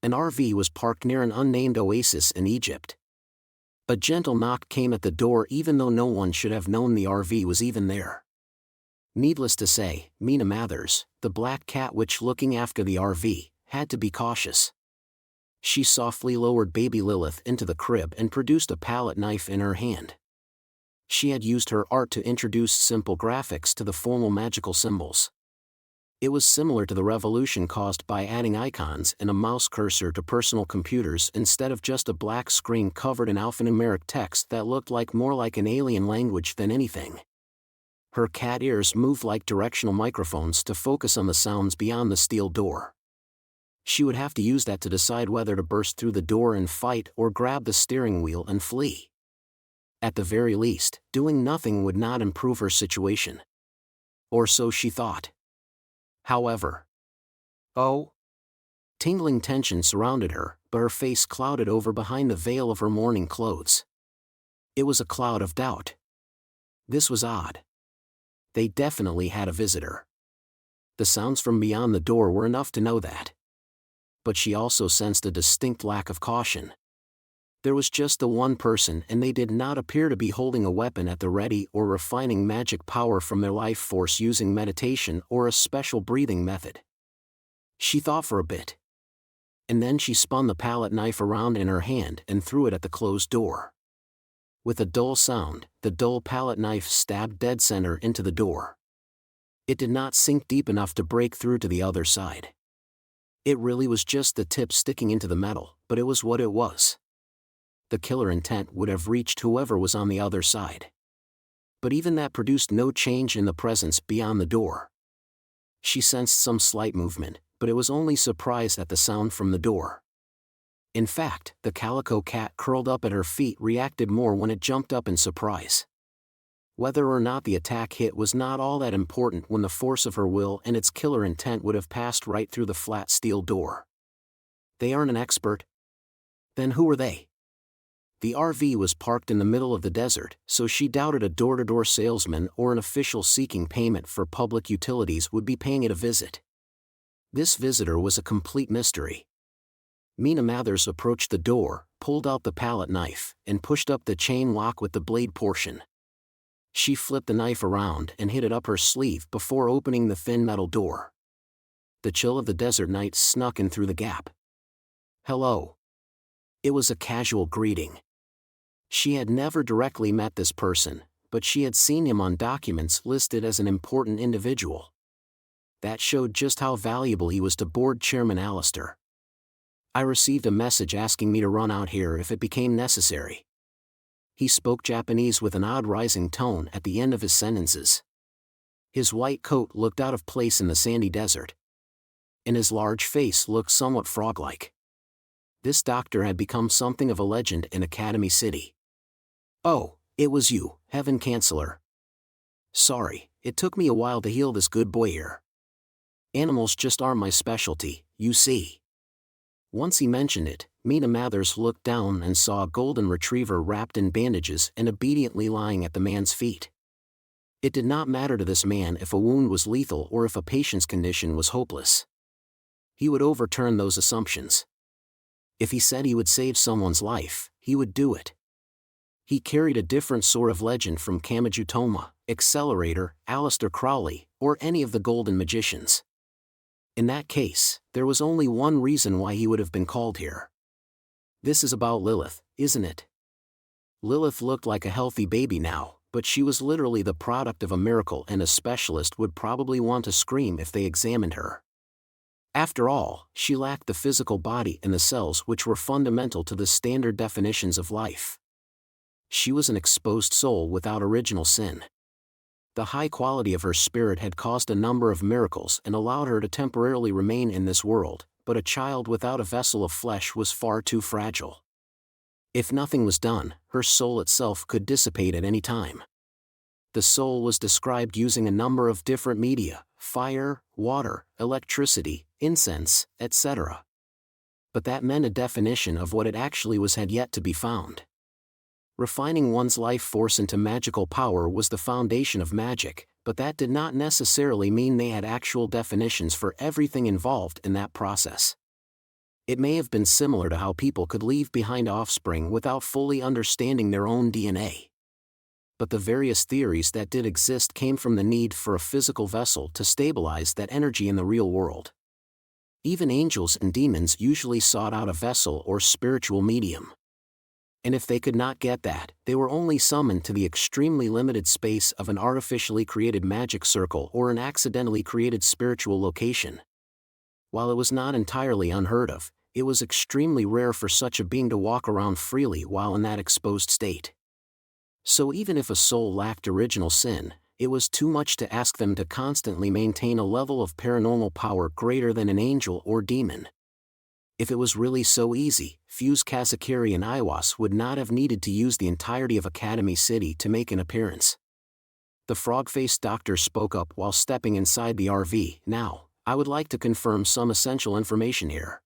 An RV was parked near an unnamed oasis in Egypt. A gentle knock came at the door even though no one should have known the RV was even there. Needless to say, Mina Mathers, the black cat witch looking after the RV, had to be cautious. She softly lowered baby Lilith into the crib and produced a palette knife in her hand. She had used her art to introduce simple graphics to the formal magical symbols. It was similar to the revolution caused by adding icons and a mouse cursor to personal computers instead of just a black screen covered in alphanumeric text that looked more like an alien language than anything. Her cat ears moved like directional microphones to focus on the sounds beyond the steel door. She would have to use that to decide whether to burst through the door and fight or grab the steering wheel and flee. At the very least, doing nothing would not improve her situation. Or so she thought. However, tingling tension surrounded her, but her face clouded over behind the veil of her mourning clothes. It was a cloud of doubt. This was odd. They definitely had a visitor. The sounds from beyond the door were enough to know that. But she also sensed a distinct lack of caution. There was just the one person and they did not appear to be holding a weapon at the ready or refining magic power from their life force using meditation or a special breathing method. She thought for a bit. And then she spun the palette knife around in her hand and threw it at the closed door. With a dull sound, the dull palette knife stabbed dead center into the door. It did not sink deep enough to break through to the other side. It really was just the tip sticking into the metal, but it was what it was. The killer intent would have reached whoever was on the other side. But even that produced no change in the presence beyond the door. She sensed some slight movement, but it was only surprise at the sound from the door. In fact, the calico cat curled up at her feet reacted more when it jumped up in surprise. Whether or not the attack hit was not all that important when the force of her will and its killer intent would have passed right through the flat steel door. They aren't an expert? Then who were they? The RV was parked in the middle of the desert, so she doubted a door-to-door salesman or an official seeking payment for public utilities would be paying it a visit. This visitor was a complete mystery. Mina Mathers approached the door, pulled out the palette knife, and pushed up the chain lock with the blade portion. She flipped the knife around and hid it up her sleeve before opening the thin metal door. The chill of the desert night snuck in through the gap. Hello. It was a casual greeting. She had never directly met this person, but she had seen him on documents listed as an important individual. That showed just how valuable he was to board chairman Alistair. I received a message asking me to run out here if it became necessary. He spoke Japanese with an odd rising tone at the end of his sentences. His white coat looked out of place in the sandy desert. And his large face looked somewhat frog-like. This doctor had become something of a legend in Academy City. Oh, it was you, Heaven Chancellor. Sorry, it took me a while to heal this good boy here. Animals just aren't my specialty, you see. Once he mentioned it, Mina Mathers looked down and saw a golden retriever wrapped in bandages and obediently lying at the man's feet. It did not matter to this man if a wound was lethal or if a patient's condition was hopeless. He would overturn those assumptions. If he said he would save someone's life, he would do it. He carried a different sort of legend from Kamachi Toma, Accelerator, Aleister Crowley, or any of the Golden Magicians. In that case, there was only one reason why he would have been called here. This is about Lilith, isn't it? Lilith looked like a healthy baby now, but she was literally the product of a miracle and a specialist would probably want to scream if they examined her. After all, she lacked the physical body and the cells which were fundamental to the standard definitions of life. She was an exposed soul without original sin. The high quality of her spirit had caused a number of miracles and allowed her to temporarily remain in this world, but a child without a vessel of flesh was far too fragile. If nothing was done, her soul itself could dissipate at any time. The soul was described using a number of different media: fire, water, electricity, incense, etc. But that meant a definition of what it actually was had yet to be found. Refining one's life force into magical power was the foundation of magic, but that did not necessarily mean they had actual definitions for everything involved in that process. It may have been similar to how people could leave behind offspring without fully understanding their own DNA. But the various theories that did exist came from the need for a physical vessel to stabilize that energy in the real world. Even angels and demons usually sought out a vessel or spiritual medium. And if they could not get that, they were only summoned to the extremely limited space of an artificially created magic circle or an accidentally created spiritual location. While it was not entirely unheard of, it was extremely rare for such a being to walk around freely while in that exposed state. So even if a soul lacked original sin, it was too much to ask them to constantly maintain a level of paranormal power greater than an angel or demon. If it was really so easy, Fuse Kazakiri and Iwas would not have needed to use the entirety of Academy City to make an appearance. The frog-faced doctor spoke up while stepping inside the RV. Now, I would like to confirm some essential information here.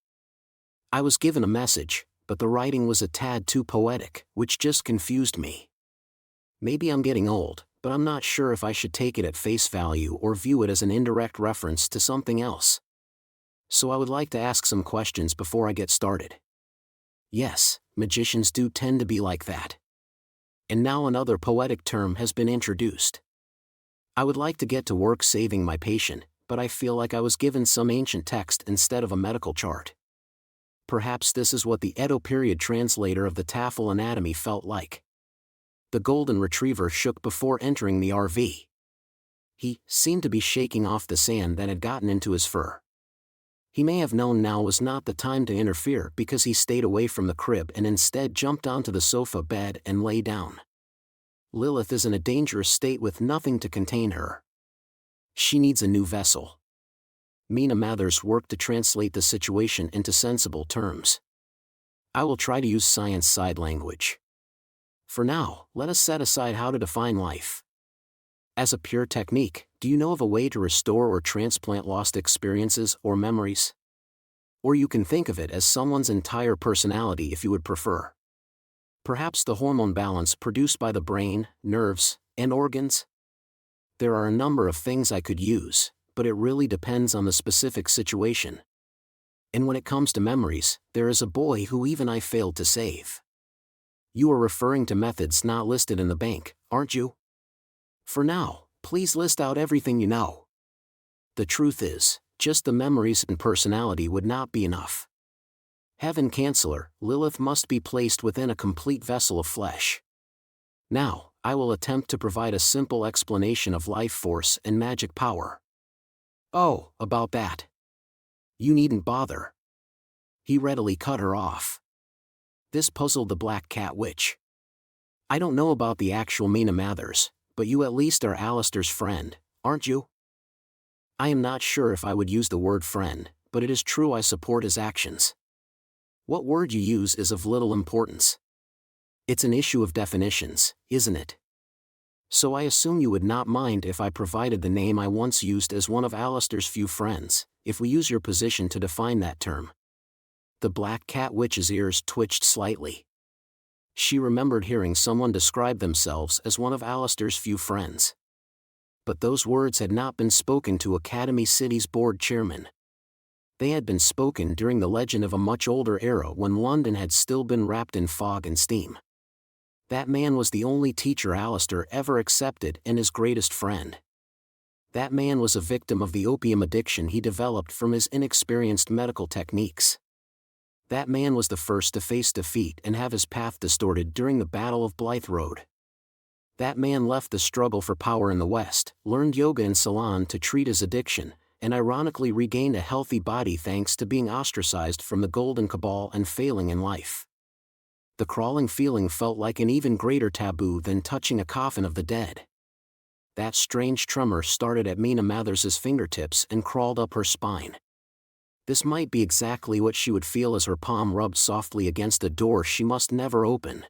I was given a message, but the writing was a tad too poetic, which just confused me. Maybe I'm getting old, but I'm not sure if I should take it at face value or view it as an indirect reference to something else. So I would like to ask some questions before I get started. Yes, magicians do tend to be like that. And now another poetic term has been introduced. I would like to get to work saving my patient, but I feel like I was given some ancient text instead of a medical chart. Perhaps this is what the Edo period translator of the Tafel anatomy felt like. The golden retriever shook before entering the RV. He seemed to be shaking off the sand that had gotten into his fur. He may have known now was not the time to interfere because he stayed away from the crib and instead jumped onto the sofa bed and lay down. Lilith is in a dangerous state with nothing to contain her. She needs a new vessel. Mina Mathers worked to translate the situation into sensible terms. I will try to use science side language. For now, let us set aside how to define life. As a pure technique, do you know of a way to restore or transplant lost experiences or memories? Or you can think of it as someone's entire personality if you would prefer. Perhaps the hormone balance produced by the brain, nerves, and organs? There are a number of things I could use, but it really depends on the specific situation. And when it comes to memories, there is a boy who even I failed to save. You are referring to methods not listed in the bank, aren't you? For now, please list out everything you know. The truth is, just the memories and personality would not be enough. Heaven Canceller, Lilith must be placed within a complete vessel of flesh. Now, I will attempt to provide a simple explanation of life force and magic power. Oh, about that. You needn't bother. He readily cut her off. This puzzled the Black Cat Witch. I don't know about the actual Mina Mathers, but you at least are Alistair's friend, aren't you? I am not sure if I would use the word friend, but it is true I support his actions. What word you use is of little importance. It's an issue of definitions, isn't it? So I assume you would not mind if I provided the name I once used as one of Alistair's few friends, if we use your position to define that term. The Black Cat Witch's ears twitched slightly. She remembered hearing someone describe themselves as one of Alistair's few friends. But those words had not been spoken to Academy City's board chairman. They had been spoken during the legend of a much older era when London had still been wrapped in fog and steam. That man was the only teacher Alistair ever accepted and his greatest friend. That man was a victim of the opium addiction he developed from his inexperienced medical techniques. That man was the first to face defeat and have his path distorted during the Battle of Blythe Road. That man left the struggle for power in the West, learned yoga in Ceylon to treat his addiction, and ironically regained a healthy body thanks to being ostracized from the Golden Cabal and failing in life. The crawling feeling felt like an even greater taboo than touching a coffin of the dead. That strange tremor started at Mina Mathers's fingertips and crawled up her spine. This might be exactly what she would feel as her palm rubbed softly against a door she must never open.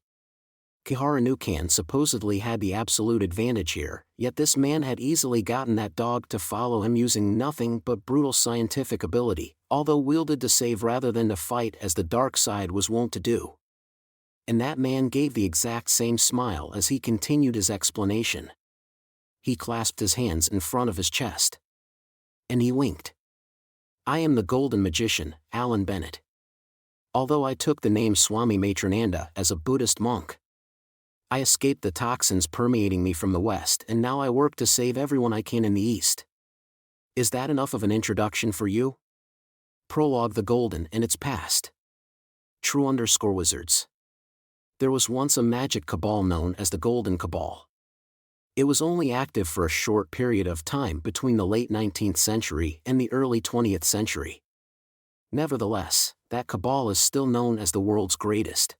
Kihara supposedly had the absolute advantage here, yet this man had easily gotten that dog to follow him using nothing but brutal scientific ability, although wielded to save rather than to fight as the dark side was wont to do. And that man gave the exact same smile as he continued his explanation. He clasped his hands in front of his chest. And he winked. I am the Golden Magician, Alan Bennett. Although I took the name Swami Matrananda as a Buddhist monk, I escaped the toxins permeating me from the West, and now I work to save everyone I can in the East. Is that enough of an introduction for you? Prologue: The Golden and its Past. True_Wizards. There was once a magic cabal known as the Golden Cabal. It was only active for a short period of time between the late 19th century and the early 20th century. Nevertheless, that cabal is still known as the world's greatest.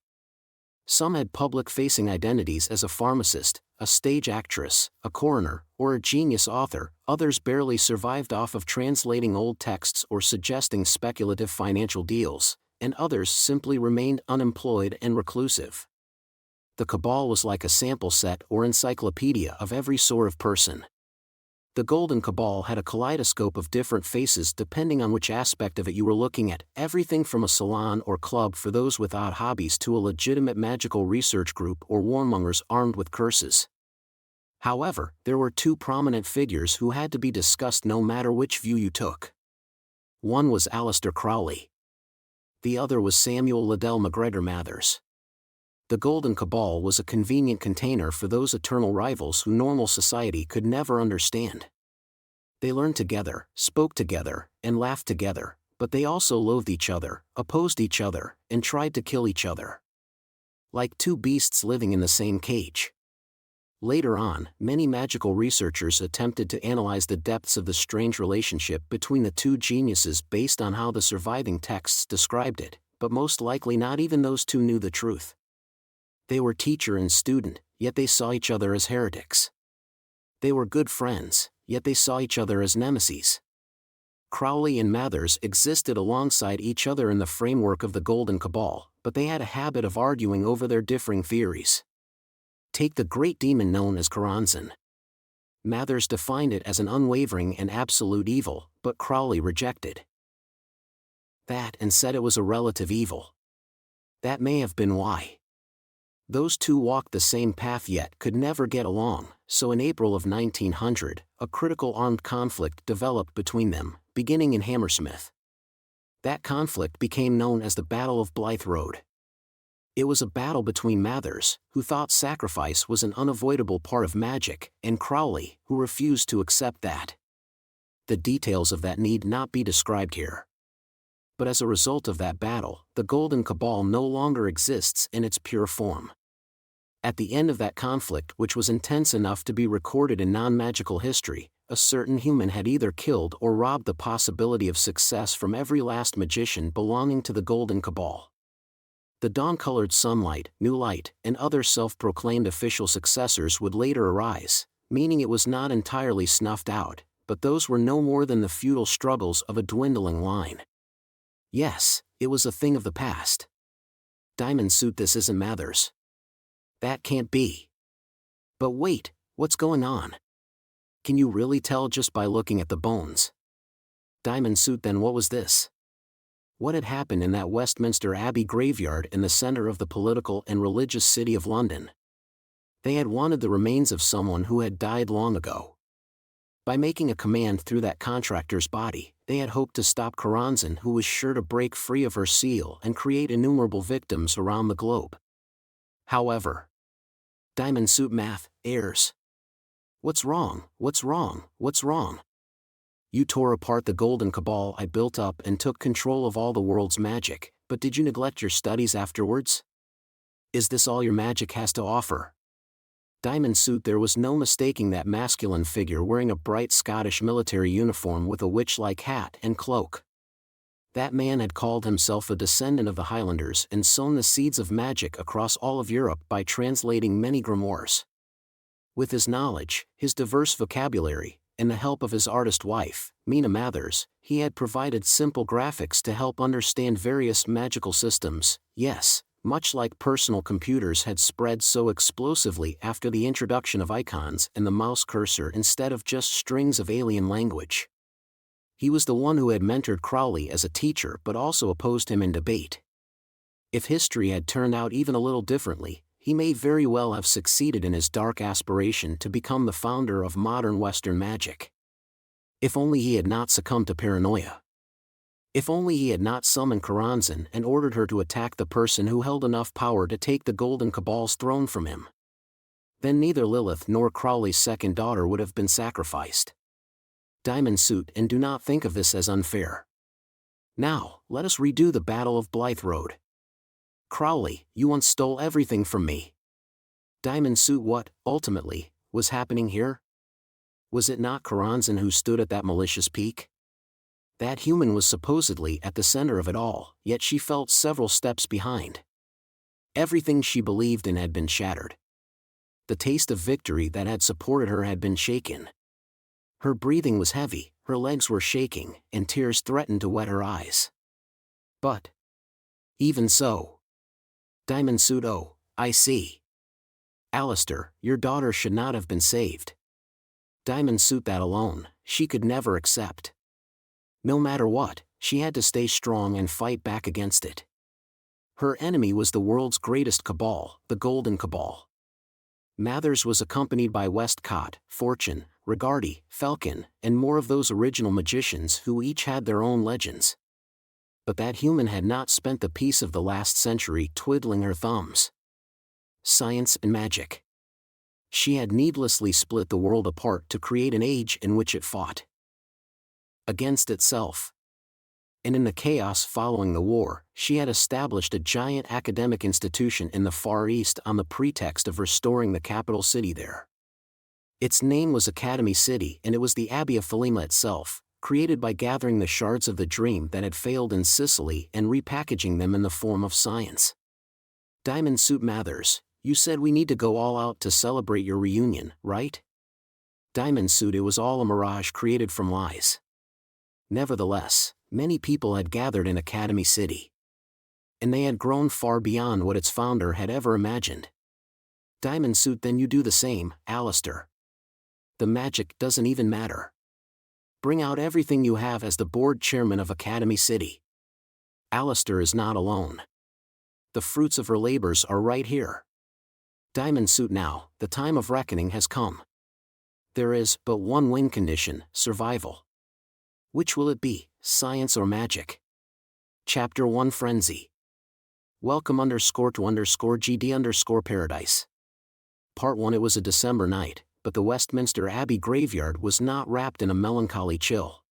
Some had public-facing identities as a pharmacist, a stage actress, a coroner, or a genius author. Others barely survived off of translating old texts or suggesting speculative financial deals, and others simply remained unemployed and reclusive. The cabal was like a sample set or encyclopedia of every sort of person. The Golden Cabal had a kaleidoscope of different faces depending on which aspect of it you were looking at, everything from a salon or club for those with odd hobbies to a legitimate magical research group or warmongers armed with curses. However, there were two prominent figures who had to be discussed no matter which view you took. One was Aleister Crowley. The other was Samuel Liddell MacGregor Mathers. The Golden Cabal was a convenient container for those eternal rivals who normal society could never understand. They learned together, spoke together, and laughed together, but they also loathed each other, opposed each other, and tried to kill each other. Like two beasts living in the same cage. Later on, many magical researchers attempted to analyze the depths of the strange relationship between the two geniuses based on how the surviving texts described it, but most likely not even those two knew the truth. They were teacher and student, yet they saw each other as heretics. They were good friends, yet they saw each other as nemeses. Crowley and Mathers existed alongside each other in the framework of the Golden Cabal, but they had a habit of arguing over their differing theories. Take the great demon known as Karanzan. Mathers defined it as an unwavering and absolute evil, but Crowley rejected that and said it was a relative evil. That may have been why those two walked the same path yet could never get along, so in April of 1900, a critical armed conflict developed between them, beginning in Hammersmith. That conflict became known as the Battle of Blythe Road. It was a battle between Mathers, who thought sacrifice was an unavoidable part of magic, and Crowley, who refused to accept that. The details of that need not be described here. But as a result of that battle, the Golden Cabal no longer exists in its pure form. At the end of that conflict, which was intense enough to be recorded in non-magical history, a certain human had either killed or robbed the possibility of success from every last magician belonging to the Golden Cabal. The dawn-colored sunlight, new light, and other self-proclaimed official successors would later arise, meaning it was not entirely snuffed out, but those were no more than the futile struggles of a dwindling line. Yes, it was a thing of the past. Diamond Suit, this isn't Mathers. That can't be. But wait, what's going on? Can you really tell just by looking at the bones? Diamond Suit, then what was this? What had happened in that Westminster Abbey graveyard in the center of the political and religious city of London? They had wanted the remains of someone who had died long ago. By making a command through that contractor's body, they had hoped to stop Karanzan, who was sure to break free of her seal and create innumerable victims around the globe. However, Diamond Suit math, errors. What's wrong? What's wrong? What's wrong? You tore apart the Golden Cabal I built up and took control of all the world's magic, but did you neglect your studies afterwards? Is this all your magic has to offer? Diamond Suit, there was no mistaking that masculine figure wearing a bright Scottish military uniform with a witch-like hat and cloak. That man had called himself a descendant of the Highlanders and sown the seeds of magic across all of Europe by translating many grimoires. With his knowledge, his diverse vocabulary, and the help of his artist wife, Mina Mathers, he had provided simple graphics to help understand various magical systems. Yes, much like personal computers had spread so explosively after the introduction of icons and the mouse cursor instead of just strings of alien language. He was the one who had mentored Crowley as a teacher but also opposed him in debate. If history had turned out even a little differently, he may very well have succeeded in his dark aspiration to become the founder of modern Western magic. If only he had not succumbed to paranoia. If only he had not summoned Karanzan and ordered her to attack the person who held enough power to take the Golden Cabal's throne from him. Then neither Lilith nor Crowley's second daughter would have been sacrificed. Diamond Suit, and do not think of this as unfair. Now, let us redo the Battle of Blythe Road. Crowley, you once stole everything from me. Diamond Suit, what, ultimately, was happening here? Was it not Karanzan who stood at that malicious peak? That human was supposedly at the center of it all, yet she felt several steps behind. Everything she believed in had been shattered. The taste of victory that had supported her had been shaken. Her breathing was heavy, her legs were shaking, and tears threatened to wet her eyes. But even so. Diamond Suit, oh, I see. Alistair, your daughter should not have been saved. Diamond Suit, that alone, she could never accept. No matter what, she had to stay strong and fight back against it. Her enemy was the world's greatest cabal, the Golden Cabal. Mathers was accompanied by Westcott, Fortune, Rigardi, Falcon, and more of those original magicians who each had their own legends. But that human had not spent the peace of the last century twiddling her thumbs. Science and magic. She had needlessly split the world apart to create an age in which it fought against itself. And in the chaos following the war, she had established a giant academic institution in the Far East on the pretext of restoring the capital city there. Its name was Academy City, and it was the Abbey of Thelema itself, created by gathering the shards of the dream that had failed in Sicily and repackaging them in the form of science. Diamond Suit Mathers, you said we need to go all out to celebrate your reunion, right? Diamond Suit, it was all a mirage created from lies. Nevertheless, many people had gathered in Academy City. And they had grown far beyond what its founder had ever imagined. Diamond Suit, then you do the same, Alistair. The magic doesn't even matter. Bring out everything you have as the board chairman of Academy City. Alistair is not alone. The fruits of her labors are right here. Diamond Suit, now, the time of reckoning has come. There is but one win condition, survival. Which will it be, science or magic? Chapter 1, Frenzy. Welcome _to _GD Paradise. Part 1. It was a December night, but the Westminster Abbey graveyard was not wrapped in a melancholy chill.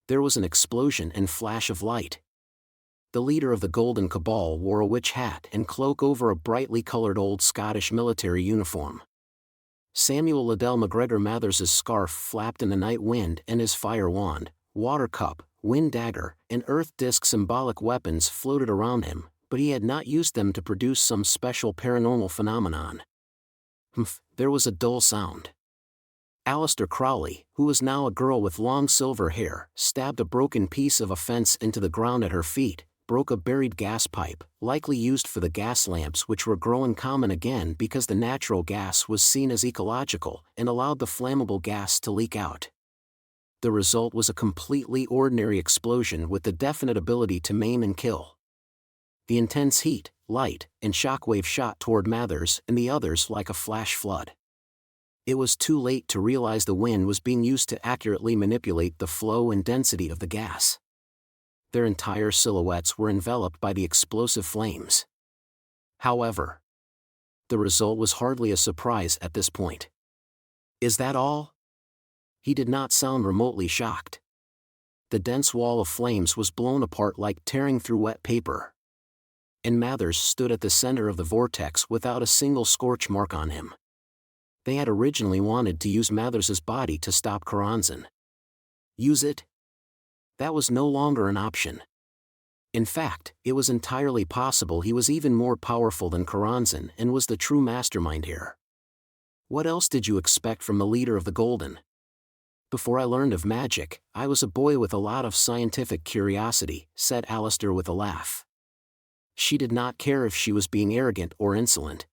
There was an explosion and flash of light. The leader of the Golden Cabal wore a witch hat and cloak over a brightly colored old Scottish military uniform. Samuel Liddell MacGregor Mathers's scarf flapped in the night wind, and his fire wand, water cup, wind dagger, and earth disc symbolic weapons floated around him, but he had not used them to produce some special paranormal phenomenon. Humph, there was a dull sound. Alistair Crowley, who was now a girl with long silver hair, stabbed a broken piece of a fence into the ground at her feet, broke a buried gas pipe, likely used for the gas lamps which were growing common again because the natural gas was seen as ecological, and allowed the flammable gas to leak out. The result was a completely ordinary explosion with the definite ability to maim and kill. The intense heat, light, and shockwave shot toward Mathers and the others like a flash flood. It was too late to realize the wind was being used to accurately manipulate the flow and density of the gas. Their entire silhouettes were enveloped by the explosive flames. However, the result was hardly a surprise at this point. Is that all? He did not sound remotely shocked. The dense wall of flames was blown apart like tearing through wet paper. And Mathers stood at the center of the vortex without a single scorch mark on him. They had originally wanted to use Mathers's body to stop Karanzan. Use it? That was no longer an option. In fact, it was entirely possible he was even more powerful than Karanzan and was the true mastermind here. What else did you expect from the leader of the Golden? Before I learned of magic, I was a boy with a lot of scientific curiosity, said Alistair with a laugh. She did not care if she was being arrogant or insolent.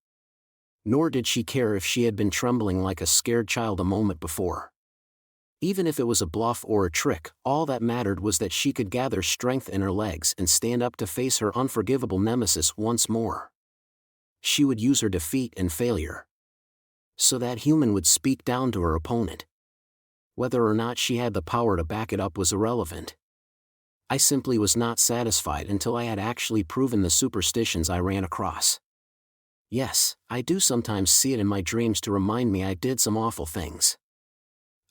Nor did she care if she had been trembling like a scared child a moment before. Even if it was a bluff or a trick, all that mattered was that she could gather strength in her legs and stand up to face her unforgivable nemesis once more. She would use her defeat and failure. So that human would speak down to her opponent. Whether or not she had the power to back it up was irrelevant. I simply was not satisfied until I had actually proven the superstitions I ran across. Yes, I do sometimes see it in my dreams to remind me I did some awful things.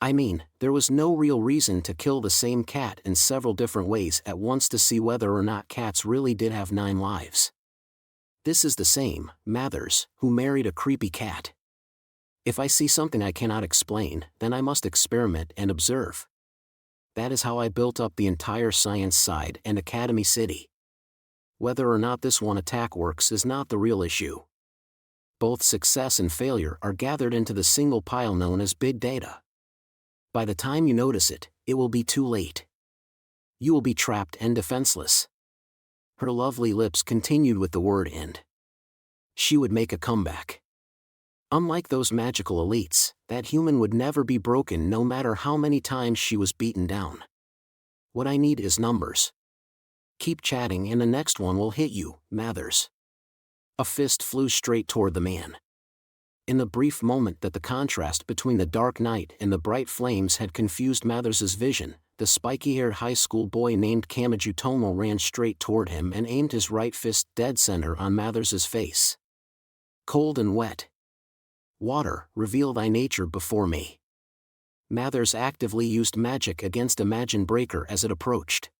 I mean, there was no real reason to kill the same cat in several different ways at once to see whether or not cats really did have 9 lives. This is the same Mathers, who married a creepy cat. If I see something I cannot explain, then I must experiment and observe. That is how I built up the entire science side and Academy City. Whether or not this one attack works is not the real issue. Both success and failure are gathered into the single pile known as big data. By the time you notice it, it will be too late. You will be trapped and defenseless. Her lovely lips continued with the word "and." She would make a comeback. Unlike those magical elites, that human would never be broken no matter how many times she was beaten down. What I need is numbers. Keep chatting and the next one will hit you, Mathers. A fist flew straight toward the man. In the brief moment that the contrast between the dark night and the bright flames had confused Mathers's vision, the spiky-haired high school boy named Kamachi ran straight toward him and aimed his right fist dead center on Mathers's face. Cold and wet. Water, reveal thy nature before me. Mathers actively used magic against Imagine Breaker as it approached.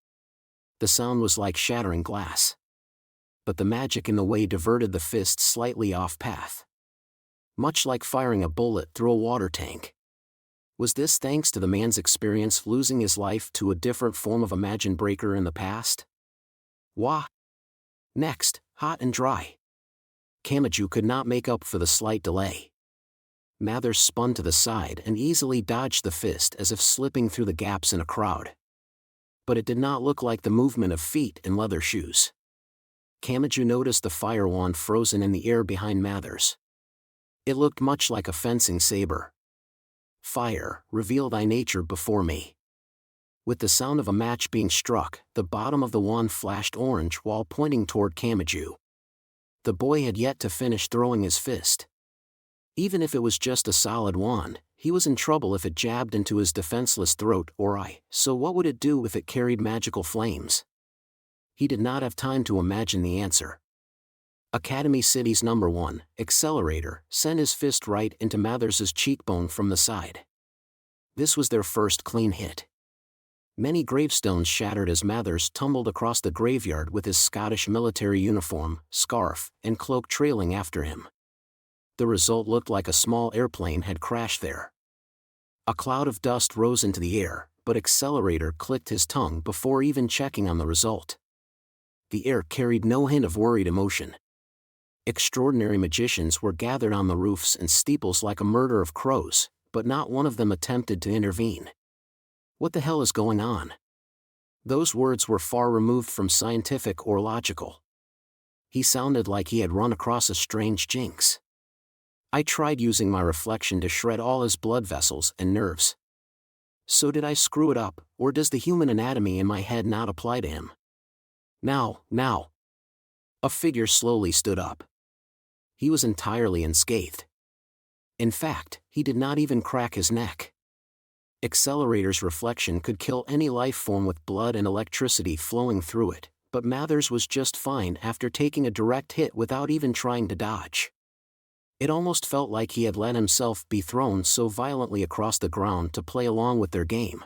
The sound was like shattering glass. But the magic in the way diverted the fist slightly off path. Much like firing a bullet through a water tank. Was this thanks to the man's experience losing his life to a different form of Imagine Breaker in the past? Wah! Next, hot and dry. Kamachi could not make up for the slight delay. Mathers spun to the side and easily dodged the fist as if slipping through the gaps in a crowd. But it did not look like the movement of feet in leather shoes. Kamachi noticed the fire wand frozen in the air behind Mathers. It looked much like a fencing saber. Fire, reveal thy nature before me. With the sound of a match being struck, the bottom of the wand flashed orange while pointing toward Kamachi. The boy had yet to finish throwing his fist. Even if it was just a solid wand, he was in trouble if it jabbed into his defenseless throat or eye, so what would it do if it carried magical flames? He did not have time to imagine the answer. Academy City's number 1, Accelerator, sent his fist right into Mathers's cheekbone from the side. This was their first clean hit. Many gravestones shattered as Mathers tumbled across the graveyard with his Scottish military uniform, scarf, and cloak trailing after him. The result looked like a small airplane had crashed there. A cloud of dust rose into the air, but Accelerator clicked his tongue before even checking on the result. The air carried no hint of worried emotion. Extraordinary magicians were gathered on the roofs and steeples like a murder of crows, but not one of them attempted to intervene. What the hell is going on? Those words were far removed from scientific or logical. He sounded like he had run across a strange jinx. I tried using my reflection to shred all his blood vessels and nerves. So did I screw it up, or does the human anatomy in my head not apply to him? Now. A figure slowly stood up. He was entirely unscathed. In fact, he did not even crack his neck. Accelerator's reflection could kill any life form with blood and electricity flowing through it, but Mathers was just fine after taking a direct hit without even trying to dodge. It almost felt like he had let himself be thrown so violently across the ground to play along with their game.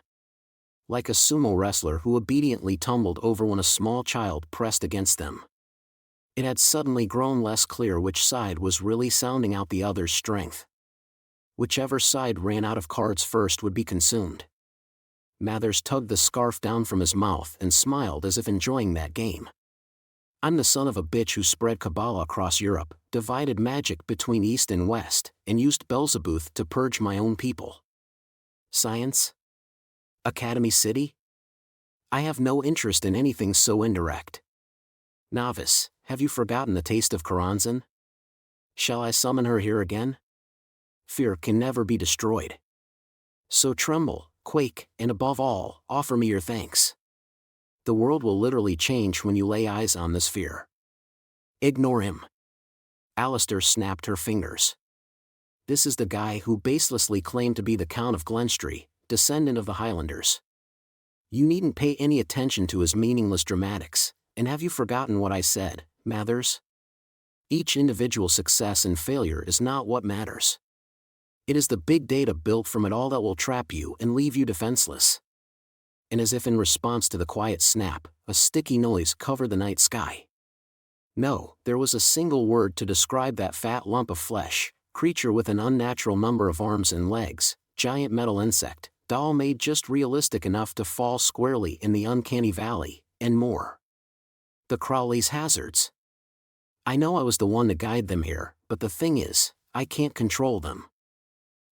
Like a sumo wrestler who obediently tumbled over when a small child pressed against them. It had suddenly grown less clear which side was really sounding out the other's strength. Whichever side ran out of cards first would be consumed. Mathers tugged the scarf down from his mouth and smiled as if enjoying that game. I'm the son of a bitch who spread Kabbalah across Europe, divided magic between East and West, and used Beelzebub to purge my own people. Science? Academy City? I have no interest in anything so indirect. Novice, have you forgotten the taste of Karanzan? Shall I summon her here again? Fear can never be destroyed. So tremble, quake, and above all, offer me your thanks. The world will literally change when you lay eyes on this fear. Ignore him. Alistair snapped her fingers. This is the guy who baselessly claimed to be the Count of Glenstry, descendant of the Highlanders. You needn't pay any attention to his meaningless dramatics, and have you forgotten what I said, Mathers? Each individual success and failure is not what matters. It is the big data built from it all that will trap you and leave you defenseless. And as if in response to the quiet snap, a sticky noise covered the night sky. No, there was a single word to describe that fat lump of flesh, creature with an unnatural number of arms and legs, giant metal insect, doll made just realistic enough to fall squarely in the uncanny valley, and more. The Crowley's hazards. I know I was the one to guide them here, but the thing is, I can't control them.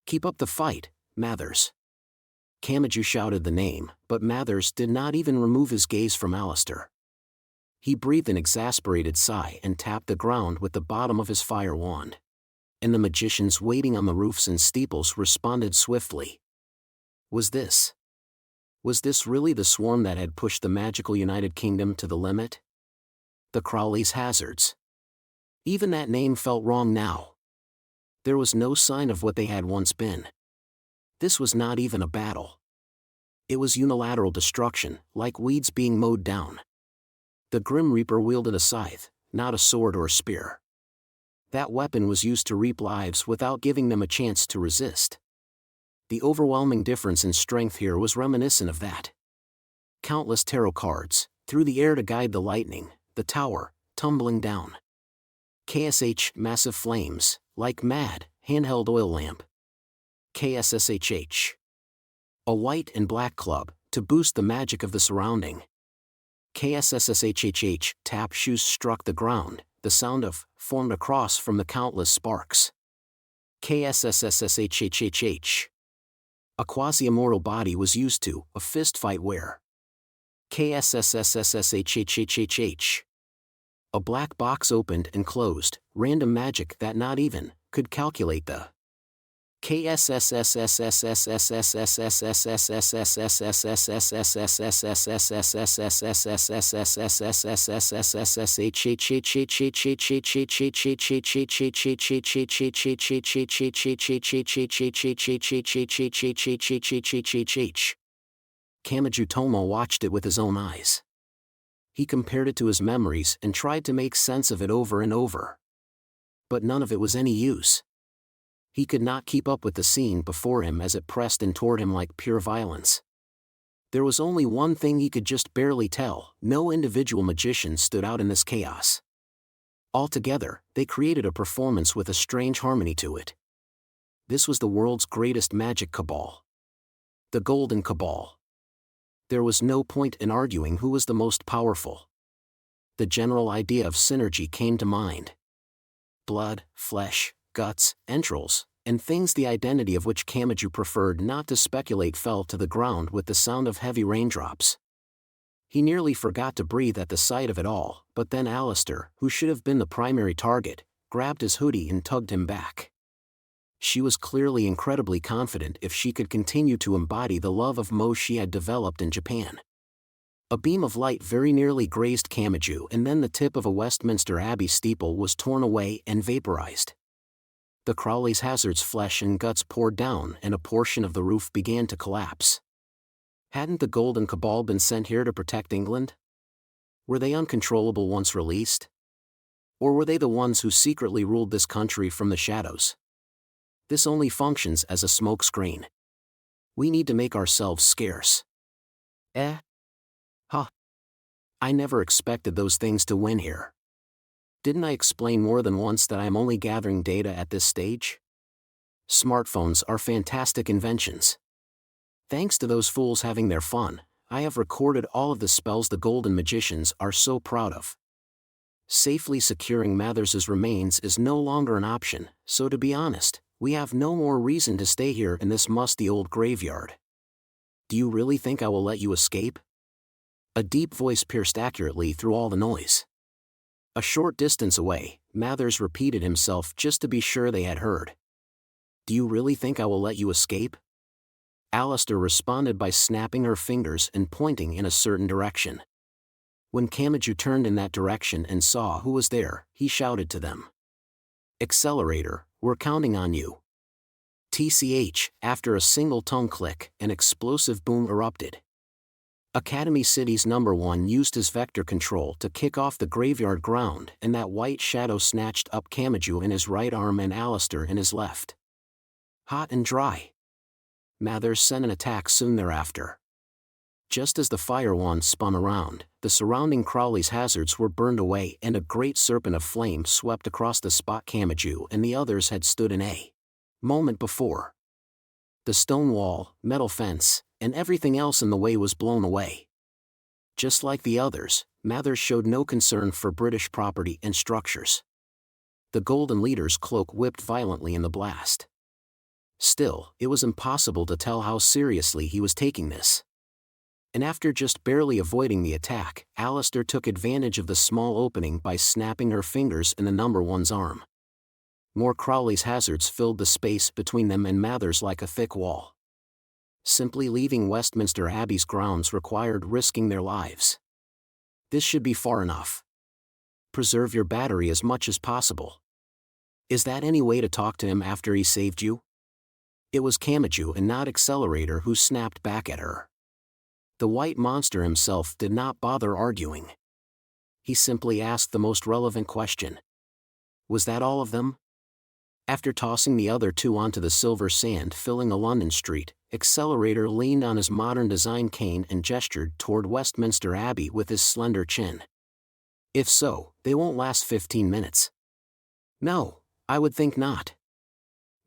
Keep up the fight, Mathers. Kamachi shouted the name, but Mathers did not even remove his gaze from Alistair. He breathed an exasperated sigh and tapped the ground with the bottom of his fire wand. And the magicians waiting on the roofs and steeples responded swiftly. Was this really the swarm that had pushed the magical United Kingdom to the limit? The Crowley's hazards. Even that name felt wrong now. There was no sign of what they had once been. This was not even a battle. It was unilateral destruction, like weeds being mowed down. The Grim Reaper wielded a scythe, not a sword or a spear. That weapon was used to reap lives without giving them a chance to resist. The overwhelming difference in strength here was reminiscent of that. Countless tarot cards, through the air to guide the lightning, the tower, tumbling down. KSH, massive flames, like mad, handheld oil lamp. KSSHH. A white and black club, to boost the magic of the surrounding. KSSSHHH, tap shoes struck the ground, the sound of, formed across from the countless sparks. KSSSSHHHH. A quasi-immortal body was used to, a fistfight where. KSSSSHHHHH. A black box opened and closed, random magic that not even, could calculate the. Kamachi Tomo watched it with his own eyes. He compared it to his memories and tried to make sense of it over and over. But none of it was any use. He could not keep up with the scene before him as it pressed in toward him like pure violence. There was only one thing he could just barely tell: no individual magician stood out in this chaos. Altogether, they created a performance with a strange harmony to it. This was the world's greatest magic cabal. The Golden Cabal. There was no point in arguing who was the most powerful. The general idea of synergy came to mind. Blood, flesh, guts, entrails, and things the identity of which Kamachi preferred not to speculate fell to the ground with the sound of heavy raindrops. He nearly forgot to breathe at the sight of it all, but then Alistair, who should have been the primary target, grabbed his hoodie and tugged him back. She was clearly incredibly confident if she could continue to embody the love of Mo she had developed in Japan. A beam of light very nearly grazed Kamachi, and then the tip of a Westminster Abbey steeple was torn away and vaporized. The Crowley's hazards flesh and guts poured down and a portion of the roof began to collapse. Hadn't the Golden Cabal been sent here to protect England? Were they uncontrollable once released? Or were they the ones who secretly ruled this country from the shadows? This only functions as a smoke screen. We need to make ourselves scarce. Huh. I never expected those things to win here. Didn't I explain more than once that I am only gathering data at this stage? Smartphones are fantastic inventions. Thanks to those fools having their fun, I have recorded all of the spells the Golden Magicians are so proud of. Safely securing Mathers's remains is no longer an option, so to be honest, we have no more reason to stay here in this musty old graveyard. Do you really think I will let you escape? A deep voice pierced accurately through all the noise. A short distance away, Mathers repeated himself just to be sure they had heard. Do you really think I will let you escape? Alistair responded by snapping her fingers and pointing in a certain direction. When Kamachi turned in that direction and saw who was there, he shouted to them. Accelerator, we're counting on you. TCH, after a single tongue click, an explosive boom erupted. Academy City's #1 used his vector control to kick off the graveyard ground, and that white shadow snatched up Kamachi in his right arm and Alistair in his left. Hot and dry. Mathers sent an attack soon thereafter. Just as the fire wand spun around, the surrounding Crowley's hazards were burned away and a great serpent of flame swept across the spot Kamachi and the others had stood in a moment before. The stone wall, metal fence, and everything else in the way was blown away. Just like the others, Mathers showed no concern for British property and structures. The Golden Leader's cloak whipped violently in the blast. Still, it was impossible to tell how seriously he was taking this. And after just barely avoiding the attack, Alistair took advantage of the small opening by snapping her fingers in the #1's arm. More Crowley's hazards filled the space between them and Mathers like a thick wall. Simply leaving Westminster Abbey's grounds required risking their lives. This should be far enough. Preserve your battery as much as possible. Is that any way to talk to him after he saved you? It was Kamachi and not Accelerator who snapped back at her. The white monster himself did not bother arguing. He simply asked the most relevant question. Was that all of them? After tossing the other two onto the silver sand filling a London street, Accelerator leaned on his modern design cane and gestured toward Westminster Abbey with his slender chin. If so, they won't last 15 minutes. No, I would think not.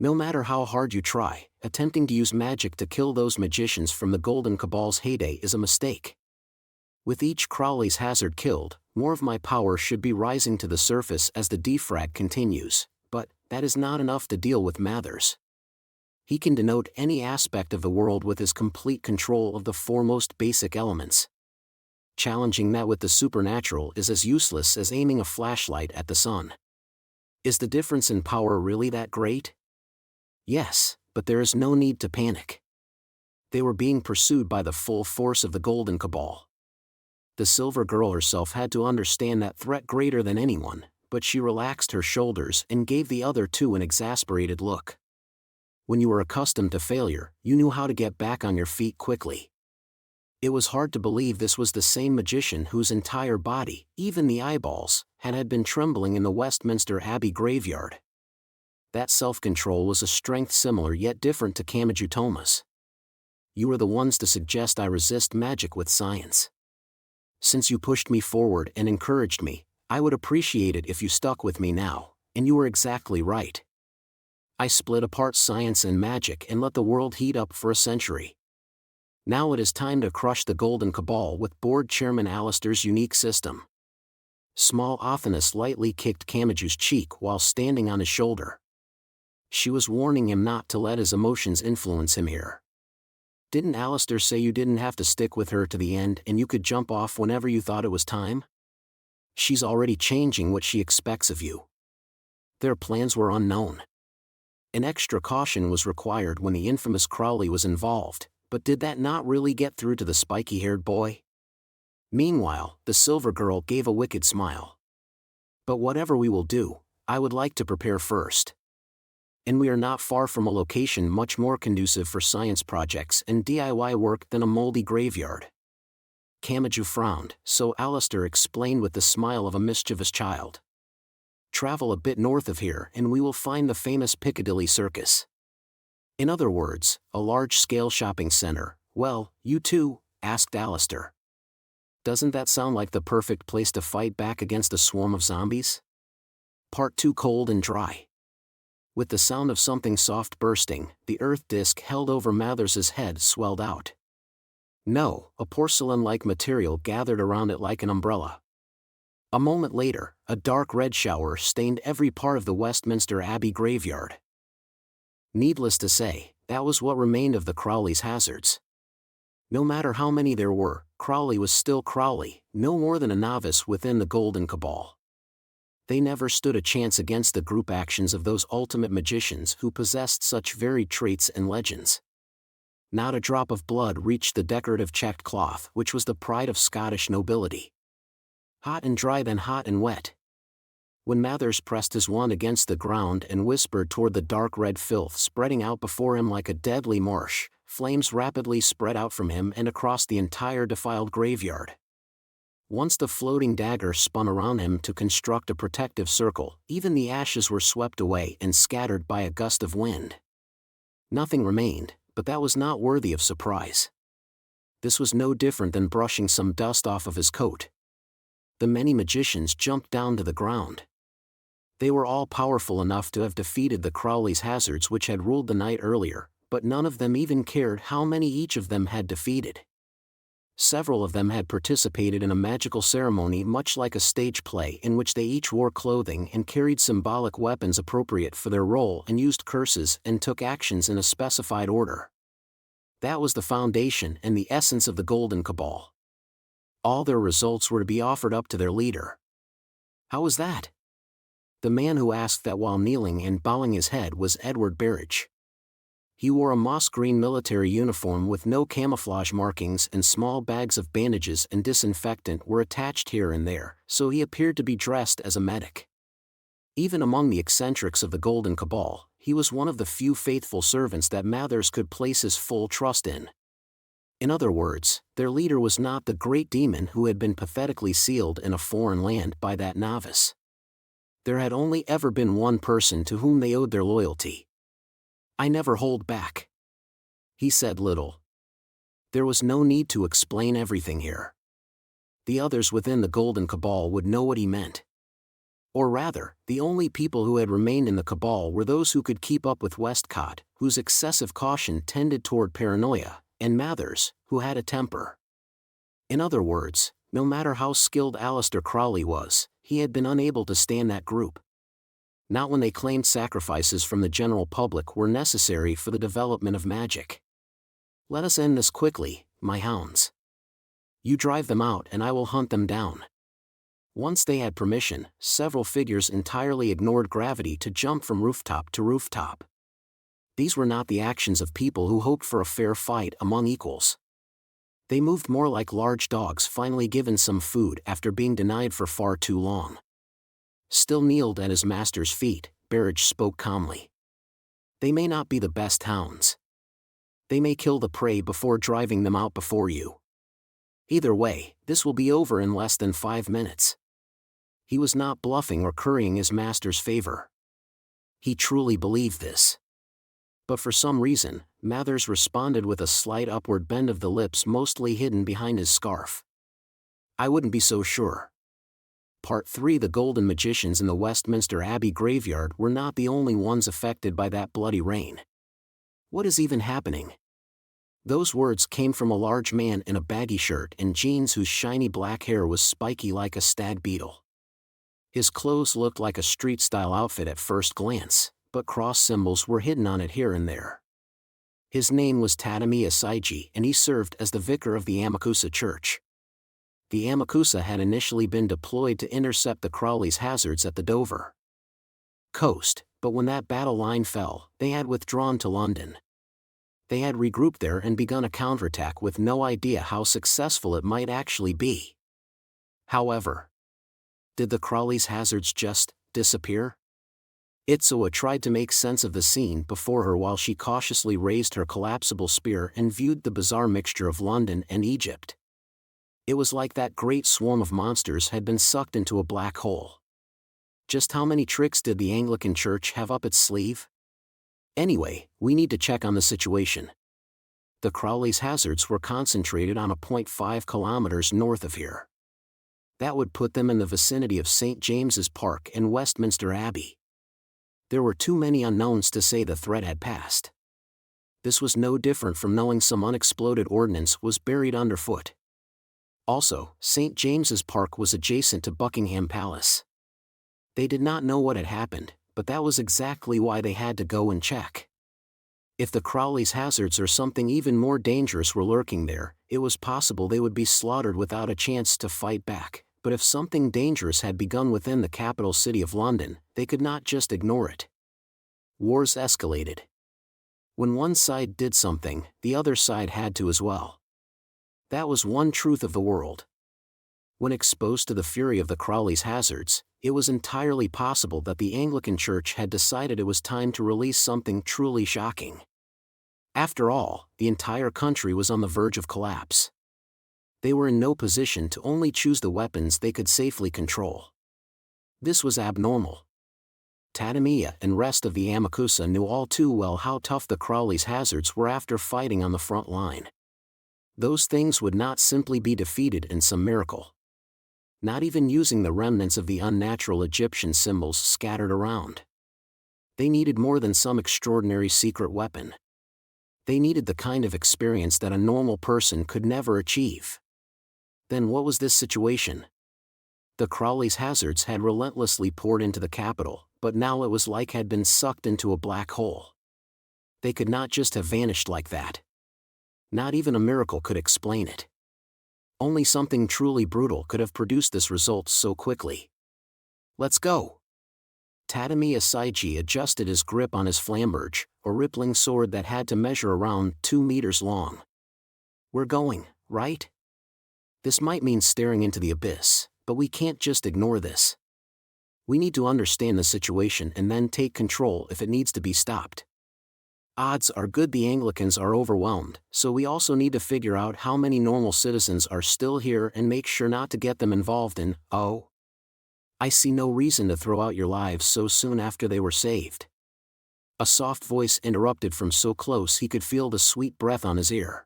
No matter how hard you try, attempting to use magic to kill those magicians from the Golden Cabal's heyday is a mistake. With each Crowley's hazard killed, more of my power should be rising to the surface as the defrag continues, but that is not enough to deal with Mathers. He can denote any aspect of the world with his complete control of the foremost basic elements. Challenging that with the supernatural is as useless as aiming a flashlight at the sun. Is the difference in power really that great? Yes, but there is no need to panic. They were being pursued by the full force of the Golden Cabal. The Silver Girl herself had to understand that threat greater than anyone, but she relaxed her shoulders and gave the other two an exasperated look. When you were accustomed to failure, you knew how to get back on your feet quickly. It was hard to believe this was the same magician whose entire body, even the eyeballs, had been trembling in the Westminster Abbey graveyard. That self-control was a strength similar yet different to Kamachi Toma's. You were the ones to suggest I resist magic with science. Since you pushed me forward and encouraged me, I would appreciate it if you stuck with me now, and you were exactly right. I split apart science and magic and let the world heat up for a century. Now it is time to crush the Golden Cabal with Board Chairman Alistair's unique system. Small Athanas lightly kicked Kamachi's cheek while standing on his shoulder. She was warning him not to let his emotions influence him here. Didn't Alistair say you didn't have to stick with her to the end and you could jump off whenever you thought it was time? She's already changing what she expects of you. Their plans were unknown. An extra caution was required when the infamous Crowley was involved, but did that not really get through to the spiky-haired boy? Meanwhile, the Silver Girl gave a wicked smile. But whatever we will do, I would like to prepare first. And we are not far from a location much more conducive for science projects and DIY work than a moldy graveyard. Kamachi frowned, so Alistair explained with the smile of a mischievous child. Travel a bit north of here and we will find the famous Piccadilly Circus. In other words, a large-scale shopping center. Well, you too, asked Alistair. Doesn't that sound like the perfect place to fight back against a swarm of zombies? Part 2 Cold and Dry. With the sound of something soft bursting, the earth disk held over Mathers's head swelled out. No, a porcelain-like material gathered around it like an umbrella. A moment later, a dark red shower stained every part of the Westminster Abbey graveyard. Needless to say, that was what remained of the Crowley's hazards. No matter how many there were, Crowley was still Crowley, no more than a novice within the Golden Cabal. They never stood a chance against the group actions of those ultimate magicians who possessed such varied traits and legends. Not a drop of blood reached the decorative checked cloth which was the pride of Scottish nobility. Hot and dry then hot and wet. When Mathers pressed his wand against the ground and whispered toward the dark red filth spreading out before him like a deadly marsh, flames rapidly spread out from him and across the entire defiled graveyard. Once the floating dagger spun around him to construct a protective circle, even the ashes were swept away and scattered by a gust of wind. Nothing remained, but that was not worthy of surprise. This was no different than brushing some dust off of his coat. The many magicians jumped down to the ground. They were all powerful enough to have defeated the Crowley's hazards which had ruled the night earlier, but none of them even cared how many each of them had defeated. Several of them had participated in a magical ceremony much like a stage play in which they each wore clothing and carried symbolic weapons appropriate for their role and used curses and took actions in a specified order. That was the foundation and the essence of the Golden Cabal. All their results were to be offered up to their leader. How was that? The man who asked that while kneeling and bowing his head was Edward Barrage. He wore a moss-green military uniform with no camouflage markings, and small bags of bandages and disinfectant were attached here and there, so he appeared to be dressed as a medic. Even among the eccentrics of the Golden Cabal, he was one of the few faithful servants that Mathers could place his full trust in. In other words, their leader was not the great demon who had been pathetically sealed in a foreign land by that novice. There had only ever been one person to whom they owed their loyalty. "I never hold back." He said little. There was no need to explain everything here. The others within the Golden Cabal would know what he meant. Or rather, the only people who had remained in the Cabal were those who could keep up with Westcott, whose excessive caution tended toward paranoia, and Mathers, who had a temper. In other words, no matter how skilled Aleister Crowley was, he had been unable to stand that group. Not when they claimed sacrifices from the general public were necessary for the development of magic. "Let us end this quickly, my hounds. You drive them out and I will hunt them down." Once they had permission, several figures entirely ignored gravity to jump from rooftop to rooftop. These were not the actions of people who hoped for a fair fight among equals. They moved more like large dogs finally given some food after being denied for far too long. Still kneeled at his master's feet, Barrage spoke calmly. "They may not be the best hounds. They may kill the prey before driving them out before you. Either way, this will be over in less than 5 minutes." He was not bluffing or currying his master's favor. He truly believed this. But for some reason, Mathers responded with a slight upward bend of the lips mostly hidden behind his scarf. "I wouldn't be so sure." Part 3. The Golden Magicians in the Westminster Abbey graveyard were not the only ones affected by that bloody rain. "What is even happening?" Those words came from a large man in a baggy shirt and jeans whose shiny black hair was spiky like a stag beetle. His clothes looked like a street-style outfit at first glance, but cross symbols were hidden on it here and there. His name was Tadami Asaiji and he served as the vicar of the Amakusa Church. The Amakusa had initially been deployed to intercept the Crowley's hazards at the Dover coast, but when that battle line fell, they had withdrawn to London. They had regrouped there and begun a counterattack with no idea how successful it might actually be. However, did the Crowley's hazards just disappear? Itsuwa tried to make sense of the scene before her while she cautiously raised her collapsible spear and viewed the bizarre mixture of London and Egypt. It was like that great swarm of monsters had been sucked into a black hole. Just how many tricks did the Anglican Church have up its sleeve? Anyway, we need to check on the situation. The Crowley's hazards were concentrated on a 0.5 kilometers north of here. That would put them in the vicinity of St. James's Park and Westminster Abbey. There were too many unknowns to say the threat had passed. This was no different from knowing some unexploded ordnance was buried underfoot. Also, St. James's Park was adjacent to Buckingham Palace. They did not know what had happened, but that was exactly why they had to go and check. If the Crowley's hazards or something even more dangerous were lurking there, it was possible they would be slaughtered without a chance to fight back, but if something dangerous had begun within the capital city of London, they could not just ignore it. Wars escalated. When one side did something, the other side had to as well. That was one truth of the world. When exposed to the fury of the Crowley's hazards, it was entirely possible that the Anglican Church had decided it was time to release something truly shocking. After all, the entire country was on the verge of collapse. They were in no position to only choose the weapons they could safely control. This was abnormal. Tadamiya and rest of the Amakusa knew all too well how tough the Crowley's hazards were after fighting on the front line. Those things would not simply be defeated in some miracle. Not even using the remnants of the unnatural Egyptian symbols scattered around. They needed more than some extraordinary secret weapon. They needed the kind of experience that a normal person could never achieve. Then what was this situation? The Crowley's hazards had relentlessly poured into the capital, but now it was like had been sucked into a black hole. They could not just have vanished like that. Not even a miracle could explain it. Only something truly brutal could have produced this result so quickly. Let's go. Tadamiya Saiji adjusted his grip on his flamberge, a rippling sword that had to measure around 2 meters long. We're going, right? This might mean staring into the abyss, but we can't just ignore this. We need to understand the situation and then take control if it needs to be stopped. Odds are good the Anglicans are overwhelmed, so we also need to figure out how many normal citizens are still here and make sure not to get them involved in, oh. I see no reason to throw out your lives so soon after they were saved. A soft voice interrupted from so close he could feel the sweet breath on his ear.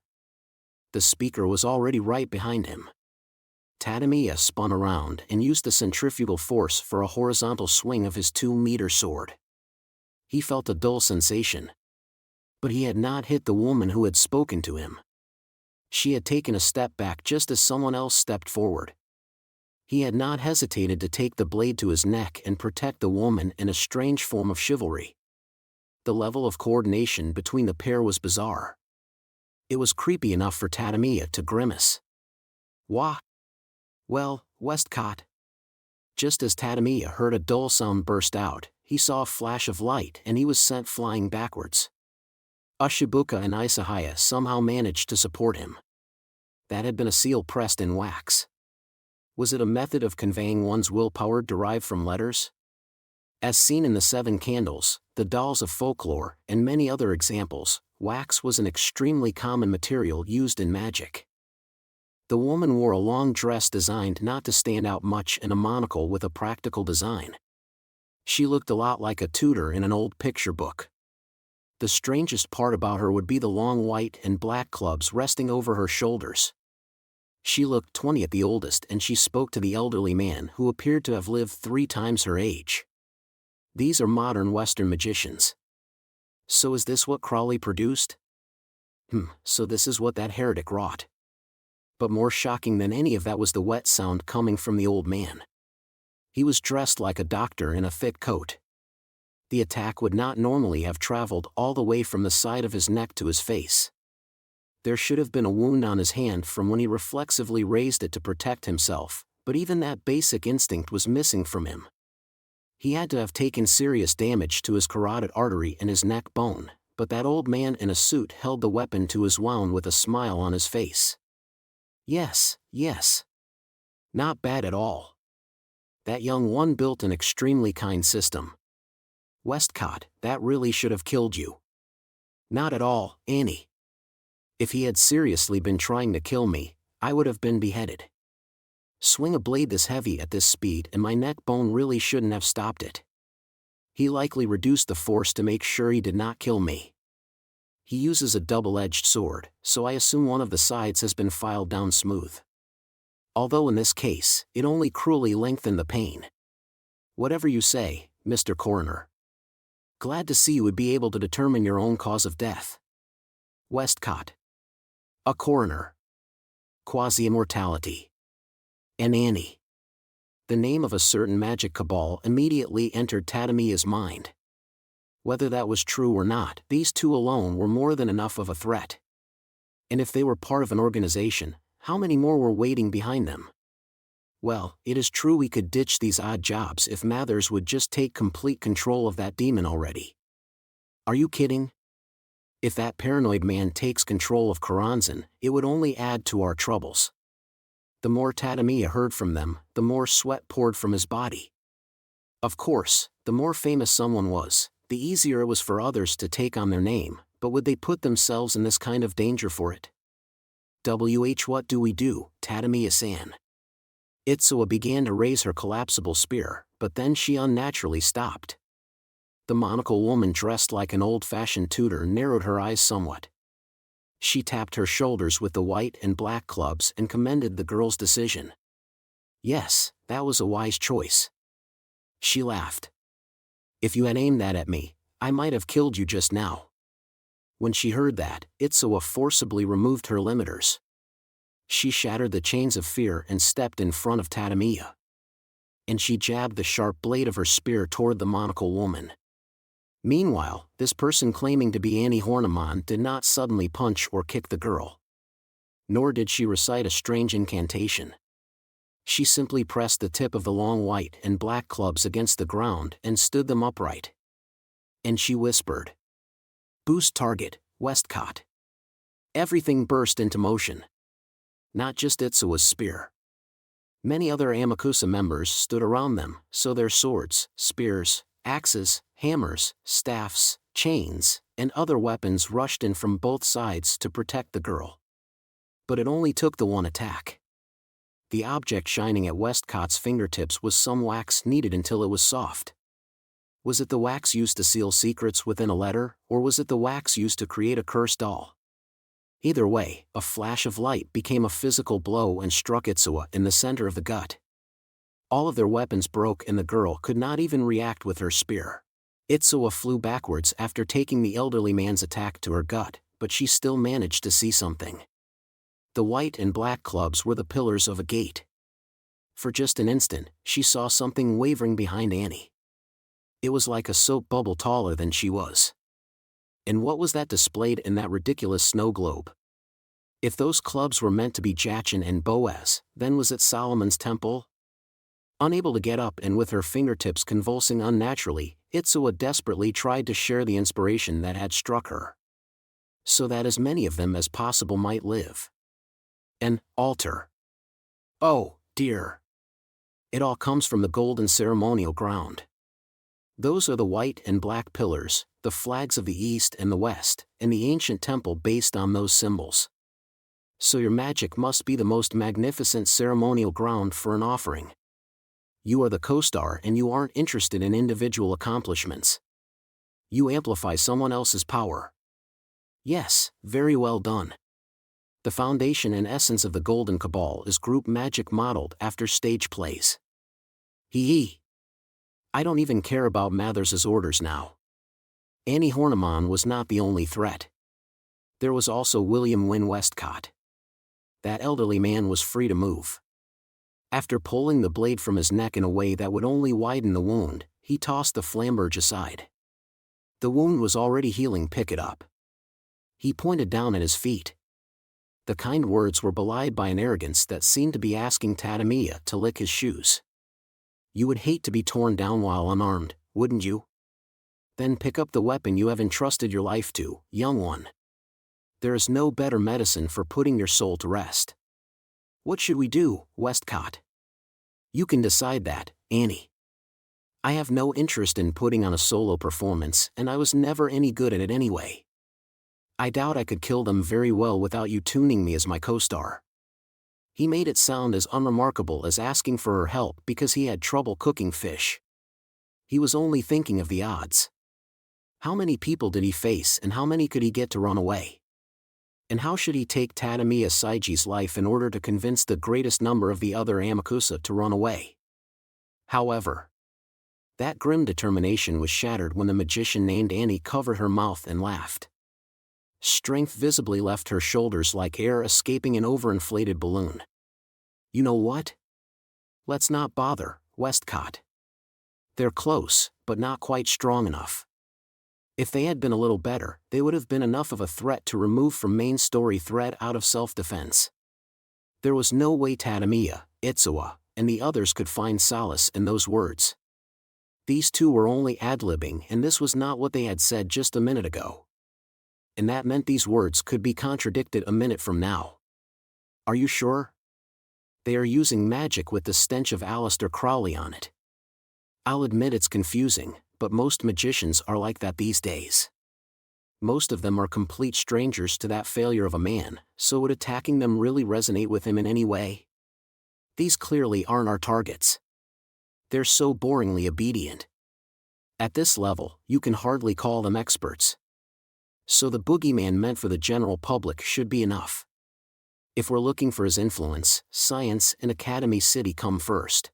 The speaker was already right behind him. Tadamiya spun around and used the centrifugal force for a horizontal swing of his 2-meter sword. He felt a dull sensation. But he had not hit the woman who had spoken to him. She had taken a step back just as someone else stepped forward. He had not hesitated to take the blade to his neck and protect the woman in a strange form of chivalry. The level of coordination between the pair was bizarre. It was creepy enough for Tadamiya to grimace. Wah! Well, Westcott. Just as Tadamiya heard a dull sound burst out, he saw a flash of light and he was sent flying backwards. Ushibuka and Isahaya somehow managed to support him. That had been a seal pressed in wax. Was it a method of conveying one's willpower derived from letters? As seen in the 7 Candles, the Dolls of Folklore, and many other examples, wax was an extremely common material used in magic. The woman wore a long dress designed not to stand out much and a monocle with a practical design. She looked a lot like a tutor in an old picture book. The strangest part about her would be the long white and black clubs resting over her shoulders. She looked 20 at the oldest and she spoke to the elderly man who appeared to have lived 3 times her age. These are modern Western magicians. So is this what Crowley produced? So this is what that heretic wrought. But more shocking than any of that was the wet sound coming from the old man. He was dressed like a doctor in a thick coat. The attack would not normally have traveled all the way from the side of his neck to his face. There should have been a wound on his hand from when he reflexively raised it to protect himself, but even that basic instinct was missing from him. He had to have taken serious damage to his carotid artery and his neck bone, but that old man in a suit held the weapon to his wound with a smile on his face. Yes. Not bad at all. That young one built an extremely kind system. Westcott, that really should have killed you. Not at all, Annie. If he had seriously been trying to kill me, I would have been beheaded. Swing a blade this heavy at this speed and my neck bone really shouldn't have stopped it. He likely reduced the force to make sure he did not kill me. He uses a double-edged sword, so I assume one of the sides has been filed down smooth. Although in this case, it only cruelly lengthened the pain. Whatever you say, Mr. Coroner. Glad to see you would be able to determine your own cause of death. Westcott. A coroner. Quasi-immortality. And Annie. The name of a certain magic cabal immediately entered Tadamiya's mind. Whether that was true or not, these 2 alone were more than enough of a threat. And if they were part of an organization, how many more were waiting behind them? Well, it is true we could ditch these odd jobs if Mathers would just take complete control of that demon already. Are you kidding? If that paranoid man takes control of Karanzan, it would only add to our troubles. The more Tadamiya heard from them, the more sweat poured from his body. Of course, the more famous someone was, the easier it was for others to take on their name, but would they put themselves in this kind of danger for it? What do we do, Tadamiya-san? Itsuwa began to raise her collapsible spear, but then she unnaturally stopped. The monocle woman dressed like an old-fashioned tutor narrowed her eyes somewhat. She tapped her shoulders with the white and black clubs and commended the girl's decision. Yes, that was a wise choice. She laughed. If you had aimed that at me, I might have killed you just now. When she heard that, Itsuwa forcibly removed her limiters. She shattered the chains of fear and stepped in front of Tadamiya. And she jabbed the sharp blade of her spear toward the monocle woman. Meanwhile, this person claiming to be Annie Horniman did not suddenly punch or kick the girl. Nor did she recite a strange incantation. She simply pressed the tip of the long white and black clubs against the ground and stood them upright. And she whispered, "Boost target, Westcott." Everything burst into motion. Not just Itsuwa's spear. Many other Amakusa members stood around them, so their swords, spears, axes, hammers, staffs, chains, and other weapons rushed in from both sides to protect the girl. But it only took the one attack. The object shining at Westcott's fingertips was some wax kneaded until it was soft. Was it the wax used to seal secrets within a letter, or was it the wax used to create a cursed doll? Either way, a flash of light became a physical blow and struck Itsuwa in the center of the gut. All of their weapons broke and the girl could not even react with her spear. Itsuwa flew backwards after taking the elderly man's attack to her gut, but she still managed to see something. The white and black clubs were the pillars of a gate. For just an instant, she saw something wavering behind Annie. It was like a soap bubble taller than she was. And what was that displayed in that ridiculous snow globe? If those clubs were meant to be Jachin and Boaz, then was it Solomon's temple? Unable to get up and with her fingertips convulsing unnaturally, Itsuwa desperately tried to share the inspiration that had struck her. So that as many of them as possible might live. An altar. Oh, dear. It all comes from the golden ceremonial ground. Those are the white and black pillars, the flags of the East and the West, and the ancient temple based on those symbols. So your magic must be the most magnificent ceremonial ground for an offering. You are the co-star and you aren't interested in individual accomplishments. You amplify someone else's power. Yes, very well done. The foundation and essence of the Golden Cabal is group magic modeled after stage plays. Hee. I don't even care about Mathers's orders now. Annie Horniman was not the only threat. There was also William Wynne Westcott. That elderly man was free to move. After pulling the blade from his neck in a way that would only widen the wound, he tossed the flamberge aside. The wound was already healing. Pick it up. He pointed down at his feet. The kind words were belied by an arrogance that seemed to be asking Tadamiya to lick his shoes. You would hate to be torn down while unarmed, wouldn't you? Then pick up the weapon you have entrusted your life to, young one. There is no better medicine for putting your soul to rest. What should we do, Westcott? You can decide that, Annie. I have no interest in putting on a solo performance, and I was never any good at it anyway. I doubt I could kill them very well without you tuning me as my co-star. He made it sound as unremarkable as asking for her help because he had trouble cooking fish. He was only thinking of the odds. How many people did he face and how many could he get to run away? And how should he take Tadamiya Saiji's life in order to convince the greatest number of the other Amakusa to run away? However, that grim determination was shattered when the magician named Annie covered her mouth and laughed. Strength visibly left her shoulders like air escaping an overinflated balloon. You know what? Let's not bother, Westcott. They're close, but not quite strong enough. If they had been a little better, they would have been enough of a threat to remove from main story thread out of self-defense. There was no way Tadamiya, Itsuwa, and the others could find solace in those words. These two were only ad-libbing, and this was not what they had said just a minute ago. And that meant these words could be contradicted a minute from now. Are you sure? They are using magic with the stench of Aleister Crowley on it. I'll admit it's confusing, but most magicians are like that these days. Most of them are complete strangers to that failure of a man, so would attacking them really resonate with him in any way? These clearly aren't our targets. They're so boringly obedient. At this level, you can hardly call them experts. So the boogeyman meant for the general public should be enough. If we're looking for his influence, science and Academy City come first.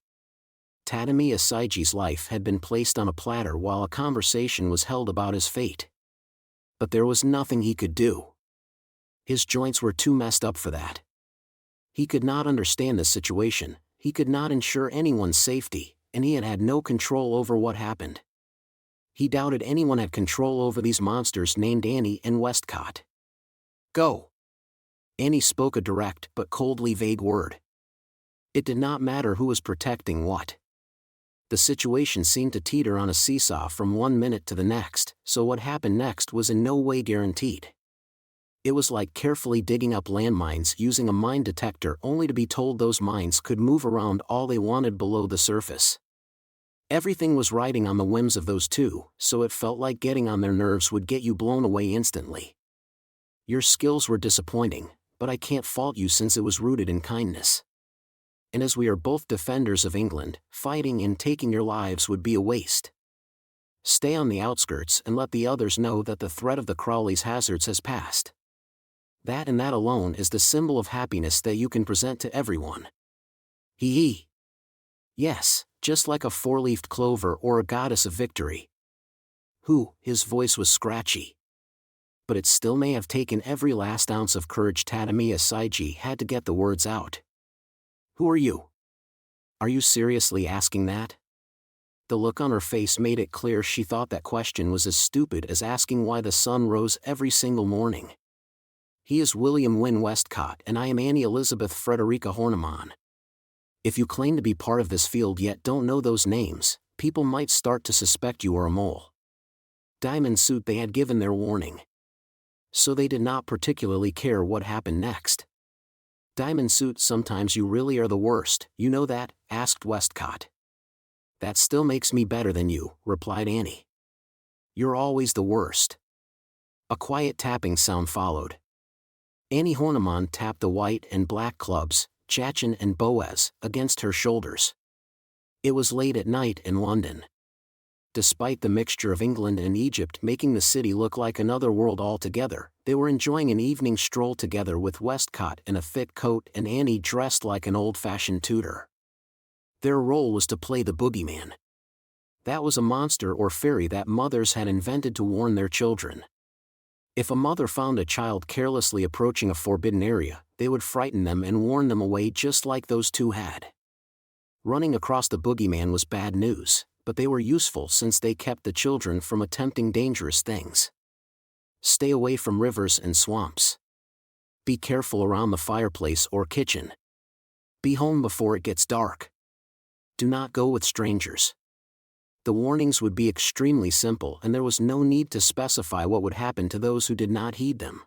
Tatami Asaiji's life had been placed on a platter while a conversation was held about his fate. But there was nothing he could do. His joints were too messed up for that. He could not understand the situation, he could not ensure anyone's safety, and he had no control over what happened. He doubted anyone had control over these monsters named Annie and Westcott. Go! Annie spoke a direct but coldly vague word. It did not matter who was protecting what. The situation seemed to teeter on a seesaw from one minute to the next, so what happened next was in no way guaranteed. It was like carefully digging up landmines using a mine detector only to be told those mines could move around all they wanted below the surface. Everything was riding on the whims of those two, so it felt like getting on their nerves would get you blown away instantly. Your skills were disappointing, but I can't fault you since it was rooted in kindness. And as we are both defenders of England, fighting and taking your lives would be a waste. Stay on the outskirts and let the others know that the threat of the Crowley's hazards has passed. That and that alone is the symbol of happiness that you can present to everyone. Hee. Yes, just like a four-leafed clover or a goddess of victory. His voice was scratchy. But it still may have taken every last ounce of courage Tatami Asaiji had to get the words out. Who are you? Are you seriously asking that? The look on her face made it clear she thought that question was as stupid as asking why the sun rose every single morning. He is William Wynne Westcott and I am Annie Elizabeth Frederica Horniman. If you claim to be part of this field yet don't know those names, people might start to suspect you are a mole. Diamond Suit they had given their warning. So they did not particularly care what happened next. Diamond Suit, sometimes you really are the worst, you know that? Asked Westcott. That still makes me better than you, replied Annie. You're always the worst. A quiet tapping sound followed. Annie Horniman tapped the white and black clubs, Jachin and Boaz, against her shoulders. It was late at night in London. Despite the mixture of England and Egypt making the city look like another world altogether, they were enjoying an evening stroll together with Westcott in a thick coat and Annie dressed like an old-fashioned Tudor. Their role was to play the boogeyman. That was a monster or fairy that mothers had invented to warn their children. If a mother found a child carelessly approaching a forbidden area, they would frighten them and warn them away just like those two had. Running across the boogeyman was bad news, but they were useful since they kept the children from attempting dangerous things. Stay away from rivers and swamps. Be careful around the fireplace or kitchen. Be home before it gets dark. Do not go with strangers. The warnings would be extremely simple and there was no need to specify what would happen to those who did not heed them.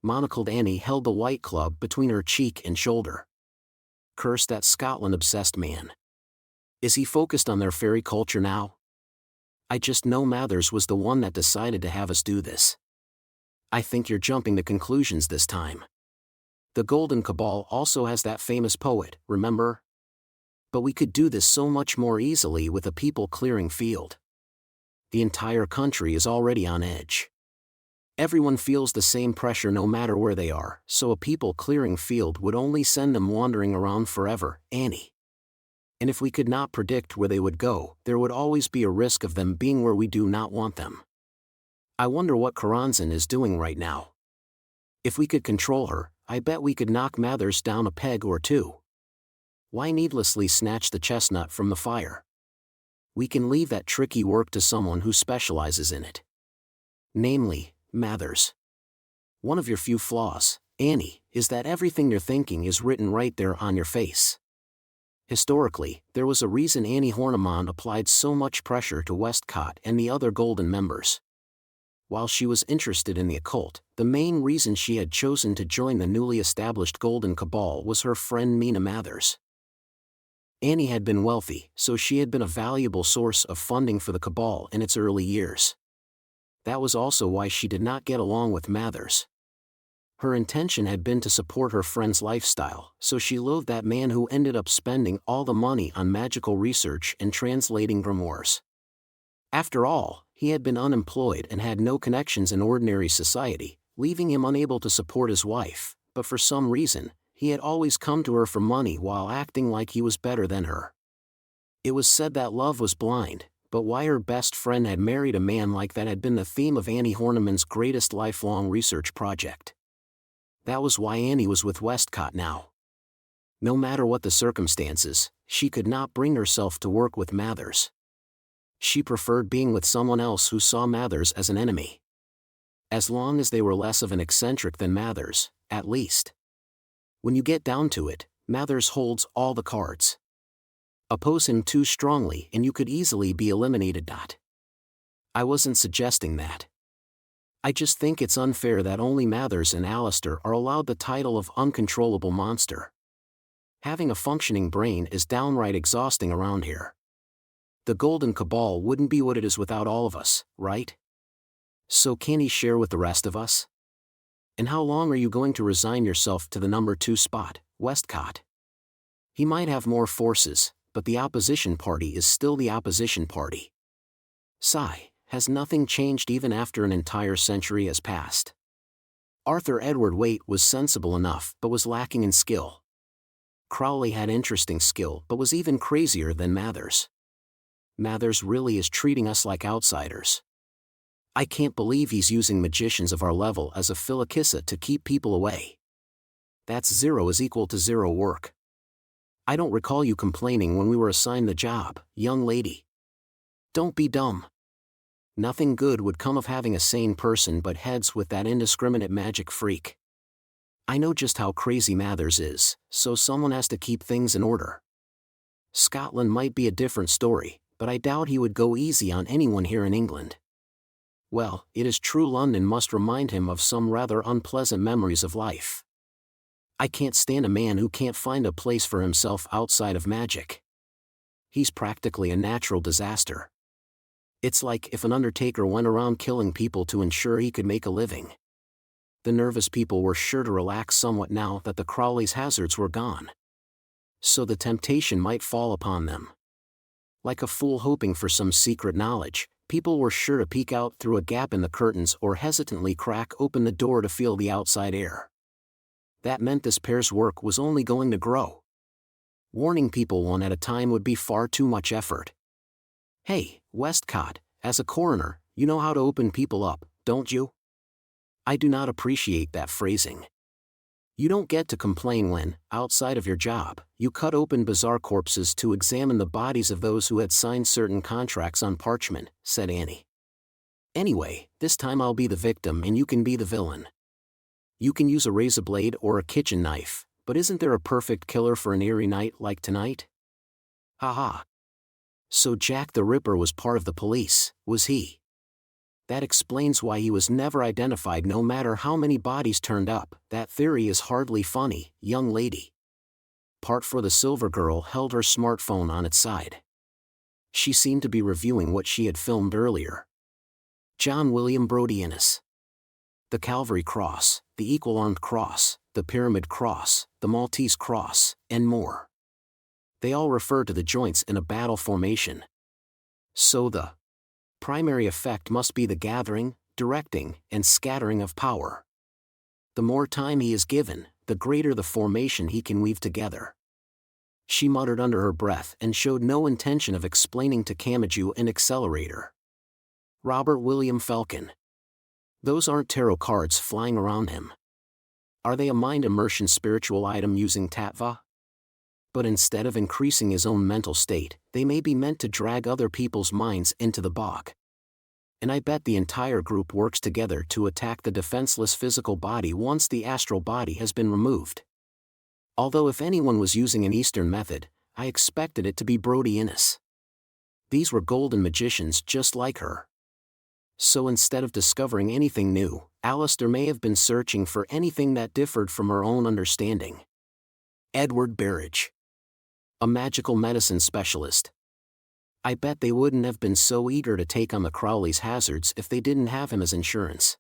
Monocled Annie held the white club between her cheek and shoulder. Curse that Scotland-obsessed man. Is he focused on their fairy culture now? I just know Mathers was the one that decided to have us do this. I think you're jumping to conclusions this time. The Golden Cabal also has that famous poet, remember? But we could do this so much more easily with a people-clearing field. The entire country is already on edge. Everyone feels the same pressure no matter where they are, so a people-clearing field would only send them wandering around forever, Annie. And if we could not predict where they would go, there would always be a risk of them being where we do not want them. I wonder what Karanzan is doing right now. If we could control her, I bet we could knock Mathers down a peg or two. Why needlessly snatch the chestnut from the fire? We can leave that tricky work to someone who specializes in it. Namely, Mathers. One of your few flaws, Annie, is that everything you're thinking is written right there on your face. Historically, there was a reason Annie Horniman applied so much pressure to Westcott and the other Golden members. While she was interested in the occult, the main reason she had chosen to join the newly established Golden Cabal was her friend Mina Mathers. Annie had been wealthy, so she had been a valuable source of funding for the cabal in its early years. That was also why she did not get along with Mathers. Her intention had been to support her friend's lifestyle, so she loathed that man who ended up spending all the money on magical research and translating grimoires. After all, he had been unemployed and had no connections in ordinary society, leaving him unable to support his wife, but for some reason, he had always come to her for money while acting like he was better than her. It was said that love was blind, but why her best friend had married a man like that had been the theme of Annie Horniman's greatest lifelong research project. That was why Annie was with Westcott now. No matter what the circumstances, she could not bring herself to work with Mathers. She preferred being with someone else who saw Mathers as an enemy. As long as they were less of an eccentric than Mathers, at least. When you get down to it, Mathers holds all the cards. Oppose him too strongly and you could easily be eliminated. I wasn't suggesting that. I just think it's unfair that only Mathers and Alistair are allowed the title of uncontrollable monster. Having a functioning brain is downright exhausting around here. The Golden Cabal wouldn't be what it is without all of us, right? So can he share with the rest of us? And how long are you going to resign yourself to the number 2 spot, Westcott? He might have more forces, but the opposition party is still the opposition party. Sigh. Has nothing changed even after an entire century has passed? Arthur Edward Waite was sensible enough but was lacking in skill. Crowley had interesting skill but was even crazier than Mathers. Mathers really is treating us like outsiders. I can't believe he's using magicians of our level as a phylakissa to keep people away. That's 0 is equal to 0 work. I don't recall you complaining when we were assigned the job, young lady. Don't be dumb. Nothing good would come of having a sane person butt heads with that indiscriminate magic freak. I know just how crazy Mathers is, so someone has to keep things in order. Scotland might be a different story, but I doubt he would go easy on anyone here in England. Well, it is true London must remind him of some rather unpleasant memories of life. I can't stand a man who can't find a place for himself outside of magic. He's practically a natural disaster. It's like if an undertaker went around killing people to ensure he could make a living. The nervous people were sure to relax somewhat now that the Crowleys' hazards were gone. So the temptation might fall upon them. Like a fool hoping for some secret knowledge, people were sure to peek out through a gap in the curtains or hesitantly crack open the door to feel the outside air. That meant this pair's work was only going to grow. Warning people one at a time would be far too much effort. Hey, Westcott, as a coroner, you know how to open people up, don't you? I do not appreciate that phrasing. You don't get to complain when, outside of your job, you cut open bizarre corpses to examine the bodies of those who had signed certain contracts on parchment, said Annie. Anyway, this time I'll be the victim and you can be the villain. You can use a razor blade or a kitchen knife, but isn't there a perfect killer for an eerie night like tonight? Haha. So Jack the Ripper was part of the police, was he? That explains why he was never identified no matter how many bodies turned up. That theory is hardly funny, young lady. Part 4. The Silver Girl held her smartphone on its side. She seemed to be reviewing what she had filmed earlier. John William Brodianus. The Calvary Cross, the Equal-Armed Cross, the Pyramid Cross, the Maltese Cross, and more. They all refer to the joints in a battle formation. So the primary effect must be the gathering, directing, and scattering of power. The more time he is given, the greater the formation he can weave together. She muttered under her breath and showed no intention of explaining to Kamachi an accelerator. Robert William Falcon. Those aren't tarot cards flying around him. Are they a mind immersion spiritual item using Tatva? But instead of increasing his own mental state, they may be meant to drag other people's minds into the bog. And I bet the entire group works together to attack the defenseless physical body once the astral body has been removed. Although if anyone was using an Eastern method, I expected it to be Brodianus. These were golden magicians just like her. So instead of discovering anything new, Alistair may have been searching for anything that differed from her own understanding. Edward Berridge. A magical medicine specialist. I bet they wouldn't have been so eager to take on the Crowley's hazards if they didn't have him as insurance.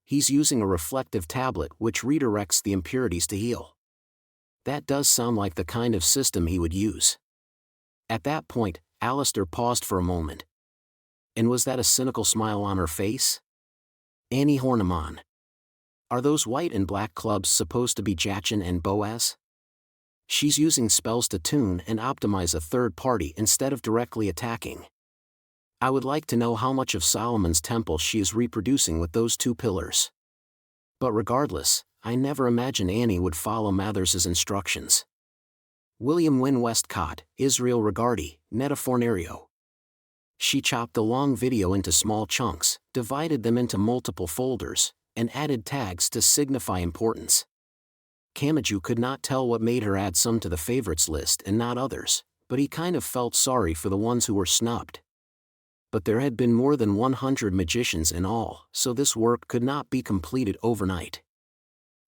He's using a reflective tablet which redirects the impurities to heal. That does sound like the kind of system he would use. At that point, Alistair paused for a moment. And was that a cynical smile on her face? Annie Horniman. Are those white and black clubs supposed to be Jachin and Boaz? She's using spells to tune and optimize a third party instead of directly attacking. I would like to know how much of Solomon's temple she is reproducing with those two pillars. But regardless, I never imagined Annie would follow Mathers's instructions. William Wynne Westcott, Israel Regardi, Netta Fornario. She chopped the long video into small chunks, divided them into multiple folders, and added tags to signify importance. Kamachi could not tell what made her add some to the favorites list and not others, but he kind of felt sorry for the ones who were snubbed. But there had been more than 100 magicians in all, so this work could not be completed overnight.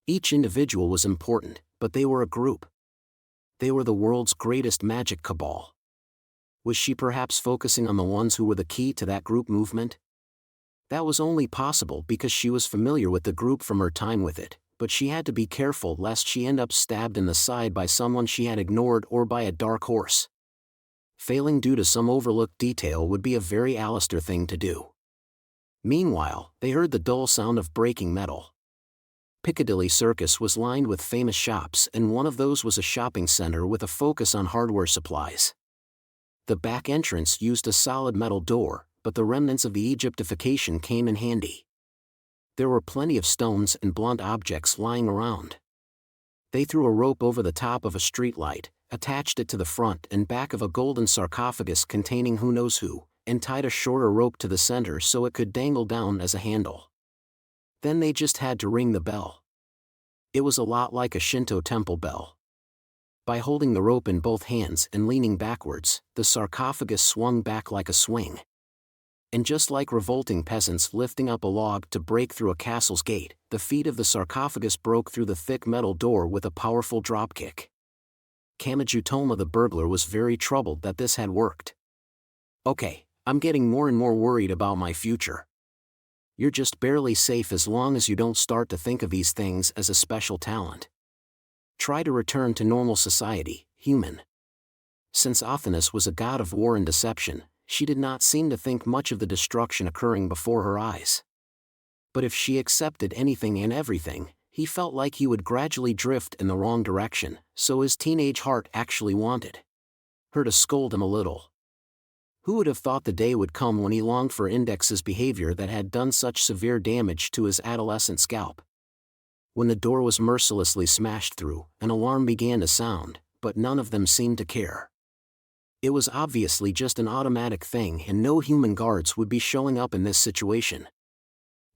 Each individual was important, but they were a group. They were the world's greatest magic cabal. Was she perhaps focusing on the ones who were the key to that group movement? That was only possible because she was familiar with the group from her time with it, but she had to be careful lest she end up stabbed in the side by someone she had ignored or by a dark horse. Failing due to some overlooked detail would be a very Alistair thing to do. Meanwhile, they heard the dull sound of breaking metal. Piccadilly Circus was lined with famous shops, and one of those was a shopping center with a focus on hardware supplies. The back entrance used a solid metal door, but the remnants of the Egyptification came in handy. There were plenty of stones and blunt objects lying around. They threw a rope over the top of a streetlight, attached it to the front and back of a golden sarcophagus containing who knows who, and tied a shorter rope to the center so it could dangle down as a handle. Then they just had to ring the bell. It was a lot like a Shinto temple bell. By holding the rope in both hands and leaning backwards, the sarcophagus swung back like a swing. And just like revolting peasants lifting up a log to break through a castle's gate, the feet of the sarcophagus broke through the thick metal door with a powerful dropkick. Kamachi Toma the burglar was very troubled that this had worked. Okay, I'm getting more and more worried about my future. You're just barely safe as long as you don't start to think of these things as a special talent. Try to return to normal society, human. Since Athanas was a god of war and deception, she did not seem to think much of the destruction occurring before her eyes. But if she accepted anything and everything, he felt like he would gradually drift in the wrong direction, so his teenage heart actually wanted her to scold him a little. Who would have thought the day would come when he longed for Index's behavior that had done such severe damage to his adolescent scalp? When the door was mercilessly smashed through, an alarm began to sound, but none of them seemed to care. It was obviously just an automatic thing and no human guards would be showing up in this situation.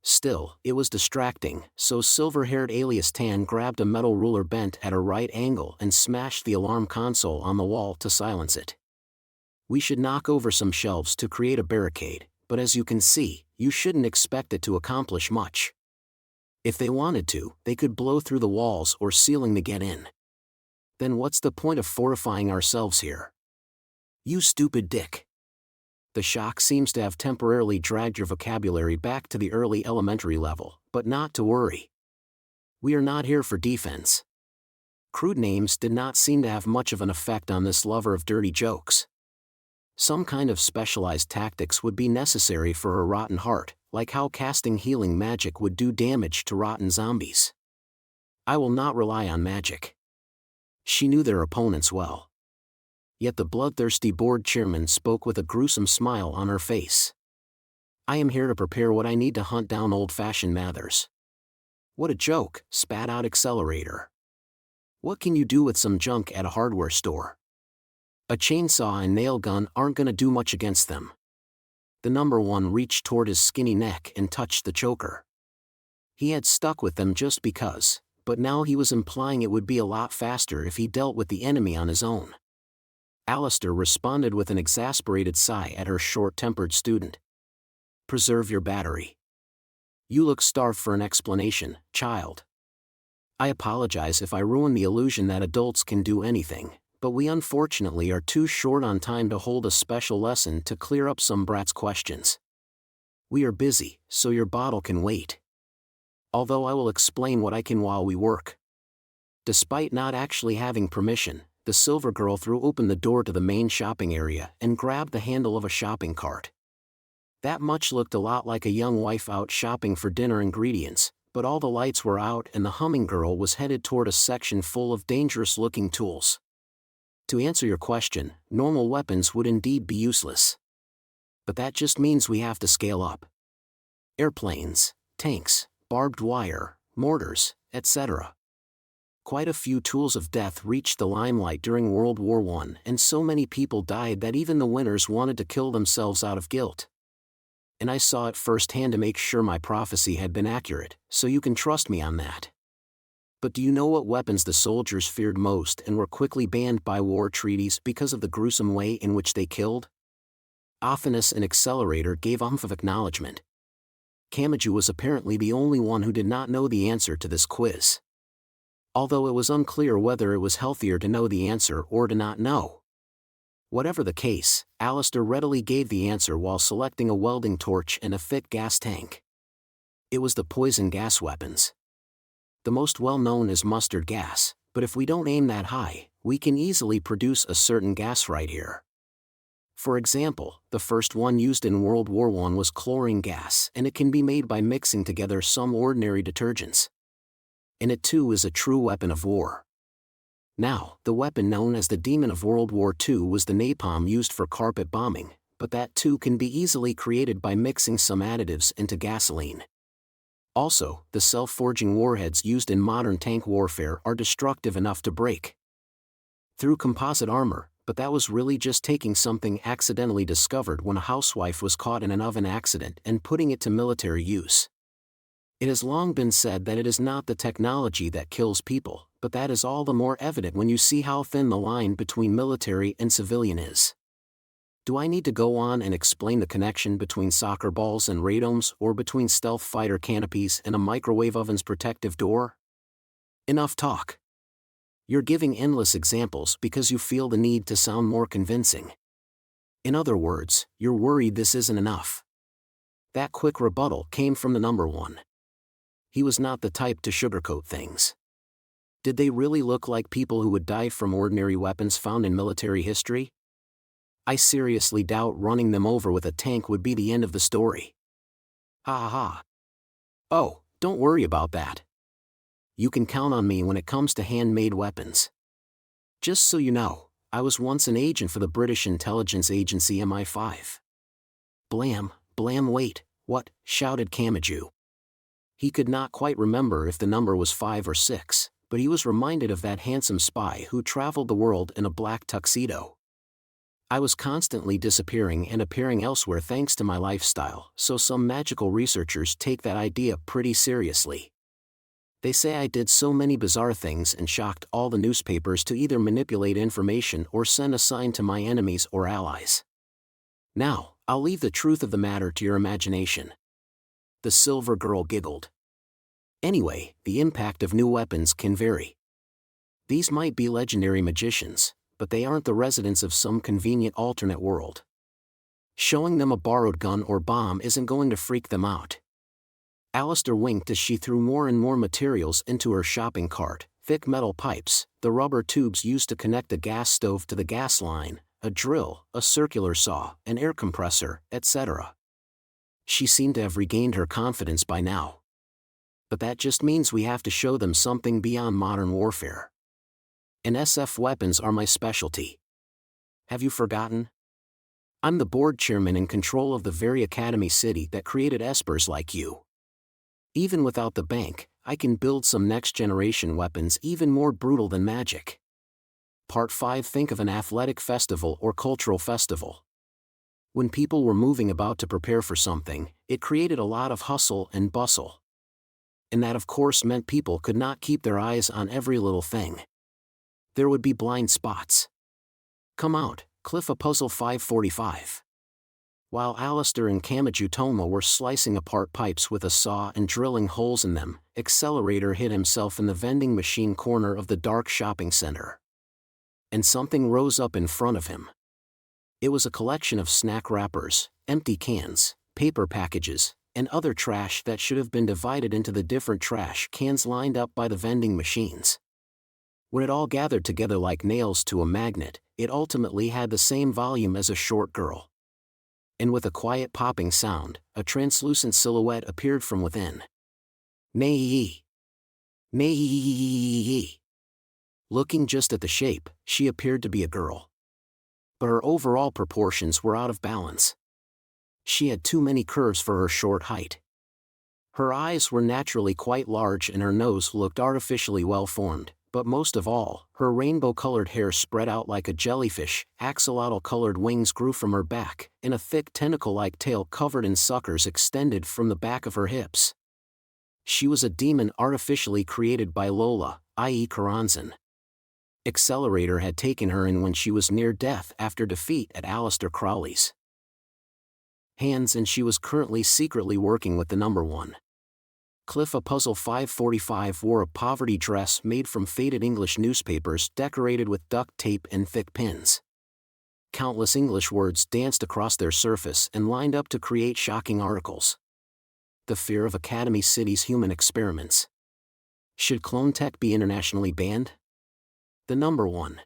Still, it was distracting, so silver-haired Alias Tan grabbed a metal ruler bent at a right angle and smashed the alarm console on the wall to silence it. We should knock over some shelves to create a barricade, but as you can see, you shouldn't expect it to accomplish much. If they wanted to, they could blow through the walls or ceiling to get in. Then what's the point of fortifying ourselves here? You stupid dick. The shock seems to have temporarily dragged your vocabulary back to the early elementary level, but not to worry. We are not here for defense. Crude names did not seem to have much of an effect on this lover of dirty jokes. Some kind of specialized tactics would be necessary for her rotten heart, like how casting healing magic would do damage to rotten zombies. I will not rely on magic. She knew their opponents well. Yet the bloodthirsty board chairman spoke with a gruesome smile on her face. I am here to prepare what I need to hunt down old-fashioned Mathers. What a joke, spat out Accelerator. What can you do with some junk at a hardware store? A chainsaw and nail gun aren't gonna do much against them. The number one reached toward his skinny neck and touched the choker. He had stuck with them just because, but now he was implying it would be a lot faster if he dealt with the enemy on his own. Alistair responded with an exasperated sigh at her short-tempered student. Preserve your battery. You look starved for an explanation, child. I apologize if I ruin the illusion that adults can do anything, But we unfortunately are too short on time to hold a special lesson to clear up some brat's questions. We are busy, so your bottle can wait. Although I will explain what I can while we work. Despite not actually having permission, the silver girl threw open the door to the main shopping area and grabbed the handle of a shopping cart. That much looked a lot like a young wife out shopping for dinner ingredients, but all the lights were out and the humming girl was headed toward a section full of dangerous-looking tools. To answer your question, normal weapons would indeed be useless. But that just means we have to scale up. Airplanes, tanks, barbed wire, mortars, etc. Quite a few tools of death reached the limelight during World War I, and so many people died that even the winners wanted to kill themselves out of guilt. And I saw it firsthand to make sure my prophecy had been accurate, so you can trust me on that. But do you know what weapons the soldiers feared most and were quickly banned by war treaties because of the gruesome way in which they killed? Ophinus and Accelerator gave umph of acknowledgement. Kamachi was apparently the only one who did not know the answer to this quiz. Although it was unclear whether it was healthier to know the answer or to not know. Whatever the case, Alistair readily gave the answer while selecting a welding torch and a thick gas tank. It was the poison gas weapons. The most well-known is mustard gas, but if we don't aim that high, we can easily produce a certain gas right here. For example, the first one used in World War I was chlorine gas, and it can be made by mixing together some ordinary detergents. And it too is a true weapon of war. Now, the weapon known as the demon of World War II was the napalm used for carpet bombing, but that too can be easily created by mixing some additives into gasoline. Also, the self-forging warheads used in modern tank warfare are destructive enough to break through composite armor, but that was really just taking something accidentally discovered when a housewife was caught in an oven accident and putting it to military use. It has long been said that it is not the technology that kills people, but that is all the more evident when you see how thin the line between military and civilian is. Do I need to go on and explain the connection between soccer balls and radomes, or between stealth fighter canopies and a microwave oven's protective door? Enough talk. You're giving endless examples because you feel the need to sound more convincing. In other words, you're worried this isn't enough. That quick rebuttal came from the number one. He was not the type to sugarcoat things. Did they really look like people who would die from ordinary weapons found in military history? I seriously doubt running them over with a tank would be the end of the story. Ha ha ha. Oh, don't worry about that. You can count on me when it comes to handmade weapons. Just so you know, I was once an agent for the British intelligence agency MI5. Blam, blam, wait, what? Shouted Kamachi. He could not quite remember if the number was 5 or 6, but he was reminded of that handsome spy who traveled the world in a black tuxedo. I was constantly disappearing and appearing elsewhere thanks to my lifestyle, so some magical researchers take that idea pretty seriously. They say I did so many bizarre things and shocked all the newspapers to either manipulate information or send a sign to my enemies or allies. Now, I'll leave the truth of the matter to your imagination. The silver girl giggled. Anyway, the impact of new weapons can vary. These might be legendary magicians, but they aren't the residents of some convenient alternate world. Showing them a borrowed gun or bomb isn't going to freak them out. Alistair winked as she threw more and more materials into her shopping cart: thick metal pipes, the rubber tubes used to connect the gas stove to the gas line, a drill, a circular saw, an air compressor, etc. She seemed to have regained her confidence by now. But that just means we have to show them something beyond modern warfare. And SF weapons are my specialty. Have you forgotten? I'm the board chairman in control of the very academy city that created espers like you. Even without the bank, I can build some next-generation weapons even more brutal than magic. Part 5. Think of an athletic festival or cultural festival. When people were moving about to prepare for something, it created a lot of hustle and bustle. And that of course meant people could not keep their eyes on every little thing. There would be blind spots. Come out, Cliff. A puzzle 545. While Alistair and Kamachi were slicing apart pipes with a saw and drilling holes in them, Accelerator hid himself in the vending machine corner of the dark shopping center. And something rose up in front of him. It was a collection of snack wrappers, empty cans, paper packages, and other trash that should have been divided into the different trash cans lined up by the vending machines. When it all gathered together like nails to a magnet, it ultimately had the same volume as a short girl. And with a quiet popping sound, a translucent silhouette appeared from within. Nei. Nei. Looking just at the shape, she appeared to be a girl. But her overall proportions were out of balance. She had too many curves for her short height. Her eyes were naturally quite large and her nose looked artificially well formed, but most of all, her rainbow-colored hair spread out like a jellyfish, axolotl-colored wings grew from her back, and a thick tentacle-like tail covered in suckers extended from the back of her hips. She was a demon artificially created by Lola, i.e. Karanzan. Accelerator had taken her in when she was near death after defeat at Aleister Crowley's hands, and she was currently secretly working with the number one. Cliff a Puzzle 545 wore a poverty dress made from faded English newspapers decorated with duct tape and thick pins. Countless English words danced across their surface and lined up to create shocking articles. The fear of Academy City's human experiments. Should clone tech be internationally banned? The number one.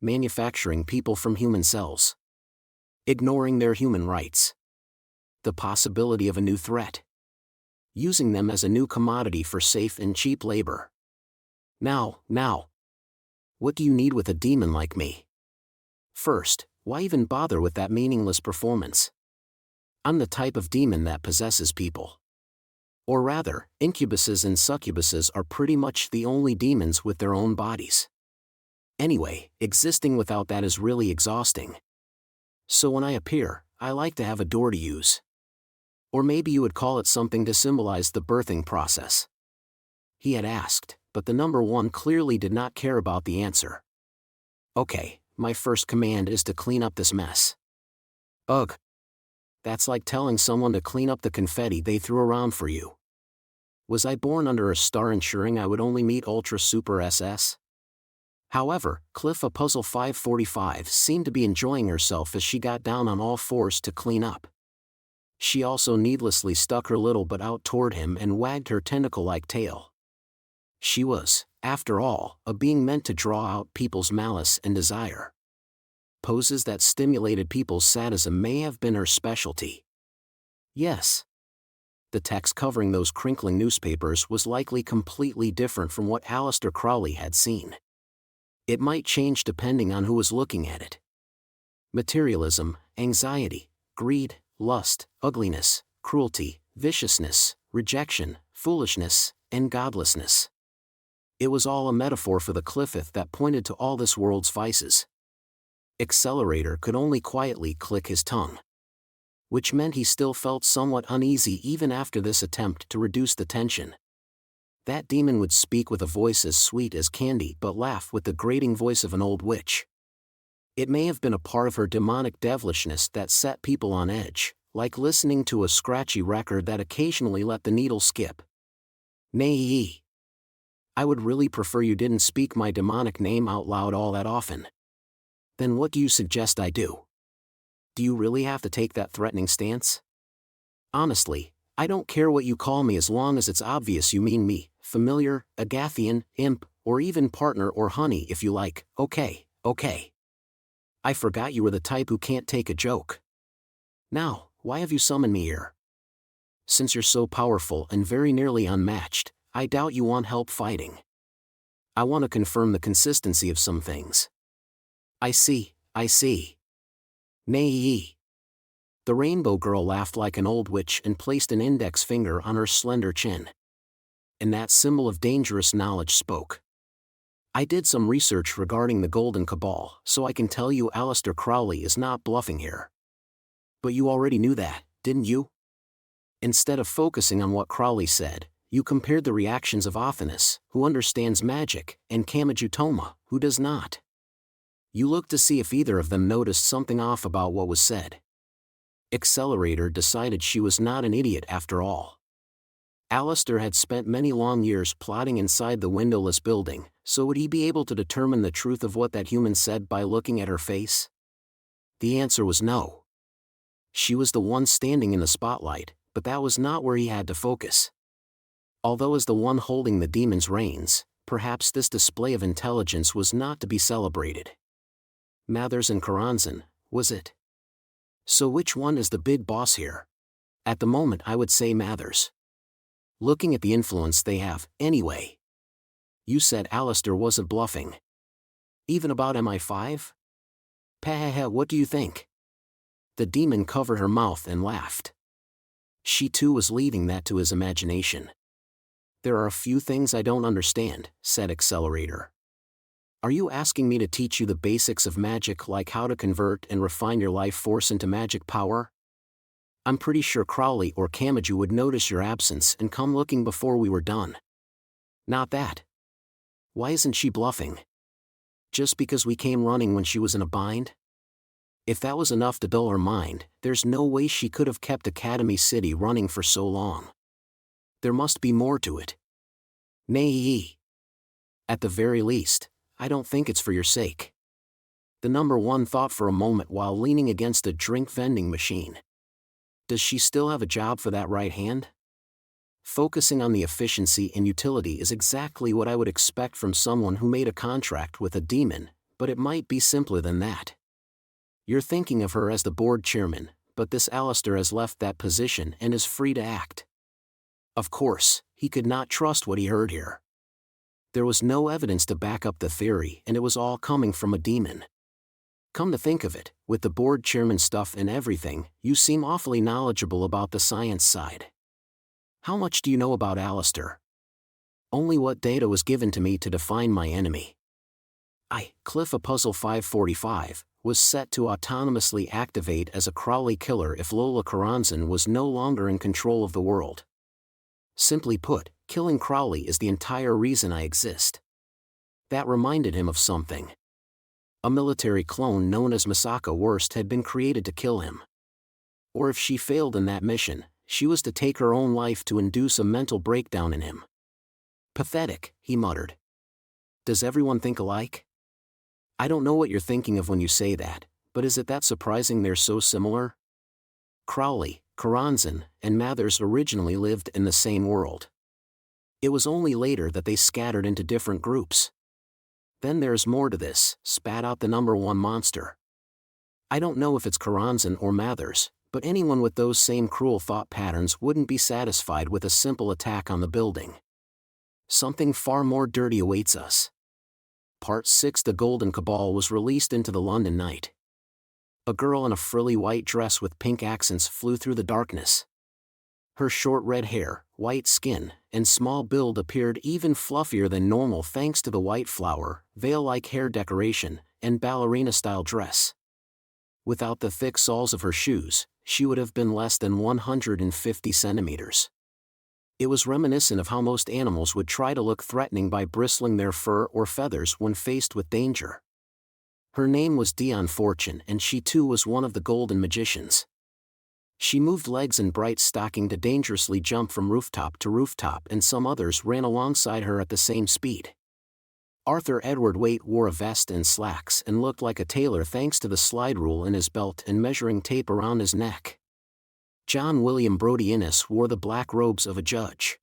Manufacturing people from human cells. Ignoring their human rights. The possibility of a new threat. Using them as a new commodity for safe and cheap labor. Now. What do you need with a demon like me? First, why even bother with that meaningless performance? I'm the type of demon that possesses people. Or rather, incubuses and succubuses are pretty much the only demons with their own bodies. Anyway, existing without that is really exhausting. So when I appear, I like to have a door to use. Or maybe you would call it something to symbolize the birthing process. He had asked, but the number one clearly did not care about the answer. Okay, my first command is to clean up this mess. Ugh. That's like telling someone to clean up the confetti they threw around for you. Was I born under a star ensuring I would only meet Ultra Super SS? However, Cliff a Puzzle 545 seemed to be enjoying herself as she got down on all fours to clean up. She also needlessly stuck her little butt out toward him and wagged her tentacle-like tail. She was, after all, a being meant to draw out people's malice and desire. Poses that stimulated people's sadism may have been her specialty. Yes. The text covering those crinkling newspapers was likely completely different from what Aleister Crowley had seen. It might change depending on who was looking at it. Materialism, anxiety, greed, lust, ugliness, cruelty, viciousness, rejection, foolishness, and godlessness. It was all a metaphor for the cliffeth that pointed to all this world's vices. Accelerator could only quietly click his tongue. Which meant he still felt somewhat uneasy even after this attempt to reduce the tension. That demon would speak with a voice as sweet as candy but laugh with the grating voice of an old witch. It may have been a part of her demonic devilishness that set people on edge, like listening to a scratchy record that occasionally let the needle skip. Nay. I would really prefer you didn't speak my demonic name out loud all that often. Then what do you suggest I do? Do you really have to take that threatening stance? Honestly, I don't care what you call me as long as it's obvious you mean me, familiar, Agathian, imp, or even partner or honey if you like. Okay. I forgot you were the type who can't take a joke. Now, why have you summoned me here? Since you're so powerful and very nearly unmatched, I doubt you want help fighting. I want to confirm the consistency of some things. I see. Nay. The rainbow girl laughed like an old witch and placed an index finger on her slender chin. And that symbol of dangerous knowledge spoke. I did some research regarding the Golden Cabal, so I can tell you Aleister Crowley is not bluffing here. But you already knew that, didn't you? Instead of focusing on what Crowley said, you compared the reactions of Othinus, who understands magic, and Kamajutoma, who does not. You looked to see if either of them noticed something off about what was said. Accelerator decided she was not an idiot after all. Alistair had spent many long years plotting inside the windowless building, so would he be able to determine the truth of what that human said by looking at her face? The answer was no. She was the one standing in the spotlight, but that was not where he had to focus. Although as the one holding the demon's reins, perhaps this display of intelligence was not to be celebrated. Mathers and Karanzan, was it? So which one is the big boss here? At the moment I would say Mathers. Looking at the influence they have, anyway. You said Alistair wasn't bluffing. Even about MI5? Pahaha, what do you think? The demon covered her mouth and laughed. She too was leaving that to his imagination. There are a few things I don't understand, said Accelerator. Are you asking me to teach you the basics of magic, like how to convert and refine your life force into magic power? I'm pretty sure Crowley or Kamachi would notice your absence and come looking before we were done. Not that. Why isn't she bluffing? Just because we came running when she was in a bind? If that was enough to dull her mind, there's no way she could have kept Academy City running for so long. There must be more to it. Nay. At the very least, I don't think it's for your sake. The number one thought for a moment while leaning against a drink vending machine. Does she still have a job for that right hand? Focusing on the efficiency and utility is exactly what I would expect from someone who made a contract with a demon, but it might be simpler than that. You're thinking of her as the board chairman, but this Alistair has left that position and is free to act. Of course, he could not trust what he heard here. There was no evidence to back up the theory, and it was all coming from a demon. Come to think of it, with the board chairman stuff and everything, you seem awfully knowledgeable about the science side. How much do you know about Alistair? Only what data was given to me to define my enemy. Cliff a Puzzle 545, was set to autonomously activate as a Crowley killer if Lola Karanzan was no longer in control of the world. Simply put, killing Crowley is the entire reason I exist. That reminded him of something. A military clone known as Misaka Worst had been created to kill him. Or if she failed in that mission, she was to take her own life to induce a mental breakdown in him. Pathetic, he muttered. Does everyone think alike? I don't know what you're thinking of when you say that, but is it that surprising they're so similar? Crowley, Karanzan, and Mathers originally lived in the same world. It was only later that they scattered into different groups. Then there's more to this, spat out the number one monster. I don't know if it's Karanzan or Mathers, but anyone with those same cruel thought patterns wouldn't be satisfied with a simple attack on the building. Something far more dirty awaits us. Part 6. The Golden Cabal was released into the London night. A girl in a frilly white dress with pink accents flew through the darkness. Her short red hair, white skin, and small build appeared even fluffier than normal thanks to the white flower, veil-like hair decoration, and ballerina-style dress. Without the thick soles of her shoes, she would have been less than 150 centimeters. It was reminiscent of how most animals would try to look threatening by bristling their fur or feathers when faced with danger. Her name was Dion Fortune, and she too was one of the Golden Magicians. She moved legs in bright stocking to dangerously jump from rooftop to rooftop, and some others ran alongside her at the same speed. Arthur Edward Waite wore a vest and slacks and looked like a tailor thanks to the slide rule in his belt and measuring tape around his neck. John William Brodie Innes wore the black robes of a judge.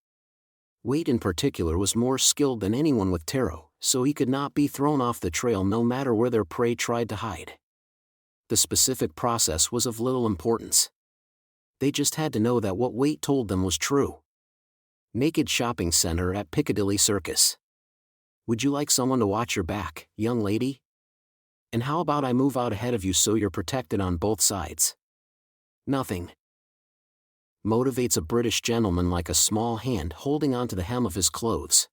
Waite in particular was more skilled than anyone with tarot, so he could not be thrown off the trail no matter where their prey tried to hide. The specific process was of little importance. They just had to know that what Waite told them was true. Naked shopping center at Piccadilly Circus. Would you like someone to watch your back, young lady? And how about I move out ahead of you so you're protected on both sides? Nothing motivates a British gentleman like a small hand holding onto the hem of his clothes.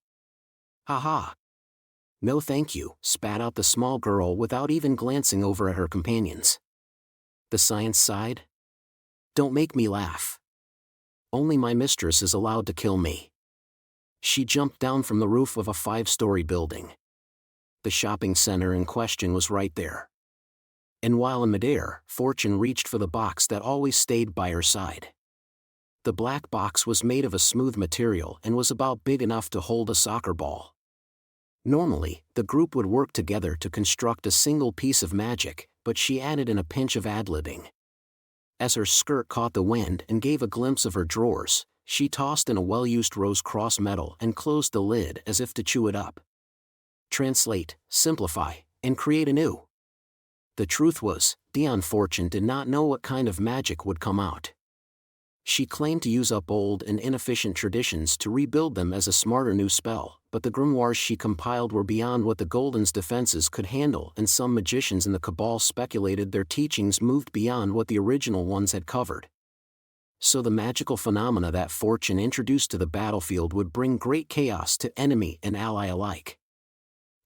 Ha. No thank you, spat out the small girl without even glancing over at her companions. The science side? Don't make me laugh. Only my mistress is allowed to kill me. She jumped down from the roof of a 5-story building. The shopping center in question was right there. And while in midair, Fortune reached for the box that always stayed by her side. The black box was made of a smooth material and was about big enough to hold a soccer ball. Normally, the group would work together to construct a single piece of magic, but she added in a pinch of ad-libbing. As her skirt caught the wind and gave a glimpse of her drawers, she tossed in a well-used rose cross metal and closed the lid as if to chew it up. Translate, simplify, and create anew. The truth was, Dion Fortune did not know what kind of magic would come out. She claimed to use up old and inefficient traditions to rebuild them as a smarter new spell, but the grimoires she compiled were beyond what the Golden's defenses could handle, and some magicians in the Cabal speculated their teachings moved beyond what the original ones had covered. So the magical phenomena that Fortune introduced to the battlefield would bring great chaos to enemy and ally alike.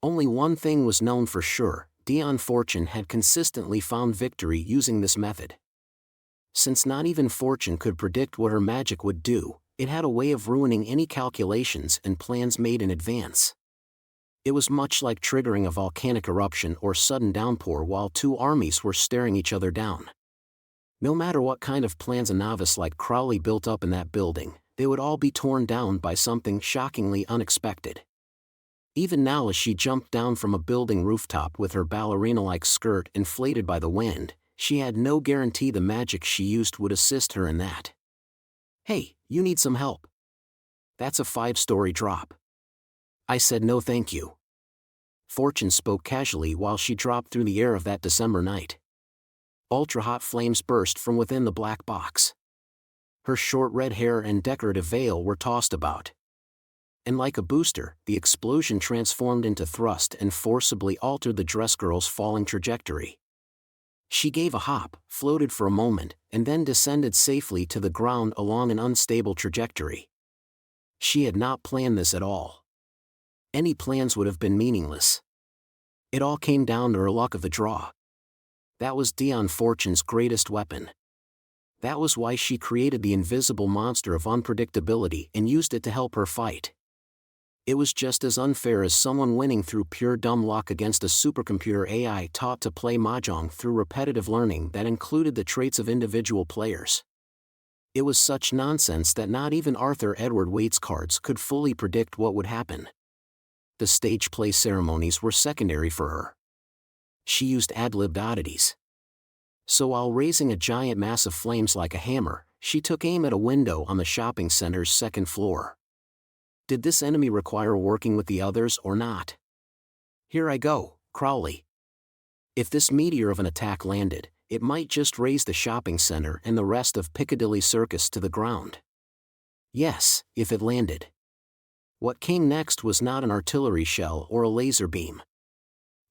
Only one thing was known for sure: Dion Fortune had consistently found victory using this method. Since not even Fortune could predict what her magic would do, it had a way of ruining any calculations and plans made in advance. It was much like triggering a volcanic eruption or sudden downpour while two armies were staring each other down. No matter what kind of plans a novice like Crowley built up in that building, they would all be torn down by something shockingly unexpected. Even now, as she jumped down from a building rooftop with her ballerina-like skirt inflated by the wind, she had no guarantee the magic she used would assist her in that. "Hey, you need some help? That's a 5-story drop." I said no thank you. Fortune spoke casually while she dropped through the air of that December night. Ultra-hot flames burst from within the black box. Her short red hair and decorative veil were tossed about. And like a booster, the explosion transformed into thrust and forcibly altered the dress girl's falling trajectory. She gave a hop, floated for a moment, and then descended safely to the ground along an unstable trajectory. She had not planned this at all. Any plans would have been meaningless. It all came down to her luck of the draw. That was Dion Fortune's greatest weapon. That was why she created the invisible monster of unpredictability and used it to help her fight. It was just as unfair as someone winning through pure dumb luck against a supercomputer AI taught to play mahjong through repetitive learning that included the traits of individual players. It was such nonsense that not even Arthur Edward Waite's cards could fully predict what would happen. The stage play ceremonies were secondary for her. She used ad-libbed oddities. So while raising a giant mass of flames like a hammer, she took aim at a window on the shopping center's second floor. Did this enemy require working with the others or not? Here I go, Crowley. If this meteor of an attack landed, it might just raise the shopping center and the rest of Piccadilly Circus to the ground. Yes, if it landed. What came next was not an artillery shell or a laser beam.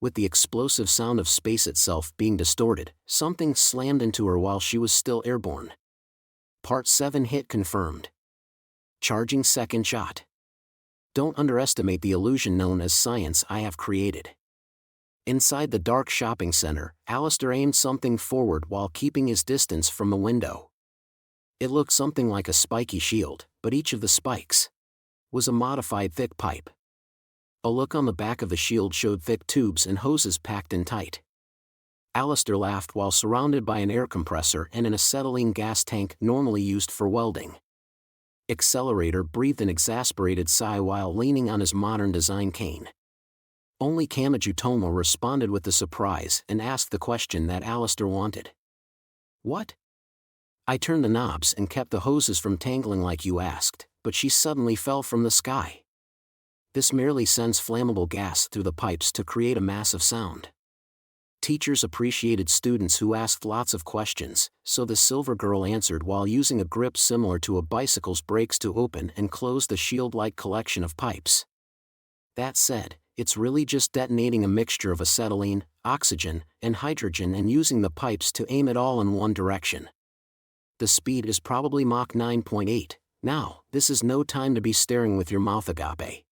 With the explosive sound of space itself being distorted, something slammed into her while she was still airborne. Part 7 hit confirmed. Charging second shot. Don't underestimate the illusion known as science I have created. Inside the dark shopping center, Alistair aimed something forward while keeping his distance from the window. It looked something like a spiky shield, but each of the spikes was a modified thick pipe. A look on the back of the shield showed thick tubes and hoses packed in tight. Alistair laughed while surrounded by an air compressor and an acetylene gas tank normally used for welding. Accelerator breathed an exasperated sigh while leaning on his modern design cane. Only Kamachi Tomo responded with the surprise and asked the question that Alistair wanted. "What?" "I turned the knobs and kept the hoses from tangling like you asked, but she suddenly fell from the sky. This merely sends flammable gas through the pipes to create a massive sound." Teachers appreciated students who asked lots of questions, so the silver girl answered while using a grip similar to a bicycle's brakes to open and close the shield-like collection of pipes. That said, it's really just detonating a mixture of acetylene, oxygen, and hydrogen and using the pipes to aim it all in one direction. The speed is probably Mach 9.8. Now, this is no time to be staring with your mouth agape.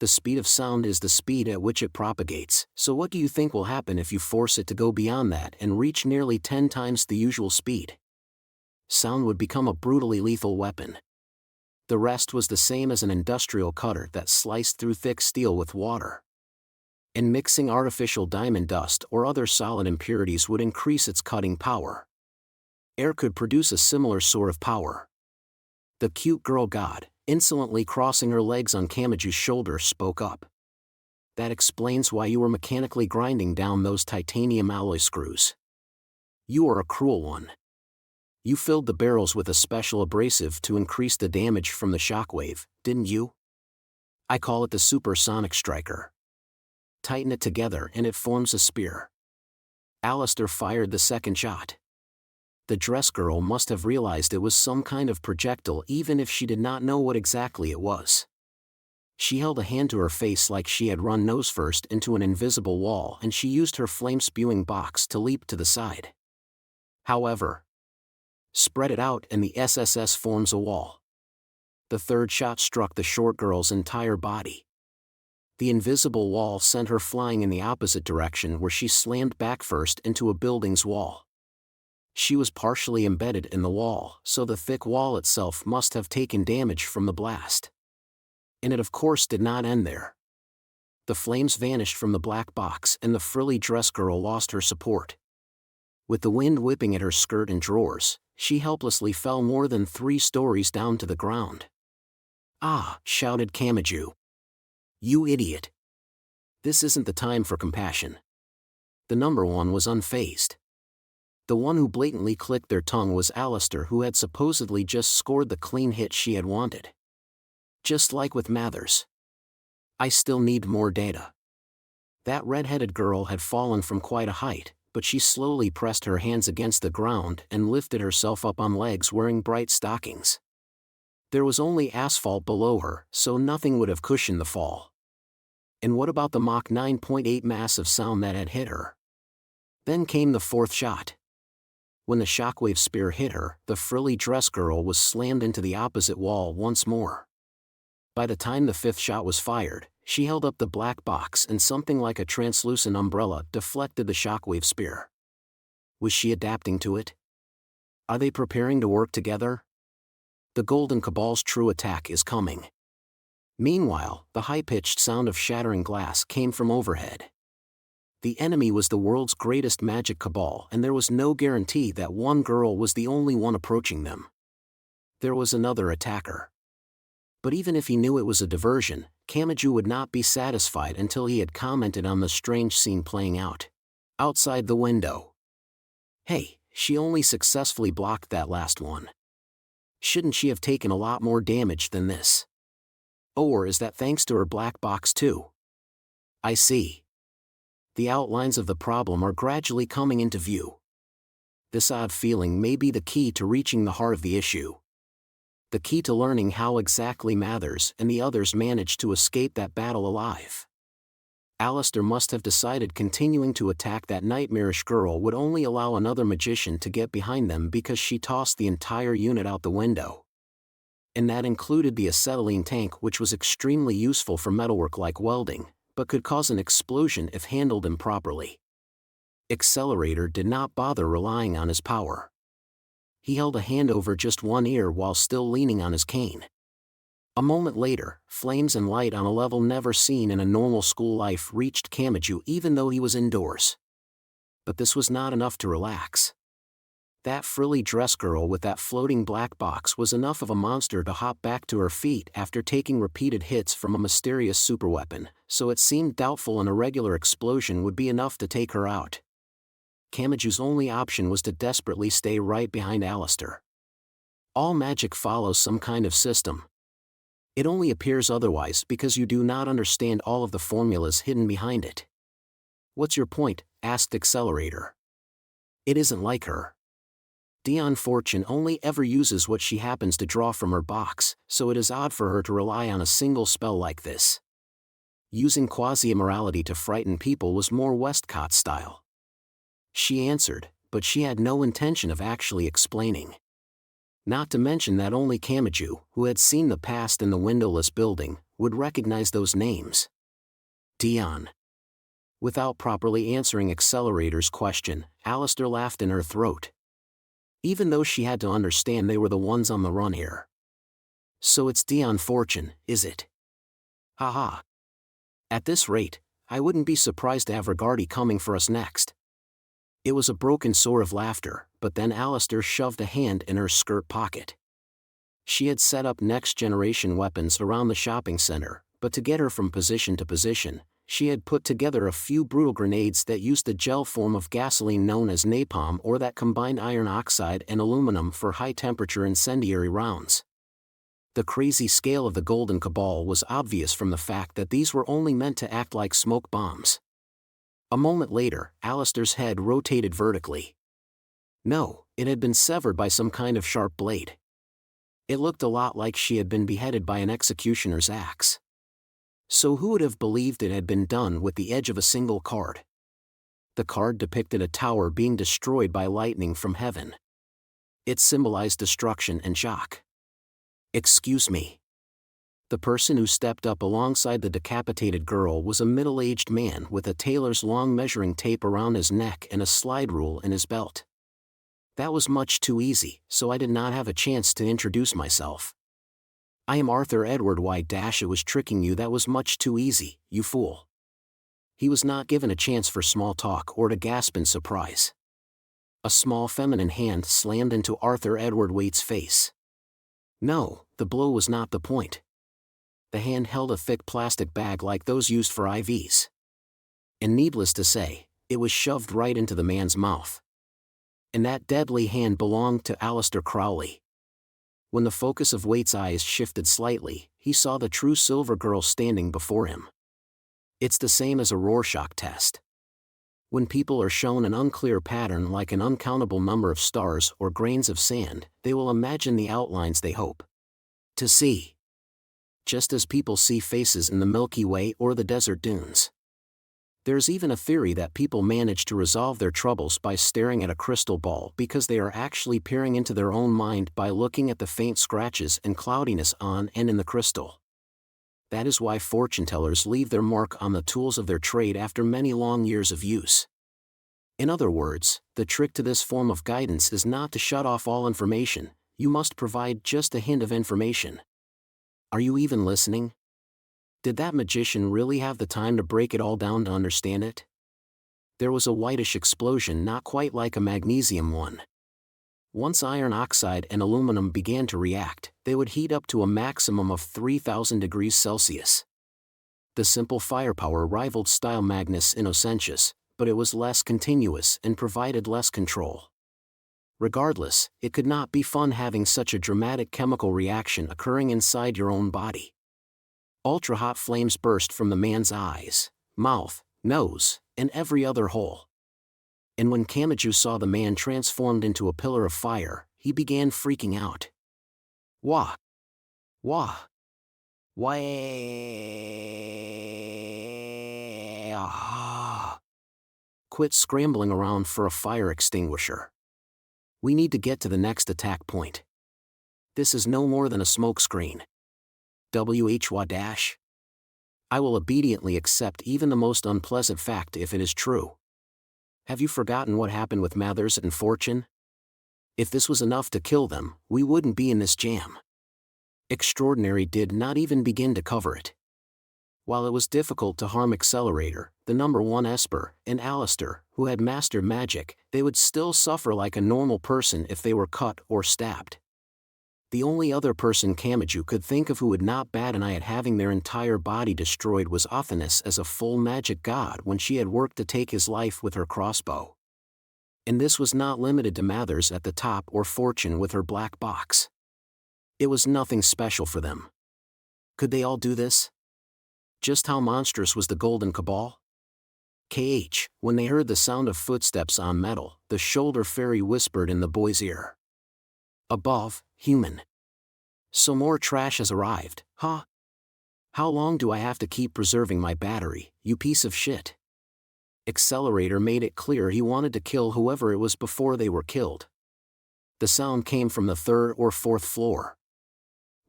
The speed of sound is the speed at which it propagates, so what do you think will happen if you force it to go beyond that and reach nearly 10 times the usual speed? Sound would become a brutally lethal weapon. The rest was the same as an industrial cutter that sliced through thick steel with water. And mixing artificial diamond dust or other solid impurities would increase its cutting power. Air could produce a similar sort of power. The cute girl god, insolently crossing her legs on Kamaju's shoulder, spoke up. That explains why you were mechanically grinding down those titanium alloy screws. You are a cruel one. You filled the barrels with a special abrasive to increase the damage from the shockwave, didn't you? I call it the supersonic striker. Tighten it together and it forms a spear. Alistair fired the second shot. The dress girl must have realized it was some kind of projectile even if she did not know what exactly it was. She held a hand to her face like she had run nose first into an invisible wall, and she used her flame-spewing box to leap to the side. However, spread it out and the SSS forms a wall. The third shot struck the short girl's entire body. The invisible wall sent her flying in the opposite direction, where she slammed back first into a building's wall. She was partially embedded in the wall, so the thick wall itself must have taken damage from the blast. And it of course did not end there. The flames vanished from the black box and the frilly dress girl lost her support. With the wind whipping at her skirt and drawers, she helplessly fell more than 3 stories down to the ground. "Ah!" shouted Kamaju. "You idiot! This isn't the time for compassion." The number one was unfazed. The one who blatantly clicked their tongue was Alistair, who had supposedly just scored the clean hit she had wanted. Just like with Mathers. I still need more data. That red-headed girl had fallen from quite a height, but she slowly pressed her hands against the ground and lifted herself up on legs wearing bright stockings. There was only asphalt below her, so nothing would have cushioned the fall. And what about the Mach 9.8 mass of sound that had hit her? Then came the fourth shot. When the shockwave spear hit her, the frilly dress girl was slammed into the opposite wall once more. By the time the fifth shot was fired, she held up the black box and something like a translucent umbrella deflected the shockwave spear. Was she adapting to it? Are they preparing to work together? The Golden Cabal's true attack is coming. Meanwhile, the high-pitched sound of shattering glass came from overhead. The enemy was the world's greatest magic cabal, and there was no guarantee that one girl was the only one approaching them. There was another attacker. But even if he knew it was a diversion, Kamaju would not be satisfied until he had commented on the strange scene playing out. Outside the window. Hey, she only successfully blocked that last one. Shouldn't she have taken a lot more damage than this? Or is that thanks to her black box too? I see. The outlines of the problem are gradually coming into view. This odd feeling may be the key to reaching the heart of the issue. The key to learning how exactly Mathers and the others managed to escape that battle alive. Alistair must have decided continuing to attack that nightmarish girl would only allow another magician to get behind them, because she tossed the entire unit out the window. And that included the acetylene tank, which was extremely useful for metalwork like welding, but could cause an explosion if handled improperly. Accelerator did not bother relying on his power. He held a hand over just one ear while still leaning on his cane. A moment later, flames and light on a level never seen in a normal school life reached Kamaju even though he was indoors. But this was not enough to relax. That frilly dress girl with that floating black box was enough of a monster to hop back to her feet after taking repeated hits from a mysterious superweapon, so it seemed doubtful an irregular explosion would be enough to take her out. Kamaju's only option was to desperately stay right behind Alistair. All magic follows some kind of system. It only appears otherwise because you do not understand all of the formulas hidden behind it. What's your point? Asked Accelerator. It isn't like her. Dion Fortune only ever uses what she happens to draw from her box, so it is odd for her to rely on a single spell like this. Using quasi-immorality to frighten people was more Westcott's style. She answered, but she had no intention of actually explaining. Not to mention that only Kamaju, who had seen the past in the windowless building, would recognize those names. Dion. Without properly answering Accelerator's question, Alistair laughed in her throat. Even though she had to understand they were the ones on the run here. So it's Dion Fortune, is it? Haha. At this rate, I wouldn't be surprised to have Rigardi coming for us next. It was a broken soar of laughter, but then Alistair shoved a hand in her skirt pocket. She had set up next-generation weapons around the shopping center, but to get her from position to position, she had put together a few brutal grenades that used the gel form of gasoline known as napalm, or that combined iron oxide and aluminum for high-temperature incendiary rounds. The crazy scale of the Golden Cabal was obvious from the fact that these were only meant to act like smoke bombs. A moment later, Alistair's head rotated vertically. No, it had been severed by some kind of sharp blade. It looked a lot like she had been beheaded by an executioner's axe. So who would have believed it had been done with the edge of a single card? The card depicted a tower being destroyed by lightning from heaven. It symbolized destruction and shock. Excuse me. The person who stepped up alongside the decapitated girl was a middle-aged man with a tailor's long measuring tape around his neck and a slide rule in his belt. That was much too easy, so I did not have a chance to introduce myself. I am Arthur Edward Y. It was tricking you, that was much too easy, you fool. He was not given a chance for small talk or to gasp in surprise. A small feminine hand slammed into Arthur Edward Waite's face. No, the blow was not the point. The hand held a thick plastic bag like those used for IVs. And needless to say, it was shoved right into the man's mouth. And that deadly hand belonged to Aleister Crowley. When the focus of Waite's eyes shifted slightly, he saw the true Silver Girl standing before him. It's the same as a Rorschach test. When people are shown an unclear pattern like an uncountable number of stars or grains of sand, they will imagine the outlines they hope to see. Just as people see faces in the Milky Way or the desert dunes. There's even a theory that people manage to resolve their troubles by staring at a crystal ball because they are actually peering into their own mind by looking at the faint scratches and cloudiness on and in the crystal. That is why fortune tellers leave their mark on the tools of their trade after many long years of use. In other words, the trick to this form of guidance is not to shut off all information, you must provide just a hint of information. Are you even listening? Did that magician really have the time to break it all down to understand it? There was a whitish explosion, not quite like a magnesium one. Once iron oxide and aluminum began to react, they would heat up to a maximum of 3,000 degrees Celsius. The simple firepower rivaled style Magnus Innocentius, but it was less continuous and provided less control. Regardless, it could not be fun having such a dramatic chemical reaction occurring inside your own body. Ultra-hot flames burst from the man's eyes, mouth, nose, and every other hole. And when Kamachi saw the man transformed into a pillar of fire, he began freaking out. Wah! Wah! Wah! Quit scrambling around for a fire extinguisher. We need to get to the next attack point. This is no more than a smoke screen. WHY-. I will obediently accept even the most unpleasant fact if it is true. Have you forgotten what happened with Mathers and Fortune? If this was enough to kill them, we wouldn't be in this jam. Extraordinary did not even begin to cover it. While it was difficult to harm Accelerator, the number 1 Esper, and Alistair, who had mastered magic, they would still suffer like a normal person if they were cut or stabbed. The only other person Kamachi could think of who would not bat an eye at having their entire body destroyed was Othinus as a full magic god when she had worked to take his life with her crossbow. And this was not limited to Mathers at the top or Fortune with her black box. It was nothing special for them. Could they all do this? Just how monstrous was the Golden Cabal? When they heard the sound of footsteps on metal, the shoulder fairy whispered in the boy's ear. Above, human. So more trash has arrived, huh? How long do I have to keep preserving my battery, you piece of shit? Accelerator made it clear he wanted to kill whoever it was before they were killed. The sound came from the 3rd or 4th floor.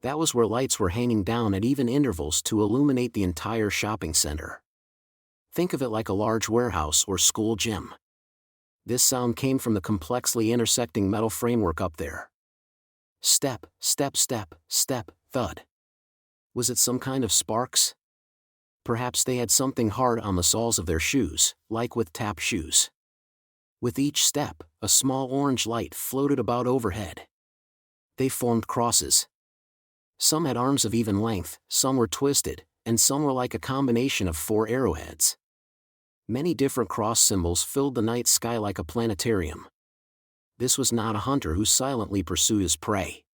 That was where lights were hanging down at even intervals to illuminate the entire shopping center. Think of it like a large warehouse or school gym. This sound came from the complexly intersecting metal framework up there. Step, step, step, step, thud. Was it some kind of sparks? Perhaps they had something hard on the soles of their shoes, like with tap shoes. With each step, a small orange light floated about overhead. They formed crosses. Some had arms of even length, some were twisted, and some were like a combination of 4 arrowheads. Many different cross symbols filled the night sky like a planetarium. This was not a hunter who silently pursued his prey.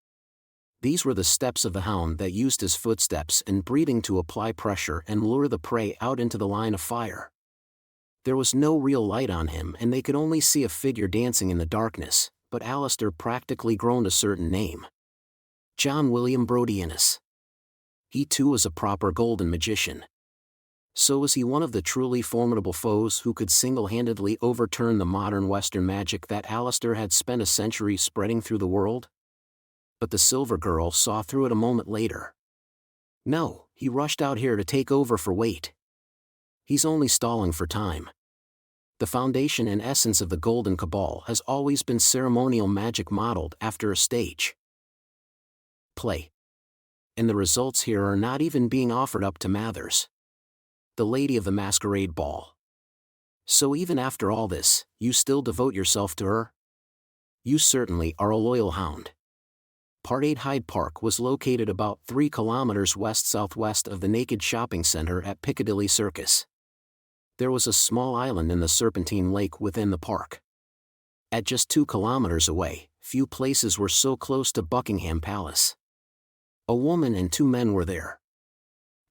These were the steps of the hound that used his footsteps and breathing to apply pressure and lure the prey out into the line of fire. There was no real light on him and they could only see a figure dancing in the darkness, but Alistair practically groaned a certain name. John William Brodianus. He too was a proper golden magician. So was he one of the truly formidable foes who could single-handedly overturn the modern Western magic that Alistair had spent a century spreading through the world? But the Silver Girl saw through it a moment later. No, he rushed out here to take over for Wait. He's only stalling for time. The foundation and essence of the Golden Cabal has always been ceremonial magic modeled after a stage play. And the results here are not even being offered up to Mathers, the Lady of the Masquerade Ball. So even after all this, you still devote yourself to her? You certainly are a loyal hound. Part 8 Hyde Park was located about 3 kilometers west-southwest of the Naked Shopping Center at Piccadilly Circus. There was a small island in the Serpentine Lake within the park. At just 2 kilometers away, few places were so close to Buckingham Palace. A woman and 2 men were there.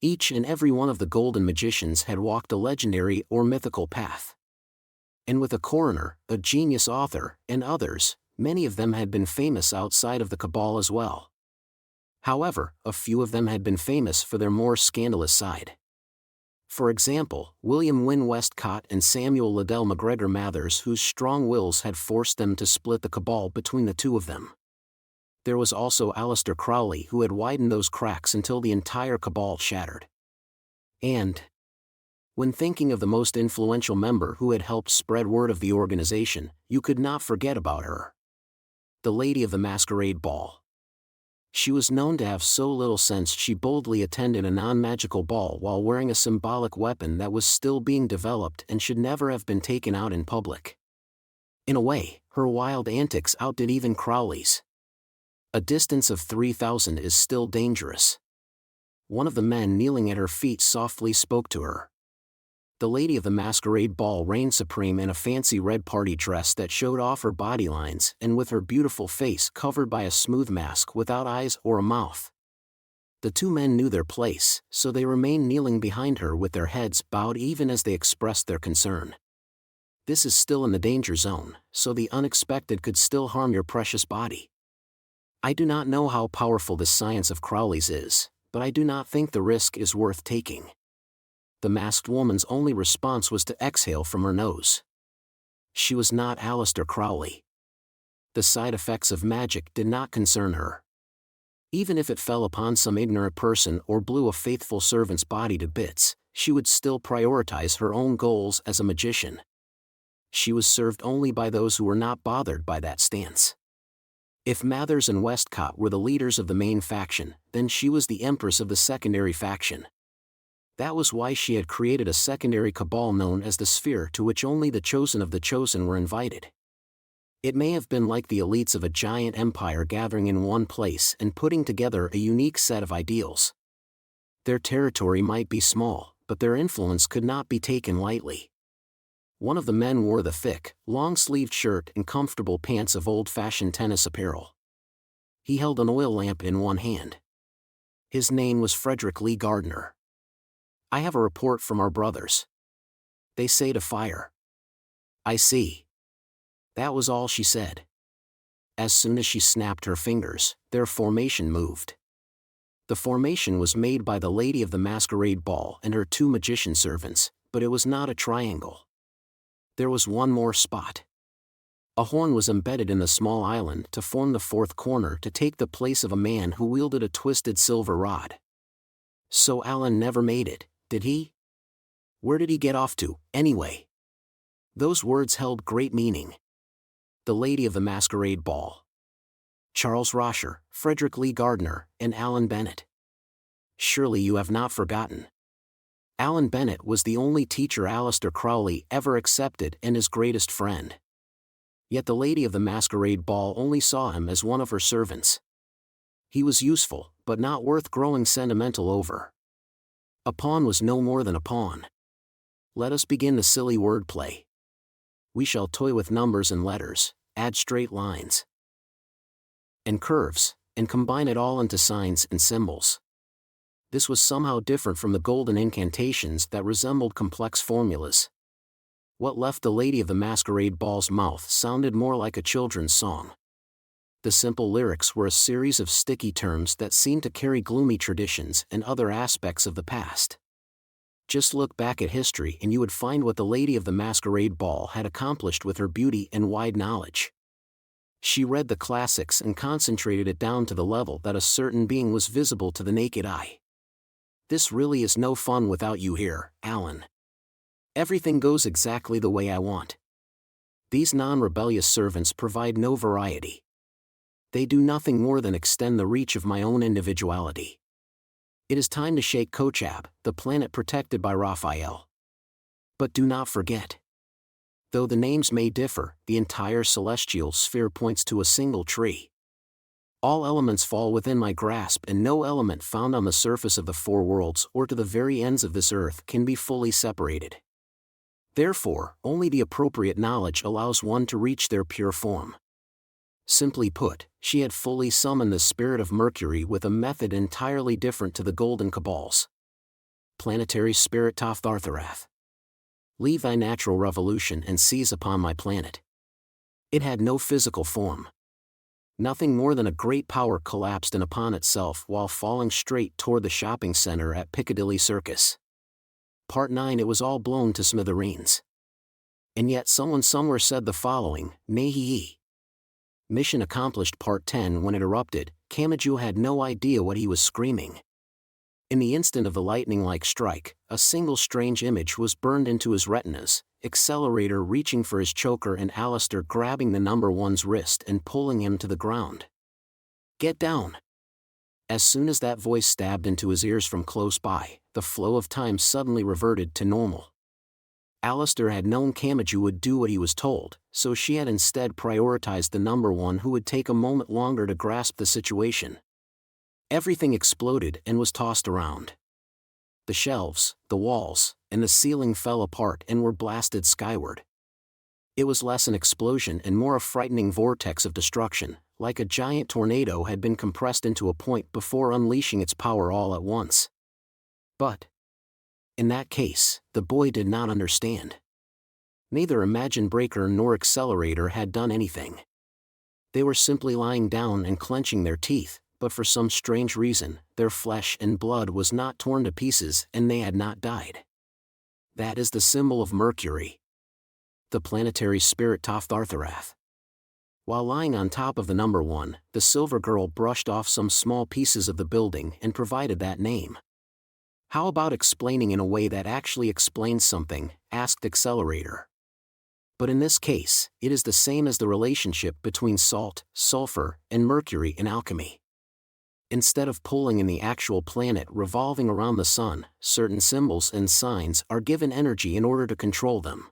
Each and every one of the golden magicians had walked a legendary or mythical path. And with a coroner, a genius author, and others, many of them had been famous outside of the Cabal as well. However, a few of them had been famous for their more scandalous side. For example, William Wynne Westcott and Samuel Liddell MacGregor Mathers, whose strong wills had forced them to split the Cabal between the 2 of them. There was also Aleister Crowley, who had widened those cracks until the entire Cabal shattered. And when thinking of the most influential member who had helped spread word of the organization, you could not forget about her. The Lady of the Masquerade Ball. She was known to have so little sense she boldly attended a non-magical ball while wearing a symbolic weapon that was still being developed and should never have been taken out in public. In a way, her wild antics outdid even Crowley's. A distance of 3,000 is still dangerous. One of the men kneeling at her feet softly spoke to her. The Lady of the Masquerade Ball reigned supreme in a fancy red party dress that showed off her body lines and with her beautiful face covered by a smooth mask without eyes or a mouth. The 2 men knew their place, so they remained kneeling behind her with their heads bowed even as they expressed their concern. This is still in the danger zone, so the unexpected could still harm your precious body. I do not know how powerful this science of Crowley's is, but I do not think the risk is worth taking. The masked woman's only response was to exhale from her nose. She was not Aleister Crowley. The side effects of magic did not concern her. Even if it fell upon some ignorant person or blew a faithful servant's body to bits, she would still prioritize her own goals as a magician. She was served only by those who were not bothered by that stance. If Mathers and Westcott were the leaders of the main faction, then she was the empress of the secondary faction. That was why she had created a secondary cabal known as the Sphere, to which only the chosen of the chosen were invited. It may have been like the elites of a giant empire gathering in one place and putting together a unique set of ideals. Their territory might be small, but their influence could not be taken lightly. One of the men wore the thick, long-sleeved shirt and comfortable pants of old-fashioned tennis apparel. He held an oil lamp in one hand. His name was Frederick Lee Gardner. I have a report from our brothers. They say to fire. I see. That was all she said. As soon as she snapped her fingers, their formation moved. The formation was made by the Lady of the Masquerade Ball and her 2 magician servants, but it was not a triangle. There was one more spot. A horn was embedded in the small island to form the 4th corner to take the place of a man who wielded a twisted silver rod. So Alan never made it, did he? Where did he get off to, anyway? Those words held great meaning. The Lady of the Masquerade Ball. Charles Rosher, Frederick Lee Gardner, and Alan Bennett. Surely you have not forgotten. Alan Bennett was the only teacher Aleister Crowley ever accepted and his greatest friend. Yet the Lady of the Masquerade Ball only saw him as one of her servants. He was useful, but not worth growing sentimental over. A pawn was no more than a pawn. Let us begin the silly wordplay. We shall toy with numbers and letters, add straight lines and curves, and combine it all into signs and symbols. This was somehow different from the golden incantations that resembled complex formulas. What left the Lady of the Masquerade Ball's mouth sounded more like a children's song. The simple lyrics were a series of sticky terms that seemed to carry gloomy traditions and other aspects of the past. Just look back at history and you would find what the Lady of the Masquerade Ball had accomplished with her beauty and wide knowledge. She read the classics and concentrated it down to the level that a certain being was visible to the naked eye. This really is no fun without you here, Alan. Everything goes exactly the way I want. These non-rebellious servants provide no variety. They do nothing more than extend the reach of my own individuality. It is time to shake Kochab, the planet protected by Raphael. But do not forget. Though the names may differ, the entire celestial sphere points to a single tree. All elements fall within my grasp, and no element found on the surface of the four worlds or to the very ends of this earth can be fully separated. Therefore, only the appropriate knowledge allows one to reach their pure form. Simply put, she had fully summoned the spirit of Mercury with a method entirely different to the Golden Cabal's. Planetary Spirit Tofthartharath. Leave thy natural revolution and seize upon my planet. It had no physical form. Nothing more than a great power collapsed in upon itself while falling straight toward the shopping center at Piccadilly Circus. Part 9. It was all blown to smithereens. And yet someone somewhere said the following, Nehee. Mission accomplished. Part 10. When it erupted, Kamachi had no idea what he was screaming. In the instant of the lightning-like strike, a single strange image was burned into his retinas, Accelerator reaching for his choker and Alistair grabbing the number one's wrist and pulling him to the ground. Get down! As soon as that voice stabbed into his ears from close by, the flow of time suddenly reverted to normal. Alistair had known Kamachi would do what he was told, so she had instead prioritized the number one, who would take a moment longer to grasp the situation. Everything exploded and was tossed around. The shelves, the walls, and the ceiling fell apart and were blasted skyward. It was less an explosion and more a frightening vortex of destruction, like a giant tornado had been compressed into a point before unleashing its power all at once. But, in that case, the boy did not understand. Neither Imagine Breaker nor Accelerator had done anything. They were simply lying down and clenching their teeth, but for some strange reason, their flesh and blood was not torn to pieces and they had not died. That is the symbol of Mercury. The planetary spirit Tofthartharath. While lying on top of the number one, the silver girl brushed off some small pieces of the building and provided that name. How about explaining in a way that actually explains something, asked Accelerator. But in this case, it is the same as the relationship between salt, sulfur, and mercury in alchemy. Instead of pulling in the actual planet revolving around the sun, certain symbols and signs are given energy in order to control them.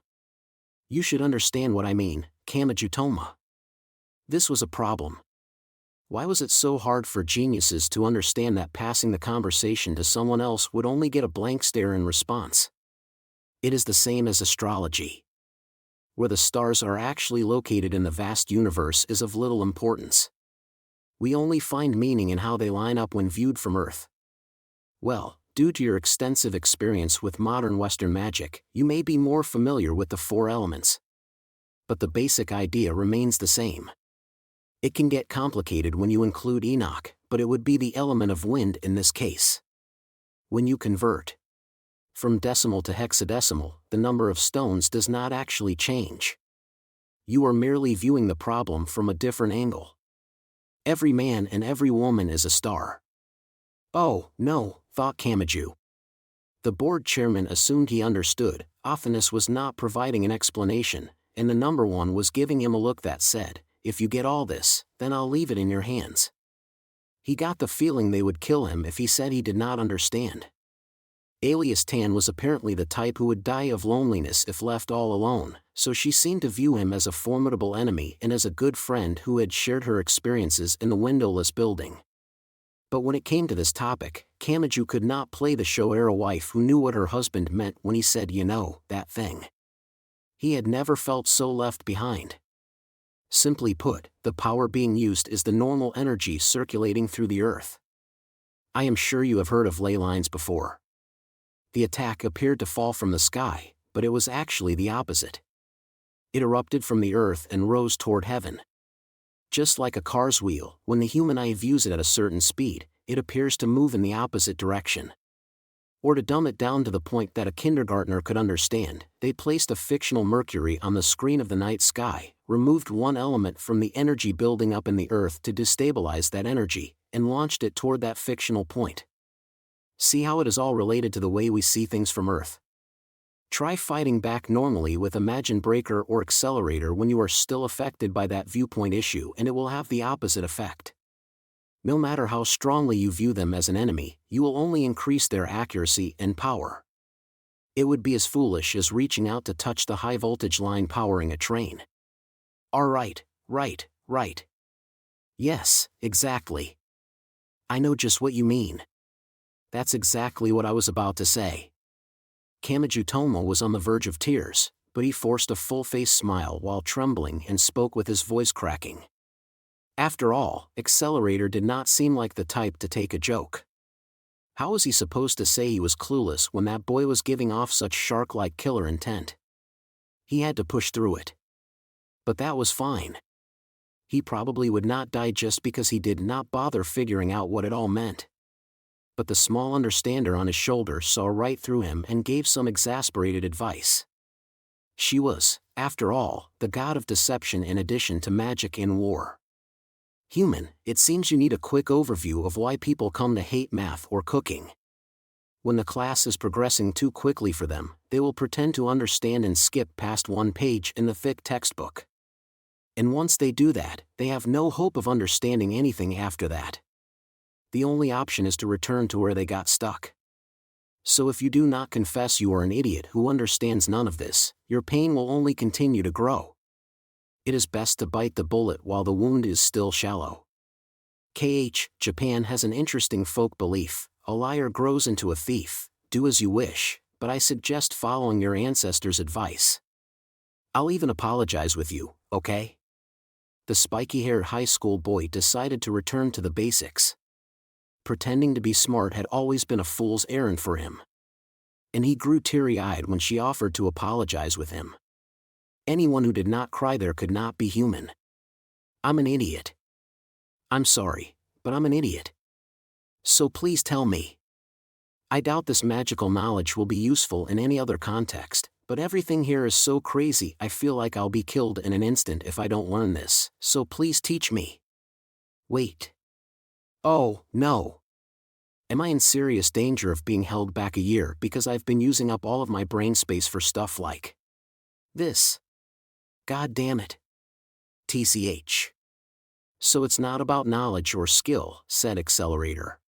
You should understand what I mean, Kamachi Toma. This was a problem. Why was it so hard for geniuses to understand that passing the conversation to someone else would only get a blank stare in response? It is the same as astrology. Where the stars are actually located in the vast universe is of little importance. We only find meaning in how they line up when viewed from Earth. Well, due to your extensive experience with modern Western magic, you may be more familiar with the four elements. But the basic idea remains the same. It can get complicated when you include Enoch, but it would be the element of wind in this case. When you convert from decimal to hexadecimal, the number of stones does not actually change. You are merely viewing the problem from a different angle. Every man and every woman is a star. Oh, no, thought Kamachi. The board chairman assumed he understood. Ophanis was not providing an explanation, and the number one was giving him a look that said, if you get all this, then I'll leave it in your hands. He got the feeling they would kill him if he said he did not understand. Alias Tan was apparently the type who would die of loneliness if left all alone, so she seemed to view him as a formidable enemy and as a good friend who had shared her experiences in the windowless building. But when it came to this topic, Kamachi could not play the show era wife who knew what her husband meant when he said, you know, that thing. He had never felt so left behind. Simply put, the power being used is the normal energy circulating through the earth. I am sure you have heard of ley lines before. The attack appeared to fall from the sky, but it was actually the opposite. It erupted from the earth and rose toward heaven. Just like a car's wheel, when the human eye views it at a certain speed, it appears to move in the opposite direction. Or to dumb it down to the point that a kindergartner could understand, they placed a fictional Mercury on the screen of the night sky, removed one element from the energy building up in the earth to destabilize that energy, and launched it toward that fictional point. See how it is all related to the way we see things from Earth? Try fighting back normally with Imagine Breaker or Accelerator when you are still affected by that viewpoint issue, and it will have the opposite effect. No matter how strongly you view them as an enemy, you will only increase their accuracy and power. It would be as foolish as reaching out to touch the high voltage line powering a train. Right. Yes, exactly. I know just what you mean. That's exactly what I was about to say. Kamachi Tomo was on the verge of tears, but he forced a full-face smile while trembling and spoke with his voice cracking. After all, Accelerator did not seem like the type to take a joke. How was he supposed to say he was clueless when that boy was giving off such shark-like killer intent? He had to push through it. But that was fine. He probably would not die just because he did not bother figuring out what it all meant. But the small understander on his shoulder saw right through him and gave some exasperated advice. She was, after all, the god of deception in addition to magic and war. Human, it seems you need a quick overview of why people come to hate math or cooking. When the class is progressing too quickly for them, they will pretend to understand and skip past one page in the thick textbook. And once they do that, they have no hope of understanding anything after that. The only option is to return to where they got stuck. So if you do not confess you are an idiot who understands none of this, your pain will only continue to grow. It is best to bite the bullet while the wound is still shallow. Japan has an interesting folk belief: a liar grows into a thief. Do as you wish, but I suggest following your ancestors' advice. I'll even apologize with you, okay? The spiky-haired high school boy decided to return to the basics. Pretending to be smart had always been a fool's errand for him. And he grew teary-eyed when she offered to apologize with him. Anyone who did not cry there could not be human. I'm an idiot. I'm sorry, but I'm an idiot. So please tell me. I doubt this magical knowledge will be useful in any other context, but everything here is so crazy I feel like I'll be killed in an instant if I don't learn this, so please teach me. Wait. Oh, no. Am I in serious danger of being held back a year because I've been using up all of my brain space for stuff like this? God damn it. TCH. So it's not about knowledge or skill, said Accelerator.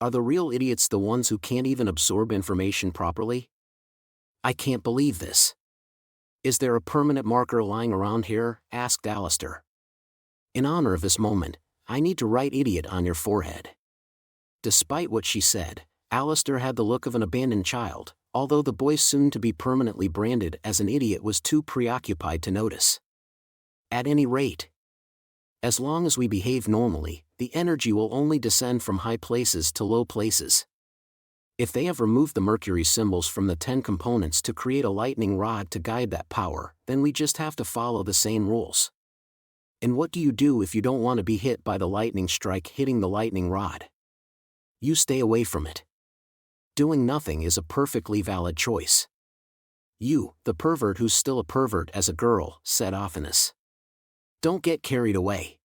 Are the real idiots the ones who can't even absorb information properly? I can't believe this. Is there a permanent marker lying around here? Asked Alistair. In honor of this moment, I need to write idiot on your forehead. Despite what she said, Alistair had the look of an abandoned child, although the boy soon to be permanently branded as an idiot was too preoccupied to notice. At any rate, as long as we behave normally, the energy will only descend from high places to low places. If they have removed the Mercury symbols from the 10 components to create a lightning rod to guide that power, then we just have to follow the same rules. And what do you do if you don't want to be hit by the lightning strike hitting the lightning rod? You stay away from it. Doing nothing is a perfectly valid choice. You, the pervert who's still a pervert as a girl, said Ophinus. Don't get carried away.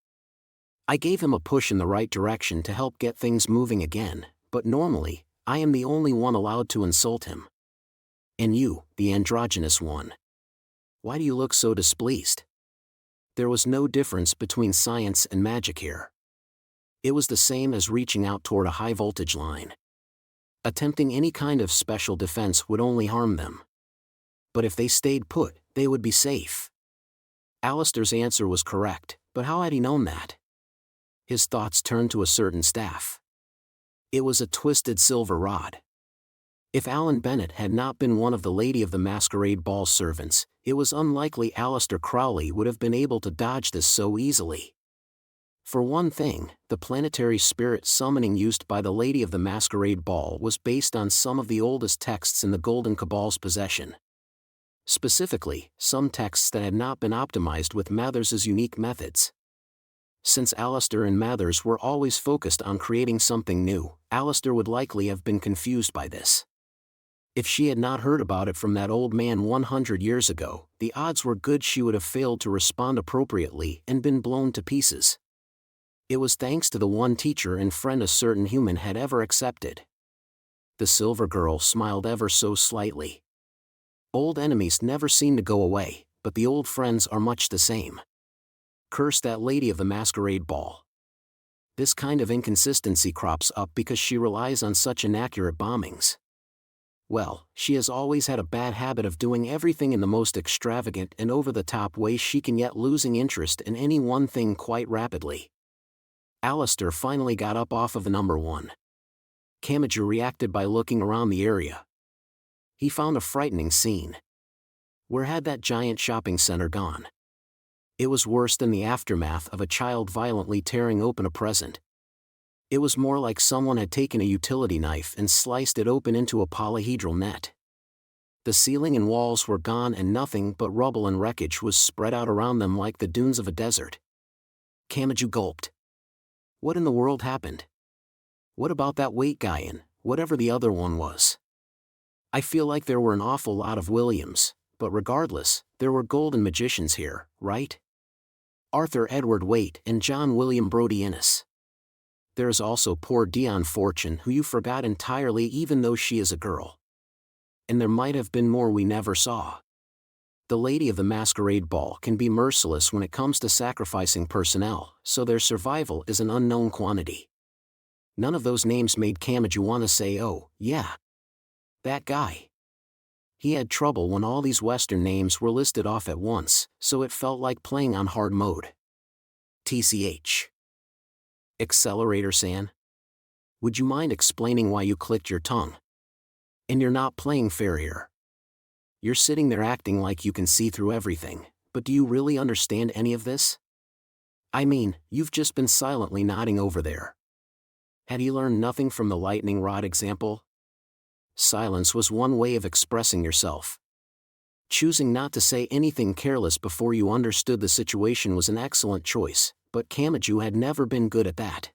I gave him a push in the right direction to help get things moving again, but normally, I am the only one allowed to insult him. And you, the androgynous one. Why do you look so displeased? There was no difference between science and magic here. It was the same as reaching out toward a high voltage line. Attempting any kind of special defense would only harm them. But if they stayed put, they would be safe. Alistair's answer was correct, but how had he known that? His thoughts turned to a certain staff. It was a twisted silver rod. If Alan Bennett had not been one of the Lady of the Masquerade Ball servants, it was unlikely Aleister Crowley would have been able to dodge this so easily. For one thing, the planetary spirit summoning used by the Lady of the Masquerade Ball was based on some of the oldest texts in the Golden Cabal's possession. Specifically, some texts that had not been optimized with Mathers's unique methods. Since Aleister and Mathers were always focused on creating something new, Aleister would likely have been confused by this. If she had not heard about it from that old man 100 years ago, the odds were good she would have failed to respond appropriately and been blown to pieces. It was thanks to the one teacher and friend a certain human had ever accepted. The silver girl smiled ever so slightly. Old enemies never seem to go away, but the old friends are much the same. Curse that Lady of the Masquerade Ball. This kind of inconsistency crops up because she relies on such inaccurate bombings. Well, she has always had a bad habit of doing everything in the most extravagant and over-the-top way she can, yet losing interest in any one thing quite rapidly. Aleister finally got up off of the number 1. Kamachi reacted by looking around the area. He found a frightening scene. Where had that giant shopping center gone? It was worse than the aftermath of a child violently tearing open a present. It was more like someone had taken a utility knife and sliced it open into a polyhedral net. The ceiling and walls were gone and nothing but rubble and wreckage was spread out around them like the dunes of a desert. Kamachi gulped. What in the world happened? What about that weight guy and whatever the other one was? I feel like there were an awful lot of Williams, but regardless, there were golden magicians here, right? Arthur Edward Waite and John William Brodie Innes. There's also poor Dion Fortune, who you forgot entirely even though she is a girl. And there might have been more we never saw. The Lady of the Masquerade Ball can be merciless when it comes to sacrificing personnel, so their survival is an unknown quantity. None of those names made Kamachi want to say, oh, yeah. That guy. He had trouble when all these Western names were listed off at once, so it felt like playing on hard mode. TCH. Accelerator-san? Would you mind explaining why you clicked your tongue? And you're not playing fair here. You're sitting there acting like you can see through everything, but do you really understand any of this? I mean, you've just been silently nodding over there. Had he learned nothing from the lightning rod example? Silence was one way of expressing yourself. Choosing not to say anything careless before you understood the situation was an excellent choice, but Kamachi had never been good at that.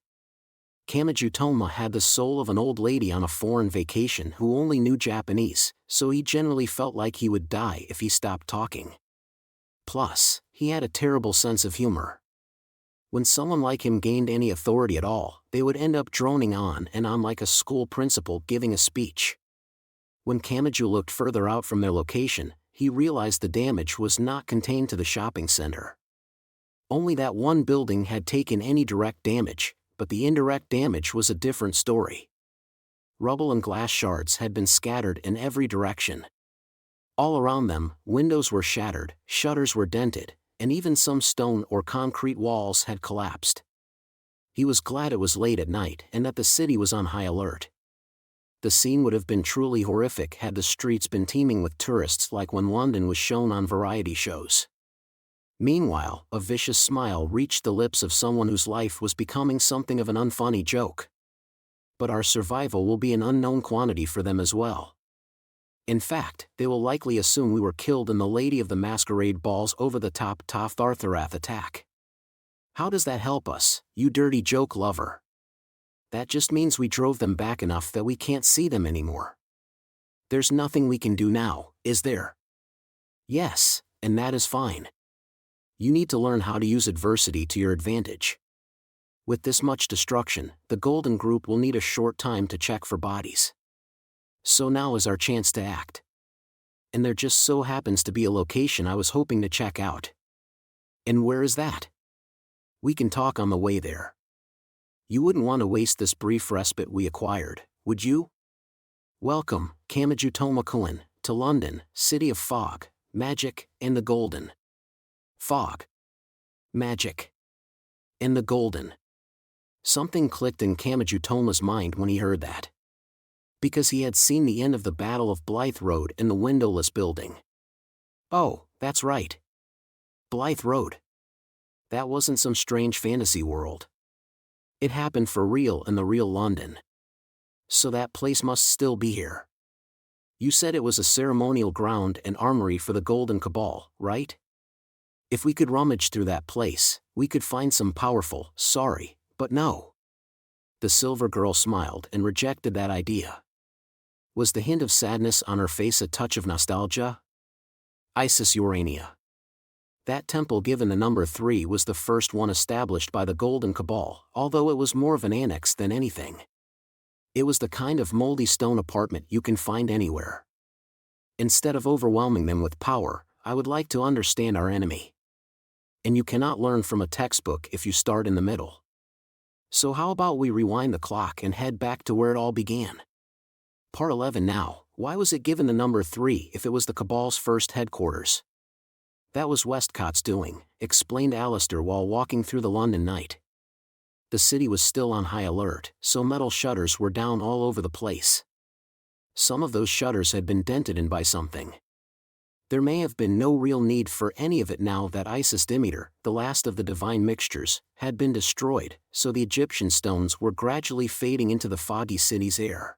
Kamachi Toma had the soul of an old lady on a foreign vacation who only knew Japanese, so he generally felt like he would die if he stopped talking. Plus, he had a terrible sense of humor. When someone like him gained any authority at all, they would end up droning on and on like a school principal giving a speech. When Kamachi looked further out from their location, he realized the damage was not contained to the shopping center. Only that one building had taken any direct damage, but the indirect damage was a different story. Rubble and glass shards had been scattered in every direction. All around them, windows were shattered, shutters were dented, and even some stone or concrete walls had collapsed. He was glad it was late at night and that the city was on high alert. The scene would have been truly horrific had the streets been teeming with tourists like when London was shown on variety shows. Meanwhile, a vicious smile reached the lips of someone whose life was becoming something of an unfunny joke. But our survival will be an unknown quantity for them as well. In fact, they will likely assume we were killed in the Lady of the Masquerade Ball's over-the-top Toth Arthurath attack. How does that help us, you dirty joke lover? That just means we drove them back enough that we can't see them anymore. There's nothing we can do now, is there? Yes, and that is fine. You need to learn how to use adversity to your advantage. With this much destruction, the Golden Group will need a short time to check for bodies. So now is our chance to act. And there just so happens to be a location I was hoping to check out. And where is that? We can talk on the way there. You wouldn't want to waste this brief respite we acquired, would you? Welcome, Kamachi Toma-kun, to London, City of Fog, Magic, and the Golden. Fog. Magic. And the Golden. Something clicked in Kamachi Toma's mind when he heard that. Because he had seen the end of the Battle of Blythe Road in the windowless building. Oh, that's right. Blythe Road. That wasn't some strange fantasy world. It happened for real in the real London. So that place must still be here. You said it was a ceremonial ground and armory for the Golden Cabal, right? If we could rummage through that place, we could find some powerful, sorry, but no. The silver girl smiled and rejected that idea. Was the hint of sadness on her face a touch of nostalgia? Isis Urania. That temple given the number 3 was the first one established by the Golden Cabal, although it was more of an annex than anything. It was the kind of moldy stone apartment you can find anywhere. Instead of overwhelming them with power, I would like to understand our enemy. And you cannot learn from a textbook if you start in the middle. So how about we rewind the clock and head back to where it all began? Part 11 now. Why was it given the number 3 if it was the Cabal's first headquarters? That was Westcott's doing, explained Alistair while walking through the London night. The city was still on high alert, so metal shutters were down all over the place. Some of those shutters had been dented in by something. There may have been no real need for any of it now that Isis Demeter, the last of the divine mixtures, had been destroyed, so the Egyptian stones were gradually fading into the foggy city's air.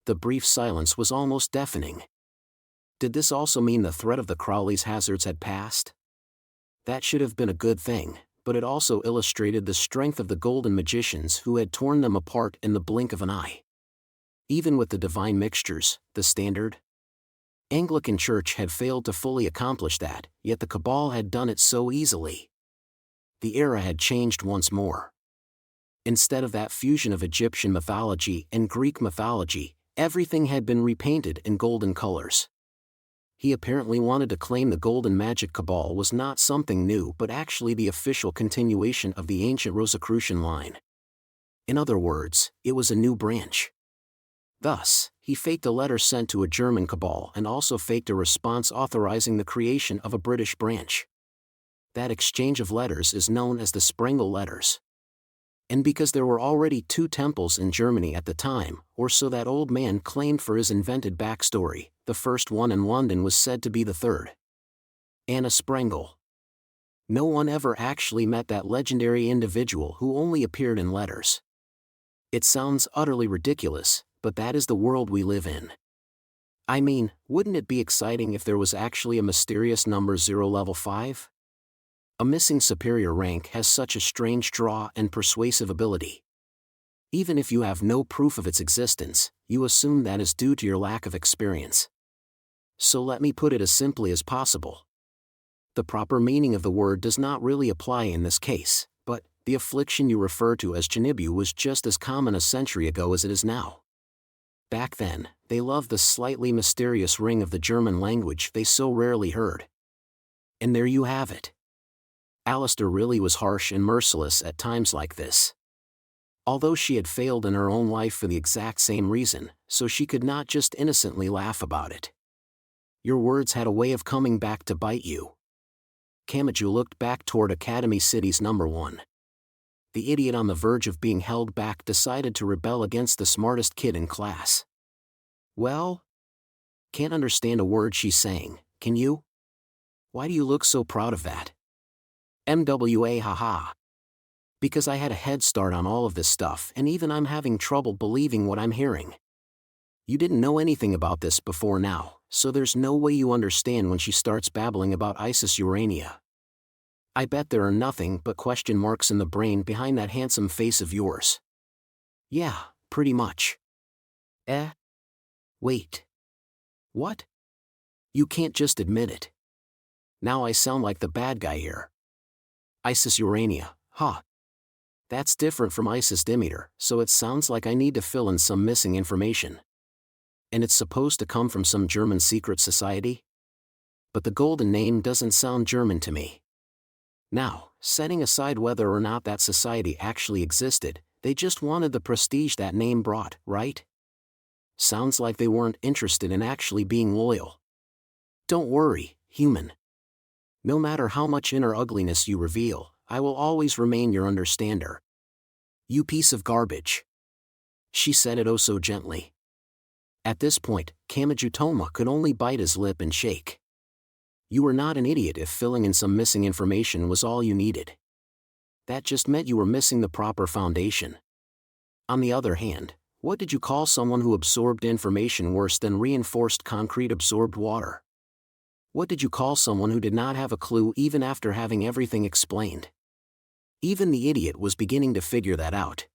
The brief silence was almost deafening. Did this also mean the threat of the Crowley's hazards had passed? That should have been a good thing, but it also illustrated the strength of the golden magicians who had torn them apart in the blink of an eye. Even with the divine mixtures, the standard Anglican Church had failed to fully accomplish that, yet the Cabal had done it so easily. The era had changed once more. Instead of that fusion of Egyptian mythology and Greek mythology, everything had been repainted in golden colors. He apparently wanted to claim the Golden Magic Cabal was not something new but actually the official continuation of the ancient Rosicrucian line. In other words, it was a new branch. Thus, he faked a letter sent to a German cabal and also faked a response authorizing the creation of a British branch. That exchange of letters is known as the Sprengel letters. And because there were already 2 temples in Germany at the time, or so that old man claimed for his invented backstory, the first one in London was said to be the third. Anna Sprengel. No one ever actually met that legendary individual who only appeared in letters. It sounds utterly ridiculous, but that is the world we live in. I mean, wouldn't it be exciting if there was actually a mysterious number 0 level 5? A missing superior rank has such a strange draw and persuasive ability. Even if you have no proof of its existence, you assume that is due to your lack of experience. So let me put it as simply as possible. The proper meaning of the word does not really apply in this case, but the affliction you refer to as Jinibu was just as common a century ago as it is now. Back then, they loved the slightly mysterious ring of the German language they so rarely heard. And there you have it. Alistair really was harsh and merciless at times like this. Although she had failed in her own life for the exact same reason, so she could not just innocently laugh about it. Your words had a way of coming back to bite you. Kamachi looked back toward Academy City's number 1. The idiot on the verge of being held back decided to rebel against the smartest kid in class. Well? Can't understand a word she's saying, can you? Why do you look so proud of that? MWA haha. Because I had a head start on all of this stuff and even I'm having trouble believing what I'm hearing. You didn't know anything about this before now, so there's no way you understand when she starts babbling about Isis Urania. I bet there are nothing but question marks in the brain behind that handsome face of yours. Yeah, pretty much. Wait. What? You can't just admit it. Now I sound like the bad guy here. Isis Urania, huh? That's different from Isis Demeter, so it sounds like I need to fill in some missing information. And it's supposed to come from some German secret society? But the golden name doesn't sound German to me. Now, setting aside whether or not that society actually existed, they just wanted the prestige that name brought, right? Sounds like they weren't interested in actually being loyal. Don't worry, human. No matter how much inner ugliness you reveal, I will always remain your understander. You piece of garbage. She said it oh so gently. At this point, Kamajutoma could only bite his lip and shake. You were not an idiot if filling in some missing information was all you needed. That just meant you were missing the proper foundation. On the other hand, what did you call someone who absorbed information worse than reinforced concrete absorbed water? What did you call someone who did not have a clue even after having everything explained? Even the idiot was beginning to figure that out.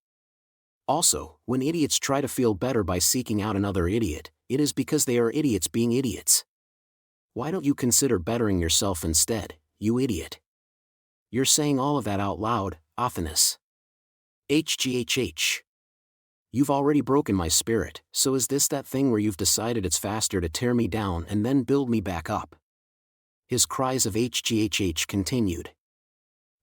Also, when idiots try to feel better by seeking out another idiot, it is because they are idiots being idiots. Why don't you consider bettering yourself instead, you idiot? You're saying all of that out loud, Athanas. HGHH. You've already broken my spirit, so is this that thing where you've decided it's faster to tear me down and then build me back up? His cries of HGHH continued.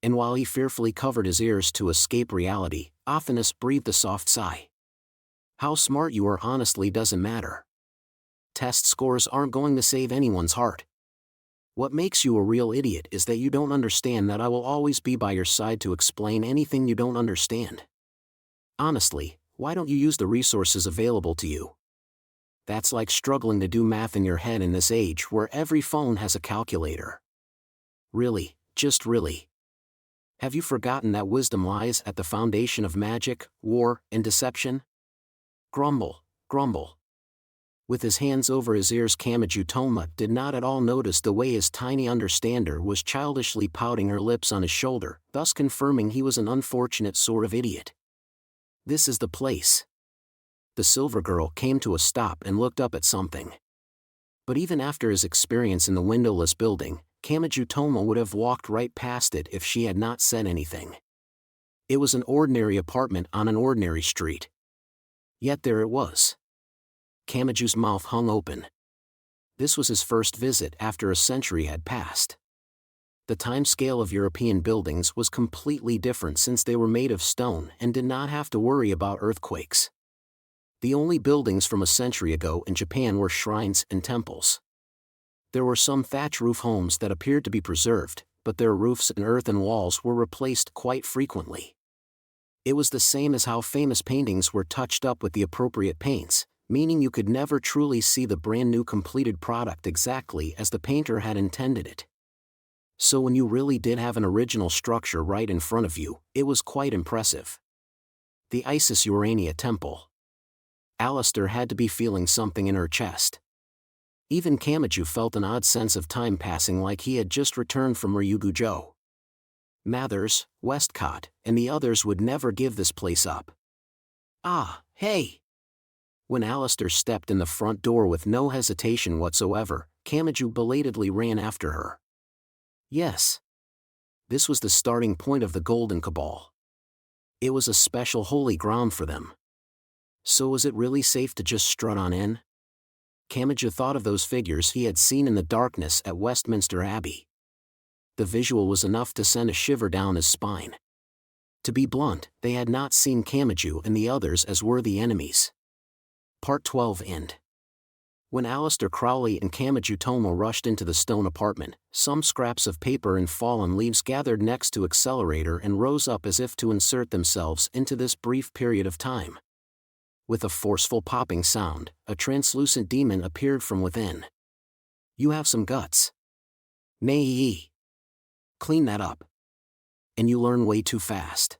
And while he fearfully covered his ears to escape reality, Athanas breathed a soft sigh. How smart you are honestly doesn't matter. Test scores aren't going to save anyone's heart. What makes you a real idiot is that you don't understand that I will always be by your side to explain anything you don't understand. Honestly, why don't you use the resources available to you? That's like struggling to do math in your head in this age where every phone has a calculator. Really, just really. Have you forgotten that wisdom lies at the foundation of magic, war, and deception? Grumble, grumble. With his hands over his ears, Kamajutoma did not at all notice the way his tiny understander was childishly pouting her lips on his shoulder, thus confirming he was an unfortunate sort of idiot. This is the place. The silver girl came to a stop and looked up at something. But even after his experience in the windowless building, Kamajutoma would have walked right past it if she had not said anything. It was an ordinary apartment on an ordinary street. Yet there it was. Kamaju's mouth hung open. This was his first visit after a century had passed. The time scale of European buildings was completely different since they were made of stone and did not have to worry about earthquakes. The only buildings from a century ago in Japan were shrines and temples. There were some thatch roof homes that appeared to be preserved, but their roofs and earthen walls were replaced quite frequently. It was the same as how famous paintings were touched up with the appropriate paints, meaning you could never truly see the brand new completed product exactly as the painter had intended it. So when you really did have an original structure right in front of you, it was quite impressive. The Isis Urania Temple. Alistair had to be feeling something in her chest. Even Kamaju felt an odd sense of time passing, like he had just returned from Ryugujo. Mathers, Westcott, and the others would never give this place up. Ah, hey! When Alistair stepped in the front door with no hesitation whatsoever, Kamaju belatedly ran after her. Yes. This was the starting point of the Golden Cabal. It was a special holy ground for them. So was it really safe to just strut on in? Kamaju thought of those figures he had seen in the darkness at Westminster Abbey. The visual was enough to send a shiver down his spine. To be blunt, they had not seen Kamaju and the others as worthy enemies. Part 12 End. When Alistair Crowley and Kamajutoma rushed into the stone apartment, some scraps of paper and fallen leaves gathered next to Accelerator and rose up as if to insert themselves into this brief period of time. With a forceful popping sound, a translucent demon appeared from within. You have some guts. Nei. Clean that up. And you learn way too fast.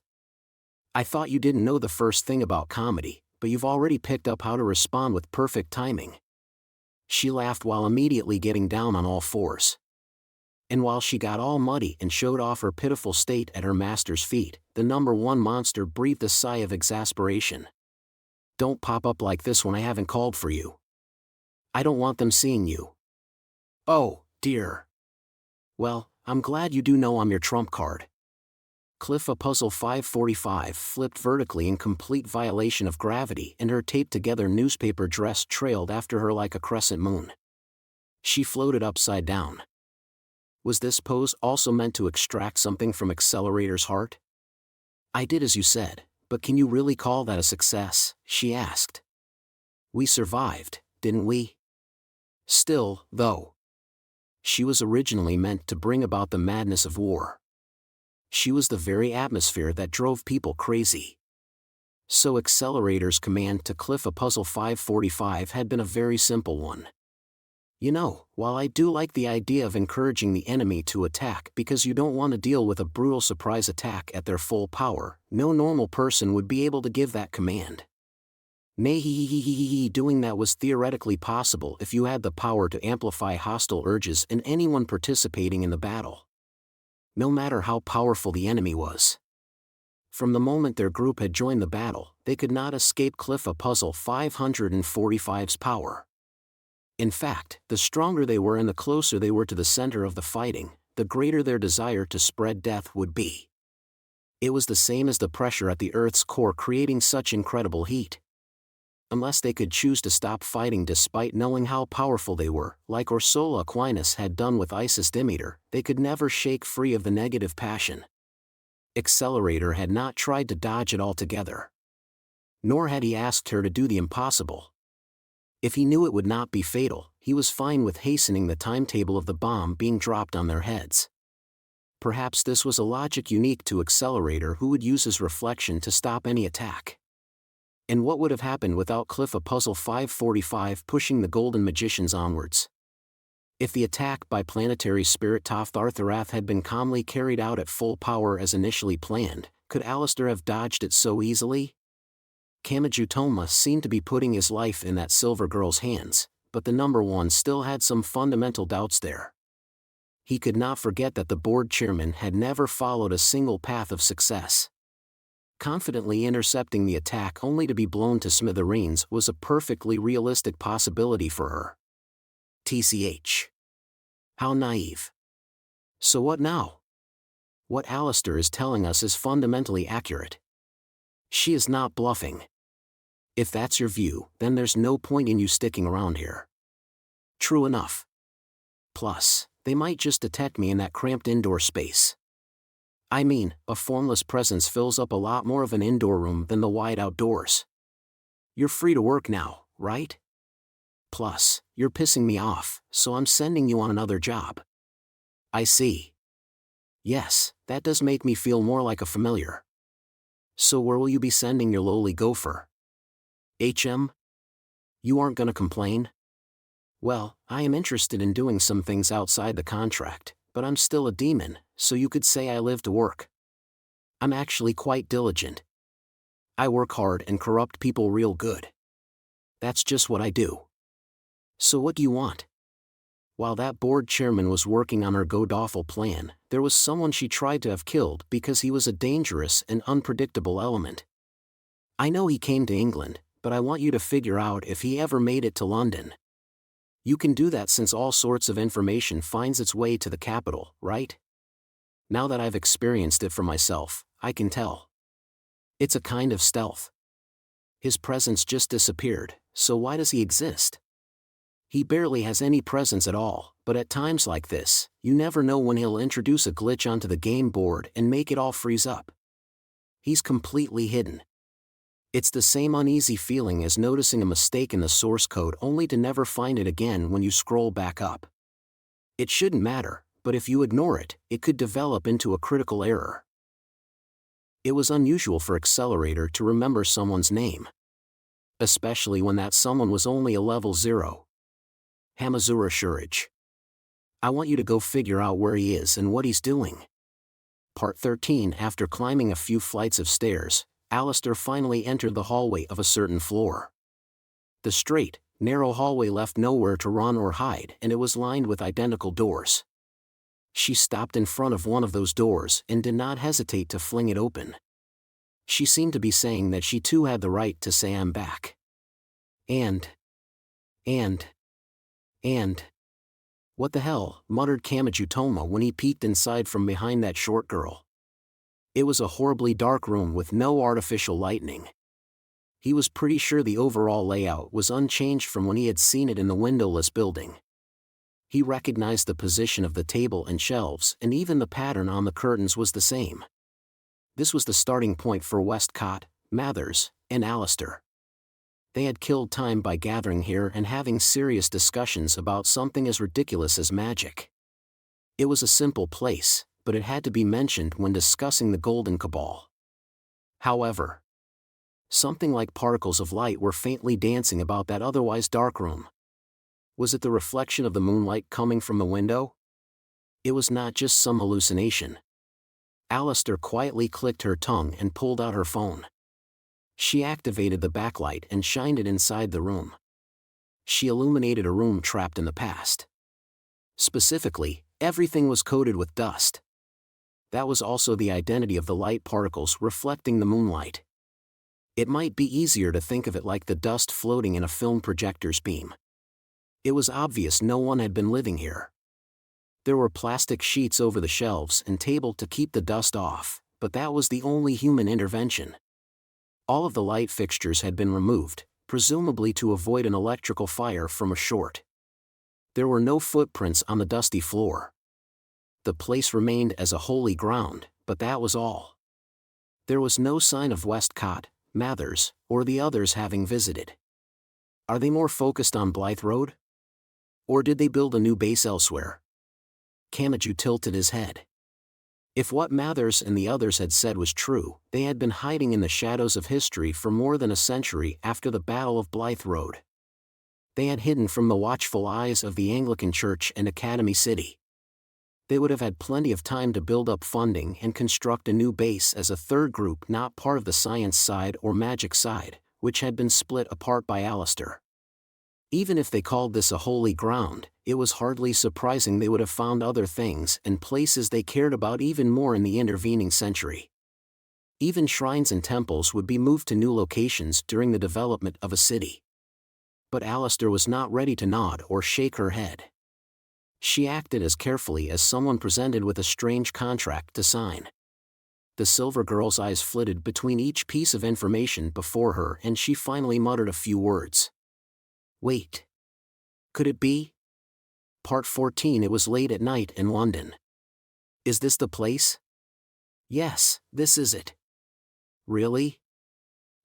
I thought you didn't know the first thing about comedy, but you've already picked up how to respond with perfect timing. She laughed while immediately getting down on all fours. And while she got all muddy and showed off her pitiful state at her master's feet, the number one monster breathed a sigh of exasperation. Don't pop up like this when I haven't called for you. I don't want them seeing you. Oh, dear. Well, I'm glad you do know I'm your trump card. Cliffa Puzzle 545 flipped vertically in complete violation of gravity, and her taped-together newspaper dress trailed after her like a crescent moon. She floated upside down. Was this pose also meant to extract something from Accelerator's heart? I did as you said, but can you really call that a success? She asked. We survived, didn't we? Still, though. She was originally meant to bring about the madness of war. She was the very atmosphere that drove people crazy. So Accelerator's command to cliff a puzzle 545 had been a very simple one. You know, while I do like the idea of encouraging the enemy to attack because you don't want to deal with a brutal surprise attack at their full power, no normal person would be able to give that command. Doing that was theoretically possible if you had the power to amplify hostile urges in anyone participating in the battle. No matter how powerful the enemy was. From the moment their group had joined the battle, they could not escape cliff a puzzle 545's power. In fact, the stronger they were and the closer they were to the center of the fighting, the greater their desire to spread death would be. It was the same as the pressure at the Earth's core creating such incredible heat. Unless they could choose to stop fighting despite knowing how powerful they were, like Ursula Aquinas had done with Isis Demeter, they could never shake free of the negative passion. Accelerator had not tried to dodge it altogether. Nor had he asked her to do the impossible. If he knew it would not be fatal, he was fine with hastening the timetable of the bomb being dropped on their heads. Perhaps this was a logic unique to Accelerator, who would use his reflection to stop any attack. And what would have happened without Cliff a Puzzle 545 pushing the Golden Magicians onwards? If the attack by planetary spirit Toph had been calmly carried out at full power as initially planned, could Alistair have dodged it so easily? Kamajutoma seemed to be putting his life in that silver girl's hands, but the number one still had some fundamental doubts there. He could not forget that the board chairman had never followed a single path of success. Confidently intercepting the attack only to be blown to smithereens was a perfectly realistic possibility for her. TCH. How naive. So what now? What Alistair is telling us is fundamentally accurate. She is not bluffing. If that's your view, then there's no point in you sticking around here. True enough. Plus, they might just detect me in that cramped indoor space. I mean, a formless presence fills up a lot more of an indoor room than the wide outdoors. You're free to work now, right? Plus, you're pissing me off, so I'm sending you on another job. I see. Yes, that does make me feel more like a familiar. So where will you be sending your lowly gopher? HM? You aren't gonna complain? Well, I am interested in doing some things outside the contract, but I'm still a demon, so you could say I live to work. I'm actually quite diligent. I work hard and corrupt people real good. That's just what I do. So what do you want? While that board chairman was working on her god-awful plan, there was someone she tried to have killed because he was a dangerous and unpredictable element. I know he came to England, but I want you to figure out if he ever made it to London. You can do that since all sorts of information finds its way to the capital, right? Now that I've experienced it for myself, I can tell. It's a kind of stealth. His presence just disappeared, so why does he exist? He barely has any presence at all, but at times like this, you never know when he'll introduce a glitch onto the game board and make it all freeze up. He's completely hidden. It's the same uneasy feeling as noticing a mistake in the source code only to never find it again when you scroll back up. It shouldn't matter, but if you ignore it, it could develop into a critical error. It was unusual for Accelerator to remember someone's name. Especially when that someone was only a level 0. Hamazura Shurage. I want you to go figure out where he is and what he's doing. Part 13. After climbing a few flights of stairs, Alistair finally entered the hallway of a certain floor. The straight, narrow hallway left nowhere to run or hide, and it was lined with identical doors. She stopped in front of one of those doors and did not hesitate to fling it open. She seemed to be saying that she too had the right to say I'm back. And... What the hell, muttered Kamajutoma when he peeked inside from behind that short girl. It was a horribly dark room with no artificial lighting. He was pretty sure the overall layout was unchanged from when he had seen it in the windowless building. He recognized the position of the table and shelves, and even the pattern on the curtains was the same. This was the starting point for Westcott, Mathers, and Alistair. They had killed time by gathering here and having serious discussions about something as ridiculous as magic. It was a simple place, but it had to be mentioned when discussing the Golden Cabal. However, Something like particles of light were faintly dancing about that otherwise dark room. Was it the reflection of the moonlight coming from the window? It was not just some hallucination. Alistair quietly clicked her tongue and pulled out her phone. She activated the backlight and shined it inside the room. She illuminated a room trapped in the past. Specifically, everything was coated with dust. That was also the identity of the light particles reflecting the moonlight. It might be easier to think of it like the dust floating in a film projector's beam. It was obvious no one had been living here. There were plastic sheets over the shelves and table to keep the dust off, but that was the only human intervention. All of the light fixtures had been removed, presumably to avoid an electrical fire from a short. There were no footprints on the dusty floor. The place remained as a holy ground, but that was all. There was no sign of Westcott, Mathers, or the others having visited. Are they more focused on Blythe Road? Or did they build a new base elsewhere? Kamachi tilted his head. If what Mathers and the others had said was true, they had been hiding in the shadows of history for more than a century after the Battle of Blythe Road. They had hidden from the watchful eyes of the Anglican Church and Academy City. They would have had plenty of time to build up funding and construct a new base as a third group not part of the science side or magic side, which had been split apart by Alistair. Even if they called this a holy ground, it was hardly surprising they would have found other things and places they cared about even more in the intervening century. Even shrines and temples would be moved to new locations during the development of a city. But Alistair was not ready to nod or shake her head. She acted as carefully as someone presented with a strange contract to sign. The silver girl's eyes flitted between each piece of information before her and she finally muttered a few words. Wait. Could it be? Part 14. It was late at night in London. Is this the place? Yes, this is it. Really?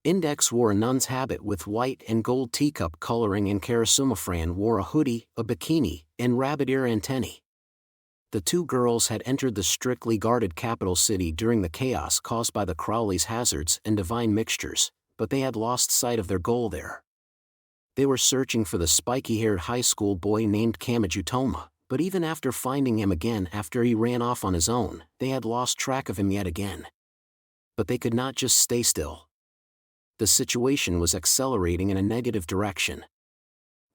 Index wore a nun's habit with white and gold teacup coloring and Kazuma wore a hoodie, a bikini, and rabbit ear antennae. The two girls had entered the strictly guarded capital city during the chaos caused by the Crowley's hazards and divine mixtures, but they had lost sight of their goal there. They were searching for the spiky-haired high school boy named Kamachi Toma, but even after finding him again after he ran off on his own, they had lost track of him yet again. But they could not just stay still. The situation was accelerating in a negative direction.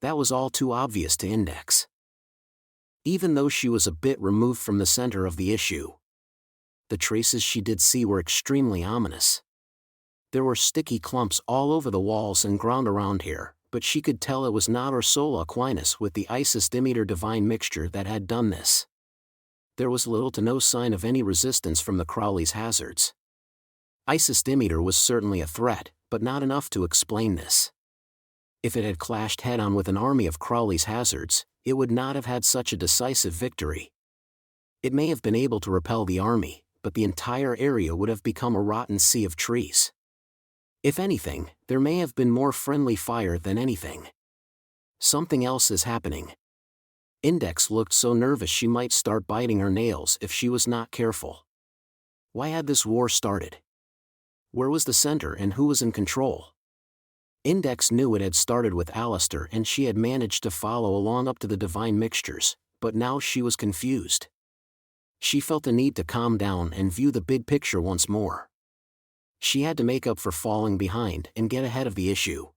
That was all too obvious to Index. Even though she was a bit removed from the center of the issue. The traces she did see were extremely ominous. There were sticky clumps all over the walls and ground around here, but she could tell it was not Ursula Aquinas with the Isis Demeter divine mixture that had done this. There was little to no sign of any resistance from the Crowley's hazards. Isis Demeter was certainly a threat, but not enough to explain this. If it had clashed head-on with an army of Crowley's hazards, it would not have had such a decisive victory. It may have been able to repel the army, but the entire area would have become a rotten sea of trees. If anything, there may have been more friendly fire than anything. Something else is happening. Index looked so nervous she might start biting her nails if she was not careful. Why had this war started? Where was the center and who was in control? Index knew it had started with Alistair and she had managed to follow along up to the divine mixtures, but now she was confused. She felt the need to calm down and view the big picture once more. She had to make up for falling behind and get ahead of the issue.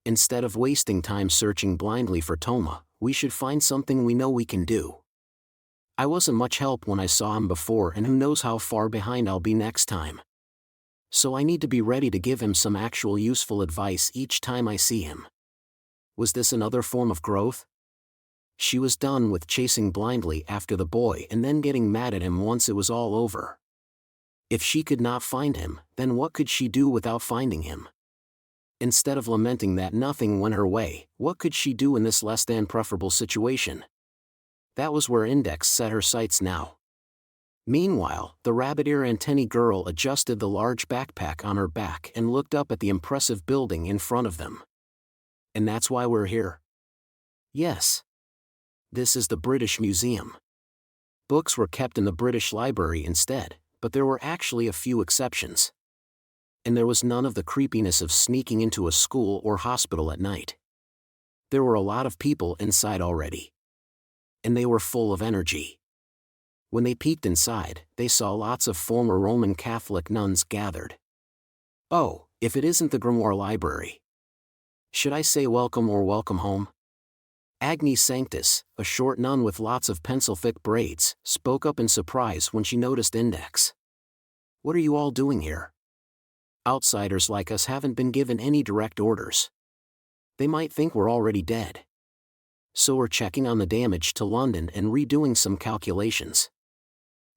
Instead of wasting time searching blindly for Toma, we should find something we know we can do. I wasn't much help when I saw him before and who knows how far behind I'll be next time. So I need to be ready to give him some actual useful advice each time I see him. Was this another form of growth? She was done with chasing blindly after the boy and then getting mad at him once it was all over. If she could not find him, then what could she do without finding him? Instead of lamenting that nothing went her way, what could she do in this less than preferable situation? That was where Index set her sights now. Meanwhile, the rabbit ear antennae girl adjusted the large backpack on her back and looked up at the impressive building in front of them. And that's why we're here? Yes. This is the British Museum. Books were kept in the British Library instead, but there were actually a few exceptions. And there was none of the creepiness of sneaking into a school or hospital at night. There were a lot of people inside already. And they were full of energy. When they peeked inside, they saw lots of former Roman Catholic nuns gathered. Oh, if it isn't the Grimoire Library. Should I say welcome or welcome home? Agnes Sanctus, a short nun with lots of pencil-thick braids, spoke up in surprise when she noticed Index. What are you all doing here? Outsiders like us haven't been given any direct orders. They might think we're already dead. So we're checking on the damage to London and redoing some calculations.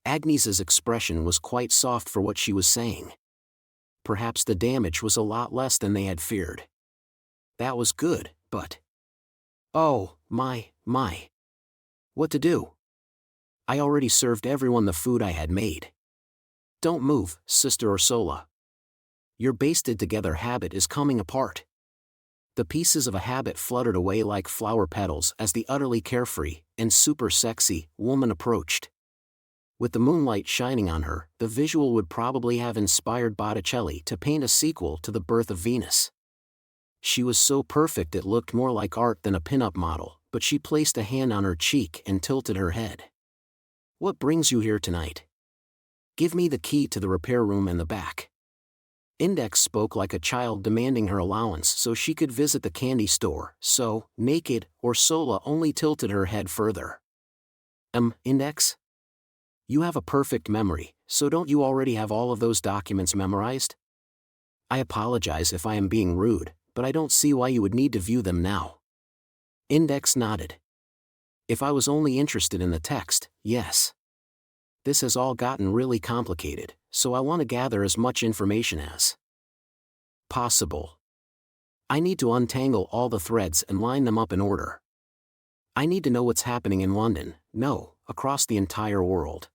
Agnes's expression was quite soft for what she was saying. Perhaps the damage was a lot less than they had feared. That was good, but... Oh, my. What to do? I already served everyone the food I had made. Don't move, Sister Ursula. Your basted-together habit is coming apart. The pieces of a habit fluttered away like flower petals as the utterly carefree and super-sexy woman approached. With the moonlight shining on her, the visual would probably have inspired Botticelli to paint a sequel to The Birth of Venus. She was so perfect it looked more like art than a pin-up model, but she placed a hand on her cheek and tilted her head. What brings you here tonight? Give me the key to the repair room in the back. Index spoke like a child demanding her allowance so she could visit the candy store, so, naked, Ursula only tilted her head further. Index? You have a perfect memory, so don't you already have all of those documents memorized? I apologize if I am being rude, but I don't see why you would need to view them now. Index nodded. If I was only interested in the text, yes. This has all gotten really complicated, so I want to gather as much information as possible. I need to untangle all the threads and line them up in order. I need to know what's happening in London, no, across the entire world.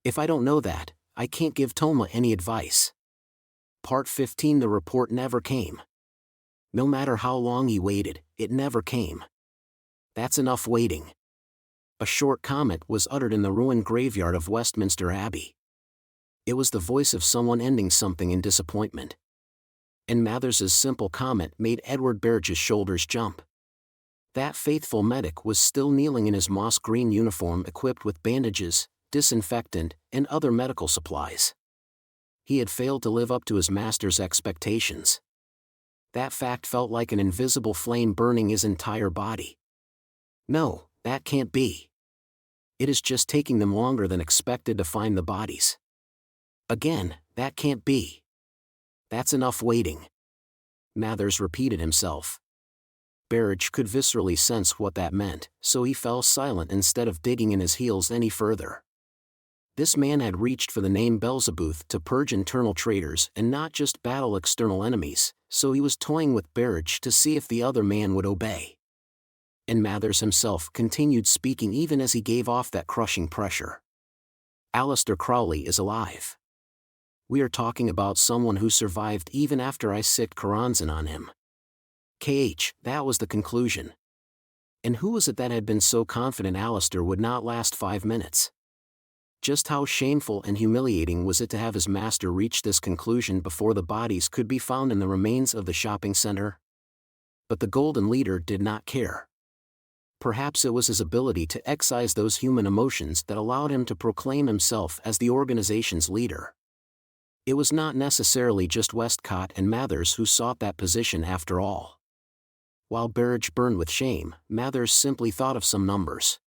If I don't know that, I can't give Toma any advice. Part 15. The report never came. No matter how long he waited, it never came. That's enough waiting. A short comment was uttered in the ruined graveyard of Westminster Abbey. It was the voice of someone ending something in disappointment. And Mathers's simple comment made Edward Berridge's shoulders jump. That faithful medic was still kneeling in his moss-green uniform equipped with bandages, disinfectant, and other medical supplies. He had failed to live up to his master's expectations. That fact felt like an invisible flame burning his entire body. No, that can't be. It is just taking them longer than expected to find the bodies. Again, that can't be. That's enough waiting. Mathers repeated himself. Berridge could viscerally sense what that meant, so he fell silent instead of digging in his heels any further. This man had reached for the name Beelzebub to purge internal traitors and not just battle external enemies, so he was toying with Berridge to see if the other man would obey. And Mathers himself continued speaking even as he gave off that crushing pressure. Aleister Crowley is alive. We are talking about someone who survived even after I sicked Karanzan on him. That was the conclusion. And who was it that had been so confident Aleister would not last 5 minutes? Just how shameful and humiliating was it to have his master reach this conclusion before the bodies could be found in the remains of the shopping center? But the Golden Leader did not care. Perhaps it was his ability to excise those human emotions that allowed him to proclaim himself as the organization's leader. It was not necessarily just Westcott and Mathers who sought that position after all. While Berridge burned with shame, Mathers simply thought of some numbers.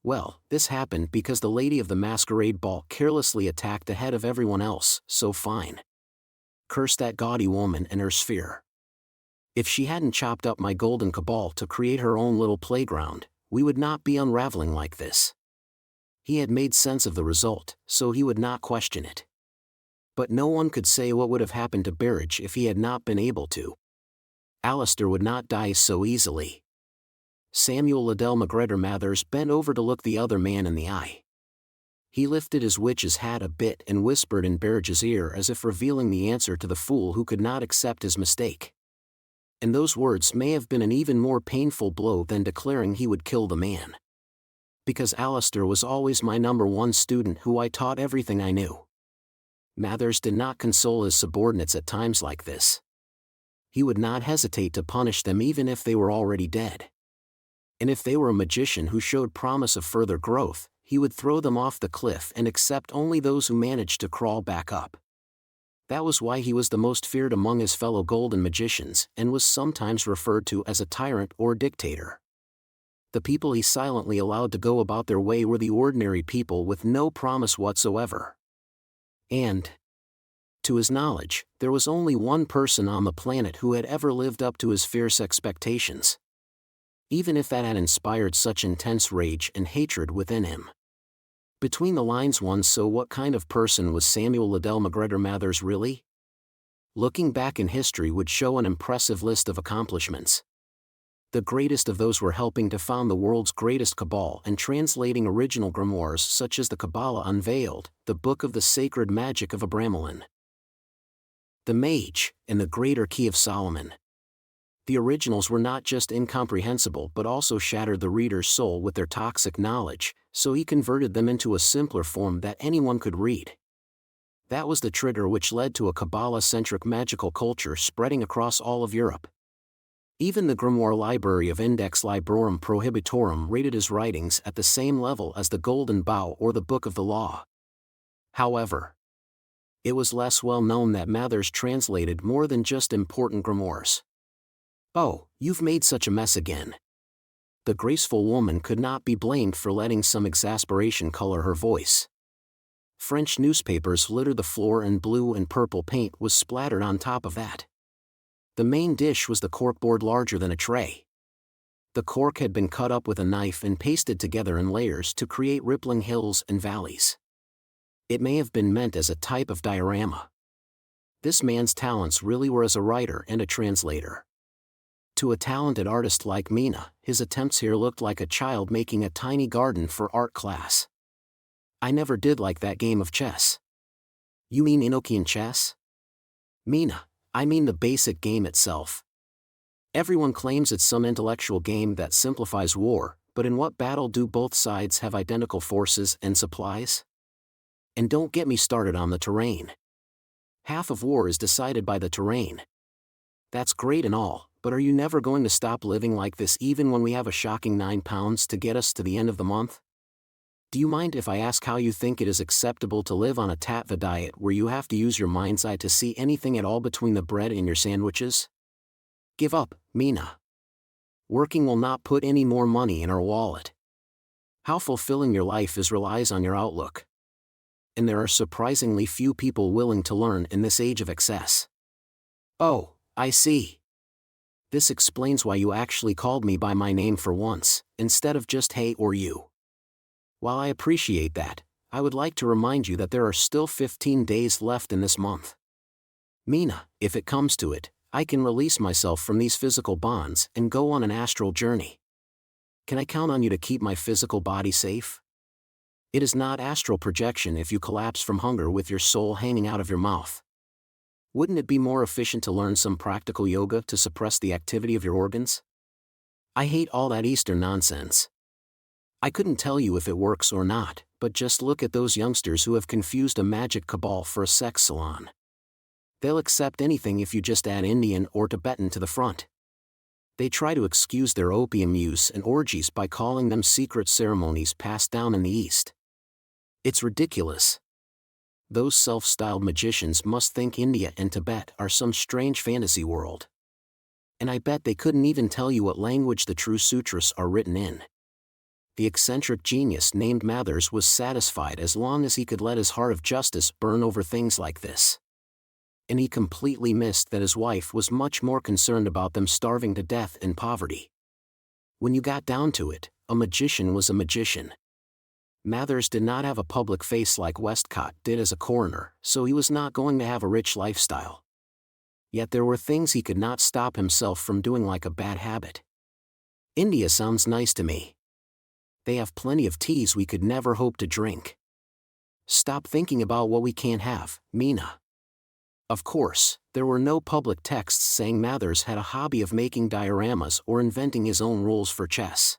Well, this happened because the Lady of the Masquerade Ball carelessly attacked ahead of everyone else, so fine. Curse that gaudy woman and her sphere. If she hadn't chopped up my golden cabal to create her own little playground, we would not be unraveling like this. He had made sense of the result, so he would not question it. But no one could say what would have happened to Berridge if he had not been able to. Aleister would not die so easily. Samuel Liddell McGregor Mathers bent over to look the other man in the eye. He lifted his witch's hat a bit and whispered in Berridge's ear as if revealing the answer to the fool who could not accept his mistake. And those words may have been an even more painful blow than declaring he would kill the man. Because Aleister was always my #1 student who I taught everything I knew. Mathers did not console his subordinates at times like this. He would not hesitate to punish them even if they were already dead. And if they were a magician who showed promise of further growth, he would throw them off the cliff and accept only those who managed to crawl back up. That was why he was the most feared among his fellow golden magicians and was sometimes referred to as a tyrant or dictator. The people he silently allowed to go about their way were the ordinary people with no promise whatsoever. And, to his knowledge, there was only one person on the planet who had ever lived up to his fierce expectations. Even if that had inspired such intense rage and hatred within him. Between the lines so what kind of person was Samuel Liddell McGregor Mathers really? Looking back in history would show an impressive list of accomplishments. The greatest of those were helping to found the world's greatest cabal and translating original grimoires such as the Kabbalah Unveiled, the Book of the Sacred Magic of Abramelin, the Mage, and the Greater Key of Solomon. The originals were not just incomprehensible but also shattered the reader's soul with their toxic knowledge, so he converted them into a simpler form that anyone could read. That was the trigger which led to a Kabbalah-centric magical culture spreading across all of Europe. Even the grimoire library of Index Librorum Prohibitorum rated his writings at the same level as the Golden Bough or the Book of the Law. However, it was less well known that Mathers translated more than just important grimoires. "Oh, you've made such a mess again." The graceful woman could not be blamed for letting some exasperation color her voice. French newspapers littered the floor and blue and purple paint was splattered on top of that. The main dish was the corkboard larger than a tray. The cork had been cut up with a knife and pasted together in layers to create rippling hills and valleys. It may have been meant as a type of diorama. This man's talents really were as a writer and a translator. To a talented artist like Mina, his attempts here looked like a child making a tiny garden for art class. "I never did like that game of chess." "You mean Enochian chess?" "Mina, I mean the basic game itself. Everyone claims it's some intellectual game that simplifies war, but in what battle do both sides have identical forces and supplies? And don't get me started on the terrain. Half of war is decided by the terrain. That's great and all, but are you never going to stop living like this even when we have a shocking 9 pounds to get us to the end of the month? Do you mind if I ask how you think it is acceptable to live on a tatva diet where you have to use your mind's eye to see anything at all between the bread and your sandwiches? Give up, Mina. Working will not put any more money in our wallet. How fulfilling your life is relies on your outlook. And there are surprisingly few people willing to learn in this age of excess." "Oh, I see. This explains why you actually called me by my name for once, instead of just hey or you. While I appreciate that, I would like to remind you that there are still 15 days left in this month. Mina, if it comes to it, I can release myself from these physical bonds and go on an astral journey. Can I count on you to keep my physical body safe? It is not astral projection if you collapse from hunger with your soul hanging out of your mouth. Wouldn't it be more efficient to learn some practical yoga to suppress the activity of your organs? I hate all that Eastern nonsense. I couldn't tell you if it works or not, but just look at those youngsters who have confused a magic cabal for a sex salon. They'll accept anything if you just add Indian or Tibetan to the front. They try to excuse their opium use and orgies by calling them secret ceremonies passed down in the East. It's ridiculous. Those self-styled magicians must think India and Tibet are some strange fantasy world. And I bet they couldn't even tell you what language the true sutras are written in. The eccentric genius named Mathers was satisfied as long as he could let his heart of justice burn over things like this. And he completely missed that his wife was much more concerned about them starving to death in poverty. When you got down to it, a magician was a magician. Mathers did not have a public face like Westcott did as a coroner, so he was not going to have a rich lifestyle. Yet there were things he could not stop himself from doing, like a bad habit. India sounds nice to me. They have plenty of teas we could never hope to drink. Stop thinking about what we can't have, Mina. Of course, there were no public texts saying Mathers had a hobby of making dioramas or inventing his own rules for chess.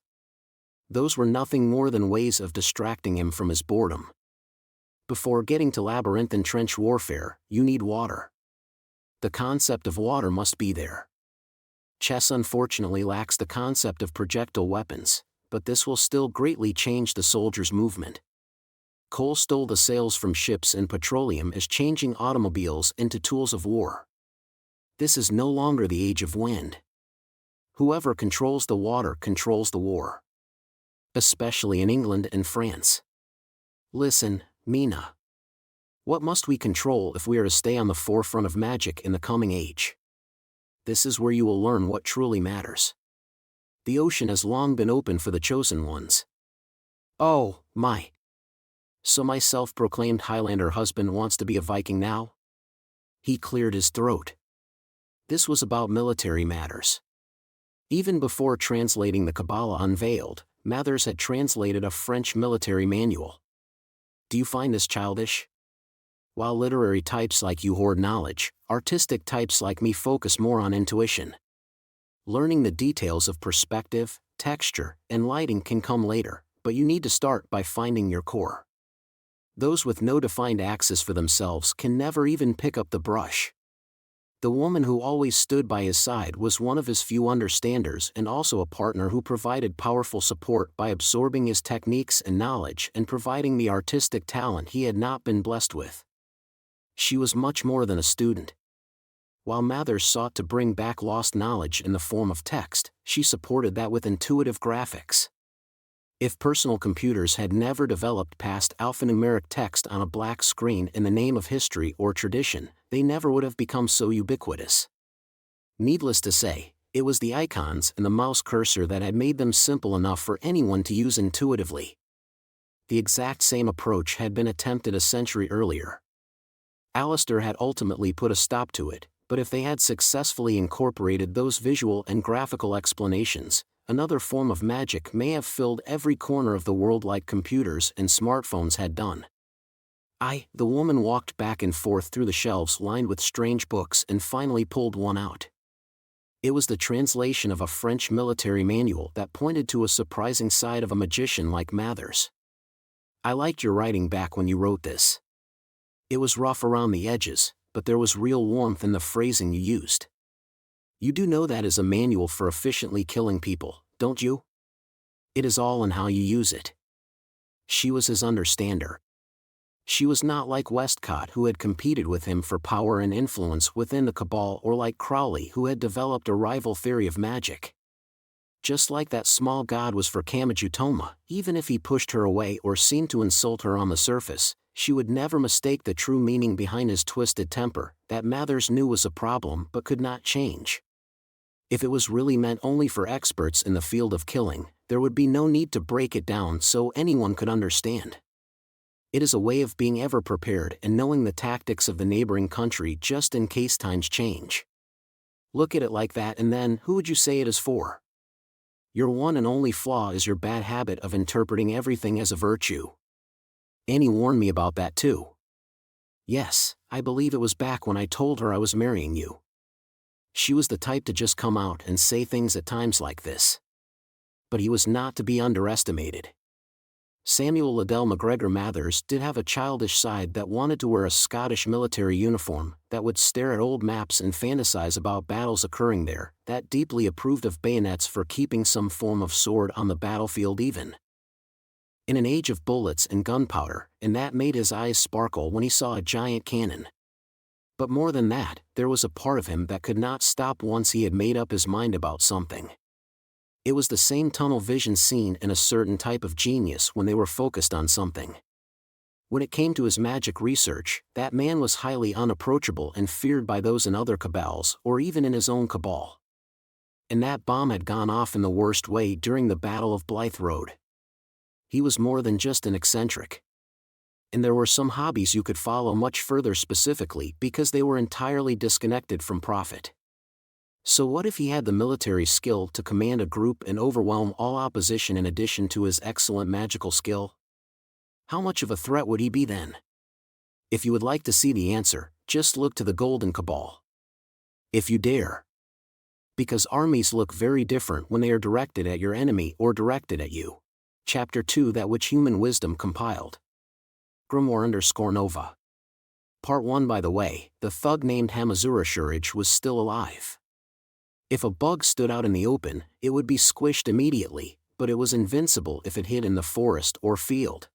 Those were nothing more than ways of distracting him from his boredom. Before getting to labyrinthine trench warfare, you need water. The concept of water must be there. Chess unfortunately lacks the concept of projectile weapons, but this will still greatly change the soldier's movement. Coal stole the sails from ships and petroleum is changing automobiles into tools of war. This is no longer the age of wind. Whoever controls the water controls the war. Especially in England and France. Listen, Mina. What must we control if we are to stay on the forefront of magic in the coming age? This is where you will learn what truly matters. The ocean has long been open for the chosen ones. Oh, my. So my self-proclaimed Highlander husband wants to be a Viking now? He cleared his throat. This was about military matters. Even before translating the Kabbalah unveiled, Mathers had translated a French military manual. Do you find this childish? While literary types like you hoard knowledge, artistic types like me focus more on intuition. Learning the details of perspective, texture, and lighting can come later, but you need to start by finding your core. Those with no defined axis for themselves can never even pick up the brush. The woman who always stood by his side was one of his few understanders and also a partner who provided powerful support by absorbing his techniques and knowledge and providing the artistic talent he had not been blessed with. She was much more than a student. While Mathers sought to bring back lost knowledge in the form of text, she supported that with intuitive graphics. If personal computers had never developed past alphanumeric text on a black screen in the name of history or tradition, they never would have become so ubiquitous. Needless to say, it was the icons and the mouse cursor that had made them simple enough for anyone to use intuitively. The exact same approach had been attempted a century earlier. Alistair had ultimately put a stop to it, but if they had successfully incorporated those visual and graphical explanations, another form of magic may have filled every corner of the world like computers and smartphones had done. The woman walked back and forth through the shelves lined with strange books and finally pulled one out. It was the translation of a French military manual that pointed to a surprising side of a magician like Mathers. I liked your writing back when you wrote this. It was rough around the edges, but there was real warmth in the phrasing you used. You do know that is a manual for efficiently killing people, don't you? It is all in how you use it. She was his understander. She was not like Westcott who had competed with him for power and influence within the Cabal or like Crowley who had developed a rival theory of magic. Just like that small god was for Kamachi Toma, even if he pushed her away or seemed to insult her on the surface, she would never mistake the true meaning behind his twisted temper, that Mathers knew was a problem but could not change. If it was really meant only for experts in the field of killing, there would be no need to break it down so anyone could understand. It is a way of being ever prepared and knowing the tactics of the neighboring country just in case times change. Look at it like that and then, who would you say it is for? Your one and only flaw is your bad habit of interpreting everything as a virtue. Annie warned me about that too. Yes, I believe it was back when I told her I was marrying you. She was the type to just come out and say things at times like this. But he was not to be underestimated. Samuel Liddell MacGregor Mathers did have a childish side that wanted to wear a Scottish military uniform, that would stare at old maps and fantasize about battles occurring there, that deeply approved of bayonets for keeping some form of sword on the battlefield even. In an age of bullets and gunpowder, and that made his eyes sparkle when he saw a giant cannon. But more than that, there was a part of him that could not stop once he had made up his mind about something. It was the same tunnel vision seen in a certain type of genius when they were focused on something. When it came to his magic research, that man was highly unapproachable and feared by those in other cabals or even in his own cabal. And that bomb had gone off in the worst way during the Battle of Blythe Road. He was more than just an eccentric. And there were some hobbies you could follow much further specifically because they were entirely disconnected from profit. So what if he had the military skill to command a group and overwhelm all opposition in addition to his excellent magical skill? How much of a threat would he be then? If you would like to see the answer, just look to the Golden Cabal. If you dare. Because armies look very different when they are directed at your enemy or directed at you. Chapter 2, that which human wisdom compiled. Grimoire_Nova. Part 1. By the way, the thug named Hamazura Shurage was still alive. If a bug stood out in the open, it would be squished immediately, but it was invincible if it hid in the forest or field.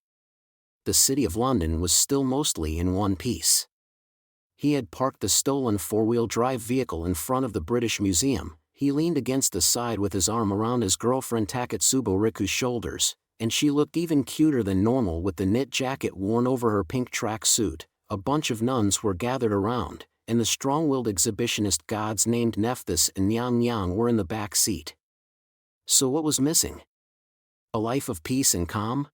The City of London was still mostly in one piece. He had parked the stolen four-wheel drive vehicle in front of the British Museum. He leaned against the side with his arm around his girlfriend Takatsubo Riku's shoulders, and she looked even cuter than normal with the knit jacket worn over her pink track suit. A bunch of nuns were gathered around, and the strong-willed exhibitionist gods named Nephthys and Nyang Nyang were in the back seat. So what was missing? A life of peace and calm?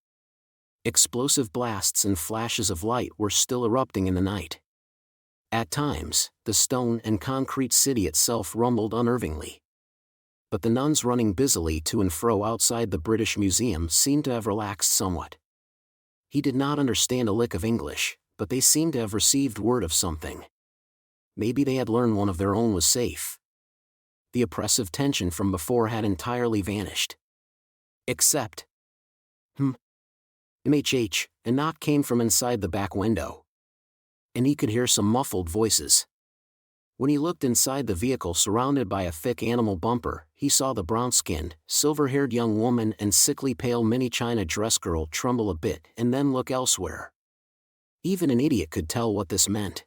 Explosive blasts and flashes of light were still erupting in the night. At times, the stone and concrete city itself rumbled unnervingly. But the nuns running busily to and fro outside the British Museum seemed to have relaxed somewhat. He did not understand a lick of English, but they seemed to have received word of something. Maybe they had learned one of their own was safe. The oppressive tension from before had entirely vanished. Except... MHH, a knock came from inside the back window. And he could hear some muffled voices. When he looked inside the vehicle surrounded by a thick animal bumper, he saw the brown-skinned, silver-haired young woman and sickly pale mini China dress girl tremble a bit and then look elsewhere. Even an idiot could tell what this meant.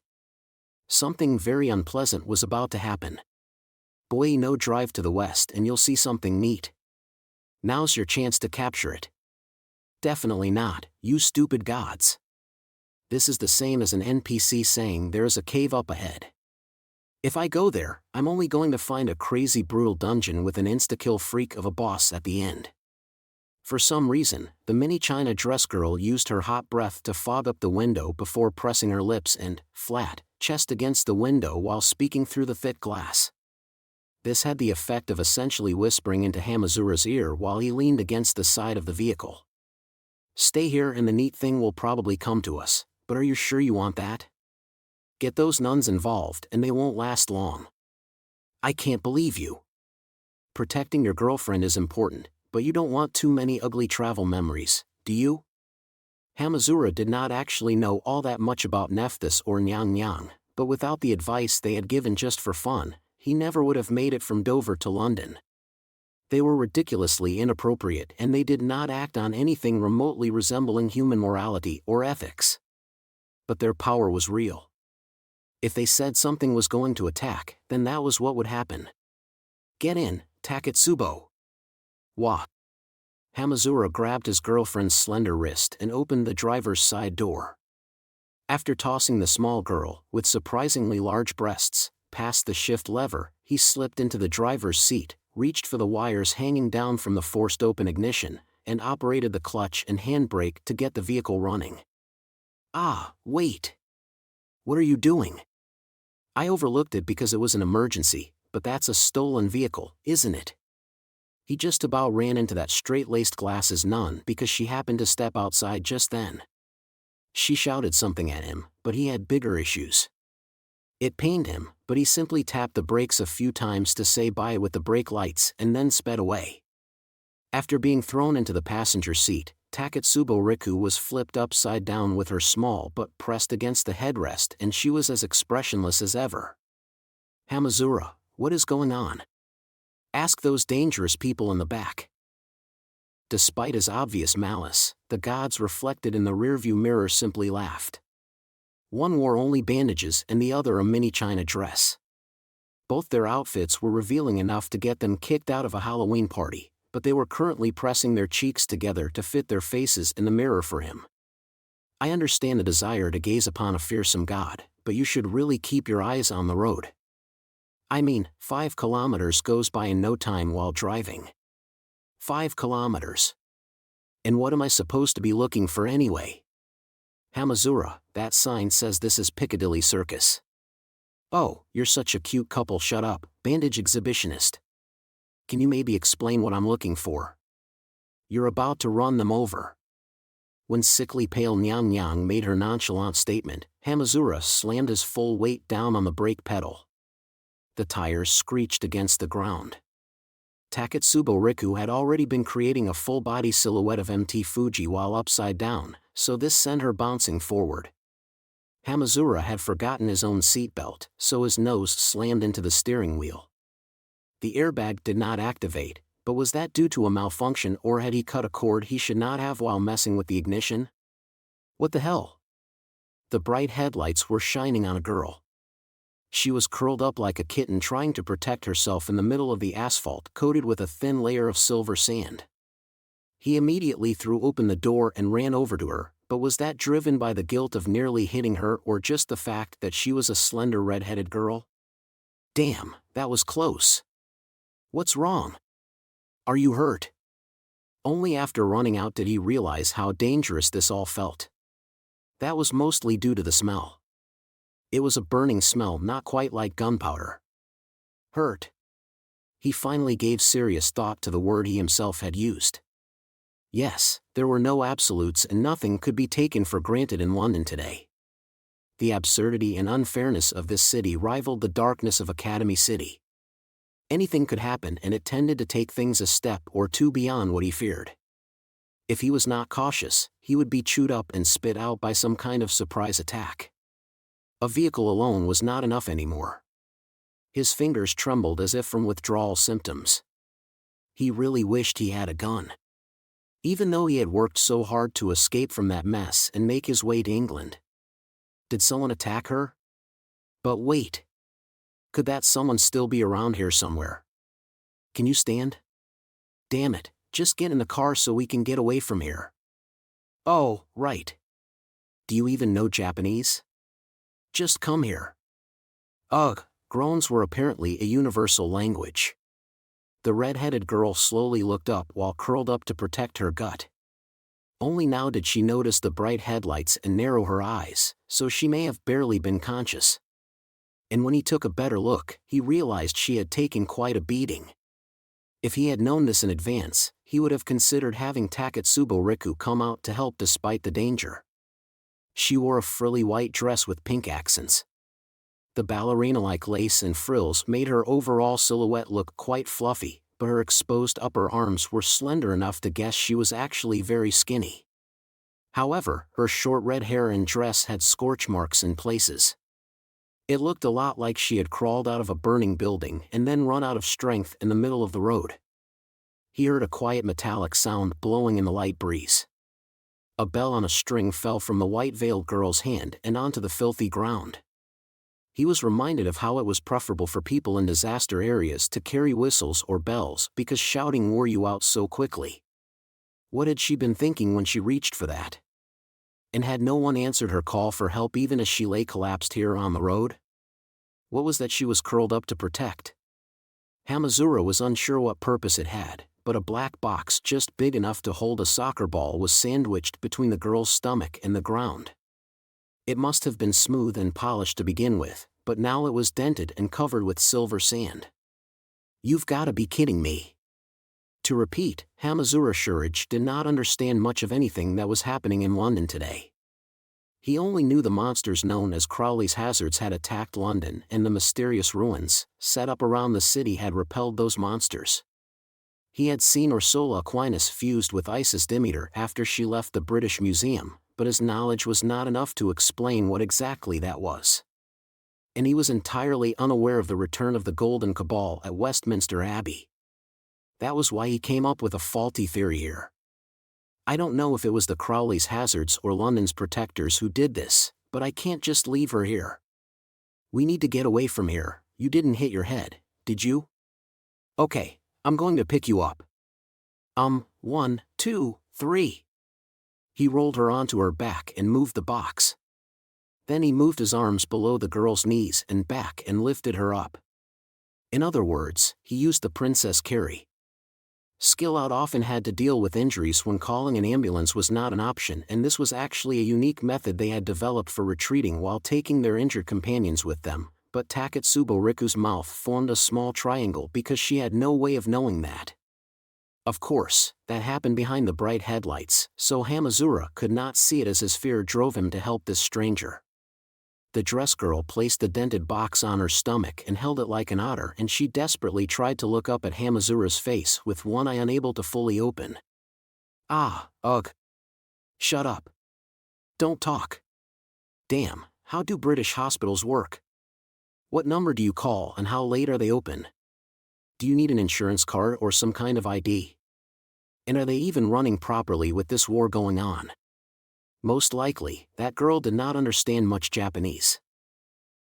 Something very unpleasant was about to happen. Boy, no, drive to the west and you'll see something neat. Now's your chance to capture it. Definitely not, you stupid gods. This is the same as an NPC saying there is a cave up ahead. If I go there, I'm only going to find a crazy brutal dungeon with an insta-kill freak of a boss at the end. For some reason, the mini China dress girl used her hot breath to fog up the window before pressing her lips and flat chest against the window while speaking through the thick glass. This had the effect of essentially whispering into Hamazura's ear while he leaned against the side of the vehicle. Stay here and the neat thing will probably come to us, but are you sure you want that? Get those nuns involved and they won't last long. I can't believe you. Protecting your girlfriend is important, but you don't want too many ugly travel memories, do you? Hamazura did not actually know all that much about Nephthys or Nyang Nyang, but without the advice they had given just for fun, he never would have made it from Dover to London. They were ridiculously inappropriate and they did not act on anything remotely resembling human morality or ethics. But their power was real. If they said something was going to attack, then that was what would happen. Get in, Takatsubo. Wah. Hamazura grabbed his girlfriend's slender wrist and opened the driver's side door. After tossing the small girl, with surprisingly large breasts, past the shift lever, he slipped into the driver's seat, reached for the wires hanging down from the forced open ignition, and operated the clutch and handbrake to get the vehicle running. Ah, wait. What are you doing? I overlooked it because it was an emergency, but that's a stolen vehicle, isn't it? He just about ran into that straight-laced glasses nun because she happened to step outside just then. She shouted something at him, but he had bigger issues. It pained him, but he simply tapped the brakes a few times to say bye with the brake lights and then sped away. After being thrown into the passenger seat, Takatsubo Riku was flipped upside down with her small butt pressed against the headrest and she was as expressionless as ever. Hamazura, what is going on? Ask those dangerous people in the back. Despite his obvious malice, the gods reflected in the rearview mirror simply laughed. One wore only bandages and the other a mini China dress. Both their outfits were revealing enough to get them kicked out of a Halloween party, but they were currently pressing their cheeks together to fit their faces in the mirror for him. I understand the desire to gaze upon a fearsome god, but you should really keep your eyes on the road. I mean, 5 kilometers goes by in no time while driving. 5 kilometers. And what am I supposed to be looking for anyway? Hamazura, that sign says this is Piccadilly Circus. Oh, you're such a cute couple, shut up, bandage exhibitionist. Can you maybe explain what I'm looking for? You're about to run them over. When sickly pale Nyang Nyang made her nonchalant statement, Hamazura slammed his full weight down on the brake pedal. The tires screeched against the ground. Taketsubo Riku had already been creating a full-body silhouette of MT Fuji while upside down, so this sent her bouncing forward. Hamazura had forgotten his own seatbelt, so his nose slammed into the steering wheel. The airbag did not activate, but was that due to a malfunction or had he cut a cord he should not have while messing with the ignition? What the hell? The bright headlights were shining on a girl. She was curled up like a kitten trying to protect herself in the middle of the asphalt coated with a thin layer of silver sand. He immediately threw open the door and ran over to her, but was that driven by the guilt of nearly hitting her or just the fact that she was a slender red-headed girl? Damn, that was close. What's wrong? Are you hurt? Only after running out did he realize how dangerous this all felt. That was mostly due to the smell. It was a burning smell not quite like gunpowder. Hurt. He finally gave serious thought to the word he himself had used. Yes, there were no absolutes and nothing could be taken for granted in London today. The absurdity and unfairness of this city rivaled the darkness of Academy City. Anything could happen and it tended to take things a step or two beyond what he feared. If he was not cautious, he would be chewed up and spit out by some kind of surprise attack. A vehicle alone was not enough anymore. His fingers trembled as if from withdrawal symptoms. He really wished he had a gun. Even though he had worked so hard to escape from that mess and make his way to England. Did someone attack her? But wait. Could that someone still be around here somewhere? Can you stand? Damn it, just get in the car so we can get away from here. Oh, right. Do you even know Japanese? Just come here. Ugh, groans were apparently a universal language. The red-headed girl slowly looked up while curled up to protect her gut. Only now did she notice the bright headlights and narrow her eyes, so she may have barely been conscious. And when he took a better look, he realized she had taken quite a beating. If he had known this in advance, he would have considered having Taketsubo Riku come out to help despite the danger. She wore a frilly white dress with pink accents. The ballerina-like lace and frills made her overall silhouette look quite fluffy, but her exposed upper arms were slender enough to guess she was actually very skinny. However, her short red hair and dress had scorch marks in places. It looked a lot like she had crawled out of a burning building and then run out of strength in the middle of the road. He heard a quiet metallic sound blowing in the light breeze. A bell on a string fell from the white-veiled girl's hand and onto the filthy ground. He was reminded of how it was preferable for people in disaster areas to carry whistles or bells because shouting wore you out so quickly. What had she been thinking when she reached for that? And had no one answered her call for help even as she lay collapsed here on the road? What was that she was curled up to protect? Hamazura was unsure what purpose it had, but a black box just big enough to hold a soccer ball was sandwiched between the girl's stomach and the ground. It must have been smooth and polished to begin with, but now it was dented and covered with silver sand. You've got to be kidding me. To repeat, Hamazura Shurage did not understand much of anything that was happening in London today. He only knew the monsters known as Crowley's Hazards had attacked London and the mysterious ruins set up around the city had repelled those monsters. He had seen Ursula Aquinas fused with Isis Demeter after she left the British Museum, but his knowledge was not enough to explain what exactly that was. And he was entirely unaware of the return of the Golden Cabal at Westminster Abbey. That was why he came up with a faulty theory here. I don't know if it was the Crowley's Hazards or London's protectors who did this, but I can't just leave her here. We need to get away from here. You didn't hit your head, did you? Okay, I'm going to pick you up. 1, 2, 3. He rolled her onto her back and moved the box. Then he moved his arms below the girl's knees and back and lifted her up. In other words, he used the princess carry. Skill Out often had to deal with injuries when calling an ambulance was not an option, and this was actually a unique method they had developed for retreating while taking their injured companions with them, but Taketsubo Riku's mouth formed a small triangle because she had no way of knowing that. Of course, that happened behind the bright headlights, so Hamazura could not see it as his fear drove him to help this stranger. The dress girl placed the dented box on her stomach and held it like an otter, and she desperately tried to look up at Hamazura's face with one eye unable to fully open. Ah, ugh. Shut up. Don't talk. Damn, how do British hospitals work? What number do you call and how late are they open? Do you need an insurance card or some kind of ID? And are they even running properly with this war going on? Most likely, that girl did not understand much Japanese.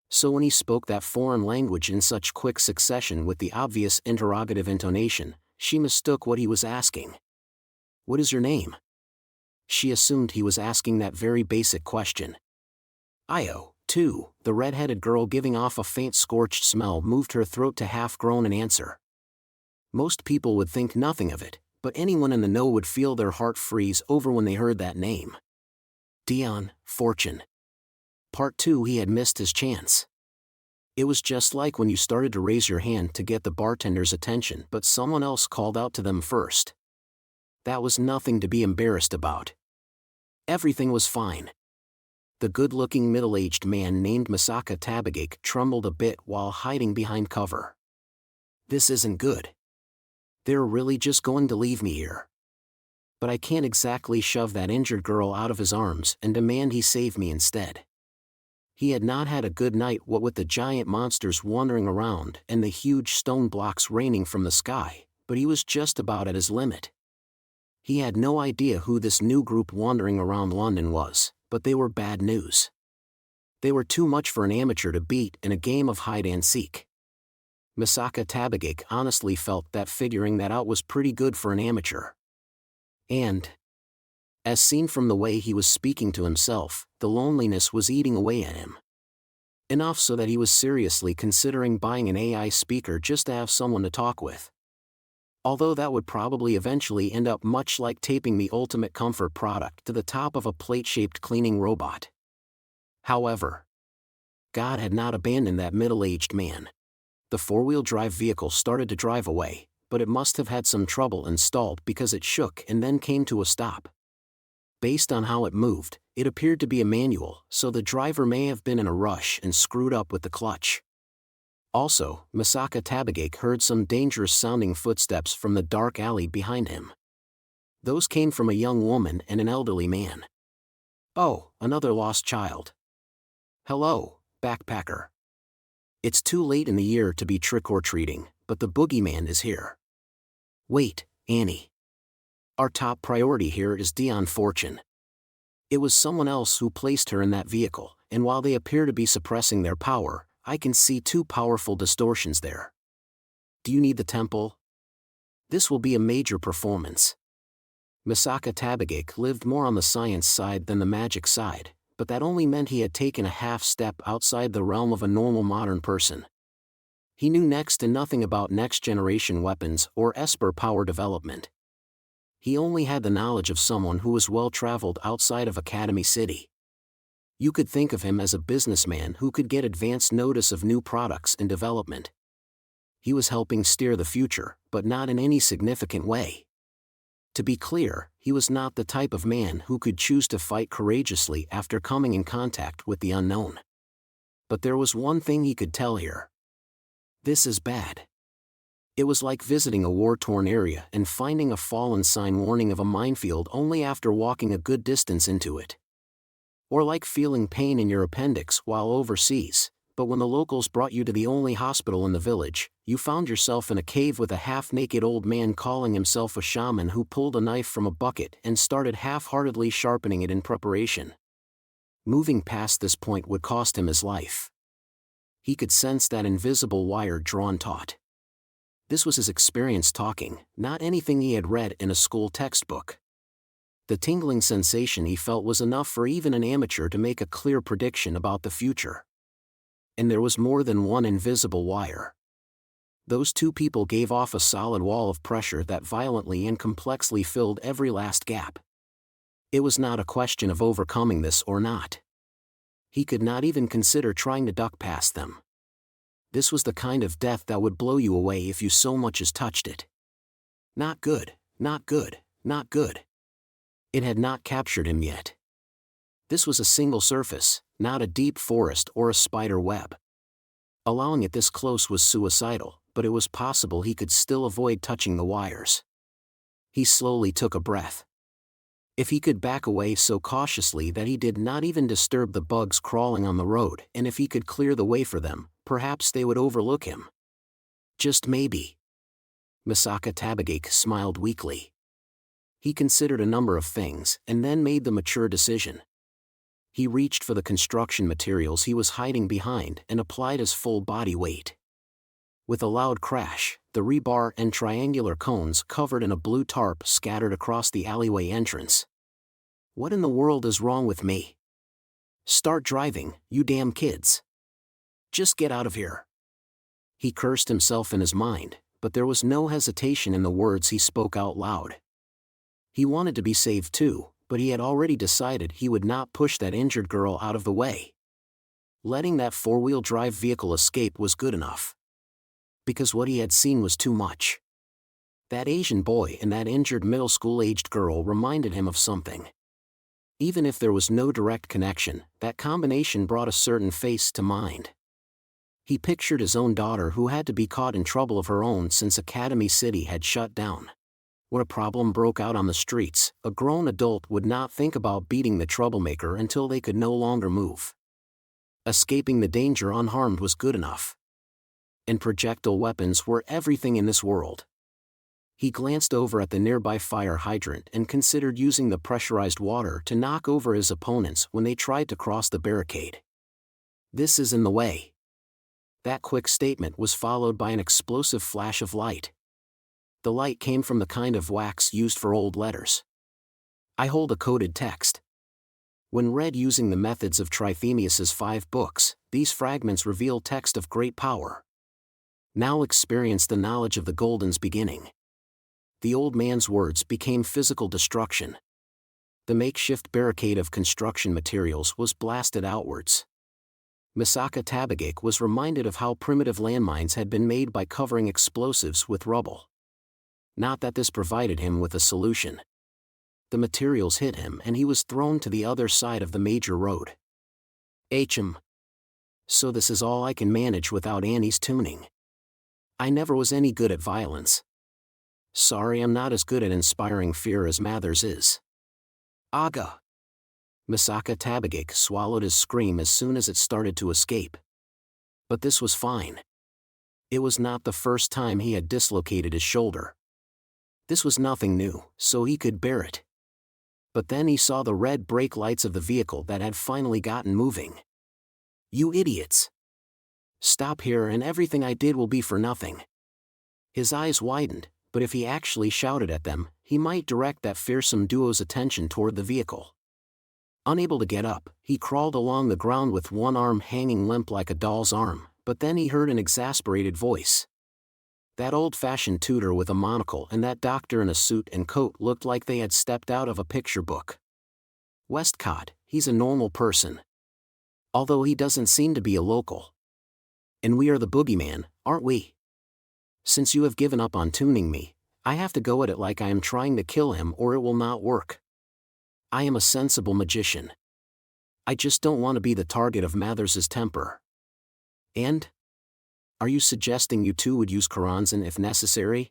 So when he spoke that foreign language in such quick succession with the obvious interrogative intonation, she mistook what he was asking. What is your name? She assumed he was asking that very basic question. Io, too, the red-headed girl giving off a faint scorched smell moved her throat to half-groan an answer. Most people would think nothing of it, but anyone in the know would feel their heart freeze over when they heard that name. Dion, Fortune. Part 2. He had missed his chance. It was just like when you started to raise your hand to get the bartender's attention but someone else called out to them first. That was nothing to be embarrassed about. Everything was fine. The good-looking middle-aged man named Misaka Tabagake trembled a bit while hiding behind cover. This isn't good. They're really just going to leave me here. But I can't exactly shove that injured girl out of his arms and demand he save me instead. He had not had a good night, what with the giant monsters wandering around and the huge stone blocks raining from the sky, but he was just about at his limit. He had no idea who this new group wandering around London was, but they were bad news. They were too much for an amateur to beat in a game of hide-and-seek. Misaka Tabagake honestly felt that figuring that out was pretty good for an amateur. And, as seen from the way he was speaking to himself, the loneliness was eating away at him. Enough so that he was seriously considering buying an AI speaker just to have someone to talk with. Although that would probably eventually end up much like taping the ultimate comfort product to the top of a plate-shaped cleaning robot. However, God had not abandoned that middle-aged man. The four-wheel drive vehicle started to drive away, but it must have had some trouble and stalled because it shook and then came to a stop. Based on how it moved, it appeared to be a manual, so the driver may have been in a rush and screwed up with the clutch. Also, Misaka Tabagake heard some dangerous-sounding footsteps from the dark alley behind him. Those came from a young woman and an elderly man. Oh, another lost child. Hello, backpacker. It's too late in the year to be trick-or-treating, but the boogeyman is here. Wait, Annie. Our top priority here is Dion Fortune. It was someone else who placed her in that vehicle, and while they appear to be suppressing their power, I can see two powerful distortions there. Do you need the temple? This will be a major performance. Misaka Tabagake lived more on the science side than the magic side, but that only meant he had taken a half step outside the realm of a normal modern person. He knew next to nothing about next-generation weapons or Esper power development. He only had the knowledge of someone who was well-traveled outside of Academy City. You could think of him as a businessman who could get advance notice of new products in development. He was helping steer the future, but not in any significant way. To be clear, he was not the type of man who could choose to fight courageously after coming in contact with the unknown. But there was one thing he could tell here. This is bad. It was like visiting a war-torn area and finding a fallen sign warning of a minefield only after walking a good distance into it. Or like feeling pain in your appendix while overseas, but when the locals brought you to the only hospital in the village, you found yourself in a cave with a half-naked old man calling himself a shaman who pulled a knife from a bucket and started half-heartedly sharpening it in preparation. Moving past this point would cost him his life. He could sense that invisible wire drawn taut. This was his experience talking, not anything he had read in a school textbook. The tingling sensation he felt was enough for even an amateur to make a clear prediction about the future. And there was more than one invisible wire. Those two people gave off a solid wall of pressure that violently and complexly filled every last gap. It was not a question of overcoming this or not. He could not even consider trying to duck past them. This was the kind of death that would blow you away if you so much as touched it. Not good, not good, not good. It had not captured him yet. This was a single surface, not a deep forest or a spider web. Allowing it this close was suicidal, but it was possible he could still avoid touching the wires. He slowly took a breath. If he could back away so cautiously that he did not even disturb the bugs crawling on the road, and if he could clear the way for them, perhaps they would overlook him. Just maybe. Misaka Tabagake smiled weakly. He considered a number of things, and then made the mature decision. He reached for the construction materials he was hiding behind and applied his full body weight. With a loud crash, the rebar and triangular cones covered in a blue tarp scattered across the alleyway entrance. What in the world is wrong with me? Start driving, you damn kids. Just get out of here. He cursed himself in his mind, but there was no hesitation in the words he spoke out loud. He wanted to be saved too, but he had already decided he would not push that injured girl out of the way. Letting that four-wheel drive vehicle escape was good enough. Because what he had seen was too much. That Asian boy and that injured middle school-aged girl reminded him of something. Even if there was no direct connection, that combination brought a certain face to mind. He pictured his own daughter who had to be caught in trouble of her own since Academy City had shut down. When a problem broke out on the streets, a grown adult would not think about beating the troublemaker until they could no longer move. Escaping the danger unharmed was good enough. And projectile weapons were everything in this world. He glanced over at the nearby fire hydrant and considered using the pressurized water to knock over his opponents when they tried to cross the barricade. This is in the way. That quick statement was followed by an explosive flash of light. The light came from the kind of wax used for old letters. I hold a coded text. When read using the methods of Trithemius's 5 books, these fragments reveal text of great power. Now experience the knowledge of the Golden's beginning. The old man's words became physical destruction. The makeshift barricade of construction materials was blasted outwards. Misaka Tabagake was reminded of how primitive landmines had been made by covering explosives with rubble. Not that this provided him with a solution. The materials hit him and he was thrown to the other side of the major road. HM. So this is all I can manage without Annie's tuning. I never was any good at violence. Sorry, I'm not as good at inspiring fear as Mathers is. Aga. Misaka Tabagake swallowed his scream as soon as it started to escape. But this was fine. It was not the first time he had dislocated his shoulder. This was nothing new, so he could bear it. But then he saw the red brake lights of the vehicle that had finally gotten moving. You idiots! Stop here and everything I did will be for nothing. His eyes widened, but if he actually shouted at them, he might direct that fearsome duo's attention toward the vehicle. Unable to get up, he crawled along the ground with one arm hanging limp like a doll's arm, but then he heard an exasperated voice. That old-fashioned tutor with a monocle and that doctor in a suit and coat looked like they had stepped out of a picture book. Westcott, he's a normal person. Although he doesn't seem to be a local. And we are the boogeyman, aren't we? Since you have given up on tuning me, I have to go at it like I am trying to kill him or it will not work. I am a sensible magician. I just don't want to be the target of Mathers's temper. And? Are you suggesting you two would use Karanzan if necessary?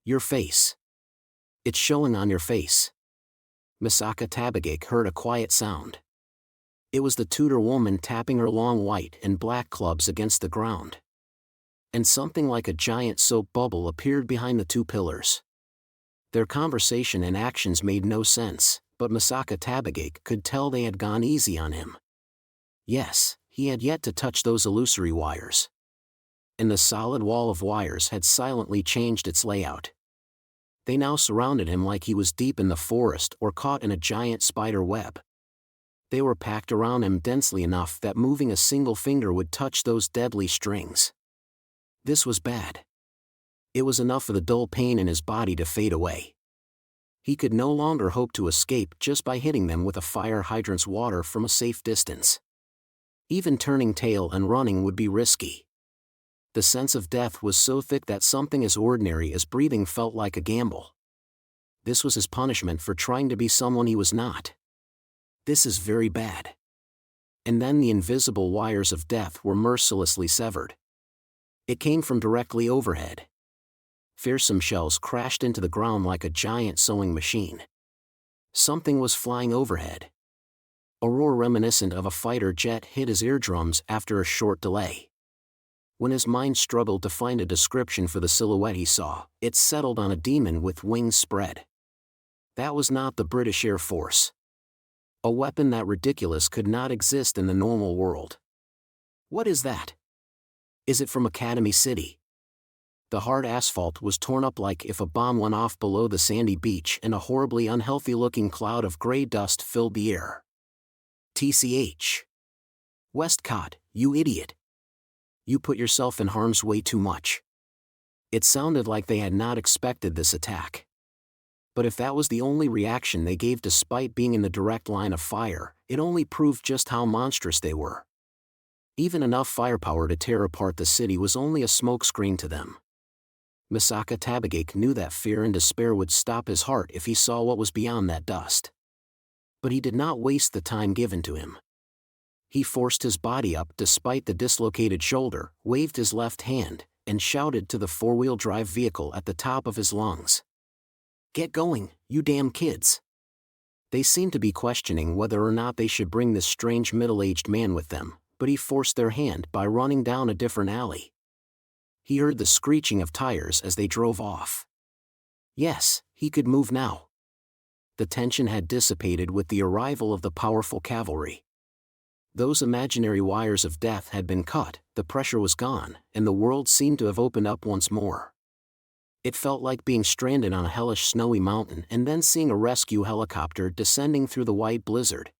Your face. It's showing on your face. Misaka Tabagake heard a quiet sound. It was the tutor woman tapping her long white and black clubs against the ground. And something like a giant soap bubble appeared behind the two pillars. Their conversation and actions made no sense, but Misaka Tabagake could tell they had gone easy on him. Yes, he had yet to touch those illusory wires. And the solid wall of wires had silently changed its layout. They now surrounded him like he was deep in the forest or caught in a giant spider web. They were packed around him densely enough that moving a single finger would touch those deadly strings. This was bad. It was enough for the dull pain in his body to fade away. He could no longer hope to escape just by hitting them with a fire hydrant's water from a safe distance. Even turning tail and running would be risky. The sense of death was so thick that something as ordinary as breathing felt like a gamble. This was his punishment for trying to be someone he was not. This is very bad. And then the invisible wires of death were mercilessly severed. It came from directly overhead. Fearsome shells crashed into the ground like a giant sewing machine. Something was flying overhead. A roar reminiscent of a fighter jet hit his eardrums after a short delay. When his mind struggled to find a description for the silhouette he saw, it settled on a demon with wings spread. That was not the British Air Force. A weapon that ridiculous could not exist in the normal world. What is that? Is it from Academy City? The hard asphalt was torn up like if a bomb went off below the sandy beach, and a horribly unhealthy-looking cloud of gray dust filled the air. TCH. Westcott, you idiot. You put yourself in harm's way too much. It sounded like they had not expected this attack. But if that was the only reaction they gave despite being in the direct line of fire, it only proved just how monstrous they were. Even enough firepower to tear apart the city was only a smokescreen to them. Misaka Tabagake knew that fear and despair would stop his heart if he saw what was beyond that dust. But he did not waste the time given to him. He forced his body up despite the dislocated shoulder, waved his left hand, and shouted to the four-wheel drive vehicle at the top of his lungs. "Get going, you damn kids!" They seemed to be questioning whether or not they should bring this strange middle-aged man with them, but he forced their hand by running down a different alley. He heard the screeching of tires as they drove off. Yes, he could move now. The tension had dissipated with the arrival of the powerful cavalry. Those imaginary wires of death had been cut, the pressure was gone, and the world seemed to have opened up once more. It felt like being stranded on a hellish snowy mountain and then seeing a rescue helicopter descending through the white blizzard.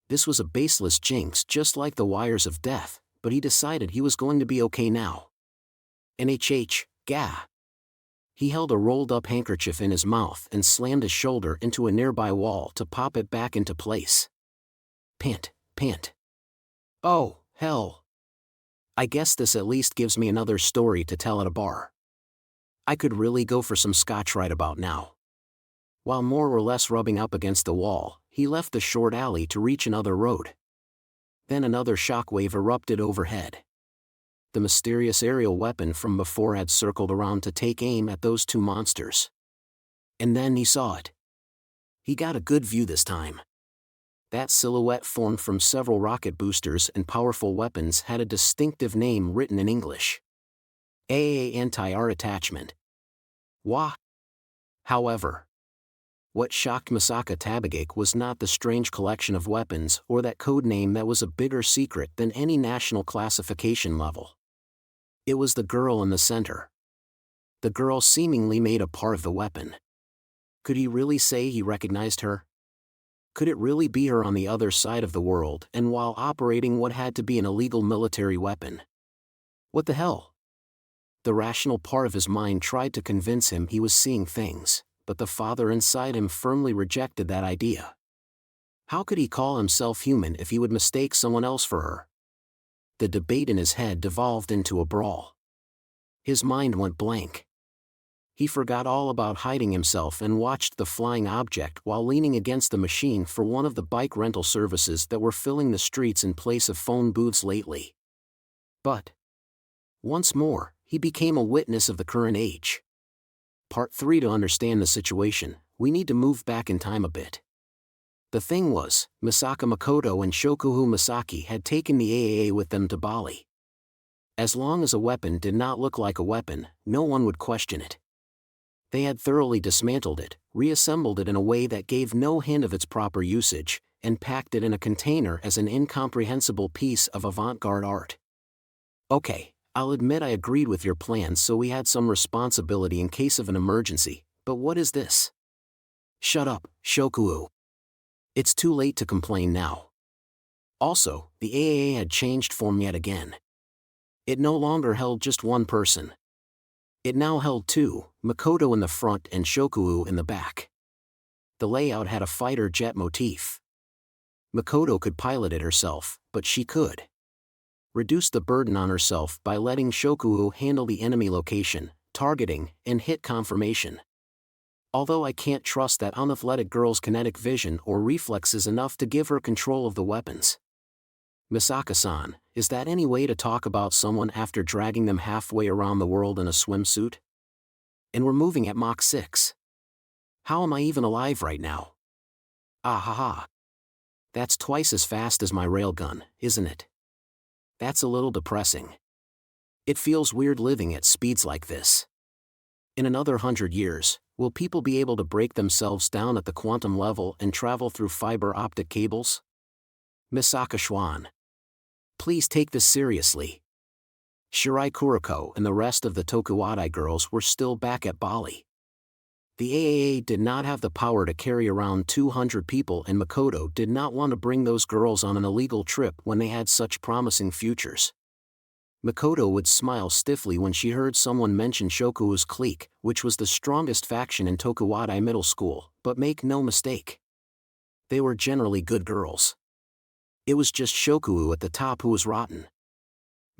This was a baseless jinx just like the wires of death, but he decided he was going to be okay now. NHH, gah. He held a rolled-up handkerchief in his mouth and slammed his shoulder into a nearby wall to pop it back into place. Pant, pant. Oh, hell. I guess this at least gives me another story to tell at a bar. I could really go for some scotch right about now. While more or less rubbing up against the wall, he left the short alley to reach another road. Then another shockwave erupted overhead. The mysterious aerial weapon from before had circled around to take aim at those two monsters. And then he saw it. He got a good view this time. That silhouette formed from several rocket boosters and powerful weapons had a distinctive name written in English. AAA Anti-R Attachment. Wah! However, what shocked Misaka Tabagake was not the strange collection of weapons or that code name that was a bigger secret than any national classification level. It was the girl in the center. The girl seemingly made a part of the weapon. Could he really say he recognized her? Could it really be her on the other side of the world and while operating what had to be an illegal military weapon? What the hell? The rational part of his mind tried to convince him he was seeing things, but the father inside him firmly rejected that idea. How could he call himself human if he would mistake someone else for her? The debate in his head devolved into a brawl. His mind went blank. He forgot all about hiding himself and watched the flying object while leaning against the machine for one of the bike rental services that were filling the streets in place of phone booths lately. But, once more, he became a witness of the current age. Part 3. To understand the situation, we need to move back in time a bit. The thing was, Misaka Makoto and Shokuhu Misaki had taken the AAA with them to Bali. As long as a weapon did not look like a weapon, no one would question it. They had thoroughly dismantled it, reassembled it in a way that gave no hint of its proper usage, and packed it in a container as an incomprehensible piece of avant-garde art. Okay, I'll admit I agreed with your plans, so we had some responsibility in case of an emergency, but what is this? Shut up, Shokuhu. It's too late to complain now. Also, the AAA had changed form yet again. It no longer held just one person. It now held two, Makoto in the front and Shokuhu in the back. The layout had a fighter jet motif. Makoto could pilot it herself, but she could reduce the burden on herself by letting Shokuhu handle the enemy location, targeting, and hit confirmation. Although I can't trust that unathletic girl's kinetic vision or reflexes enough to give her control of the weapons. Misaka-san, is that any way to talk about someone after dragging them halfway around the world in a swimsuit? And we're moving at Mach 6. How am I even alive right now? Ah ha ha. That's twice as fast as my railgun, isn't it? That's a little depressing. It feels weird living at speeds like this. In another 100 years, will people be able to break themselves down at the quantum level and travel through fiber optic cables? Misaka Schwan. Please take this seriously. Shirai Kuriko and the rest of the Tokuwadai girls were still back at Bali. The AAA did not have the power to carry around 200 people, and Makoto did not want to bring those girls on an illegal trip when they had such promising futures. Makoto would smile stiffly when she heard someone mention Shoku's clique, which was the strongest faction in Tokuwadai Middle School, but make no mistake. They were generally good girls. It was just Shoku at the top who was rotten.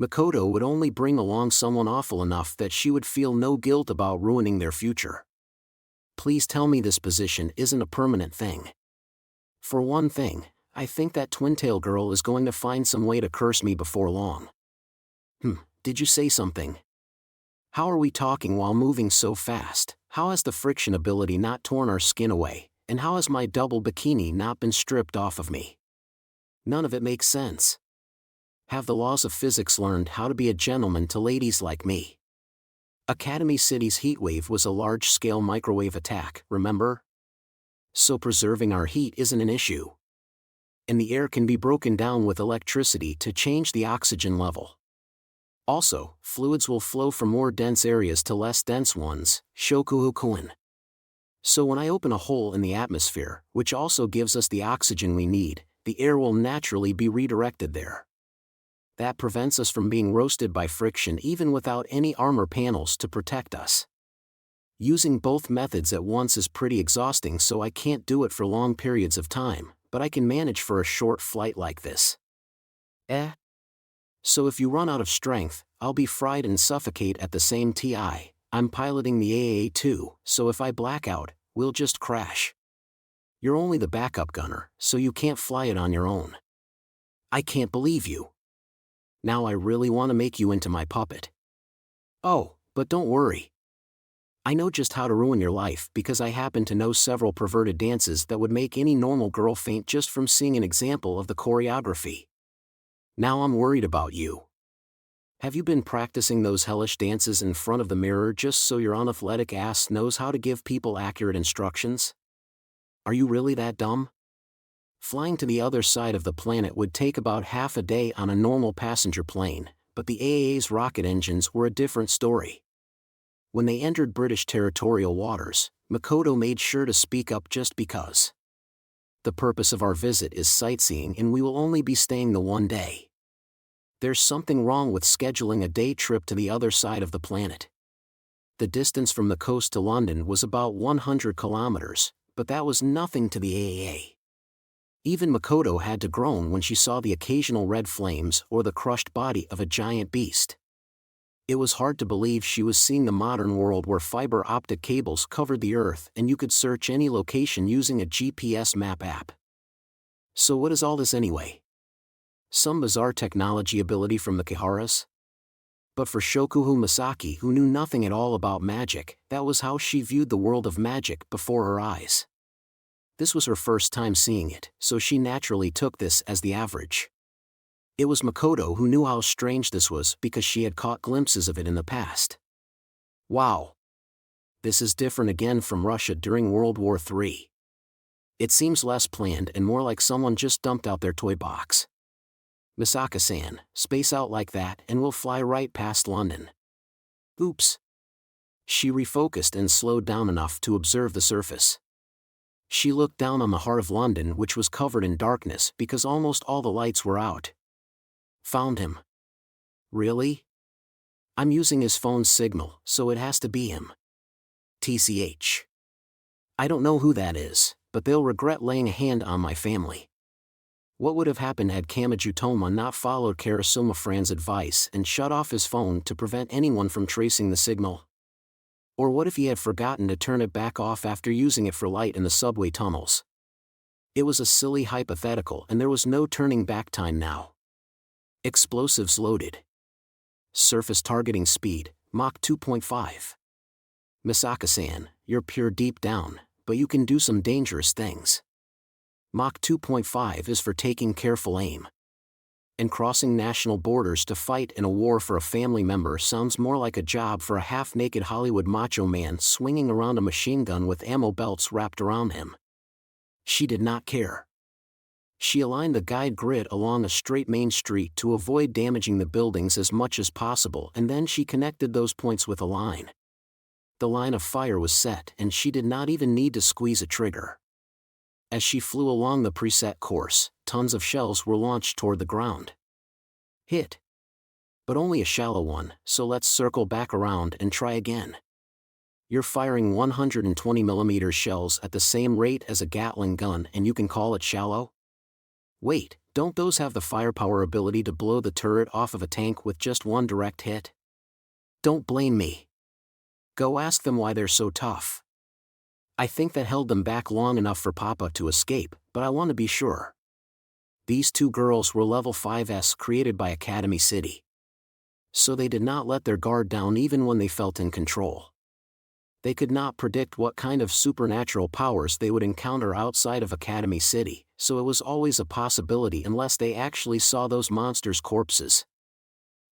Makoto would only bring along someone awful enough that she would feel no guilt about ruining their future. Please tell me this position isn't a permanent thing. For one thing, I think that twin-tail girl is going to find some way to curse me before long. Did you say something? How are we talking while moving so fast? How has the friction ability not torn our skin away, and how has my double bikini not been stripped off of me? None of it makes sense. Have the laws of physics learned how to be a gentleman to ladies like me? Academy City's heatwave was a large-scale microwave attack, remember? So preserving our heat isn't an issue. And the air can be broken down with electricity to change the oxygen level. Also, fluids will flow from more dense areas to less dense ones, Shokuhukuen. So when I open a hole in the atmosphere, which also gives us the oxygen we need, the air will naturally be redirected there. That prevents us from being roasted by friction even without any armor panels to protect us. Using both methods at once is pretty exhausting, so I can't do it for long periods of time, but I can manage for a short flight like this. So if you run out of strength, I'll be fried and suffocate at the same time. I'm piloting the AAA-2, so if I black out, we'll just crash. You're only the backup gunner, so you can't fly it on your own. I can't believe you. Now I really want to make you into my puppet. Oh, but don't worry. I know just how to ruin your life because I happen to know several perverted dances that would make any normal girl faint just from seeing an example of the choreography. Now I'm worried about you. Have you been practicing those hellish dances in front of the mirror just so your unathletic ass knows how to give people accurate instructions? Are you really that dumb? Flying to the other side of the planet would take about half a day on a normal passenger plane, but the AAA's rocket engines were a different story. When they entered British territorial waters, Makoto made sure to speak up just because. The purpose of our visit is sightseeing and we will only be staying the one day. There's something wrong with scheduling a day trip to the other side of the planet. The distance from the coast to London was about 100 kilometers, but that was nothing to the AAA. Even Makoto had to groan when she saw the occasional red flames or the crushed body of a giant beast. It was hard to believe she was seeing the modern world where fiber optic cables covered the earth and you could search any location using a GPS map app. So what is all this anyway? Some bizarre technology ability from the Kiharas? But for Shokuhu Masaki, who knew nothing at all about magic, that was how she viewed the world of magic before her eyes. This was her first time seeing it, so she naturally took this as the average. It was Makoto who knew how strange this was because she had caught glimpses of it in the past. Wow! This is different again from Russia during World War III. It seems less planned and more like someone just dumped out their toy box. Misaka-san, space out like that and we'll fly right past London. Oops. She refocused and slowed down enough to observe the surface. She looked down on the heart of London, which was covered in darkness because almost all the lights were out. Found him. Really? I'm using his phone's signal, so it has to be him. TCH. I don't know who that is, but they'll regret laying a hand on my family. What would have happened had Kamachi not followed Karasuma Fran's advice and shut off his phone to prevent anyone from tracing the signal? Or what if he had forgotten to turn it back off after using it for light in the subway tunnels? It was a silly hypothetical and there was no turning back time now. Explosives loaded. Surface targeting speed, Mach 2.5. Misaka-san, you're pure deep down, but you can do some dangerous things. Mach 2.5 is for taking careful aim. And crossing national borders to fight in a war for a family member sounds more like a job for a half-naked Hollywood macho man swinging around a machine gun with ammo belts wrapped around him. She did not care. She aligned the guide grid along a straight main street to avoid damaging the buildings as much as possible, and then she connected those points with a line. The line of fire was set and she did not even need to squeeze a trigger. As she flew along the preset course, tons of shells were launched toward the ground. Hit. But only a shallow one, so let's circle back around and try again. You're firing 120mm shells at the same rate as a Gatling gun and you can call it shallow? Wait, don't those have the firepower ability to blow the turret off of a tank with just one direct hit? Don't blame me. Go ask them why they're so tough. I think that held them back long enough for Papa to escape, but I want to be sure. These two girls were level 5s created by Academy City. So they did not let their guard down even when they felt in control. They could not predict what kind of supernatural powers they would encounter outside of Academy City, so it was always a possibility unless they actually saw those monsters' corpses.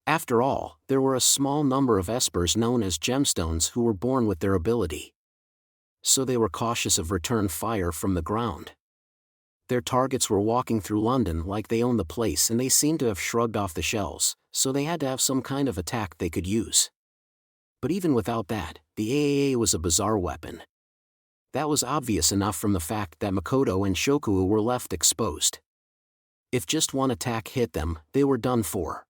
After all, there were a small number of espers known as gemstones who were born with their ability. So they were cautious of return fire from the ground. Their targets were walking through London like they owned the place and they seemed to have shrugged off the shells, so they had to have some kind of attack they could use. But even without that, the AAA was a bizarre weapon. That was obvious enough from the fact that Makoto and Shokuo were left exposed. If just one attack hit them, they were done for.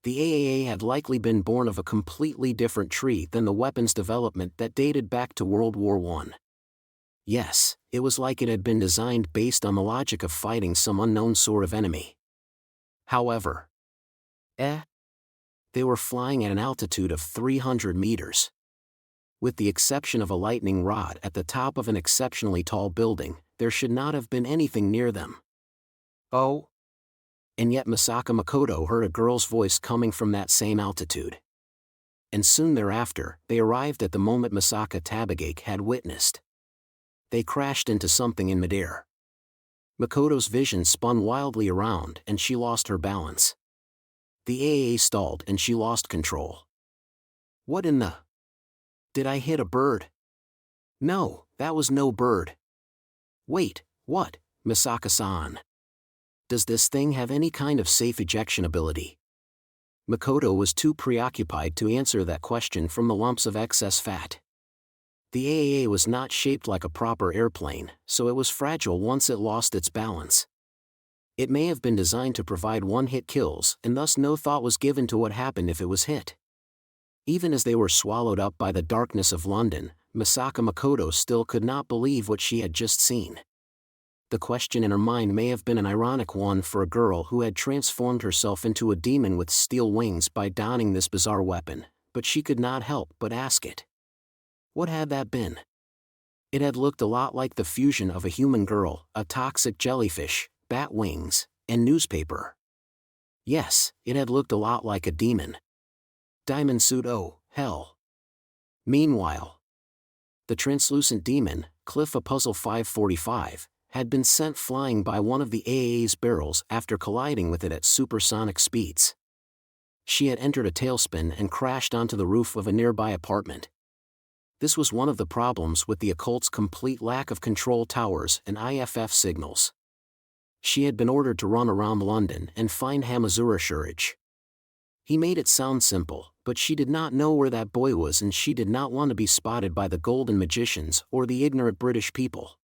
The AAA had likely been born of a completely different tree than the weapon's development that dated back to World War I. Yes, it was like it had been designed based on the logic of fighting some unknown sort of enemy. However, they were flying at an altitude of 300 meters. With the exception of a lightning rod at the top of an exceptionally tall building, there should not have been anything near them. Oh? And yet Misaka Makoto heard a girl's voice coming from that same altitude. And soon thereafter, they arrived at the moment Misaka Tabagake had witnessed. They crashed into something in midair. Makoto's vision spun wildly around and she lost her balance. The AAA stalled and she lost control. What in the... Did I hit a bird? No, that was no bird. Wait, what, Misaka-san? Does this thing have any kind of safe ejection ability? Makoto was too preoccupied to answer that question from the lumps of excess fat. The AAA was not shaped like a proper airplane, so it was fragile once it lost its balance. It may have been designed to provide one-hit kills, and thus no thought was given to what happened if it was hit. Even as they were swallowed up by the darkness of London, Misaka Makoto still could not believe what she had just seen. The question in her mind may have been an ironic one for a girl who had transformed herself into a demon with steel wings by donning this bizarre weapon, but she could not help but ask it. What had that been? It had looked a lot like the fusion of a human girl, a toxic jellyfish, bat wings, and newspaper. Yes, it had looked a lot like a demon. Diamond suit, oh, hell. Meanwhile, the translucent demon, Cliff a Puzzle 545, had been sent flying by one of the AAA's barrels after colliding with it at supersonic speeds. She had entered a tailspin and crashed onto the roof of a nearby apartment. This was one of the problems with the occult's complete lack of control towers and IFF signals. She had been ordered to run around London and find Hamazura Shurich. He made it sound simple, but she did not know where that boy was and she did not want to be spotted by the golden magicians or the ignorant British people.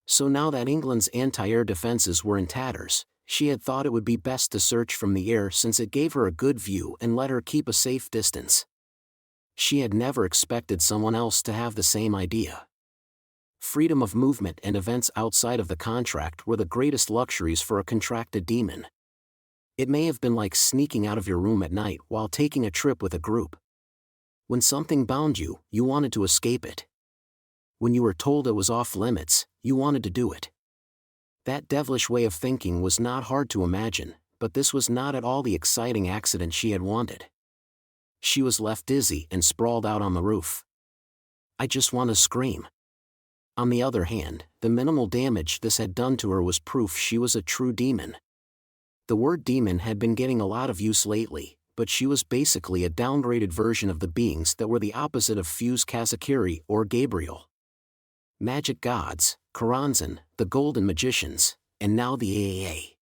So now that England's anti-air defenses were in tatters, she had thought it would be best to search from the air since it gave her a good view and let her keep a safe distance. She had never expected someone else to have the same idea. Freedom of movement and events outside of the contract were the greatest luxuries for a contracted demon. It may have been like sneaking out of your room at night while taking a trip with a group. When something bound you, you wanted to escape it. When you were told it was off limits, you wanted to do it. That devilish way of thinking was not hard to imagine, but this was not at all the exciting accident she had wanted. She was left dizzy and sprawled out on the roof. I just want to scream. On the other hand, the minimal damage this had done to her was proof she was a true demon. The word demon had been getting a lot of use lately, but she was basically a downgraded version of the beings that were the opposite of Fuse Kazakiri or Gabriel. Magic gods, Karanzan, the Golden Magicians, and now the AAA.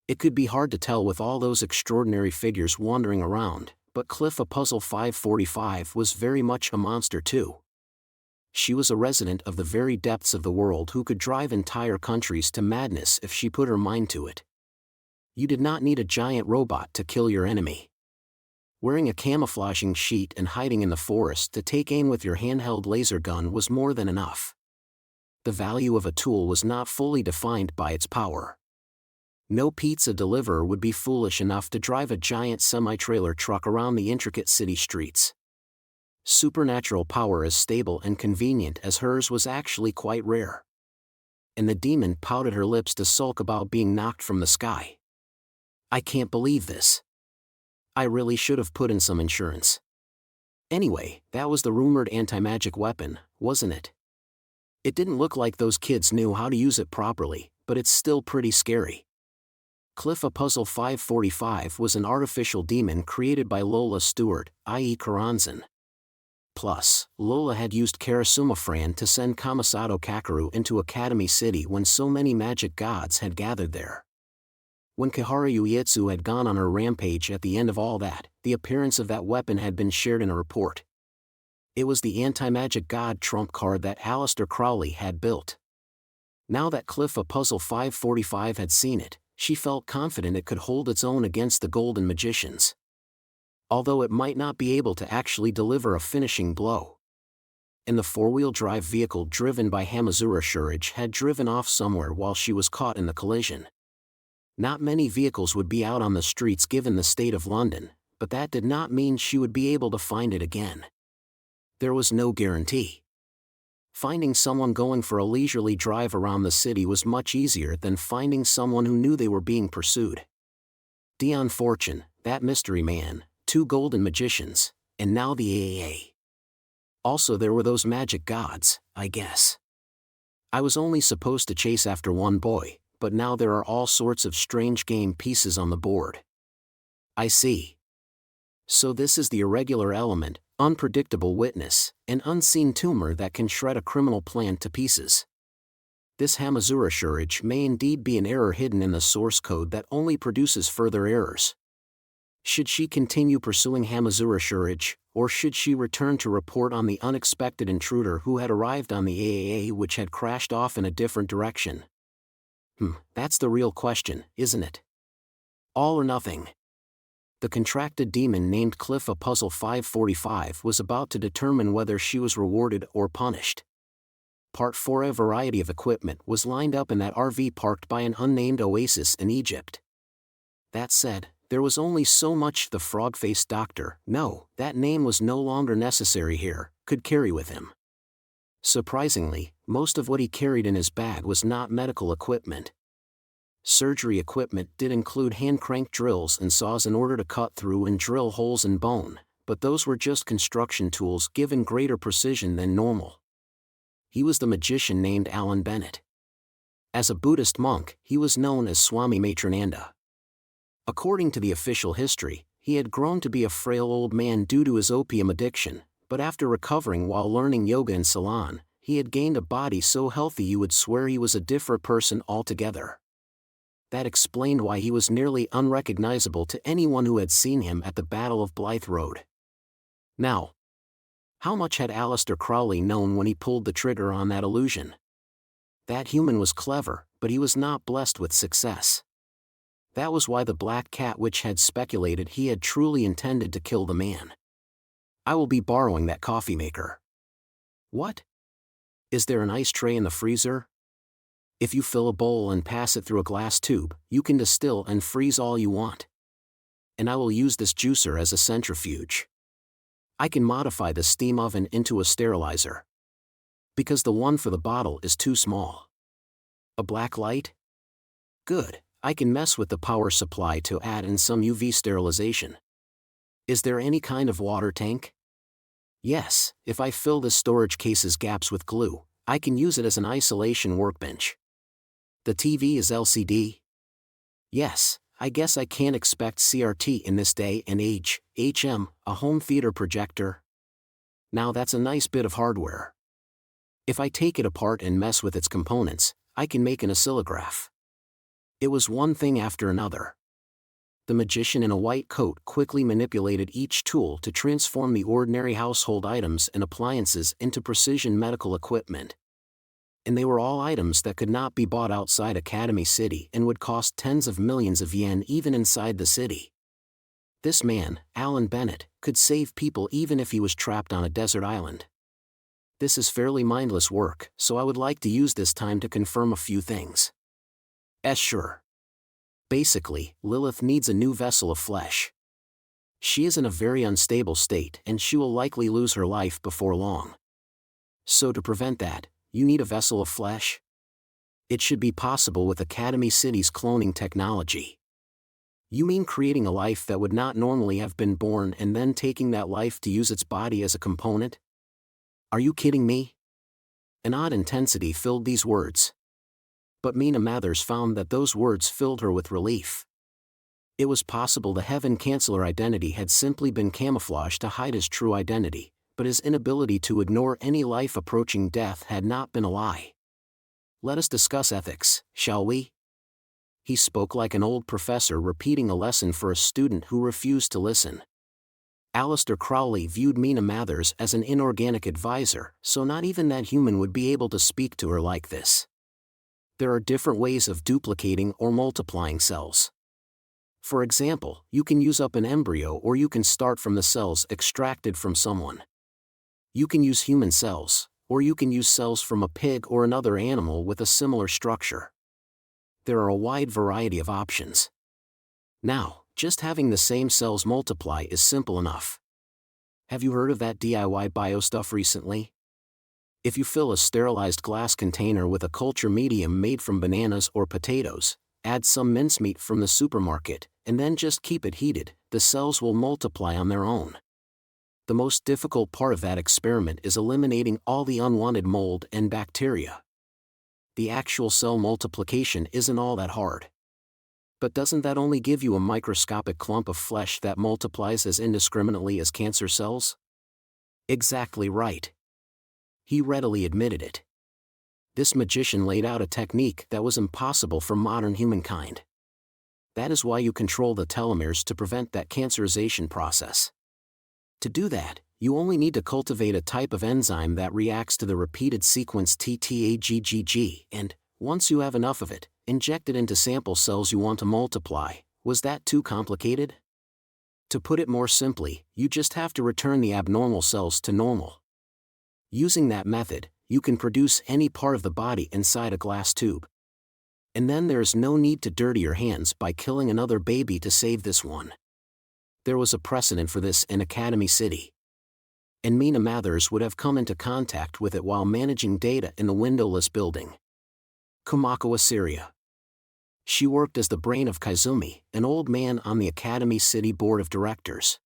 It could be hard to tell with all those extraordinary figures wandering around, but Cliff a Puzzle 545 was very much a monster too. She was a resident of the very depths of the world who could drive entire countries to madness if she put her mind to it. You did not need a giant robot to kill your enemy. Wearing a camouflaging sheet and hiding in the forest to take aim with your handheld laser gun was more than enough. The value of a tool was not fully defined by its power. No pizza deliverer would be foolish enough to drive a giant semi-trailer truck around the intricate city streets. Supernatural power as stable and convenient as hers was actually quite rare. And the demon pouted her lips to sulk about being knocked from the sky. I can't believe this. I really should have put in some insurance. Anyway, that was the rumored anti-magic weapon, wasn't it? It didn't look like those kids knew how to use it properly, but it's still pretty scary. Cliff a Puzzle 545 was an artificial demon created by Lola Stewart, i.e. Karanzan. Plus, Lola had used Karasuma Fran to send Kamasato Kakeru into Academy City when so many magic gods had gathered there. When Kihara Uietsu had gone on her rampage at the end of all that, the appearance of that weapon had been shared in a report. It was the anti-magic god trump card that Aleister Crowley had built. Now that Cliff a Puzzle 545 had seen it, she felt confident it could hold its own against the Golden Magicians. Although it might not be able to actually deliver a finishing blow. And the four-wheel drive vehicle driven by Hamazura Shurage had driven off somewhere while she was caught in the collision. Not many vehicles would be out on the streets given the state of London, but that did not mean she would be able to find it again. There was no guarantee. Finding someone going for a leisurely drive around the city was much easier than finding someone who knew they were being pursued. Dion Fortune, that mystery man, 2 Golden Magicians, and now the AAA. Also there were those magic gods, I guess. I was only supposed to chase after one boy, but now there are all sorts of strange game pieces on the board. I see. So this is the irregular element, unpredictable witness, an unseen tumor that can shred a criminal plan to pieces. This Hamazura Shurage may indeed be an error hidden in the source code that only produces further errors. Should she continue pursuing Hamazura Shurage, or should she return to report on the unexpected intruder who had arrived on the AAA which had crashed off in a different direction? That's the real question, isn't it? All or nothing. The contracted demon named Cliff a Puzzle 545 was about to determine whether she was rewarded or punished. Part 4. A variety of equipment was lined up in that RV parked by an unnamed oasis in Egypt. That said, there was only so much the frog-faced doctor, no, that name was no longer necessary here, could carry with him. Surprisingly, most of what he carried in his bag was not medical equipment. Surgery equipment did include hand-crank drills and saws in order to cut through and drill holes in bone, but those were just construction tools given greater precision than normal. He was the magician named Alan Bennett. As a Buddhist monk, he was known as Swami Maitrananda. According to the official history, he had grown to be a frail old man due to his opium addiction, but after recovering while learning yoga in Ceylon, he had gained a body so healthy you would swear he was a different person altogether. That explained why he was nearly unrecognizable to anyone who had seen him at the Battle of Blythe Road. Now, how much had Aleister Crowley known when he pulled the trigger on that illusion? That human was clever, but he was not blessed with success. That was why the Black Cat Witch had speculated he had truly intended to kill the man. I will be borrowing that coffee maker. What? Is there an ice tray in the freezer? If you fill a bowl and pass it through a glass tube, you can distill and freeze all you want. And I will use this juicer as a centrifuge. I can modify the steam oven into a sterilizer. Because the one for the bottle is too small. A black light? Good, I can mess with the power supply to add in some UV sterilization. Is there any kind of water tank? Yes, if I fill the storage case's gaps with glue, I can use it as an isolation workbench. The TV is LCD? Yes, I guess I can't expect CRT in this day and age. A home theater projector? Now that's a nice bit of hardware. If I take it apart and mess with its components, I can make an oscillograph. It was one thing after another. The magician in a white coat quickly manipulated each tool to transform the ordinary household items and appliances into precision medical equipment. And they were all items that could not be bought outside Academy City and would cost tens of millions of yen even inside the city. This man, Alan Bennett, could save people even if he was trapped on a desert island. This is fairly mindless work, so I would like to use this time to confirm a few things. Sure. Basically, Lilith needs a new vessel of flesh. She is in a very unstable state and she will likely lose her life before long. So to prevent that, you need a vessel of flesh? It should be possible with Academy City's cloning technology. You mean creating a life that would not normally have been born and then taking that life to use its body as a component? Are you kidding me? An odd intensity filled these words. But Mina Mathers found that those words filled her with relief. It was possible the Heaven Chancellor identity had simply been camouflaged to hide his true identity, but his inability to ignore any life approaching death had not been a lie. Let us discuss ethics, shall we? He spoke like an old professor repeating a lesson for a student who refused to listen. Aleister Crowley viewed Mina Mathers as an inorganic advisor, so not even that human would be able to speak to her like this. There are different ways of duplicating or multiplying cells. For example, you can use up an embryo or you can start from the cells extracted from someone. You can use human cells, or you can use cells from a pig or another animal with a similar structure. There are a wide variety of options. Now, just having the same cells multiply is simple enough. Have you heard of that DIY bio stuff recently? If you fill a sterilized glass container with a culture medium made from bananas or potatoes, add some mincemeat from the supermarket, and then just keep it heated, the cells will multiply on their own. The most difficult part of that experiment is eliminating all the unwanted mold and bacteria. The actual cell multiplication isn't all that hard. But doesn't that only give you a microscopic clump of flesh that multiplies as indiscriminately as cancer cells? Exactly right. He readily admitted it. This magician laid out a technique that was impossible for modern humankind. That is why you control the telomeres to prevent that cancerization process. To do that, you only need to cultivate a type of enzyme that reacts to the repeated sequence TTAGGG, and, once you have enough of it, inject it into sample cells you want to multiply. Was that too complicated? To put it more simply, you just have to return the abnormal cells to normal. Using that method, you can produce any part of the body inside a glass tube. And then there is no need to dirty your hands by killing another baby to save this one. There was a precedent for this in Academy City. And Mina Mathers would have come into contact with it while managing data in the windowless building. Kumakawa, Syria. She worked as the brain of Kazumi, an old man on the Academy City Board of Directors.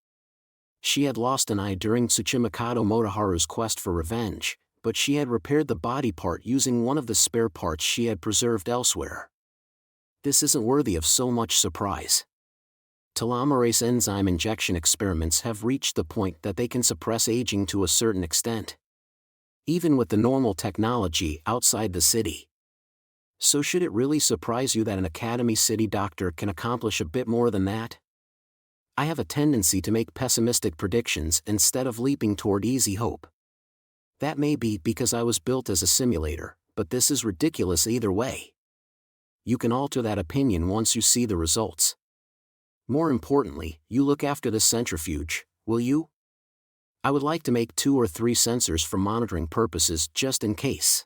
She had lost an eye during Tsuchimikado Motoharu's quest for revenge, but she had repaired the body part using one of the spare parts she had preserved elsewhere. This isn't worthy of so much surprise. Telomerase enzyme injection experiments have reached the point that they can suppress aging to a certain extent. Even with the normal technology outside the city. So should it really surprise you that an Academy City doctor can accomplish a bit more than that? I have a tendency to make pessimistic predictions instead of leaping toward easy hope. That may be because I was built as a simulator, but this is ridiculous either way. You can alter that opinion once you see the results. More importantly, you look after the centrifuge, will you? I would like to make 2 or 3 sensors for monitoring purposes just in case.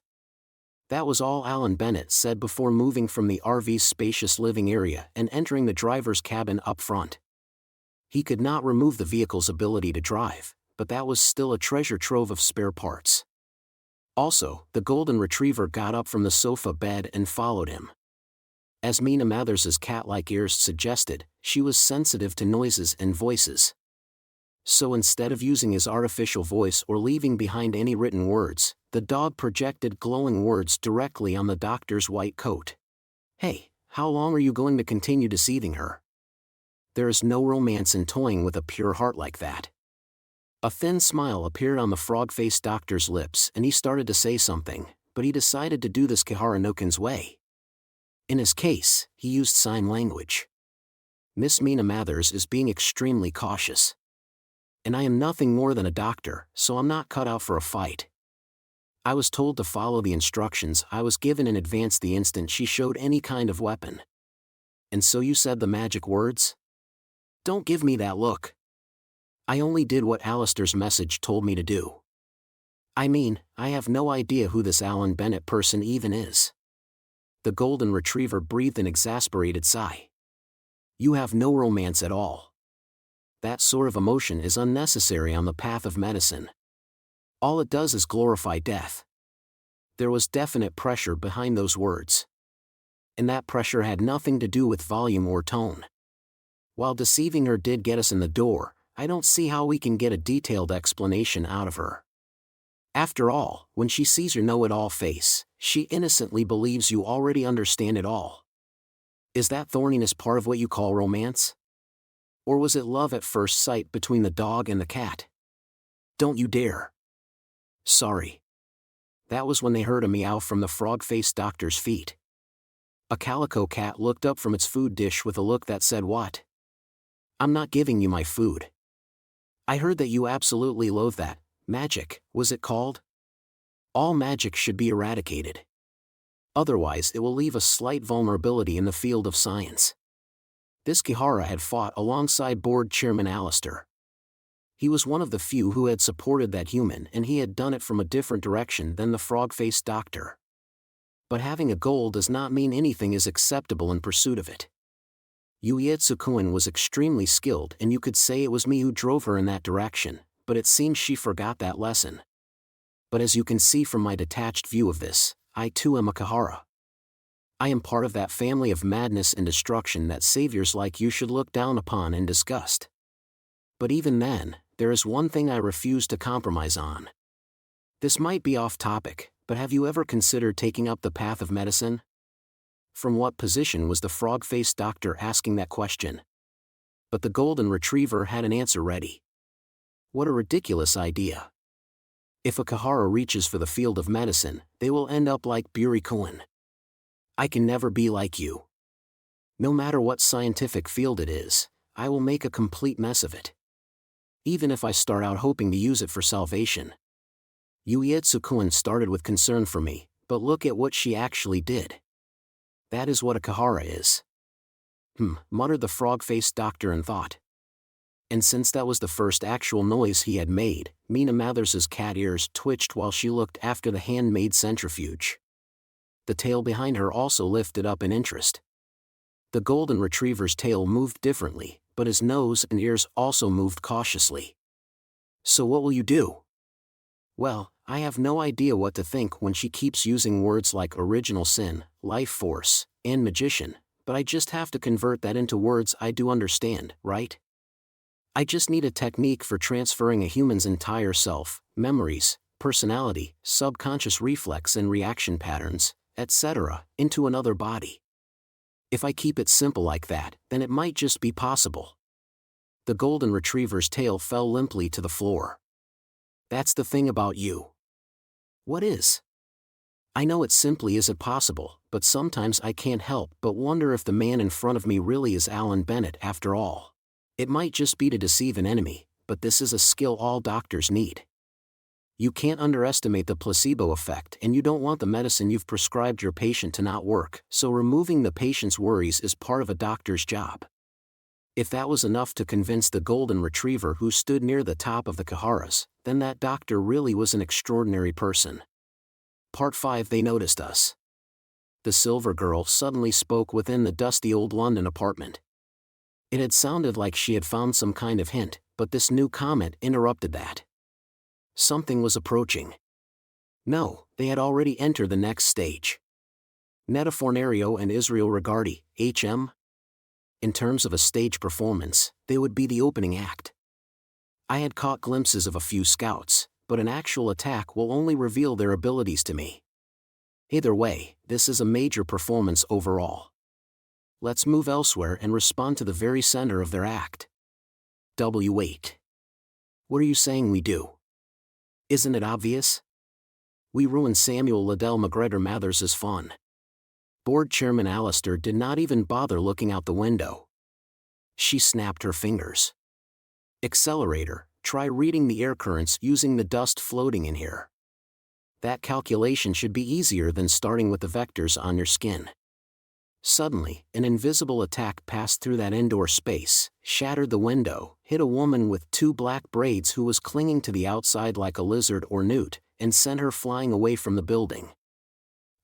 That was all Alan Bennett said before moving from the RV's spacious living area and entering the driver's cabin up front. He could not remove the vehicle's ability to drive, but that was still a treasure trove of spare parts. Also, the golden retriever got up from the sofa bed and followed him. As Mina Mathers's cat-like ears suggested, she was sensitive to noises and voices. So instead of using his artificial voice or leaving behind any written words, the dog projected glowing words directly on the doctor's white coat. "Hey, how long are you going to continue deceiving her? There is no romance in toying with a pure heart like that." A thin smile appeared on the frog-faced doctor's lips and he started to say something, but he decided to do this Kihara no-ken's way. In his case, he used sign language. Miss Mina Mathers is being extremely cautious. And I am nothing more than a doctor, so I'm not cut out for a fight. I was told to follow the instructions I was given in advance the instant she showed any kind of weapon. And so you said the magic words? Don't give me that look. I only did what Alistair's message told me to do. I mean, I have no idea who this Alan Bennett person even is. The golden retriever breathed an exasperated sigh. You have no romance at all. That sort of emotion is unnecessary on the path of medicine. All it does is glorify death. There was definite pressure behind those words. And that pressure had nothing to do with volume or tone. While deceiving her did get us in the door, I don't see how we can get a detailed explanation out of her. After all, when she sees your know-it-all face, she innocently believes you already understand it all. Is that thorniness part of what you call romance? Or was it love at first sight between the dog and the cat? Don't you dare. Sorry. That was when they heard a meow from the frog-faced doctor's feet. A calico cat looked up from its food dish with a look that said, "What? I'm not giving you my food. I heard that you absolutely loathe that, magic, was it called? All magic should be eradicated. Otherwise it will leave a slight vulnerability in the field of science." This Kihara had fought alongside board chairman Alistair. He was one of the few who had supported that human and he had done it from a different direction than the frog-faced doctor. But having a goal does not mean anything is acceptable in pursuit of it. Yuietsu-kun was extremely skilled and you could say it was me who drove her in that direction, but it seems she forgot that lesson. But as you can see from my detached view of this, I too am a Kihara. I am part of that family of madness and destruction that saviors like you should look down upon in disgust. But even then, there is one thing I refuse to compromise on. This might be off topic, but have you ever considered taking up the path of medicine? From what position was the frog-faced doctor asking that question? But the golden retriever had an answer ready. What a ridiculous idea. If a Kihara reaches for the field of medicine, they will end up like Buri-kun. I can never be like you. No matter what scientific field it is, I will make a complete mess of it. Even if I start out hoping to use it for salvation. Yuietsu-kun started with concern for me, but look at what she actually did. That is what a Kihara is. Muttered the frog-faced doctor in thought. And since that was the first actual noise he had made, Mina Mathers's cat ears twitched while she looked after the handmade centrifuge. The tail behind her also lifted up in interest. The golden retriever's tail moved differently, but his nose and ears also moved cautiously. So what will you do? Well, I have no idea what to think when she keeps using words like original sin, life force, and magician, but I just have to convert that into words I do understand, right? I just need a technique for transferring a human's entire self, memories, personality, subconscious reflex and reaction patterns, etc., into another body. If I keep it simple like that, then it might just be possible. The golden retriever's tail fell limply to the floor. That's the thing about you. What is? I know it simply isn't possible, but sometimes I can't help but wonder if the man in front of me really is Alan Bennett after all. It might just be to deceive an enemy, but this is a skill all doctors need. You can't underestimate the placebo effect and you don't want the medicine you've prescribed your patient to not work, so removing the patient's worries is part of a doctor's job. If that was enough to convince the golden retriever who stood near the top of the Kiharas, then that doctor really was an extraordinary person. Part 5. They noticed us. The silver girl suddenly spoke within the dusty old London apartment. It had sounded like she had found some kind of hint, but this new comment interrupted that. Something was approaching. No, they had already entered the next stage. Netafornario and Israel Regardi, HM? In terms of a stage performance, they would be the opening act. I had caught glimpses of a few scouts, but an actual attack will only reveal their abilities to me. Either way, this is a major performance overall. Let's move elsewhere and respond to the very center of their act. W8. What are you saying we do? Isn't it obvious? We ruin Samuel Liddell McGregor Mathers's fun. Board Chairman Alistair did not even bother looking out the window. She snapped her fingers. Accelerator, try reading the air currents using the dust floating in here. That calculation should be easier than starting with the vectors on your skin. Suddenly, an invisible attack passed through that indoor space, shattered the window, hit a woman with 2 black braids who was clinging to the outside like a lizard or newt, and sent her flying away from the building.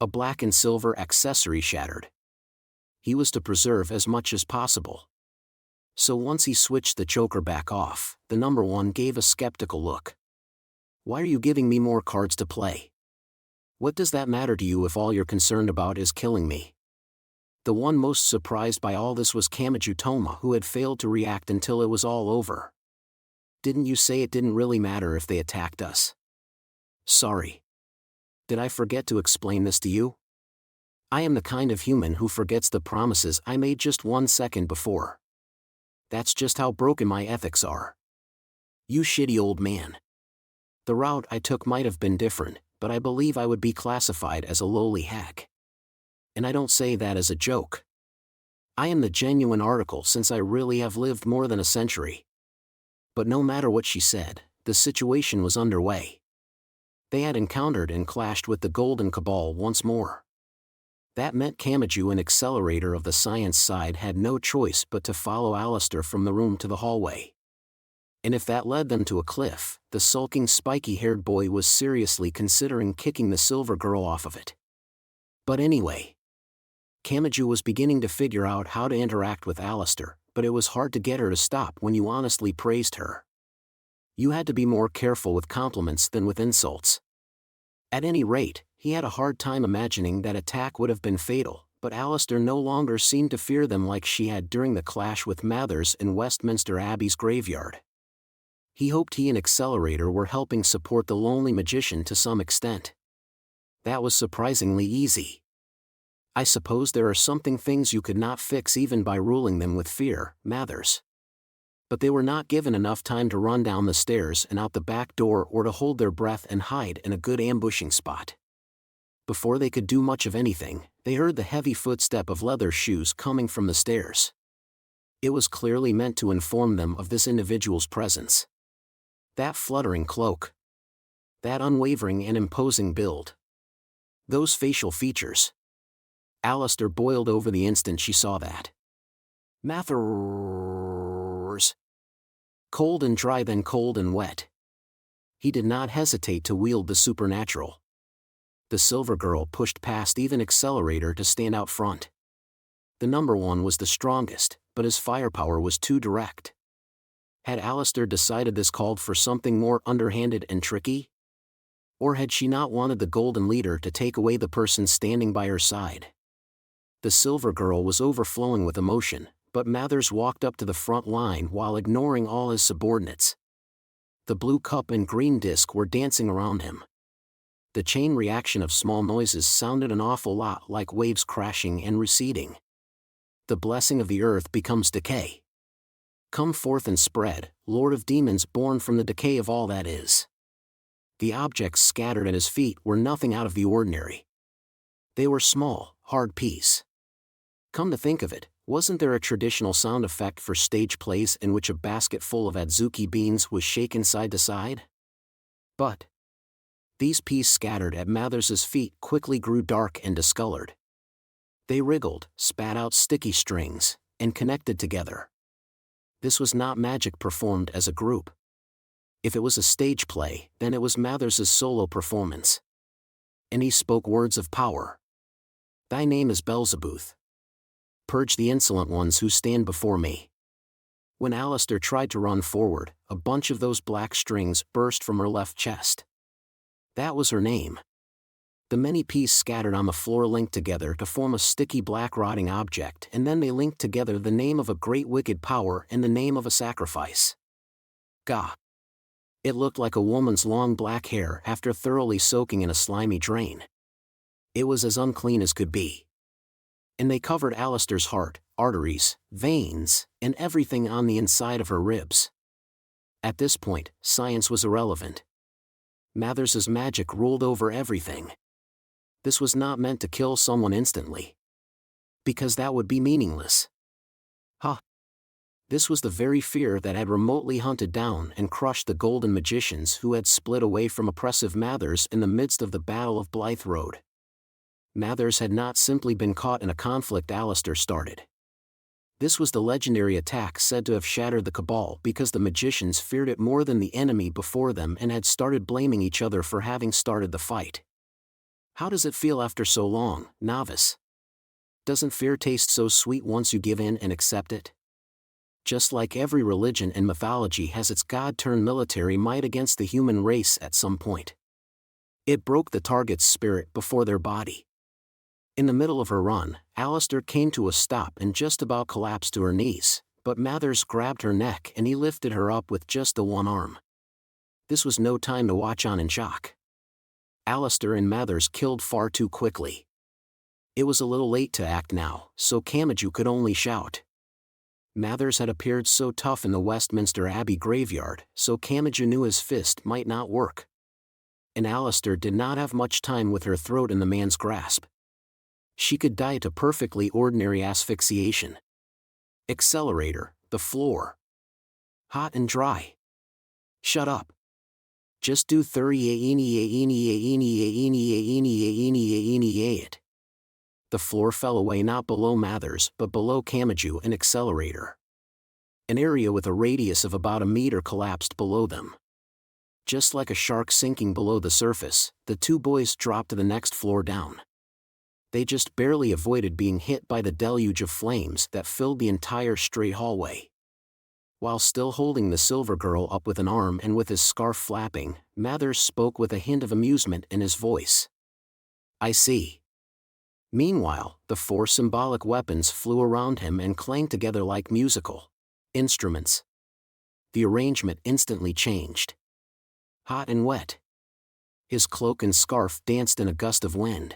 A black and silver accessory shattered. He was to preserve as much as possible. So once he switched the choker back off, the number 1 gave a skeptical look. Why are you giving me more cards to play? What does that matter to you if all you're concerned about is killing me? The one most surprised by all this was Kamachi Toma, who had failed to react until it was all over. Didn't you say it didn't really matter if they attacked us? Sorry. Did I forget to explain this to you? I am the kind of human who forgets the promises I made just 1 second before. That's just how broken my ethics are. You shitty old man. The route I took might have been different, but I believe I would be classified as a lowly hack. And I don't say that as a joke. I am the genuine article since I really have lived more than a century. But no matter what she said, the situation was underway. They had encountered and clashed with the Golden Cabal once more. That meant Kamachi, an accelerator of the science side, had no choice but to follow Alistair from the room to the hallway. And if that led them to a cliff, the sulking spiky-haired boy was seriously considering kicking the silver girl off of it. But anyway, Kamachi was beginning to figure out how to interact with Alistair, but it was hard to get her to stop when you honestly praised her. You had to be more careful with compliments than with insults. At any rate, he had a hard time imagining that attack would have been fatal, but Alistair no longer seemed to fear them like she had during the clash with Mathers in Westminster Abbey's graveyard. He hoped he and Accelerator were helping support the lonely magician to some extent. That was surprisingly easy. I suppose there are things you could not fix even by ruling them with fear, Mathers. But they were not given enough time to run down the stairs and out the back door or to hold their breath and hide in a good ambushing spot. Before they could do much of anything, they heard the heavy footstep of leather shoes coming from the stairs. It was clearly meant to inform them of this individual's presence. That fluttering cloak. That unwavering and imposing build. Those facial features. Alistair boiled over the instant she saw that. Mathers. Cold and dry, then cold and wet. He did not hesitate to wield the supernatural. The silver girl pushed past even Accelerator to stand out front. The number 1 was the strongest, but his firepower was too direct. Had Alistair decided this called for something more underhanded and tricky? Or had she not wanted the Golden Leader to take away the person standing by her side? The silver girl was overflowing with emotion, but Mathers walked up to the front line while ignoring all his subordinates. The blue cup and green disc were dancing around him. The chain reaction of small noises sounded an awful lot like waves crashing and receding. The blessing of the earth becomes decay. Come forth and spread, Lord of Demons, born from the decay of all that is. The objects scattered at his feet were nothing out of the ordinary. They were small, hard peas. Come to think of it, wasn't there a traditional sound effect for stage plays in which a basket full of adzuki beans was shaken side to side? But these peas scattered at Mathers's feet quickly grew dark and discolored. They wriggled, spat out sticky strings, and connected together. This was not magic performed as a group. If it was a stage play, then it was Mathers's solo performance. And he spoke words of power. Thy name is Beelzebub. Purge the insolent ones who stand before me. When Alistair tried to run forward, a bunch of those black strings burst from her left chest. That was her name. The many pieces scattered on the floor linked together to form a sticky black rotting object, and then they linked together the name of a great wicked power and the name of a sacrifice. Gah! It looked like a woman's long black hair after thoroughly soaking in a slimy drain. It was as unclean as could be. And they covered Alistair's heart, arteries, veins, and everything on the inside of her ribs. At this point, science was irrelevant. Mathers's magic ruled over everything. This was not meant to kill someone instantly, because that would be meaningless. This was the very fear that had remotely hunted down and crushed the golden magicians who had split away from oppressive Mathers in the midst of the Battle of Blythe Road. Mathers had not simply been caught in a conflict Alistair started. This was the legendary attack said to have shattered the Cabal because the magicians feared it more than the enemy before them and had started blaming each other for having started the fight. How does it feel after so long, novice? Doesn't fear taste so sweet once you give in and accept it? Just like every religion and mythology has its god-turned-military might against the human race at some point. It broke the target's spirit before their body. In the middle of her run, Alistair came to a stop and just about collapsed to her knees, but Mathers grabbed her neck and he lifted her up with just the one arm. This was no time to watch on in shock. Alistair and Mathers killed far too quickly. It was a little late to act now, so Kamachi could only shout. Mathers had appeared so tough in the Westminster Abbey graveyard, so Kamachi knew his fist might not work. And Alistair did not have much time with her throat in the man's grasp. She could die to perfectly ordinary asphyxiation. Accelerator, the floor. Hot and dry. Shut up. Just do 30 it. The floor fell away not below Mathers but below Kamachi and Accelerator. An area with a radius of about a meter collapsed below them. Just like a shark sinking below the surface, the two boys dropped to the next floor down. They just barely avoided being hit by the deluge of flames that filled the entire straight hallway. While still holding the silver girl up with an arm and with his scarf flapping, Mathers spoke with a hint of amusement in his voice. I see. Meanwhile, the four symbolic weapons flew around him and clanged together like musical instruments. The arrangement instantly changed. Hot and wet. His cloak and scarf danced in a gust of wind.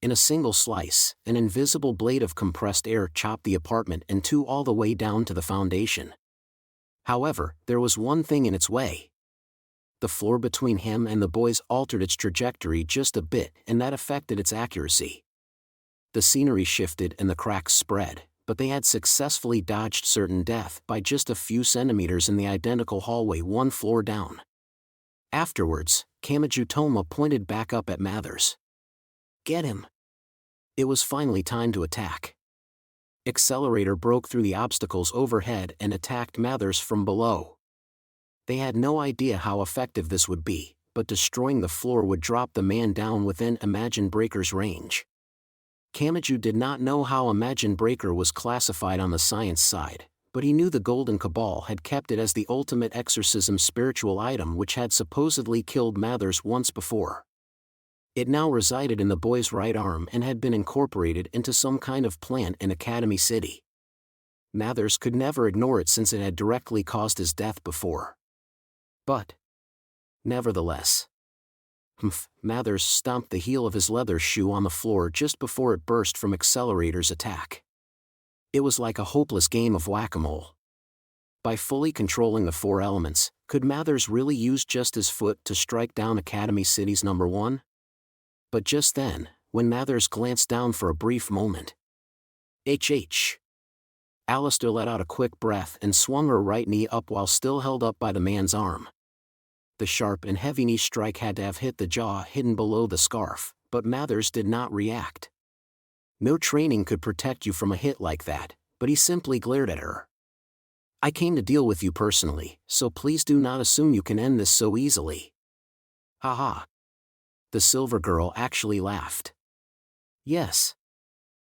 In a single slice, an invisible blade of compressed air chopped the apartment in two all the way down to the foundation. However, there was one thing in its way. The floor between him and the boys altered its trajectory just a bit, and that affected its accuracy. The scenery shifted and the cracks spread, but they had successfully dodged certain death by just a few centimeters in the identical hallway one floor down. Afterwards, Kamachi pointed back up at Mathers. Get him! It was finally time to attack. Accelerator broke through the obstacles overhead and attacked Mathers from below. They had no idea how effective this would be, but destroying the floor would drop the man down within Imagine Breaker's range. Kamachi did not know how Imagine Breaker was classified on the science side, but he knew the Golden Cabal had kept it as the ultimate exorcism spiritual item which had supposedly killed Mathers once before. It now resided in the boy's right arm and had been incorporated into some kind of plant in Academy City. Mathers could never ignore it since it had directly caused his death before. But, nevertheless, Mathers stomped the heel of his leather shoe on the floor just before it burst from Accelerator's attack. It was like a hopeless game of whack-a-mole. By fully controlling the four elements, could Mathers really use just his foot to strike down Academy City's number one? But just then, when Mathers glanced down for a brief moment, Alistair let out a quick breath and swung her right knee up while still held up by the man's arm. The sharp and heavy knee strike had to have hit the jaw hidden below the scarf, but Mathers did not react. No training could protect you from a hit like that, but he simply glared at her. I came to deal with you personally, so please do not assume you can end this so easily. Haha. The silver girl actually laughed. Yes.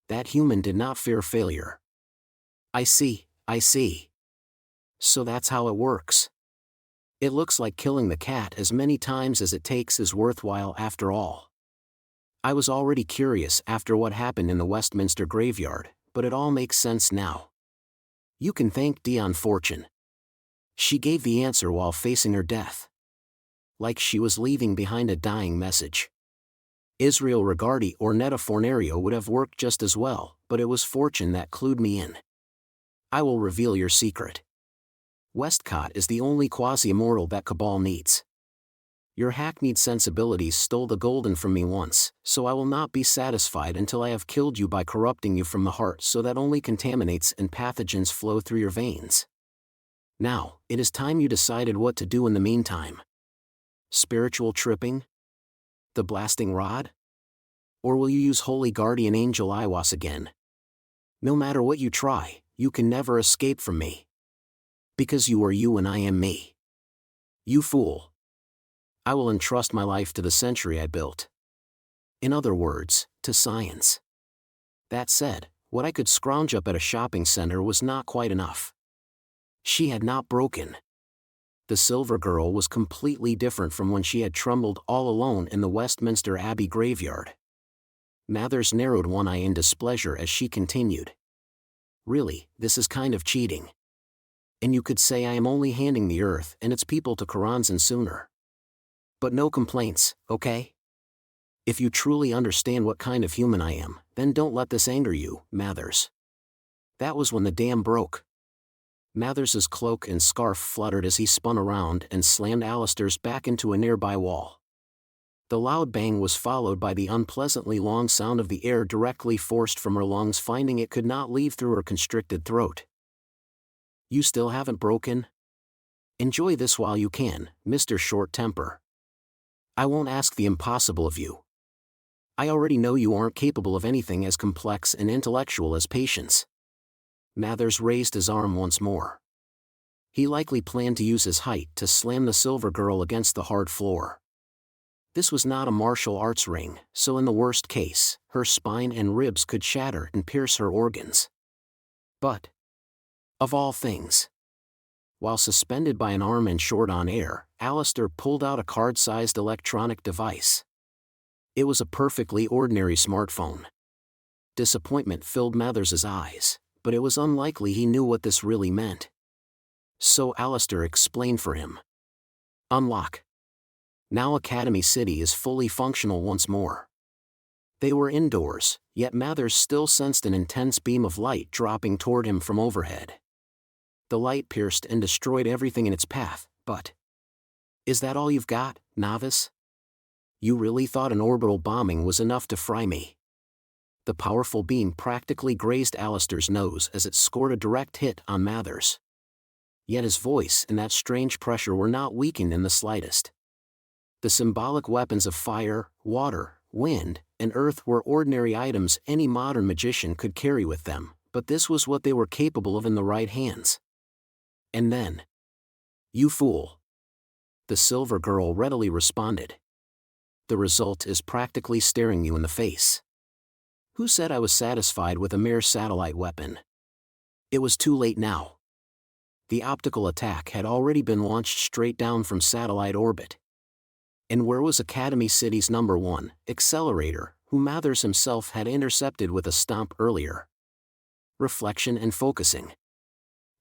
That human did not fear failure. I see. So that's how it works. It looks like killing the cat as many times as it takes is worthwhile after all. I was already curious after what happened in the Westminster graveyard, but it all makes sense now. You can thank Dion Fortune. She gave the answer while facing her death. Like she was leaving behind a dying message. Israel Regardi or Netta Fornario would have worked just as well, but it was Fortune that clued me in. I will reveal your secret. Westcott is the only quasi-immortal that Cabal needs. Your hackneyed sensibilities stole the golden from me once, so I will not be satisfied until I have killed you by corrupting you from the heart so that only contaminates and pathogens flow through your veins. Now, it is time you decided what to do in the meantime. Spiritual tripping? The blasting rod? Or will you use Holy Guardian Angel Iwas again? No matter what you try, you can never escape from me. Because you are you and I am me. You fool. I will entrust my life to the century I built. In other words, to science. That said, what I could scrounge up at a shopping center was not quite enough. She had not broken. The Silver Girl was completely different from when she had trembled all alone in the Westminster Abbey graveyard. Mathers narrowed one eye in displeasure as she continued. Really, this is kind of cheating. And you could say I am only handing the earth and its people to Karanzan sooner. But no complaints, okay? If you truly understand what kind of human I am, then don't let this anger you, Mathers. That was when the dam broke. Mathers's cloak and scarf fluttered as he spun around and slammed Alistair's back into a nearby wall. The loud bang was followed by the unpleasantly long sound of the air directly forced from her lungs, finding it could not leave through her constricted throat. You still haven't broken? Enjoy this while you can, Mr. Short Temper. I won't ask the impossible of you. I already know you aren't capable of anything as complex and intellectual as patience. Mathers raised his arm once more. He likely planned to use his height to slam the Silver Girl against the hard floor. This was not a martial arts ring, so in the worst case, her spine and ribs could shatter and pierce her organs. But, of all things, while suspended by an arm and short on air, Alistair pulled out a card-sized electronic device. It was a perfectly ordinary smartphone. Disappointment filled Mathers's eyes, but it was unlikely he knew what this really meant. So Alistair explained for him. Unlock. Now Academy City is fully functional once more. They were indoors, yet Mathers still sensed an intense beam of light dropping toward him from overhead. The light pierced and destroyed everything in its path, but... Is that all you've got, novice? You really thought an orbital bombing was enough to fry me? The powerful beam practically grazed Alistair's nose as it scored a direct hit on Mathers. Yet his voice and that strange pressure were not weakened in the slightest. The symbolic weapons of fire, water, wind, and earth were ordinary items any modern magician could carry with them, but this was what they were capable of in the right hands. And then... You fool. The Silver Girl readily responded. The result is practically staring you in the face. Who said I was satisfied with a mere satellite weapon? It was too late now. The optical attack had already been launched straight down from satellite orbit. And where was Academy City's #1 accelerator, who Mathers himself had intercepted with a stomp earlier? Reflection and focusing.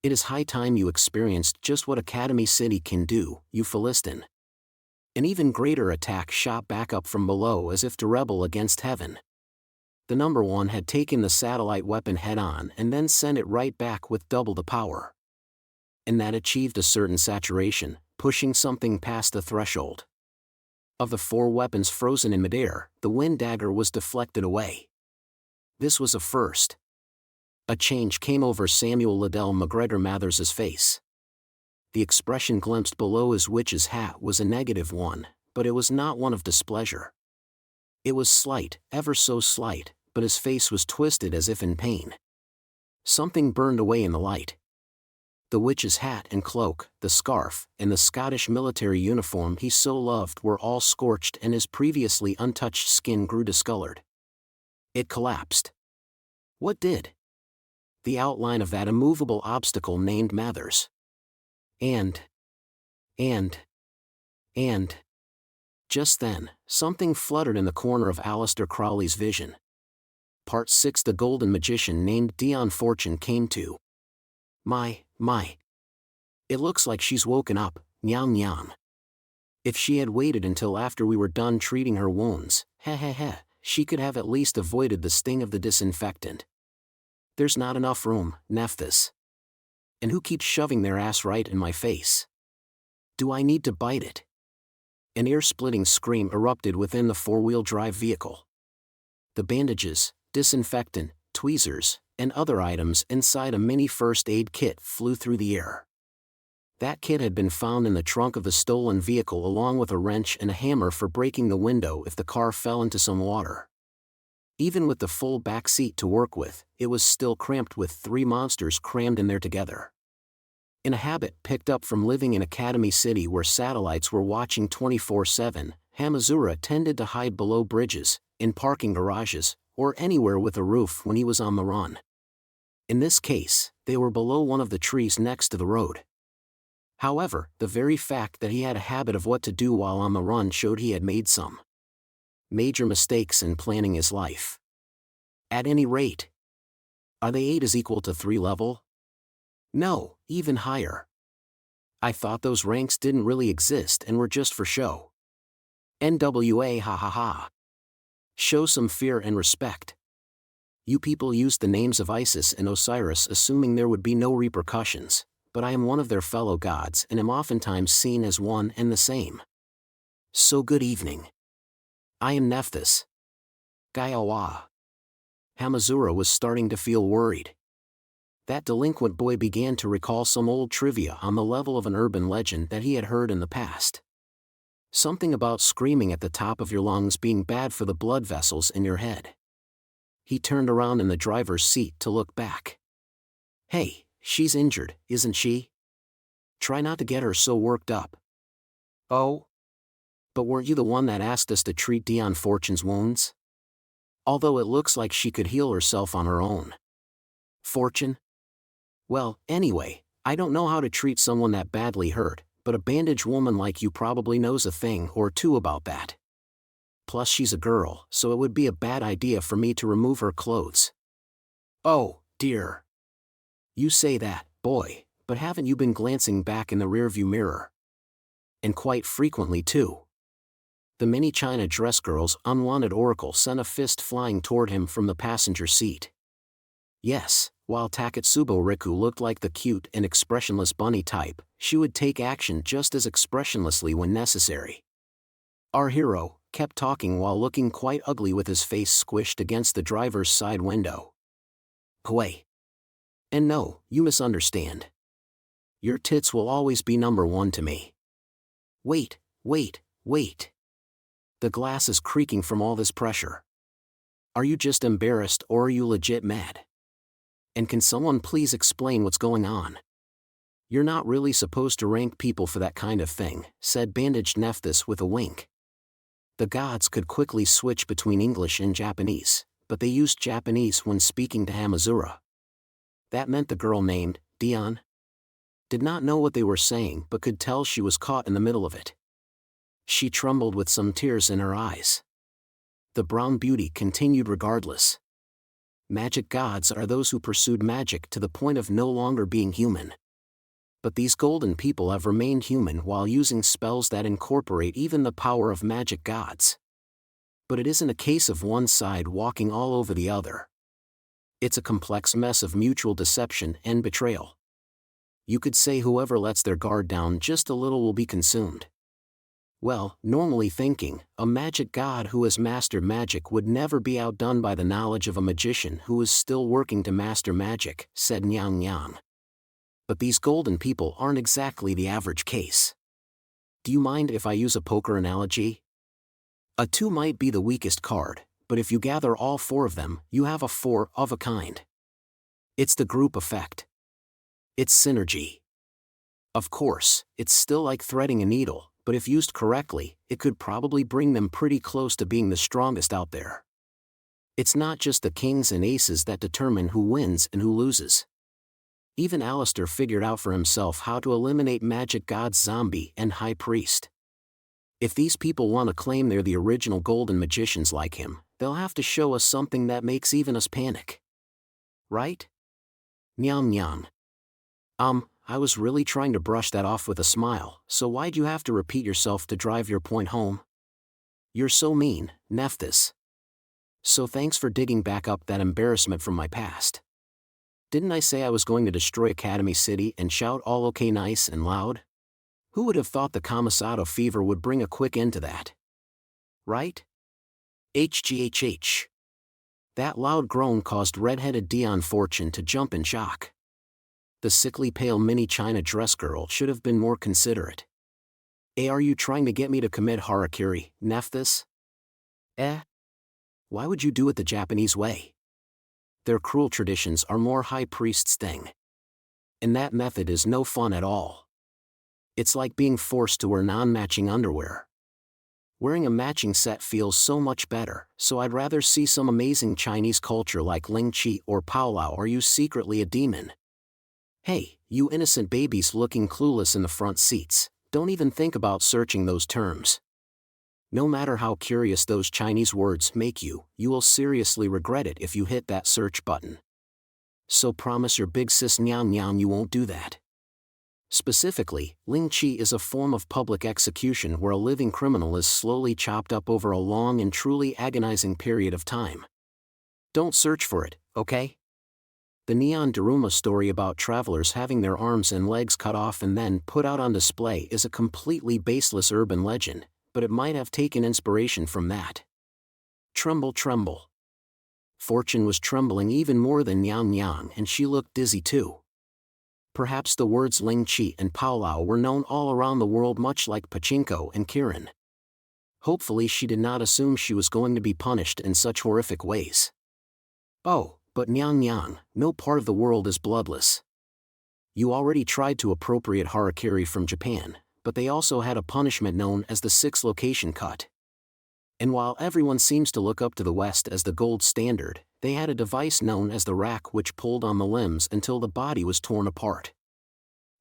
It is high time you experienced just what Academy City can do, you Philistine. An even greater attack shot back up from below as if to rebel against heaven. The #1 had taken the satellite weapon head-on and then sent it right back with double the power. And that achieved a certain saturation, pushing something past the threshold. Of the 4 weapons frozen in midair, the wind dagger was deflected away. This was a first. A change came over Samuel Liddell McGregor Mathers's face. The expression glimpsed below his witch's hat was a negative one, but it was not one of displeasure. It was slight, ever so slight, but his face was twisted as if in pain. Something burned away in the light. The witch's hat and cloak, the scarf, and the Scottish military uniform he so loved were all scorched and his previously untouched skin grew discolored. It collapsed. What did? The outline of that immovable obstacle named Mathers. And Just then, something fluttered in the corner of Aleister Crowley's vision. Part 6. The golden magician named Dion Fortune came to. My. It looks like she's woken up, nyang nyang. If she had waited until after we were done treating her wounds, she could have at least avoided the sting of the disinfectant. There's not enough room, Nephthys. And who keeps shoving their ass right in my face? Do I need to bite it? An ear-splitting scream erupted within the four-wheel drive vehicle. The bandages, disinfectant, tweezers, and other items inside a mini first aid kit flew through the air. That kit had been found in the trunk of the stolen vehicle along with a wrench and a hammer for breaking the window if the car fell into some water. Even with the full back seat to work with, it was still cramped with 3 monsters crammed in there together. In a habit picked up from living in Academy City where satellites were watching 24/7, Hamazura tended to hide below bridges, in parking garages, or anywhere with a roof when he was on the run. In this case, they were below one of the trees next to the road. However, the very fact that he had a habit of what to do while on the run showed he had made some major mistakes in planning his life. At any rate, are they 8 is equal to 3 level? No, even higher. I thought those ranks didn't really exist and were just for show. NWA ha ha ha. Show some fear and respect. You people used the names of Isis and Osiris assuming there would be no repercussions, but I am one of their fellow gods and am oftentimes seen as one and the same. So good evening. I am Nephthys. Gaiawa. Hamazura was starting to feel worried. That delinquent boy began to recall some old trivia on the level of an urban legend that he had heard in the past. Something about screaming at the top of your lungs being bad for the blood vessels in your head. He turned around in the driver's seat to look back. Hey, she's injured, isn't she? Try not to get her so worked up. Oh? But weren't you the one that asked us to treat Dion Fortune's wounds? Although it looks like she could heal herself on her own. Fortune? Well, anyway, I don't know how to treat someone that badly hurt, but a bandaged woman like you probably knows a thing or two about that. Plus she's a girl, so it would be a bad idea for me to remove her clothes. Oh, dear. You say that, boy, but haven't you been glancing back in the rearview mirror? And quite frequently too. The mini China dress girl's unwanted oracle sent a fist flying toward him from the passenger seat. Yes, while Takatsubo Riku looked like the cute and expressionless bunny type, she would take action just as expressionlessly when necessary. Our hero kept talking while looking quite ugly with his face squished against the driver's side window. Wait. And no, you misunderstand. Your tits will always be number 1 to me. Wait. The glass is creaking from all this pressure. Are you just embarrassed or are you legit mad? And can someone please explain what's going on? You're not really supposed to rank people for that kind of thing, said bandaged Nephthys with a wink. The gods could quickly switch between English and Japanese, but they used Japanese when speaking to Hamazura. That meant the girl named Dion did not know what they were saying but could tell she was caught in the middle of it. She trembled with some tears in her eyes. The brown beauty continued regardless. Magic gods are those who pursued magic to the point of no longer being human. But these golden people have remained human while using spells that incorporate even the power of magic gods. But it isn't a case of one side walking all over the other. It's a complex mess of mutual deception and betrayal. You could say whoever lets their guard down just a little will be consumed. Well, normally thinking, a magic god who has mastered magic would never be outdone by the knowledge of a magician who is still working to master magic, said Nyang Nyang. But these golden people aren't exactly the average case. Do you mind if I use a poker analogy? A 2 might be the weakest card, but if you gather all 4 of them, you have a 4 of a kind. It's the group effect. It's synergy. Of course, it's still like threading a needle, but if used correctly, it could probably bring them pretty close to being the strongest out there. It's not just the kings and aces that determine who wins and who loses. Even Aleister figured out for himself how to eliminate magic gods Zombie and High Priest. If these people want to claim they're the original golden magicians like him, they'll have to show us something that makes even us panic. Right? Nyam nyam. I was really trying to brush that off with a smile, so why'd you have to repeat yourself to drive your point home? You're so mean, Nephthys. So thanks for digging back up that embarrassment from my past. Didn't I say I was going to destroy Academy City and shout all okay nice and loud? Who would have thought the Kamisato fever would bring a quick end to that? Right? HGHH. That loud groan caused red-headed Dion Fortune to jump in shock. The sickly pale mini China dress girl should have been more considerate. Are you trying to get me to commit harakiri, Nephthys? Why would you do it the Japanese way? Their cruel traditions are more high priest's thing. And that method is no fun at all. It's like being forced to wear non-matching underwear. Wearing a matching set feels so much better, so I'd rather see some amazing Chinese culture like Ling Chi or Paolao. Are you secretly a demon? Hey, you innocent babies looking clueless in the front seats, don't even think about searching those terms. No matter how curious those Chinese words make you, you will seriously regret it if you hit that search button. So promise your big sis Nyan Nyan you won't do that. Specifically, Ling Chi is a form of public execution where a living criminal is slowly chopped up over a long and truly agonizing period of time. Don't search for it, okay? The Neon Daruma story about travelers having their arms and legs cut off and then put out on display is a completely baseless urban legend, but it might have taken inspiration from that. Tremble, tremble. Fortune was trembling even more than Nyang Nyang, and she looked dizzy too. Perhaps the words Ling Chi and Paolao were known all around the world, much like pachinko and Kirin. Hopefully she did not assume she was going to be punished in such horrific ways. Oh, but Nyang Nyang, no part of the world is bloodless. You already tried to appropriate harakiri from Japan, but they also had a punishment known as the 6-location cut. And while everyone seems to look up to the West as the gold standard, they had a device known as the rack which pulled on the limbs until the body was torn apart.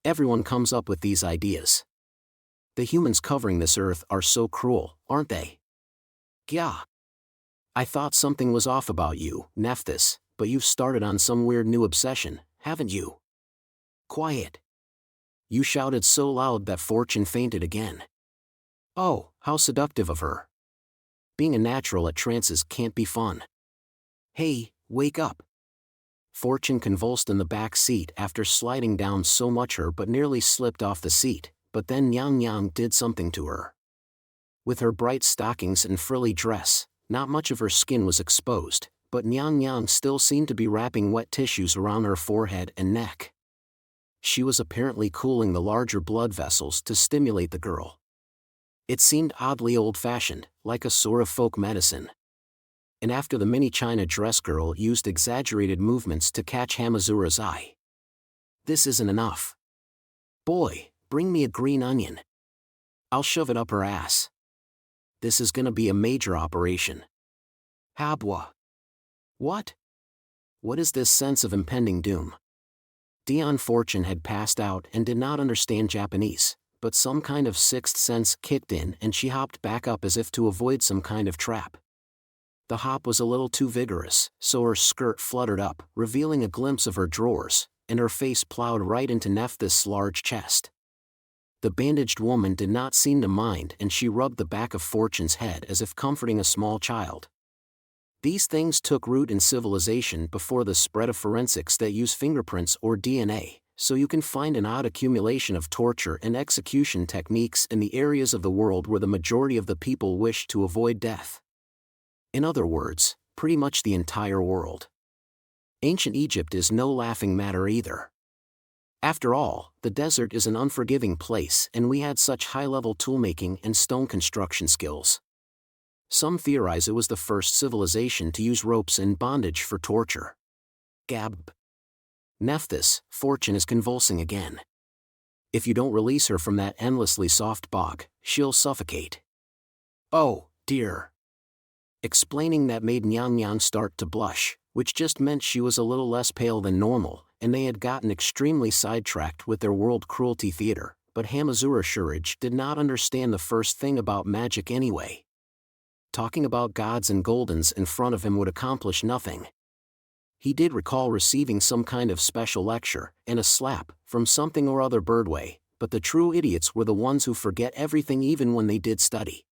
Everyone comes up with these ideas. The humans covering this earth are so cruel, aren't they? Gya. I thought something was off about you, Nephthys, but you've started on some weird new obsession, haven't you? Quiet. You shouted so loud that Fortune fainted again. Oh, how seductive of her. Being a natural at trances can't be fun. Hey, wake up. Fortune convulsed in the back seat after sliding down so much her but nearly slipped off the seat, but then Nyang Nyang did something to her. With her bright stockings and frilly dress, not much of her skin was exposed, but Nyang Nyang still seemed to be wrapping wet tissues around her forehead and neck. She was apparently cooling the larger blood vessels to stimulate the girl. It seemed oddly old-fashioned, like a sort of folk medicine. And after the mini China dress girl used exaggerated movements to catch Hamazura's eye. This isn't enough. Boy, bring me a green onion. I'll shove it up her ass. This is gonna be a major operation. Habwa. What? What is this sense of impending doom? Dion Fortune had passed out and did not understand Japanese, but some kind of sixth sense kicked in and she hopped back up as if to avoid some kind of trap. The hop was a little too vigorous, so her skirt fluttered up, revealing a glimpse of her drawers, and her face plowed right into Nephthys' large chest. The bandaged woman did not seem to mind and she rubbed the back of Fortune's head as if comforting a small child. These things took root in civilization before the spread of forensics that use fingerprints or DNA, so you can find an odd accumulation of torture and execution techniques in the areas of the world where the majority of the people wish to avoid death. In other words, pretty much the entire world. Ancient Egypt is no laughing matter either. After all, the desert is an unforgiving place and we had such high-level toolmaking and stone construction skills. Some theorize it was the first civilization to use ropes and bondage for torture. Gab. Nephthys, Fortune is convulsing again. If you don't release her from that endlessly soft bog, she'll suffocate. Oh, dear. Explaining that made Nyang Nyang start to blush, which just meant she was a little less pale than normal, and they had gotten extremely sidetracked with their world cruelty theater, but Hamazura Shurage did not understand the first thing about magic anyway. Talking about gods and goldens in front of him would accomplish nothing. He did recall receiving some kind of special lecture, and a slap, from something or other Birdway, but the true idiots were the ones who forget everything even when they did study.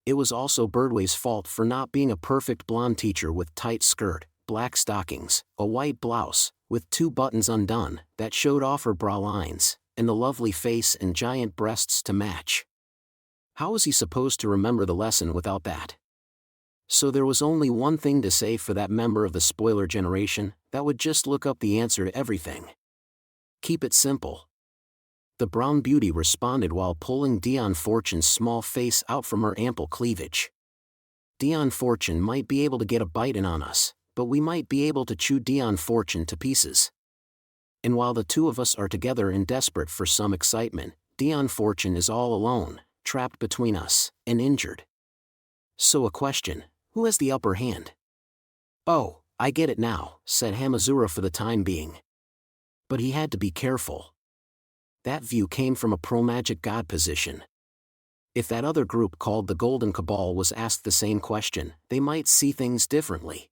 It was also Birdway's fault for not being a perfect blonde teacher with tight skirt, black stockings, a white blouse, with 2 buttons undone, that showed off her bra lines, and the lovely face and giant breasts to match. How was he supposed to remember the lesson without that? So there was only one thing to say for that member of the spoiler generation, that would just look up the answer to everything. Keep it simple. The brown beauty responded while pulling Dion Fortune's small face out from her ample cleavage. Dion Fortune might be able to get a bite in on us, but we might be able to chew Dion Fortune to pieces. And while the two of us are together and desperate for some excitement, Dion Fortune is all alone, trapped between us, and injured. So a question, who has the upper hand? Oh, I get it now, said Hamazura for the time being. But he had to be careful. That view came from a pro-magic god position. If that other group called the Golden Cabal was asked the same question, they might see things differently.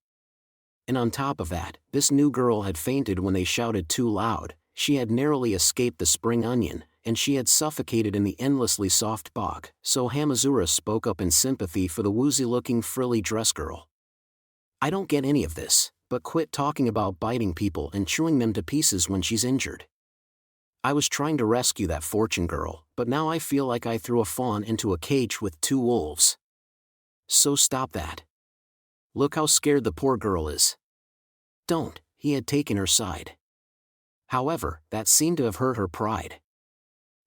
And on top of that, this new girl had fainted when they shouted too loud, she had narrowly escaped the spring onion, and she had suffocated in the endlessly soft bog, so Hamazura spoke up in sympathy for the woozy-looking frilly dress girl. I don't get any of this, but quit talking about biting people and chewing them to pieces when she's injured. I was trying to rescue that Fortune girl, but now I feel like I threw a fawn into a cage with 2 wolves. So stop that. Look how scared the poor girl is. Don't, he had taken her side. However, that seemed to have hurt her pride.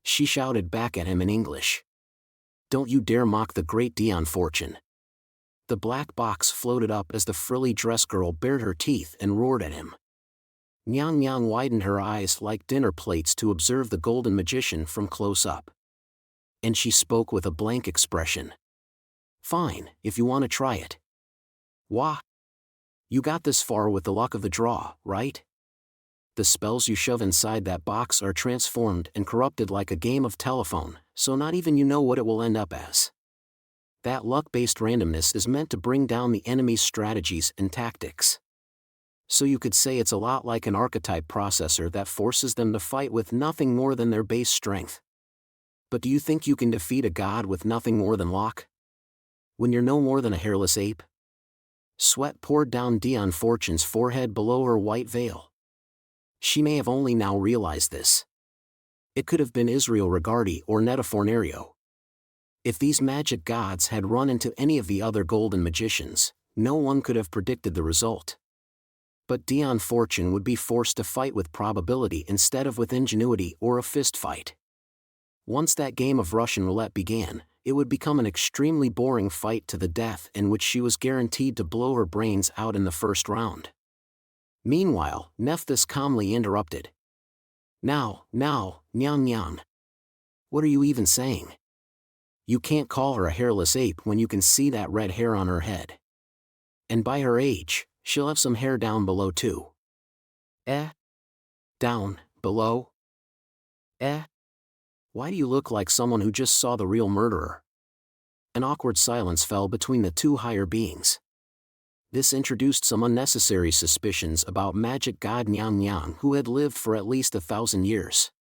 She shouted back at him in English. Don't you dare mock the great Dion Fortune. The black box floated up as the frilly dress girl bared her teeth and roared at him. Nyang Nyang widened her eyes like dinner plates to observe the golden magician from close up. And she spoke with a blank expression. Fine, if you want to try it. Wah! You got this far with the luck of the draw, right? The spells you shove inside that box are transformed and corrupted like a game of telephone, so not even you know what it will end up as. That luck-based randomness is meant to bring down the enemy's strategies and tactics. So you could say it's a lot like an archetype processor that forces them to fight with nothing more than their base strength. But do you think you can defeat a god with nothing more than luck? When you're no more than a hairless ape? Sweat poured down Dion Fortune's forehead below her white veil. She may have only now realized this. It could have been Israel Regardi or Netta Fornario. If these magic gods had run into any of the other golden magicians, no one could have predicted the result. But Dion Fortune would be forced to fight with probability instead of with ingenuity or a fist fight. Once that game of Russian roulette began, it would become an extremely boring fight to the death in which she was guaranteed to blow her brains out in the first round. Meanwhile, Nephthys calmly interrupted. Now, Nyang Nyang. What are you even saying? You can't call her a hairless ape when you can see that red hair on her head. And by her age, she'll have some hair down below too. Down, below? Why do you look like someone who just saw the real murderer? An awkward silence fell between the two higher beings. This introduced some unnecessary suspicions about magic god Nyang Nyang, who had lived for at least 1,000 years.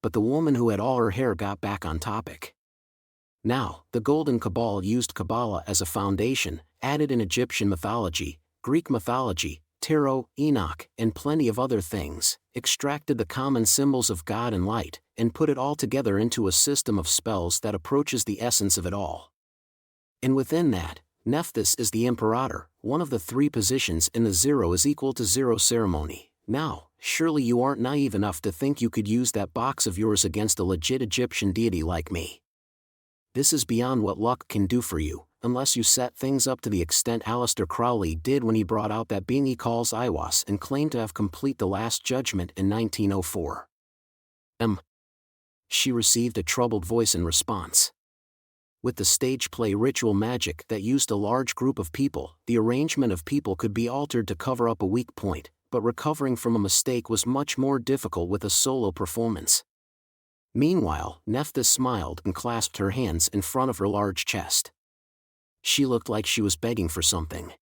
But the woman who had all her hair got back on topic. Now, the Golden Cabal used Kabbalah as a foundation, added in Egyptian mythology, Greek mythology, tarot, Enoch, and plenty of other things, extracted the common symbols of God and light, and put it all together into a system of spells that approaches the essence of it all. And within that, Nephthys is the Imperator, one of the 3 positions in the 0 is equal to 0 ceremony. Now, surely you aren't naive enough to think you could use that box of yours against a legit Egyptian deity like me. This is beyond what luck can do for you, unless you set things up to the extent Aleister Crowley did when he brought out that being he calls Aiwass and claimed to have complete the Last Judgment in 1904. She received a troubled voice in response. With the stage play ritual magic that used a large group of people, the arrangement of people could be altered to cover up a weak point, but recovering from a mistake was much more difficult with a solo performance. Meanwhile, Nephthys smiled and clasped her hands in front of her large chest. She looked like she was begging for something.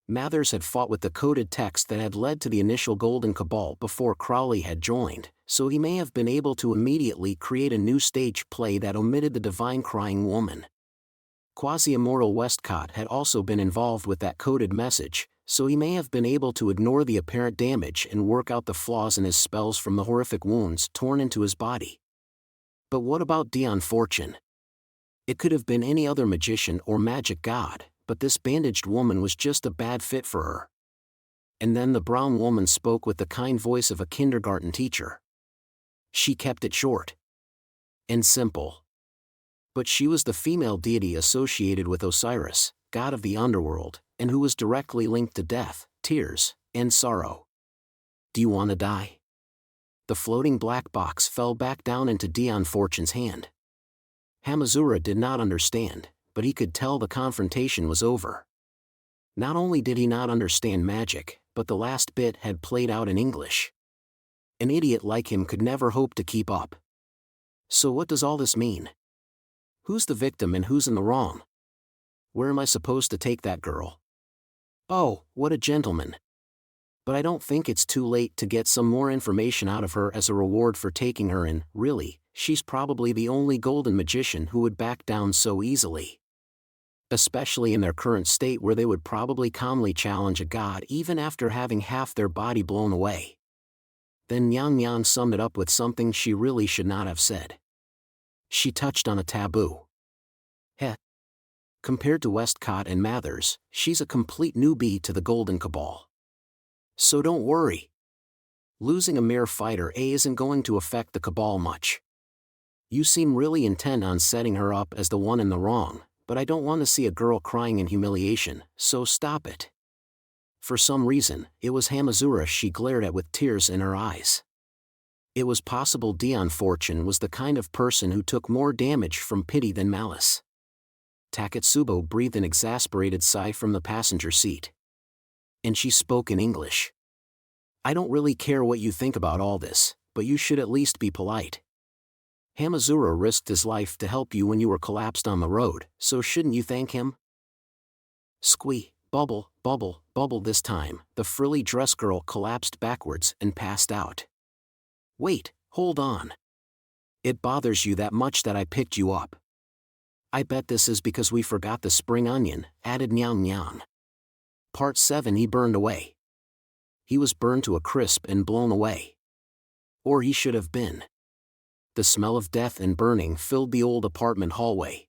Mathers had fought with the coded text that had led to the initial Golden Cabal before Crowley had joined, so he may have been able to immediately create a new stage play that omitted the divine crying woman. Quasi-immortal Westcott had also been involved with that coded message, so he may have been able to ignore the apparent damage and work out the flaws in his spells from the horrific wounds torn into his body. But what about Dion Fortune? It could have been any other magician or magic god, but this bandaged woman was just a bad fit for her. And then the brown woman spoke with the kind voice of a kindergarten teacher. She kept it short and simple. But she was the female deity associated with Osiris, god of the underworld, and who was directly linked to death, tears, and sorrow. Do you want to die? The floating black box fell back down into Dion Fortune's hand. Hamazura did not understand, but he could tell the confrontation was over. Not only did he not understand magic, but the last bit had played out in English. An idiot like him could never hope to keep up. So what does all this mean? Who's the victim and who's in the wrong? Where am I supposed to take that girl? Oh, what a gentleman. But I don't think it's too late to get some more information out of her as a reward for taking her in. Really, she's probably the only golden magician who would back down so easily. Especially in their current state where they would probably calmly challenge a god even after having half their body blown away. Then Nyan Nyan summed it up with something she really should not have said. She touched on a taboo. Heh. Compared to Westcott and Mathers, she's a complete newbie to the Golden Cabal. So don't worry. Losing a mere fighter A isn't going to affect the Cabal much. You seem really intent on setting her up as the one in the wrong, but I don't want to see a girl crying in humiliation, so stop it. For some reason, it was Hamazura she glared at with tears in her eyes. It was possible Dion Fortune was the kind of person who took more damage from pity than malice. Taketsubo breathed an exasperated sigh from the passenger seat. And she spoke in English. I don't really care what you think about all this, but you should at least be polite. Hamazura risked his life to help you when you were collapsed on the road, so shouldn't you thank him? Squee, bubble, bubble, bubble. This time, the frilly dress girl collapsed backwards and passed out. Wait, hold on. It bothers you that much that I picked you up. I bet this is because we forgot the spring onion, added Nyan Nyan. Part 7. He burned away. He was burned to a crisp and blown away. Or he should have been. The smell of death and burning filled the old apartment hallway.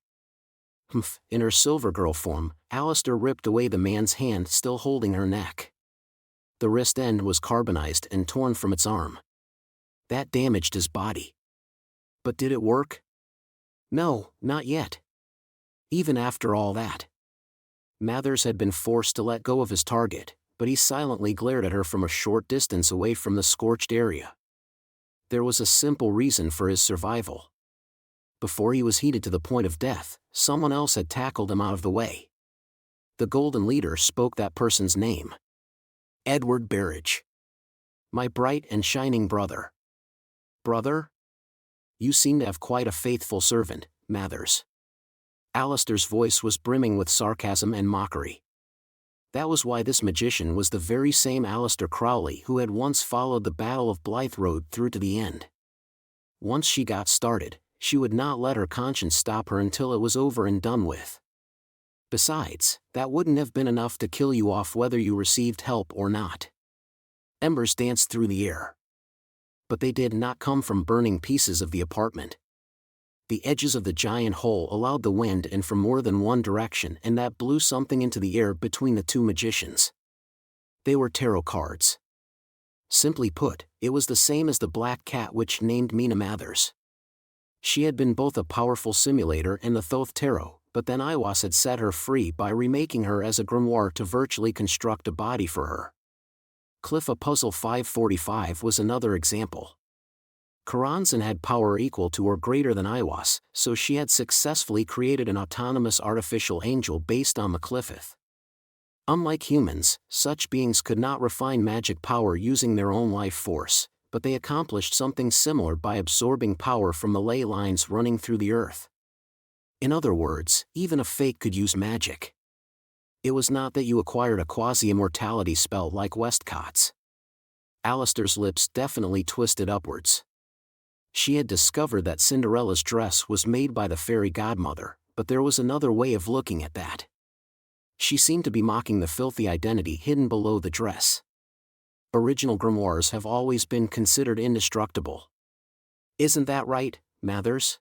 Humph! In her silver girl form, Alistair ripped away the man's hand still holding her neck. The wrist end was carbonized and torn from its arm. That damaged his body. But did it work? No, not yet. Even after all that. Mathers had been forced to let go of his target, but he silently glared at her from a short distance away from the scorched area. There was a simple reason for his survival. Before he was heated to the point of death, someone else had tackled him out of the way. The Golden Leader spoke that person's name. Edward Barrage. My bright and shining brother. Brother? You seem to have quite a faithful servant, Mathers. Alistair's voice was brimming with sarcasm and mockery. That was why this magician was the very same Alistair Crowley who had once followed the Battle of Blythe Road through to the end. Once she got started, she would not let her conscience stop her until it was over and done with. Besides, that wouldn't have been enough to kill you off whether you received help or not. Embers danced through the air. But they did not come from burning pieces of the apartment. The edges of the giant hole allowed the wind in from more than one direction, and that blew something into the air between the two magicians. They were tarot cards. Simply put, it was the same as the black cat which named Mina Mathers. She had been both a powerful simulator and the Thoth Tarot, but then Iwas had set her free by remaking her as a grimoire to virtually construct a body for her. Cliffa Puzzle 545 was another example. Karanzan had power equal to or greater than Iwas, so she had successfully created an autonomous artificial angel based on the Cliffith. Unlike humans, such beings could not refine magic power using their own life force, but they accomplished something similar by absorbing power from the ley lines running through the earth. In other words, even a fake could use magic. It was not that you acquired a quasi-immortality spell like Westcott's. Alistair's lips definitely twisted upwards. She had discovered that Cinderella's dress was made by the fairy godmother, but there was another way of looking at that. She seemed to be mocking the filthy identity hidden below the dress. Original grimoires have always been considered indestructible. Isn't that right, Mathers?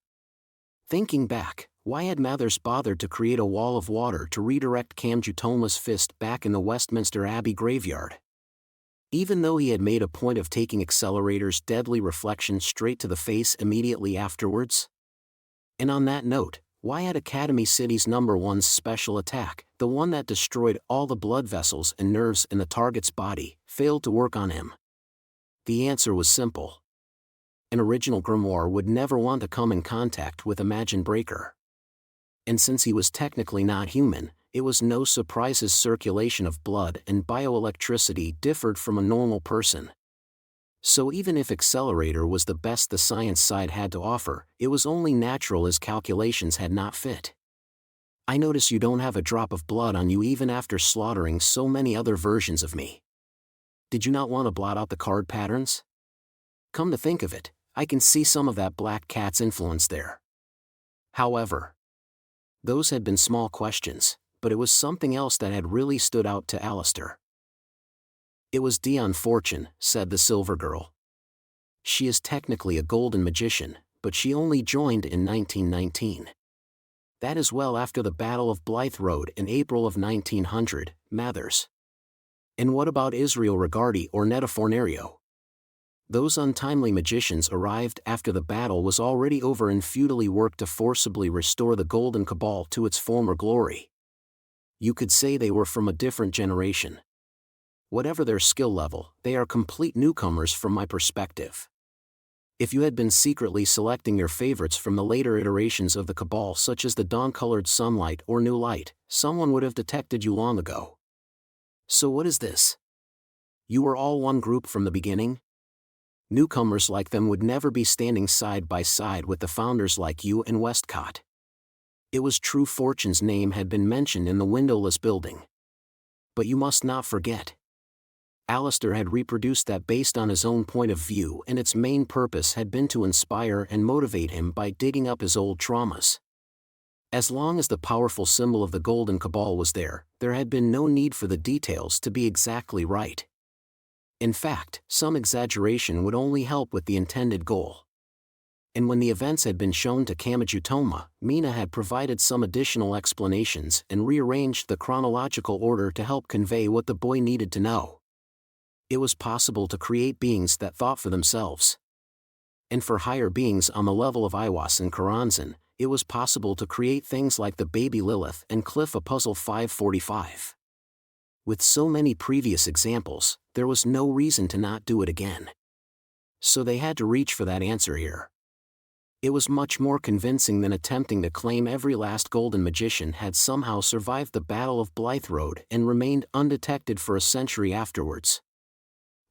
Thinking back, why had Mathers bothered to create a wall of water to redirect Kamjutoma's fist back in the Westminster Abbey graveyard? Even though he had made a point of taking Accelerator's deadly reflection straight to the face immediately afterwards? And on that note, why had Academy City's #1's special attack, the one that destroyed all the blood vessels and nerves in the target's body, failed to work on him? The answer was simple. An original grimoire would never want to come in contact with Imagine Breaker. And since he was technically not human, it was no surprise his circulation of blood and bioelectricity differed from a normal person. So even if Accelerator was the best the science side had to offer, it was only natural his calculations had not fit. I notice you don't have a drop of blood on you even after slaughtering so many other versions of me. Did you not want to blot out the card patterns? Come to think of it, I can see some of that Black Cat's influence there. However, those had been small questions, but it was something else that had really stood out to Alistair. It was Dion Fortune, said the Silver Girl. She is technically a golden magician, but she only joined in 1919. That is well after the Battle of Blythe Road in April of 1900, Mathers. And what about Israel Regardi or Netta Fornario? Those untimely magicians arrived after the battle was already over and futilely worked to forcibly restore the Golden Cabal to its former glory. You could say they were from a different generation. Whatever their skill level, they are complete newcomers from my perspective. If you had been secretly selecting your favorites from the later iterations of the Cabal such as the Dawn-Colored Sunlight or New Light, someone would have detected you long ago. So what is this? You were all one group from the beginning? Newcomers like them would never be standing side by side with the founders like you and Westcott. It was true Fortune's name had been mentioned in the windowless building. But you must not forget. Alistair had reproduced that based on his own point of view, and its main purpose had been to inspire and motivate him by digging up his old traumas. As long as the powerful symbol of the Golden Cabal was there, there had been no need for the details to be exactly right. In fact, some exaggeration would only help with the intended goal. And when the events had been shown to Kamajutoma, Mina had provided some additional explanations and rearranged the chronological order to help convey what the boy needed to know. It was possible to create beings that thought for themselves. And for higher beings on the level of Iwas and Karanzan, it was possible to create things like the baby Lilith and Cliff a Puzzle 545. With so many previous examples, there was no reason to not do it again. So they had to reach for that answer here. It was much more convincing than attempting to claim every last golden magician had somehow survived the Battle of Blythe Road and remained undetected for a century afterwards.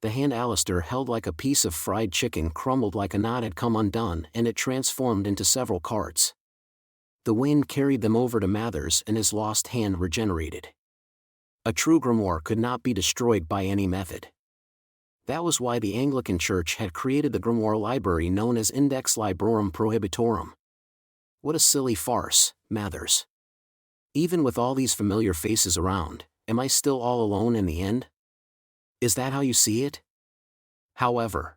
The hand Alistair held like a piece of fried chicken crumbled like a knot had come undone and it transformed into several cards. The wind carried them over to Mathers and his lost hand regenerated. A true grimoire could not be destroyed by any method. That was why the Anglican Church had created the grimoire library known as Index Librorum Prohibitorum. What a silly farce, Mathers. Even with all these familiar faces around, am I still all alone in the end? Is that how you see it? However,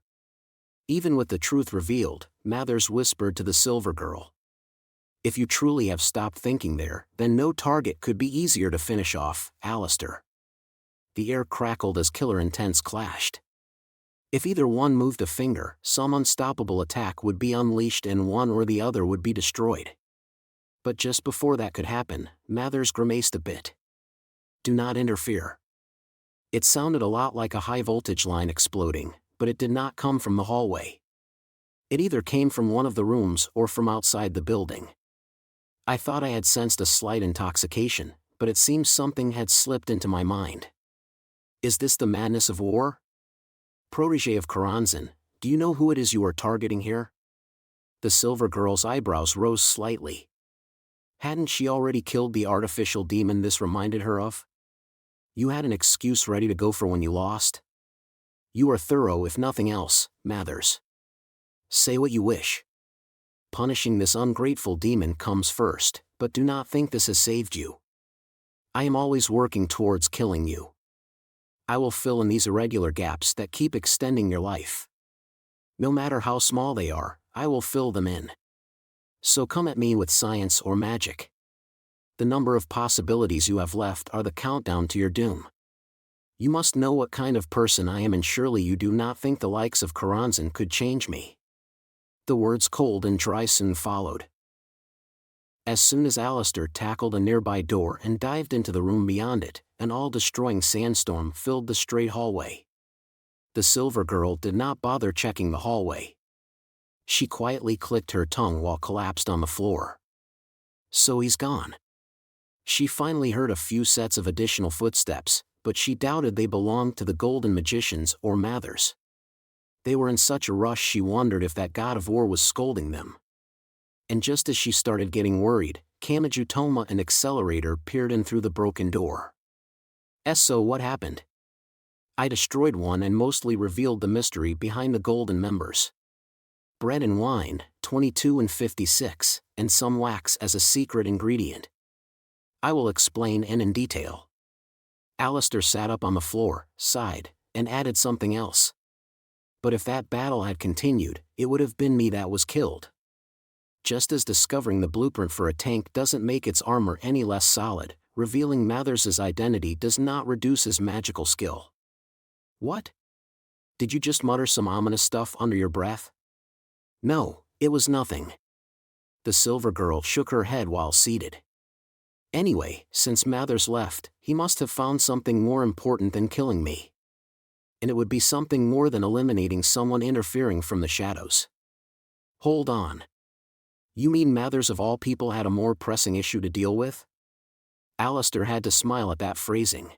even with the truth revealed, Mathers whispered to the Silver Girl. If you truly have stopped thinking there, then no target could be easier to finish off, Alistair. The air crackled as killer intents clashed. If either one moved a finger, some unstoppable attack would be unleashed and one or the other would be destroyed. But just before that could happen, Mathers grimaced a bit. Do not interfere. It sounded a lot like a high-voltage line exploding, but it did not come from the hallway. It either came from one of the rooms or from outside the building. I thought I had sensed a slight intoxication, but it seems something had slipped into my mind. Is this the madness of war? Protégé of Karanzan, Do you know who it is you are targeting here? The silver girl's eyebrows rose slightly. Hadn't she already killed the artificial demon this reminded her of? You had an excuse ready to go for when you lost. You are thorough if nothing else, Mathers. Say what you wish. Punishing this ungrateful demon comes first, but do not think this has saved you. I am always working towards killing you. I will fill in these irregular gaps that keep extending your life. No matter how small they are, I will fill them in. So come at me with science or magic. The number of possibilities you have left are the countdown to your doom. You must know what kind of person I am, and surely you do not think the likes of Karanzan could change me. The words cold and dry soon followed. As soon as Alistair tackled a nearby door and dived into the room beyond it, an all-destroying sandstorm filled the straight hallway. The silver girl did not bother checking the hallway. She quietly clicked her tongue while collapsed on the floor. So he's gone. She finally heard a few sets of additional footsteps, but she doubted they belonged to the Golden Magicians or Mathers. They were in such a rush she wondered if that god of war was scolding them. And just as she started getting worried, Kamachi Toma and Accelerator peered in through the broken door. So what happened? I destroyed one and mostly revealed the mystery behind the golden members. Bread and wine, 22 and 56, and some wax as a secret ingredient. I will explain and in detail. Alistair sat up on the floor, sighed, and added something else. But if that battle had continued, it would have been me that was killed. Just as discovering the blueprint for a tank doesn't make its armor any less solid, revealing Mathers' identity does not reduce his magical skill. What? Did you just mutter some ominous stuff under your breath? No, it was nothing. The silver girl shook her head while seated. Anyway, since Mathers left, he must have found something more important than killing me. And it would be something more than eliminating someone interfering from the shadows. Hold on. You mean Mathers of all people had a more pressing issue to deal with? Alistair had to smile at that phrasing.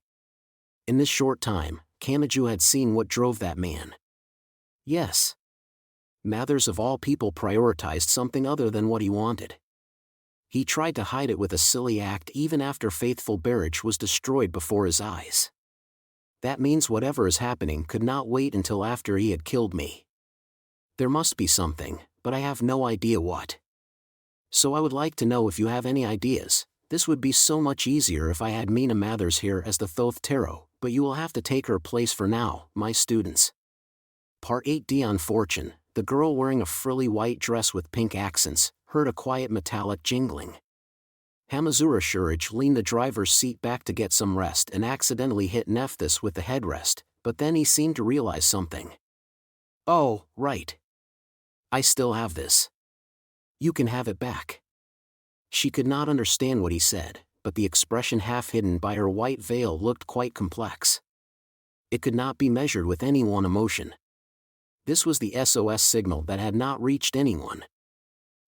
In this short time, Kamachi had seen what drove that man. Yes. Mathers of all people prioritized something other than what he wanted. He tried to hide it with a silly act even after Faithful Barrage was destroyed before his eyes. That means whatever is happening could not wait until after he had killed me. There must be something, but I have no idea what. So I would like to know if you have any ideas. This would be so much easier if I had Mina Mathers here as the Thoth Tarot, but you will have to take her place for now, my students. Part 8D on Fortune. The girl wearing a frilly white dress with pink accents heard a quiet metallic jingling. Hamazura Shurich leaned the driver's seat back to get some rest and accidentally hit Nephthys with the headrest, but then he seemed to realize something. Oh, right. I still have this. You can have it back. She could not understand what he said, but the expression half hidden by her white veil looked quite complex. It could not be measured with any one emotion. This was the SOS signal that had not reached anyone.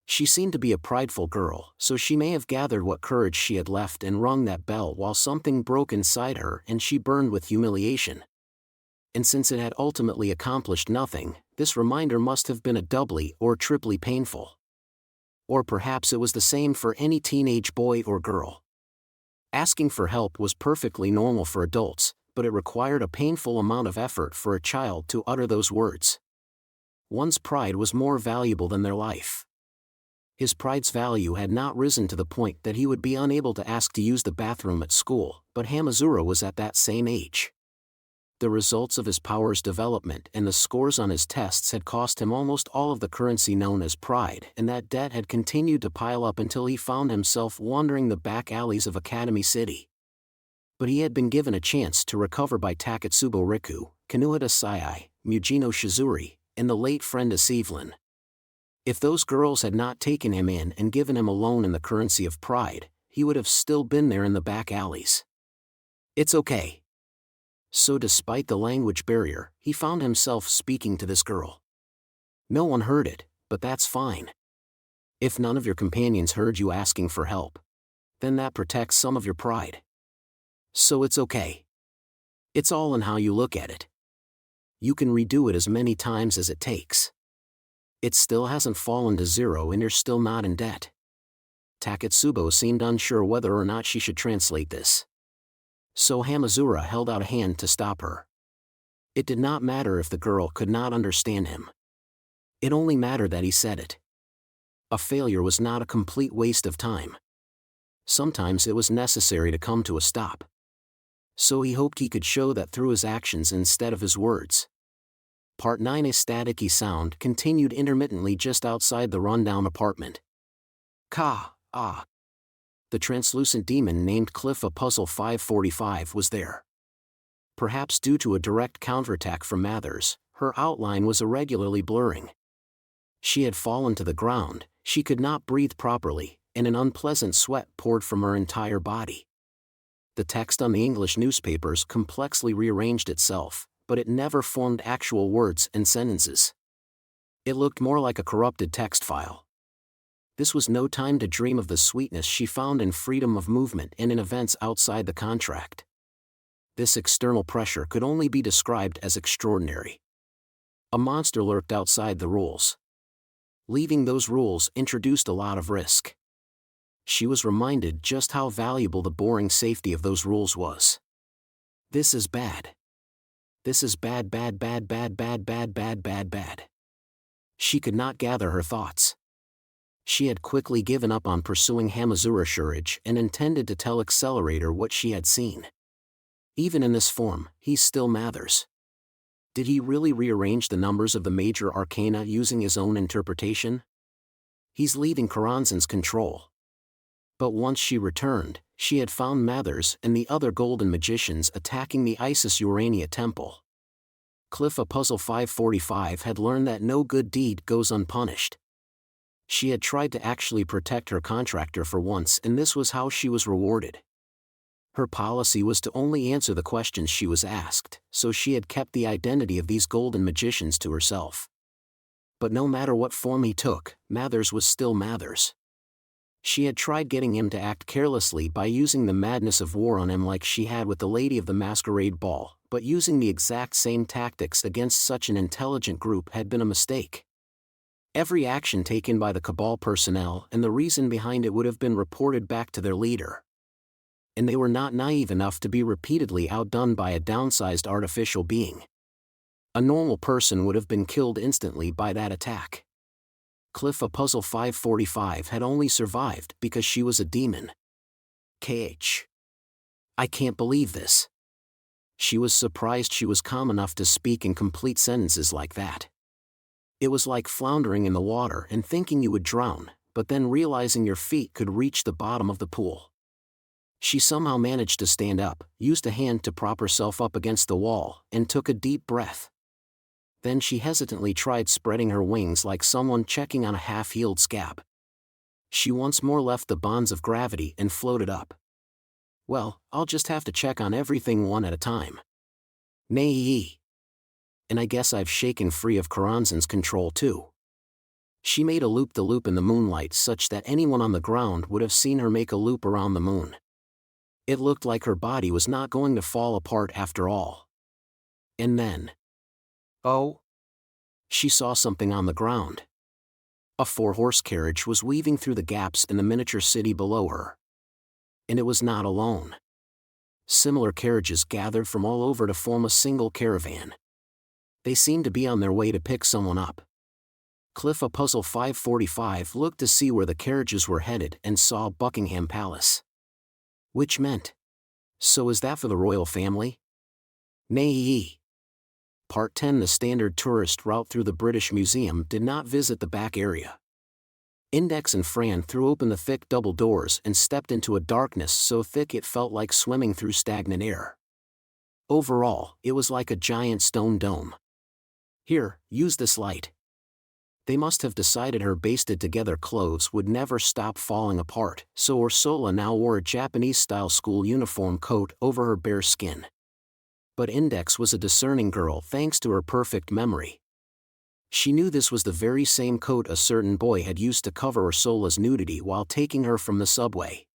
She seemed to be a prideful girl, so she may have gathered what courage she had left and rung that bell while something broke inside her and she burned with humiliation. And since it had ultimately accomplished nothing, this reminder must have been a doubly or triply painful. Or perhaps it was the same for any teenage boy or girl. Asking for help was perfectly normal for adults, but it required a painful amount of effort for a child to utter those words. One's pride was more valuable than their life. His pride's value had not risen to the point that he would be unable to ask to use the bathroom at school, but Hamazura was at that same age. The results of his powers development and the scores on his tests had cost him almost all of the currency known as pride, and that debt had continued to pile up until he found himself wandering the back alleys of Academy City. But he had been given a chance to recover by Takatsubo Riku, Kanuhata Sayai, Mujino Shizuri, and the late friend Evelyn. If those girls had not taken him in and given him a loan in the currency of pride, he would have still been there in the back alleys. It's okay. So despite the language barrier, he found himself speaking to this girl. No one heard it, but that's fine. If none of your companions heard you asking for help, then that protects some of your pride. So it's okay. It's all in how you look at it. You can redo it as many times as it takes. It still hasn't fallen to zero and you're still not in debt. Taketsubo seemed unsure whether or not she should translate this. So Hamazura held out a hand to stop her. It did not matter if the girl could not understand him. It only mattered that he said it. A failure was not a complete waste of time. Sometimes it was necessary to come to a stop. So he hoped he could show that through his actions instead of his words. Part 9. A staticky sound continued intermittently just outside the rundown apartment. The translucent demon named Cliff a Puzzle 545 was there. Perhaps due to a direct counterattack from Mathers, her outline was irregularly blurring. She had fallen to the ground, she could not breathe properly, and an unpleasant sweat poured from her entire body. The text on the English newspapers complexly rearranged itself, but it never formed actual words and sentences. It looked more like a corrupted text file. This was no time to dream of the sweetness she found in freedom of movement and in events outside the contract. This external pressure could only be described as extraordinary. A monster lurked outside the rules. Leaving those rules introduced a lot of risk. She was reminded just how valuable the boring safety of those rules was. This is bad. This is bad. She could not gather her thoughts. She had quickly given up on pursuing Hamazura Shurage and intended to tell Accelerator what she had seen. Even in this form, he's still Mathers. Did he really rearrange the numbers of the major arcana using his own interpretation? He's leaving Karanzan's control. But once she returned, she had found Mathers and the other golden magicians attacking the Isis Urania temple. Cliff a Puzzle 545 had learned that no good deed goes unpunished. She had tried to actually protect her contractor for once, and this was how she was rewarded. Her policy was to only answer the questions she was asked, so she had kept the identity of these golden magicians to herself. But no matter what form he took, Mathers was still Mathers. She had tried getting him to act carelessly by using the madness of war on him like she had with the Lady of the Masquerade Ball, but using the exact same tactics against such an intelligent group had been a mistake. Every action taken by the Cabal personnel and the reason behind it would have been reported back to their leader. And they were not naive enough to be repeatedly outdone by a downsized artificial being. A normal person would have been killed instantly by that attack. Cliff a Puzzle 545 had only survived because she was a demon. I can't believe this. She was surprised she was calm enough to speak in complete sentences like that. It was like floundering in the water and thinking you would drown, but then realizing your feet could reach the bottom of the pool. She somehow managed to stand up, used a hand to prop herself up against the wall, and took a deep breath. Then she hesitantly tried spreading her wings like someone checking on a half-healed scab. She once more left the bonds of gravity and floated up. Well, I'll just have to check on everything one at a time. Nei. And I guess I've shaken free of Karanzan's control too. She made a loop-the-loop in the moonlight such that anyone on the ground would have seen her make a loop around the moon. It looked like her body was not going to fall apart after all. And then... oh! She saw something on the ground. A 4-horse carriage was weaving through the gaps in the miniature city below her. And it was not alone. Similar carriages gathered from all over to form a single caravan. They seemed to be on their way to pick someone up. Cliff a Puzzle 545 looked to see where the carriages were headed and saw Buckingham Palace. Which meant, so is that for the royal family? Nei. Part 10. The standard tourist route through the British Museum did not visit the back area. Index and Fran threw open the thick double doors and stepped into a darkness so thick it felt like swimming through stagnant air. Overall, it was like a giant stone dome. Here, use this light. They must have decided her basted-together clothes would never stop falling apart, so Ursula now wore a Japanese-style school uniform coat over her bare skin. But Index was a discerning girl thanks to her perfect memory. She knew this was the very same coat a certain boy had used to cover Ursula's nudity while taking her from the subway.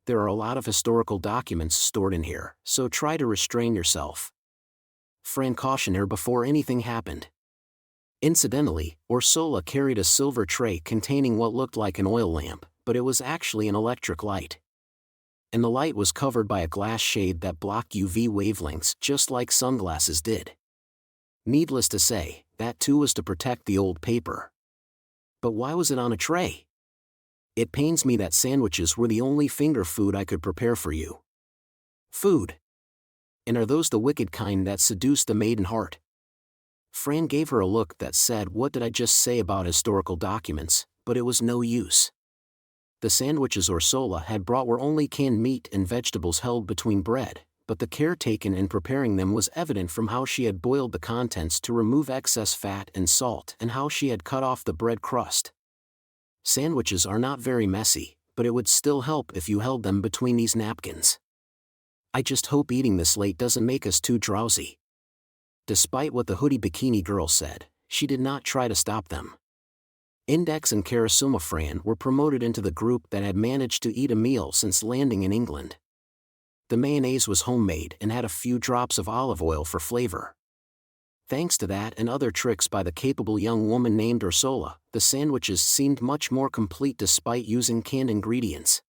There are a lot of historical documents stored in here, so try to restrain yourself. Fran cautioned her before anything happened. Incidentally, Ursula carried a silver tray containing what looked like an oil lamp, but it was actually an electric light. And the light was covered by a glass shade that blocked UV wavelengths just like sunglasses did. Needless to say, that too was to protect the old paper. But why was it on a tray? It pains me that sandwiches were the only finger food I could prepare for you. Food? And are those the wicked kind that seduce the maiden heart? Fran gave her a look that said, "What did I just say about historical documents?" But it was no use. The sandwiches Ursula had brought were only canned meat and vegetables held between bread, but the care taken in preparing them was evident from how she had boiled the contents to remove excess fat and salt and how she had cut off the bread crust. Sandwiches are not very messy, but it would still help if you held them between these napkins. I just hope eating this late doesn't make us too drowsy. Despite what the hoodie bikini girl said, she did not try to stop them. Index and Karasuma Fran were promoted into the group that had managed to eat a meal since landing in England. The mayonnaise was homemade and had a few drops of olive oil for flavor. Thanks to that and other tricks by the capable young woman named Ursula, the sandwiches seemed much more complete despite using canned ingredients.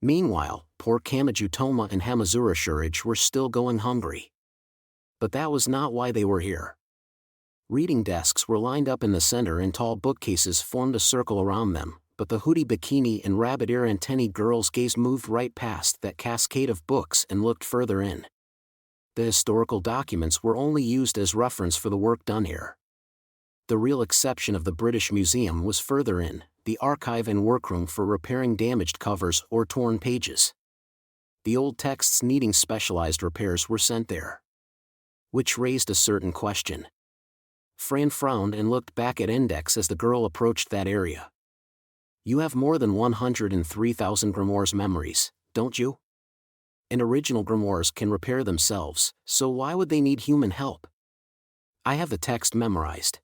Meanwhile, poor Kamachi Toma and Hamazura Shurage were still going hungry. But that was not why they were here. Reading desks were lined up in the center and tall bookcases formed a circle around them, but the hoodie bikini and rabbit ear antennae girls' gaze moved right past that cascade of books and looked further in. The historical documents were only used as reference for the work done here. The real exception of the British Museum was further in, the archive and workroom for repairing damaged covers or torn pages. The old texts needing specialized repairs were sent there. Which raised a certain question. Fran frowned and looked back at Index as the girl approached that area. You have more than 103,000 grimoires memories, don't you? And original grimoires can repair themselves, so why would they need human help? I have the text memorized.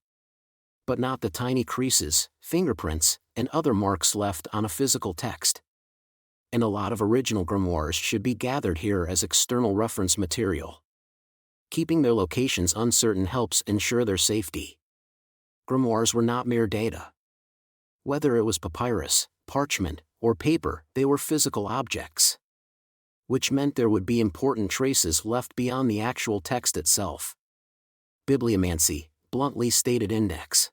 But not the tiny creases, fingerprints, and other marks left on a physical text. And a lot of original grimoires should be gathered here as external reference material. Keeping their locations uncertain helps ensure their safety. Grimoires were not mere data. Whether it was papyrus, parchment, or paper, they were physical objects. Which meant there would be important traces left beyond the actual text itself. Bibliomancy, bluntly stated Index.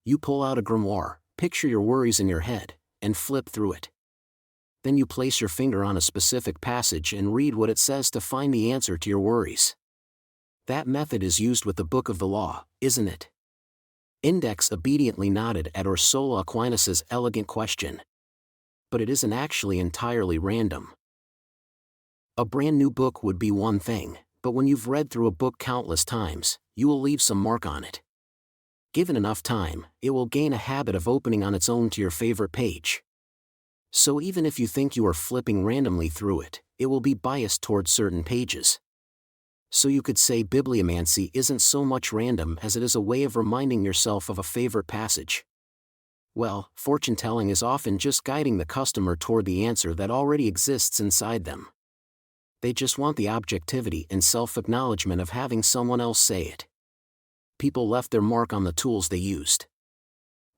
You pull out a grimoire, picture your worries in your head, and flip through it. Then you place your finger on a specific passage and read what it says to find the answer to your worries. That method is used with the Book of the Law, isn't it? Index obediently nodded at Ursula Aquinas's elegant question. But it isn't actually entirely random. A brand new book would be one thing, but when you've read through a book countless times, you will leave some mark on it. Given enough time, it will gain a habit of opening on its own to your favorite page. So even if you think you are flipping randomly through it, it will be biased towards certain pages. So you could say bibliomancy isn't so much random as it is a way of reminding yourself of a favorite passage. Well, fortune-telling is often just guiding the customer toward the answer that already exists inside them. They just want the objectivity and self-acknowledgement of having someone else say it. People left their mark on the tools they used.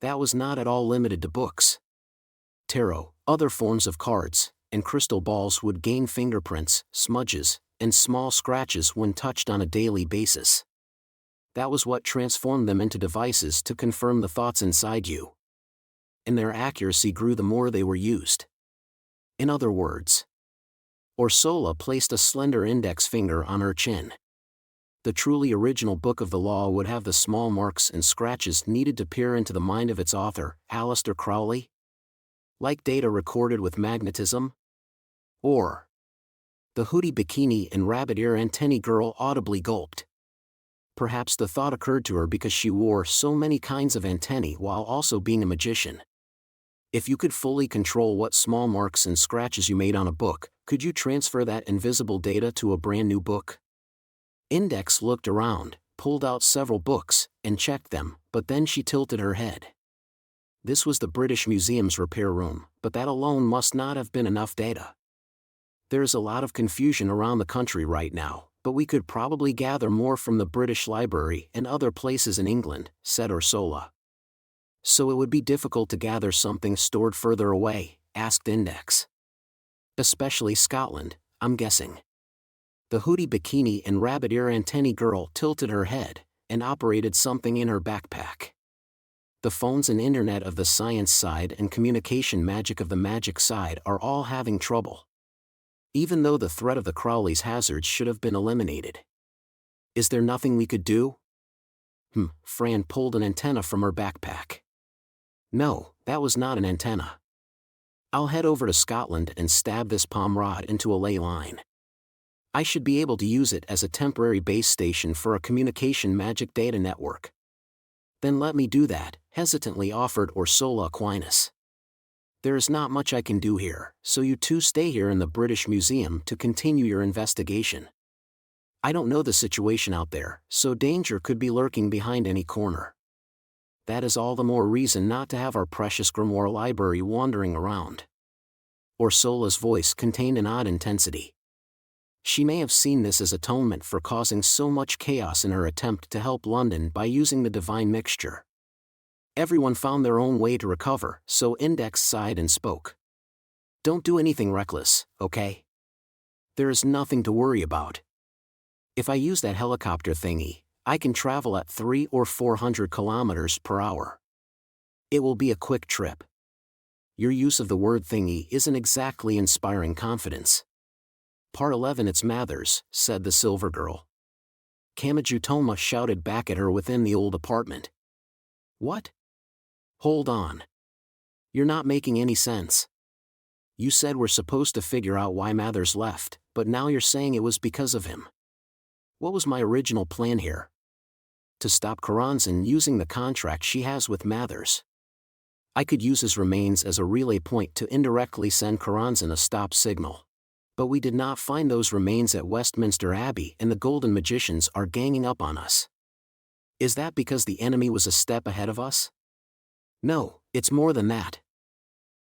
That was not at all limited to books. Tarot, other forms of cards, and crystal balls would gain fingerprints, smudges, and small scratches when touched on a daily basis. That was what transformed them into devices to confirm the thoughts inside you. And their accuracy grew the more they were used. In other words, Ursula placed a slender index finger on her chin. The truly original Book of the Law would have the small marks and scratches needed to peer into the mind of its author, Aleister Crowley? Like data recorded with magnetism? Or the hoodie bikini and rabbit ear antennae girl audibly gulped. Perhaps the thought occurred to her because she wore so many kinds of antennae while also being a magician. If you could fully control what small marks and scratches you made on a book, could you transfer that invisible data to a brand new book? Index looked around, pulled out several books, and checked them, but then she tilted her head. This was the British Museum's repair room, but that alone must not have been enough data. There is a lot of confusion around the country right now, But we could probably gather more from the British Library and other places in England, said Ursula. So it would be difficult to gather something stored further away, asked Index. Especially Scotland, I'm guessing. The hoodie bikini and rabbit ear antennae girl tilted her head and operated something in her backpack. The phones and internet of the science side and communication magic of the magic side are all having trouble. Even though the threat of the Crowley's hazards should have been eliminated. Is there nothing we could do? Fran pulled an antenna from her backpack. No, that was not an antenna. I'll head over to Scotland and stab this palm rod into a ley line. I should be able to use it as a temporary base station for a communication magic data network. Then let me do that, hesitantly offered Ursula Aquinas. There is not much I can do here, so you two stay here in the British Museum to continue your investigation. I don't know the situation out there, so danger could be lurking behind any corner. That is all the more reason not to have our precious grimoire library wandering around. Ursula's voice contained an odd intensity. She may have seen this as atonement for causing so much chaos in her attempt to help London by using the divine mixture. Everyone found their own way to recover, so Index sighed and spoke. Don't do anything reckless, okay? There is nothing to worry about. If I use that helicopter thingy, I can travel at 300 or 400 kilometers per hour. It will be a quick trip. Your use of the word thingy isn't exactly inspiring confidence. Part 11 It's Mathers, said the silver girl. Kamajutoma shouted back at her within the old apartment. What? Hold on. You're not making any sense. You said we're supposed to figure out why Mathers left, but now you're saying it was because of him. What was my original plan here? To stop Karanzan using the contract she has with Mathers. I could use his remains as a relay point to indirectly send Karanzan a stop signal. But we did not find those remains at Westminster Abbey and the Golden Magicians are ganging up on us. Is that because the enemy was a step ahead of us? No, it's more than that.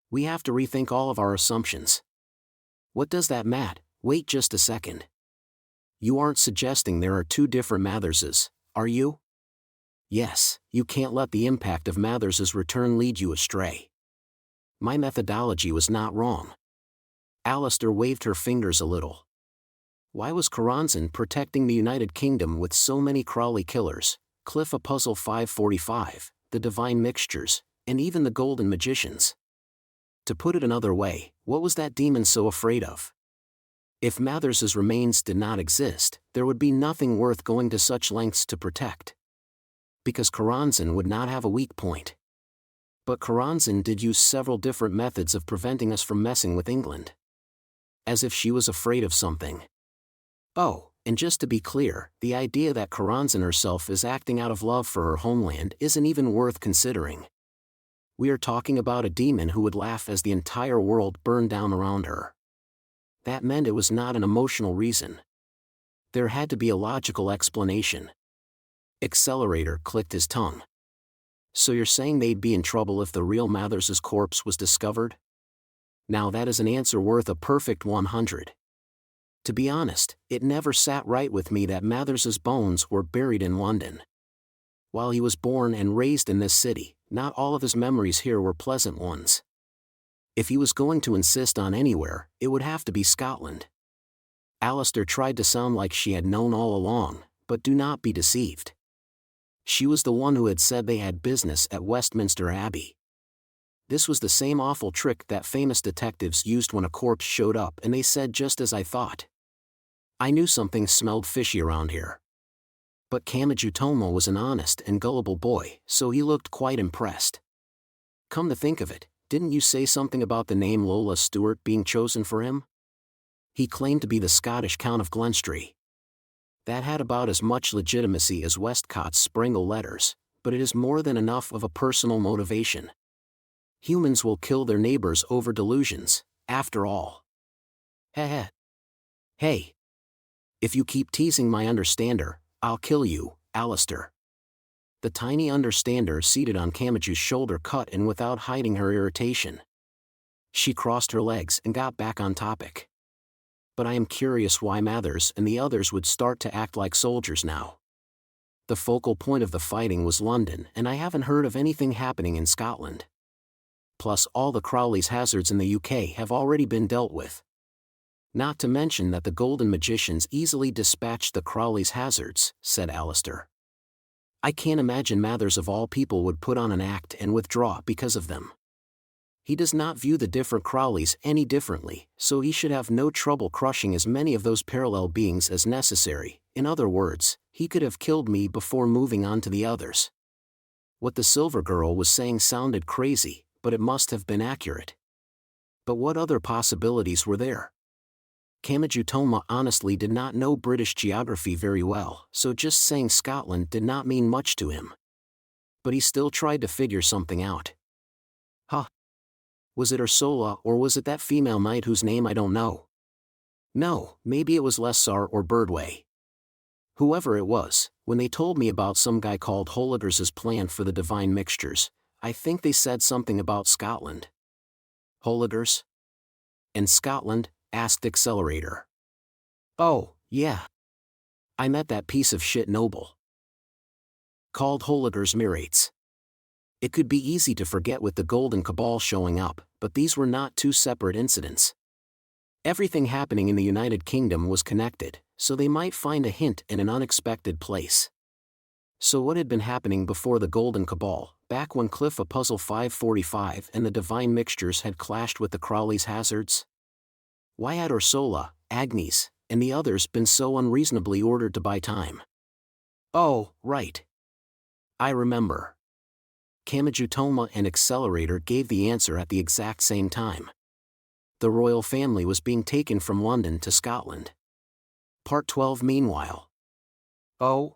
We have to rethink all of our assumptions. What does that Matt? Wait just a second. You aren't suggesting there are two different Matherses, are you? Yes, you can't let the impact of Mathers's return lead you astray. My methodology was not wrong. Alistair waved her fingers a little. Why was Karanzan protecting the United Kingdom with so many Crowley killers, Cliff a Puzzle 545, the Divine Mixtures, and even the Golden Magicians? To put it another way, what was that demon so afraid of? If Mathers's remains did not exist, there would be nothing worth going to such lengths to protect. Because Karanzan would not have a weak point. But Karanzan did use several different methods of preventing us from messing with England. As if she was afraid of something. Oh, and just to be clear, the idea that Karanzan herself is acting out of love for her homeland isn't even worth considering. We are talking about a demon who would laugh as the entire world burned down around her. That meant it was not an emotional reason. There had to be a logical explanation. Accelerator clicked his tongue. So you're saying they'd be in trouble if the real Mathers's corpse was discovered? Now that is an answer worth a perfect 100. To be honest, it never sat right with me that Mathers's bones were buried in London. While he was born and raised in this city, not all of his memories here were pleasant ones. If he was going to insist on anywhere, it would have to be Scotland. Alistair tried to sound like she had known all along, but do not be deceived. She was the one who had said they had business at Westminster Abbey. This was the same awful trick that famous detectives used when a corpse showed up and they said just as I thought. I knew something smelled fishy around here. But Kamajutoma was an honest and gullible boy, so he looked quite impressed. Come to think of it, didn't you say something about the name Lola Stewart being chosen for him? He claimed to be the Scottish Count of Glenstry. That had about as much legitimacy as Westcott's Springle letters, but it is more than enough of a personal motivation. Humans will kill their neighbors over delusions, after all. Heh. Hey. If you keep teasing my understander, I'll kill you, Alistair. The tiny understander seated on Kamachi's shoulder cut in without hiding her irritation. She crossed her legs and got back on topic. but I am curious why Mathers and the others would start to act like soldiers now. The focal point of the fighting was London, and I haven't heard of anything happening in Scotland. Plus all the Crowley's hazards in the UK have already been dealt with. Not to mention that the Golden Magicians easily dispatched the Crowley's hazards, said Alistair. I can't imagine Mathers of all people would put on an act and withdraw because of them. He does not view the different Crowleys any differently, so he should have no trouble crushing as many of those parallel beings as necessary. In other words, he could have killed me before moving on to the others. What the Silver Girl was saying sounded crazy, but it must have been accurate. But what other possibilities were there? Kamachi honestly did not know British geography very well, so just saying Scotland did not mean much to him. But he still tried to figure something out. Huh? Was it Ursula or was it that female knight whose name I don't know? No, maybe it was Lessac or Birdway. Whoever it was, when they told me about some guy called Holigers's plan for the divine mixtures, I think they said something about Scotland. Holigers? And Scotland? Asked Accelerator. Oh, yeah. I met that piece of shit noble. Called Holiger's Mirates. It could be easy to forget with the Golden Cabal showing up, but these were not two separate incidents. Everything happening in the United Kingdom was connected, so they might find a hint in an unexpected place. So what had been happening before the Golden Cabal, back when Cliff a Puzzle 545 and the Divine Mixtures had clashed with the Crowley's hazards? Why had Ursula, Agnes, and the others been so unreasonably ordered to buy time? Oh, right. I remember. Kamachi and Accelerator gave the answer at the exact same time. The royal family was being taken from London to Scotland. Part 12 meanwhile. Oh?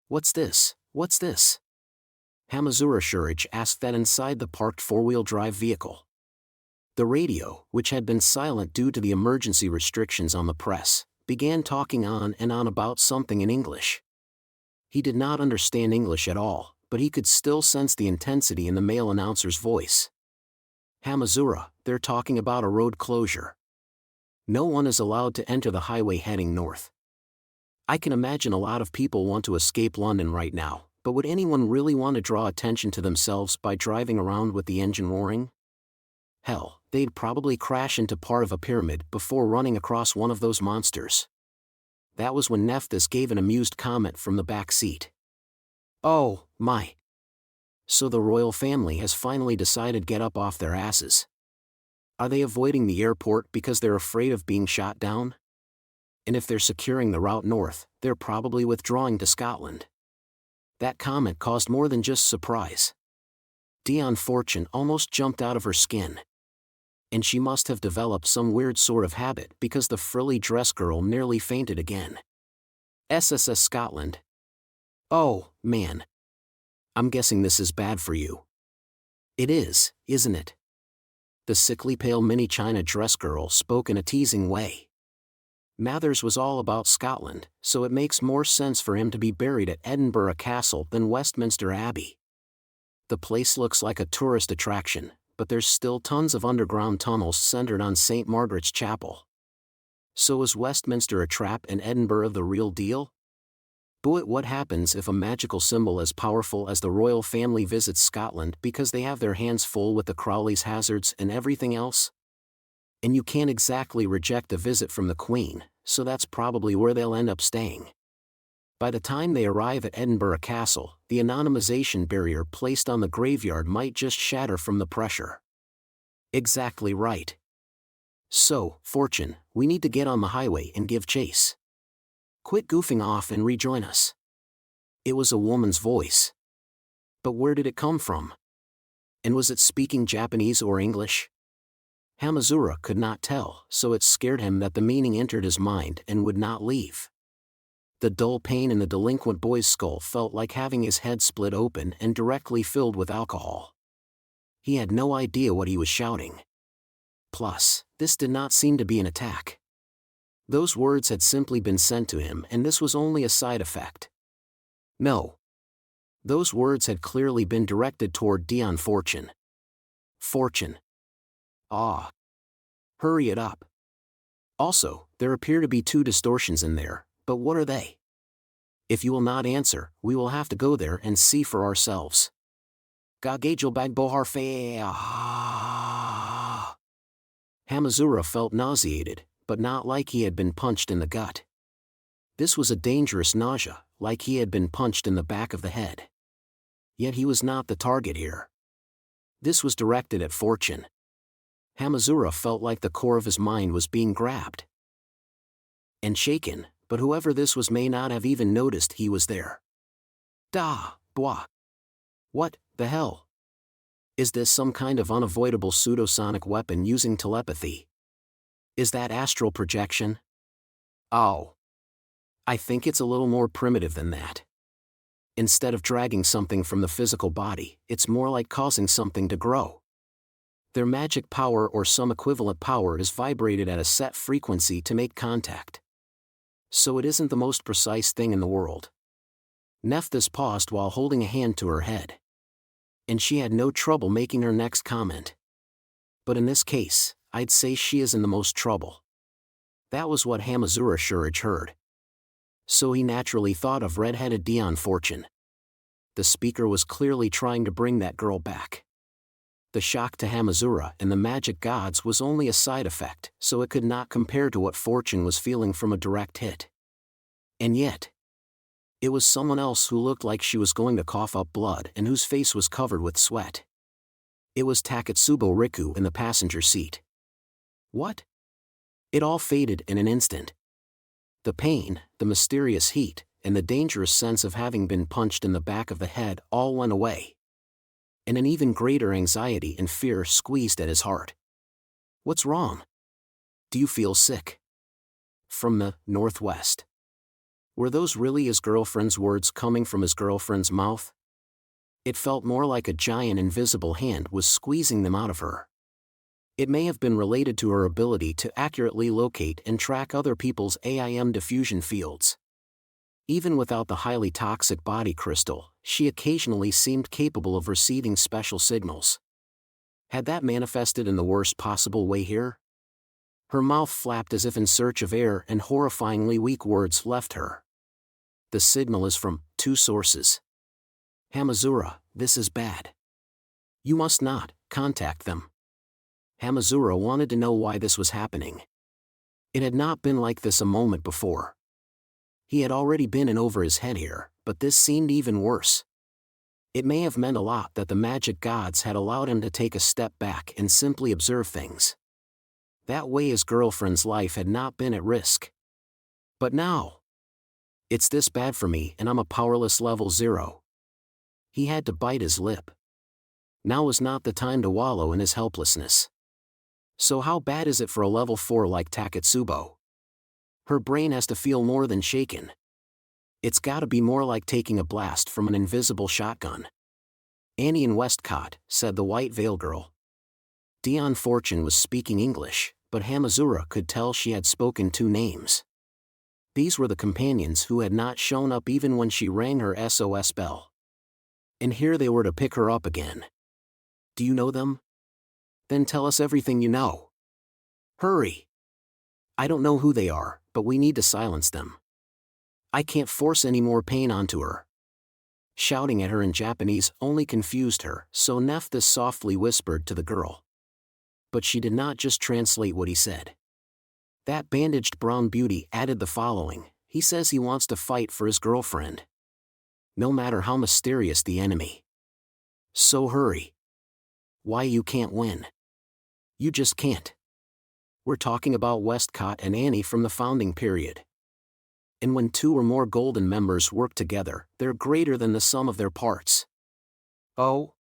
What's this? What's this? Hamazura Shurich asked that inside the parked four-wheel drive vehicle. The radio, which had been silent due to the emergency restrictions on the press, began talking on and on about something in English. He did not understand English at all, but he could still sense the intensity in the male announcer's voice. Hamazura, they're talking about a road closure. No one is allowed to enter the highway heading north. I can imagine a lot of people want to escape London right now, but would anyone really want to draw attention to themselves by driving around with the engine roaring? Hell, they'd probably crash into part of a pyramid before running across one of those monsters. That was when Nephthys gave an amused comment from the back seat. Oh, my. So the royal family has finally decided to get up off their asses. Are they avoiding the airport because they're afraid of being shot down? And if they're securing the route north, they're probably withdrawing to Scotland. That comment caused more than just surprise. Dion Fortune almost jumped out of her skin. And she must have developed some weird sort of habit because the frilly dress girl nearly fainted again. SSS Scotland. Oh, man. I'm guessing this is bad for you. It is, isn't it? The sickly pale mini China dress girl spoke in a teasing way. Mathers was all about Scotland, so it makes more sense for him to be buried at Edinburgh Castle than Westminster Abbey. The place looks like a tourist attraction, but there's still tons of underground tunnels centered on St. Margaret's Chapel. So is Westminster a trap and Edinburgh the real deal? But what happens if a magical symbol as powerful as the royal family visits Scotland because they have their hands full with the Crowley's hazards and everything else? And you can't exactly reject a visit from the Queen, so that's probably where they'll end up staying. By the time they arrive at Edinburgh Castle, the anonymization barrier placed on the graveyard might just shatter from the pressure. Exactly right. So, Fortune, we need to get on the highway and give chase. Quit goofing off and rejoin us. It was a woman's voice. But where did it come from? And was it speaking Japanese or English? Hamazura could not tell, so it scared him that the meaning entered his mind and would not leave. The dull pain in the delinquent boy's skull felt like having his head split open and directly filled with alcohol. He had no idea what he was shouting. Plus, this did not seem to be an attack. Those words had simply been sent to him and this was only a side effect. No. Those words had clearly been directed toward Dion Fortune. Fortune. Ah. Hurry it up. Also, there appear to be 2 distortions in there, but what are they? If you will not answer, we will have to go there and see for ourselves. Gagejil bagbohar fe. Hamazura felt nauseated, but not like he had been punched in the gut. This was a dangerous nausea, like he had been punched in the back of the head. Yet he was not the target here. This was directed at Fortune. Hamazura felt like the core of his mind was being grabbed and shaken, but whoever this was may not have even noticed he was there. Da, blah. What the hell? Is this some kind of unavoidable pseudosonic weapon using telepathy? Is that astral projection? Oh. I think it's a little more primitive than that. Instead of dragging something from the physical body, it's more like causing something to grow. Their magic power or some equivalent power is vibrated at a set frequency to make contact. So it isn't the most precise thing in the world. Nephthys paused while holding a hand to her head. And she had no trouble making her next comment. But in this case, I'd say she is in the most trouble. That was what Hamazura Shurage heard. So he naturally thought of red-headed Dion Fortune. The speaker was clearly trying to bring that girl back. The shock to Hamazura and the magic gods was only a side effect, so it could not compare to what Fortune was feeling from a direct hit. And yet, it was someone else who looked like she was going to cough up blood and whose face was covered with sweat. It was Takatsubo Riku in the passenger seat. What? It all faded in an instant. The pain, the mysterious heat, and the dangerous sense of having been punched in the back of the head all went away. And an even greater anxiety and fear squeezed at his heart. What's wrong? Do you feel sick? From the northwest. Were those really his girlfriend's words coming from his girlfriend's mouth? It felt more like a giant invisible hand was squeezing them out of her. It may have been related to her ability to accurately locate and track other people's AIM diffusion fields. Even without the highly toxic body crystal, she occasionally seemed capable of receiving special signals. Had that manifested in the worst possible way here? Her mouth flapped as if in search of air and horrifyingly weak words left her. The signal is from 2 sources. Hamazura, this is bad. You must not contact them. Hamazura wanted to know why this was happening. It had not been like this a moment before. He had already been in over his head here, but this seemed even worse. It may have meant a lot that the magic gods had allowed him to take a step back and simply observe things. That way his girlfriend's life had not been at risk. But now, it's this bad for me and I'm a powerless level 0. He had to bite his lip. Now was not the time to wallow in his helplessness. So how bad is it for a level 4 like Takatsubo? Her brain has to feel more than shaken. It's gotta be more like taking a blast from an invisible shotgun. Annie in Westcott, said the white veil girl. Dion Fortune was speaking English, but Hamazura could tell she had spoken 2 names. These were the companions who had not shown up even when she rang her SOS bell. And here they were to pick her up again. Do you know them? Then tell us everything you know. Hurry. I don't know who they are, but we need to silence them. I can't force any more pain onto her. Shouting at her in Japanese only confused her, so Nephthys softly whispered to the girl. But she did not just translate what he said. That bandaged brown beauty added the following: he says he wants to fight for his girlfriend. No matter how mysterious the enemy. So hurry. Why you can't win? You just can't. We're talking about Westcott and Annie from the founding period. And when 2 or more golden members work together, they're greater than the sum of their parts. Oh?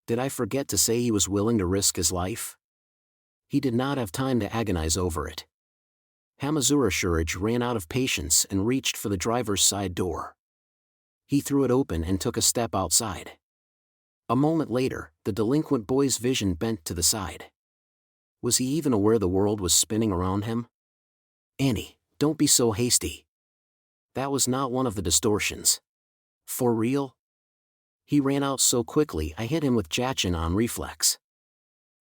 Did I forget to say he was willing to risk his life? He did not have time to agonize over it. Hamazura Shurage ran out of patience and reached for the driver's side door. He threw it open and took a step outside. A moment later, the delinquent boy's vision bent to the side. Was he even aware the world was spinning around him? Annie, don't be so hasty. That was not one of the distortions. For real? He ran out so quickly I hit him with Jachin on reflex.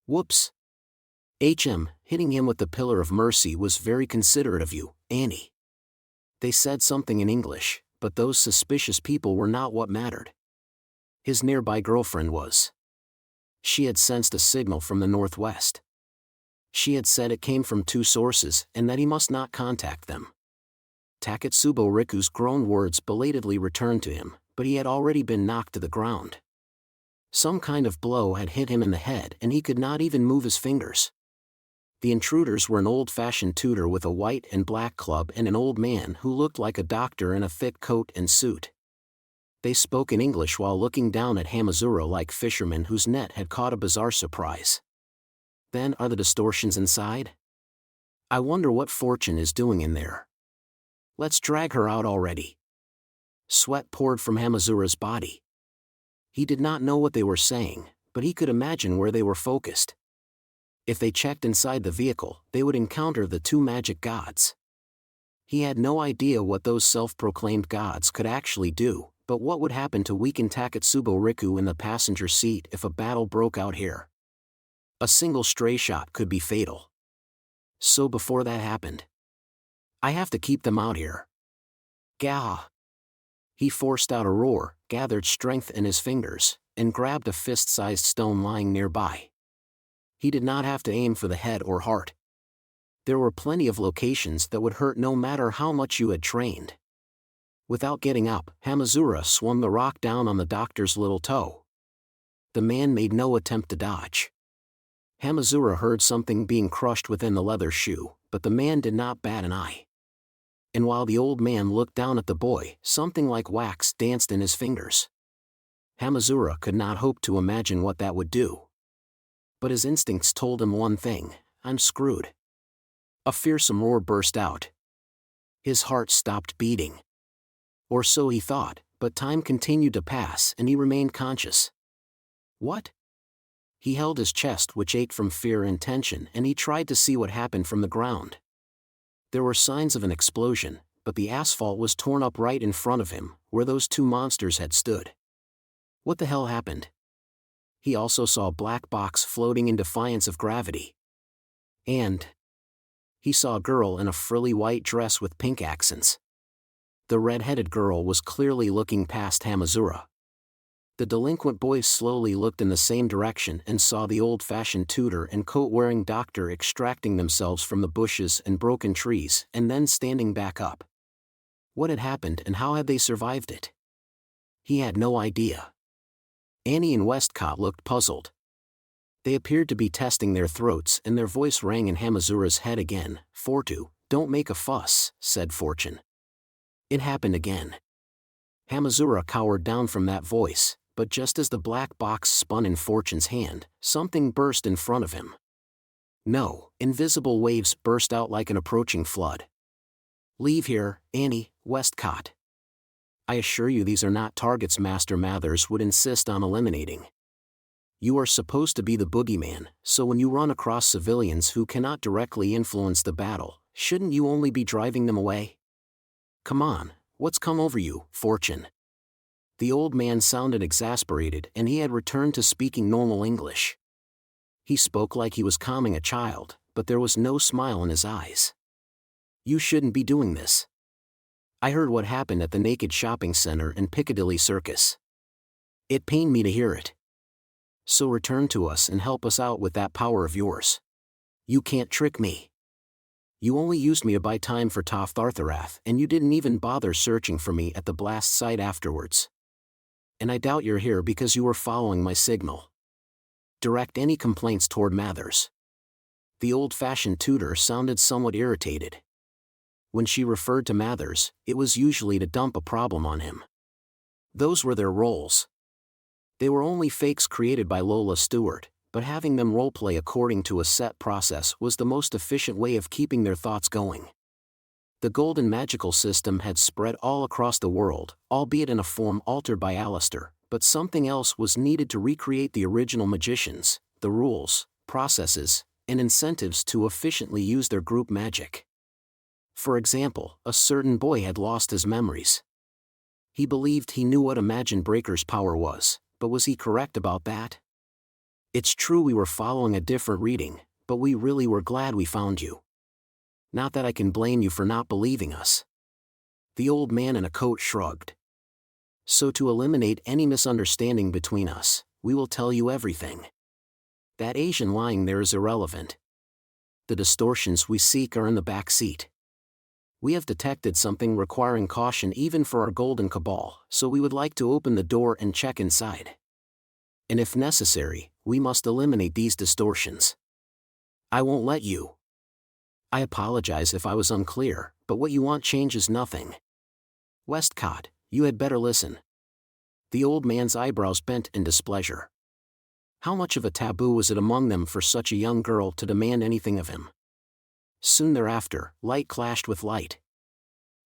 Whoops. Hitting him with the pillar of mercy was very considerate of you, Annie. They said something in English, but those suspicious people were not what mattered. His nearby girlfriend was. She had sensed a signal from the northwest. She had said it came from 2 sources and that he must not contact them. Taketsubo Riku's grown words belatedly returned to him, but he had already been knocked to the ground. Some kind of blow had hit him in the head and he could not even move his fingers. The intruders were an old-fashioned tutor with a white and black club and an old man who looked like a doctor in a thick coat and suit. They spoke in English while looking down at Hamazura like fishermen whose net had caught a bizarre surprise. Then are the distortions inside? I wonder what Fortune is doing in there. Let's drag her out already. Sweat poured from Hamazura's body. He did not know what they were saying, but he could imagine where they were focused. If they checked inside the vehicle, they would encounter the 2 magic gods. He had no idea what those self-proclaimed gods could actually do, but what would happen to weaken Taketsubo Riku in the passenger seat if a battle broke out here? A single stray shot could be fatal. So before that happened, I have to keep them out here. Gah! He forced out a roar, gathered strength in his fingers, and grabbed a fist-sized stone lying nearby. He did not have to aim for the head or heart. There were plenty of locations that would hurt no matter how much you had trained. Without getting up, Hamazura swung the rock down on the doctor's little toe. The man made no attempt to dodge. Hamazura heard something being crushed within the leather shoe, but the man did not bat an eye. And while the old man looked down at the boy, something like wax danced in his fingers. Hamazura could not hope to imagine what that would do. But his instincts told him one thing: I'm screwed. A fearsome roar burst out. His heart stopped beating. Or so he thought, but time continued to pass and he remained conscious. What? He held his chest, which ached from fear and tension, and he tried to see what happened from the ground. There were signs of an explosion, but the asphalt was torn up right in front of him, where those 2 monsters had stood. What the hell happened? He also saw a black box floating in defiance of gravity. And he saw a girl in a frilly white dress with pink accents. The red-headed girl was clearly looking past Hamazura. The delinquent boy slowly looked in the same direction and saw the old-fashioned tutor and coat-wearing doctor extracting themselves from the bushes and broken trees and then standing back up. What had happened and how had they survived it? He had no idea. Annie and Westcott looked puzzled. They appeared to be testing their throats and their voice rang in Hamazura's head again. Fortu, don't make a fuss, said Fortune. It happened again. Hamazura cowered down from that voice, but just as the black box spun in Fortune's hand, something burst in front of him. No, invisible waves burst out like an approaching flood. Leave here, Annie, Westcott. I assure you these are not targets Master Mathers would insist on eliminating. You are supposed to be the boogeyman, so when you run across civilians who cannot directly influence the battle, shouldn't you only be driving them away? Come on, what's come over you, Fortune? The old man sounded exasperated and he had returned to speaking normal English. He spoke like he was calming a child, but there was no smile in his eyes. You shouldn't be doing this. I heard what happened at the Naked Shopping Center and Piccadilly Circus. It pained me to hear it. So return to us and help us out with that power of yours. You can't trick me. You only used me to buy time for Toph Thartharath and you didn't even bother searching for me at the blast site afterwards. And I doubt you're here because you were following my signal. Direct any complaints toward Mathers. The old-fashioned tutor sounded somewhat irritated. When she referred to Mathers, it was usually to dump a problem on him. Those were their roles. They were only fakes created by Lola Stewart, but having them roleplay according to a set process was the most efficient way of keeping their thoughts going. The golden magical system had spread all across the world, albeit in a form altered by Alistair, but something else was needed to recreate the original magicians, the rules, processes, and incentives to efficiently use their group magic. For example, a certain boy had lost his memories. He believed he knew what Imagine Breaker's power was, but was he correct about that? It's true we were following a different reading, but we really were glad we found you. Not that I can blame you for not believing us." The old man in a coat shrugged. "So to eliminate any misunderstanding between us, we will tell you everything. That Asian lying there is irrelevant. The distortions we seek are in the back seat. We have detected something requiring caution even for our golden cabal, so we would like to open the door and check inside. And if necessary, we must eliminate these distortions. I won't let you." "I apologize if I was unclear, but what you want changes nothing. Westcott, you had better listen." The old man's eyebrows bent in displeasure. How much of a taboo was it among them for such a young girl to demand anything of him? Soon thereafter, light clashed with light.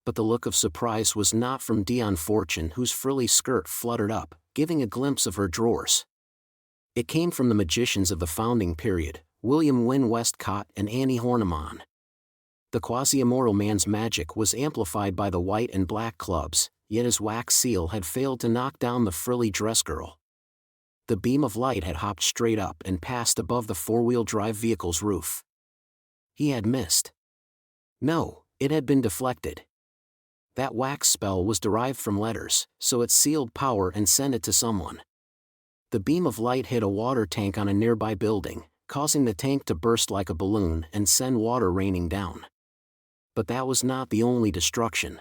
But the look of surprise was not from Dion Fortune, whose frilly skirt fluttered up, giving a glimpse of her drawers. It came from the magicians of the founding period, William Wynne Westcott and Annie Horniman. The quasi-immortal man's magic was amplified by the white and black clubs, yet his wax seal had failed to knock down the frilly dress girl. The beam of light had hopped straight up and passed above the four-wheel drive vehicle's roof. He had missed. No, it had been deflected. That wax spell was derived from letters, so it sealed power and sent it to someone. The beam of light hit a water tank on a nearby building, causing the tank to burst like a balloon and send water raining down. But that was not the only destruction.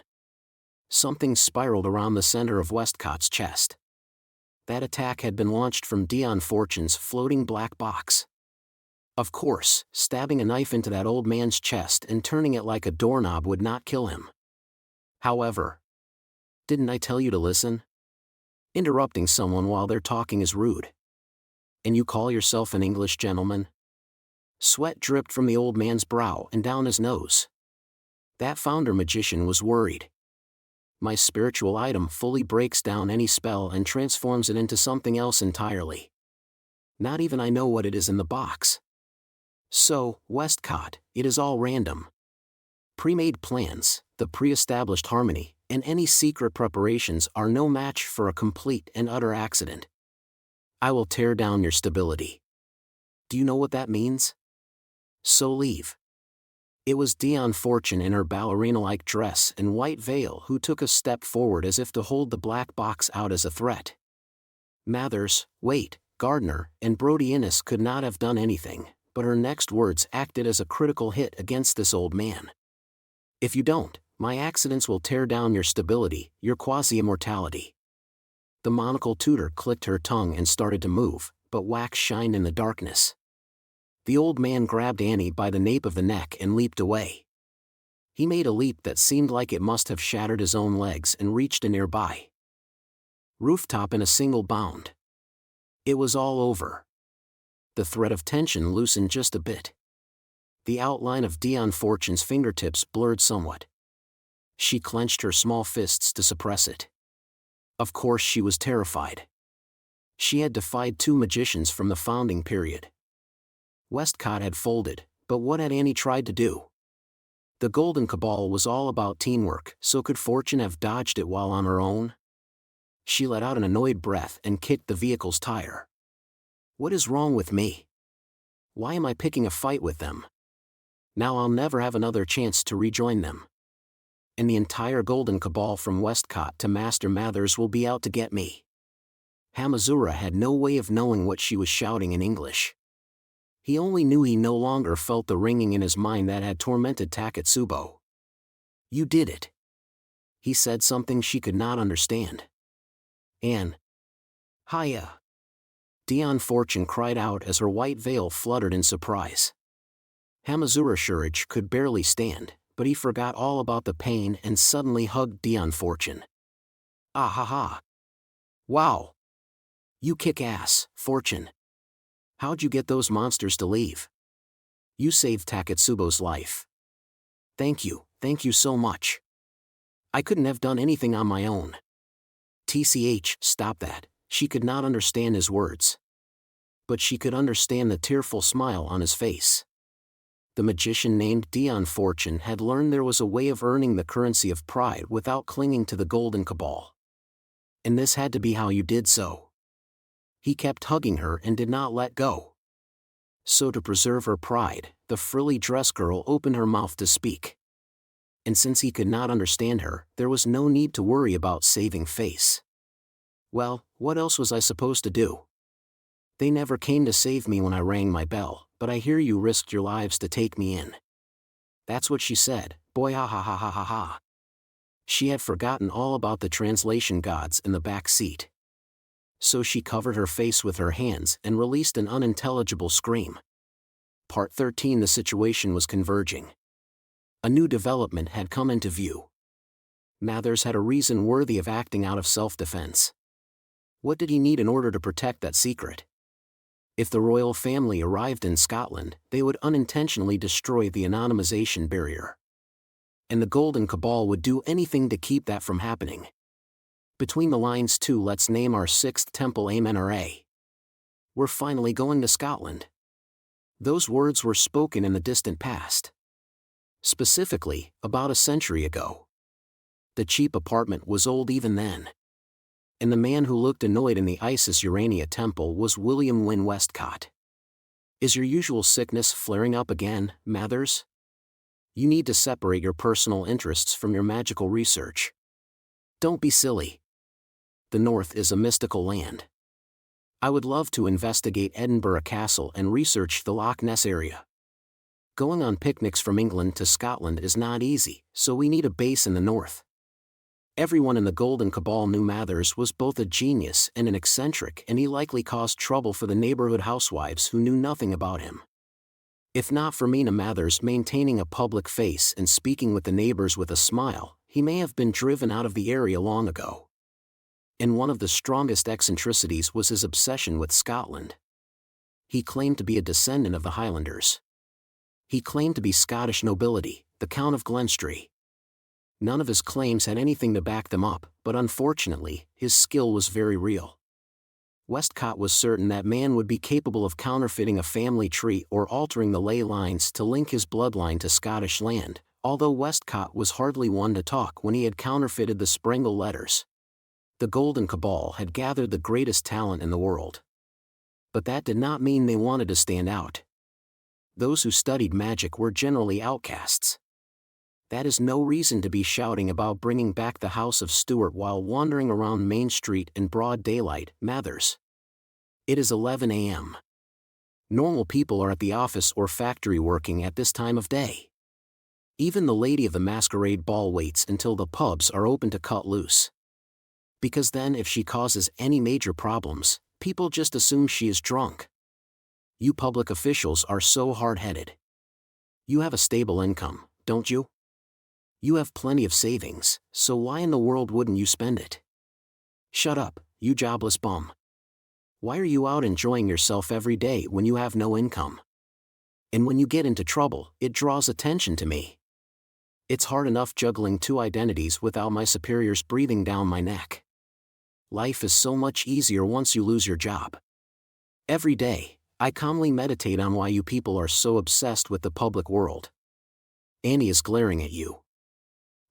Something spiraled around the center of Westcott's chest. That attack had been launched from Dion Fortune's floating black box. Of course, stabbing a knife into that old man's chest and turning it like a doorknob would not kill him. However, didn't I tell you to listen? Interrupting someone while they're talking is rude. And you call yourself an English gentleman? Sweat dripped from the old man's brow and down his nose. That founder magician was worried. My spiritual item fully breaks down any spell and transforms it into something else entirely. Not even I know what it is in the box. So, Westcott, it is all random. Pre-made plans, the pre-established harmony, and any secret preparations are no match for a complete and utter accident. I will tear down your stability. Do you know what that means? So leave. It was Dion Fortune in her ballerina-like dress and white veil who took a step forward as if to hold the black box out as a threat. Mathers, Waite, Gardner, and Brody Innes could not have done anything, but her next words acted as a critical hit against this old man. If you don't, my accidents will tear down your stability, your quasi-immortality. The monocle tutor clicked her tongue and started to move, but wax shined in the darkness. The old man grabbed Annie by the nape of the neck and leaped away. He made a leap that seemed like it must have shattered his own legs and reached a nearby rooftop in a single bound. It was all over. The thread of tension loosened just a bit. The outline of Dion Fortune's fingertips blurred somewhat. She clenched her small fists to suppress it. Of course she was terrified. She had defied two magicians from the founding period. Westcott had folded, but what had Annie tried to do? The Golden Cabal was all about teamwork, so could Fortune have dodged it while on her own? She let out an annoyed breath and kicked the vehicle's tire. What is wrong with me? Why am I picking a fight with them? Now I'll never have another chance to rejoin them. And the entire Golden Cabal from Westcott to Master Mathers will be out to get me. Hamazura had no way of knowing what she was shouting in English. He only knew he no longer felt the ringing in his mind that had tormented Taketsubo. You did it. He said something she could not understand. Anne. Hiya. Dion Fortune cried out as her white veil fluttered in surprise. Hamazura Shurich could barely stand, but he forgot all about the pain and suddenly hugged Dion Fortune. Ah ha ha. Wow. You kick ass, Fortune. How'd you get those monsters to leave? You saved Taketsubo's life. Thank you so much. I couldn't have done anything on my own. TCH, stop that, she could not understand his words. But she could understand the tearful smile on his face. The magician named Dion Fortune had learned there was a way of earning the currency of pride without clinging to the Golden Cabal. And this had to be how you did so. He kept hugging her and did not let go. So to preserve her pride, the frilly dress girl opened her mouth to speak. And since he could not understand her, there was no need to worry about saving face. Well, what else was I supposed to do? They never came to save me when I rang my bell, but I hear you risked your lives to take me in. That's what she said, boy ha ha ha ha ha ha. She had forgotten all about the translation gods in the back seat. So she covered her face with her hands and released an unintelligible scream. Part 13. The situation was converging. A new development had come into view. Mathers had a reason worthy of acting out of self-defense. What did he need in order to protect that secret? If the royal family arrived in Scotland, they would unintentionally destroy the anonymization barrier. And the Golden Cabal would do anything to keep that from happening. Between the lines too, let's name our sixth temple Amenra. We're finally going to Scotland. Those words were spoken in the distant past. Specifically, about a century ago. The cheap apartment was old even then. And the man who looked annoyed in the Isis Urania temple was William Wynne Westcott. Is your usual sickness flaring up again, Mathers? You need to separate your personal interests from your magical research. Don't be silly. The North is a mystical land. I would love to investigate Edinburgh Castle and research the Loch Ness area. Going on picnics from England to Scotland is not easy, so we need a base in the North. Everyone in the Golden Cabal knew Mathers was both a genius and an eccentric, and he likely caused trouble for the neighborhood housewives who knew nothing about him. If not for Mina Mathers maintaining a public face and speaking with the neighbors with a smile, he may have been driven out of the area long ago. And one of the strongest eccentricities was his obsession with Scotland. He claimed to be a descendant of the Highlanders. He claimed to be Scottish nobility, the Count of Glenstry. None of his claims had anything to back them up, but unfortunately, his skill was very real. Westcott was certain that man would be capable of counterfeiting a family tree or altering the ley lines to link his bloodline to Scottish land, although Westcott was hardly one to talk when he had counterfeited the Sprengel letters. The Golden Cabal had gathered the greatest talent in the world. But that did not mean they wanted to stand out. Those who studied magic were generally outcasts. That is no reason to be shouting about bringing back the House of Stuart while wandering around Main Street in broad daylight, Mathers. It is 11 a.m. Normal people are at the office or factory working at this time of day. Even the lady of the masquerade ball waits until the pubs are open to cut loose. Because then if she causes any major problems, people just assume she is drunk. You public officials are so hard-headed. You have a stable income, don't you? You have plenty of savings, so why in the world wouldn't you spend it? Shut up, you jobless bum. Why are you out enjoying yourself every day when you have no income? And when you get into trouble, it draws attention to me. It's hard enough juggling two identities without my superiors breathing down my neck. Life is so much easier once you lose your job. Every day, I calmly meditate on why you people are so obsessed with the public world. Annie is glaring at you.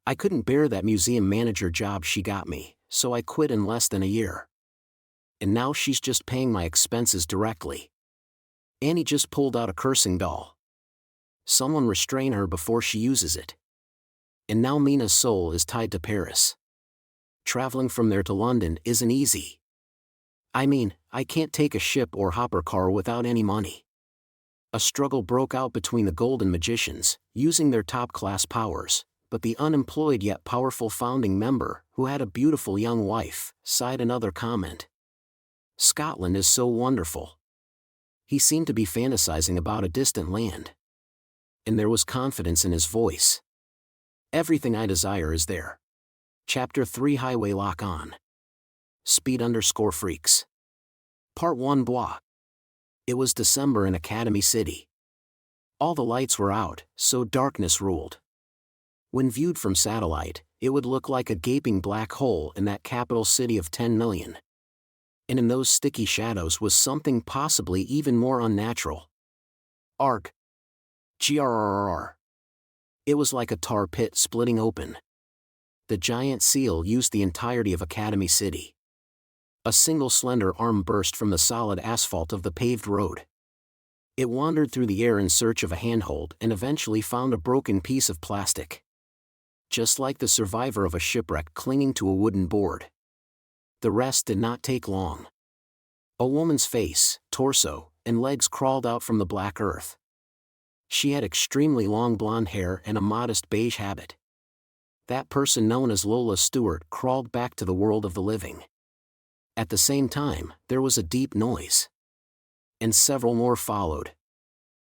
I couldn't bear that museum manager job she got me, so I quit in less than a year. And now she's just paying my expenses directly. Annie just pulled out a cursing doll. Someone restrain her before she uses it. And now Mina's soul is tied to Paris. Traveling from there to London isn't easy. I mean, I can't take a ship or hopper car without any money. A struggle broke out between the Golden Magicians, using their top-class powers, but the unemployed yet powerful founding member, who had a beautiful young wife, sighed another comment. Scotland is so wonderful. He seemed to be fantasizing about a distant land. And there was confidence in his voice. Everything I desire is there. Chapter 3 Highway Lock On. Speed_freaks. Part 1 Blah. It was December in Academy City. All the lights were out, so darkness ruled. When viewed from satellite, it would look like a gaping black hole in that capital city of 10 million. And in those sticky shadows was something possibly even more unnatural. Arg. Grrrr. It was like a tar pit splitting open. The giant seal used the entirety of Academy City. A single slender arm burst from the solid asphalt of the paved road. It wandered through the air in search of a handhold and eventually found a broken piece of plastic. Just like the survivor of a shipwreck clinging to a wooden board. The rest did not take long. A woman's face, torso, and legs crawled out from the black earth. She had extremely long blonde hair and a modest beige habit. That person known as Lola Stewart crawled back to the world of the living. At the same time, there was a deep noise. And several more followed.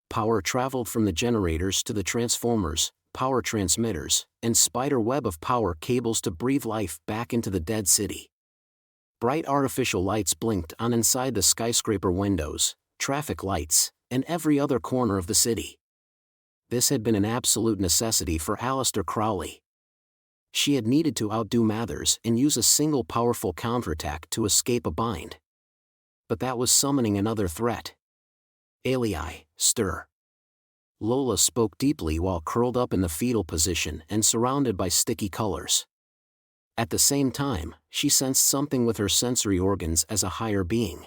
Power traveled from the generators to the transformers, power transmitters, and spider web of power cables to breathe life back into the dead city. Bright artificial lights blinked on inside the skyscraper windows, traffic lights, and every other corner of the city. This had been an absolute necessity for Aleister Crowley. She had needed to outdo Mathers and use a single powerful counterattack to escape a bind. But that was summoning another threat. Alii, stir. Lola spoke deeply while curled up in the fetal position and surrounded by sticky colors. At the same time, she sensed something with her sensory organs as a higher being.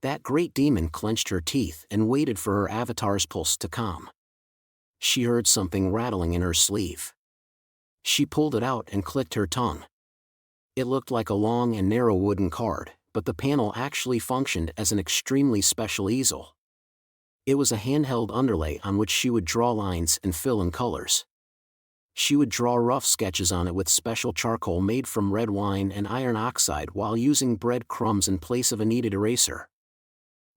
That great demon clenched her teeth and waited for her avatar's pulse to calm. She heard something rattling in her sleeve. She pulled it out and clicked her tongue. It looked like a long and narrow wooden card, but the panel actually functioned as an extremely special easel. It was a handheld underlay on which she would draw lines and fill in colors. She would draw rough sketches on it with special charcoal made from red wine and iron oxide while using bread crumbs in place of a kneaded eraser.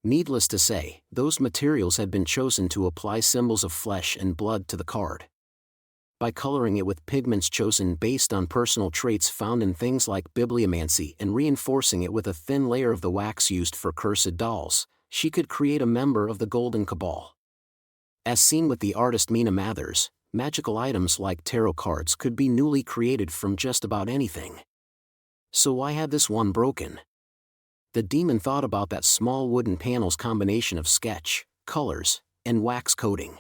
Needless to say, those materials had been chosen to apply symbols of flesh and blood to the card. By coloring it with pigments chosen based on personal traits found in things like bibliomancy and reinforcing it with a thin layer of the wax used for cursed dolls, she could create a member of the Golden Cabal. As seen with the artist Mina Mathers, magical items like tarot cards could be newly created from just about anything. So why had this one broken? The demon thought about that small wooden panel's combination of sketch, colors, and wax coating.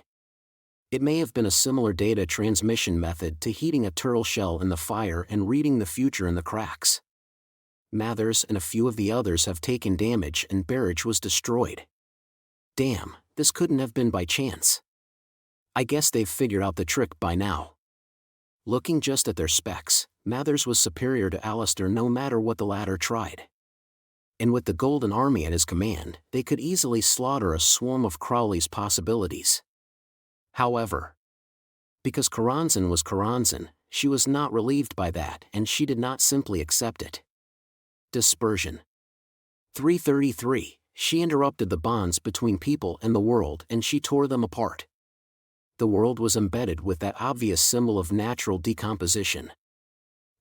It may have been a similar data transmission method to heating a turtle shell in the fire and reading the future in the cracks. Mathers and a few of the others have taken damage and barrage was destroyed. Damn, this couldn't have been by chance. I guess they've figured out the trick by now. Looking just at their specs, Mathers was superior to Aleister no matter what the latter tried. And with the Golden Army at his command, they could easily slaughter a swarm of Crowley's possibilities. However, because Karanzan was Karanzan, she was not relieved by that and she did not simply accept it. Dispersion. 333. She interrupted the bonds between people and the world and she tore them apart. The world was embedded with that obvious symbol of natural decomposition.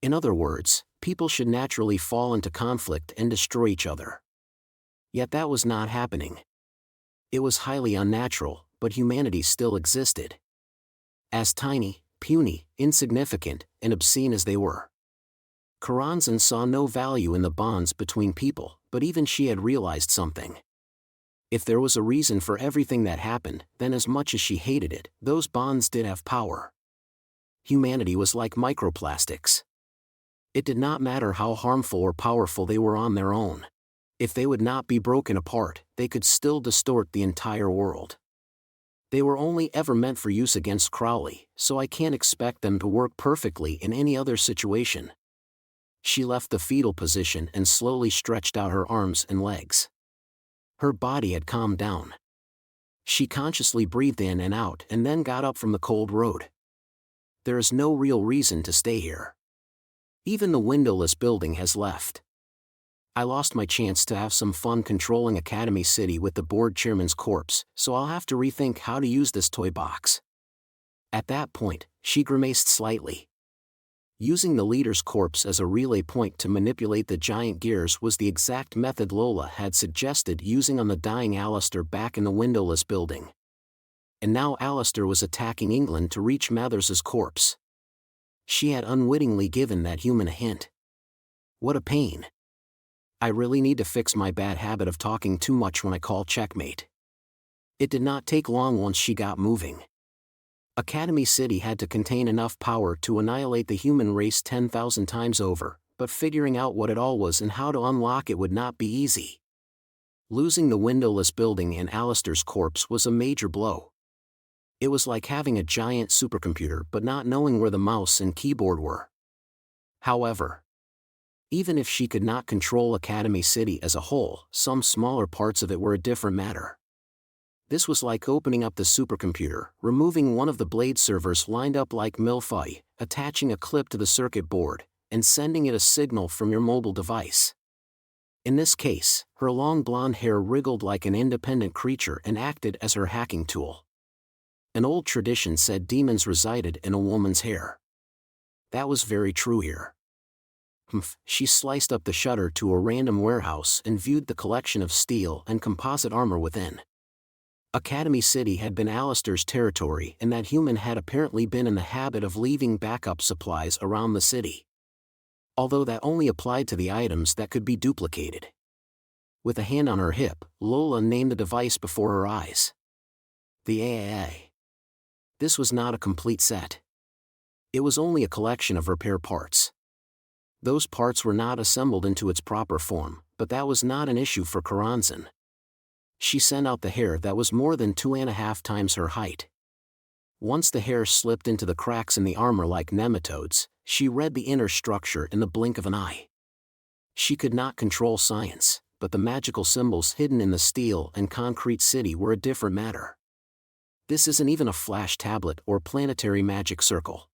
In other words, people should naturally fall into conflict and destroy each other. Yet that was not happening. It was highly unnatural, but humanity still existed. As tiny, puny, insignificant, and obscene as they were. Karanzan saw no value in the bonds between people, but even she had realized something. If there was a reason for everything that happened, then as much as she hated it, those bonds did have power. Humanity was like microplastics. It did not matter how harmful or powerful they were on their own. If they would not be broken apart, they could still distort the entire world. They were only ever meant for use against Crowley, so I can't expect them to work perfectly in any other situation. She left the fetal position and slowly stretched out her arms and legs. Her body had calmed down. She consciously breathed in and out and then got up from the cold road. There is no real reason to stay here. Even the windowless building has left. I lost my chance to have some fun controlling Academy City with the board chairman's corpse, so I'll have to rethink how to use this toy box. At that point, she grimaced slightly. Using the leader's corpse as a relay point to manipulate the giant gears was the exact method Lola had suggested using on the dying Aleister back in the windowless building. And now Aleister was attacking England to reach Mathers's corpse. She had unwittingly given that human a hint. What a pain. I really need to fix my bad habit of talking too much when I call checkmate. It did not take long once she got moving. Academy City had to contain enough power to annihilate the human race 10,000 times over, but figuring out what it all was and how to unlock it would not be easy. Losing the windowless building and Alistair's corpse was a major blow. It was like having a giant supercomputer but not knowing where the mouse and keyboard were. However, even if she could not control Academy City as a whole, some smaller parts of it were a different matter. This was like opening up the supercomputer, removing one of the blade servers lined up like milfoy, attaching a clip to the circuit board, and sending it a signal from your mobile device. In this case, her long blonde hair wriggled like an independent creature and acted as her hacking tool. An old tradition said demons resided in a woman's hair. That was very true here. She sliced up the shutter to a random warehouse and viewed the collection of steel and composite armor within. Academy City had been Alistair's territory, and that human had apparently been in the habit of leaving backup supplies around the city. Although that only applied to the items that could be duplicated. With a hand on her hip, Lola named the device before her eyes. The AAA. This was not a complete set. It was only a collection of repair parts. Those parts were not assembled into its proper form, but that was not an issue for Karanzan. She sent out the hair that was more than 2.5 times her height. Once the hair slipped into the cracks in the armor like nematodes, she read the inner structure in the blink of an eye. She could not control science, but the magical symbols hidden in the steel and concrete city were a different matter. This isn't even a flash tablet or planetary magic circle.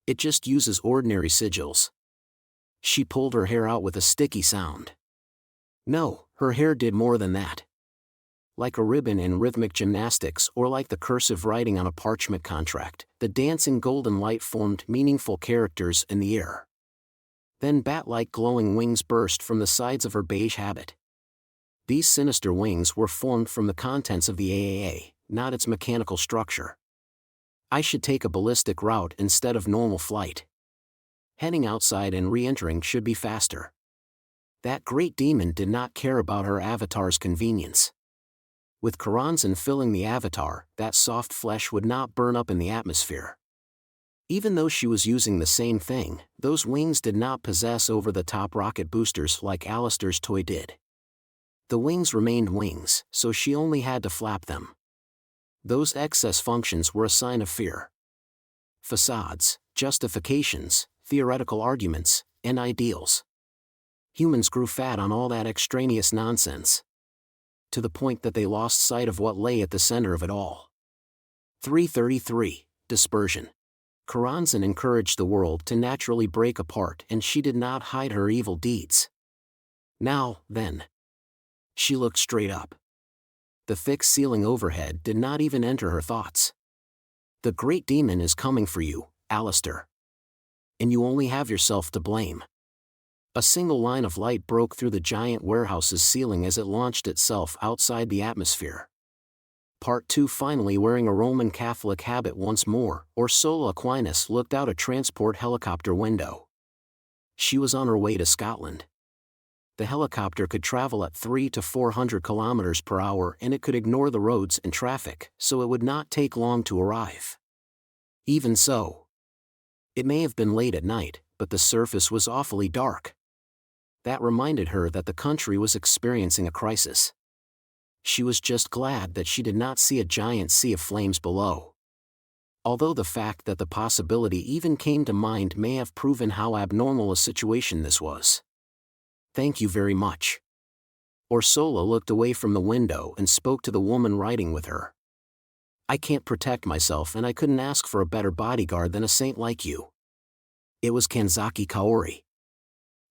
It just uses ordinary sigils. She pulled her hair out with a sticky sound. No, her hair did more than that. Like a ribbon in rhythmic gymnastics or like the cursive writing on a parchment contract, the dancing golden light formed meaningful characters in the air. Then bat-like glowing wings burst from the sides of her beige habit. These sinister wings were formed from the contents of the AAA, not its mechanical structure. I should take a ballistic route instead of normal flight. Heading outside and re-entering should be faster. That great demon did not care about her avatar's convenience. With Karanzan filling the avatar, that soft flesh would not burn up in the atmosphere. Even though she was using the same thing, those wings did not possess over-the-top rocket boosters like Alistair's toy did. The wings remained wings, so she only had to flap them. Those excess functions were a sign of fear. Facades, justifications, theoretical arguments, and ideals. Humans grew fat on all that extraneous nonsense. To the point that they lost sight of what lay at the center of it all. 333. Dispersion. Karanzan encouraged the world to naturally break apart, and she did not hide her evil deeds. Now, then. She looked straight up. The thick ceiling overhead did not even enter her thoughts. The great demon is coming for you, Alistair. And you only have yourself to blame. A single line of light broke through the giant warehouse's ceiling as it launched itself outside the atmosphere. Part 2. Finally wearing a Roman Catholic habit once more, Ursula Aquinas looked out a transport helicopter window. She was on her way to Scotland. The helicopter could travel at 300 to 400 kilometers per hour and it could ignore the roads and traffic, so it would not take long to arrive. Even so, it may have been late at night, but the surface was awfully dark. That reminded her that the country was experiencing a crisis. She was just glad that she did not see a giant sea of flames below. Although the fact that the possibility even came to mind may have proven how abnormal a situation this was. Thank you very much. Ursula looked away from the window and spoke to the woman riding with her. I can't protect myself and I couldn't ask for a better bodyguard than a saint like you. It was Kanzaki Kaori.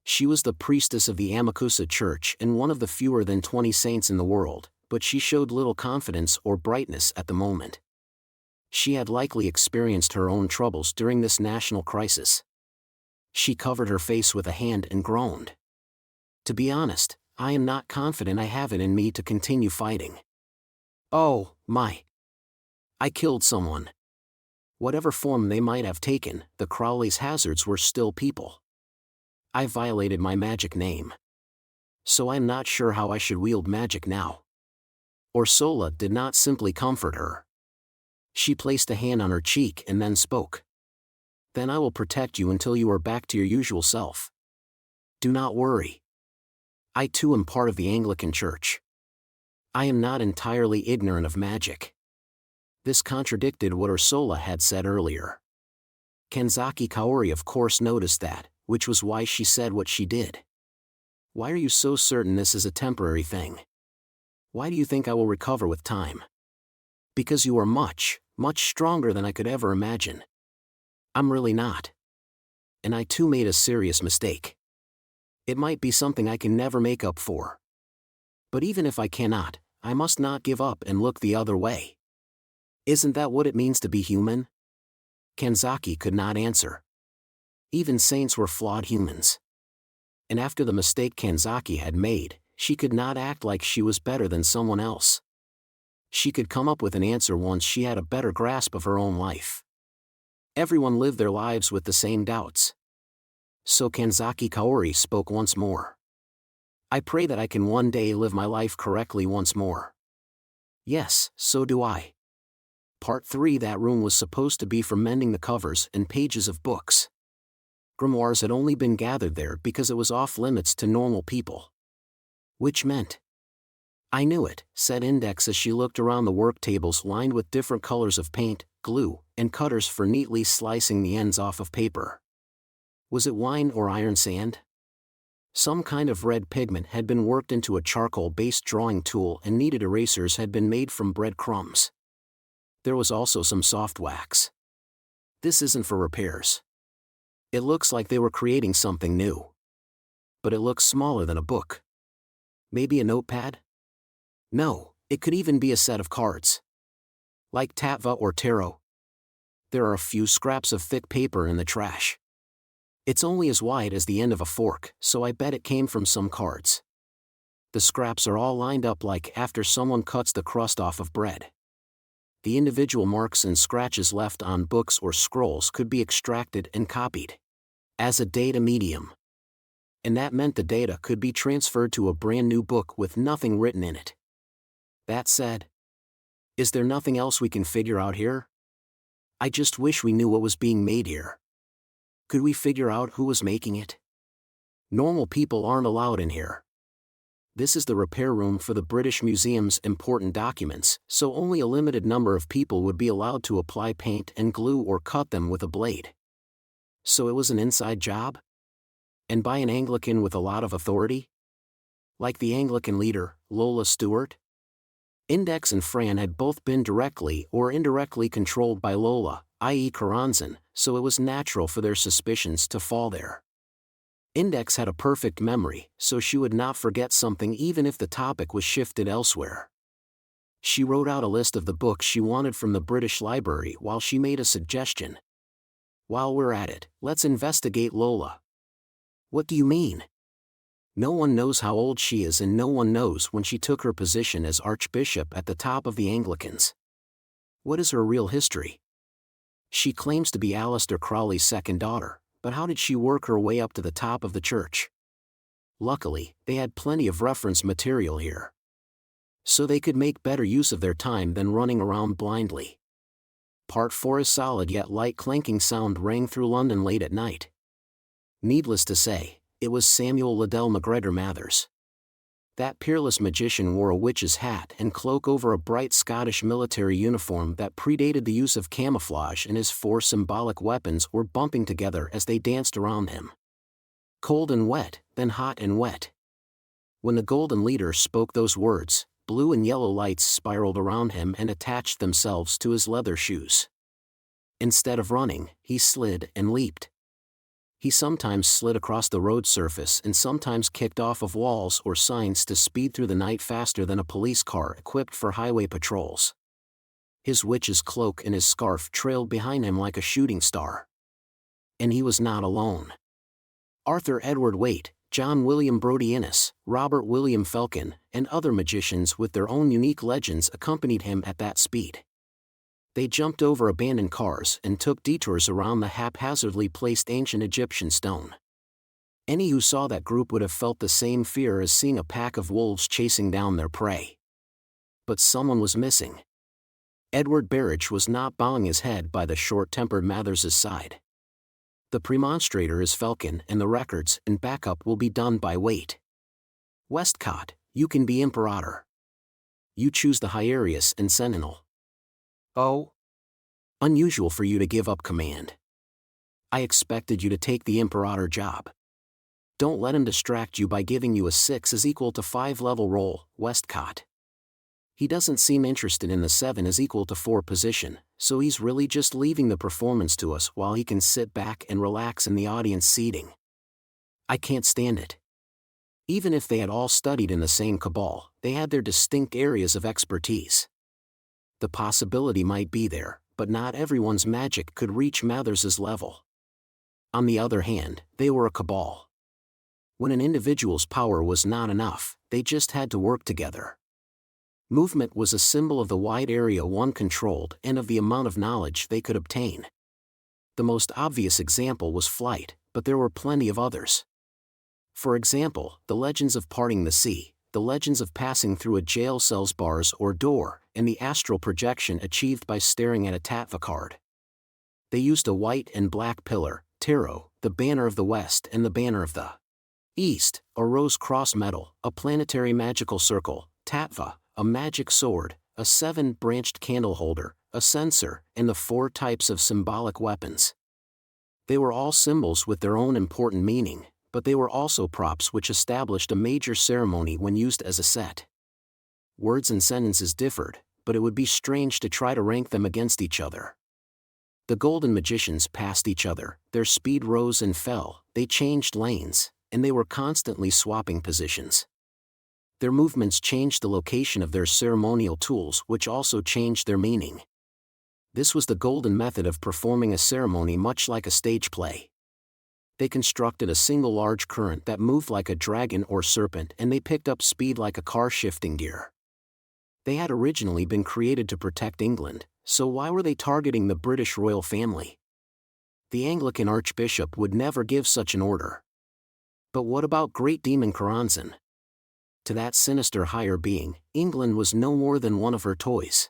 She was the priestess of the Amakusa Church and one of the fewer than 20 saints in the world, but she showed little confidence or brightness at the moment. She had likely experienced her own troubles during this national crisis. She covered her face with a hand and groaned. To be honest, I am not confident I have it in me to continue fighting. Oh, my. I killed someone. Whatever form they might have taken, the Crowley's hazards were still people. I violated my magic name. So I'm not sure how I should wield magic now. Ursula did not simply comfort her. She placed a hand on her cheek and then spoke. Then I will protect you until you are back to your usual self. Do not worry. I too am part of the Anglican Church. I am not entirely ignorant of magic. This contradicted what Ursula had said earlier. Kanzaki Kaori of course noticed that, which was why she said what she did. Why are you so certain this is a temporary thing? Why do you think I will recover with time? Because you are much, much stronger than I could ever imagine. I'm really not. And I too made a serious mistake. It might be something I can never make up for. But even if I cannot, I must not give up and look the other way. Isn't that what it means to be human? Kanzaki could not answer. Even saints were flawed humans. And after the mistake Kanzaki had made, she could not act like she was better than someone else. She could come up with an answer once she had a better grasp of her own life. Everyone lived their lives with the same doubts. So Kanzaki Kaori spoke once more. I pray that I can one day live my life correctly once more. Yes, so do I. Part 3. That room was supposed to be for mending the covers and pages of books. Grimoires had only been gathered there because it was off limits to normal people. Which meant. I knew it, said Index as she looked around the work tables lined with different colors of paint, glue, and cutters for neatly slicing the ends off of paper. Was it wine or iron sand? Some kind of red pigment had been worked into a charcoal-based drawing tool and kneaded erasers had been made from bread crumbs. There was also some soft wax. This isn't for repairs. It looks like they were creating something new. But it looks smaller than a book. Maybe a notepad? No, it could even be a set of cards. Like Tatva or Tarot. There are a few scraps of thick paper in the trash. It's only as wide as the end of a fork, so I bet it came from some cards. The scraps are all lined up like after someone cuts the crust off of bread. The individual marks and scratches left on books or scrolls could be extracted and copied as a data medium. And that meant the data could be transferred to a brand new book with nothing written in it. That said, is there nothing else we can figure out here? I just wish we knew what was being made here. Could we figure out who was making it? Normal people aren't allowed in here. This is the repair room for the British Museum's important documents, so only a limited number of people would be allowed to apply paint and glue or cut them with a blade. So it was an inside job? And by an Anglican with a lot of authority? Like the Anglican leader, Lola Stewart? Index and Fran had both been directly or indirectly controlled by Lola, i.e. Karanzan, so it was natural for their suspicions to fall there. Index had a perfect memory, so she would not forget something even if the topic was shifted elsewhere. She wrote out a list of the books she wanted from the British Library while she made a suggestion. While we're at it, let's investigate Lola. What do you mean? No one knows how old she is and no one knows when she took her position as Archbishop at the top of the Anglicans. What is her real history? She claims to be Aleister Crowley's second daughter, but how did she work her way up to the top of the church? Luckily, they had plenty of reference material here. So they could make better use of their time than running around blindly. Part 4. A solid yet light clanking sound rang through London late at night. Needless to say, it was Samuel Liddell MacGregor Mathers. That peerless magician wore a witch's hat and cloak over a bright Scottish military uniform that predated the use of camouflage, and his 4 symbolic weapons were bumping together as they danced around him. Cold and wet, then hot and wet. When the Golden Leader spoke those words, blue and yellow lights spiraled around him and attached themselves to his leather shoes. Instead of running, he slid and leaped. He sometimes slid across the road surface and sometimes kicked off of walls or signs to speed through the night faster than a police car equipped for highway patrols. His witch's cloak and his scarf trailed behind him like a shooting star. And he was not alone. Arthur Edward Waite, John William Brodie Innes, Robert William Felkin, and other magicians with their own unique legends accompanied him at that speed. They jumped over abandoned cars and took detours around the haphazardly placed ancient Egyptian stone. Any who saw that group would have felt the same fear as seeing a pack of wolves chasing down their prey. But someone was missing. Edward Barrage was not bowing his head by the short-tempered Mathers's side. The premonstrator is Felkin, and the records and backup will be done by Waite. Westcott, you can be Imperator. You choose the Hierarchus and Sentinel. Oh? Unusual for you to give up command. I expected you to take the Imperator job. Don't let him distract you by giving you a 6 is equal to 5 level role, Westcott. He doesn't seem interested in the 7 is equal to 4 position, so he's really just leaving the performance to us while he can sit back and relax in the audience seating. I can't stand it. Even if they had all studied in the same cabal, they had their distinct areas of expertise. The possibility might be there, but not everyone's magic could reach Mathers's level. On the other hand, they were a cabal. When an individual's power was not enough, they just had to work together. Movement was a symbol of the wide area one controlled and of the amount of knowledge they could obtain. The most obvious example was flight, but there were plenty of others. For example, the legends of parting the sea, the legends of passing through a jail cell's bars or door, and the astral projection achieved by staring at a Tatva card. They used a white and black pillar, Taro, the banner of the West and the banner of the East, a rose cross medal, a planetary magical circle, Tatva, a magic sword, a 7-branched candle holder, a censer, and the 4 types of symbolic weapons. They were all symbols with their own important meaning, but they were also props which established a major ceremony when used as a set. Words and sentences differed, but it would be strange to try to rank them against each other. The Golden Magicians passed each other, their speed rose and fell, they changed lanes, and they were constantly swapping positions. Their movements changed the location of their ceremonial tools, which also changed their meaning. This was the golden method of performing a ceremony, much like a stage play. They constructed a single large current that moved like a dragon or serpent, and they picked up speed like a car shifting gear. They had originally been created to protect England, so why were they targeting the British royal family? The Anglican archbishop would never give such an order. But what about Great Demon Karanzan? To that sinister higher being, England was no more than one of her toys.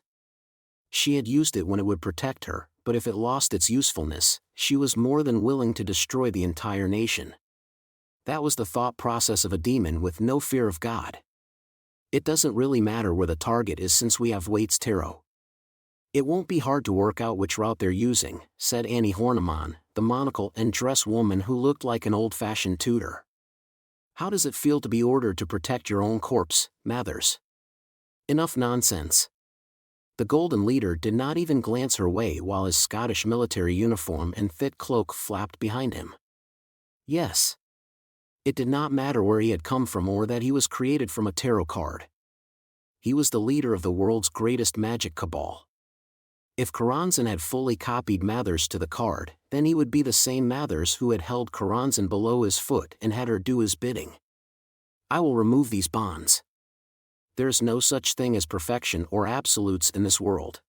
She had used it when it would protect her, but if it lost its usefulness, she was more than willing to destroy the entire nation. That was the thought process of a demon with no fear of God. It doesn't really matter where the target is since we have Waite's tarot. It won't be hard to work out which route they're using, said Annie Horniman, the monocle and dress woman who looked like an old-fashioned tutor. How does it feel to be ordered to protect your own corpse, Mathers? Enough nonsense. The Golden Leader did not even glance her way while his Scottish military uniform and thick cloak flapped behind him. Yes. It did not matter where he had come from or that he was created from a tarot card. He was the leader of the world's greatest magic cabal. If Karanzan had fully copied Mathers to the card, then he would be the same Mathers who had held Karanzan below his foot and had her do his bidding. I will remove these bonds. There's no such thing as perfection or absolutes in this world.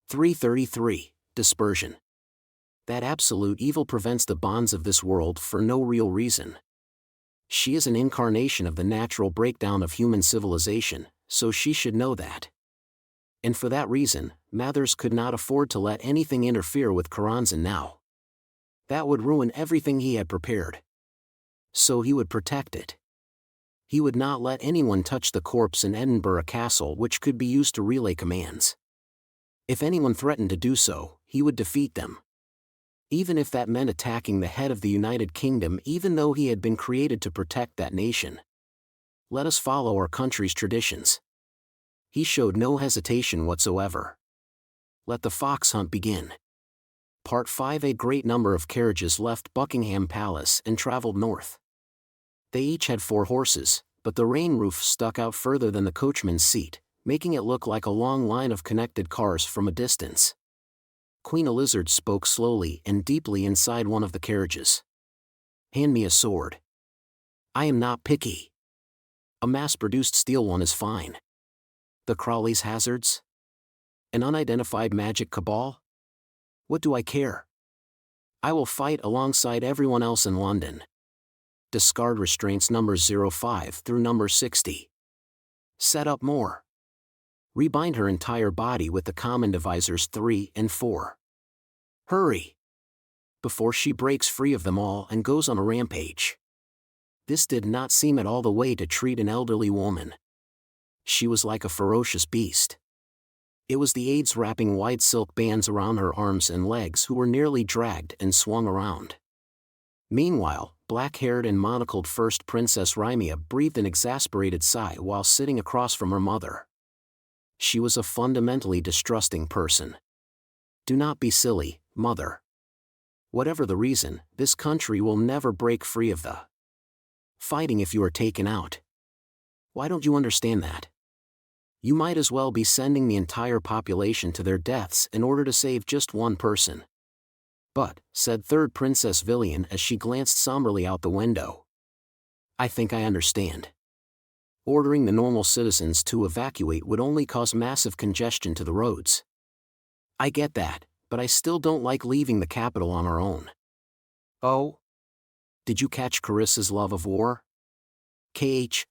333. Dispersion. That absolute evil prevents the bonds of this world for no real reason. She is an incarnation of the natural breakdown of human civilization, so she should know that. And for that reason, Mathers could not afford to let anything interfere with Karanzan now. That would ruin everything he had prepared. So he would protect it. He would not let anyone touch the corpse in Edinburgh Castle, which could be used to relay commands. If anyone threatened to do so, he would defeat them. Even if that meant attacking the head of the United Kingdom, even though he had been created to protect that nation. Let us follow our country's traditions. He showed no hesitation whatsoever. Let the fox hunt begin. Part 5. A great number of carriages left Buckingham Palace and travelled north. They each had 4 horses, but the rain roof stuck out further than the coachman's seat, making it look like a long line of connected cars from a distance. Queen Elizabeth spoke slowly and deeply inside one of the carriages. Hand me a sword. I am not picky. A mass-produced steel one is fine. The Crowley's hazards? An unidentified magic cabal? What do I care? I will fight alongside everyone else in London. Discard restraints numbers 05 through number 60. Set up more. Rebind her entire body with the common divisors 3 and 4. Hurry! Before she breaks free of them all and goes on a rampage. This did not seem at all the way to treat an elderly woman. She was like a ferocious beast. It was the aides wrapping wide silk bands around her arms and legs who were nearly dragged and swung around. Meanwhile, black-haired and monocled First Princess Raimia breathed an exasperated sigh while sitting across from her mother. She was a fundamentally distrusting person. Do not be silly, mother. Whatever the reason, this country will never break free of the fighting if you are taken out. Why don't you understand that? You might as well be sending the entire population to their deaths in order to save just one person. But, said Third Princess Villian as she glanced somberly out the window, I think I understand. Ordering the normal citizens to evacuate would only cause massive congestion to the roads. I get that, but I still don't like leaving the capital on our own. Oh? Did you catch Carissa's love of war?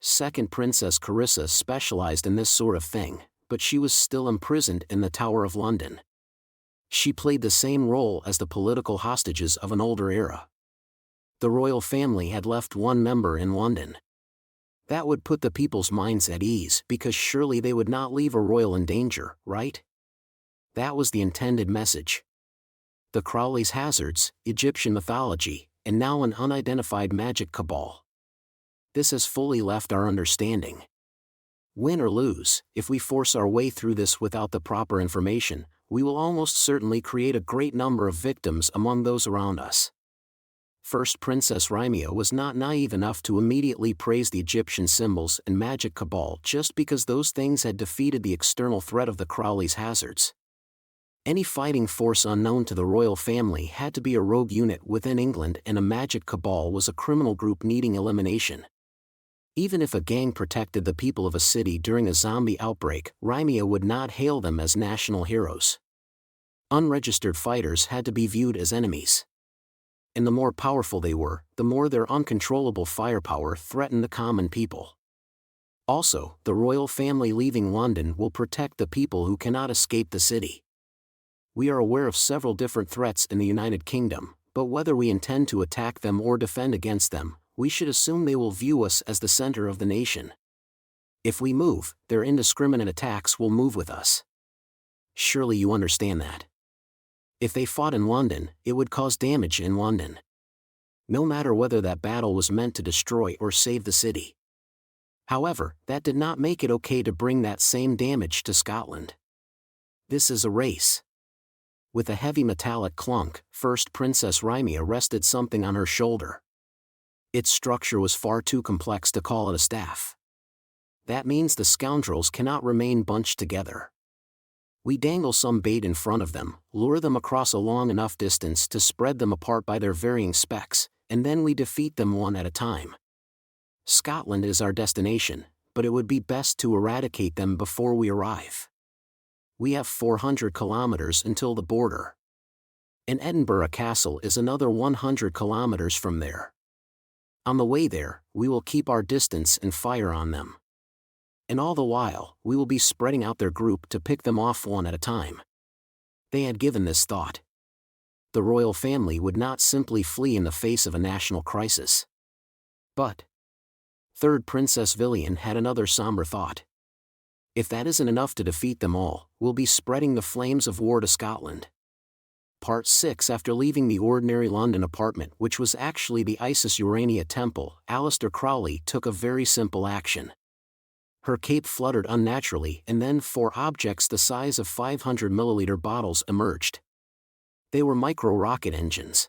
Second Princess Carissa specialized in this sort of thing, but she was still imprisoned in the Tower of London. She played the same role as the political hostages of an older era. The royal family had left one member in London. That would put the people's minds at ease because surely they would not leave a royal in danger, right? That was the intended message. The Crowley's hazards, Egyptian mythology, and now an unidentified magic cabal. This has fully left our understanding. Win or lose, if we force our way through this without the proper information, we will almost certainly create a great number of victims among those around us. First Princess Raimia was not naive enough to immediately praise the Egyptian symbols and magic cabal just because those things had defeated the external threat of the Crowley's hazards. Any fighting force unknown to the royal family had to be a rogue unit within England, and a magic cabal was a criminal group needing elimination. Even if a gang protected the people of a city during a zombie outbreak, Raimia would not hail them as national heroes. Unregistered fighters had to be viewed as enemies. And the more powerful they were, the more their uncontrollable firepower threatened the common people. Also, the royal family leaving London will protect the people who cannot escape the city. We are aware of several different threats in the United Kingdom, but whether we intend to attack them or defend against them, we should assume they will view us as the center of the nation. If we move, their indiscriminate attacks will move with us. Surely you understand that. If they fought in London, it would cause damage in London. No matter whether that battle was meant to destroy or save the city. However, that did not make it okay to bring that same damage to Scotland. This is a race. With a heavy metallic clunk, First Princess Raimia rested something on her shoulder. Its structure was far too complex to call it a staff. That means the scoundrels cannot remain bunched together. We dangle some bait in front of them, lure them across a long enough distance to spread them apart by their varying specs, and then we defeat them one at a time. Scotland is our destination, but it would be best to eradicate them before we arrive. We have 400 kilometers until the border. And Edinburgh Castle is another 100 kilometers from there. On the way there, we will keep our distance and fire on them. And all the while, we will be spreading out their group to pick them off one at a time. They had given this thought. The royal family would not simply flee in the face of a national crisis. But Third Princess Villian had another somber thought. If that isn't enough to defeat them all, we'll be spreading the flames of war to Scotland. Part 6. After leaving the ordinary London apartment, which was actually the Isis Urania temple, Aleister Crowley took a very simple action. Her cape fluttered unnaturally, and then 4 objects the size of 500 milliliter bottles emerged. They were micro-rocket engines.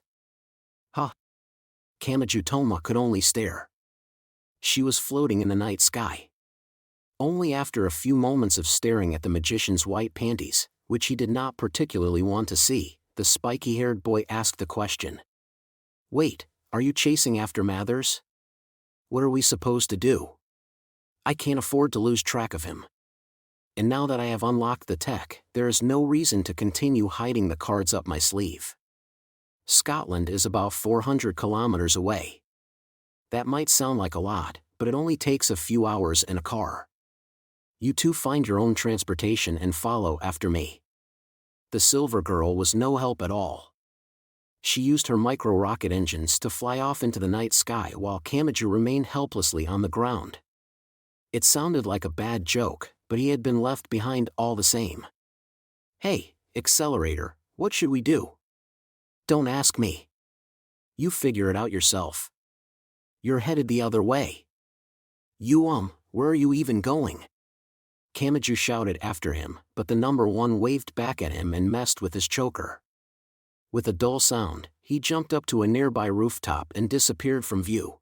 Kamachi Toma could only stare. She was floating in the night sky. Only after a few moments of staring at the magician's white panties, which he did not particularly want to see, the spiky-haired boy asked the question. Wait, are you chasing after Mathers? What are we supposed to do? I can't afford to lose track of him. And now that I have unlocked the tech, there is no reason to continue hiding the cards up my sleeve. Scotland is about 400 kilometers away. That might sound like a lot, but it only takes a few hours in a car. You two find your own transportation and follow after me. The Silver Girl was no help at all. She used her micro-rocket engines to fly off into the night sky while Kamachi remained helplessly on the ground. It sounded like a bad joke, but he had been left behind all the same. Hey, Accelerator, what should we do? Don't ask me. You figure it out yourself. You're headed the other way. Where are you even going? Kamachi shouted after him, but the number one waved back at him and messed with his choker. With a dull sound, he jumped up to a nearby rooftop and disappeared from view.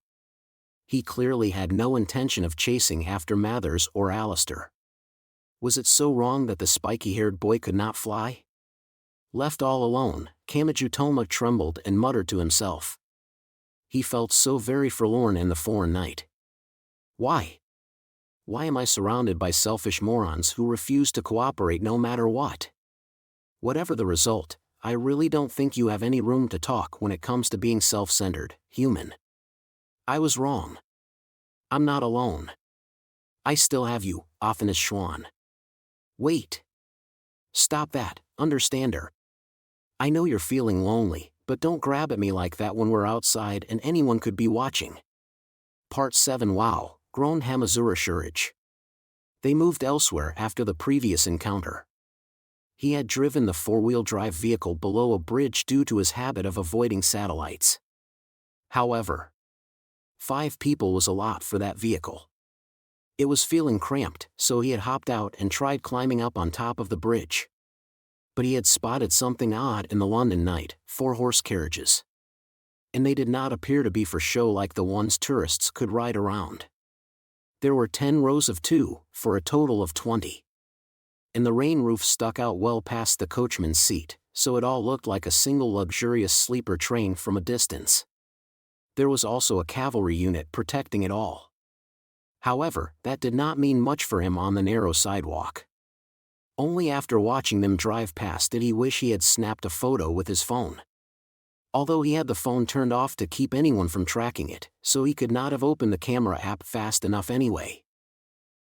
He clearly had no intention of chasing after Mathers or Alistair. Was it so wrong that the spiky-haired boy could not fly? Left all alone, Kamachi trembled and muttered to himself. He felt so very forlorn in the foreign night. Why? Why am I surrounded by selfish morons who refuse to cooperate no matter what? Whatever the result, I really don't think you have any room to talk when it comes to being self-centered, human. I was wrong. I'm not alone. I still have you, Offenus Schwan. Wait. Stop that, understander. I know you're feeling lonely, but don't grab at me like that when we're outside and anyone could be watching. Part 7. Wow, groaned Hamazura Shurich. They moved elsewhere after the previous encounter. He had driven the four-wheel drive vehicle below a bridge due to his habit of avoiding satellites. However, 5 people was a lot for that vehicle. It was feeling cramped, so he had hopped out and tried climbing up on top of the bridge. But he had spotted something odd in the London night, 4-horse carriages. And they did not appear to be for show like the ones tourists could ride around. There were 10 rows of 2, for a total of 20. And the rain roof stuck out well past the coachman's seat, so it all looked like a single luxurious sleeper train from a distance. There was also a cavalry unit protecting it all. However, that did not mean much for him on the narrow sidewalk. Only after watching them drive past did he wish he had snapped a photo with his phone. Although he had the phone turned off to keep anyone from tracking it, so he could not have opened the camera app fast enough anyway.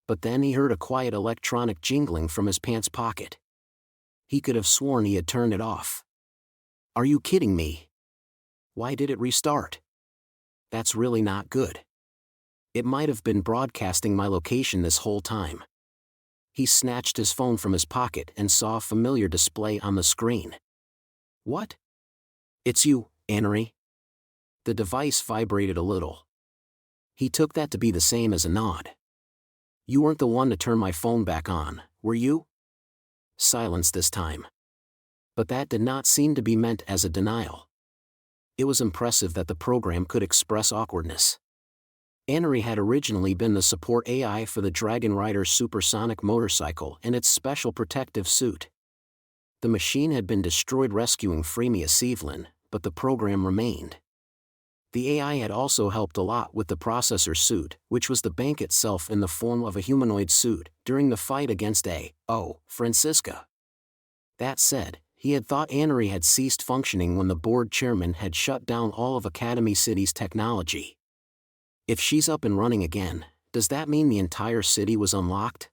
But then he heard a quiet electronic jingling from his pants pocket. He could have sworn he had turned it off. Are you kidding me? Why did it restart? That's really not good. It might have been broadcasting my location this whole time. He snatched his phone from his pocket and saw a familiar display on the screen. What? It's you, Annery. The device vibrated a little. He took that to be the same as a nod. You weren't the one to turn my phone back on, were you? Silence this time. But that did not seem to be meant as a denial. It was impressive that the program could express awkwardness. Annery had originally been the support AI for the Dragon Rider's supersonic motorcycle and its special protective suit. The machine had been destroyed rescuing Fremia Sevelin, but the program remained. The AI had also helped a lot with the processor suit, which was the bank itself in the form of a humanoid suit, during the fight against Francisca. That said, he had thought Annery had ceased functioning when the board chairman had shut down all of Academy City's technology. If she's up and running again, does that mean the entire city was unlocked?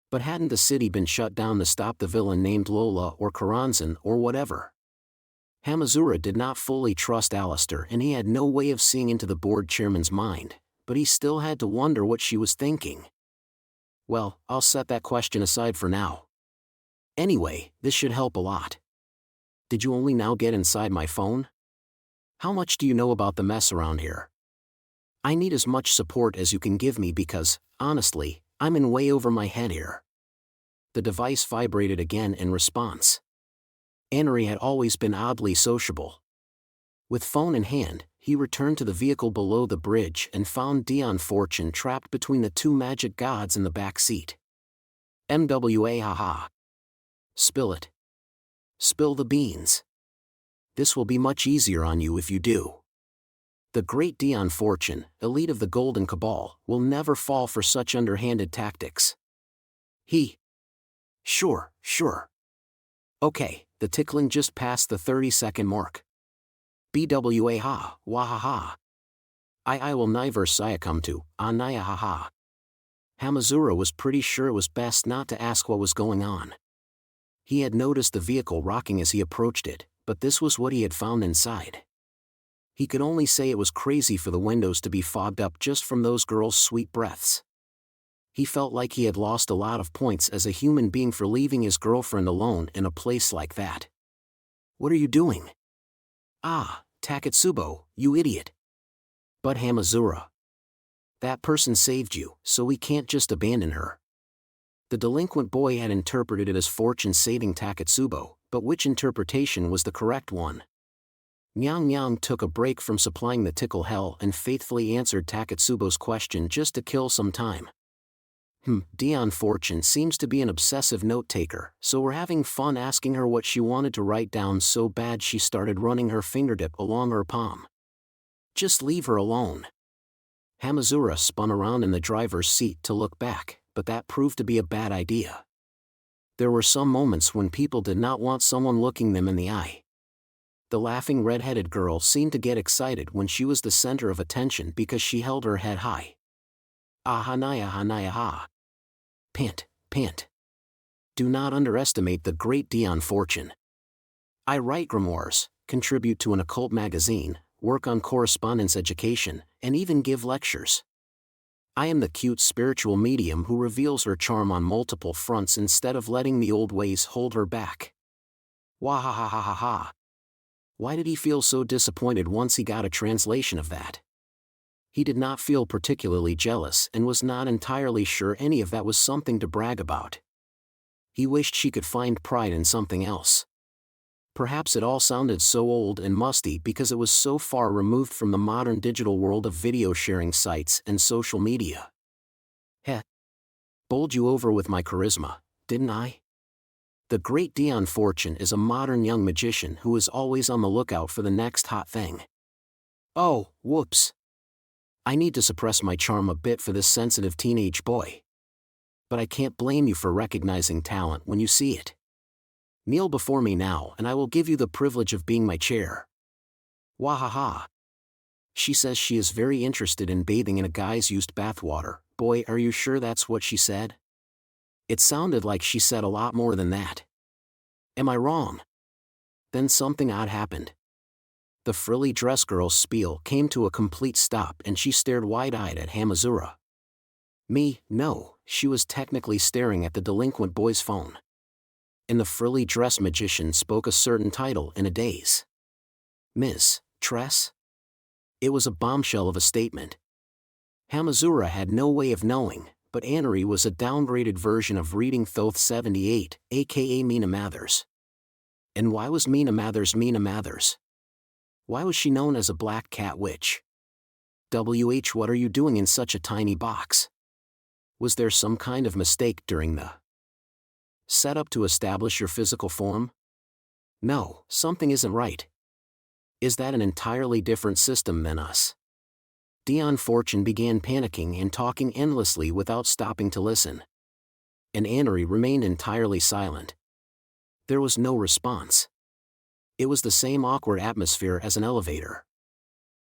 But hadn't the city been shut down to stop the villain named Lola or Karanzan or whatever? Hamazura did not fully trust Alistair and he had no way of seeing into the board chairman's mind, but he still had to wonder what she was thinking. Well, I'll set that question aside for now. Anyway, this should help a lot. Did you only now get inside my phone? How much do you know about the mess around here? I need as much support as you can give me because, honestly, I'm in way over my head here. The device vibrated again in response. Annery had always been oddly sociable. With phone in hand, he returned to the vehicle below the bridge and found Dion Fortune trapped between the 2 magic gods in the back seat. MWA haha. Spill it. Spill the beans. This will be much easier on you if you do. The great Dion Fortune, elite of the Golden Cabal, will never fall for such underhanded tactics. Sure. Okay, the tickling just passed the 30-second mark. BWA ha, wahaha. I will never come to, anaya haha. Hamazura was pretty sure it was best not to ask what was going on. He had noticed the vehicle rocking as he approached it, but this was what he had found inside. He could only say it was crazy for the windows to be fogged up just from those girls' sweet breaths. He felt like he had lost a lot of points as a human being for leaving his girlfriend alone in a place like that. "What are you doing?" "Ah, Takatsubo, you idiot." "But Hamazura. That person saved you, so we can't just abandon her." The delinquent boy had interpreted it as fortune saving Takatsubo, but which interpretation was the correct one? Nyang Nyang took a break from supplying the tickle hell and faithfully answered Takatsubo's question just to kill some time. Dion Fortune seems to be an obsessive note-taker, so we're having fun asking her what she wanted to write down so bad she started running her fingertip along her palm. Just leave her alone. Hamazura spun around in the driver's seat to look back, but that proved to be a bad idea. There were some moments when people did not want someone looking them in the eye. The laughing red-headed girl seemed to get excited when she was the center of attention because she held her head high. Ahanaya hanaya ha. Pant, pant. Do not underestimate the great Dion Fortune. I write grimoires, contribute to an occult magazine, work on correspondence education, and even give lectures. I am the cute spiritual medium who reveals her charm on multiple fronts instead of letting the old ways hold her back. Wahahahaha. Why did he feel so disappointed once he got a translation of that? He did not feel particularly jealous and was not entirely sure any of that was something to brag about. He wished she could find pride in something else. Perhaps it all sounded so old and musty because it was so far removed from the modern digital world of video sharing sites and social media. Heh. Bowled you over with my charisma, didn't I? The great Dion Fortune is a modern young magician who is always on the lookout for the next hot thing. Oh, whoops. I need to suppress my charm a bit for this sensitive teenage boy. But I can't blame you for recognizing talent when you see it. Kneel before me now and I will give you the privilege of being my chair. Wahaha. She says she is very interested in bathing in a guy's used bathwater. Boy, are you sure that's what she said? It sounded like she said a lot more than that. Am I wrong? Then something odd happened. The frilly dress girl's spiel came to a complete stop and she stared wide-eyed at Hamazura. Me, no, she was technically staring at the delinquent boy's phone. And the frilly dress magician spoke a certain title in a daze. Ms. Tress? It was a bombshell of a statement. Hamazura had no way of knowing, but Annery was a downgraded version of Reading Thoth 78, aka Mina Mathers. And why was Mina Mathers Mina Mathers? Why was she known as a black cat witch? What are you doing in such a tiny box? Was there some kind of mistake during the setup to establish your physical form? No, something isn't right. Is that an entirely different system than us? Dion Fortune began panicking and talking endlessly without stopping to listen. And Annery remained entirely silent. There was no response. It was the same awkward atmosphere as an elevator.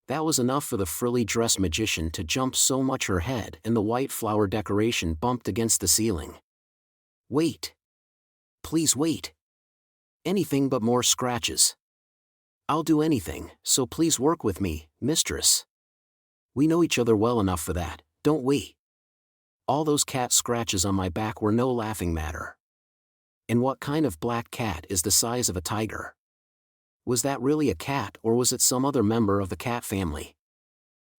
That was enough for the frilly dress magician to jump so much her head and the white flower decoration bumped against the ceiling. Wait. Please wait. Anything but more scratches. I'll do anything, so please work with me, mistress. We know each other well enough for that, don't we? All those cat scratches on my back were no laughing matter. And what kind of black cat is the size of a tiger? Was that really a cat or was it some other member of the cat family?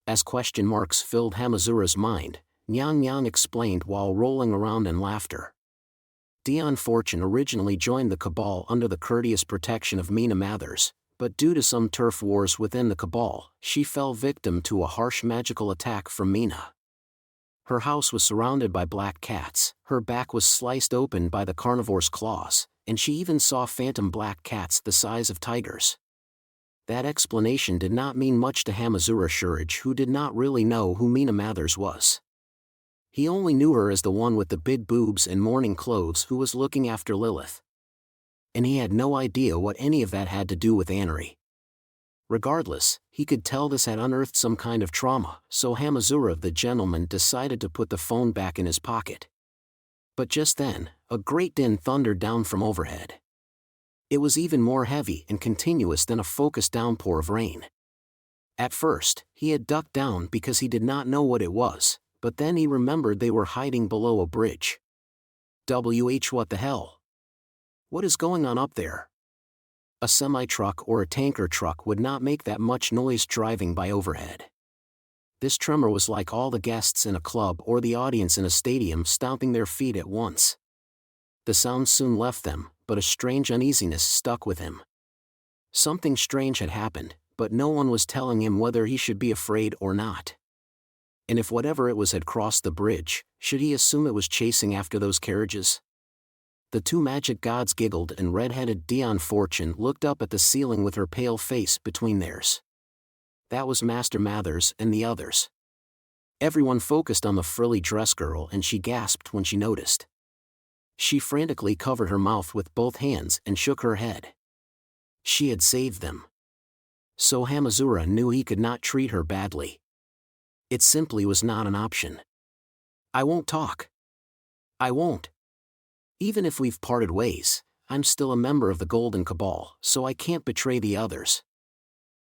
As question marks filled Hamazura's mind, Nyang Nyang explained while rolling around in laughter. Dion Fortune originally joined the Cabal under the courteous protection of Mina Mathers, but due to some turf wars within the Cabal, she fell victim to a harsh magical attack from Mina. Her house was surrounded by black cats, her back was sliced open by the carnivore's claws, and she even saw phantom black cats the size of tigers. That explanation did not mean much to Hamazura Shurage, who did not really know who Mina Mathers was. He only knew her as the one with the big boobs and morning clothes who was looking after Lilith. And he had no idea what any of that had to do with Annery. Regardless, he could tell this had unearthed some kind of trauma, so Hamazura the gentleman decided to put the phone back in his pocket. But just then, a great din thundered down from overhead. It was even more heavy and continuous than a focused downpour of rain. At first, he had ducked down because he did not know what it was, but then he remembered they were hiding below a bridge. What the hell? What is going on up there? A semi-truck or a tanker truck would not make that much noise driving by overhead. This tremor was like all the guests in a club or the audience in a stadium stomping their feet at once. The sound soon left them, but a strange uneasiness stuck with him. Something strange had happened, but no one was telling him whether he should be afraid or not. And if whatever it was had crossed the bridge, should he assume it was chasing after those carriages? The two magic gods giggled and red-headed Dion Fortune looked up at the ceiling with her pale face between theirs. That was Master Mathers and the others. Everyone focused on the frilly dress girl and she gasped when she noticed. She frantically covered her mouth with both hands and shook her head. She had saved them. So Hamazura knew he could not treat her badly. It simply was not an option. I won't talk. I won't. Even if we've parted ways, I'm still a member of the Golden Cabal, so I can't betray the others.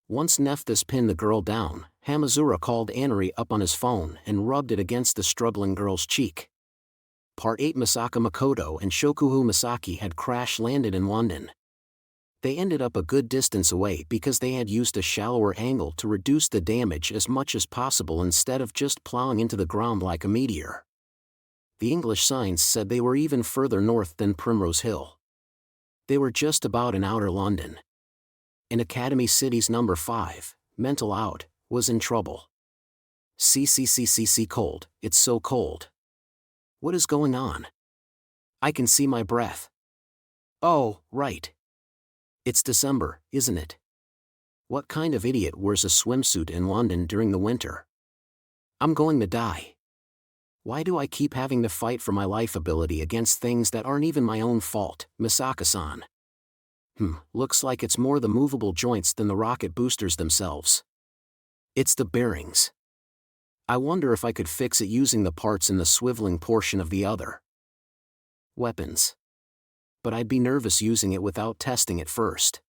Once Nephthys pinned the girl down, Hamazura called Anari up on his phone and rubbed it against the struggling girl's cheek. Part 8 Misaka Makoto and Shokuhu Misaki had crash-landed in London. They ended up a good distance away because they had used a shallower angle to reduce the damage as much as possible instead of just plowing into the ground like a meteor. The English signs said they were even further north than Primrose Hill. They were just about in outer London. And Academy City's number 5, Mental Out, was in trouble. Cold, it's so cold. What is going on? I can see my breath. Oh, right. It's December, isn't it? What kind of idiot wears a swimsuit in London during the winter? I'm going to die. Why do I keep having to fight for my life ability against things that aren't even my own fault, Misaka-san? Looks like it's more the movable joints than the rocket boosters themselves. It's the bearings. I wonder if I could fix it using the parts in the swiveling portion of the other weapons. But I'd be nervous using it without testing it first.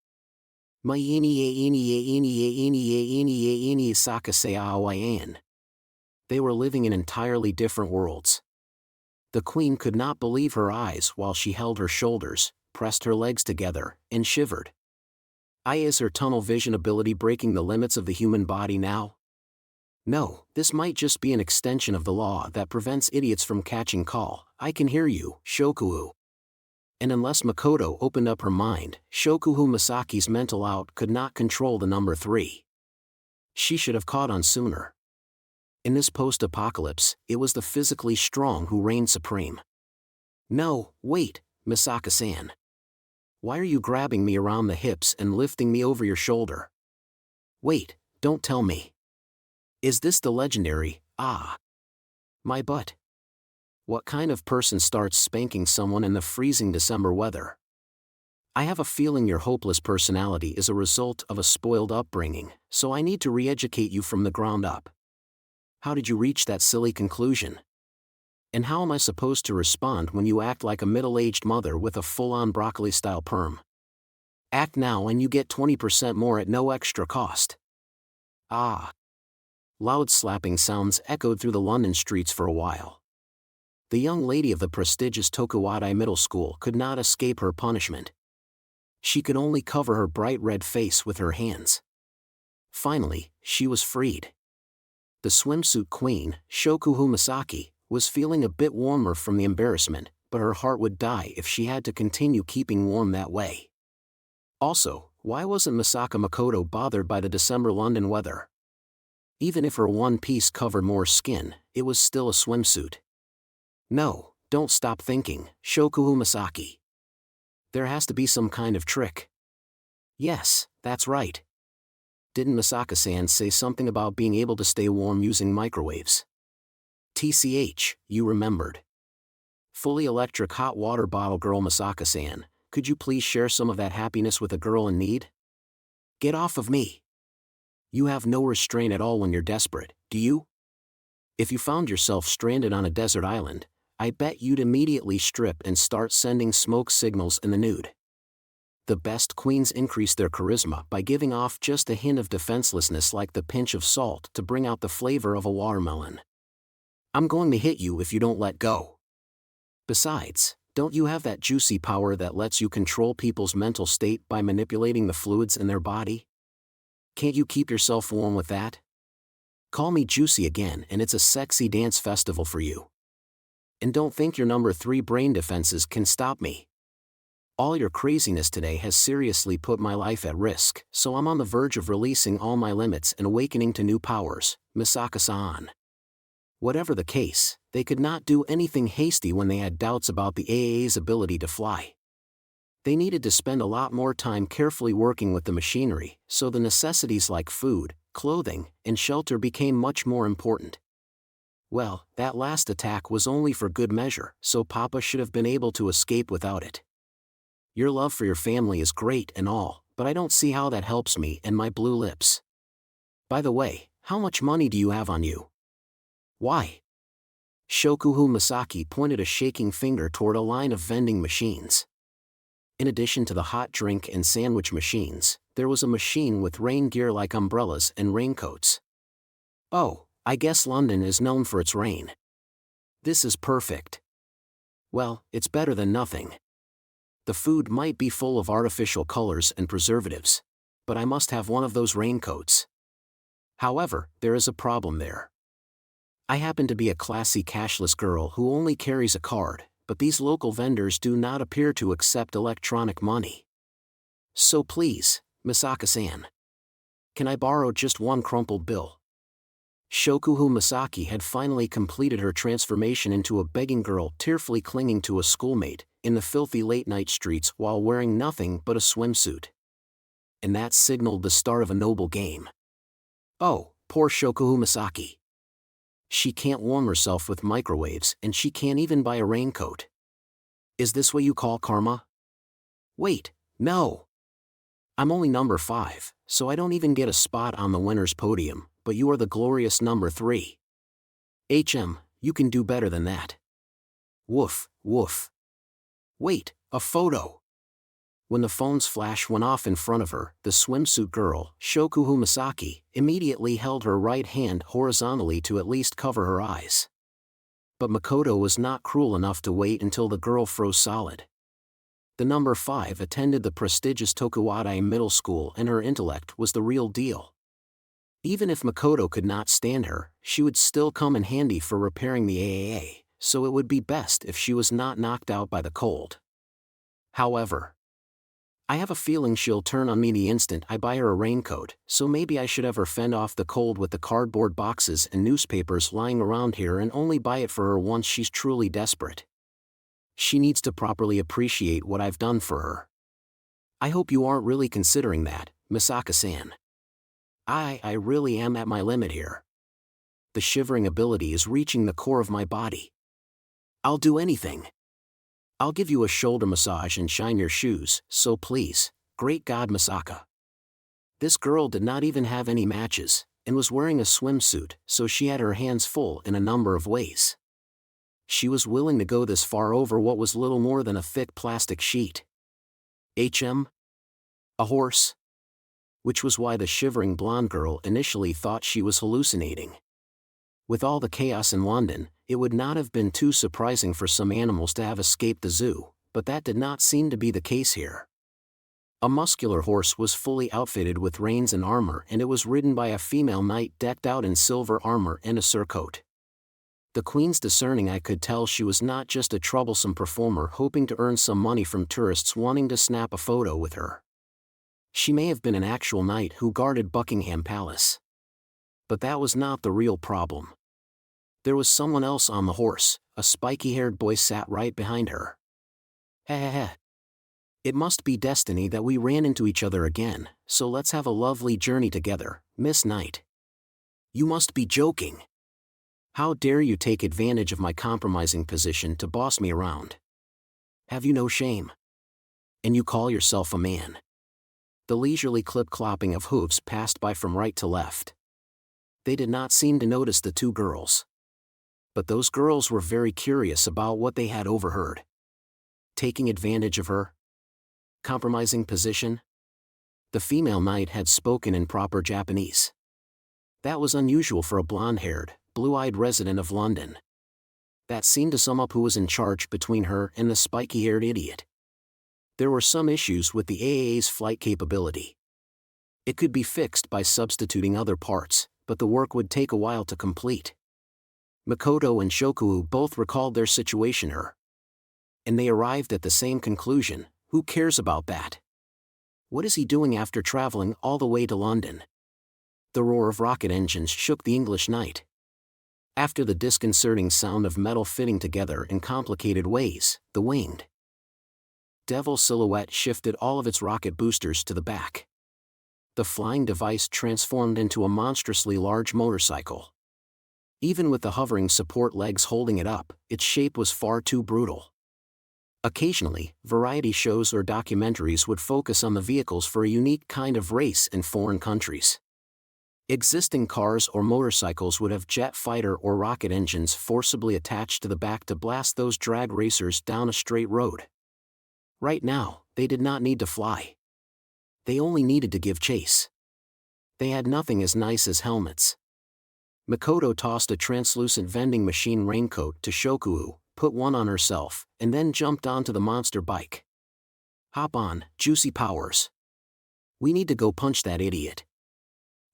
They were living in entirely different worlds. The queen could not believe her eyes while she held her shoulders, pressed her legs together, and shivered. Is her tunnel vision ability breaking the limits of the human body now? No, this might just be an extension of the law that prevents idiots from catching call. I can hear you, Shokuhu. And unless Makoto opened up her mind, Shokuhu Misaki's mental out could not control the number 3. She should have caught on sooner. In this post-apocalypse, it was the physically strong who reigned supreme. No, wait, Misaka-san. Why are you grabbing me around the hips and lifting me over your shoulder? Wait, don't tell me. Is this the legendary, my butt? What kind of person starts spanking someone in the freezing December weather? I have a feeling your hopeless personality is a result of a spoiled upbringing, so I need to re-educate you from the ground up. How did you reach that silly conclusion? And how am I supposed to respond when you act like a middle-aged mother with a full-on broccoli-style perm? Act now and you get 20% more at no extra cost. Loud slapping sounds echoed through the London streets for a while. The young lady of the prestigious Tokuwadai Middle School could not escape her punishment. She could only cover her bright red face with her hands. Finally, she was freed. The swimsuit queen, Shokuhu Misaki, was feeling a bit warmer from the embarrassment, but her heart would die if she had to continue keeping warm that way. Also, why wasn't Misaka Makoto bothered by the December London weather? Even if her one piece covered more skin, it was still a swimsuit. No, don't stop thinking, Shokuhu Misaki. There has to be some kind of trick. Yes, that's right. Didn't Misaka-san say something about being able to stay warm using microwaves? TCH, you remembered. Fully electric hot water bottle girl Misaka-san, could you please share some of that happiness with a girl in need? Get off of me. You have no restraint at all when you're desperate, do you? If you found yourself stranded on a desert island, I bet you'd immediately strip and start sending smoke signals in the nude. The best queens increase their charisma by giving off just a hint of defenselessness like the pinch of salt to bring out the flavor of a watermelon. I'm going to hit you if you don't let go. Besides, don't you have that juicy power that lets you control people's mental state by manipulating the fluids in their body? Can't you keep yourself warm with that? Call me juicy again and it's a sexy dance festival for you. And don't think your number 3 brain defenses can stop me. All your craziness today has seriously put my life at risk, so I'm on the verge of releasing all my limits and awakening to new powers, Misaka-san. Whatever the case, they could not do anything hasty when they had doubts about the AAA's ability to fly. They needed to spend a lot more time carefully working with the machinery, so the necessities like food, clothing, and shelter became much more important. Well, that last attack was only for good measure, so Papa should have been able to escape without it. Your love for your family is great and all, but I don't see how that helps me and my blue lips. By the way, how much money do you have on you? Why? Shokuhu Misaki pointed a shaking finger toward a line of vending machines. In addition to the hot drink and sandwich machines, there was a machine with rain gear like umbrellas and raincoats. Oh, I guess London is known for its rain. This is perfect. Well, it's better than nothing. The food might be full of artificial colors and preservatives, but I must have one of those raincoats. However, there is a problem there. I happen to be a classy cashless girl who only carries a card, but these local vendors do not appear to accept electronic money. So please, Misaka-san. Can I borrow just one crumpled bill? Shokuhu Misaki had finally completed her transformation into a begging girl tearfully clinging to a schoolmate in the filthy late-night streets while wearing nothing but a swimsuit. And that signaled the start of a noble game. Oh, poor Shokuhu Misaki. She can't warm herself with microwaves and she can't even buy a raincoat. Is this what you call karma? Wait, no. I'm only number 5, so I don't even get a spot on the winner's podium, but you are the glorious number 3. You can do better than that. Woof, woof. Wait, a photo. When the phone's flash went off in front of her, the swimsuit girl, Shokuhu Misaki, immediately held her right hand horizontally to at least cover her eyes. But Makoto was not cruel enough to wait until the girl froze solid. The number 5 attended the prestigious Tokuwadai Middle School and her intellect was the real deal. Even if Makoto could not stand her, she would still come in handy for repairing the AAA, so it would be best if she was not knocked out by the cold. However, I have a feeling she'll turn on me the instant I buy her a raincoat, so maybe I should have her fend off the cold with the cardboard boxes and newspapers lying around here and only buy it for her once she's truly desperate. She needs to properly appreciate what I've done for her. I hope you aren't really considering that, Misaka-san. I really am at my limit here. The shivering ability is reaching the core of my body. I'll do anything. I'll give you a shoulder massage and shine your shoes, so please, great God Misaka. This girl did not even have any matches, and was wearing a swimsuit, so she had her hands full in a number of ways. She was willing to go this far over what was little more than a thick plastic sheet. A horse? Which was why the shivering blonde girl initially thought she was hallucinating. With all the chaos in London, it would not have been too surprising for some animals to have escaped the zoo, but that did not seem to be the case here. A muscular horse was fully outfitted with reins and armor and it was ridden by a female knight decked out in silver armor and a surcoat. The queen's discerning eye could tell she was not just a troublesome performer hoping to earn some money from tourists wanting to snap a photo with her. She may have been an actual knight who guarded Buckingham Palace. But that was not the real problem. There was someone else on the horse, a spiky-haired boy sat right behind her. Heh. It must be destiny that we ran into each other again, so let's have a lovely journey together, Miss Knight. You must be joking. How dare you take advantage of my compromising position to boss me around? Have you no shame? And you call yourself a man? The leisurely clip-clopping of hooves passed by from right to left. They did not seem to notice the two girls. But those girls were very curious about what they had overheard. Taking advantage of her? Compromising position? The female knight had spoken in proper Japanese. That was unusual for a blonde-haired, blue-eyed resident of London. That seemed to sum up who was in charge between her and the spiky-haired idiot. There were some issues with the AAA's flight capability. It could be fixed by substituting other parts, but the work would take a while to complete. Makoto and Shokuo both recalled their situation and they arrived at the same conclusion: who cares about that? What is he doing after traveling all the way to London? The roar of rocket engines shook the English night. After the disconcerting sound of metal fitting together in complicated ways, the winged devil silhouette shifted all of its rocket boosters to the back. The flying device transformed into a monstrously large motorcycle. Even with the hovering support legs holding it up, its shape was far too brutal. Occasionally, variety shows or documentaries would focus on the vehicles for a unique kind of race in foreign countries. Existing cars or motorcycles would have jet fighter or rocket engines forcibly attached to the back to blast those drag racers down a straight road. Right now, they did not need to fly. They only needed to give chase. They had nothing as nice as helmets. Makoto tossed a translucent vending machine raincoat to Shokuo, put one on herself, and then jumped onto the monster bike. Hop on, Juicy Powers. We need to go punch that idiot.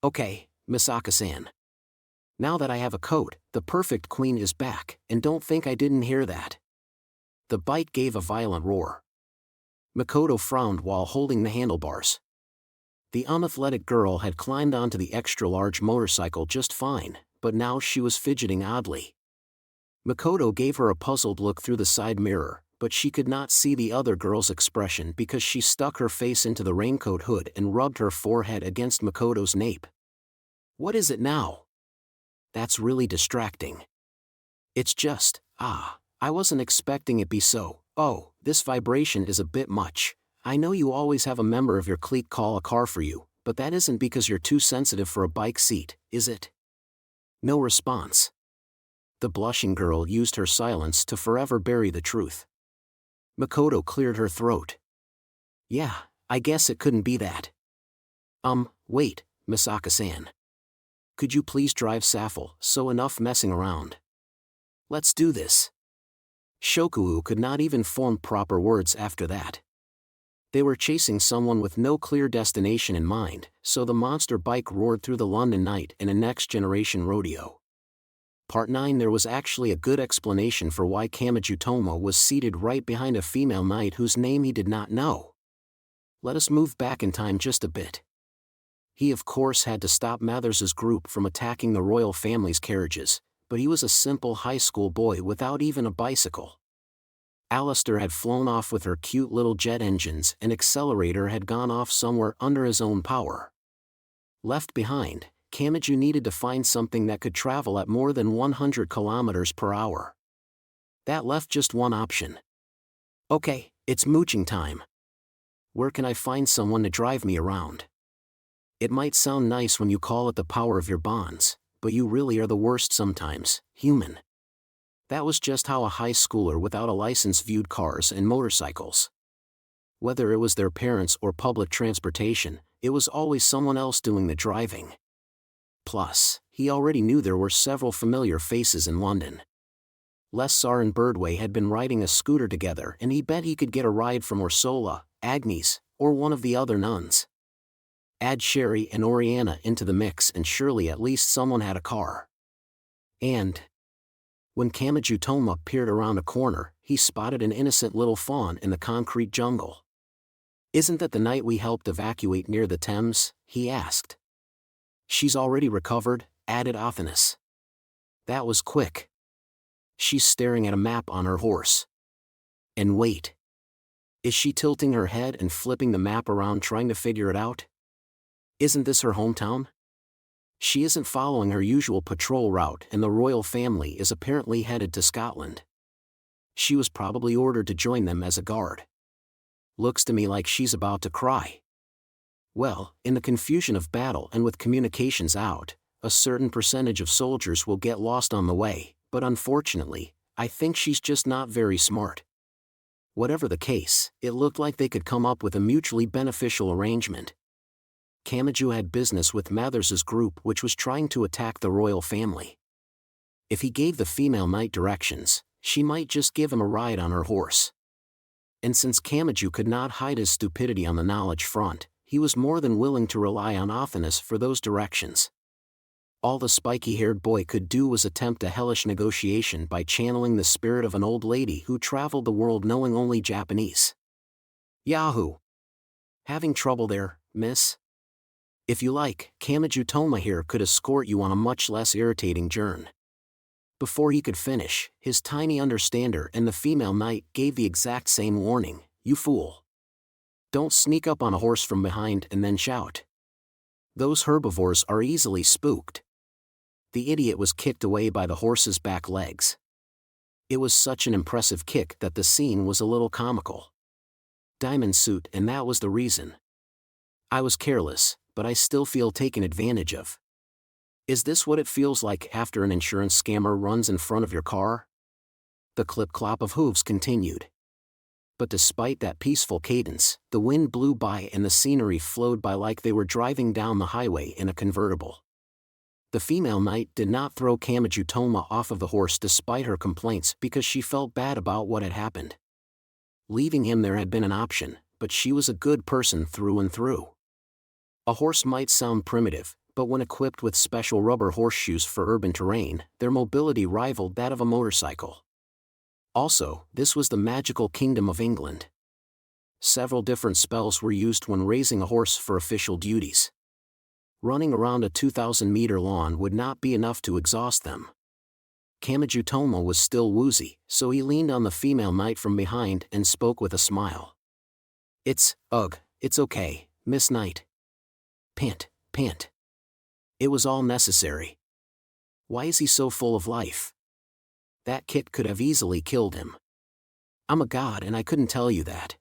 Okay, Misaka-san. Now that I have a coat, the perfect queen is back, and don't think I didn't hear that. The bike gave a violent roar. Makoto frowned while holding the handlebars. The unathletic girl had climbed onto the extra-large motorcycle just fine, but now she was fidgeting oddly. Makoto gave her a puzzled look through the side mirror, but she could not see the other girl's expression because she stuck her face into the raincoat hood and rubbed her forehead against Makoto's nape. What is it now? That's really distracting. It's just, I wasn't expecting it be so. Oh, this vibration is a bit much. I know you always have a member of your clique call a car for you, but that isn't because you're too sensitive for a bike seat, is it? No response. The blushing girl used her silence to forever bury the truth. Makoto cleared her throat. Yeah, I guess it couldn't be that. Wait, Misaka-san. Could you please drive Saffel, so enough messing around. Let's do this. Shokuo could not even form proper words after that. They were chasing someone with no clear destination in mind, so the monster bike roared through the London night in a next-generation rodeo. Part 9. There was actually a good explanation for why Kamachi Tomo was seated right behind a female knight whose name he did not know. Let us move back in time just a bit. He of course had to stop Mathers's group from attacking the royal family's carriages, but he was a simple high school boy without even a bicycle. Alistair had flown off with her cute little jet engines and Accelerator had gone off somewhere under his own power. Left behind, Kamachi needed to find something that could travel at more than 100 kilometers per hour. That left just one option. Okay, it's mooching time. Where can I find someone to drive me around? It might sound nice when you call it the power of your bonds, but you really are the worst sometimes, human. That was just how a high schooler without a license viewed cars and motorcycles. Whether it was their parents or public transportation, it was always someone else doing the driving. Plus, he already knew there were several familiar faces in London. Lessac and Birdway had been riding a scooter together and he bet he could get a ride from Ursula, Agnes, or one of the other nuns. Add Sherry and Oriana into the mix and surely at least someone had a car. And when Kamachi Tomo peered around a corner, he spotted an innocent little fawn in the concrete jungle. Isn't that the night we helped evacuate near the Thames? He asked. She's already recovered, added Athanas. That was quick. She's staring at a map on her horse. And wait. Is she tilting her head and flipping the map around trying to figure it out? Isn't this her hometown? She isn't following her usual patrol route and the royal family is apparently headed to Scotland. She was probably ordered to join them as a guard. Looks to me like she's about to cry. Well, in the confusion of battle and with communications out, a certain percentage of soldiers will get lost on the way, but unfortunately, I think she's just not very smart. Whatever the case, it looked like they could come up with a mutually beneficial arrangement. Kamachi had business with Mathers's group which was trying to attack the royal family. If he gave the female knight directions, she might just give him a ride on her horse. And since Kamachi could not hide his stupidity on the knowledge front, he was more than willing to rely on Athanas for those directions. All the spiky-haired boy could do was attempt a hellish negotiation by channeling the spirit of an old lady who traveled the world knowing only Japanese. Yahoo! Having trouble there, miss? If you like, Kamachi Toma here could escort you on a much less irritating journey. Before he could finish, his tiny understander and the female knight gave the exact same warning, "You fool. Don't sneak up on a horse from behind and then shout. Those herbivores are easily spooked." The idiot was kicked away by the horse's back legs. It was such an impressive kick that the scene was a little comical. Diamond suit, and that was the reason. I was careless, but I still feel taken advantage of. Is this what it feels like after an insurance scammer runs in front of your car? The clip-clop of hooves continued. But despite that peaceful cadence, the wind blew by and the scenery flowed by like they were driving down the highway in a convertible. The female knight did not throw Kamachi Toma off of the horse despite her complaints because she felt bad about what had happened. Leaving him there had been an option, but she was a good person through and through. A horse might sound primitive, but when equipped with special rubber horseshoes for urban terrain, their mobility rivaled that of a motorcycle. Also, this was the magical kingdom of England. Several different spells were used when raising a horse for official duties. Running around a 2,000-meter lawn would not be enough to exhaust them. Kamachi Toma was still woozy, so he leaned on the female knight from behind and spoke with a smile. It's okay, Miss Knight. Pant. It was all necessary. Why is he so full of life? That kick could have easily killed him. I'm a god and I couldn't tell you that.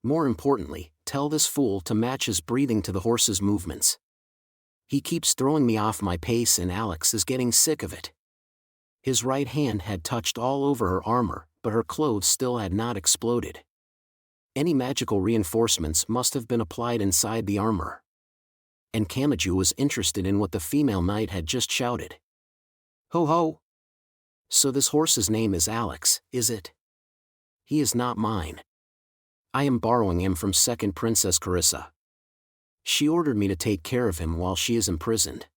More importantly, tell this fool to match his breathing to the horse's movements. He keeps throwing me off my pace and Alex is getting sick of it. His right hand had touched all over her armor, but her clothes still had not exploded. Any magical reinforcements must have been applied inside the armor. And Kamachi was interested in what the female knight had just shouted. Ho ho! So this horse's name is Alex, is it? He is not mine. I am borrowing him from second Princess Carissa. She ordered me to take care of him while she is imprisoned.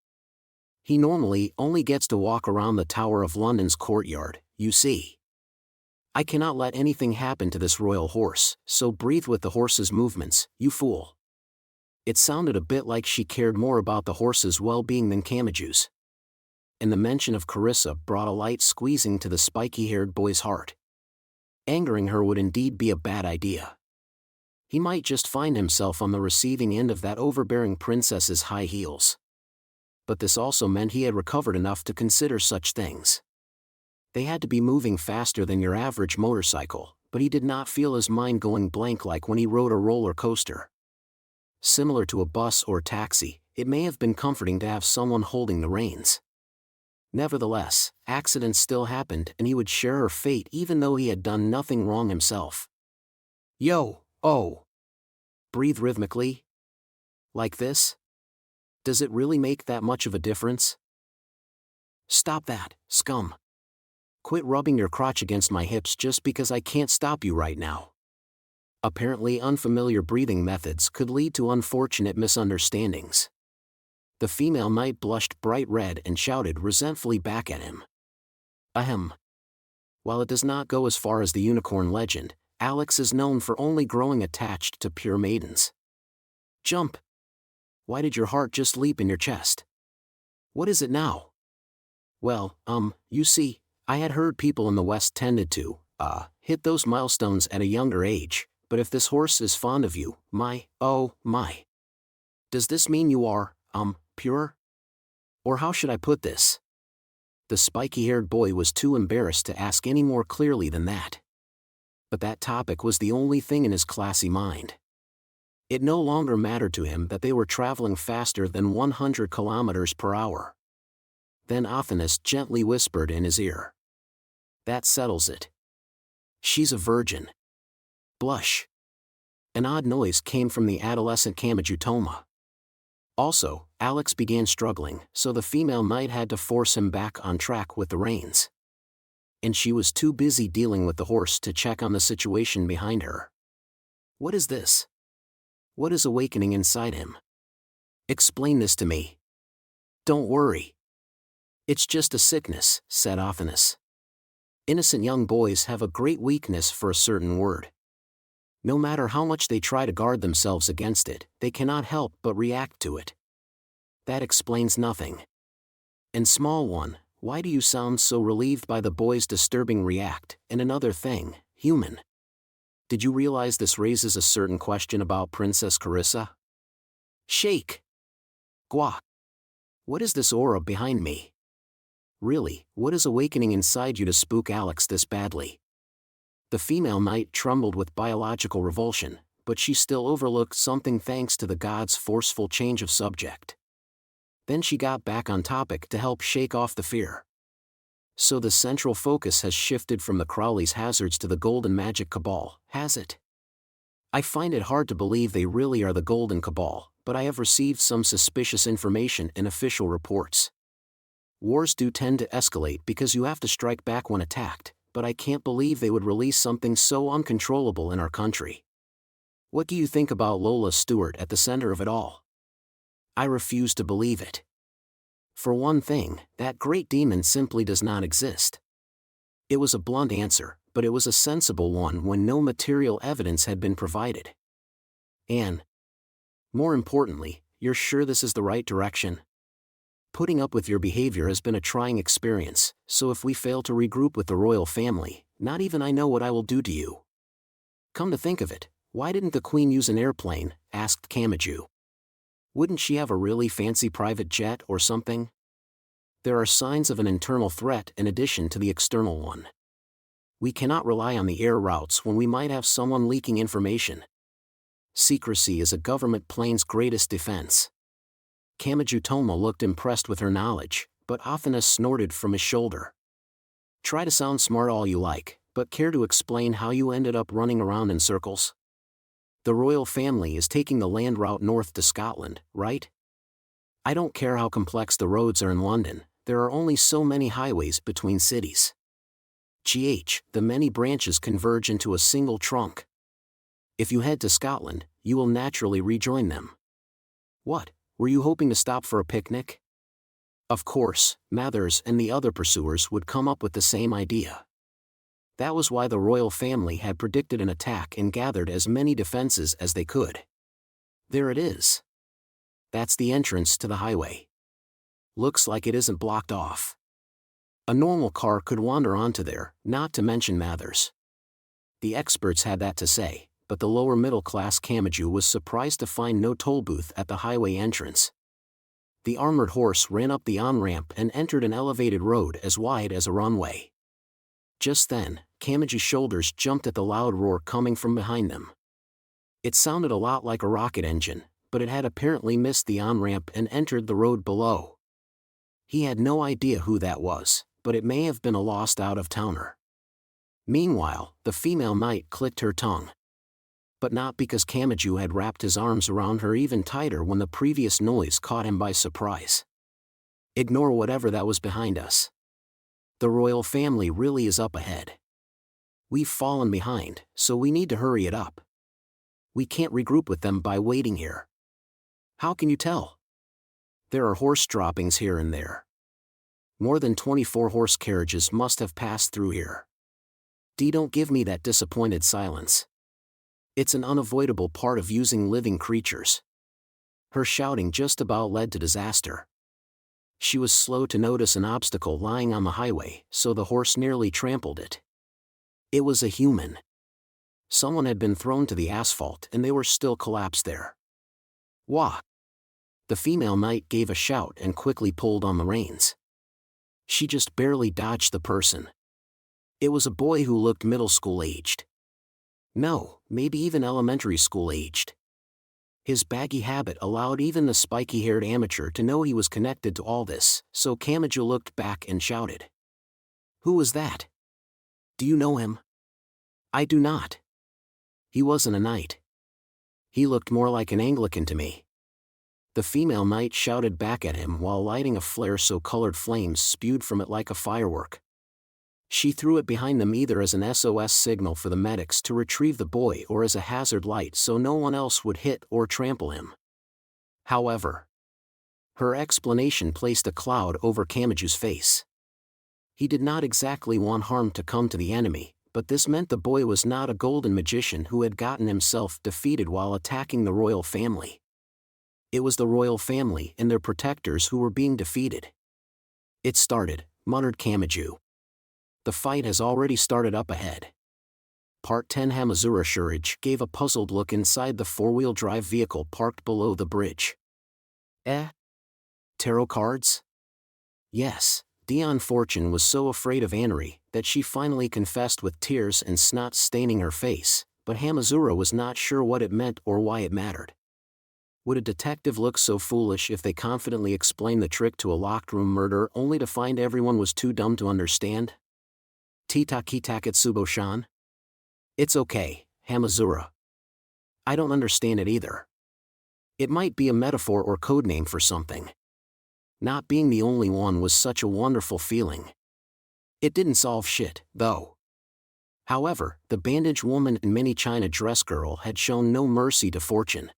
He normally only gets to walk around the Tower of London's courtyard, you see. I cannot let anything happen to this royal horse, so breathe with the horse's movements, you fool. It sounded a bit like she cared more about the horse's well-being than Kamachi's. And the mention of Carissa brought a light squeezing to the spiky-haired boy's heart. Angering her would indeed be a bad idea. He might just find himself on the receiving end of that overbearing princess's high heels. But this also meant he had recovered enough to consider such things. They had to be moving faster than your average motorcycle, but he did not feel his mind going blank like when he rode a roller coaster. Similar to a bus or taxi, it may have been comforting to have someone holding the reins. Nevertheless, accidents still happened and he would share her fate even though he had done nothing wrong himself. Yo, oh! Breathe rhythmically? Like this? Does it really make that much of a difference? Stop that, scum. Quit rubbing your crotch against my hips just because I can't stop you right now. Apparently unfamiliar breathing methods could lead to unfortunate misunderstandings. The female knight blushed bright red and shouted resentfully back at him. Ahem. While it does not go as far as the unicorn legend, Alex is known for only growing attached to pure maidens. Jump! Why did your heart just leap in your chest? What is it now? Well, you see, I had heard people in the West tended to, hit those milestones at a younger age. But if this horse is fond of you, oh my. Does this mean you are, pure? Or how should I put this? The spiky-haired boy was too embarrassed to ask any more clearly than that. But that topic was the only thing in his classy mind. It no longer mattered to him that they were traveling faster than 100 kilometers per hour. Then Athanas gently whispered in his ear. That settles it. She's a virgin. Blush. An odd noise came from the adolescent Kamachi Toma. Also, Alex began struggling, so the female knight had to force him back on track with the reins. And she was too busy dealing with the horse to check on the situation behind her. What is this? What is awakening inside him? Explain this to me. Don't worry. It's just a sickness, said Athanas. Innocent young boys have a great weakness for a certain word. No matter how much they try to guard themselves against it, they cannot help but react to it. That explains nothing. And small one, why do you sound so relieved by the boy's disturbing react? And another thing, human. Did you realize this raises a certain question about Princess Carissa? Shake. Gua. What is this aura behind me? Really, what is awakening inside you to spook Alex this badly? The female knight trembled with biological revulsion, but she still overlooked something thanks to the god's forceful change of subject. Then she got back on topic to help shake off the fear. So the central focus has shifted from the Crowley's hazards to the Golden Magic Cabal, has it? I find it hard to believe they really are the Golden Cabal, but I have received some suspicious information in official reports. Wars do tend to escalate because you have to strike back when attacked, but I can't believe they would release something so uncontrollable in our country. What do you think about Lola Stewart at the center of it all? I refuse to believe it. For one thing, that great demon simply does not exist. It was a blunt answer, but it was a sensible one when no material evidence had been provided. And, more importantly, you're sure this is the right direction? Putting up with your behavior has been a trying experience, so if we fail to regroup with the royal family, not even I know what I will do to you. Come to think of it, why didn't the queen use an airplane? Asked Kamachi. Wouldn't she have a really fancy private jet or something? There are signs of an internal threat in addition to the external one. We cannot rely on the air routes when we might have someone leaking information. Secrecy is a government plane's greatest defense. Kamachi Toma looked impressed with her knowledge, but Athanas snorted from his shoulder. Try to sound smart all you like, but care to explain how you ended up running around in circles? The royal family is taking the land route north to Scotland, right? I don't care how complex the roads are in London, there are only so many highways between cities. The many branches converge into a single trunk. If you head to Scotland, you will naturally rejoin them. What, were you hoping to stop for a picnic? Of course, Mathers and the other pursuers would come up with the same idea. That was why the royal family had predicted an attack and gathered as many defenses as they could. There it is. That's the entrance to the highway. Looks like it isn't blocked off. A normal car could wander onto there, not to mention Mathers. The experts had that to say, but the lower middle-class Kamachi was surprised to find no toll booth at the highway entrance. The armored horse ran up the on-ramp and entered an elevated road as wide as a runway. Just then, Kamachi's shoulders jumped at the loud roar coming from behind them. It sounded a lot like a rocket engine, but it had apparently missed the on-ramp and entered the road below. He had no idea who that was, but it may have been a lost out-of-towner. Meanwhile, the female knight clicked her tongue. But not because Kamachi had wrapped his arms around her even tighter when the previous noise caught him by surprise. Ignore whatever that was behind us. The royal family really is up ahead. We've fallen behind, so we need to hurry it up. We can't regroup with them by waiting here. How can you tell? There are horse droppings here and there. More than 24 horse carriages must have passed through here. Don't give me that disappointed silence. It's an unavoidable part of using living creatures. Her shouting just about led to disaster. She was slow to notice an obstacle lying on the highway, so the horse nearly trampled it. It was a human. Someone had been thrown to the asphalt and they were still collapsed there. Wah! The female knight gave a shout and quickly pulled on the reins. She just barely dodged the person. It was a boy who looked middle school aged. No, maybe even elementary school aged. His baggy habit allowed even the spiky-haired amateur to know he was connected to all this, so Kamachi looked back and shouted. Who was that? Do you know him? I do not. He wasn't a knight. He looked more like an Anglican to me. The female knight shouted back at him while lighting a flare so colored flames spewed from it like a firework. She threw it behind them either as an SOS signal for the medics to retrieve the boy or as a hazard light so no one else would hit or trample him. However, her explanation placed a cloud over Kamaju's face. He did not exactly want harm to come to the enemy, but this meant the boy was not a golden magician who had gotten himself defeated while attacking the royal family. It was the royal family and their protectors who were being defeated. "It started," muttered Kamaju. "The fight has already started up ahead." Part 10 Hamazura Shurage gave a puzzled look inside the four-wheel drive vehicle parked below the bridge. Tarot cards? Yes, Dion Fortune was so afraid of Anri that she finally confessed with tears and snot staining her face, but Hamazura was not sure what it meant or why it mattered. Would a detective look so foolish if they confidently explained the trick to a locked room murder only to find everyone was too dumb to understand? Titaki Taketsubo-shan? It's okay, Hamazura. I don't understand it either. It might be a metaphor or codename for something. Not being the only one was such a wonderful feeling. It didn't solve shit, though. However, the bandage woman and mini China dress girl had shown no mercy to Fortune.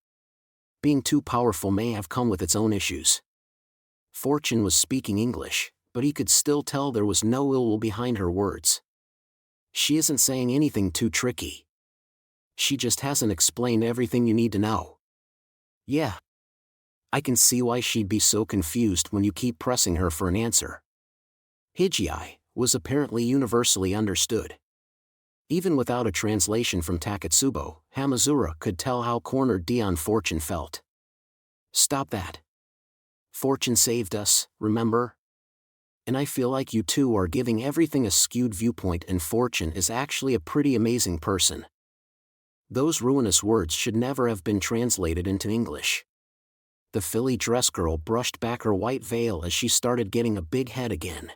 Being too powerful may have come with its own issues. Fortune was speaking English, but he could still tell there was no ill will behind her words. She isn't saying anything too tricky. She just hasn't explained everything you need to know. Yeah. I can see why she'd be so confused when you keep pressing her for an answer. Hijai was apparently universally understood. Even without a translation from Taketsubo, Hamazura could tell how cornered Dion Fortune felt. Stop that. Fortune saved us, remember? And I feel like you two are giving everything a skewed viewpoint and Fortune is actually a pretty amazing person. Those ruinous words should never have been translated into English. The Philly dress girl brushed back her white veil as she started getting a big head again.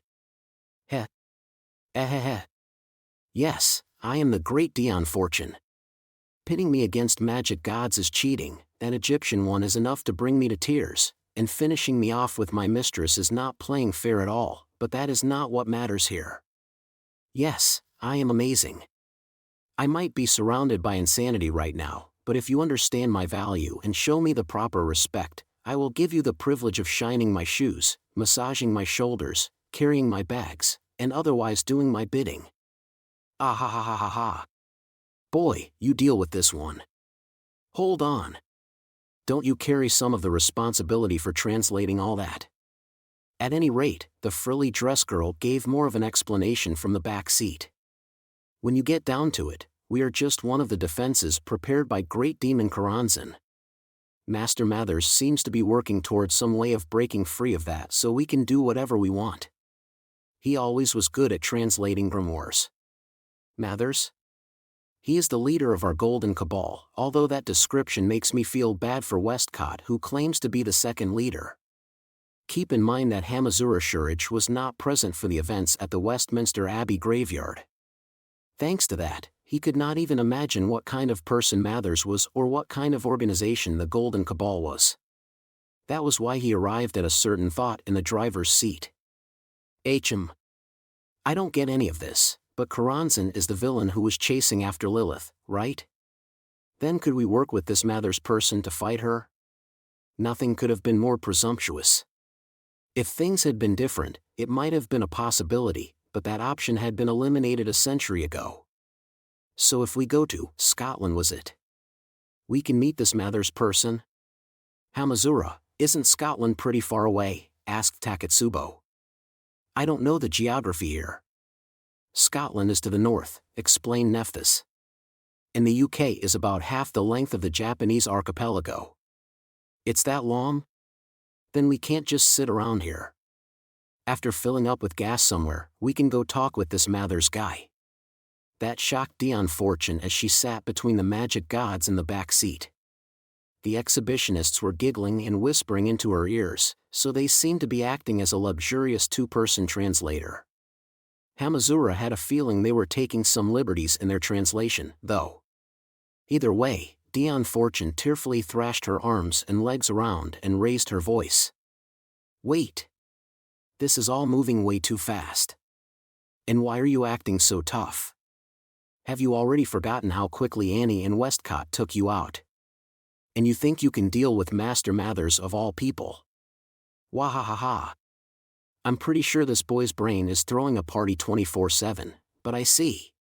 Heh. Yes, I am the great Dion Fortune. Pitting me against magic gods is cheating, that Egyptian one is enough to bring me to tears, and finishing me off with my mistress is not playing fair at all, but that is not what matters here. Yes, I am amazing. I might be surrounded by insanity right now, but if you understand my value and show me the proper respect, I will give you the privilege of shining my shoes, massaging my shoulders, carrying my bags, and otherwise doing my bidding. Ah ha ha ha ha ha. Boy, you deal with this one. Hold on. Don't you carry some of the responsibility for translating all that? At any rate, the frilly dress girl gave more of an explanation from the back seat. When you get down to it, we are just one of the defenses prepared by Great Demon Karanzan. Master Mathers seems to be working towards some way of breaking free of that so we can do whatever we want. He always was good at translating grimoires. Mathers? He is the leader of our Golden Cabal, although that description makes me feel bad for Westcott who claims to be the second leader. Keep in mind that Hamazura Shurage was not present for the events at the Westminster Abbey graveyard. Thanks to that, he could not even imagine what kind of person Mathers was or what kind of organization the Golden Cabal was. That was why he arrived at a certain thought in the driver's seat. I don't get any of this, but Karanzan is the villain who was chasing after Lilith, right? Then could we work with this Mathers person to fight her? Nothing could have been more presumptuous. If things had been different, it might have been a possibility, but that option had been eliminated a century ago. So if we go to Scotland, was it? We can meet this Mathers person? Hamazura, isn't Scotland pretty far away? Asked Taketsubo. I don't know the geography here. Scotland is to the north, explained Nephthys. And the UK is about half the length of the Japanese archipelago. It's that long? Then we can't just sit around here. After filling up with gas somewhere, we can go talk with this Mathers guy. That shocked Dion Fortune as she sat between the magic gods in the back seat. The exhibitionists were giggling and whispering into her ears, so they seemed to be acting as a luxurious two-person translator. Hamazura had a feeling they were taking some liberties in their translation, though. Either way, Dion Fortune tearfully thrashed her arms and legs around and raised her voice. Wait! This is all moving way too fast. And why are you acting so tough? Have you already forgotten how quickly Annie and Westcott took you out? And you think you can deal with Master Mathers of all people? Wahahaha. I'm pretty sure this boy's brain is throwing a party 24/7, but I see.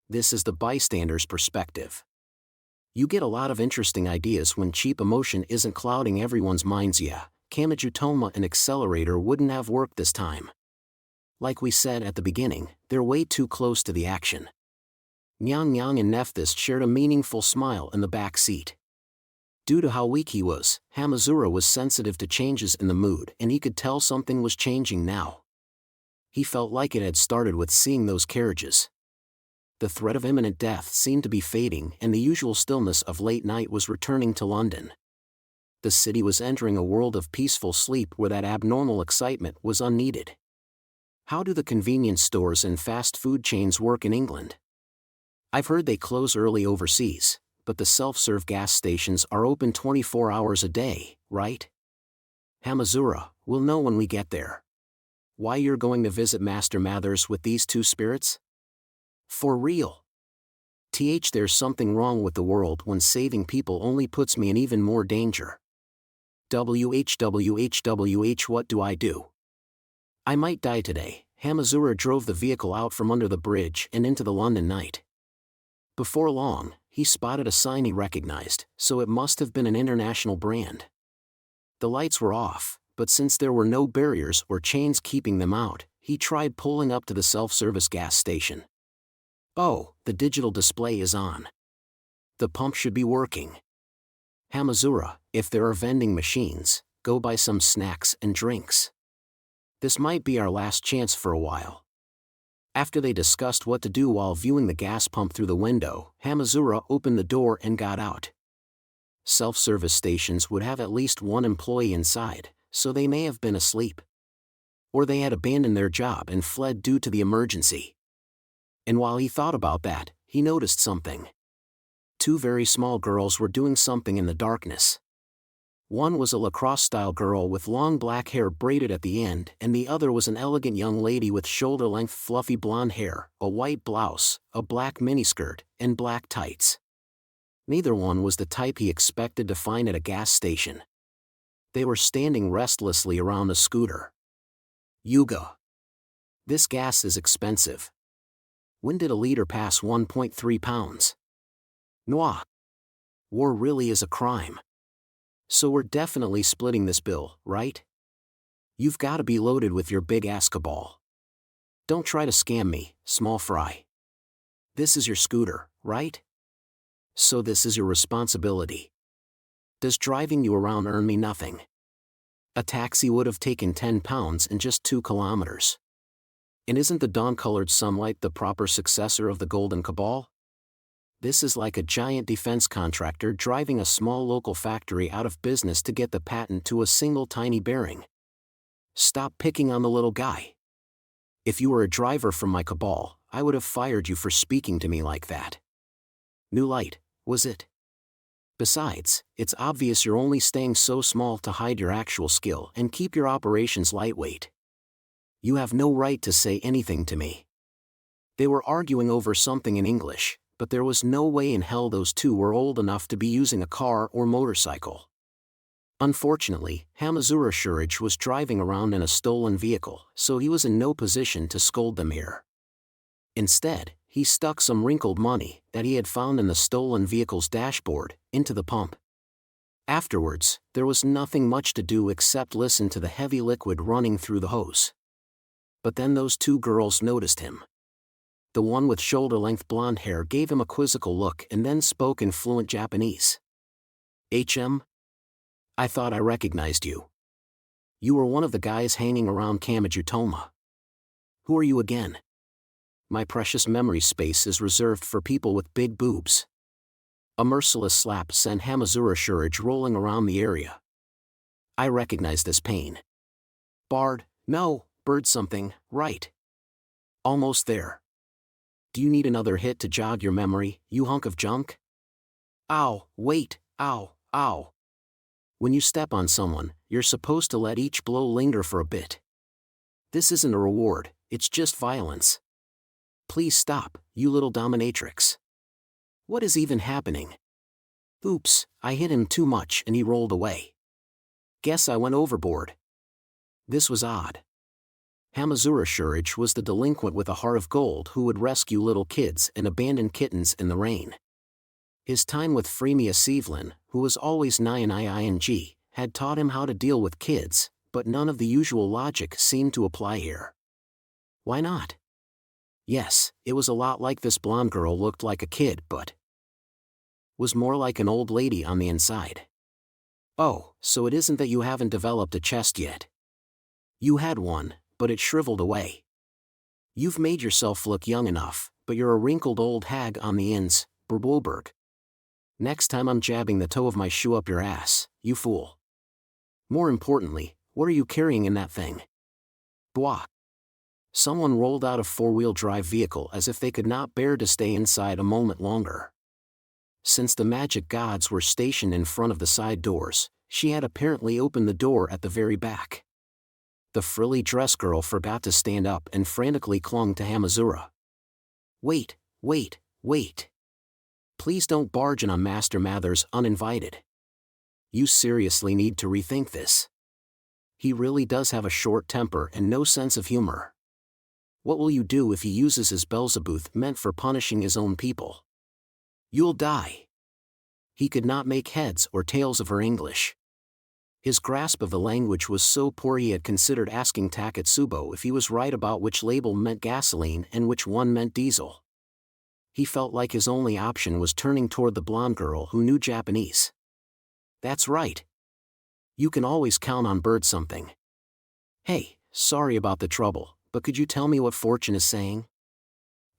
This is the bystander's perspective. You get a lot of interesting ideas when cheap emotion isn't clouding everyone's minds. Yeah, Kamajutoma and Accelerator wouldn't have worked this time. Like we said at the beginning, they're way too close to the action. Nyang Nyang and Nephthys shared a meaningful smile in the back seat. Due to how weak he was, Hamazura was sensitive to changes in the mood and he could tell something was changing now. He felt like it had started with seeing those carriages. The threat of imminent death seemed to be fading and the usual stillness of late night was returning to London. The city was entering a world of peaceful sleep where that abnormal excitement was unneeded. How do the convenience stores and fast food chains work in England? I've heard they close early overseas, but the self-serve gas stations are open 24 hours a day, right? Hamazura, we'll know when we get there. Why you're going to visit Master Mathers with these two spirits? For real. There's something wrong with the world when saving people only puts me in even more danger. WHWHWH, what do I do? I might die today. Hamazura drove the vehicle out from under the bridge and into the London night. Before long, he spotted a sign he recognized, so it must have been an international brand. The lights were off, but since there were no barriers or chains keeping them out, he tried pulling up to the self-service gas station. Oh, the digital display is on. The pump should be working. Hamazura, if there are vending machines, go buy some snacks and drinks. This might be our last chance for a while. After they discussed what to do while viewing the gas pump through the window, Hamazura opened the door and got out. Self-service stations would have at least one employee inside, so they may have been asleep. Or they had abandoned their job and fled due to the emergency. And while he thought about that, he noticed something. Two very small girls were doing something in the darkness. One was a lacrosse-style girl with long black hair braided at the end, and the other was an elegant young lady with shoulder-length fluffy blonde hair, a white blouse, a black miniskirt, and black tights. Neither one was the type he expected to find at a gas station. They were standing restlessly around a scooter. Yuga. This gas is expensive. When did a liter pass 1.3 pounds? Noah. War really is a crime. So we're definitely splitting this bill, right? You've got to be loaded with your big ass cabal. Don't try to scam me, small fry. This is your scooter, right? So this is your responsibility. Does driving you around earn me nothing? A taxi would have taken 10 pounds in just 2 kilometers. And isn't the dawn-colored sunlight the proper successor of the Golden Cabal? This is like a giant defense contractor driving a small local factory out of business to get the patent to a single tiny bearing. Stop picking on the little guy. If you were a driver from my cabal, I would have fired you for speaking to me like that. New light, was it? Besides, it's obvious you're only staying so small to hide your actual skill and keep your operations lightweight. You have no right to say anything to me. They were arguing over something in English, but there was no way in hell those two were old enough to be using a car or motorcycle. Unfortunately, Hamazura Shurage was driving around in a stolen vehicle, so he was in no position to scold them here. Instead, he stuck some wrinkled money that he had found in the stolen vehicle's dashboard into the pump. Afterwards, there was nothing much to do except listen to the heavy liquid running through the hose. But then those two girls noticed him. The one with shoulder-length blonde hair gave him a quizzical look and then spoke in fluent Japanese. HM? I thought I recognized you. You were one of the guys hanging around Kamajutoma. Who are you again? My precious memory space is reserved for people with big boobs. A merciless slap sent Hamazura Shurage rolling around the area. I recognize this pain. Bard, no, bird something, right. Almost there. Do you need another hit to jog your memory, you hunk of junk? Ow, wait, ow, ow. When you step on someone, you're supposed to let each blow linger for a bit. This isn't a reward, it's just violence. Please stop, you little dominatrix. What is even happening? Oops, I hit him too much and he rolled away. Guess I went overboard. This was odd. Hamazura Shurich was the delinquent with a heart of gold who would rescue little kids and abandon kittens in the rain. His time with Freemia Seevlin, who was always Nyan, had taught him how to deal with kids, but none of the usual logic seemed to apply here. Why not? Yes, it was a lot like this blonde girl looked like a kid but was more like an old lady on the inside. Oh, so it isn't that you haven't developed a chest yet. You had one, but it shriveled away. You've made yourself look young enough, but you're a wrinkled old hag on the ins, Berbolberg. Next time I'm jabbing the toe of my shoe up your ass, you fool. More importantly, what are you carrying in that thing? Bwah. Someone rolled out a four-wheel drive vehicle as if they could not bear to stay inside a moment longer. Since the magic gods were stationed in front of the side doors, she had apparently opened the door at the very back. The frilly dress girl forgot to stand up and frantically clung to Hamazura. Wait, wait, wait. Please don't barge in on Master Mathers uninvited. You seriously need to rethink this. He really does have a short temper and no sense of humor. What will you do if he uses his Beelzebub meant for punishing his own people? You'll die. He could not make heads or tails of her English. His grasp of the language was so poor he had considered asking Takatsubo if he was right about which label meant gasoline and which one meant diesel. He felt like his only option was turning toward the blonde girl who knew Japanese. That's right. You can always count on Bird something. Hey, sorry about the trouble, but could you tell me what Fortune is saying?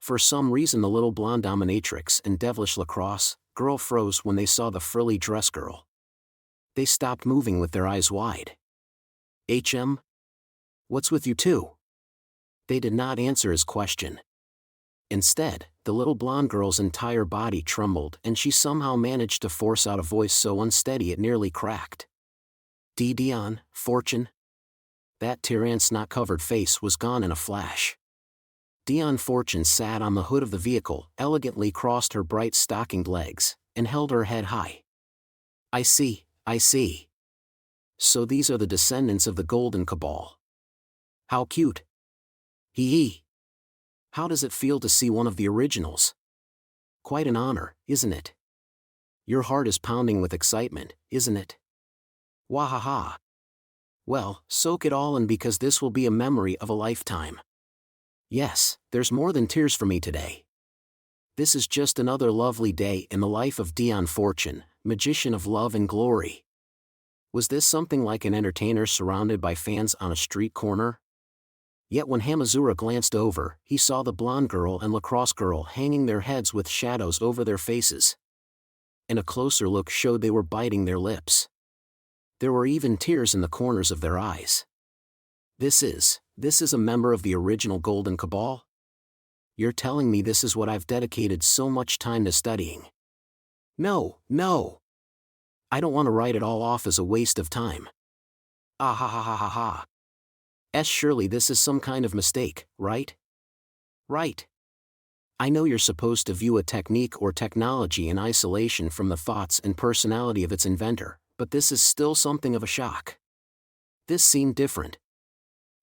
For some reason the little blonde dominatrix and devilish lacrosse girl froze when they saw the frilly dress girl. They stopped moving with their eyes wide. HM? What's with you two? They did not answer his question. Instead, the little blonde girl's entire body trembled and she somehow managed to force out a voice so unsteady it nearly cracked. Dion, Fortune? That Tyrann-snot-covered face was gone in a flash. Dion Fortune sat on the hood of the vehicle, elegantly crossed her bright stockinged legs, and held her head high. I see. So these are the descendants of the Golden Cabal. How cute. Hee. How does it feel to see one of the originals? Quite an honor, isn't it? Your heart is pounding with excitement, isn't it? Wahaha. Well, soak it all in because this will be a memory of a lifetime. Yes, there's more than tears for me today. This is just another lovely day in the life of Dion Fortune, magician of love and glory. Was this something like an entertainer surrounded by fans on a street corner? Yet when Hamazura glanced over, he saw the blonde girl and lacrosse girl hanging their heads with shadows over their faces. And a closer look showed they were biting their lips. There were even tears in the corners of their eyes. This is a member of the original Golden Cabal? You're telling me this is what I've dedicated so much time to studying? No. I don't want to write it all off as a waste of time. Ah ha ha ha ha ha. Surely this is some kind of mistake, right? Right. I know you're supposed to view a technique or technology in isolation from the thoughts and personality of its inventor, but this is still something of a shock. This seemed different.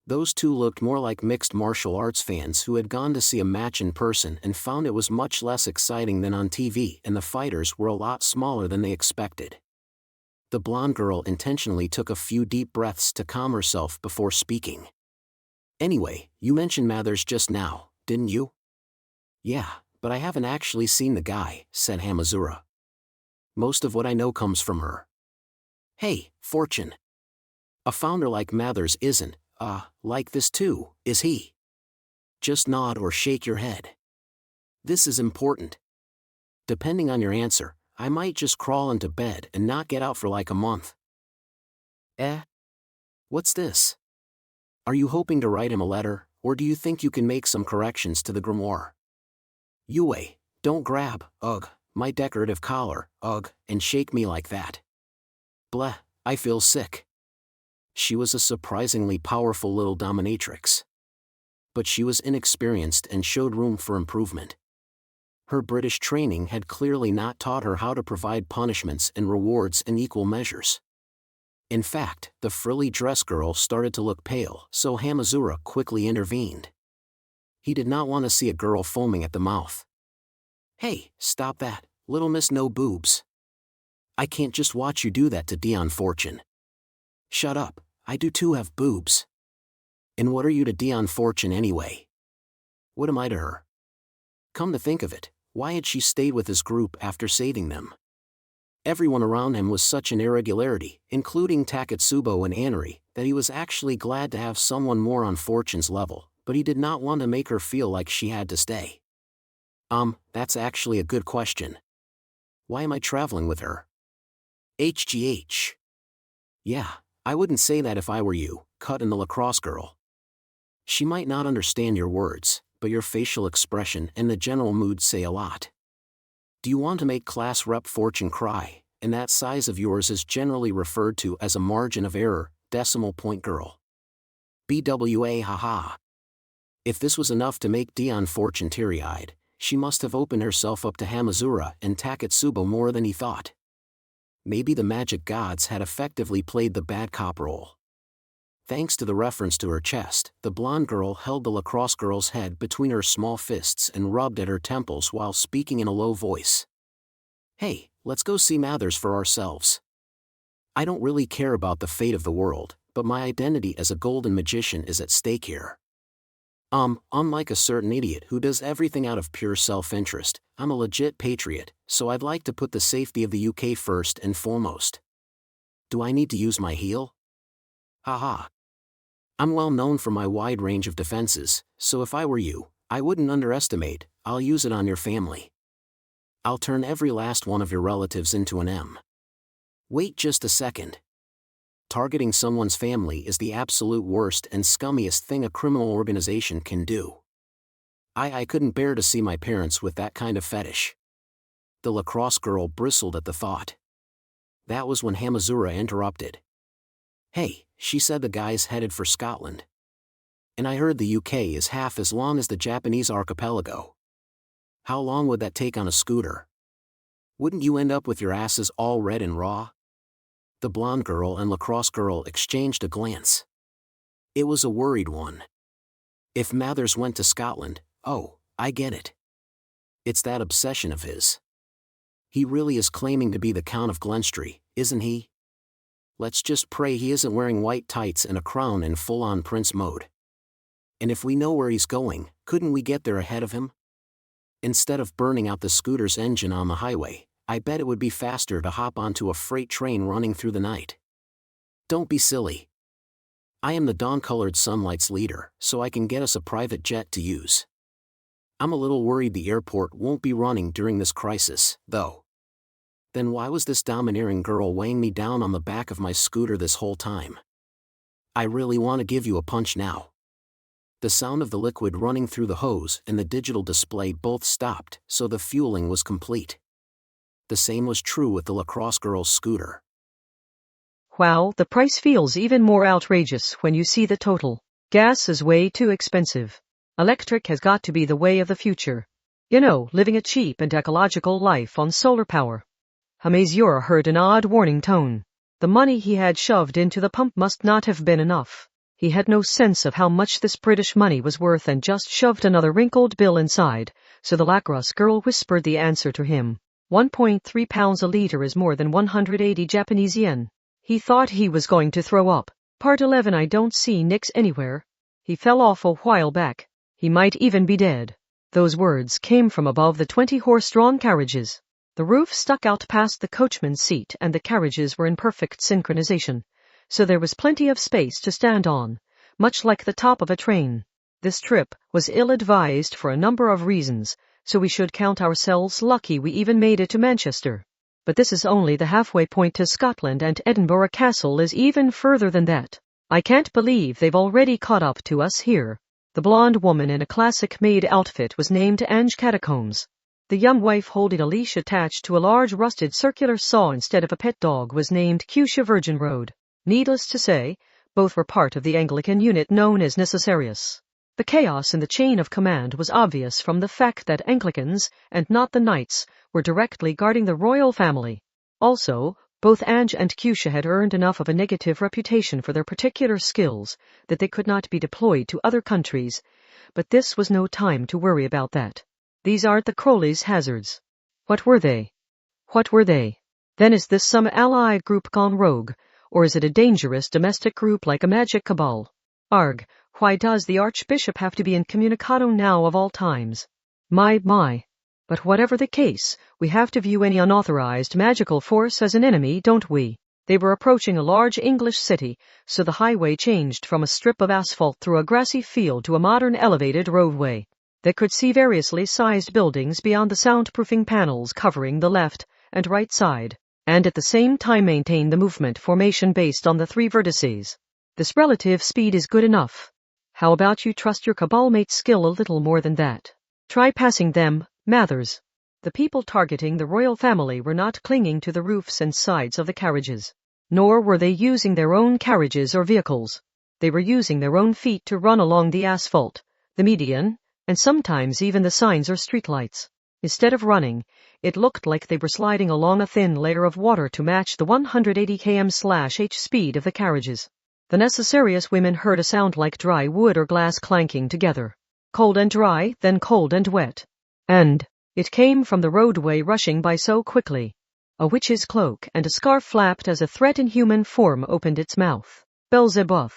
Those two looked more like mixed martial arts fans who had gone to see a match in person and found it was much less exciting than on TV, and the fighters were a lot smaller than they expected. The blonde girl intentionally took a few deep breaths to calm herself before speaking. Anyway, you mentioned Mathers just now, didn't you? Yeah, but I haven't actually seen the guy, said Hamazura. Most of what I know comes from her. Hey, Fortune. A founder like Mathers isn't, like this too, is he? Just nod or shake your head. This is important. Depending on your answer, I might just crawl into bed and not get out for like a month. What's this? Are you hoping to write him a letter, or do you think you can make some corrections to the grimoire? Yue, don't grab, my decorative collar, ugh, and shake me like that. Bleh, I feel sick. She was a surprisingly powerful little dominatrix. But she was inexperienced and showed room for improvement. Her British training had clearly not taught her how to provide punishments and rewards in equal measures. In fact, the frilly dress girl started to look pale, so Hamazura quickly intervened. He did not want to see a girl foaming at the mouth. Hey, stop that, little miss no boobs. I can't just watch you do that to Dion Fortune. Shut up, I do too have boobs. And what are you to Dion Fortune anyway? What am I to her? Come to think of it, why had she stayed with his group after saving them? Everyone around him was such an irregularity, including Takatsubo and Anri, that he was actually glad to have someone more on Fortune's level, but he did not want to make her feel like she had to stay. That's actually a good question. Why am I traveling with her? HGH. Yeah, I wouldn't say that if I were you, Cut and the lacrosse girl. She might not understand your words, but your facial expression and the general mood say a lot. Do you want to make class rep Fortune cry, and that size of yours is generally referred to as a margin of error, decimal point girl. BWA haha. If this was enough to make Dion Fortune teary-eyed, she must have opened herself up to Hamazura and Takatsubo more than he thought. Maybe the magic gods had effectively played the bad cop role. Thanks to the reference to her chest, the blonde girl held the lacrosse girl's head between her small fists and rubbed at her temples while speaking in a low voice. Hey, let's go see Mathers for ourselves. I don't really care about the fate of the world, but my identity as a golden magician is at stake here. Unlike a certain idiot who does everything out of pure self-interest, I'm a legit patriot, so I'd like to put the safety of the UK first and foremost. Do I need to use my heel? Haha. I'm well known for my wide range of defenses, so if I were you, I wouldn't underestimate, I'll use it on your family. I'll turn every last one of your relatives into an M. Wait just a second. Targeting someone's family is the absolute worst and scummiest thing a criminal organization can do. I couldn't bear to see my parents with that kind of fetish. The lacrosse girl bristled at the thought. That was when Hamazura interrupted. Hey, she said the guy's headed for Scotland. And I heard the UK is half as long as the Japanese archipelago. How long would that take on a scooter? Wouldn't you end up with your asses all red and raw? The blonde girl and lacrosse girl exchanged a glance. It was a worried one. If Mathers went to Scotland, oh, I get it. It's that obsession of his. He really is claiming to be the Count of Glenstry, isn't he? Let's just pray he isn't wearing white tights and a crown in full-on prince mode. And if we know where he's going, couldn't we get there ahead of him? Instead of burning out the scooter's engine on the highway, I bet it would be faster to hop onto a freight train running through the night. Don't be silly. I am the Dawn-Colored Sunlight's leader, so I can get us a private jet to use. I'm a little worried the airport won't be running during this crisis, though. Then why was this domineering girl weighing me down on the back of my scooter this whole time? I really want to give you a punch now. The sound of the liquid running through the hose and the digital display both stopped, so the fueling was complete. The same was true with the lacrosse girl's scooter. Wow, the price feels even more outrageous when you see the total. Gas is way too expensive. Electric has got to be the way of the future. You know, living a cheap and ecological life on solar power. Hamazura heard an odd warning tone. The money he had shoved into the pump must not have been enough. He had no sense of how much this British money was worth and just shoved another wrinkled bill inside, so the lacrosse girl whispered the answer to him. 1.3 pounds a litre is more than 180 Japanese yen. He thought he was going to throw up. Part 11. I don't see Nix anywhere. He fell off a while back. He might even be dead. Those words came from above the 20-horse-drawn carriages. The roof stuck out past the coachman's seat and the carriages were in perfect synchronization, so there was plenty of space to stand on, much like the top of a train. This trip was ill-advised for a number of reasons, so we should count ourselves lucky we even made it to Manchester. But this is only the halfway point to Scotland, and Edinburgh Castle is even further than that. I can't believe they've already caught up to us here. The blonde woman in a classic maid outfit was named Ange Catacombs. The young wife holding a leash attached to a large rusted circular saw instead of a pet dog was named Kyushu Virgin Road. Needless to say, both were part of the Anglican unit known as Necessarius. The chaos in the chain of command was obvious from the fact that Anglicans, and not the knights, were directly guarding the royal family. Also, both Ange and Kyushu had earned enough of a negative reputation for their particular skills that they could not be deployed to other countries, but this was no time to worry about that. These aren't the Crowley's hazards. What were they? What were they? Then is this some allied group gone rogue, or is it a dangerous domestic group like a magic cabal? Arg, why does the Archbishop have to be incommunicado now of all times? My. But whatever the case, we have to view any unauthorized magical force as an enemy, don't we? They were approaching a large English city, so the highway changed from a strip of asphalt through a grassy field to a modern elevated roadway. They could see variously sized buildings beyond the soundproofing panels covering the left and right side, and at the same time maintain the movement formation based on the three vertices. This relative speed is good enough. How about you trust your cabal mate's skill a little more than that? Try passing them, Mathers. The people targeting the royal family were not clinging to the roofs and sides of the carriages, nor were they using their own carriages or vehicles. They were using their own feet to run along the asphalt, the median, and sometimes even the signs or streetlights. Instead of running, it looked like they were sliding along a thin layer of water to match the 180 km/h speed of the carriages. The Necessarius women heard a sound like dry wood or glass clanking together. Cold and dry, then cold and wet. And it came from the roadway rushing by so quickly. A witch's cloak and a scarf flapped as a threat in human form opened its mouth. Beelzebub.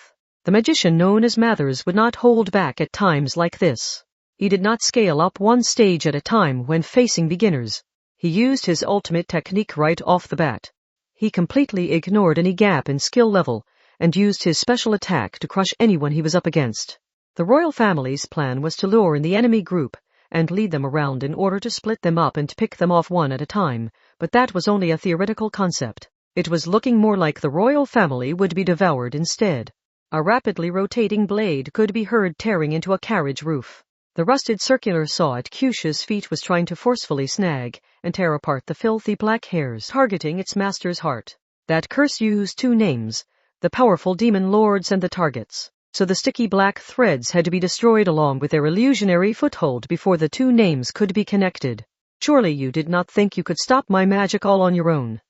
The magician known as Mathers would not hold back at times like this. He did not scale up one stage at a time when facing beginners. He used his ultimate technique right off the bat. He completely ignored any gap in skill level and used his special attack to crush anyone he was up against. The royal family's plan was to lure in the enemy group and lead them around in order to split them up and pick them off one at a time, but that was only a theoretical concept. It was looking more like the royal family would be devoured instead. A rapidly rotating blade could be heard tearing into a carriage roof. The rusted circular saw at Kyushu's feet was trying to forcefully snag and tear apart the filthy black hairs, targeting its master's heart. That curse used two names, the powerful demon lords and the targets, so the sticky black threads had to be destroyed along with their illusionary foothold before the two names could be connected. Surely you did not think you could stop my magic all on your own.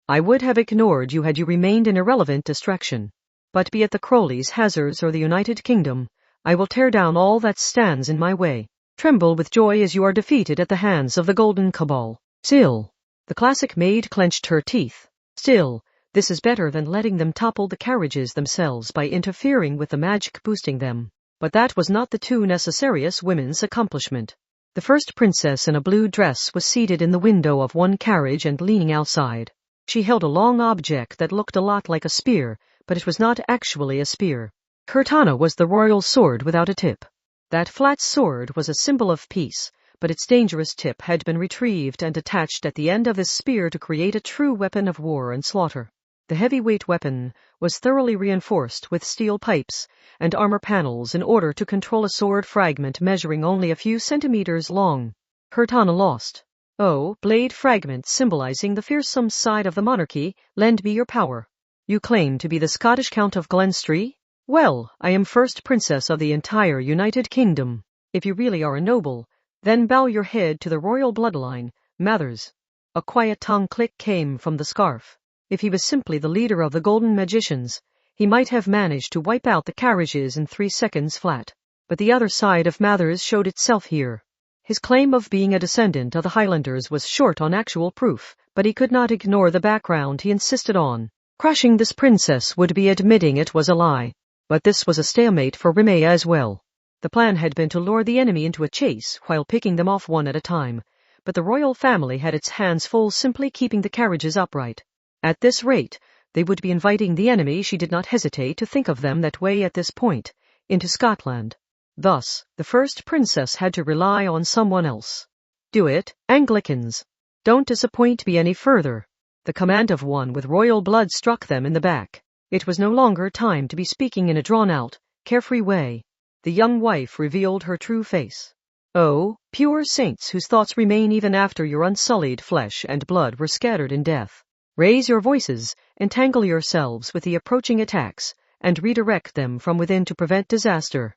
I would have ignored you had you remained an irrelevant distraction. But be it the Crowley's hazards or the United Kingdom, I will tear down all that stands in my way. Tremble with joy as you are defeated at the hands of the Golden Cabal. Still, the classic maid clenched her teeth. Still, this is better than letting them topple the carriages themselves by interfering with the magic boosting them. But that was not the two Necessarius women's accomplishment. The first princess in a blue dress was seated in the window of one carriage and leaning outside. She held a long object that looked a lot like a spear, but it was not actually a spear. Katana was the royal sword without a tip. That flat sword was a symbol of peace, but its dangerous tip had been retrieved and attached at the end of his spear to create a true weapon of war and slaughter. The heavyweight weapon was thoroughly reinforced with steel pipes and armor panels in order to control a sword fragment measuring only a few centimeters long. Katana lost. Oh, blade fragment symbolizing the fearsome side of the monarchy, lend me your power. You claim to be the Scottish Count of Glenstree? Well, I am first princess of the entire United Kingdom. If you really are a noble, then bow your head to the royal bloodline, Mathers. A quiet tongue click came from the scarf. If he was simply the leader of the Golden Magicians, he might have managed to wipe out the carriages in 3 seconds flat. But the other side of Mathers showed itself here. His claim of being a descendant of the Highlanders was short on actual proof, but he could not ignore the background he insisted on. Crushing this princess would be admitting it was a lie. But this was a stalemate for Rimmei as well. The plan had been to lure the enemy into a chase while picking them off one at a time, but the royal family had its hands full simply keeping the carriages upright. At this rate, they would be inviting the enemy, she did not hesitate to think of them that way at this point, into Scotland. Thus, the first princess had to rely on someone else. Do it, Anglicans. Don't disappoint me any further. The command of one with royal blood struck them in the back. It was no longer time to be speaking in a drawn-out, carefree way. The young wife revealed her true face. Oh, pure saints whose thoughts remain even after your unsullied flesh and blood were scattered in death. Raise your voices, entangle yourselves with the approaching attacks, and redirect them from within to prevent disaster.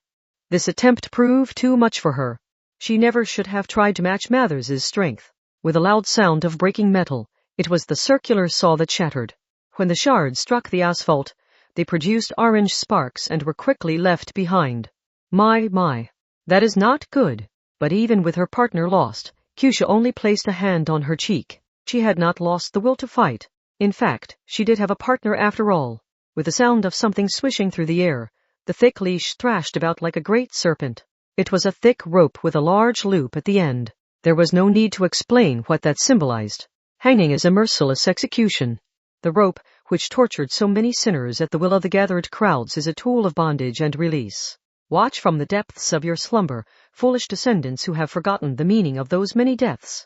This attempt proved too much for her. She never should have tried to match Mathers's strength. With a loud sound of breaking metal, it was the circular saw that shattered. When the shards struck the asphalt, they produced orange sparks and were quickly left behind. My, that is not good. But even with her partner lost, Kyusha only placed a hand on her cheek. She had not lost the will to fight. In fact, she did have a partner after all. With the sound of something swishing through the air, the thick leash thrashed about like a great serpent. It was a thick rope with a large loop at the end. There was no need to explain what that symbolized. Hanging is a merciless execution. The rope, which tortured so many sinners at the will of the gathered crowds, is a tool of bondage and release. Watch from the depths of your slumber, foolish descendants who have forgotten the meaning of those many deaths.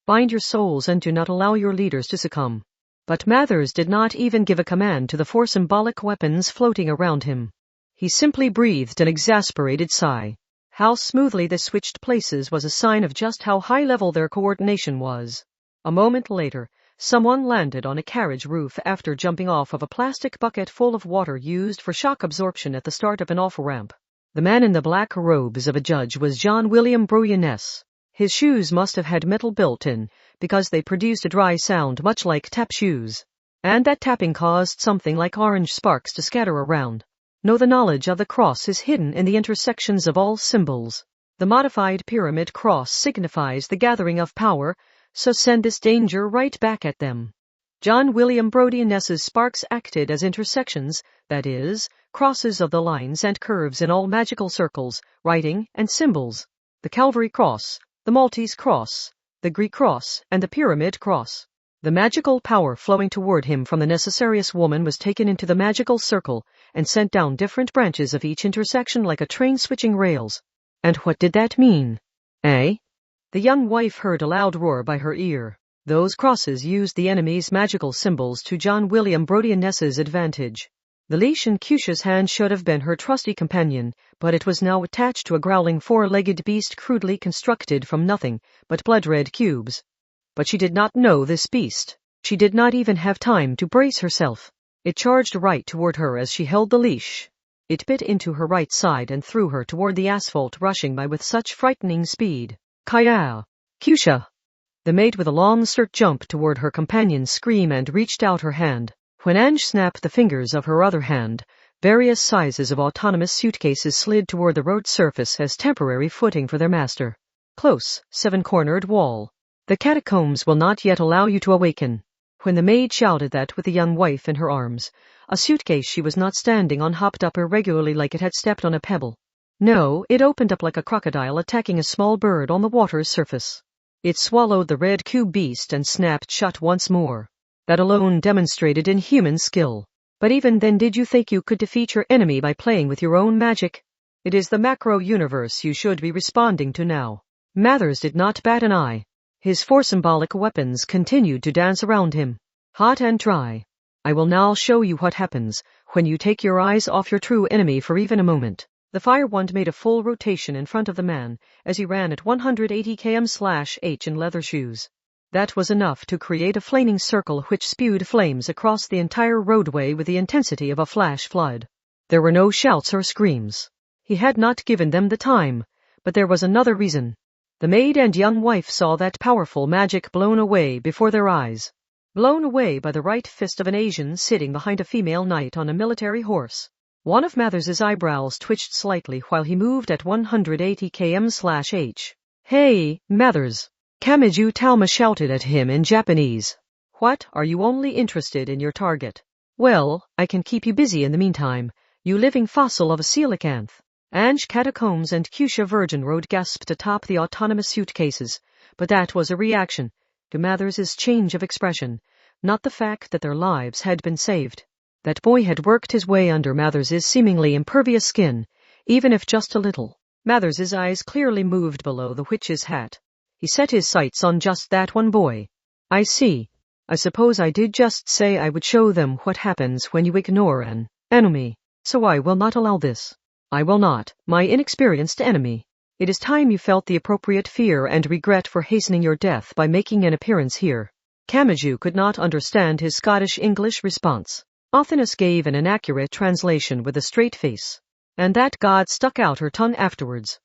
Bind your souls and do not allow your leaders to succumb. But Mathers did not even give a command to the four symbolic weapons floating around him. He simply breathed an exasperated sigh. How smoothly they switched places was a sign of just how high level their coordination was. A moment later, someone landed on a carriage roof after jumping off of a plastic bucket full of water used for shock absorption at the start of an off-ramp. The man in the black robes of a judge was John William Brouillonness. His shoes must have had metal built in, because they produced a dry sound much like tap shoes. And that tapping caused something like orange sparks to scatter around. No, the knowledge of the cross is hidden in the intersections of all symbols. The modified pyramid cross signifies the gathering of power, so send this danger right back at them. John William Brouillonness's sparks acted as intersections, that is, crosses of the lines and curves in all magical circles, writing, and symbols. The Calvary cross, the Maltese cross, the Greek cross, and the pyramid cross. The magical power flowing toward him from the Necessarius woman was taken into the magical circle and sent down different branches of each intersection like a train switching rails. And what did that mean? Eh? The young wife heard a loud roar by her ear. Those crosses used the enemy's magical symbols to John William Brouillonness's advantage. The leash in Kyusha's hand should have been her trusty companion, but it was now attached to a growling four-legged beast crudely constructed from nothing but blood-red cubes. But she did not know this beast. She did not even have time to brace herself. It charged right toward her as she held the leash. It bit into her right side and threw her toward the asphalt, rushing by with such frightening speed. Kaya! Kyusha! The maid with a long skirt jumped toward her companion's scream and reached out her hand. When Ange snapped the fingers of her other hand, various sizes of autonomous suitcases slid toward the road surface as temporary footing for their master. Close, seven-cornered wall. The catacombs will not yet allow you to awaken. When the maid shouted that with the young wife in her arms, a suitcase she was not standing on hopped up irregularly like it had stepped on a pebble. No, it opened up like a crocodile attacking a small bird on the water's surface. It swallowed the red cube beast and snapped shut once more. That alone demonstrated inhuman skill. But even then, did you think you could defeat your enemy by playing with your own magic? It is the macro-universe you should be responding to now. Mathers did not bat an eye. His four symbolic weapons continued to dance around him. Hot and dry. I will now show you what happens when you take your eyes off your true enemy for even a moment. The fire wand made a full rotation in front of the man as he ran at 180 km/h in leather shoes. That was enough to create a flaming circle which spewed flames across the entire roadway with the intensity of a flash flood. There were no shouts or screams. He had not given them the time, but there was another reason. The maid and young wife saw that powerful magic blown away before their eyes. Blown away by the right fist of an Asian sitting behind a female knight on a military horse. One of Mathers's eyebrows twitched slightly while he moved at 180 km/h. Hey, Mathers! Kamiju Talma shouted at him in Japanese. What, are you only interested in your target? Well, I can keep you busy in the meantime, you living fossil of a coelacanth. Ange Catacombs and Kyusha Virgin Road gasped atop the autonomous suitcases, but that was a reaction to Mathers's change of expression, not the fact that their lives had been saved. That boy had worked his way under Mathers's seemingly impervious skin, even if just a little. Mathers's eyes clearly moved below the witch's hat. He set his sights on just that one boy. I see. I suppose I did just say I would show them what happens when you ignore an enemy. So I will not allow this. I will not, my inexperienced enemy. It is time you felt the appropriate fear and regret for hastening your death by making an appearance here. Kamachi could not understand his Scottish English response. Athanas gave an inaccurate translation with a straight face. And that god stuck out her tongue afterwards.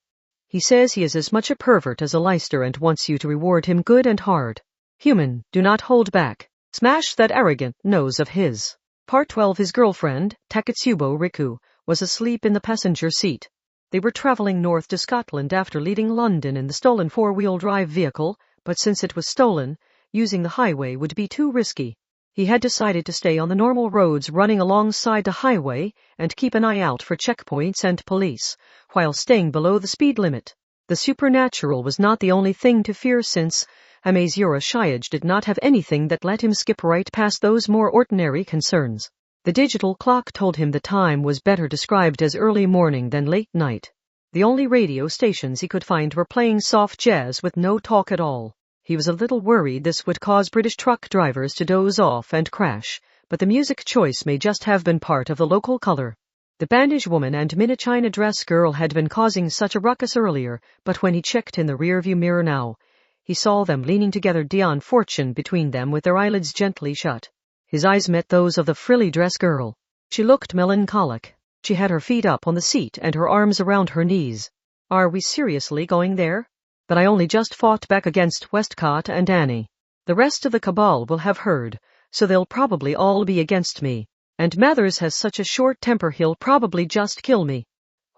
He says he is as much a pervert as a Leicester and wants you to reward him good and hard. Human, do not hold back. Smash that arrogant nose of his. Part 12. His girlfriend, Taketsubo Riku, was asleep in the passenger seat. They were traveling north to Scotland after leaving London in the stolen four-wheel drive vehicle, but since it was stolen, using the highway would be too risky. He had decided to stay on the normal roads running alongside the highway and keep an eye out for checkpoints and police, while staying below the speed limit. The supernatural was not the only thing to fear since Amazura Shiage did not have anything that let him skip right past those more ordinary concerns. The digital clock told him the time was better described as early morning than late night. The only radio stations he could find were playing soft jazz with no talk at all. He was a little worried this would cause British truck drivers to doze off and crash, but the music choice may just have been part of the local color. The bandage woman and mini-China dress girl had been causing such a ruckus earlier, but when he checked in the rearview mirror now, he saw them leaning together, Dion Fortune between them with their eyelids gently shut. His eyes met those of the frilly dress girl. She looked melancholic. She had her feet up on the seat and her arms around her knees. Are we seriously going there? But I only just fought back against Westcott and Annie. The rest of the cabal will have heard, so they'll probably all be against me. And Mathers has such a short temper he'll probably just kill me.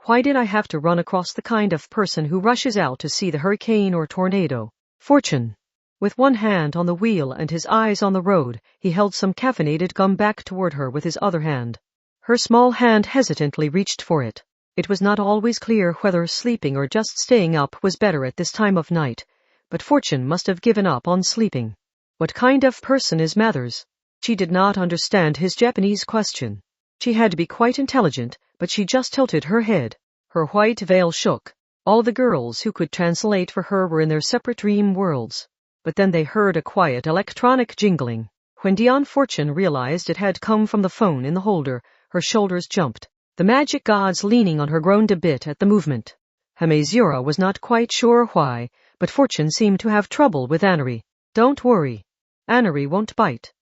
Why did I have to run across the kind of person who rushes out to see the hurricane or tornado? Fortune. With one hand on the wheel and his eyes on the road, he held some caffeinated gum back toward her with his other hand. Her small hand hesitantly reached for it. It was not always clear whether sleeping or just staying up was better at this time of night, but Fortune must have given up on sleeping. What kind of person is Mathers? She did not understand his Japanese question. She had to be quite intelligent, but she just tilted her head. Her white veil shook. All the girls who could translate for her were in their separate dream worlds. But then they heard a quiet electronic jingling. When Dion Fortune realized it had come from the phone in the holder, her shoulders jumped. The magic gods leaning on her groaned a bit at the movement. Hamazura was not quite sure why, but Fortune seemed to have trouble with Annery. Don't worry. Annery won't bite.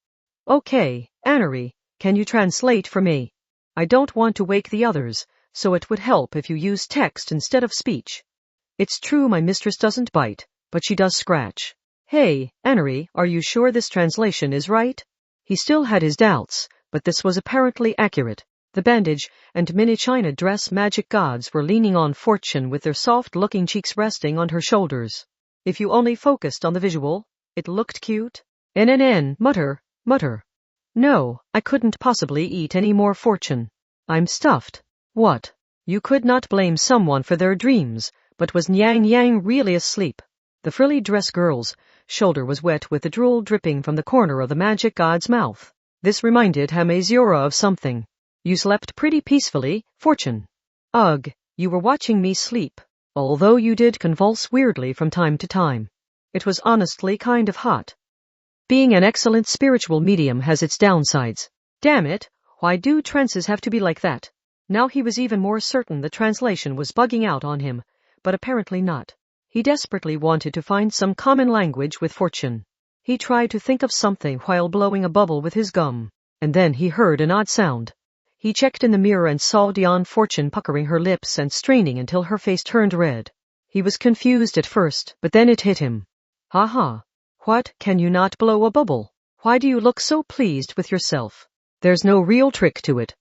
Okay, Annery, can you translate for me? I don't want to wake the others, so it would help if you use text instead of speech. It's true my mistress doesn't bite, but she does scratch. Hey, Annery, are you sure this translation is right? He still had his doubts, but this was apparently accurate. The bandage and mini-China dress magic gods were leaning on Fortune with their soft-looking cheeks resting on her shoulders. If you only focused on the visual, it looked cute. Mutter. No, I couldn't possibly eat any more Fortune. I'm stuffed. What? You could not blame someone for their dreams, but was Yang really asleep? The frilly dress girl's shoulder was wet with the drool dripping from the corner of the magic god's mouth. This reminded Hamazura of something. You slept pretty peacefully, Fortune. Ugh, you were watching me sleep, although you did convulse weirdly from time to time. It was honestly kind of hot. Being an excellent spiritual medium has its downsides. Damn it, why do trances have to be like that? Now he was even more certain the translation was bugging out on him, but apparently not. He desperately wanted to find some common language with Fortune. He tried to think of something while blowing a bubble with his gum, and then he heard an odd sound. He checked in the mirror and saw Dion Fortune puckering her lips and straining until her face turned red. He was confused at first, but then it hit him. Ha. What, can you not blow a bubble? Why do you look so pleased with yourself? There's no real trick to it.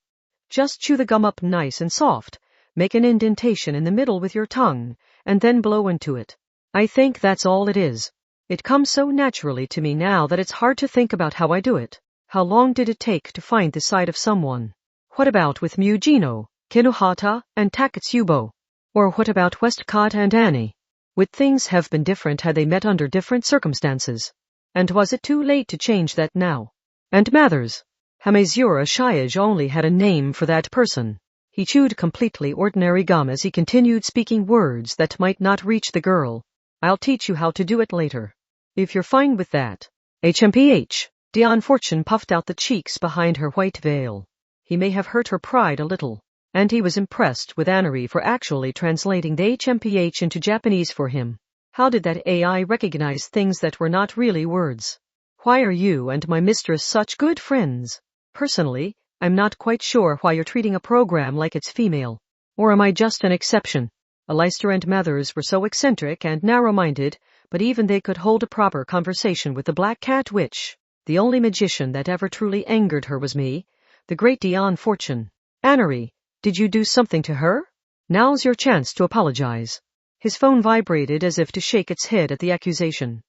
Just chew the gum up nice and soft, make an indentation in the middle with your tongue, and then blow into it. I think that's all it is. It comes so naturally to me now that it's hard to think about how I do it. How long did it take to find this side of someone? What about with Mugino, Kinohata, and Taketsubo? Or what about Westcott and Annie? Would things have been different had they met under different circumstances? And was it too late to change that now? And Mathers? Hamazura Shiage only had a name for that person. He chewed completely ordinary gum as he continued speaking words that might not reach the girl. I'll teach you how to do it later. If you're fine with that. HMPH. Dion Fortune puffed out the cheeks behind her white veil. He may have hurt her pride a little. And he was impressed with Anari for actually translating the HMPH into Japanese for him. How did that AI recognize things that were not really words? Why are you and my mistress such good friends? Personally, I'm not quite sure why you're treating a program like it's female. Or am I just an exception? Aleister and Mathers were so eccentric and narrow-minded, but even they could hold a proper conversation with the Black Cat Witch. The only magician that ever truly angered her was me, the great Dion Fortune. Anari, did you do something to her? Now's your chance to apologize. His phone vibrated as if to shake its head at the accusation.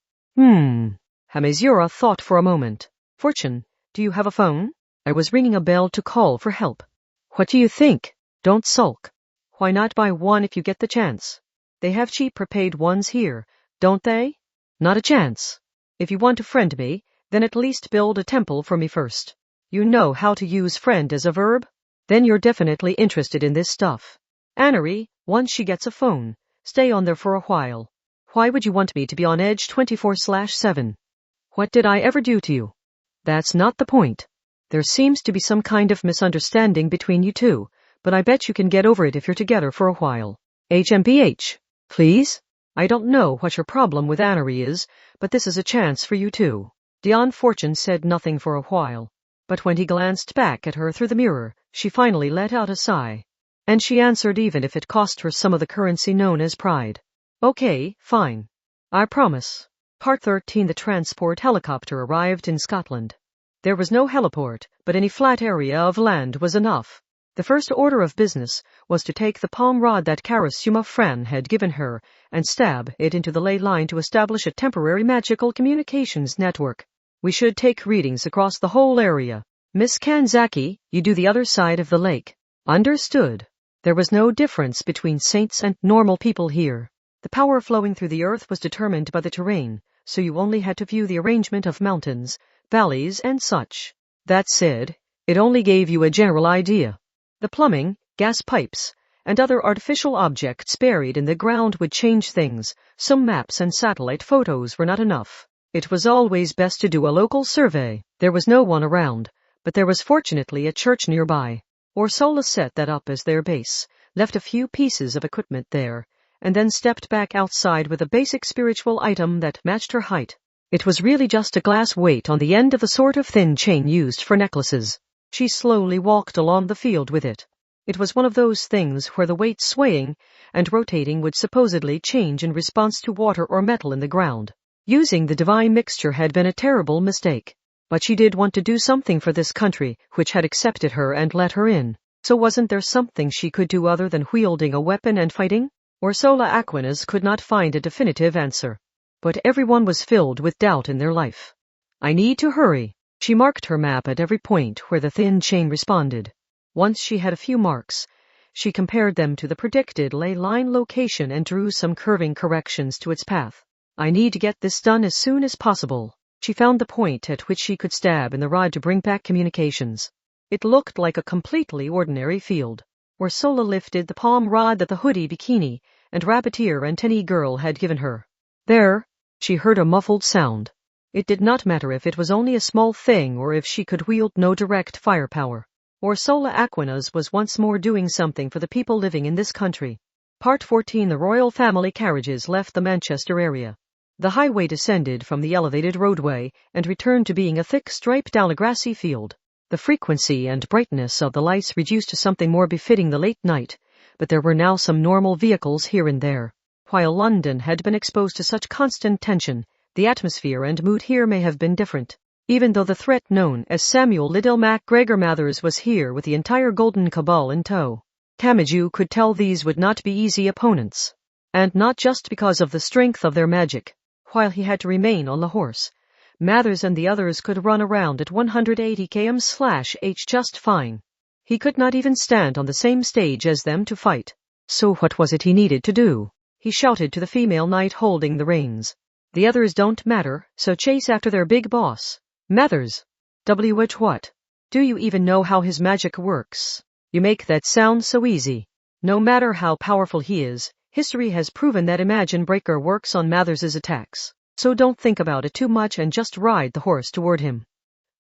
Hamezura thought for a moment. Fortune, do you have a phone? I was ringing a bell to call for help. What do you think? Don't sulk. Why not buy one if you get the chance? They have cheap prepaid ones here, don't they? Not a chance. If you want to friend me, then at least build a temple for me first. You know how to use friend as a verb? Then you're definitely interested in this stuff. Anari, once she gets a phone, stay on there for a while. Why would you want me to be on edge 24/7? What did I ever do to you? That's not the point. There seems to be some kind of misunderstanding between you two, but I bet you can get over it if you're together for a while. HMPH, please? I don't know what your problem with Anari is, but this is a chance for you too. Dion Fortune said nothing for a while, but when he glanced back at her through the mirror, she finally let out a sigh. And she answered even if it cost her some of the currency known as pride. Okay, fine. I promise. Part 13. The transport helicopter arrived in Scotland. There was no heliport, but any flat area of land was enough. The first order of business was to take the palm rod that Karasuma Fran had given her and stab it into the ley line to establish a temporary magical communications network. We should take readings across the whole area. Miss Kanzaki, you do the other side of the lake. Understood. There was no difference between saints and normal people here. The power flowing through the earth was determined by the terrain, so you only had to view the arrangement of mountains, valleys, and such. That said, it only gave you a general idea. The plumbing, gas pipes, and other artificial objects buried in the ground would change things. Some maps and satellite photos were not enough. It was always best to do a local survey. There was no one around, but there was fortunately a church nearby. Orsola set that up as their base, left a few pieces of equipment there, and then stepped back outside with a basic spiritual item that matched her height. It was really just a glass weight on the end of the sort of thin chain used for necklaces. She slowly walked along the field with it. It was one of those things where the weight swaying and rotating would supposedly change in response to water or metal in the ground. Using the divine mixture had been a terrible mistake. But she did want to do something for this country, which had accepted her and let her in. So wasn't there something she could do other than wielding a weapon and fighting? Ursula Aquinas could not find a definitive answer. But everyone was filled with doubt in their life. I need to hurry. She marked her map at every point where the thin chain responded. Once she had a few marks, she compared them to the predicted ley line location and drew some curving corrections to its path. I need to get this done as soon as possible. She found the point at which she could stab in the rod to bring back communications. It looked like a completely ordinary field. Ursula lifted the palm rod that the hoodie bikini and rabbiteer and tinny girl had given her. There, she heard a muffled sound. It did not matter if it was only a small thing or if she could wield no direct firepower. Ursula Aquinas was once more doing something for the people living in this country. Part 14. The royal family carriages left the Manchester area. The highway descended from the elevated roadway and returned to being a thick stripe down a grassy field. The frequency and brightness of the lights reduced to something more befitting the late night, but there were now some normal vehicles here and there. While London had been exposed to such constant tension, the atmosphere and mood here may have been different. Even though the threat known as Samuel Liddell MacGregor Mathers was here with the entire Golden Cabal in tow, Kamachi could tell these would not be easy opponents. And not just because of the strength of their magic. While he had to remain on the horse, Mathers and the others could run around at 180 km/h just fine. He could not even stand on the same stage as them to fight. So what was it he needed to do? He shouted to the female knight holding the reins. The others don't matter, so chase after their big boss. Mathers. What? Do you even know how his magic works? You make that sound so easy. No matter how powerful he is, history has proven that Imagine Breaker works on Mathers's attacks. So don't think about it too much and just ride the horse toward him.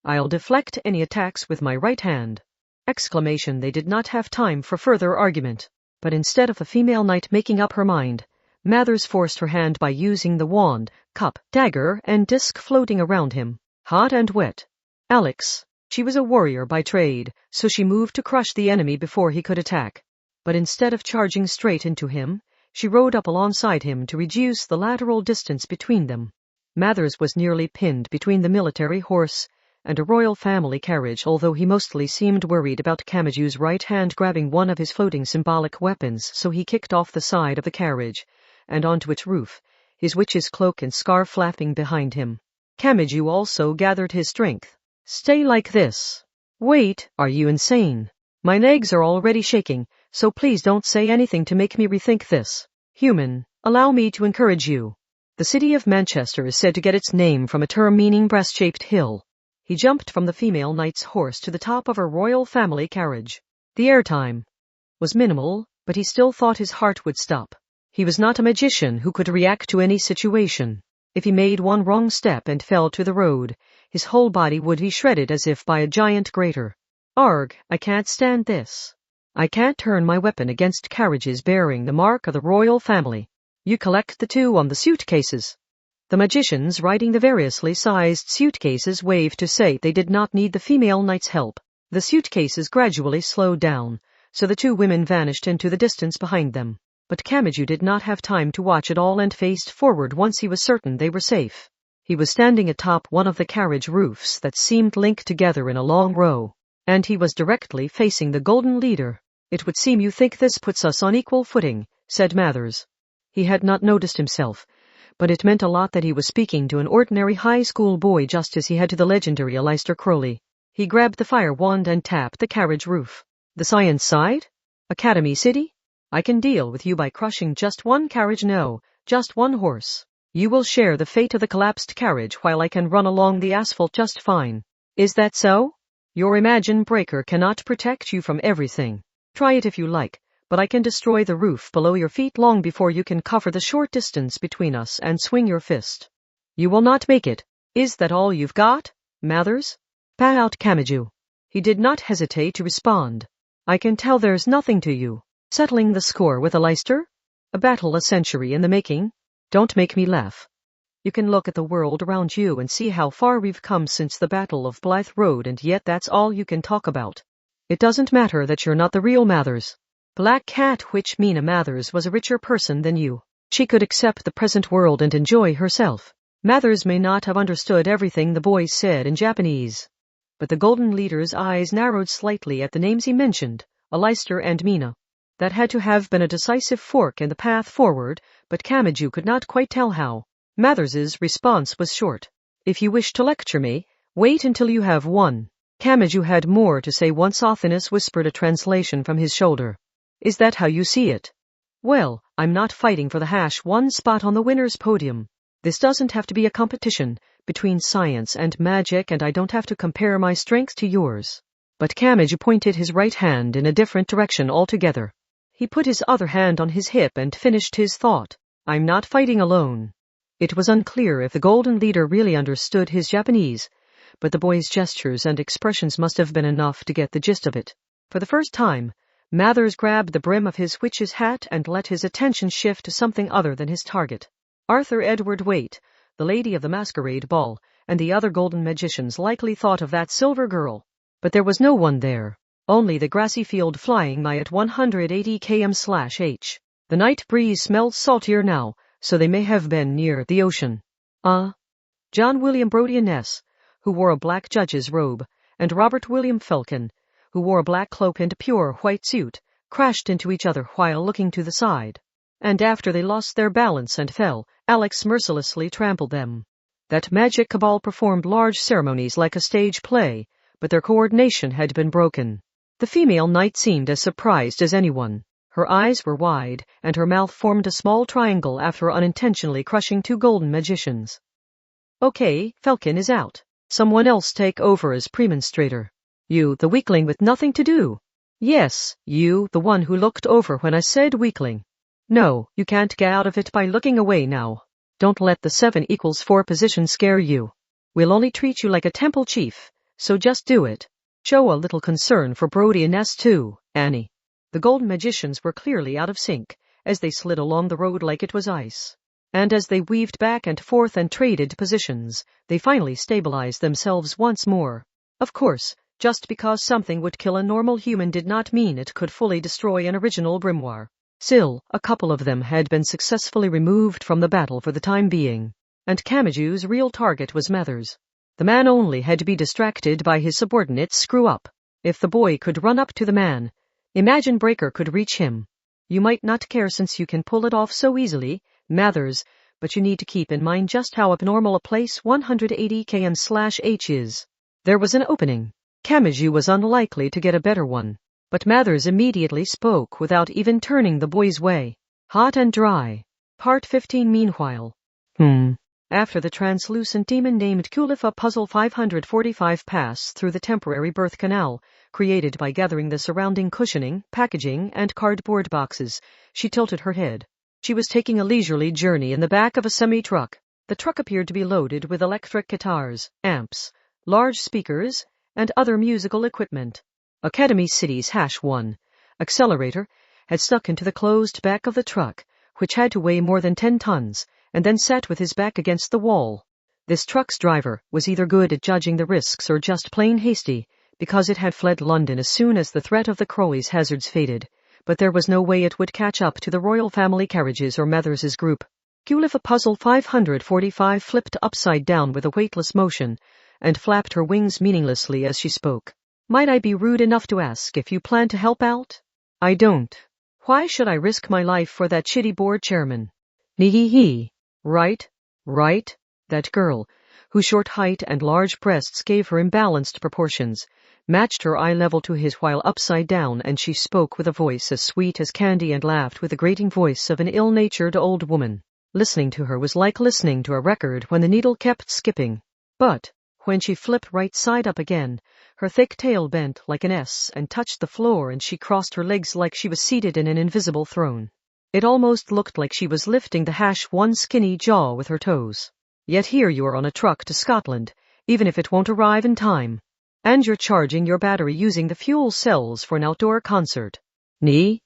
I'll deflect any attacks with my right hand. Exclamation. They did not have time for further argument. But instead of the female knight making up her mind, Mathers forced her hand by using the wand, cup, dagger, and disc floating around him. Hot and wet. Alex. She was a warrior by trade, so she moved to crush the enemy before he could attack. But instead of charging straight into him, she rode up alongside him to reduce the lateral distance between them. Mathers was nearly pinned between the military horse and a royal family carriage, although he mostly seemed worried about Kamaju's right hand grabbing one of his floating symbolic weapons, so he kicked off the side of the carriage and onto its roof, his witch's cloak and scarf flapping behind him. Kamaju also gathered his strength. Stay like this. Wait, are you insane? My legs are already shaking, so please don't say anything to make me rethink this. Human, allow me to encourage you. The city of Manchester is said to get its name from a term meaning breast-shaped hill. He jumped from the female knight's horse to the top of her royal family carriage. The airtime was minimal, but he still thought his heart would stop. He was not a magician who could react to any situation. If he made one wrong step and fell to the road, his whole body would be shredded as if by a giant grater. Arg, I can't stand this. I can't turn my weapon against carriages bearing the mark of the royal family. You collect the two on the suitcases. The magicians riding the variously sized suitcases waved to say they did not need the female knight's help. The suitcases gradually slowed down, so the two women vanished into the distance behind them. But Kamaju did not have time to watch it all and faced forward once he was certain they were safe. He was standing atop one of the carriage roofs that seemed linked together in a long row, and he was directly facing the golden leader. It would seem you think this puts us on equal footing, said Mathers. He had not noticed himself, but it meant a lot that he was speaking to an ordinary high school boy just as he had to the legendary Aleister Crowley. He grabbed the fire wand and tapped the carriage roof. The science side? Academy City? I can deal with you by crushing just one carriage, no, just one horse. You will share the fate of the collapsed carriage while I can run along the asphalt just fine. Is that so? Your Imagine Breaker cannot protect you from everything. Try it if you like, but I can destroy the roof below your feet long before you can cover the short distance between us and swing your fist. You will not make it. Is that all you've got, Mathers? Pat out Kamaju. He did not hesitate to respond. I can tell there's nothing to you. Settling the score with Aleister? A battle a century in the making? Don't make me laugh. You can look at the world around you and see how far we've come since the Battle of Blythe Road, and yet that's all you can talk about. It doesn't matter that you're not the real Mathers. Black Cat Witch Mina Mathers was a richer person than you. She could accept the present world and enjoy herself. Mathers may not have understood everything the boy said in Japanese, but the golden leader's eyes narrowed slightly at the names he mentioned, Aleister and Mina. That had to have been a decisive fork in the path forward, but Kamaju could not quite tell how. Mathers's response was short. If you wish to lecture me, wait until you have won. Kamaju had more to say once Othinus whispered a translation from his shoulder. Is that how you see it? Well, I'm not fighting for the #1 spot on the winner's podium. This doesn't have to be a competition between science and magic, and I don't have to compare my strength to yours. But Kamaju pointed his right hand in a different direction altogether. He put his other hand on his hip and finished his thought. I'm not fighting alone. It was unclear if the golden leader really understood his Japanese, but the boy's gestures and expressions must have been enough to get the gist of it. For the first time, Mathers grabbed the brim of his witch's hat and let his attention shift to something other than his target. Arthur Edward Waite, the lady of the masquerade ball, and the other golden magicians likely thought of that silver girl. But there was no one there. Only the grassy field flying by at 180 km/h. The night breeze smelled saltier now, so they may have been near the ocean. John William Brodian-Ness, who wore a black judge's robe, and Robert William Felkin, who wore a black cloak and pure white suit, crashed into each other while looking to the side. And after they lost their balance and fell, Alex mercilessly trampled them. That magic cabal performed large ceremonies like a stage play, but their coordination had been broken. The female knight seemed as surprised as anyone. Her eyes were wide, and her mouth formed a small triangle after unintentionally crushing two golden magicians. Okay, Felkin is out. Someone else take over as premonstrator. You, the weakling with nothing to do. Yes, you, the one who looked over when I said weakling. No, you can't get out of it by looking away now. Don't let the 7=4 position scare you. We'll only treat you like a temple chief, so just do it. Show a little concern for Brody and S2, Annie. The golden magicians were clearly out of sync as they slid along the road like it was ice. And as they weaved back and forth and traded positions, they finally stabilized themselves once more. Of course, just because something would kill a normal human did not mean it could fully destroy an original grimoire. Still, a couple of them had been successfully removed from the battle for the time being, and Kamaju's real target was Mathers. The man only had to be distracted by his subordinate's screw-up. If the boy could run up to the man, imagine Breaker could reach him. You might not care since you can pull it off so easily, Mathers, but you need to keep in mind just how abnormal a place 180 km/h is. There was an opening. Kamaju was unlikely to get a better one, but Mathers immediately spoke without even turning the boy's way. Hot and dry. Part 15. Meanwhile. After the translucent demon named Kulifa Puzzle 545 passed through the temporary birth canal, created by gathering the surrounding cushioning, packaging, and cardboard boxes, she tilted her head. She was taking a leisurely journey in the back of a semi-truck. The truck appeared to be loaded with electric guitars, amps, large speakers, and other musical equipment. Academy City's #1 accelerator had stuck into the closed back of the truck, which had to weigh more than 10 tons, and then sat with his back against the wall. This truck's driver was either good at judging the risks or just plain hasty, because it had fled London as soon as the threat of the Crowley's hazards faded, but there was no way it would catch up to the royal family carriages or Mathers's group. Kulifa Puzzle 545 flipped upside down with a weightless motion, and flapped her wings meaninglessly as she spoke. Might I be rude enough to ask if you plan to help out? I don't. Why should I risk my life for that shitty board chairman? Hee. Right. That girl, whose short height and large breasts gave her imbalanced proportions, matched her eye level to his while upside down, and she spoke with a voice as sweet as candy and laughed with the grating voice of an ill-natured old woman. Listening to her was like listening to a record when the needle kept skipping. But when she flipped right side up again, her thick tail bent like an S and touched the floor, and she crossed her legs like she was seated in an invisible throne. It almost looked like she was lifting the #1 skinny jaw with her toes. Yet here you are on a truck to Scotland, even if it won't arrive in time. And you're charging your battery using the fuel cells for an outdoor concert. Hee.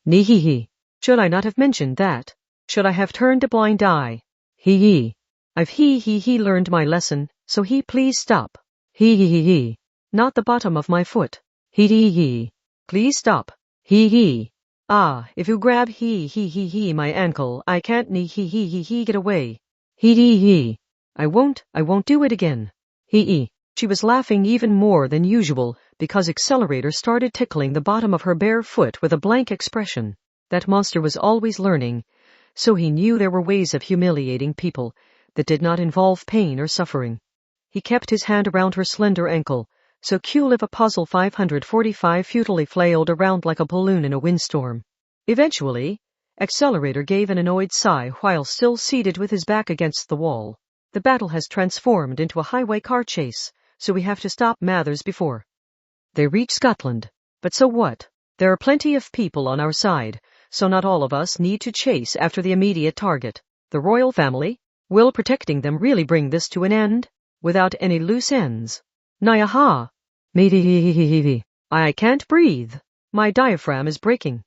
Should I not have mentioned that? Should I have turned a blind eye? Hee. I've learned my lesson, so please stop. Hee. Not the bottom of my foot. Hee. Please stop. Hee. Ah, if you grab my ankle, I can't get away. Hee. I won't do it again. Hee. She was laughing even more than usual because Accelerator started tickling the bottom of her bare foot with a blank expression. That monster was always learning, so he knew there were ways of humiliating people that did not involve pain or suffering. He kept his hand around her slender ankle, so Kulifa Puzzle 545 futilely flailed around like a balloon in a windstorm. Eventually, Accelerator gave an annoyed sigh while still seated with his back against the wall. The battle has transformed into a highway car chase, so we have to stop Mathers before they reach Scotland. But so what? There are plenty of people on our side, so not all of us need to chase after the immediate target. The royal family. Will protecting them really bring this to an end? Without any loose ends? Nyaha. Me. I can't breathe. My diaphragm is breaking.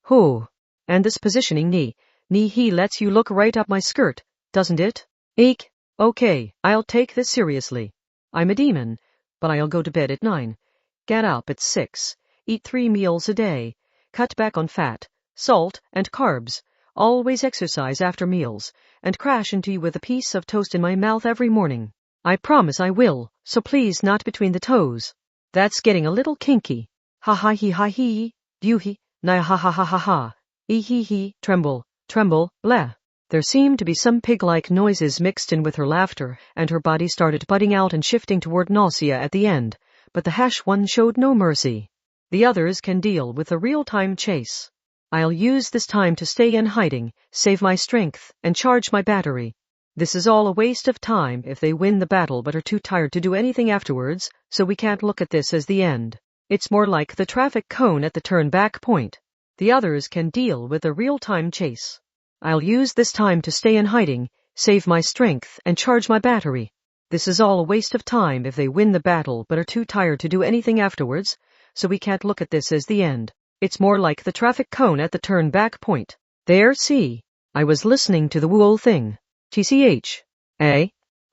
Ho. And this positioning he lets you look right up my skirt, doesn't it? Eek. Okay, I'll take this seriously. I'm a demon, but I'll go to bed at 9. Get up at 6. Eat 3 meals a day. Cut back on fat, salt, and carbs. Always exercise after meals, and crash into you with a piece of toast in my mouth every morning. I promise I will, so please not between the toes. That's getting a little kinky. Ha he, beauty, na ha. He, tremble, blah. There seemed to be some pig-like noises mixed in with her laughter, and her body started budding out and shifting toward nausea at the end, but the #1 showed no mercy. The others can deal with a real-time chase. I'll use this time to stay in hiding, save my strength, and charge my battery. This is all a waste of time if they win the battle but are too tired to do anything afterwards, so we can't look at this as the end. It's more like the traffic cone at the turn-back point. The others can deal with a real-time chase. I'll use this time to stay in hiding, save my strength, and charge my battery. This is all a waste of time if they win the battle but are too tired to do anything afterwards, so we can't look at this as the end. It's more like the traffic cone at the turn-back point. There, see? I was listening to the whole thing. TCH. Eh?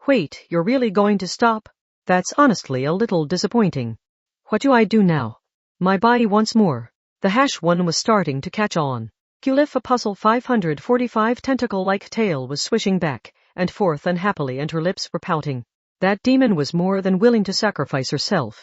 Wait, you're really going to stop? That's honestly a little disappointing. What do I do now? My body wants more. The #1 was starting to catch on. Culifa Puzzle 545 tentacle-like tail was swishing back and forth unhappily and her lips were pouting. That demon was more than willing to sacrifice herself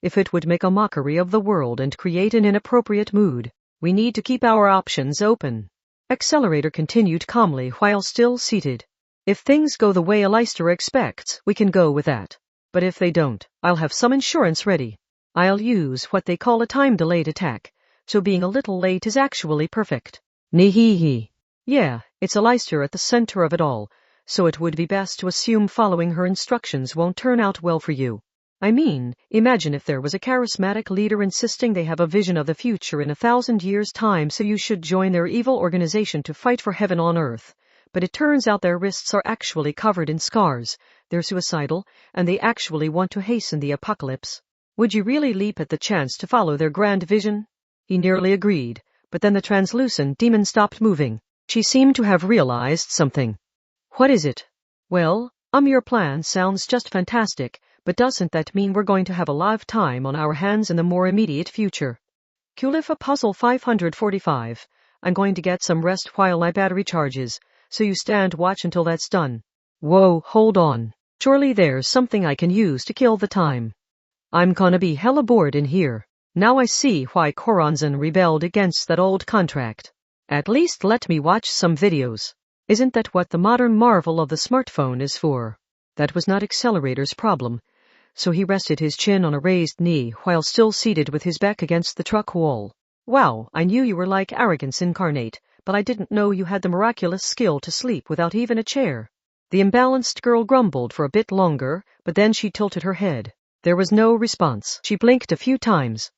if it would make a mockery of the world and create an inappropriate mood. We need to keep our options open. Accelerator continued calmly while still seated. If things go the way Aleister expects, we can go with that. But if they don't, I'll have some insurance ready. I'll use what they call a time-delayed attack, so being a little late is actually perfect. Nehehe. Yeah, it's Aleister at the center of it all, so it would be best to assume following her instructions won't turn out well for you. I mean, imagine if there was a charismatic leader insisting they have a vision of the future in 1,000 years' time, so you should join their evil organization to fight for heaven on earth. But it turns out their wrists are actually covered in scars, they're suicidal, and they actually want to hasten the apocalypse. Would you really leap at the chance to follow their grand vision? He nearly agreed, but then the translucent demon stopped moving. She seemed to have realized something. What is it? Well, your plan sounds just fantastic, but doesn't that mean we're going to have a lifetime on our hands in the more immediate future? Culifa Puzzle 545. I'm going to get some rest while my battery charges, so you stand watch until that's done. Whoa, hold on. Surely there's something I can use to kill the time. I'm gonna be hella bored in here. Now I see why Koranzan rebelled against that old contract. At least let me watch some videos. Isn't that what the modern marvel of the smartphone is for? That was not Accelerator's problem, so he rested his chin on a raised knee while still seated with his back against the truck wall. Wow, I knew you were like arrogance incarnate, but I didn't know you had the miraculous skill to sleep without even a chair. The imbalanced girl grumbled for a bit longer, but then she tilted her head. There was no response. She blinked a few times.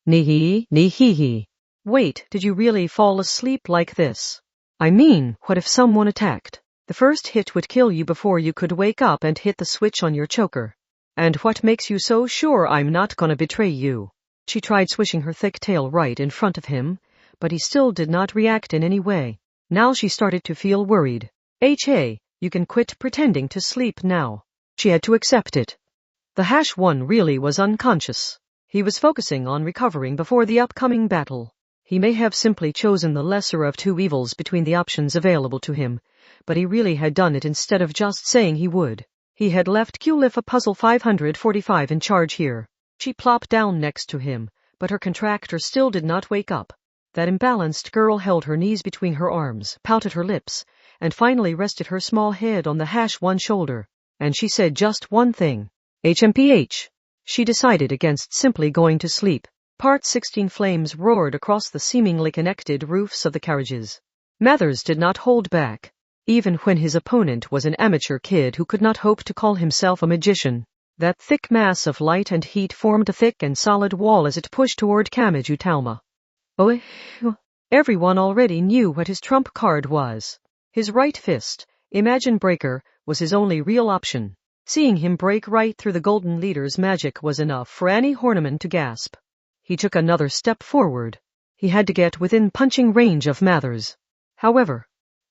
Nehehe. Wait, did you really fall asleep like this? I mean, what if someone attacked? The first hit would kill you before you could wake up and hit the switch on your choker. And what makes you so sure I'm not gonna betray you? She tried swishing her thick tail right in front of him, but he still did not react in any way. Now she started to feel worried. Hey, you can quit pretending to sleep now. She had to accept it. The #1 really was unconscious. He was focusing on recovering before the upcoming battle. He may have simply chosen the lesser of two evils between the options available to him, but he really had done it instead of just saying he would. He had left Culifa Puzzle 545 in charge here. She plopped down next to him, but her contractor still did not wake up. That imbalanced girl held her knees between her arms, pouted her lips, and finally rested her small head on the #1 shoulder. And she said just one thing. HMPH. She decided against simply going to sleep. Part 16 flames roared across the seemingly connected roofs of the carriages. Mathers did not hold back, even when his opponent was an amateur kid who could not hope to call himself a magician. That thick mass of light and heat formed a thick and solid wall as it pushed toward Kamachi Talma. Oh, everyone already knew what his trump card was. His right fist, Imagine Breaker, was his only real option. Seeing him break right through the Golden Leader's magic was enough for Annie Horniman to gasp. He took another step forward. He had to get within punching range of Mathers. However,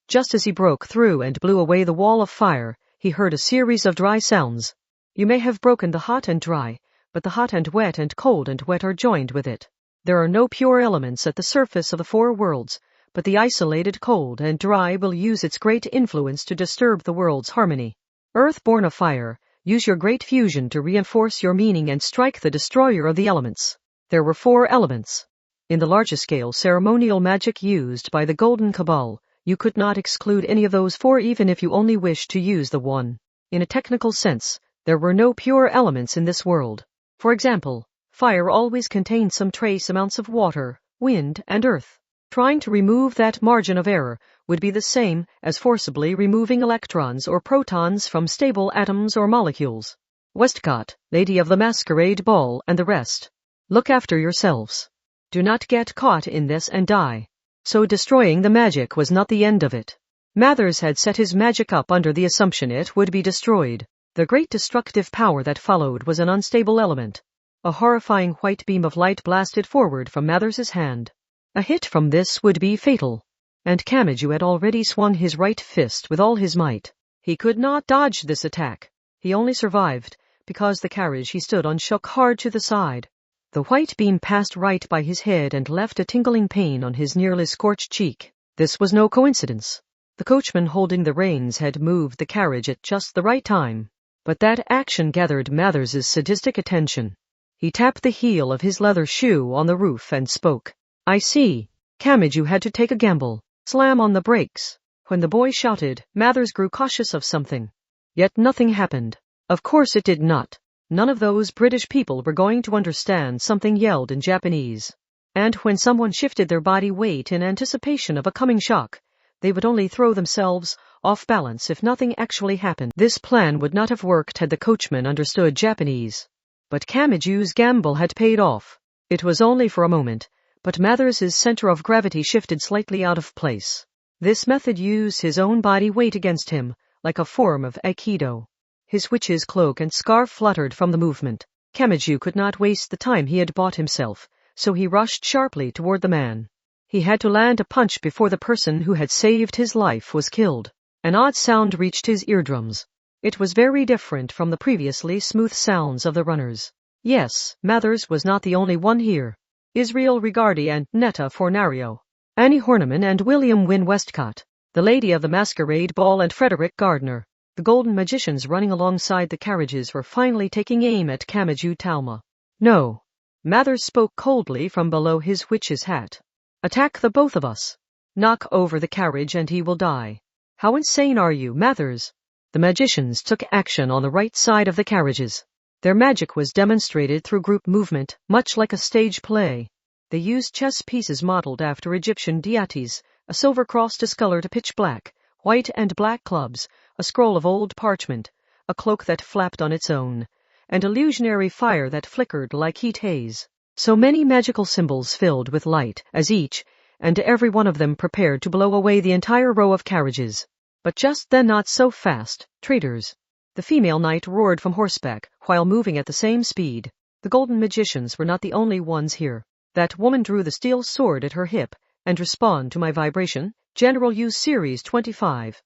just as he broke through and blew away the wall of fire, he heard a series of dry sounds. You may have broken the hot and dry, but the hot and cold and wet are joined with it. There are no pure elements at the surface of the four worlds, but the isolated cold and dry will use its great influence to disturb the world's harmony. Earth-born of fire, use your great fusion to reinforce your meaning and strike the destroyer of the elements. There were 4 elements. In the larger-scale ceremonial magic used by the Golden Cabal, you could not exclude any of those 4 even if you only wished to use the one. In a technical sense, there were no pure elements in this world. For example, fire always contained some trace amounts of water, wind, and earth. Trying to remove that margin of error would be the same as forcibly removing electrons or protons from stable atoms or molecules. Westcott, Lady of the Masquerade Ball, and the rest. Look after yourselves. Do not get caught in this and die. So destroying the magic was not the end of it. Mathers had set his magic up under the assumption it would be destroyed. The great destructive power that followed was an unstable element. A horrifying white beam of light blasted forward from Mathers's hand. A hit from this would be fatal. And Kamachi had already swung his right fist with all his might. He could not dodge this attack. He only survived because the carriage he stood on shook hard to the side. The white beam passed right by his head and left a tingling pain on his nearly scorched cheek. This was no coincidence. The coachman holding the reins had moved the carriage at just the right time. But that action gathered Mathers's sadistic attention. He tapped the heel of his leather shoe on the roof and spoke. I see. Kamachi had to take a gamble. Slam on the brakes. When the boy shouted, Mathers grew cautious of something. Yet nothing happened. Of course it did not. None of those British people were going to understand something yelled in Japanese. And when someone shifted their body weight in anticipation of a coming shock, they would only throw themselves off balance if nothing actually happened. This plan would not have worked had the coachman understood Japanese. But Kamachi's gamble had paid off. It was only for a moment, but Mathers's center of gravity shifted slightly out of place. This method used his own body weight against him, like a form of aikido. His witch's cloak and scarf fluttered from the movement. Kamachi could not waste the time he had bought himself, so he rushed sharply toward the man. He had to land a punch before the person who had saved his life was killed. An odd sound reached his eardrums. It was very different from the previously smooth sounds of the runners. Yes, Mathers was not the only one here. Israel Rigardi and Netta Fornario, Annie Horniman and William Wynne Westcott, the Lady of the Masquerade Ball and Frederick Gardner. The golden magicians running alongside the carriages were finally taking aim at Kamachi Talma. No. Mathers spoke coldly from below his witch's hat. Attack the both of us. Knock over the carriage and he will die. How insane are you, Mathers? The magicians took action on the right side of the carriages. Their magic was demonstrated through group movement, much like a stage play. They used chess pieces modeled after Egyptian deities, a silver cross discolored pitch black, white and black clubs, a scroll of old parchment, a cloak that flapped on its own, and illusionary fire that flickered like heat haze. So many magical symbols filled with light, as each and every one of them prepared to blow away the entire row of carriages. But just then, not so fast, traitors. The female knight roared from horseback, while moving at the same speed. The golden magicians were not the only ones here. That woman drew the steel sword at her hip, and respond to my vibration, General Use Series 25.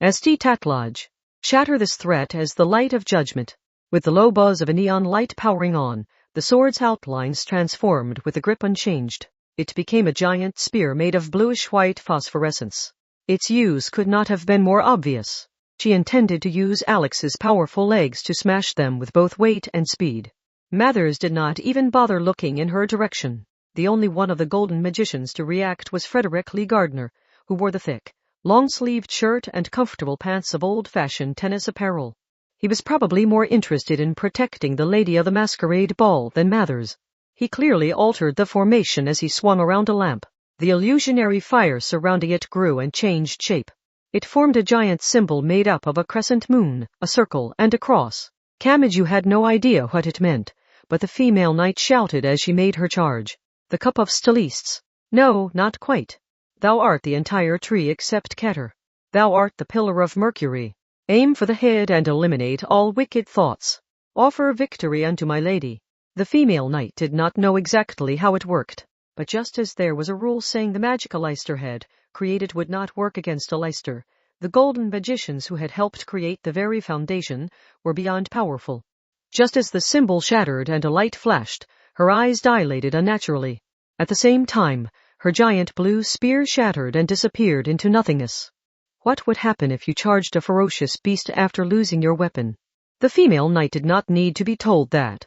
St. Tatlodge. Shatter this threat as the light of judgment. With the low buzz of a neon light powering on, the sword's outlines transformed with the grip unchanged. It became a giant spear made of bluish-white phosphorescence. Its use could not have been more obvious. She intended to use Alex's powerful legs to smash them with both weight and speed. Mathers did not even bother looking in her direction. The only one of the golden magicians to react was Frederick Lee Gardner, who wore the thick, long-sleeved shirt and comfortable pants of old-fashioned tennis apparel. He was probably more interested in protecting the Lady of the Masquerade Ball than Mathers. He clearly altered the formation as he swung around a lamp. The illusionary fire surrounding it grew and changed shape. It formed a giant symbol made up of a crescent moon, a circle, and a cross. Kamachi had no idea what it meant, but the female knight shouted as she made her charge. The cup of Stellists. No, not quite. Thou art the entire tree except Keter. Thou art the pillar of Mercury. Aim for the head and eliminate all wicked thoughts. Offer victory unto my lady. The female knight did not know exactly how it worked, but just as there was a rule saying the magic a Leicester had created would not work against a Leicester, the golden magicians who had helped create the very foundation were beyond powerful. Just as the symbol shattered and a light flashed, her eyes dilated unnaturally. At the same time, her giant blue spear shattered and disappeared into nothingness. What would happen if you charged a ferocious beast after losing your weapon? The female knight did not need to be told that.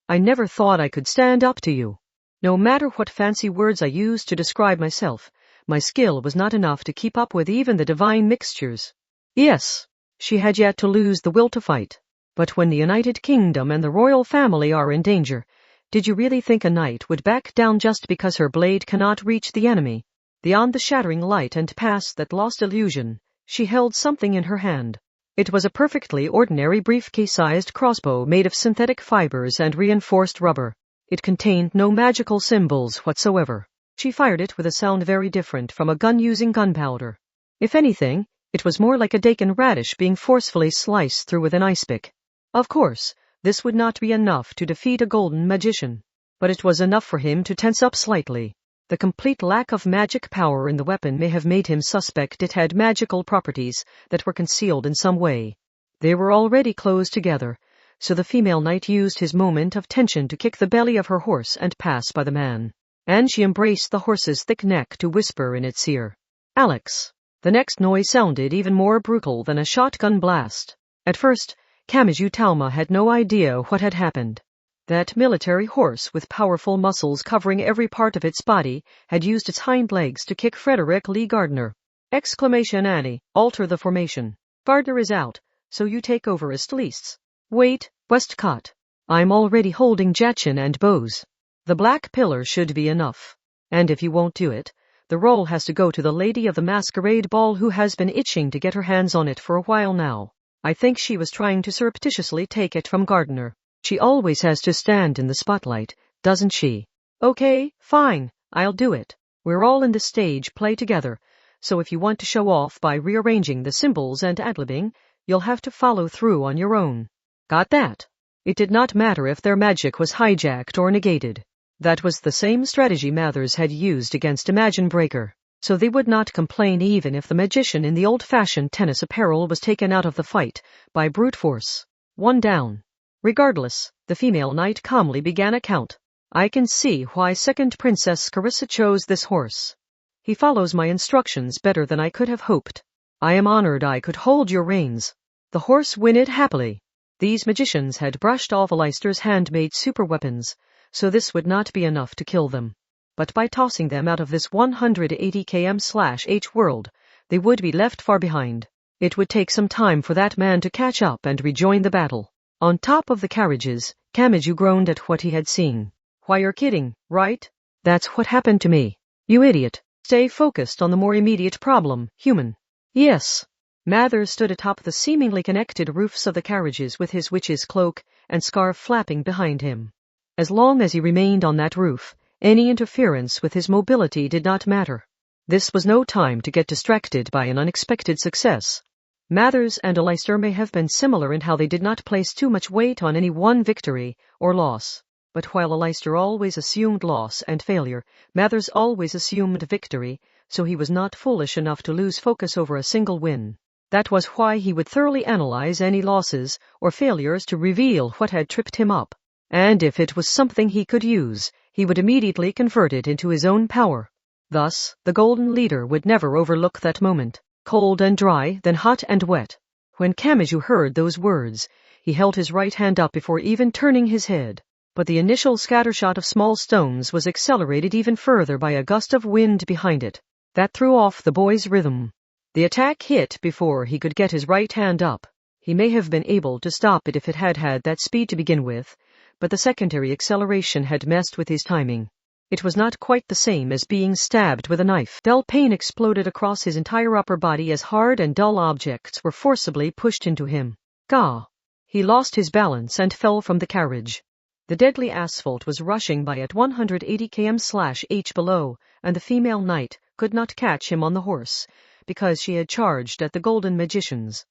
I never thought I could stand up to you. No matter what fancy words I used to describe myself, my skill was not enough to keep up with even the divine mixtures. Yes, she had yet to lose the will to fight. But when the United Kingdom and the royal family are in danger, did you really think a knight would back down just because her blade cannot reach the enemy? Beyond the shattering light and past that lost illusion, she held something in her hand. It was a perfectly ordinary briefcase-sized crossbow made of synthetic fibers and reinforced rubber. It contained no magical symbols whatsoever. She fired it with a sound very different from a gun using gunpowder. If anything, it was more like a dakin radish being forcefully sliced through with an ice pick. Of course, this would not be enough to defeat a golden magician, but it was enough for him to tense up slightly. The complete lack of magic power in the weapon may have made him suspect it had magical properties that were concealed in some way. They were already close together, so the female knight used his moment of tension to kick the belly of her horse and pass by the man. And she embraced the horse's thick neck to whisper in its ear, "Alex." The next noise sounded even more brutal than a shotgun blast. At first, Kamachi Toaru had no idea what had happened. That military horse with powerful muscles covering every part of its body had used its hind legs to kick Frederick Lee Gardner. Annie, alter the formation. Gardner is out, so you take over as leasts. Wait, Westcott. I'm already holding Jachin and bows. The black pillar should be enough. And if you won't do it, the role has to go to the lady of the masquerade ball who has been itching to get her hands on it for a while now. I think she was trying to surreptitiously take it from Gardner. She always has to stand in the spotlight, doesn't she? Okay, fine, I'll do it. We're all in the stage play together, so if you want to show off by rearranging the symbols and ad-libbing, you'll have to follow through on your own. Got that? It did not matter if their magic was hijacked or negated. That was the same strategy Mathers had used against Imagine Breaker, so they would not complain even if the magician in the old-fashioned tennis apparel was taken out of the fight by brute force. One down. Regardless, the female knight calmly began a count. I can see why second Princess Carissa chose this horse. He follows my instructions better than I could have hoped. I am honored I could hold your reins. The horse whinnied happily. These magicians had brushed off Leicester's handmade super weapons, so this would not be enough to kill them. But by tossing them out of this 180 km/h world, they would be left far behind. It would take some time for that man to catch up and rejoin the battle. On top of the carriages, Kamachi groaned at what he had seen. Why, you're kidding, right? That's what happened to me. You idiot. Stay focused on the more immediate problem, human. Yes. Mathers stood atop the seemingly connected roofs of the carriages with his witch's cloak and scarf flapping behind him. As long as he remained on that roof, any interference with his mobility did not matter. This was no time to get distracted by an unexpected success. Mathers and Leister may have been similar in how they did not place too much weight on any one victory or loss. But while Leister always assumed loss and failure, Mathers always assumed victory, so he was not foolish enough to lose focus over a single win. That was why he would thoroughly analyze any losses or failures to reveal what had tripped him up. And if it was something he could use, he would immediately convert it into his own power. Thus, the Golden Leader would never overlook that moment. Cold and dry, then hot and wet. When Kamachi heard those words, he held his right hand up before even turning his head. But the initial scattershot of small stones was accelerated even further by a gust of wind behind it. That threw off the boy's rhythm. The attack hit before he could get his right hand up. He may have been able to stop it if it had had that speed to begin with, but the secondary acceleration had messed with his timing. It was not quite the same as being stabbed with a knife. Dull pain exploded across his entire upper body as hard and dull objects were forcibly pushed into him. Gah! He lost his balance and fell from the carriage. The deadly asphalt was rushing by at 180 km/h below, and the female knight could not catch him on the horse, because she had charged at the golden magicians.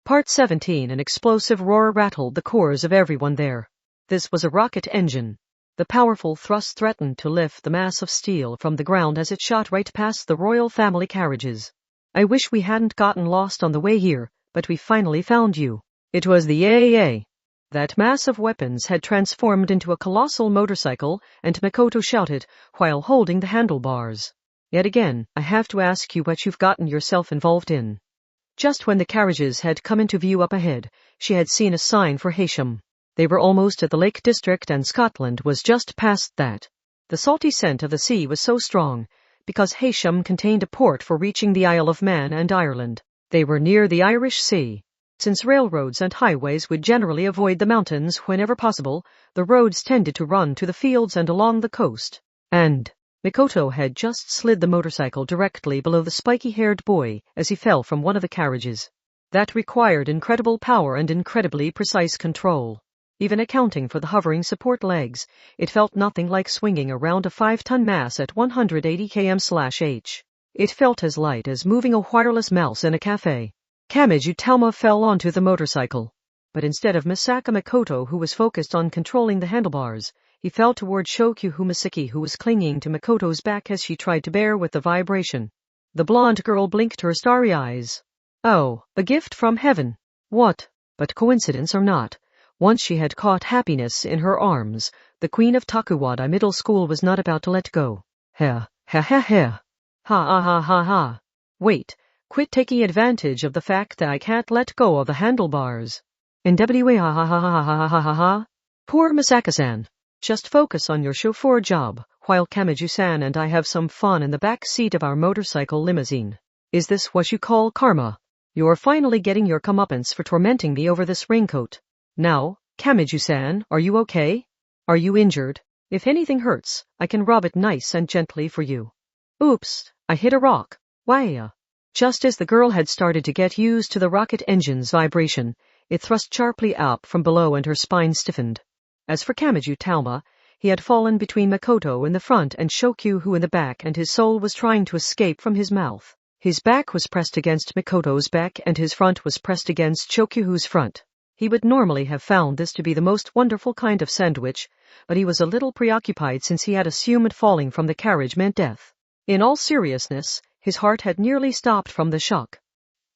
Part 17, an explosive roar rattled the cores of everyone there. This was a rocket engine. The powerful thrust threatened to lift the mass of steel from the ground as it shot right past the royal family carriages. I wish we hadn't gotten lost on the way here, but we finally found you. It was the AAA. That mass of weapons had transformed into a colossal motorcycle, and Makoto shouted, while holding the handlebars. Yet again, I have to ask you what you've gotten yourself involved in. Just when the carriages had come into view up ahead, she had seen a sign for Heysham. They were almost at the Lake District and Scotland was just past that. The salty scent of the sea was so strong, because Heysham contained a port for reaching the Isle of Man and Ireland. They were near the Irish Sea. Since railroads and highways would generally avoid the mountains whenever possible, the roads tended to run to the fields and along the coast. And Mikoto had just slid the motorcycle directly below the spiky-haired boy as he fell from one of the carriages. That required incredible power and incredibly precise control. Even accounting for the hovering support legs, it felt nothing like swinging around a 5-ton mass at 180 km/h. It felt as light as moving a wireless mouse in a cafe. Kamachi Talma fell onto the motorcycle. But instead of Misaka Makoto, who was focused on controlling the handlebars, he fell toward Shokyu Misaki, who was clinging to Makoto's back as she tried to bear with the vibration. The blonde girl blinked her starry eyes. Oh, a gift from heaven. What? But coincidence or not, once she had caught happiness in her arms, the queen of Takuwada Middle School was not about to let go. Ha, ha ha ha. Ha ha ha ha ha. Wait, quit taking advantage of the fact that I can't let go of the handlebars. NWA ha ha ha ha ha ha ha ha. Poor Misaka-san. Just focus on your chauffeur job, while Kamachi-san and I have some fun in the back seat of our motorcycle limousine. Is this what you call karma? You're finally getting your comeuppance for tormenting me over this raincoat. Now, Kamachi-san, are you okay? Are you injured? If anything hurts, I can rub it nice and gently for you. Oops, I hit a rock. Why? Just as the girl had started to get used to the rocket engine's vibration, it thrust sharply up from below and her spine stiffened. As for Kamachi Talma, he had fallen between Makoto in the front and Shokyu in the back, and his soul was trying to escape from his mouth. His back was pressed against Makoto's back and his front was pressed against Shokyu's front. He would normally have found this to be the most wonderful kind of sandwich, but he was a little preoccupied since he had assumed falling from the carriage meant death. In all seriousness, his heart had nearly stopped from the shock.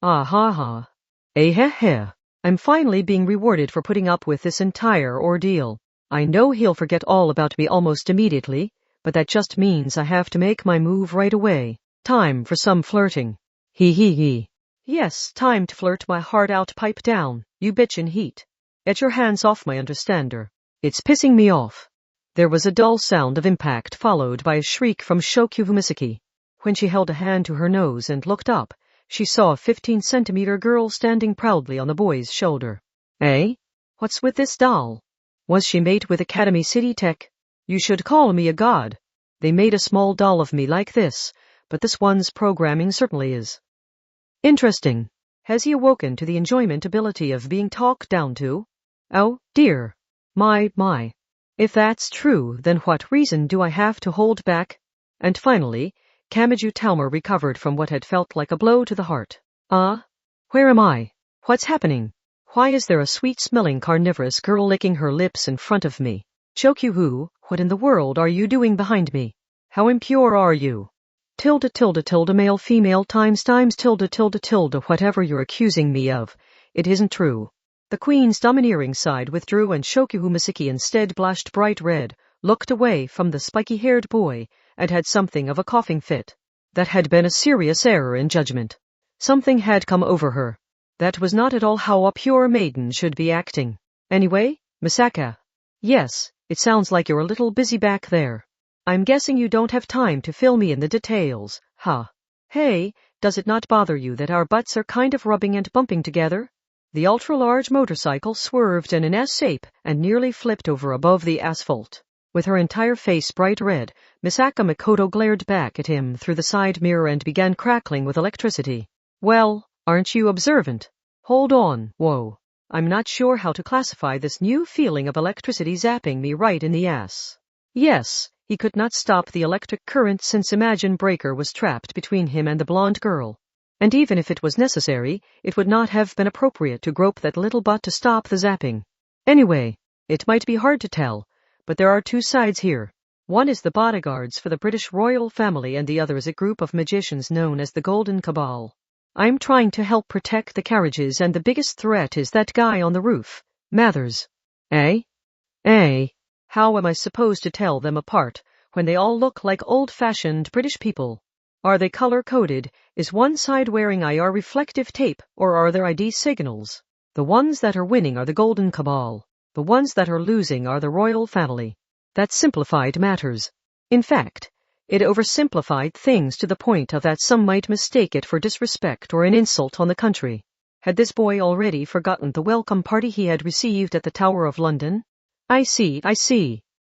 Ah ha ha. Eh heh heh. I'm finally being rewarded for putting up with this entire ordeal. I know he'll forget all about me almost immediately, but that just means I have to make my move right away. Time for some flirting. Hee hee hee. Yes, time to flirt my heart out. Pipe down, you bitchin' heat. Get your hands off my understander. It's pissing me off. There was a dull sound of impact followed by a shriek from Shokyu Misaki. When she held a hand to her nose and looked up, she saw a 15-centimeter girl standing proudly on the boy's shoulder. Eh? What's with this doll? Was she made with Academy City Tech? You should call me a god. They made a small doll of me like this, but this one's programming certainly is. Interesting. Has he awoken to the enjoyment ability of being talked down to? Oh, dear. My. If that's true, then what reason do I have to hold back? And finally, Kamachi Talma recovered from what had felt like a blow to the heart. Where am I? What's happening? Why is there a sweet-smelling carnivorous girl licking her lips in front of me? Shokyu, what in the world are you doing behind me? How impure are you? Tilde male female times tilde whatever you're accusing me of. It isn't true. The queen's domineering side withdrew and Shokyu Misaki instead blushed bright red, looked away from the spiky-haired boy, and had something of a coughing fit. That had been a serious error in judgment. Something had come over her. That was not at all how a pure maiden should be acting. Anyway, Misaka. Yes, it sounds like you're a little busy back there. I'm guessing you don't have time to fill me in the details, huh? Hey, does it not bother you that our butts are kind of rubbing and bumping together? The ultra-large motorcycle swerved in an S-shape and nearly flipped over above the asphalt. With her entire face bright red, Misaka Makoto glared back at him through the side mirror and began crackling with electricity. Well, aren't you observant? Hold on, whoa. I'm not sure how to classify this new feeling of electricity zapping me right in the ass. Yes, he could not stop the electric current since Imagine Breaker was trapped between him and the blonde girl. And even if it was necessary, it would not have been appropriate to grope that little butt to stop the zapping. Anyway, it might be hard to tell, but there are two sides here. One is the bodyguards for the British royal family and the other is a group of magicians known as the Golden Cabal. I'm trying to help protect the carriages and the biggest threat is that guy on the roof, Mathers. Eh? How am I supposed to tell them apart when they all look like old-fashioned British people? Are they color-coded? Is one side wearing IR reflective tape, or are there ID signals? The ones that are winning are the Golden Cabal. The ones that are losing are the royal family. That simplified matters. In fact, it oversimplified things to the point of that some might mistake it for disrespect or an insult on the country. Had this boy already forgotten the welcome party he had received at the Tower of London? I see.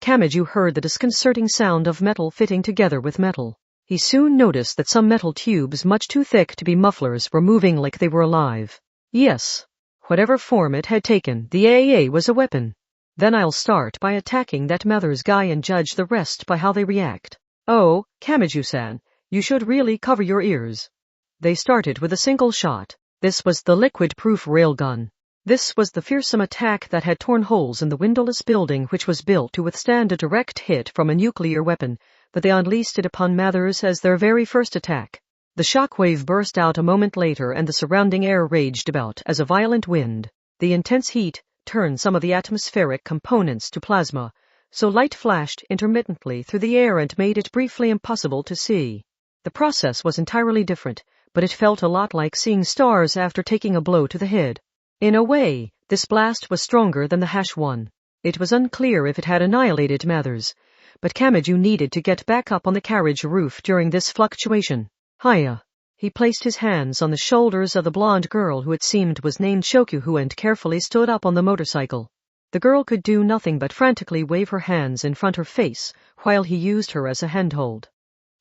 Kamachi heard the disconcerting sound of metal fitting together with metal. He soon noticed that some metal tubes much too thick to be mufflers were moving like they were alive. Yes. Whatever form it had taken, the AA was a weapon. Then I'll start by attacking that Mathers guy and judge the rest by how they react. Oh, Kamachi-san, you should really cover your ears. They started with a single shot. This was the liquid-proof railgun. This was the fearsome attack that had torn holes in the windowless building which was built to withstand a direct hit from a nuclear weapon, but they unleashed it upon Mathers as their very first attack. The shockwave burst out a moment later and the surrounding air raged about as a violent wind. The intense heat turned some of the atmospheric components to plasma, so light flashed intermittently through the air and made it briefly impossible to see. The process was entirely different, but it felt a lot like seeing stars after taking a blow to the head. In a way, this blast was stronger than the -1. It was unclear if it had annihilated Mathers, but Kamachi needed to get back up on the carriage roof during this fluctuation. Hiya. He placed his hands on the shoulders of the blonde girl who it seemed was named Shokuhu and carefully stood up on the motorcycle. The girl could do nothing but frantically wave her hands in front of her face while he used her as a handhold.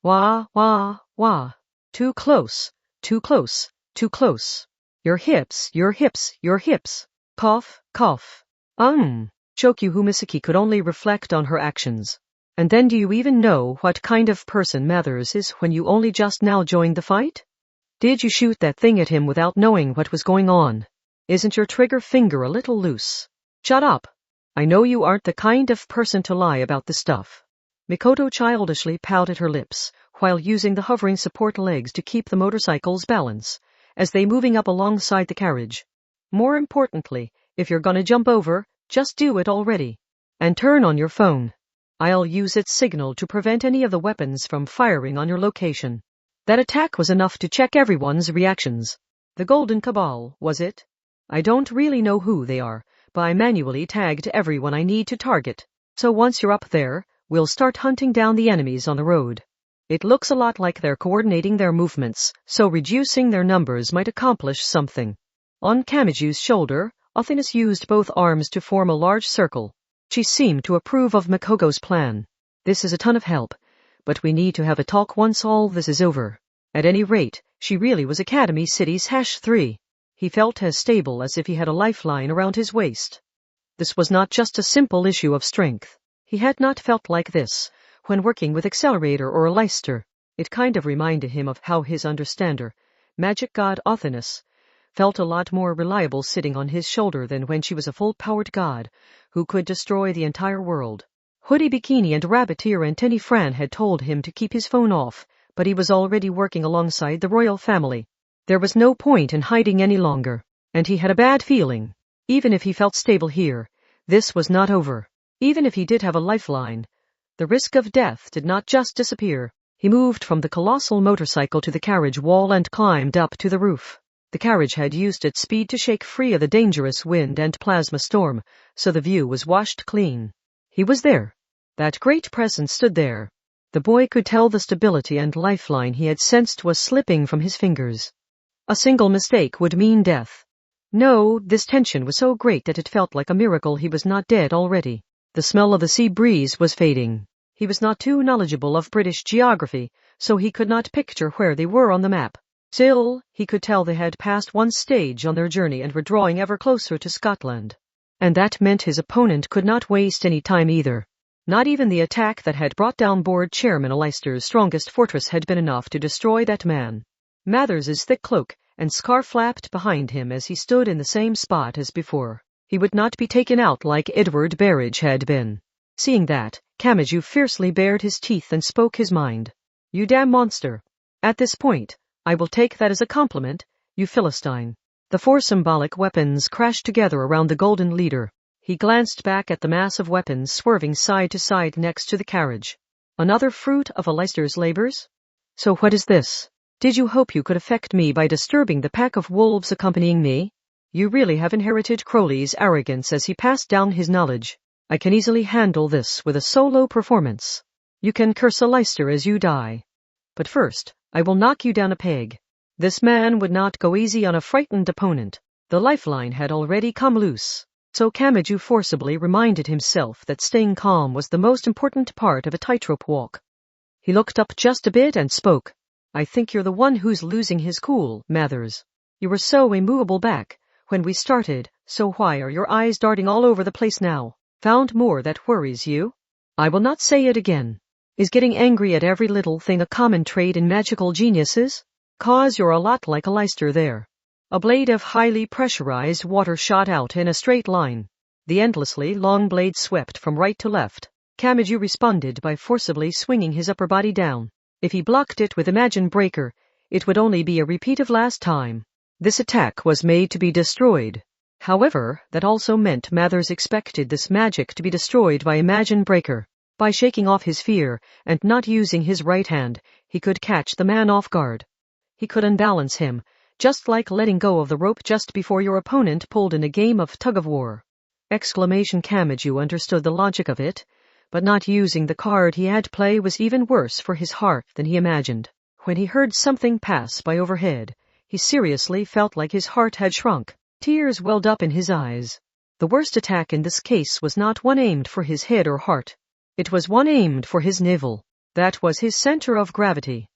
Wah, wah, wah. Too close, too close, too close. Your hips, your hips, your hips. Cough, cough. Shokuhu Misaki could only reflect on her actions. And then do you even know what kind of person Mathers is when you only just now joined the fight? Did you shoot that thing at him without knowing what was going on? Isn't your trigger finger a little loose? Shut up. I know you aren't the kind of person to lie about this stuff. Mikoto childishly pouted her lips, while using the hovering support legs to keep the motorcycle's balance, as they moving up alongside the carriage. More importantly, if you're gonna jump over, just do it already. And turn on your phone. I'll use its signal to prevent any of the weapons from firing on your location. That attack was enough to check everyone's reactions. The Golden Cabal, was it? I don't really know who they are, but I manually tagged everyone I need to target. So once you're up there, we'll start hunting down the enemies on the road. It looks a lot like they're coordinating their movements, so reducing their numbers might accomplish something. On Kamachi's shoulder, Athenis used both arms to form a large circle. She seemed to approve of Mikoto's plan. This is a ton of help, but we need to have a talk once all this is over. At any rate, she really was Academy City's #3. He felt as stable as if he had a lifeline around his waist. This was not just a simple issue of strength. He had not felt like this when working with Accelerator or Leicester. It kind of reminded him of how his understander, magic god Athenis, felt a lot more reliable sitting on his shoulder than when she was a full-powered god who could destroy the entire world. Hoodie Bikini and Rabbiteer and Tenny Fran had told him to keep his phone off, but he was already working alongside the royal family. There was no point in hiding any longer, and he had a bad feeling. Even if he felt stable here, this was not over. Even if he did have a lifeline, the risk of death did not just disappear. He moved from the colossal motorcycle to the carriage wall and climbed up to the roof. The carriage had used its speed to shake free of the dangerous wind and plasma storm, so the view was washed clean. He was there. That great presence stood there. The boy could tell the stability and lifeline he had sensed was slipping from his fingers. A single mistake would mean death. No, this tension was so great that it felt like a miracle he was not dead already. The smell of the sea breeze was fading. He was not too knowledgeable of British geography, so he could not picture where they were on the map. Still, he could tell they had passed one stage on their journey and were drawing ever closer to Scotland. And that meant his opponent could not waste any time either. Not even the attack that had brought down Board Chairman Leicester's strongest fortress had been enough to destroy that man. Mathers's thick cloak and scarf flapped behind him as he stood in the same spot as before. He would not be taken out like Edward Berridge had been. Seeing that, Kamachi fiercely bared his teeth and spoke his mind. You damn monster. At this point, I will take that as a compliment, you Philistine. The four symbolic weapons crashed together around the golden leader. He glanced back at the mass of weapons swerving side to side next to the carriage. Another fruit of a Leicester's labors? So what is this? Did you hope you could affect me by disturbing the pack of wolves accompanying me? You really have inherited Crowley's arrogance as he passed down his knowledge. I can easily handle this with a solo performance. You can curse a Leicester as you die. But first, I will knock you down a peg. This man would not go easy on a frightened opponent. The lifeline had already come loose. So Kamachi forcibly reminded himself that staying calm was the most important part of a tightrope walk. He looked up just a bit and spoke. I think you're the one who's losing his cool, Mathers. You were so immovable back when we started, so why are your eyes darting all over the place now? Found more that worries you? I will not say it again. Is getting angry at every little thing a common trait in magical geniuses? 'Cause you're a lot like a Leicester there. A blade of highly pressurized water shot out in a straight line. The endlessly long blade swept from right to left. Kamachi responded by forcibly swinging his upper body down. If he blocked it with Imagine Breaker, it would only be a repeat of last time. This attack was made to be destroyed. However, that also meant Mathers expected this magic to be destroyed by Imagine Breaker. By shaking off his fear and not using his right hand, he could catch the man off guard. He could unbalance him, just like letting go of the rope just before your opponent pulled in a game of tug-of-war. Kamachi understood the logic of it, but not using the card he had play was even worse for his heart than he imagined. When he heard something pass by overhead, he seriously felt like his heart had shrunk. Tears welled up in his eyes. The worst attack in this case was not one aimed for his head or heart. It was one aimed for his navel. That was his center of gravity.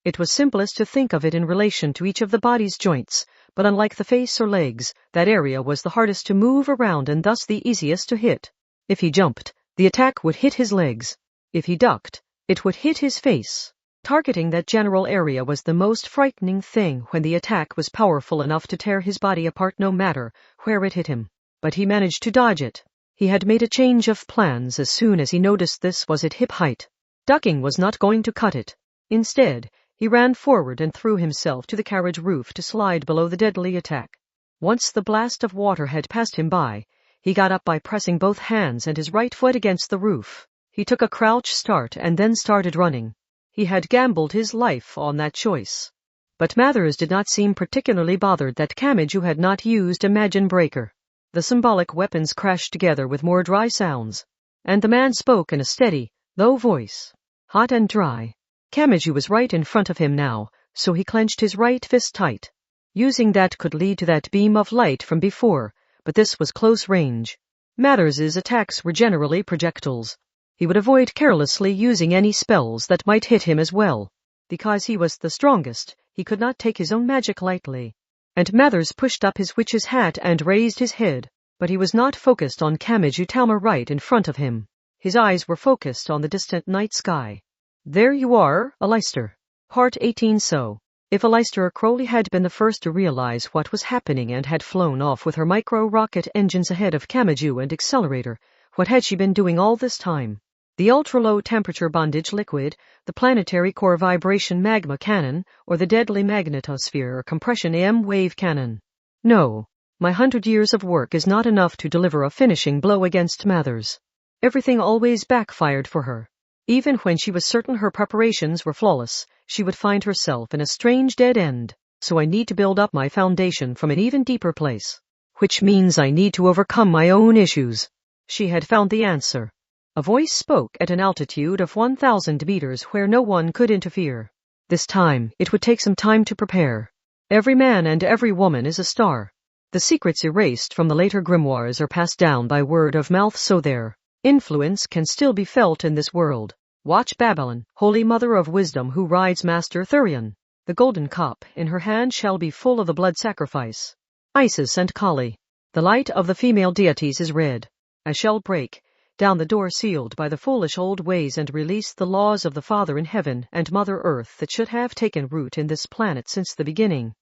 It was simplest to think of it in relation to each of the body's joints, but unlike the face or legs, that area was the hardest to move around and thus the easiest to hit. If he jumped, the attack would hit his legs. If he ducked, it would hit his face. Targeting that general area was the most frightening thing when the attack was powerful enough to tear his body apart no matter where it hit him. But he managed to dodge it. He had made a change of plans as soon as he noticed this was at hip height. Ducking was not going to cut it. Instead, he ran forward and threw himself to the carriage roof to slide below the deadly attack. Once the blast of water had passed him by, he got up by pressing both hands and his right foot against the roof. He took a crouch start and then started running. He had gambled his life on that choice. But Mathers did not seem particularly bothered that Kamachi had not used Imagine Breaker. The symbolic weapons crashed together with more dry sounds, and the man spoke in a steady, low voice. Hot and dry. Kamachi was right in front of him now, so he clenched his right fist tight. Using that could lead to that beam of light from before, but this was close range. Mathers's attacks were generally projectiles. He would avoid carelessly using any spells that might hit him as well. Because he was the strongest, he could not take his own magic lightly. And Mathers pushed up his witch's hat and raised his head, but he was not focused on Kamachi Talma right in front of him. His eyes were focused on the distant night sky. There you are, Aleister. Part 18. So, if Aleister Crowley had been the first to realize what was happening and had flown off with her micro-rocket engines ahead of Kamachi and Accelerator, what had she been doing all this time? The ultra-low temperature bondage liquid, the planetary core vibration magma cannon, or the deadly magnetosphere or compression AM wave cannon? No, my 100 years of work is not enough to deliver a finishing blow against Mathers. Everything always backfired for her. Even when she was certain her preparations were flawless, she would find herself in a strange dead end. So I need to build up my foundation from an even deeper place. Which means I need to overcome my own issues. She had found the answer. A voice spoke at an altitude of 1,000 meters where no one could interfere. This time, it would take some time to prepare. Every man and every woman is a star. The secrets erased from the later grimoires are passed down by word of mouth, so their influence can still be felt in this world. Watch Babylon, Holy Mother of Wisdom who rides Master Thurian. The golden cup in her hand shall be full of the blood sacrifice. Isis and Kali. The light of the female deities is red. I shall break down the door sealed by the foolish old ways and release the laws of the Father in heaven and Mother Earth that should have taken root in this planet since the beginning.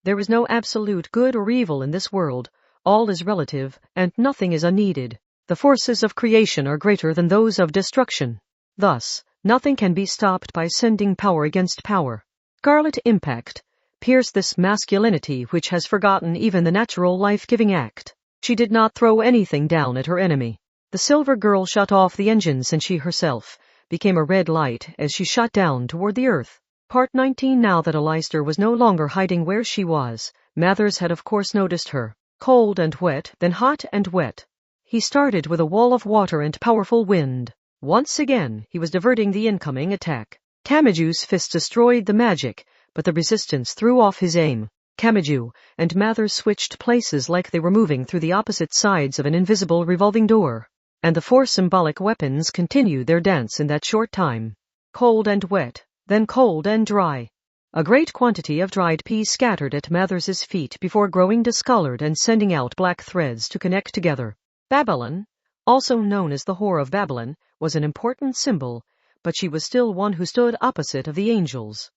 There is no absolute good or evil in this world. All is relative, and nothing is unneeded. The forces of creation are greater than those of destruction. Thus, nothing can be stopped by sending power against power. Scarlet impact. Pierce this masculinity which has forgotten even the natural life-giving act. She did not throw anything down at her enemy. The silver girl shut off the engines and she herself became a red light as she shot down toward the earth. Part 19. Now that Aleister was no longer hiding where she was, Mathers had of course noticed her. Cold and wet, then hot and wet. He started with a wall of water and powerful wind. Once again, he was diverting the incoming attack. Kamachi's fist destroyed the magic, but the resistance threw off his aim. Kamachi and Mathers switched places like they were moving through the opposite sides of an invisible revolving door. And the four symbolic weapons continued their dance in that short time. Cold and wet, then cold and dry. A great quantity of dried peas scattered at Mathers's feet before growing discolored and sending out black threads to connect together. Babylon, also known as the Whore of Babylon, was an important symbol, but she was still one who stood opposite of the angels.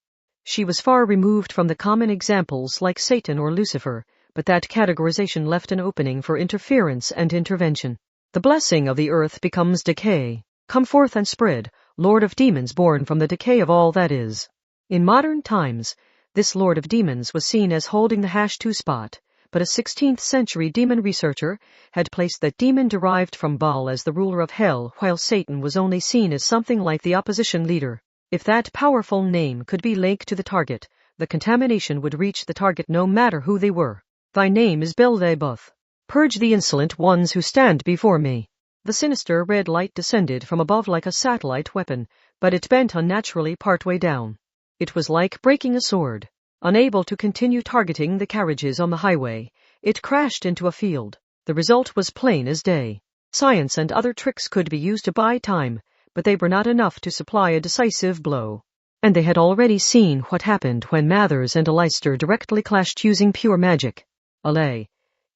She was far removed from the common examples like Satan or Lucifer, but that categorization left an opening for interference and intervention. The blessing of the earth becomes decay. Come forth and spread, Lord of Demons born from the decay of all that is. In modern times, this Lord of Demons was seen as holding the #2 spot, but a 16th century demon researcher had placed that demon derived from Baal as the ruler of hell, while Satan was only seen as something like the opposition leader. If that powerful name could be linked to the target, the contamination would reach the target no matter who they were. Thy name is Beelzebub. Purge the insolent ones who stand before me. The sinister red light descended from above like a satellite weapon, but it bent unnaturally partway down. It was like breaking a sword. Unable to continue targeting the carriages on the highway, it crashed into a field. The result was plain as day. Science and other tricks could be used to buy time, but they were not enough to supply a decisive blow. And they had already seen what happened when Mathers and Aleister directly clashed using pure magic. Alay.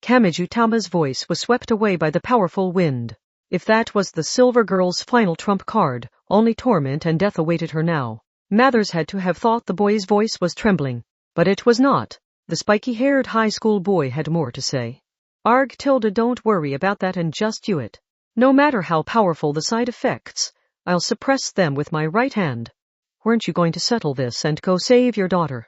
Kamachi Tama's voice was swept away by the powerful wind. If that was the Silver Girl's final trump card, only torment and death awaited her now. Mathers had to have thought the boy's voice was trembling. But it was not. The spiky-haired high school boy had more to say. Arg Tilda, don't worry about that and just do it. No matter how powerful the side effects, I'll suppress them with my right hand. Weren't you going to settle this and go save your daughter?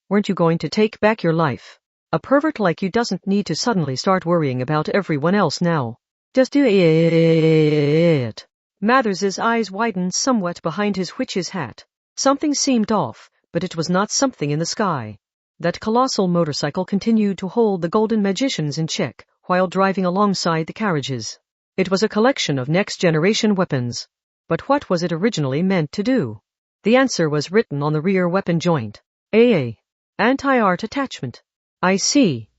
Weren't you going to take back your life? A pervert like you doesn't need to suddenly start worrying about everyone else now. Just do it. Mathers's eyes widened somewhat behind his witch's hat. Something seemed off, but it was not something in the sky. That colossal motorcycle continued to hold the golden magicians in check while driving alongside the carriages. It was a collection of next-generation weapons. But what was it originally meant to do? The answer was written on the rear weapon joint. Anti-art attachment. I see.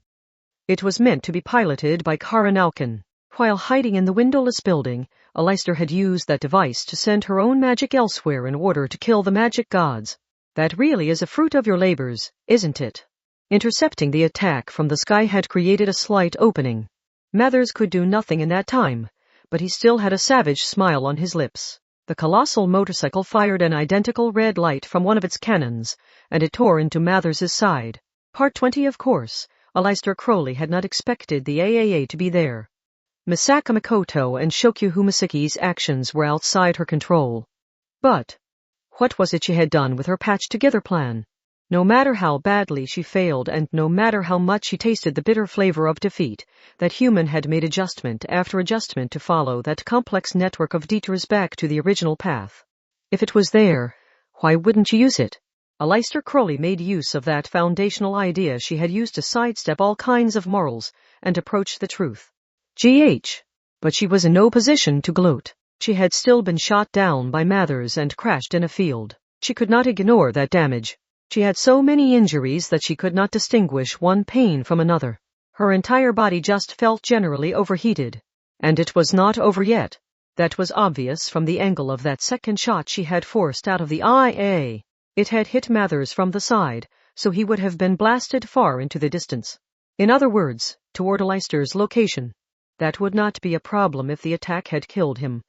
It was meant to be piloted by Karanauken. While hiding in the windowless building, Aleister had used that device to send her own magic elsewhere in order to kill the magic gods. That really is a fruit of your labors, isn't it? Intercepting the attack from the sky had created a slight opening. Mathers could do nothing in that time, but he still had a savage smile on his lips. The colossal motorcycle fired an identical red light from one of its cannons, and it tore into Mathers's side. Part 20. Of course, Aleister Crowley had not expected the AAA to be there. Misaka Makoto and Shokyu Humasiki's actions were outside her control. But what was it she had done with her patched-together plan? No matter how badly she failed and no matter how much she tasted the bitter flavor of defeat, that human had made adjustment after adjustment to follow that complex network of detours back to the original path. If it was there, why wouldn't she use it? Aleister Crowley made use of that foundational idea she had used to sidestep all kinds of morals and approach the truth. But she was in no position to gloat. She had still been shot down by Mathers and crashed in a field. She could not ignore that damage. She had so many injuries that she could not distinguish one pain from another. Her entire body just felt generally overheated. And it was not over yet. That was obvious from the angle of that second shot she had forced out of the IA. It had hit Mathers from the side, so he would have been blasted far into the distance. In other words, toward Aleister's location. That would not be a problem if the attack had killed him,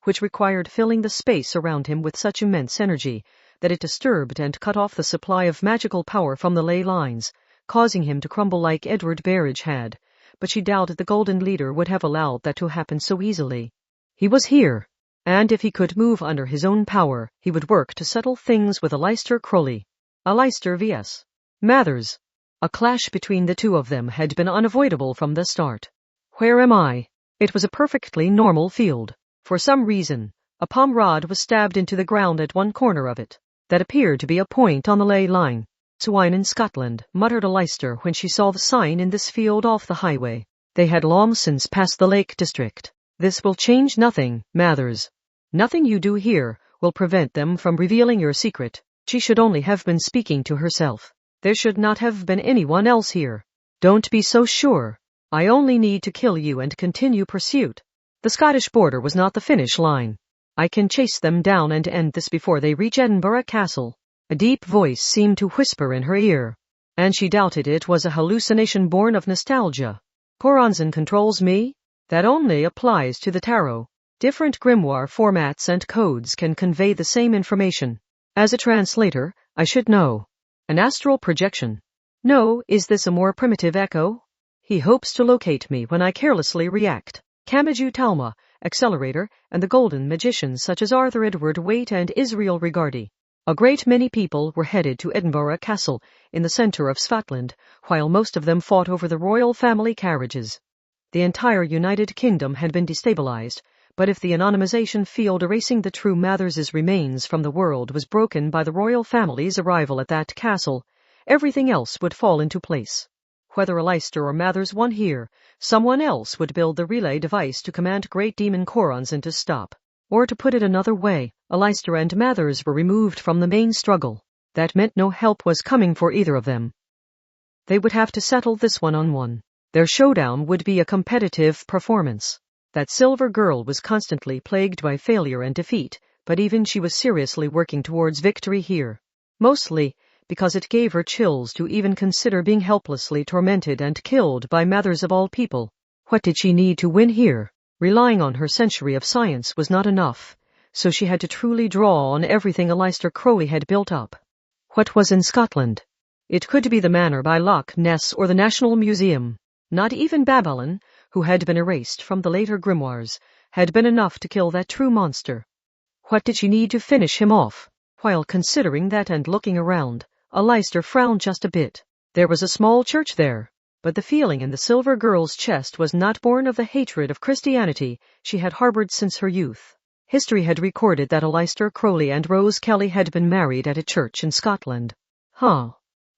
which required filling the space around him with such immense energy that it disturbed and cut off the supply of magical power from the ley lines, causing him to crumble like Edward Berridge had, but she doubted the Golden Leader would have allowed that to happen so easily. He was here, and if he could move under his own power, he would work to settle things with Aleister Crowley. Aleister vs. Mathers. A clash between the two of them had been unavoidable from the start. Where am I? It was a perfectly normal field. For some reason, a palm rod was stabbed into the ground at one corner of it. That appeared to be a point on the ley line. Swine in Scotland, muttered Aleister when she saw the sign in this field off the highway. They had long since passed the Lake District. This will change nothing, Mathers. Nothing you do here will prevent them from revealing your secret. She should only have been speaking to herself. There should not have been anyone else here. Don't be so sure. I only need to kill you and continue pursuit. The Scottish border was not the finish line. I can chase them down and end this before they reach Edinburgh Castle. A deep voice seemed to whisper in her ear, and she doubted it was a hallucination born of nostalgia. Coranzan controls me? That only applies to the tarot. Different grimoire formats and codes can convey the same information. As a translator, I should know. An astral projection. No, is this a more primitive echo? He hopes to locate me when I carelessly react. Kamachi Talma, Accelerator, and the Golden Magicians such as Arthur Edward Waite and Israel Rigardi. A great many people were headed to Edinburgh Castle in the centre of Scotland, while most of them fought over the royal family carriages. The entire United Kingdom had been destabilized, but if the anonymization field erasing the true Mathers's remains from the world was broken by the royal family's arrival at that castle, everything else would fall into place. Whether Leicester or Mathers won here, someone else would build the relay device to command Great Demon Coronzon to stop. Or to put it another way, Leicester and Mathers were removed from the main struggle. That meant no help was coming for either of them. They would have to settle this one-on-one. Their showdown would be a competitive performance. That silver girl was constantly plagued by failure and defeat, but even she was seriously working towards victory here. Mostly because it gave her chills to even consider being helplessly tormented and killed by Mathers of all people. What did she need to win here? Relying on her century of science was not enough, so she had to truly draw on everything Aleister Crowley had built up. What was in Scotland? It could be the manor by Loch Ness or the National Museum. Not even Babylon, who had been erased from the later grimoires, had been enough to kill that true monster. What did she need to finish him off? While considering that and looking around, Aleister frowned just a bit. There was a small church there, but the feeling in the silver girl's chest was not born of the hatred of Christianity she had harbored since her youth. History had recorded that Aleister Crowley and Rose Kelly had been married at a church in Scotland.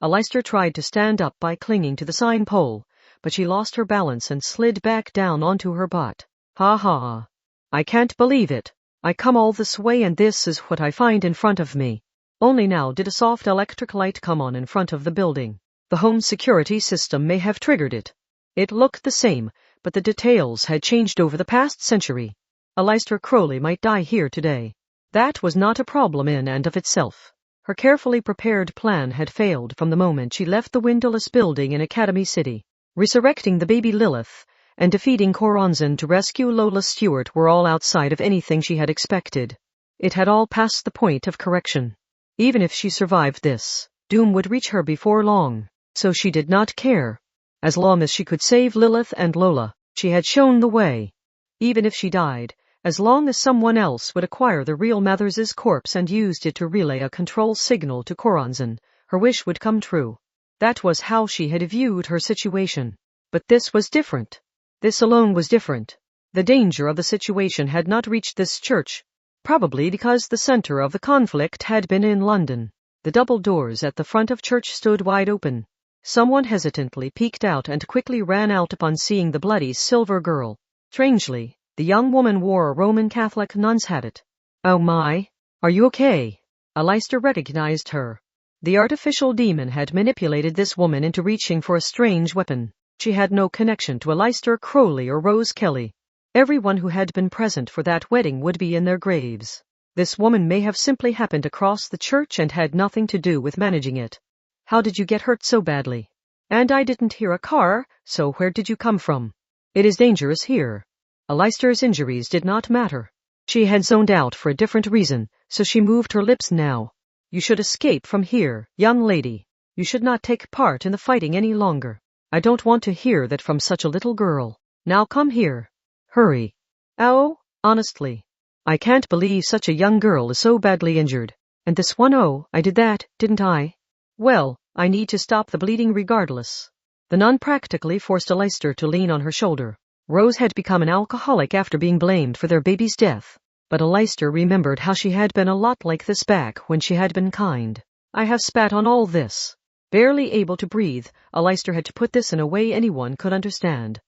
Aleister tried to stand up by clinging to the sign pole, but she lost her balance and slid back down onto her butt. I can't believe it. I come all this way and this is what I find in front of me. Only now did a soft electric light come on in front of the building. The home security system may have triggered it. It looked the same, but the details had changed over the past century. Aleister Crowley might die here today. That was not a problem in and of itself. Her carefully prepared plan had failed from the moment she left the windowless building in Academy City. Resurrecting the baby Lilith and defeating Coronzon to rescue Lola Stewart were all outside of anything she had expected. It had all passed the point of correction. Even if she survived this, doom would reach her before long, so she did not care. As long as she could save Lilith and Lola, she had shown the way. Even if she died, as long as someone else would acquire the real Mathers's corpse and used it to relay a control signal to Coronzon, her wish would come true. That was how she had viewed her situation. But this was different. This alone was different. The danger of the situation had not reached this church, probably because the center of the conflict had been in London. The double doors at the front of church stood wide open. Someone hesitantly peeked out and quickly ran out upon seeing the bloody silver girl. Strangely, the young woman wore a Roman Catholic nun's habit. Oh my, are you okay? Aleister recognized her. The artificial demon had manipulated this woman into reaching for a strange weapon. She had no connection to Aleister Crowley or Rose Kelly. Everyone who had been present for that wedding would be in their graves. This woman may have simply happened across the church and had nothing to do with managing it. How did you get hurt so badly? And I didn't hear a car, so where did you come from? It is dangerous here. Aleister's injuries did not matter. She had zoned out for a different reason, so she moved her lips now. You should escape from here, young lady. You should not take part in the fighting any longer. I don't want to hear that from such a little girl. Now come here. Hurry. Oh, honestly. I can't believe such a young girl is so badly injured. And this one, oh, I did that, didn't I? Well, I need to stop the bleeding regardless. The nun practically forced Aleister to lean on her shoulder. Rose had become an alcoholic after being blamed for their baby's death. But Aleister remembered how she had been a lot like this back when she had been kind. I have spat on all this. Barely able to breathe, Aleister had to put this in a way anyone could understand.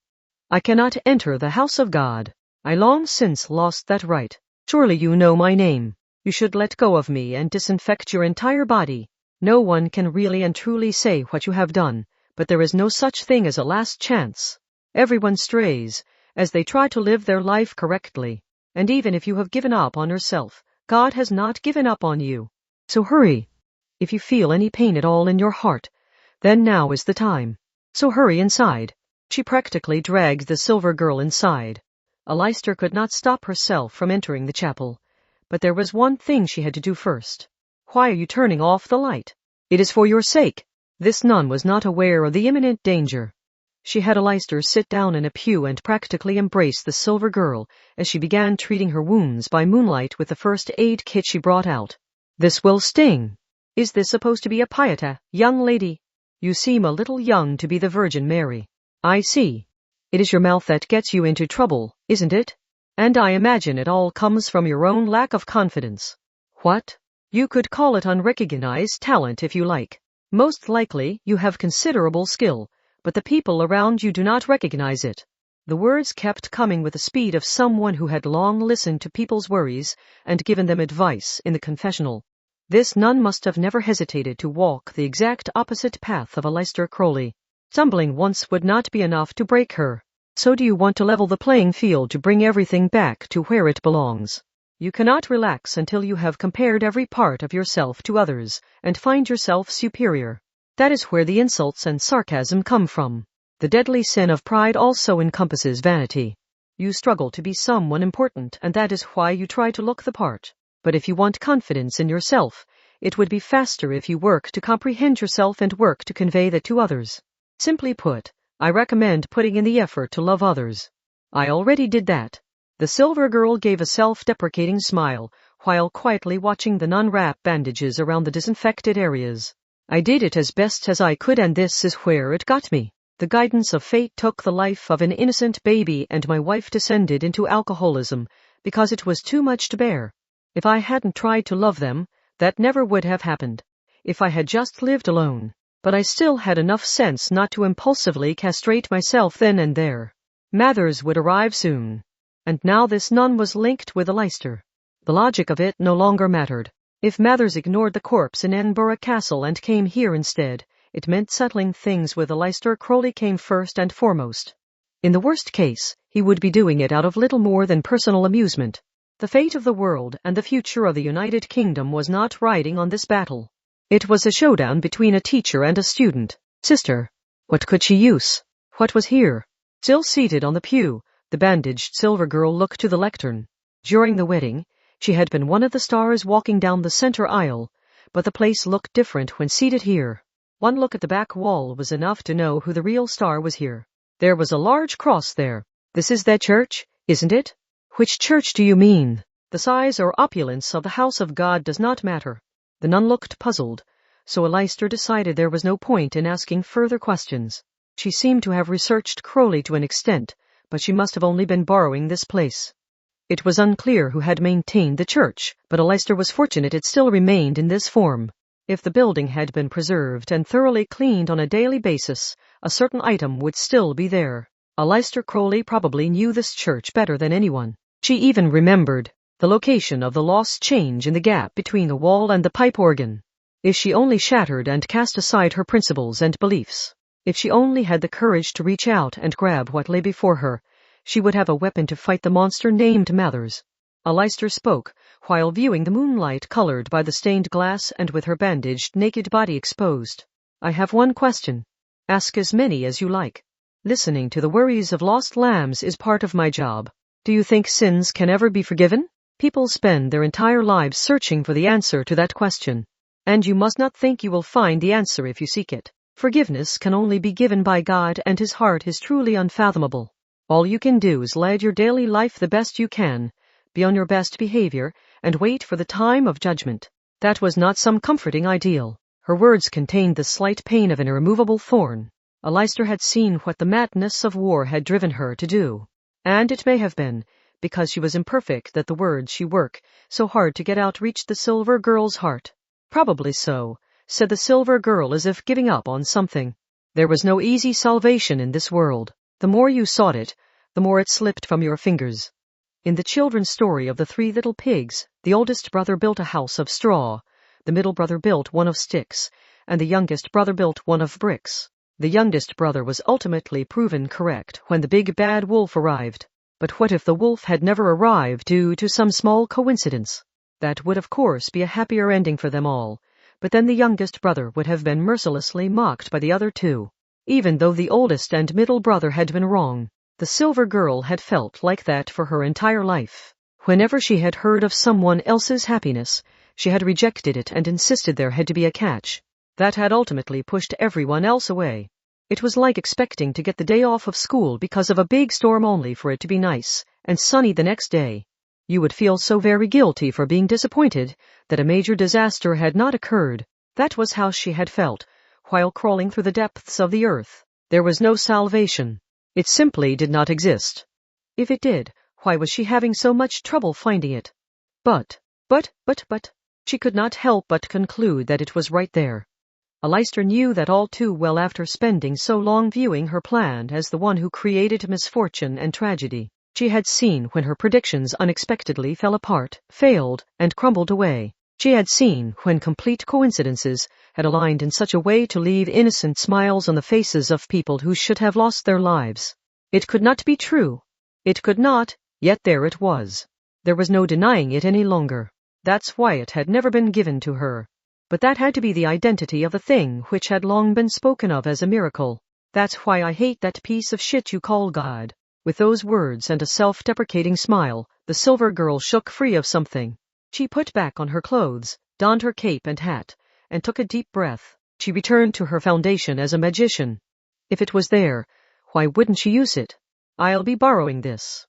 I cannot enter the house of God. I long since lost that right. Surely you know my name. You should let go of me and disinfect your entire body. No one can really and truly say what you have done, but there is no such thing as a last chance. Everyone strays, as they try to live their life correctly. And even if you have given up on yourself, God has not given up on you. So hurry. If you feel any pain at all in your heart, then now is the time. So hurry inside. She practically dragged the silver girl inside. Aleister could not stop herself from entering the chapel, but there was one thing she had to do first. Why are you turning off the light? It is for your sake. This nun was not aware of the imminent danger. She had Leicester sit down in a pew and practically embrace the silver girl as she began treating her wounds by moonlight with the first aid kit she brought out. This will sting. Is this supposed to be a pieta, young lady? You seem a little young to be the Virgin Mary. I see. It is your mouth that gets you into trouble, isn't it? And I imagine it all comes from your own lack of confidence. What? You could call it unrecognized talent if you like. Most likely you have considerable skill, but the people around you do not recognize it. The words kept coming with the speed of someone who had long listened to people's worries and given them advice in the confessional. This nun must have never hesitated to walk the exact opposite path of Aleister Crowley. Stumbling once would not be enough to break her. So do you want to level the playing field to bring everything back to where it belongs? You cannot relax until you have compared every part of yourself to others and find yourself superior. That is where the insults and sarcasm come from. The deadly sin of pride also encompasses vanity. You struggle to be someone important, and that is why you try to look the part. But if you want confidence in yourself, it would be faster if you work to comprehend yourself and work to convey that to others. Simply put, I recommend putting in the effort to love others. I already did that. The silver girl gave a self-deprecating smile, while quietly watching the nun wrap bandages around the disinfected areas. I did it as best as I could, and this is where it got me. The guidance of fate took the life of an innocent baby, and my wife descended into alcoholism because it was too much to bear. If I hadn't tried to love them, that never would have happened. If I had just lived alone. But I still had enough sense not to impulsively castrate myself then and there. Mathers would arrive soon. And now this nun was linked with Aleister. The logic of it no longer mattered. If Mathers ignored the corpse in Edinburgh Castle and came here instead, it meant settling things with Aleister Crowley came first and foremost. In the worst case, he would be doing it out of little more than personal amusement. The fate of the world and the future of the United Kingdom was not riding on this battle. It was a showdown between a teacher and a student. Sister. What could she use? What was here? Still seated on the pew, the bandaged silver girl looked to the lectern. During the wedding, she had been one of the stars walking down the center aisle, but the place looked different when seated here. One look at the back wall was enough to know who the real star was here. There was a large cross there. This is that church, isn't it? Which church do you mean? The size or opulence of the house of God does not matter. The nun looked puzzled, so Aleister decided there was no point in asking further questions. She seemed to have researched Crowley to an extent, but she must have only been borrowing this place. It was unclear who had maintained the church, but Aleister was fortunate it still remained in this form. If the building had been preserved and thoroughly cleaned on a daily basis, a certain item would still be there. Aleister Crowley probably knew this church better than anyone. She even remembered the location of the lost change in the gap between the wall and the pipe organ. If she only shattered and cast aside her principles and beliefs, if she only had the courage to reach out and grab what lay before her, she would have a weapon to fight the monster named Mathers. Aleister spoke, while viewing the moonlight colored by the stained glass and with her bandaged naked body exposed. I have one question. Ask as many as you like. Listening to the worries of lost lambs is part of my job. Do you think sins can ever be forgiven? People spend their entire lives searching for the answer to that question. And you must not think you will find the answer if you seek it. Forgiveness can only be given by God, and his heart is truly unfathomable. All you can do is lead your daily life the best you can, be on your best behavior, and wait for the time of judgment. That was not some comforting ideal. Her words contained the slight pain of an irremovable thorn. Aleister had seen what the madness of war had driven her to do. And it may have been, because she was imperfect, that the words she worked so hard to get out reached the silver girl's heart. Probably so, said the silver girl as if giving up on something. There was no easy salvation in this world. The more you sought it, the more it slipped from your fingers. In the children's story of the 3 little pigs, the oldest brother built a house of straw, the middle brother built one of sticks, and the youngest brother built one of bricks. The youngest brother was ultimately proven correct when the big bad wolf arrived. But what if the wolf had never arrived due to some small coincidence? That would of course be a happier ending for them all, but then the youngest brother would have been mercilessly mocked by the other 2. Even though the oldest and middle brother had been wrong, the silver girl had felt like that for her entire life. Whenever she had heard of someone else's happiness, she had rejected it and insisted there had to be a catch. That had ultimately pushed everyone else away. It was like expecting to get the day off of school because of a big storm only for it to be nice and sunny the next day. You would feel so very guilty for being disappointed that a major disaster had not occurred. That was how she had felt, while crawling through the depths of the earth. There was no salvation. It simply did not exist. If it did, why was she having so much trouble finding it? But, she could not help but conclude that it was right there. Aleister knew that all too well after spending so long viewing her plan as the one who created misfortune and tragedy. She had seen when her predictions unexpectedly fell apart, failed, and crumbled away. She had seen when complete coincidences had aligned in such a way to leave innocent smiles on the faces of people who should have lost their lives. It could not be true. It could not, yet there it was. There was no denying it any longer. That's why it had never been given to her. But that had to be the identity of the thing which had long been spoken of as a miracle. That's why I hate that piece of shit you call God. With those words and a self-deprecating smile, the silver girl shook free of something. She put back on her clothes, donned her cape and hat, and took a deep breath. She returned to her foundation as a magician. If it was there, why wouldn't she use it? I'll be borrowing this.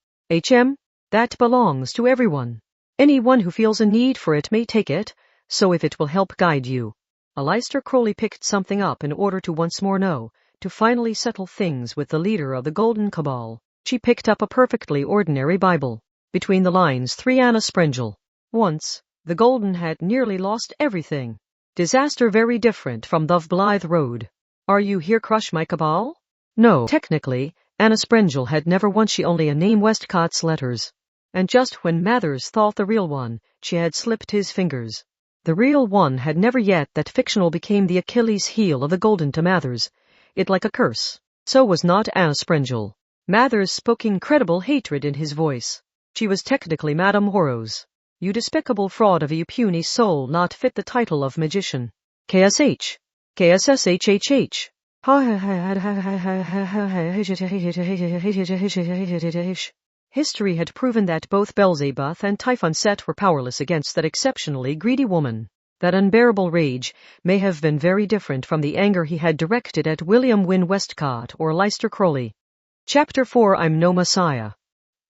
That belongs to everyone. Anyone who feels a need for it may take it, so if it will help guide you. Aleister Crowley picked something up in order to once more know, to finally settle things with the leader of the Golden Cabal. She picked up a perfectly ordinary Bible. Between the lines 3 Anna Sprengel. Once, the Golden had nearly lost everything. Disaster very different from the Blythe Road. Are you here, crush my cabal? No, technically, Anna Sprengel had never once she only a name Westcott's letters. And just when Mathers thought the real one, she had slipped his fingers. The real one had never yet that fictional became the Achilles heel of the Golden to Mathers. It like a curse. So was not Anna Sprengel. Mathers spoke incredible hatred in his voice. She was technically Madame Horrors. You despicable fraud of a you puny soul not fit the title of magician. KSH. KSSHHH. History had proven that both Belzebuth and Typhon Set were powerless against that exceptionally greedy woman. That unbearable rage may have been very different from the anger he had directed at William Wynne Westcott or Aleister Crowley. Chapter 4 I'm No Messiah.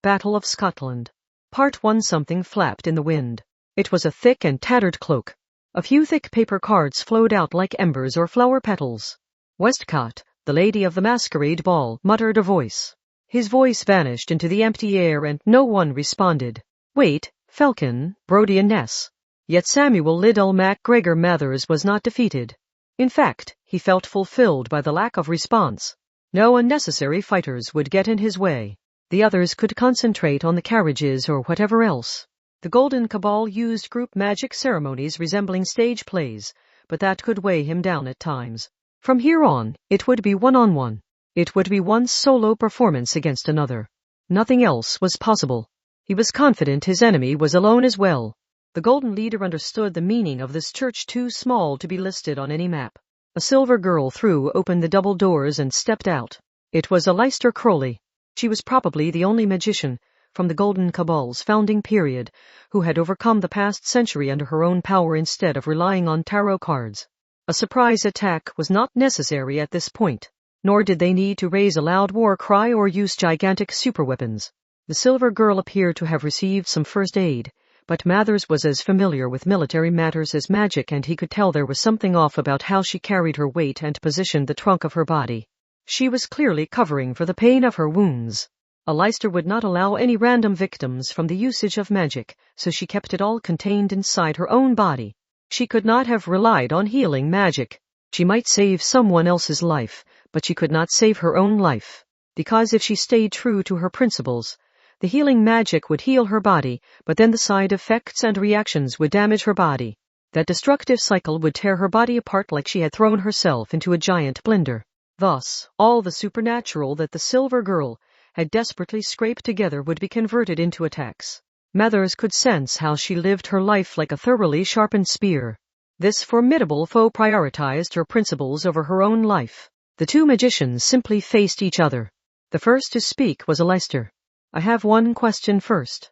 Battle of Scotland. Part 1 Something flapped in the wind. It was a thick and tattered cloak. A few thick paper cards flowed out like embers or flower petals. Westcott, the lady of the masquerade ball, muttered a voice. His voice vanished into the empty air and no one responded. Wait, Falcon, Brody and Ness. Yet Samuel Liddell MacGregor Mathers was not defeated. In fact, he felt fulfilled by the lack of response. No unnecessary fighters would get in his way. The others could concentrate on the carriages or whatever else. The Golden Cabal used group magic ceremonies resembling stage plays, but that could weigh him down at times. From here on, it would be one-on-one. It would be one solo performance against another. Nothing else was possible. He was confident his enemy was alone as well. The Golden Leader understood the meaning of this church too small to be listed on any map. A silver girl threw open the double doors and stepped out. It was Aleister Crowley. She was probably the only magician, from the Golden Cabal's founding period, who had overcome the past century under her own power instead of relying on tarot cards. A surprise attack was not necessary at this point, nor did they need to raise a loud war cry or use gigantic superweapons. The silver girl appeared to have received some first aid, but Mathers was as familiar with military matters as magic, and he could tell there was something off about how she carried her weight and positioned the trunk of her body. She was clearly covering for the pain of her wounds. Aleister would not allow any random victims from the usage of magic, so she kept it all contained inside her own body. She could not have relied on healing magic. She might save someone else's life, but she could not save her own life. Because if she stayed true to her principles, the healing magic would heal her body, but then the side effects and reactions would damage her body. That destructive cycle would tear her body apart like she had thrown herself into a giant blender. Thus, all the supernatural that the Silver Girl had desperately scraped together would be converted into attacks. Mathers could sense how she lived her life like a thoroughly sharpened spear. This formidable foe prioritized her principles over her own life. The two magicians simply faced each other. The first to speak was Aleister. I have one question first.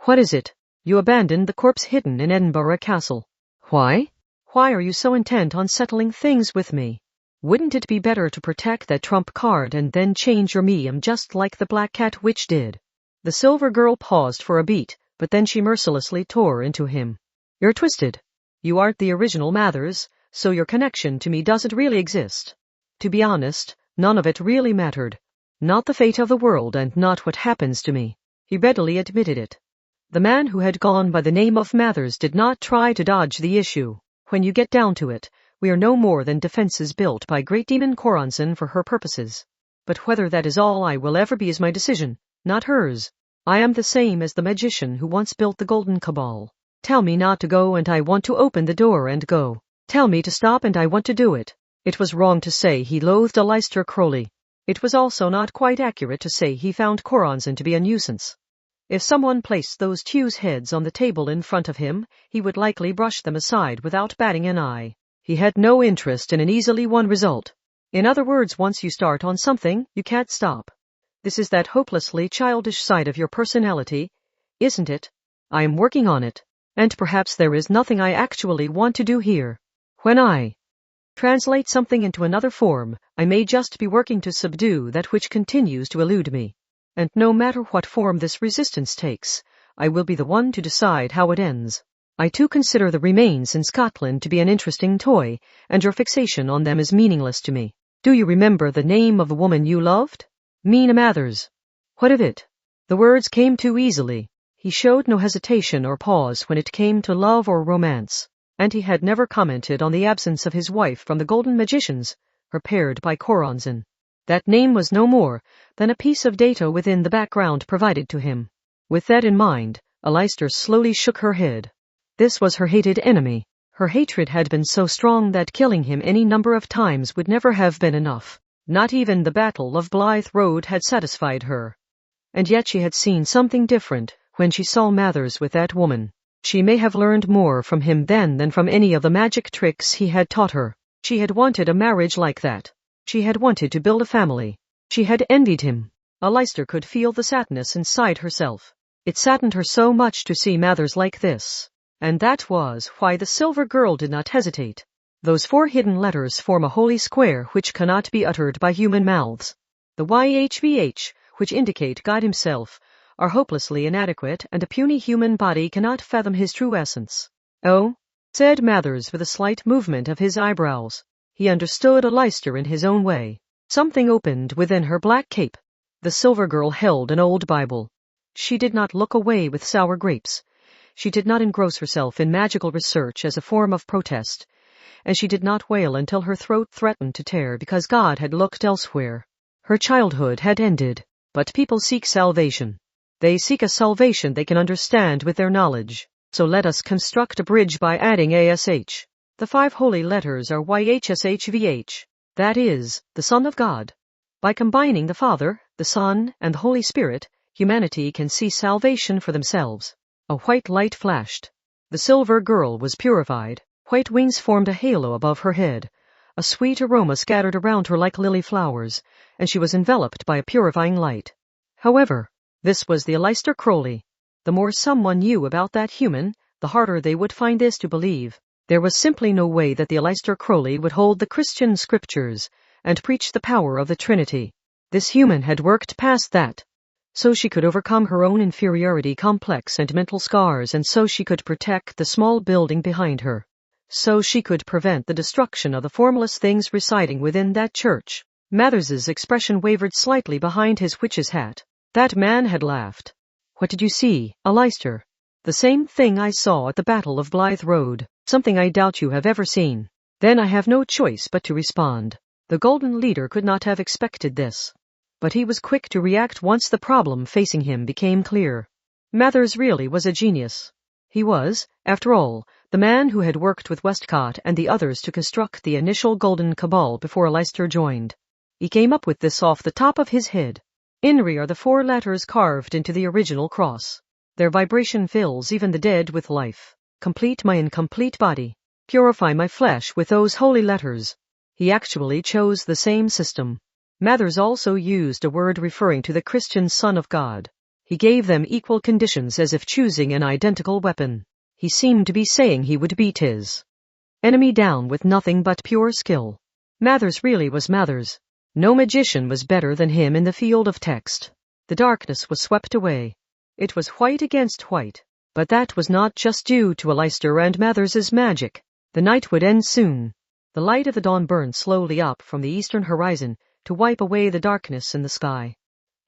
What is it? You abandoned the corpse hidden in Edinburgh Castle. Why? why are you so intent on settling things with me? Wouldn't it be better to protect that trump card and then change your medium just like the Black Cat Witch did? The silver girl paused for a beat, but then she mercilessly tore into him. You're twisted. You aren't the original Mathers, so your connection to me doesn't really exist. To be honest, none of it really mattered. Not the fate of the world and not what happens to me. He readily admitted it. The man who had gone by the name of Mathers did not try to dodge the issue. When you get down to it, we are no more than defenses built by Great Demon Koronzon for her purposes. But whether that is all I will ever be is my decision, not hers. I am the same as the magician who once built the Golden Cabal. Tell me not to go and I want to open the door and go. Tell me to stop and I want to do it. It was wrong to say he loathed Aleister Crowley. It was also not quite accurate to say he found Koronzon to be a nuisance. If someone placed those two's heads on the table in front of him, he would likely brush them aside without batting an eye. He had no interest in an easily won result. In other words, once you start on something, you can't stop. This is that hopelessly childish side of your personality, isn't it? I am working on it. And perhaps there is nothing I actually want to do here. When I translate something into another form, I may just be working to subdue that which continues to elude me. And no matter what form this resistance takes, I will be the one to decide how it ends. I too consider the remains in Scotland to be an interesting toy, and your fixation on them is meaningless to me. Do you remember the name of the woman you loved? Mina Mathers. What of it? The words came too easily. He showed no hesitation or pause when it came to love or romance, and he had never commented on the absence of his wife from the Golden Magicians, repaired by Koronzon. That name was no more than a piece of data within the background provided to him. With that in mind, Aleister slowly shook her head. This was her hated enemy. Her hatred had been so strong that killing him any number of times would never have been enough. Not even the Battle of Blythe Road had satisfied her. And yet she had seen something different when she saw Mathers with that woman. She may have learned more from him then than from any of the magic tricks he had taught her. She had wanted a marriage like that. She had wanted to build a family. She had envied him. Aleister could feel the sadness inside herself. It saddened her so much to see Mathers like this. And that was why the silver girl did not hesitate. Those 4 hidden letters form a holy square which cannot be uttered by human mouths. The YHVH, which indicate God himself, are hopelessly inadequate, and a puny human body cannot fathom his true essence. Oh, said Mathers with a slight movement of his eyebrows. He understood Aleister in his own way. Something opened within her black cape. The silver girl held an old Bible. She did not look away with sour grapes. She did not engross herself in magical research as a form of protest. And she did not wail until her throat threatened to tear because God had looked elsewhere. Her childhood had ended. But people seek salvation. They seek a salvation they can understand with their knowledge. So let us construct a bridge by adding ASH. The 5 holy letters are YHSHVH. That is, the Son of God. By combining the Father, the Son, and the Holy Spirit, humanity can see salvation for themselves. A white light flashed. The silver girl was purified. White wings formed a halo above her head. A sweet aroma scattered around her like lily flowers, and she was enveloped by a purifying light. However, this was the Aleister Crowley. The more someone knew about that human, the harder they would find this to believe. There was simply no way that the Aleister Crowley would hold the Christian scriptures and preach the power of the Trinity. This human had worked past that. So she could overcome her own inferiority complex and mental scars, and so she could protect the small building behind her. So she could prevent the destruction of the formless things residing within that church. Mathers's expression wavered slightly behind his witch's hat. That man had laughed. What did you see, Aleister? The same thing I saw at the Battle of Blythe Road. Something I doubt you have ever seen. Then I have no choice but to respond. The Golden Leader could not have expected this. But he was quick to react once the problem facing him became clear. Mathers really was a genius. He was, after all, the man who had worked with Westcott and the others to construct the initial Golden Cabal before Aleister joined. He came up with this off the top of his head. INRI are the 4 letters carved into the original cross. Their vibration fills even the dead with life. Complete my incomplete body. Purify my flesh with those holy letters. He actually chose the same system. Mathers also used a word referring to the Christian Son of God. He gave them equal conditions as if choosing an identical weapon. He seemed to be saying he would beat his Enemy down with nothing but pure skill. Mathers really was Mathers. No magician was better than him in the field of text. The darkness was swept away. It was white against white. But that was not just due to Aleister and Mathers's magic. The night would end soon. The light of the dawn burned slowly up from the eastern horizon to wipe away the darkness in the sky.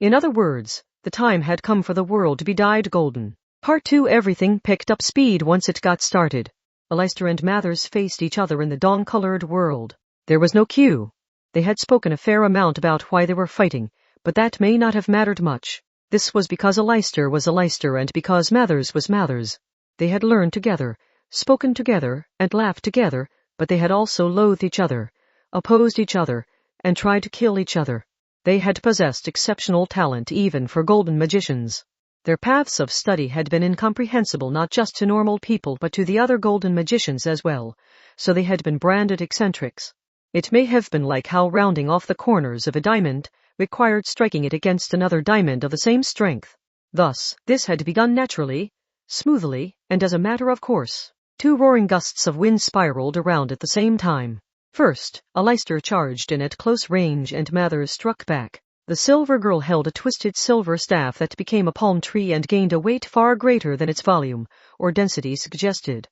In other words, the time had come for the world to be dyed golden. Part 2. Everything picked up speed once it got started. Aleister and Mathers faced each other in the dawn-colored world. There was no cue. They had spoken a fair amount about why they were fighting, but that may not have mattered much. This was because Aleister was Aleister and because Mathers was Mathers. They had learned together, spoken together, and laughed together, but they had also loathed each other, opposed each other, and tried to kill each other. They had possessed exceptional talent even for golden magicians. Their paths of study had been incomprehensible not just to normal people but to the other golden magicians as well, so they had been branded eccentrics. It may have been like how rounding off the corners of a diamond required striking it against another diamond of the same strength. Thus, this had begun naturally, smoothly, and as a matter of course. 2 roaring gusts of wind spiraled around at the same time. First, Aleister charged in at close range and Mathers struck back. The silver girl held a twisted silver staff that became a palm tree and gained a weight far greater than its volume or density suggested.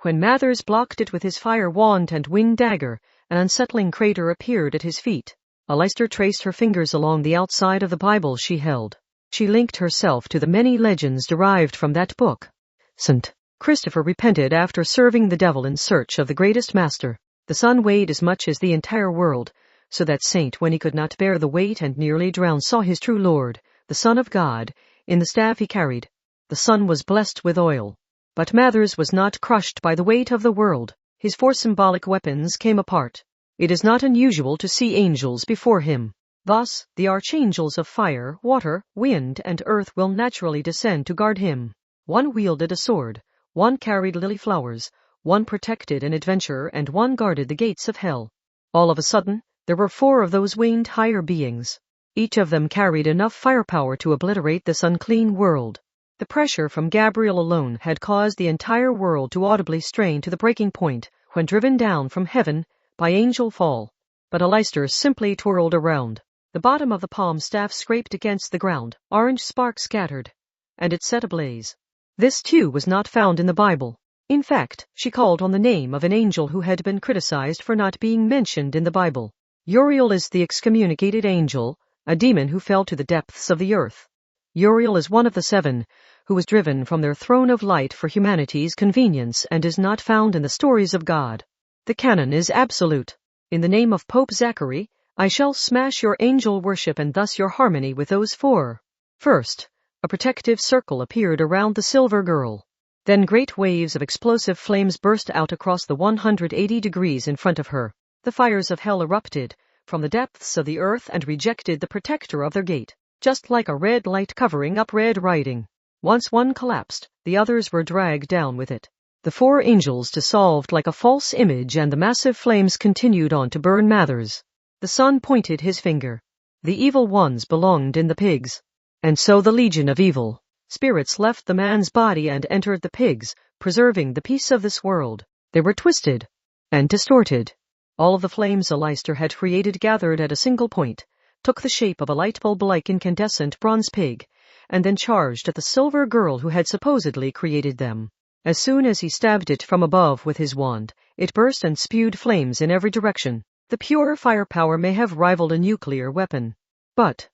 When Mathers blocked it with his fire wand and wind dagger, an unsettling crater appeared at his feet. Aleister traced her fingers along the outside of the Bible she held. She linked herself to the many legends derived from that book. St. Christopher repented after serving the devil in search of the greatest master. The sun weighed as much as the entire world, so that Saint, when he could not bear the weight and nearly drowned, saw his true Lord, the Son of God, in the staff he carried. The sun was blessed with oil. But Mathers was not crushed by the weight of the world. His 4 symbolic weapons came apart. It is not unusual to see angels before him. Thus, the archangels of fire, water, wind, and earth will naturally descend to guard him. One wielded a sword, one carried lily flowers, one protected an adventurer, and one guarded the gates of hell. All of a sudden, there were 4 of those winged higher beings. Each of them carried enough firepower to obliterate this unclean world. The pressure from Gabriel alone had caused the entire world to audibly strain to the breaking point when driven down from heaven by angel fall. But Aleister simply twirled around. The bottom of the palm staff scraped against the ground, orange sparks scattered, and it set ablaze. This too was not found in the Bible. In fact, she called on the name of an angel who had been criticized for not being mentioned in the Bible. Uriel is the excommunicated angel, a demon who fell to the depths of the earth. Uriel is one of the 7 who was driven from their throne of light for humanity's convenience and is not found in the stories of God. The canon is absolute. In the name of Pope Zachary, I shall smash your angel worship and thus your harmony with those 4. First, a protective circle appeared around the silver girl. Then great waves of explosive flames burst out across the 180 degrees in front of her. The fires of hell erupted from the depths of the earth and rejected the protector of their gate, just like a red light covering up Red Riding. Once one collapsed, the others were dragged down with it. The 4 angels dissolved like a false image and the massive flames continued on to burn Mathers. The sun pointed his finger. The evil ones belonged in the pigs. And so the legion of evil spirits left the man's body and entered the pigs, preserving the peace of this world. They were twisted and distorted. All of the flames Aleister had created gathered at a single point, took the shape of a light bulb-like incandescent bronze pig, and then charged at the silver girl who had supposedly created them. As soon as he stabbed it from above with his wand, it burst and spewed flames in every direction. The pure firepower may have rivaled a nuclear weapon. But,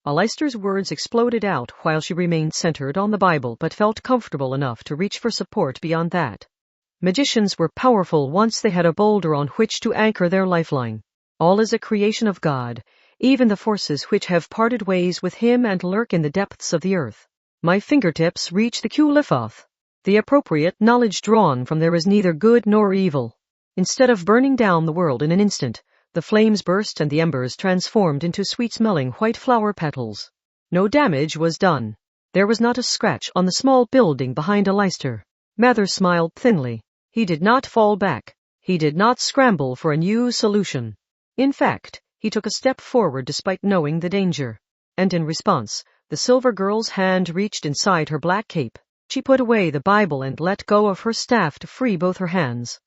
Aleister's words exploded out while she remained centered on the Bible but felt comfortable enough to reach for support beyond that. Magicians were powerful once they had a boulder on which to anchor their lifeline. All is a creation of God, even the forces which have parted ways with him and lurk in the depths of the earth. My fingertips reach the Qlifoth. The appropriate knowledge drawn from there is neither good nor evil. Instead of burning down the world in an instant, the flames burst and the embers transformed into sweet-smelling white flower petals. No damage was done. There was not a scratch on the small building behind Aleister. Mathers smiled thinly. He did not fall back. He did not scramble for a new solution. In fact, he took a step forward despite knowing the danger. And in response, the silver girl's hand reached inside her black cape. She put away the Bible and let go of her staff to free both her hands.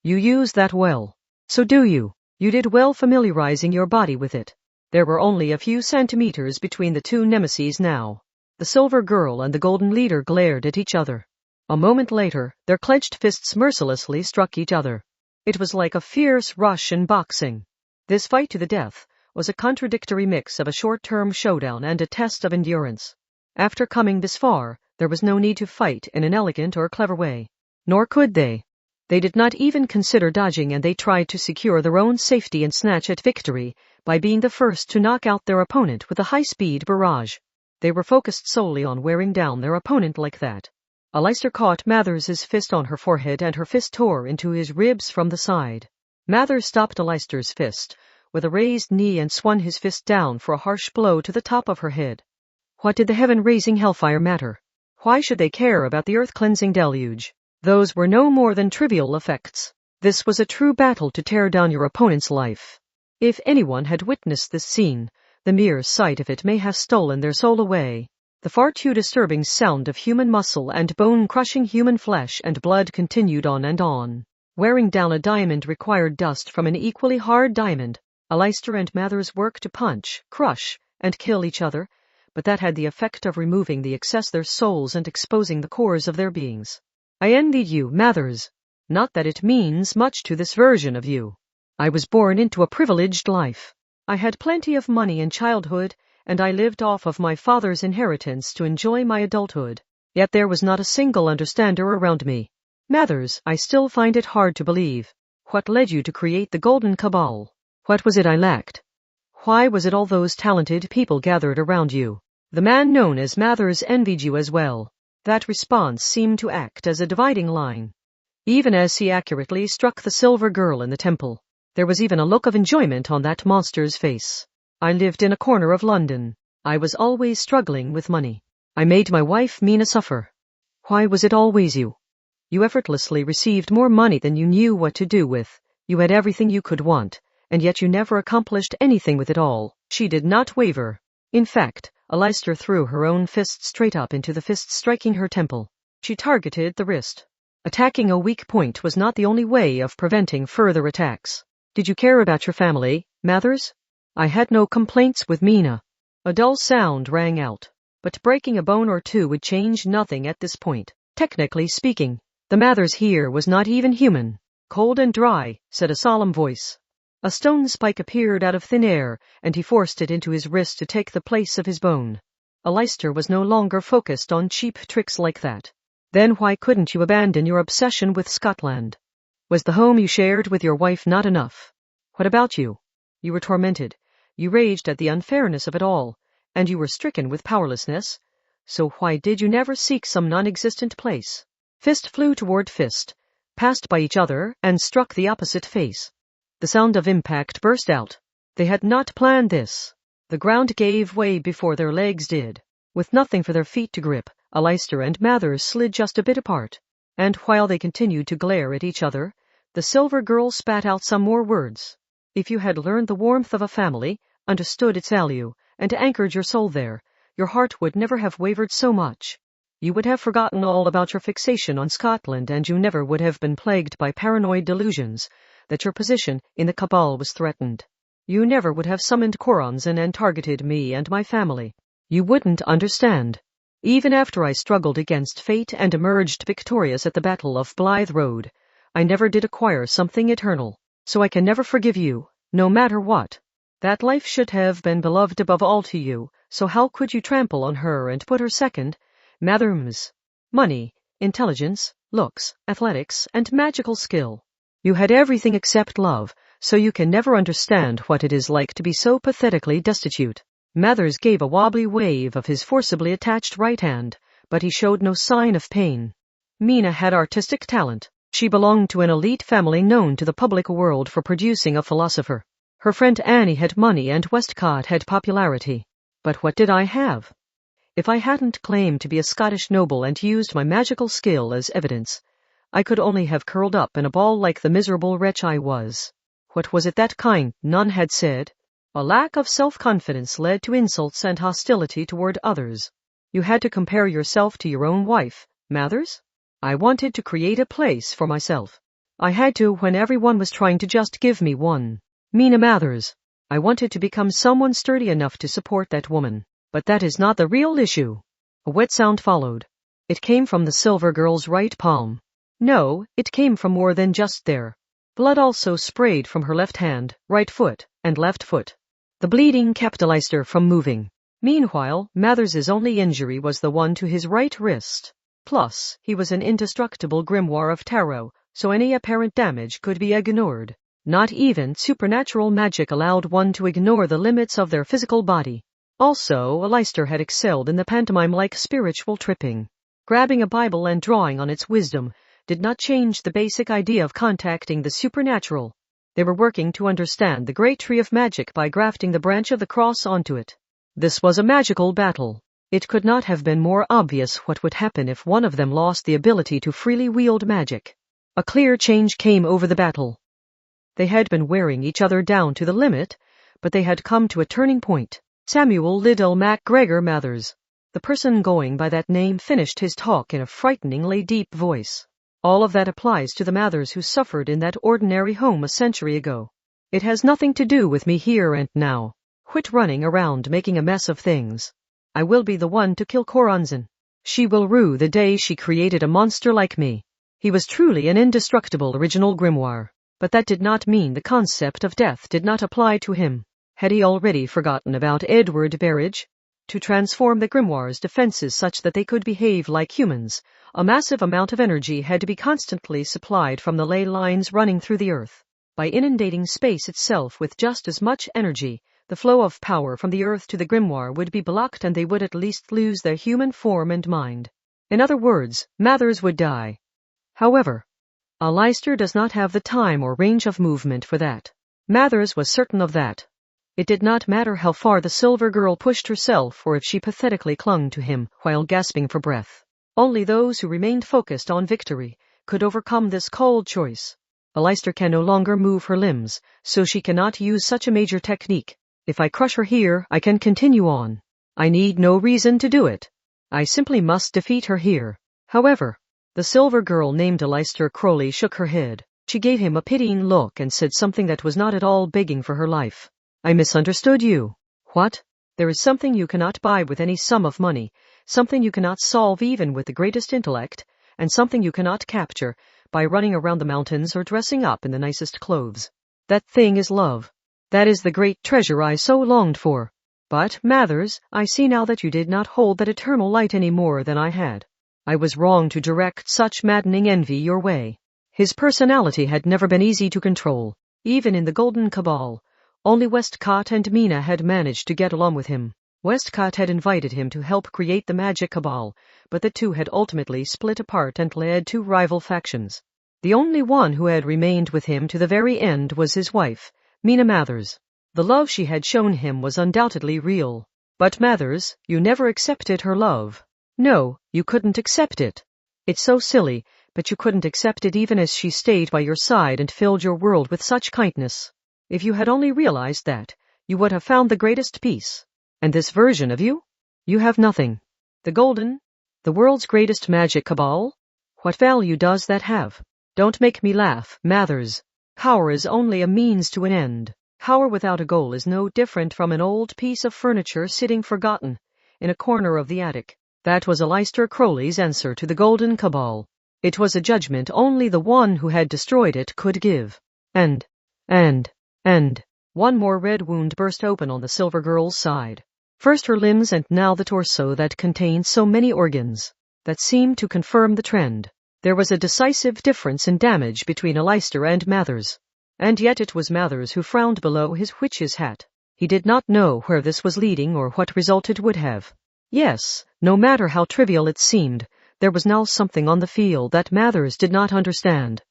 You use that well. So do you. You did well familiarizing your body with it. There were only a few centimeters between the two nemeses now. The silver girl and the golden leader glared at each other. A moment later, their clenched fists mercilessly struck each other. It was like a fierce rush in boxing. This fight to the death was a contradictory mix of a short-term showdown and a test of endurance. After coming this far, there was no need to fight in an elegant or clever way. Nor could they. They did not even consider dodging, and they tried to secure their own safety and snatch at victory by being the first to knock out their opponent with a high-speed barrage. They were focused solely on wearing down their opponent like that. Aleister caught Mathers's fist on her forehead, and her fist tore into his ribs from the side. Mathers stopped Aleister's fist with a raised knee and swung his fist down for a harsh blow to the top of her head. What did the heaven-raising hellfire matter? Why should they care about the earth-cleansing deluge? Those were no more than trivial effects. This was a true battle to tear down your opponent's life. If anyone had witnessed this scene, the mere sight of it may have stolen their soul away. The far too disturbing sound of human muscle and bone crushing human flesh and blood continued on and on. Wearing down a diamond required dust from an equally hard diamond. Aleister and Mathers worked to punch, crush, and kill each other, but that had the effect of removing the excess their souls and exposing the cores of their beings. I envied you, Mathers. Not that it means much to this version of you. I was born into a privileged life. I had plenty of money in childhood, and I lived off of my father's inheritance to enjoy my adulthood. Yet there was not a single understander around me. Mathers, I still find it hard to believe. What led you to create the Golden Cabal? What was it I lacked? Why was it all those talented people gathered around you? The man known as Mathers envied you as well. That response seemed to act as a dividing line. Even as he accurately struck the silver girl in the temple, there was even a look of enjoyment on that monster's face. I lived in a corner of London. I was always struggling with money. I made my wife Mina suffer. Why was it always you? You effortlessly received more money than you knew what to do with. You had everything you could want, and yet you never accomplished anything with it all. She did not waver. In fact, Aleister threw her own fist straight up into the fist striking her temple. She targeted the wrist. Attacking a weak point was not the only way of preventing further attacks. Did you care about your family, Mathers? I had no complaints with Mina. A dull sound rang out, but breaking a bone or two would change nothing at this point. Technically speaking, the Mathers here was not even human. Cold and dry, said a solemn voice. A stone spike appeared out of thin air, and he forced it into his wrist to take the place of his bone. Aleister was no longer focused on cheap tricks like that. Then why couldn't you abandon your obsession with Scotland? Was the home you shared with your wife not enough? What about you? You were tormented. You raged at the unfairness of it all, and you were stricken with powerlessness. So why did you never seek some non-existent place? Fist flew toward fist, passed by each other, and struck the opposite face. The sound of impact burst out. They had not planned this. The ground gave way before their legs did. With nothing for their feet to grip, Aleister and Mathers slid just a bit apart. And while they continued to glare at each other, the silver girl spat out some more words. If you had learned the warmth of a family, understood its value, and anchored your soul there, your heart would never have wavered so much. You would have forgotten all about your fixation on Scotland, and you never would have been plagued by paranoid delusions that your position in the Cabal was threatened. You never would have summoned Coronzon and targeted me and my family. You wouldn't understand. Even after I struggled against fate and emerged victorious at the Battle of Blythe Road, I never did acquire something eternal. So I can never forgive you, no matter what. That life should have been beloved above all to you, so how could you trample on her and put her second? Mathers. Money, intelligence, looks, athletics, and magical skill. You had everything except love, so you can never understand what it is like to be so pathetically destitute. Mathers gave a wobbly wave of his forcibly attached right hand, but he showed no sign of pain. Mina had artistic talent. She belonged to an elite family known to the public world for producing a philosopher. Her friend Annie had money and Westcott had popularity. But what did I have? If I hadn't claimed to be a Scottish noble and used my magical skill as evidence, I could only have curled up in a ball like the miserable wretch I was. What was it that kind none had said? A lack of self-confidence led to insults and hostility toward others. You had to compare yourself to your own wife, Mathers? I wanted to create a place for myself. I had to when everyone was trying to just give me one. Mina Mathers. I wanted to become someone sturdy enough to support that woman. But that is not the real issue. A wet sound followed. It came from the silver girl's right palm. No, it came from more than just there. Blood also sprayed from her left hand, right foot, and left foot. The bleeding kept Leister from moving. Meanwhile, Mathers's only injury was the one to his right wrist. Plus, he was an indestructible grimoire of tarot, so any apparent damage could be ignored. Not even supernatural magic allowed one to ignore the limits of their physical body. Also, Leister had excelled in the pantomime-like spiritual tripping. Grabbing a Bible and drawing on its wisdom did not change the basic idea of contacting the supernatural. They were working to understand the great tree of magic by grafting the branch of the cross onto it. This was a magical battle. It could not have been more obvious what would happen if one of them lost the ability to freely wield magic. A clear change came over the battle. They had been wearing each other down to the limit, but they had come to a turning point. Samuel Liddell MacGregor Mathers. The person going by that name finished his talk in a frighteningly deep voice. All of that applies to the Mathers who suffered in that ordinary home a century ago. It has nothing to do with me here and now. Quit running around making a mess of things. I will be the one to kill Koranzan. She will rue the day she created a monster like me. He was truly an indestructible original grimoire. But that did not mean the concept of death did not apply to him. Had he already forgotten about Edward Berridge? To transform the grimoire's defenses such that they could behave like humans, a massive amount of energy had to be constantly supplied from the ley lines running through the earth. By inundating space itself with just as much energy, the flow of power from the earth to the grimoire would be blocked and they would at least lose their human form and mind. In other words, Mathers would die. However, Leister does not have the time or range of movement for that. Mathers was certain of that. It did not matter how far the silver girl pushed herself or if she pathetically clung to him while gasping for breath. Only those who remained focused on victory could overcome this cold choice. Leister can no longer move her limbs, so she cannot use such a major technique. If I crush her here, I can continue on. I need no reason to do it. I simply must defeat her here. However, the silver girl named Leister Crowley shook her head. She gave him a pitying look and said something that was not at all begging for her life. I misunderstood you. What? There is something you cannot buy with any sum of money, something you cannot solve even with the greatest intellect, and something you cannot capture by running around the mountains or dressing up in the nicest clothes. That thing is love. That is the great treasure I so longed for. But, Mathers, I see now that you did not hold that eternal light any more than I had. I was wrong to direct such maddening envy your way. His personality had never been easy to control. Even in the Golden Cabal, only Westcott and Mina had managed to get along with him. Westcott had invited him to help create the Magic Cabal, but the two had ultimately split apart and led to rival factions. The only one who had remained with him to the very end was his wife, Mina Mathers. The love she had shown him was undoubtedly real. But Mathers, you never accepted her love. No, you couldn't accept it. It's so silly, but you couldn't accept it even as she stayed by your side and filled your world with such kindness. If you had only realized that, you would have found the greatest peace. And this version of you? You have nothing. The world's greatest magic cabal? What value does that have? Don't make me laugh, Mathers. Power is only a means to an end. Power without a goal is no different from an old piece of furniture sitting forgotten in a corner of the attic. That was Leister Crowley's answer to the Golden Cabal. It was a judgment only the one who had destroyed it could give. And one more red wound burst open on the silver girl's side. First her limbs and now the torso that contained so many organs. That seemed to confirm the trend. There was a decisive difference in damage between Leister and Mathers. And yet it was Mathers who frowned below his witch's hat. He did not know where this was leading or what result it would have. Yes, no matter how trivial it seemed, there was now something on the field that Mathers did not understand.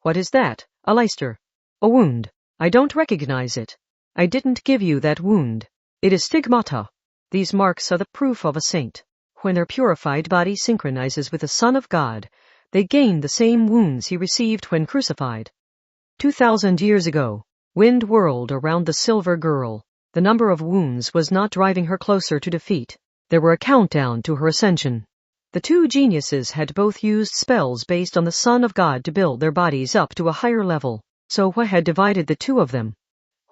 What is that, Leister? A wound. I don't recognize it. I didn't give you that wound. It is stigmata. These marks are the proof of a saint. When their purified body synchronizes with the Son of God, they gain the same wounds he received when crucified. 2,000 years ago, wind whirled around the silver girl. The number of wounds was not driving her closer to defeat. There were a countdown to her ascension. The two geniuses had both used spells based on the Son of God to build their bodies up to a higher level. So what had divided the two of them?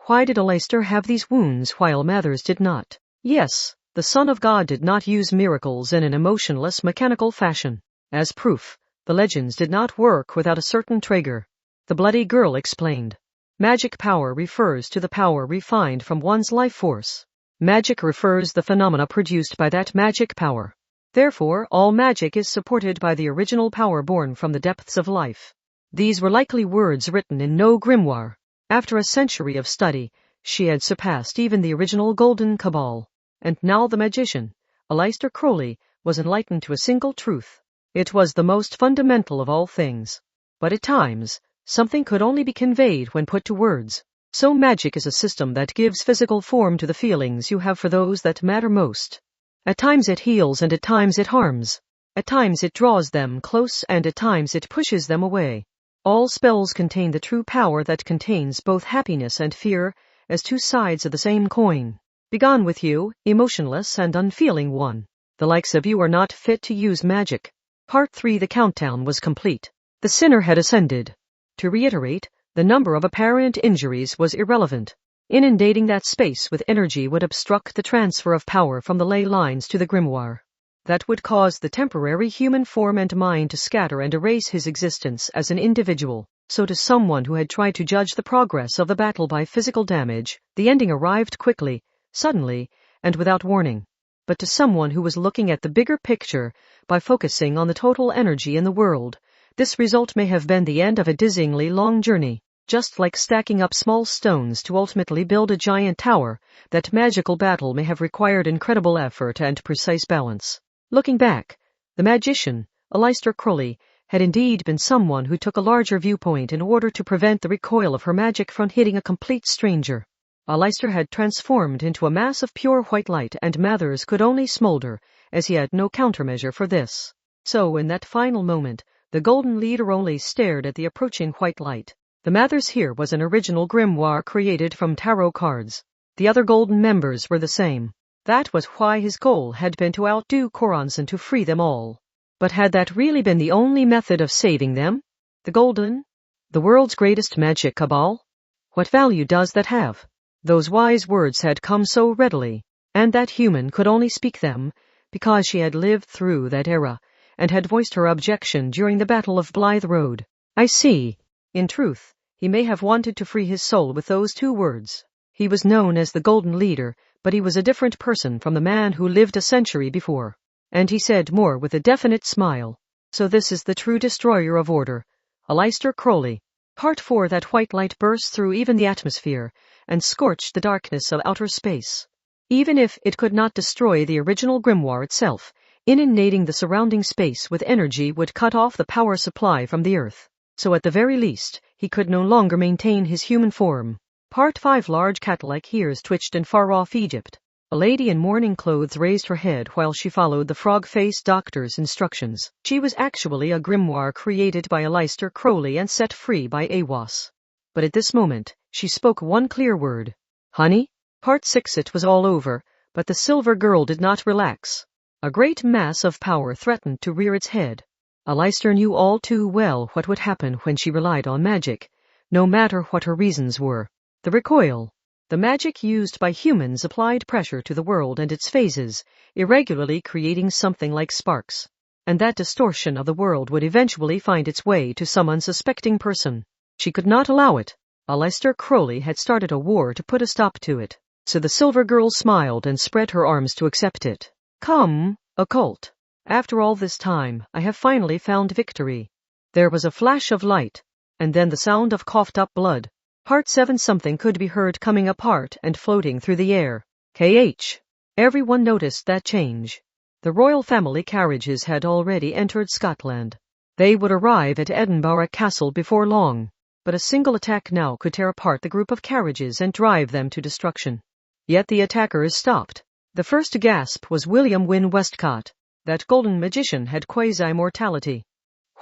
Why did Aleister have these wounds while Mathers did not? Yes, the Son of God did not use miracles in an emotionless, mechanical fashion. As proof, the legends did not work without a certain trigger. The bloody girl explained. Magic power refers to the power refined from one's life force. Magic refers the phenomena produced by that magic power. Therefore, all magic is supported by the original power born from the depths of life. These were likely words written in no grimoire. After a century of study, she had surpassed even the original Golden Cabal. And now the magician, Aleister Crowley, was enlightened to a single truth. It was the most fundamental of all things. But at times, something could only be conveyed when put to words. So magic is a system that gives physical form to the feelings you have for those that matter most. At times it heals and at times it harms. At times it draws them close and at times it pushes them away. All spells contain the true power that contains both happiness and fear as two sides of the same coin. Begone with you, emotionless and unfeeling one. The likes of you are not fit to use magic. Part 3. The countdown was complete. The sinner had ascended. To reiterate, the number of apparent injuries was irrelevant. Inundating that space with energy would obstruct the transfer of power from the ley lines to the grimoire. That would cause the temporary human form and mind to scatter and erase his existence as an individual. So to someone who had tried to judge the progress of the battle by physical damage, the ending arrived quickly, suddenly, and without warning. But to someone who was looking at the bigger picture by focusing on the total energy in the world, this result may have been the end of a dizzyingly long journey. Just like stacking up small stones to ultimately build a giant tower, that magical battle may have required incredible effort and precise balance. Looking back, the magician, Aleister Crowley, had indeed been someone who took a larger viewpoint in order to prevent the recoil of her magic from hitting a complete stranger. Aleister had transformed into a mass of pure white light, and Mathers could only smolder, as he had no countermeasure for this. So in that final moment, the golden leader only stared at the approaching white light. The Mathers here was an original grimoire created from tarot cards. The other golden members were the same. That was why his goal had been to outdo Coranson to free them all. But had that really been the only method of saving them? The world's greatest magic cabal? What value does that have? Those wise words had come so readily, and that human could only speak them because she had lived through that era and had voiced her objection during the Battle of Blythe Road. I see. In truth, he may have wanted to free his soul with those two words. He was known as the Golden Leader, but he was a different person from the man who lived a century before. And he said more with a definite smile. So this is the true destroyer of order, Aleister Crowley. Part 4. That white light burst through even the atmosphere and scorched the darkness of outer space. Even if it could not destroy the original grimoire itself, inundating the surrounding space with energy would cut off the power supply from the earth. So at the very least, he could no longer maintain his human form. Part 5. Large cat-like ears twitched in far-off Egypt. A lady in mourning clothes raised her head while she followed the frog-faced doctor's instructions. She was actually a grimoire created by Aleister Crowley and set free by Awas. But at this moment, she spoke one clear word. Honey? Part 6. It was all over, but the silver girl did not relax. A great mass of power threatened to rear its head. Aleister knew all too well what would happen when she relied on magic, no matter what her reasons were. The recoil. The magic used by humans applied pressure to the world and its phases, irregularly creating something like sparks. And that distortion of the world would eventually find its way to some unsuspecting person. She could not allow it. Aleister Crowley had started a war to put a stop to it. So the silver girl smiled and spread her arms to accept it. Come, occult. After all this time, I have finally found victory. There was a flash of light, and then the sound of coughed-up blood. Part 7. Something could be heard coming apart and floating through the air. KH. Everyone noticed that change. The royal family carriages had already entered Scotland. They would arrive at Edinburgh Castle before long, but a single attack now could tear apart the group of carriages and drive them to destruction. Yet the attackers stopped. The first to gasp was William Wynne Westcott. That golden magician had quasi-mortality.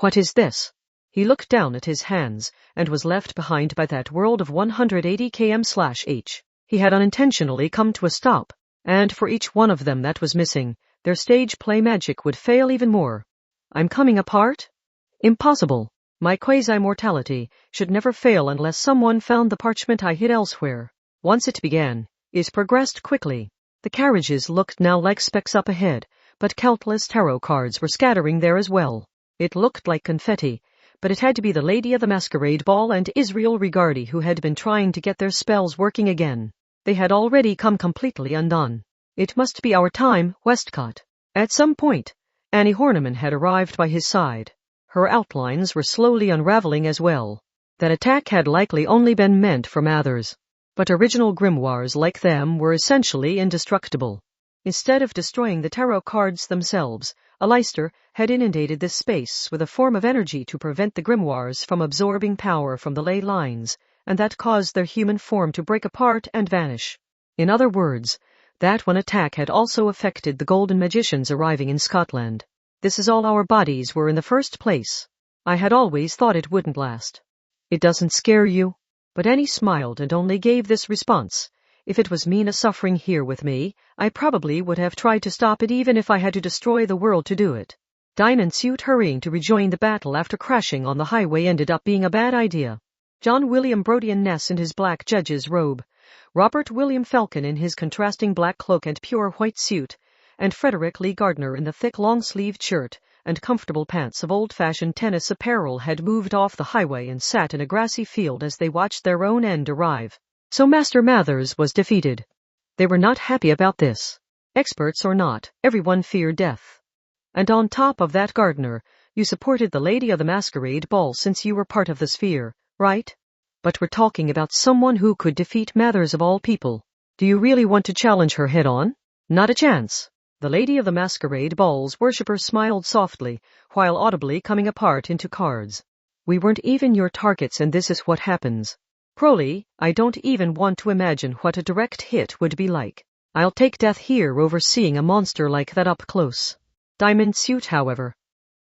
What is this? He looked down at his hands and was left behind by that world of 180 km/h. He had unintentionally come to a stop, and for each one of them that was missing, their stage play magic would fail even more. I'm coming apart? Impossible. My quasi-mortality should never fail unless someone found the parchment I hid elsewhere. Once it began, it progressed quickly. The carriages looked now like specks up ahead, but countless tarot cards were scattering there as well. It looked like confetti, but it had to be the Lady of the Masquerade Ball and Israel Rigardi who had been trying to get their spells working again. They had already come completely undone. It must be our time, Westcott. At some point, Annie Horniman had arrived by his side. Her outlines were slowly unraveling as well. That attack had likely only been meant for Mathers. But original grimoires like them were essentially indestructible. Instead of destroying the tarot cards themselves, Aleister had inundated this space with a form of energy to prevent the grimoires from absorbing power from the ley lines, and that caused their human form to break apart and vanish. In other words, that one attack had also affected the golden magicians arriving in Scotland. This is all our bodies were in the first place. I had always thought it wouldn't last. It doesn't scare you? But Annie smiled and only gave this response. If it was Mina suffering here with me, I probably would have tried to stop it even if I had to destroy the world to do it. Diamond Suit hurrying to rejoin the battle after crashing on the highway ended up being a bad idea. John William Brodian Ness in his black judge's robe, Robert William Falcon in his contrasting black cloak and pure white suit, and Frederick Lee Gardner in the thick long-sleeved shirt and comfortable pants of old-fashioned tennis apparel had moved off the highway and sat in a grassy field as they watched their own end arrive. So Master Mathers was defeated. They were not happy about this. Experts or not, everyone feared death. And on top of that, Gardner, you supported the Lady of the Masquerade Ball since you were part of the sphere, right? But we're talking about someone who could defeat Mathers of all people. Do you really want to challenge her head-on? Not a chance. The Lady of the Masquerade Ball's worshipper smiled softly, while audibly coming apart into cards. We weren't even your targets, and this is what happens. Crowley, I don't even want to imagine what a direct hit would be like. I'll take death here over seeing a monster like that up close. Diamond Suit, however.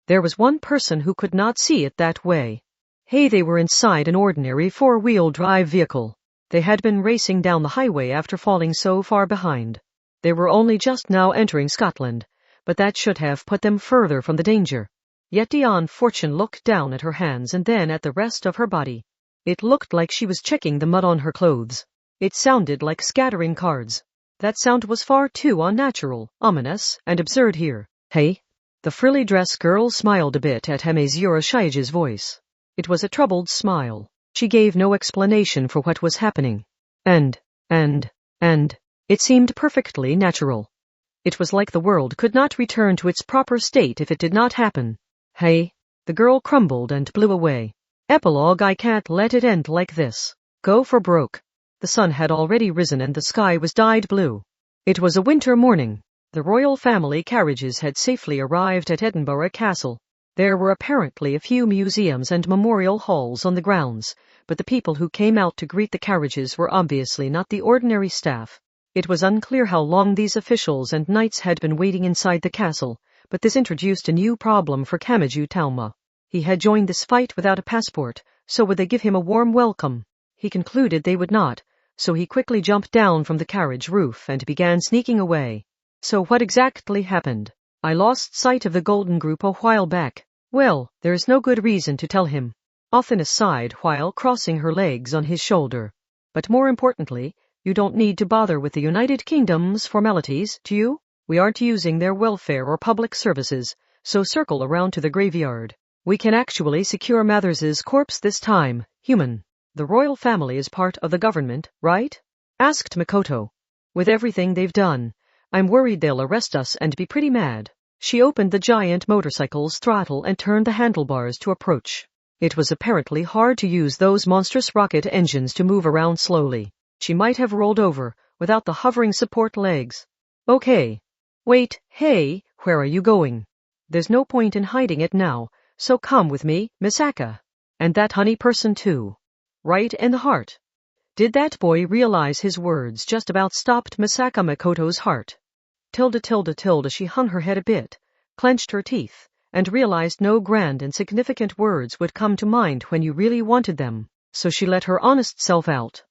There was one person who could not see it that way. Hey, they were inside an ordinary four-wheel drive vehicle. They had been racing down the highway after falling so far behind. They were only just now entering Scotland, but that should have put them further from the danger. Yet Dion Fortune looked down at her hands and then at the rest of her body. It looked like she was checking the mud on her clothes. It sounded like scattering cards. That sound was far too unnatural, ominous, and absurd here. Hey? The frilly dress girl smiled a bit at Hemezura Shige's voice. It was a troubled smile. She gave no explanation for what was happening. And, it seemed perfectly natural. It was like the world could not return to its proper state if it did not happen. Hey? The girl crumbled and blew away. Epilogue, I can't let it end like this. Go for broke. The sun had already risen and the sky was dyed blue. It was a winter morning. The royal family carriages had safely arrived at Edinburgh Castle. There were apparently a few museums and memorial halls on the grounds, but the people who came out to greet the carriages were obviously not the ordinary staff. It was unclear how long these officials and knights had been waiting inside the castle, but this introduced a new problem for Kamachi Talma. He had joined this fight without a passport, so would they give him a warm welcome? He concluded they would not, so he quickly jumped down from the carriage roof and began sneaking away. So what exactly happened? I lost sight of the Golden Group a while back. Well, there's no good reason to tell him. Athena sighed while crossing her legs on his shoulder. But more importantly, you don't need to bother with the United Kingdom's formalities, do you? We aren't using their welfare or public services, so circle around to the graveyard. We can actually secure Mathers's corpse this time, human. The royal family is part of the government, right? Asked Makoto. With everything they've done, I'm worried they'll arrest us and be pretty mad. She opened the giant motorcycle's throttle and turned the handlebars to approach. It was apparently hard to use those monstrous rocket engines to move around slowly. She might have rolled over, without the hovering support legs. Okay. Wait, hey, where are you going? There's no point in hiding it now, so come with me, Misaka. And that honey person too. Right in the heart. Did that boy realize his words just about stopped Misaka Makoto's heart? Tilde, she hung her head a bit, clenched her teeth, and realized no grand and significant words would come to mind when you really wanted them, so she let her honest self out.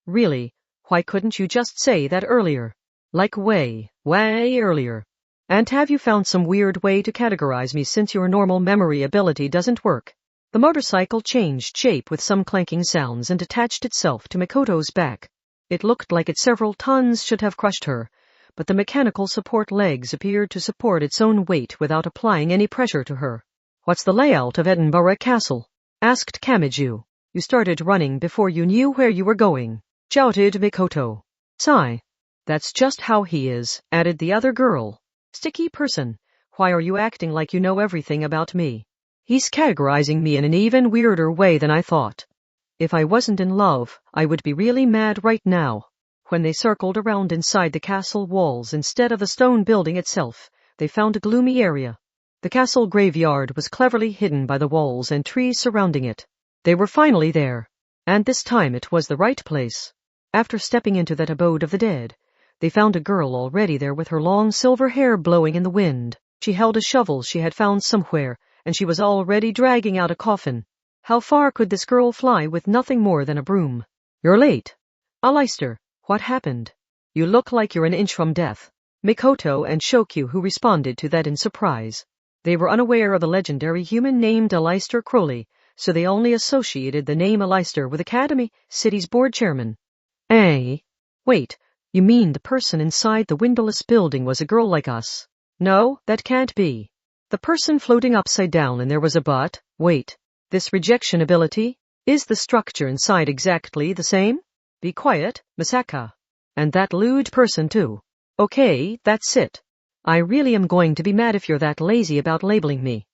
Really, why couldn't you just say that earlier? Like way earlier. And have you found some weird way to categorize me since your normal memory ability doesn't work? The motorcycle changed shape with some clanking sounds and attached itself to Mikoto's back. It looked like its several tons should have crushed her, but the mechanical support legs appeared to support its own weight without applying any pressure to her. What's the layout of Edinburgh Castle? Asked Kamachi. You started running before you knew where you were going, shouted Mikoto. Sigh. That's just how he is, added the other girl. Sticky person, why are you acting like you know everything about me? He's categorizing me in an even weirder way than I thought. If I wasn't in love, I would be really mad right now. When they circled around inside the castle walls instead of the stone building itself, they found a gloomy area. The castle graveyard was cleverly hidden by the walls and trees surrounding it. They were finally there, and this time it was the right place. After stepping into that abode of the dead, they found a girl already there with her long silver hair blowing in the wind. She held a shovel she had found somewhere, and she was already dragging out a coffin. How far could this girl fly with nothing more than a broom? You're late. Aleister, what happened? You look like you're an inch from death. Mikoto and Shokyu, who responded to that in surprise. They were unaware of the legendary human named Aleister Crowley, so they only associated the name Aleister with Academy City's board chairman. Wait, you mean the person inside the windowless building was a girl like us? No, that can't be. The person floating upside down and there was a but. Wait, this rejection ability? Is the structure inside exactly the same? Be quiet, Misaka. And that lewd person too. Okay, that's it. I really am going to be mad if you're that lazy about labeling me.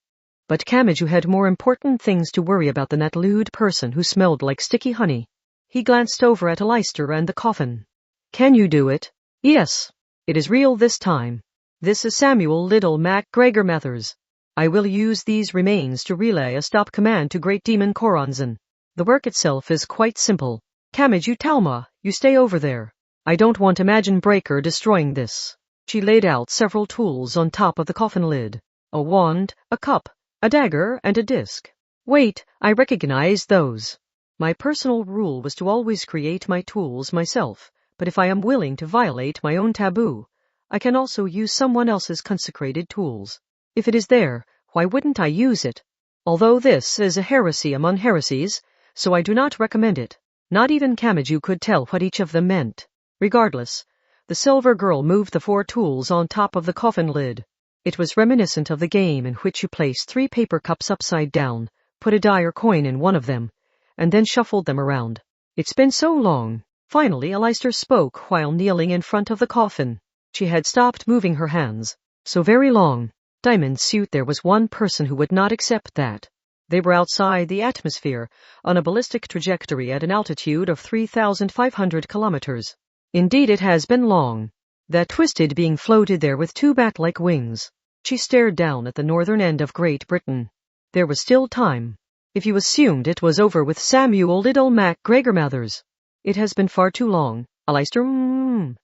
But Kamachi had more important things to worry about than that lewd person who smelled like sticky honey. He glanced over at Aleister and the coffin. Can you do it? Yes. It is real this time. This is Samuel Little MacGregor Mathers. I will use these remains to relay a stop command to Great Demon Koronzan. The work itself is quite simple. Kamachi Talma, you stay over there. I don't want Imagine Breaker destroying this. She laid out several tools on top of the coffin lid. A wand, a cup, a dagger, and a disc. Wait, I recognize those. My personal rule was to always create my tools myself, but if I am willing to violate my own taboo, I can also use someone else's consecrated tools. If it is there, why wouldn't I use it? Although this is a heresy among heresies, so I do not recommend it. Not even Kamachi could tell what each of them meant. Regardless, the silver girl moved the 4 tools on top of the coffin lid. It was reminiscent of the game in which you place 3 paper cups upside down, put a die or coin in one of them, and then shuffled them around. It's been so long. Finally, Aleister spoke while kneeling in front of the coffin. She had stopped moving her hands. So very long. Diamond suit, there was one person who would not accept that. They were outside the atmosphere, on a ballistic trajectory at an altitude of 3,500 kilometers. Indeed, it has been long. That twisted being floated there with 2 bat-like wings. She stared down at the northern end of Great Britain. There was still time. If you assumed it was over with Samuel Little MacGregor Mathers. It has been far too long. Aleister,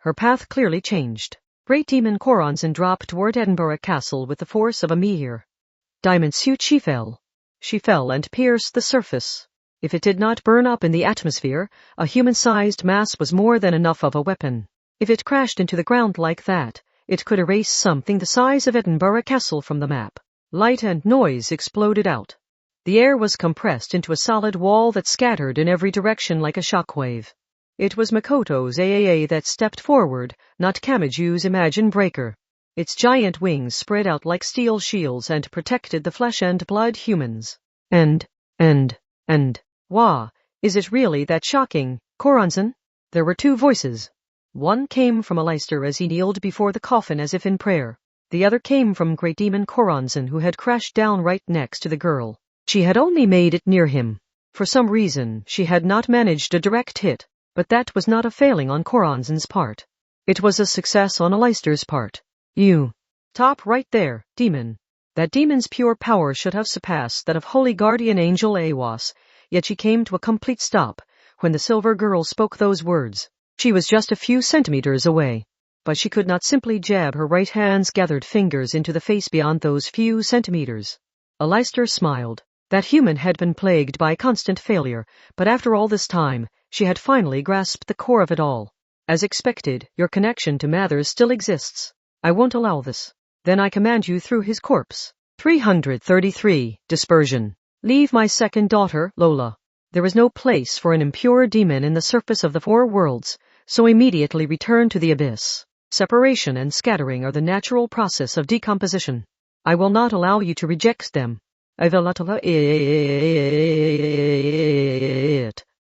Her path clearly changed. Great Demon Koronzan dropped toward Edinburgh Castle with the force of a meteor. Diamond suit, she fell. She fell and pierced the surface. If it did not burn up in the atmosphere, a human-sized mass was more than enough of a weapon. If it crashed into the ground like that, it could erase something the size of Edinburgh Castle from the map. Light and noise exploded out. The air was compressed into a solid wall that scattered in every direction like a shockwave. It was Mikoto's AAA that stepped forward, not Kamachi's Imagine Breaker. Its giant wings spread out like steel shields and protected the flesh and blood humans. Wah, is it really that shocking, Koronzan? There were 2 voices. One came from Aleister as he kneeled before the coffin as if in prayer. The other came from Great Demon Koronzan, who had crashed down right next to the girl. She had only made it near him. For some reason, she had not managed a direct hit, but that was not a failing on Koronzan's part. It was a success on Aleister's part. You. Top right there, demon. That demon's pure power should have surpassed that of Holy Guardian Angel Awas, yet she came to a complete stop when the silver girl spoke those words. She was just a few centimeters away, but she could not simply jab her right hand's gathered fingers into the face beyond those few centimeters. Aleister smiled. That human had been plagued by constant failure, but after all this time, she had finally grasped the core of it all. As expected, your connection to Mathers still exists. I won't allow this. Then I command you through his corpse. 333. Dispersion. Leave my second daughter, Lola. There is no place for an impure demon in the surface of the four worlds, so immediately return to the abyss. Separation and scattering are the natural process of decomposition. I will not allow you to reject them.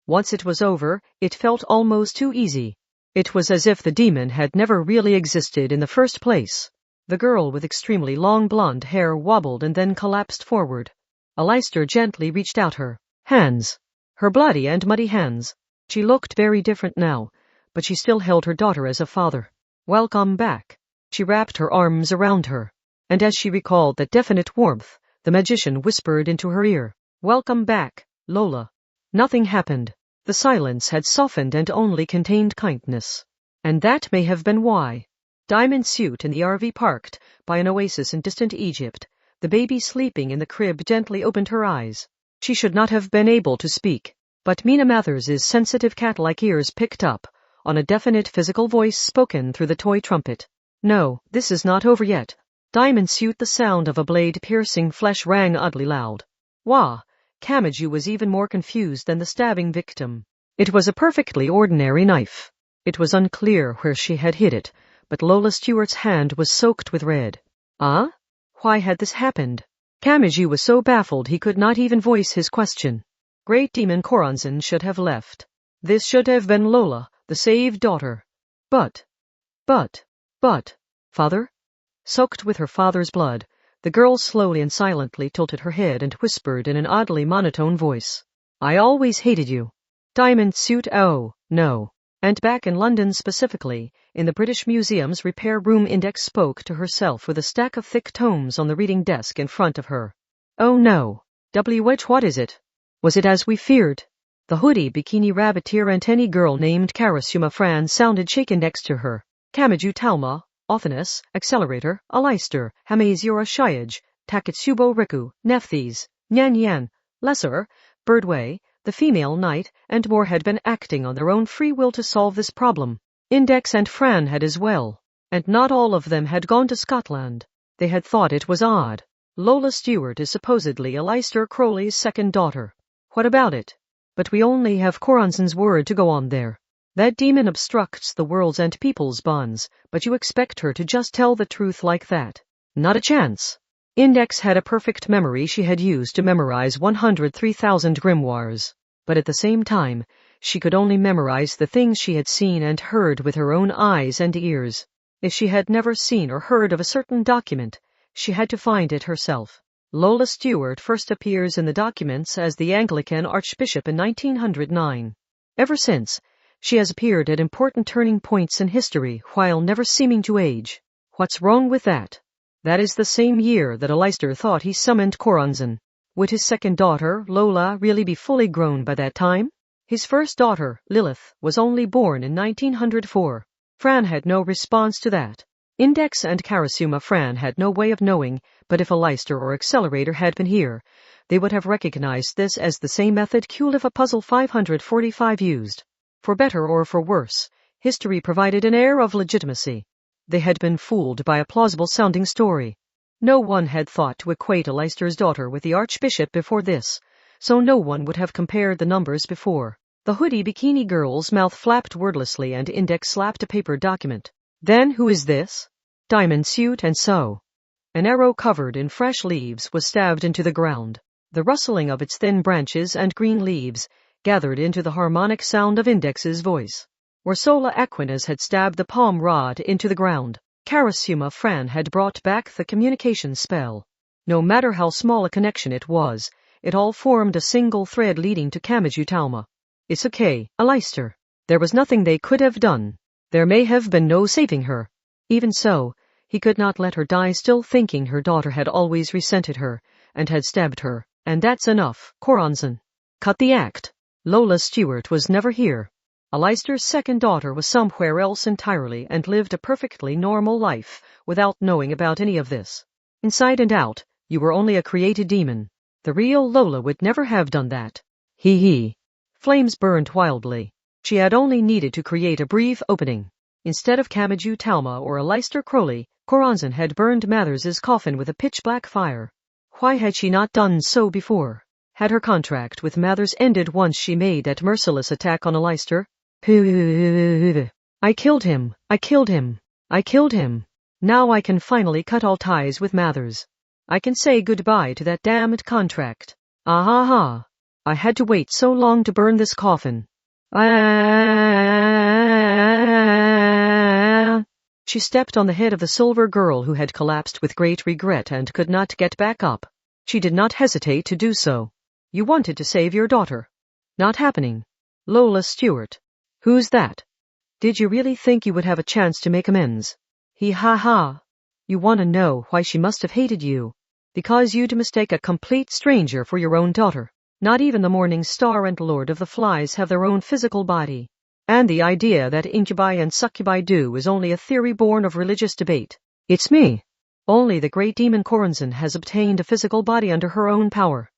Once it was over, it felt almost too easy. It was as if the demon had never really existed in the first place. The girl with extremely long blonde hair wobbled and then collapsed forward. Aleister gently reached out her hands. Her bloody and muddy hands. She looked very different now, but she still held her daughter as a father. Welcome back. She wrapped her arms around her, and as she recalled that definite warmth, the magician whispered into her ear, Welcome back, Lola. Nothing happened. The silence had softened and only contained kindness. And that may have been why. Diamond suit in the RV parked by an oasis in distant Egypt, the baby sleeping in the crib gently opened her eyes. She should not have been able to speak, but Mina Mathers's sensitive cat-like ears picked up on a definite physical voice spoken through the toy trumpet. No, this is not over yet. Diamond suit, the sound of a blade piercing flesh rang oddly loud. Wah! Kamachi was even more confused than the stabbing victim. It was a perfectly ordinary knife. It was unclear where she had hid it, but Lola Stewart's hand was soaked with red. Ah? Why had this happened? Kamachi was so baffled he could not even voice his question. Great Demon Koronzan should have left. This should have been Lola, the saved daughter. But, father? Soaked with her father's blood, the girl slowly and silently tilted her head and whispered in an oddly monotone voice. I always hated you. Diamond suit, oh, no. And back in London specifically, in the British Museum's repair room, Index spoke to herself with a stack of thick tomes on the reading desk in front of her. Oh no. What is it? Was it as we feared? The hoodie bikini rabbiteer antennae girl named Karasuma Fran sounded shaken next to her. Kamiju Talma, Othanus, Accelerator, Aleister, Hamazura Shiage, Takatsubo Riku, Nephthys, Nyan Yan, Lesser, Birdway, the female knight, and more had been acting on their own free will to solve this problem. Index and Fran had as well. And not all of them had gone to Scotland. They had thought it was odd. Lola Stewart is supposedly Aleister Crowley's second daughter. What about it? But we only have Koronzan's word to go on there. That demon obstructs the world's and people's bonds, but you expect her to just tell the truth like that? Not a chance. Index had a perfect memory she had used to memorize 103,000 grimoires. But at the same time, she could only memorize the things she had seen and heard with her own eyes and ears. If she had never seen or heard of a certain document, she had to find it herself. Lola Stewart first appears in the documents as the Anglican Archbishop in 1909. Ever since, she has appeared at important turning points in history while never seeming to age. What's wrong with that? That is the same year that Aleister thought he summoned Koronzan. Would his second daughter, Lola, really be fully grown by that time? His first daughter, Lilith, was only born in 1904. Fran had no response to that. Index and Karasuma Fran had no way of knowing, but if Aleister or Accelerator had been here, they would have recognized this as the same method Kulifa Puzzle 545 used. For better or for worse, history provided an air of legitimacy. They had been fooled by a plausible-sounding story. No one had thought to equate Aleister's daughter with the Archbishop before this, so no one would have compared the numbers before. The hoodie bikini girl's mouth flapped wordlessly and Index slapped a paper document. Then who is this? Diamond suit, and so. An arrow covered in fresh leaves was stabbed into the ground. The rustling of its thin branches and green leaves gathered into the harmonic sound of Index's voice. Ursola Aquinas had stabbed the palm rod into the ground. Karasuma Fran had brought back the communication spell. No matter how small a connection it was, it all formed a single thread leading to Kamiju Talma. It's okay, Aleister. There was nothing they could have done. There may have been no saving her. Even so, he could not let her die still thinking her daughter had always resented her, and had stabbed her. And that's enough, Koronzan. Cut the act. Lola Stewart was never here. Aleister's second daughter was somewhere else entirely and lived a perfectly normal life without knowing about any of this. Inside and out, you were only a created demon. The real Lola would never have done that. Hee. Flames burned wildly. She had only needed to create a brief opening. Instead of Kamachi Talma or Aleister Crowley, Corazon had burned Mathers's coffin with a pitch-black fire. Why had she not done so before? Had her contract with Mathers ended once she made that merciless attack on Aleister? I killed him. I killed him. I killed him. Now I can finally cut all ties with Mathers. I can say goodbye to that damned contract. Ah. I had to wait so long to burn this coffin. She stepped on the head of the silver girl who had collapsed with great regret and could not get back up. She did not hesitate to do so. You wanted to save your daughter. Not happening. Lola Stewart. Who's that? Did you really think you would have a chance to make amends? Ha. You want to know why she must have hated you. Because you'd mistake a complete stranger for your own daughter. Not even the Morning Star and Lord of the Flies have their own physical body. And the idea that incubi and succubi do is only a theory born of religious debate. It's me. Only the great demon Corazon has obtained a physical body under her own power.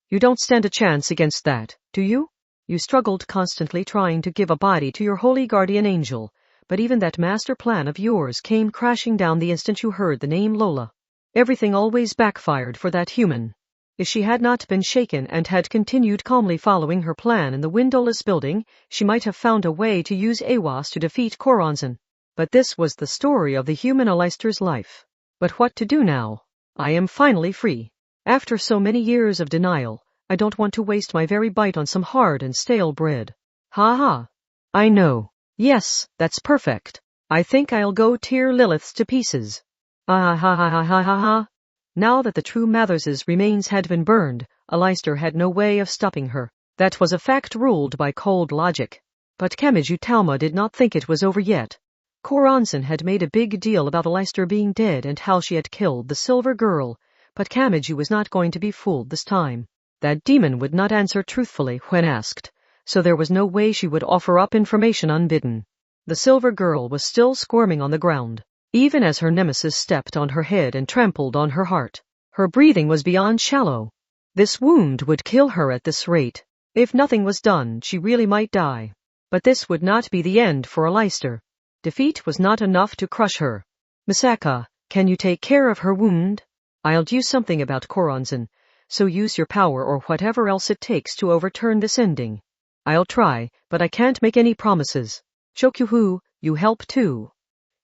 You don't stand a chance against that, do you? You struggled constantly trying to give a body to your holy guardian angel, but even that master plan of yours came crashing down the instant you heard the name Lola. Everything always backfired for that human. If she had not been shaken and had continued calmly following her plan in the windowless building, she might have found a way to use Awas to defeat Corazon. But this was the story of the human Aleister's life. But what to do now? I am finally free. After so many years of denial, I don't want to waste my very bite on some hard and stale bread. Ha. I know. Yes, that's perfect. I think I'll go tear Lilith's to pieces. Ha. Now that the true Mathers's remains had been burned, Aleister had no way of stopping her. That was a fact ruled by cold logic. But Kamachi Talma did not think it was over yet. Corazon had made a big deal about Aleister being dead and how she had killed the silver girl, but Kamachi was not going to be fooled this time. That demon would not answer truthfully when asked, so there was no way she would offer up information unbidden. The silver girl was still squirming on the ground, even as her nemesis stepped on her head and trampled on her heart. Her breathing was beyond shallow. This wound would kill her at this rate. If nothing was done, she really might die. But this would not be the end for Aleister. Defeat was not enough to crush her. Misaka, can you take care of her wound? I'll do something about Corazon, so use your power or whatever else it takes to overturn this ending. I'll try, but I can't make any promises. Shokyuhu, you help too.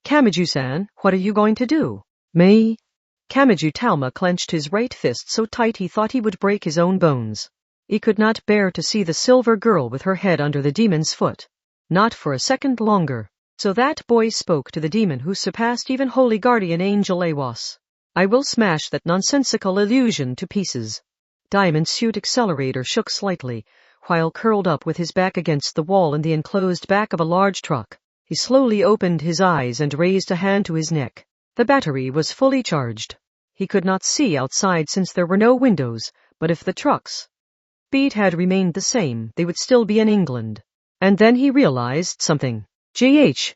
Kamaji-san, what are you going to do? Me? Kamachi Talma clenched his right fist so tight he thought he would break his own bones. He could not bear to see the silver girl with her head under the demon's foot. Not for a second longer. So that boy spoke to the demon who surpassed even holy guardian angel Awas. I will smash that nonsensical illusion to pieces. Diamond Suit Accelerator shook slightly, while curled up with his back against the wall in the enclosed back of a large truck. He slowly opened his eyes and raised a hand to his neck. The battery was fully charged. He could not see outside since there were no windows, but if the truck's speed had remained the same, they would still be in England. And then he realized something. GH.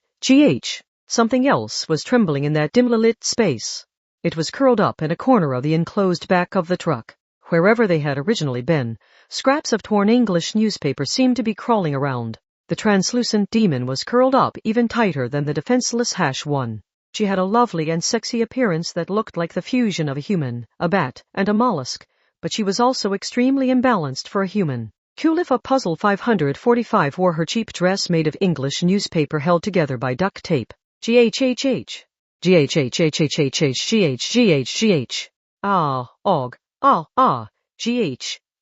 Something else was trembling in that dimly lit space. It was curled up in a corner of the enclosed back of the truck. Wherever they had originally been, scraps of torn English newspaper seemed to be crawling around. The translucent demon was curled up even tighter than the defenseless #1. She had a lovely and sexy appearance that looked like the fusion of a human, a bat, and a mollusk, but she was also extremely imbalanced for a human. Kulifa Puzzle 545 wore her cheap dress made of English newspaper held together by duct tape. GHHH. Ah, og.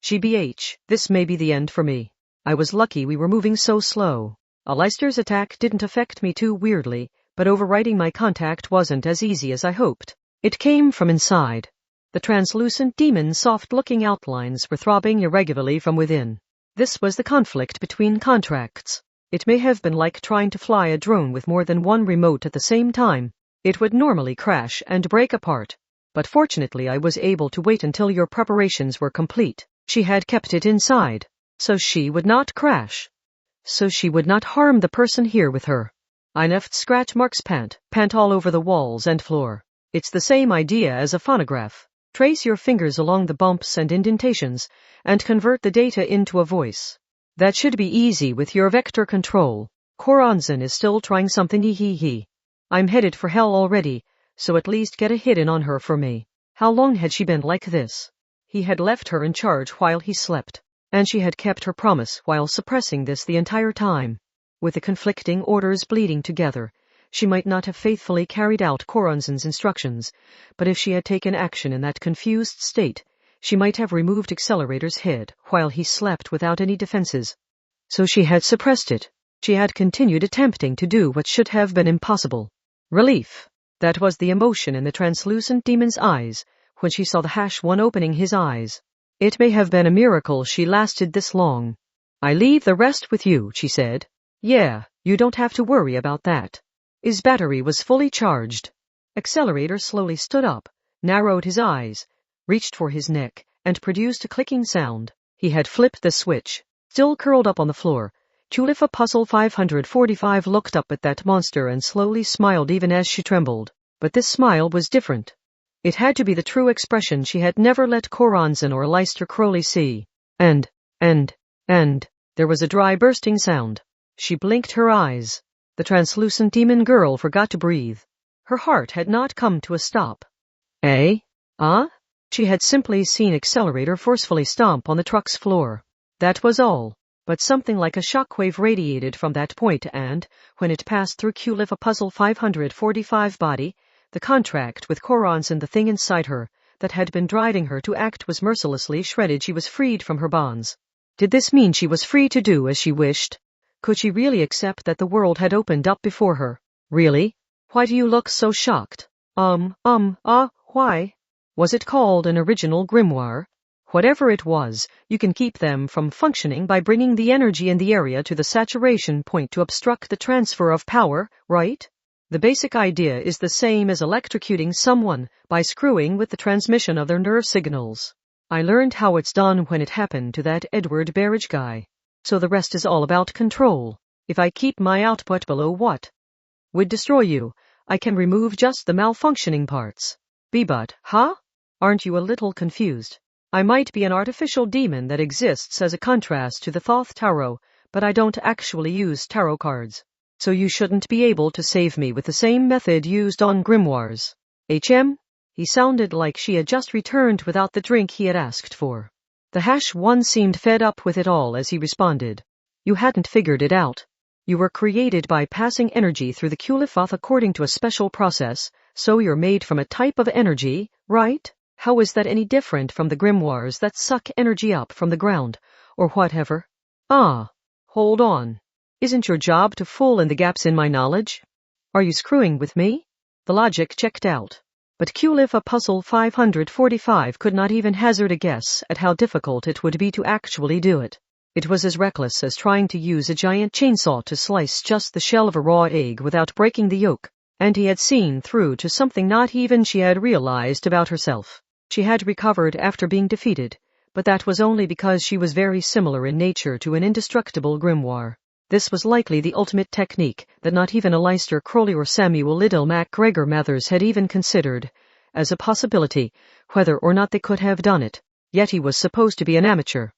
GBH. This may be the end for me. I was lucky we were moving so slow. Aleister's attack didn't affect me too weirdly, but overriding my contact wasn't as easy as I hoped. It came from inside. The translucent demon's soft-looking outlines were throbbing irregularly from within. This was the conflict between contracts. It may have been like trying to fly a drone with more than one remote at the same time. It would normally crash and break apart. But fortunately I was able to wait until your preparations were complete. She had kept it inside, so she would not crash. So she would not harm the person here with her. I left scratch marks pant all over the walls and floor. It's the same idea as a phonograph. Trace your fingers along the bumps and indentations, and convert the data into a voice. That should be easy with your vector control. Koranzan is still trying something he. I'm headed for hell already, so at least get a hit in on her for me. How long had she been like this? He had left her in charge while he slept, and she had kept her promise while suppressing this the entire time. With the conflicting orders bleeding together, she might not have faithfully carried out Koranzan's instructions, but if she had taken action in that confused state, she might have removed Accelerator's head while he slept without any defenses. So she had suppressed it. She had continued attempting to do what should have been impossible. Relief. That was the emotion in the translucent demon's eyes when she saw the #1 opening his eyes. It may have been a miracle she lasted this long. I leave the rest with you, she said. Yeah, you don't have to worry about that. His battery was fully charged. Accelerator slowly stood up, narrowed his eyes, reached for his neck, and produced a clicking sound. He had flipped the switch. Still curled up on the floor, Tulifa Puzzle 545 looked up at that monster and slowly smiled even as she trembled. But this smile was different. It had to be the true expression she had never let Koranzan or Leicester Crowley see. And, there was a dry bursting sound. She blinked her eyes. The translucent demon girl forgot to breathe. Her heart had not come to a stop. She had simply seen Accelerator forcefully stomp on the truck's floor. That was all. But something like a shockwave radiated from that point and, when it passed through Kulifa Puzzle 545 body, the contract with Koranzan, the thing inside her, that had been driving her to act, was mercilessly shredded. She was freed from her bonds. Did this mean she was free to do as she wished? Could she really accept that the world had opened up before her? Really? Why do you look so shocked? Why? Was it called an original grimoire? Whatever it was, you can keep them from functioning by bringing the energy in the area to the saturation point to obstruct the transfer of power, right? The basic idea is the same as electrocuting someone by screwing with the transmission of their nerve signals. I learned how it's done when it happened to that Edward Barrage guy. So the rest is all about control. If I keep my output below what would destroy you, I can remove just the malfunctioning parts. But, aren't you a little confused? I might be an artificial demon that exists as a contrast to the Thoth Tarot, but I don't actually use tarot cards. So you shouldn't be able to save me with the same method used on grimoires. He sounded like she had just returned without the drink he had asked for. The #1 seemed fed up with it all as he responded. You hadn't figured it out. You were created by passing energy through the Kulifath according to a special process, so you're made from a type of energy, right? How is that any different from the grimoires that suck energy up from the ground, or whatever? Hold on. Isn't your job to fill in the gaps in my knowledge? Are you screwing with me? The logic checked out. But Kulifa Puzzle 545 could not even hazard a guess at how difficult it would be to actually do it. It was as reckless as trying to use a giant chainsaw to slice just the shell of a raw egg without breaking the yolk, and he had seen through to something not even she had realized about herself. She had recovered after being defeated, but that was only because she was very similar in nature to an indestructible grimoire. This was likely the ultimate technique that not even a Leicester Crowley or Samuel Liddell MacGregor Mathers had even considered as a possibility, whether or not they could have done it. Yet he was supposed to be an amateur.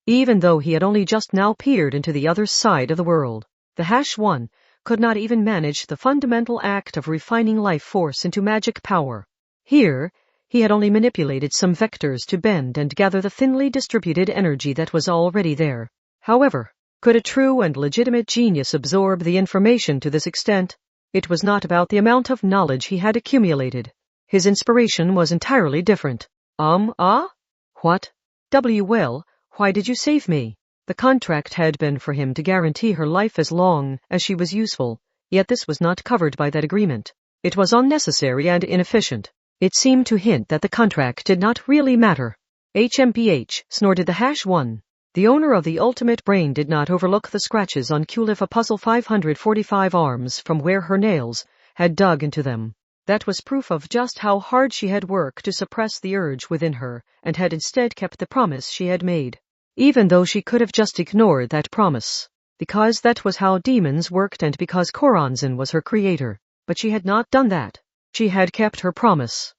Even though he had only just now peered into the other side of the world, the #1 could not even manage the fundamental act of refining life force into magic power. Here, he had only manipulated some vectors to bend and gather the thinly distributed energy that was already there. However, could a true and legitimate genius absorb the information to this extent? It was not about the amount of knowledge he had accumulated. His inspiration was entirely different. What? Well, why did you save me? The contract had been for him to guarantee her life as long as she was useful, yet this was not covered by that agreement. It was unnecessary and inefficient. It seemed to hint that the contract did not really matter. Snorted the #1. The owner of the ultimate brain did not overlook the scratches on Kulifa Puzzle 545 arms from where her nails had dug into them. That was proof of just how hard she had worked to suppress the urge within her, and had instead kept the promise she had made. Even though she could have just ignored that promise, because that was how demons worked and because Koranzan was her creator. But she had not done that. She had kept her promise.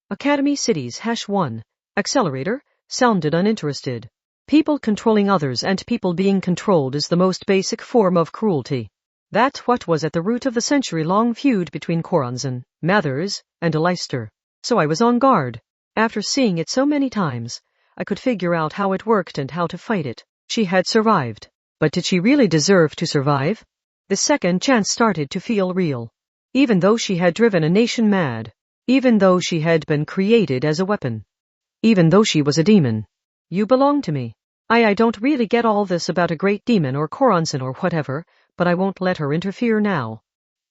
Academy City's #1, Accelerator, sounded uninterested. People controlling others and people being controlled is the most basic form of cruelty. That's what was at the root of the century-long feud between Corazon, Mathers, and Leicester. So I was on guard. After seeing it so many times, I could figure out how it worked and how to fight it. She had survived. But did she really deserve to survive? The second chance started to feel real. Even though she had driven a nation mad. Even though she had been created as a weapon. Even though she was a demon. You belong to me. I don't really get all this about a great demon or Corazon or whatever, but I won't let her interfere now.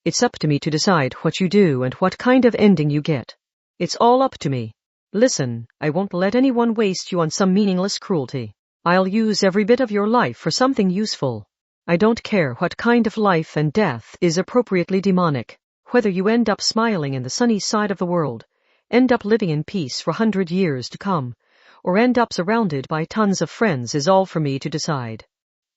It's up to me to decide what you do and what kind of ending you get. It's all up to me. Listen, I won't let anyone waste you on some meaningless cruelty. I'll use every bit of your life for something useful. I don't care what kind of life and death is appropriately demonic. Whether you end up smiling in the sunny side of the world, end up living in peace for 100 years to come, or end up surrounded by tons of friends is all for me to decide.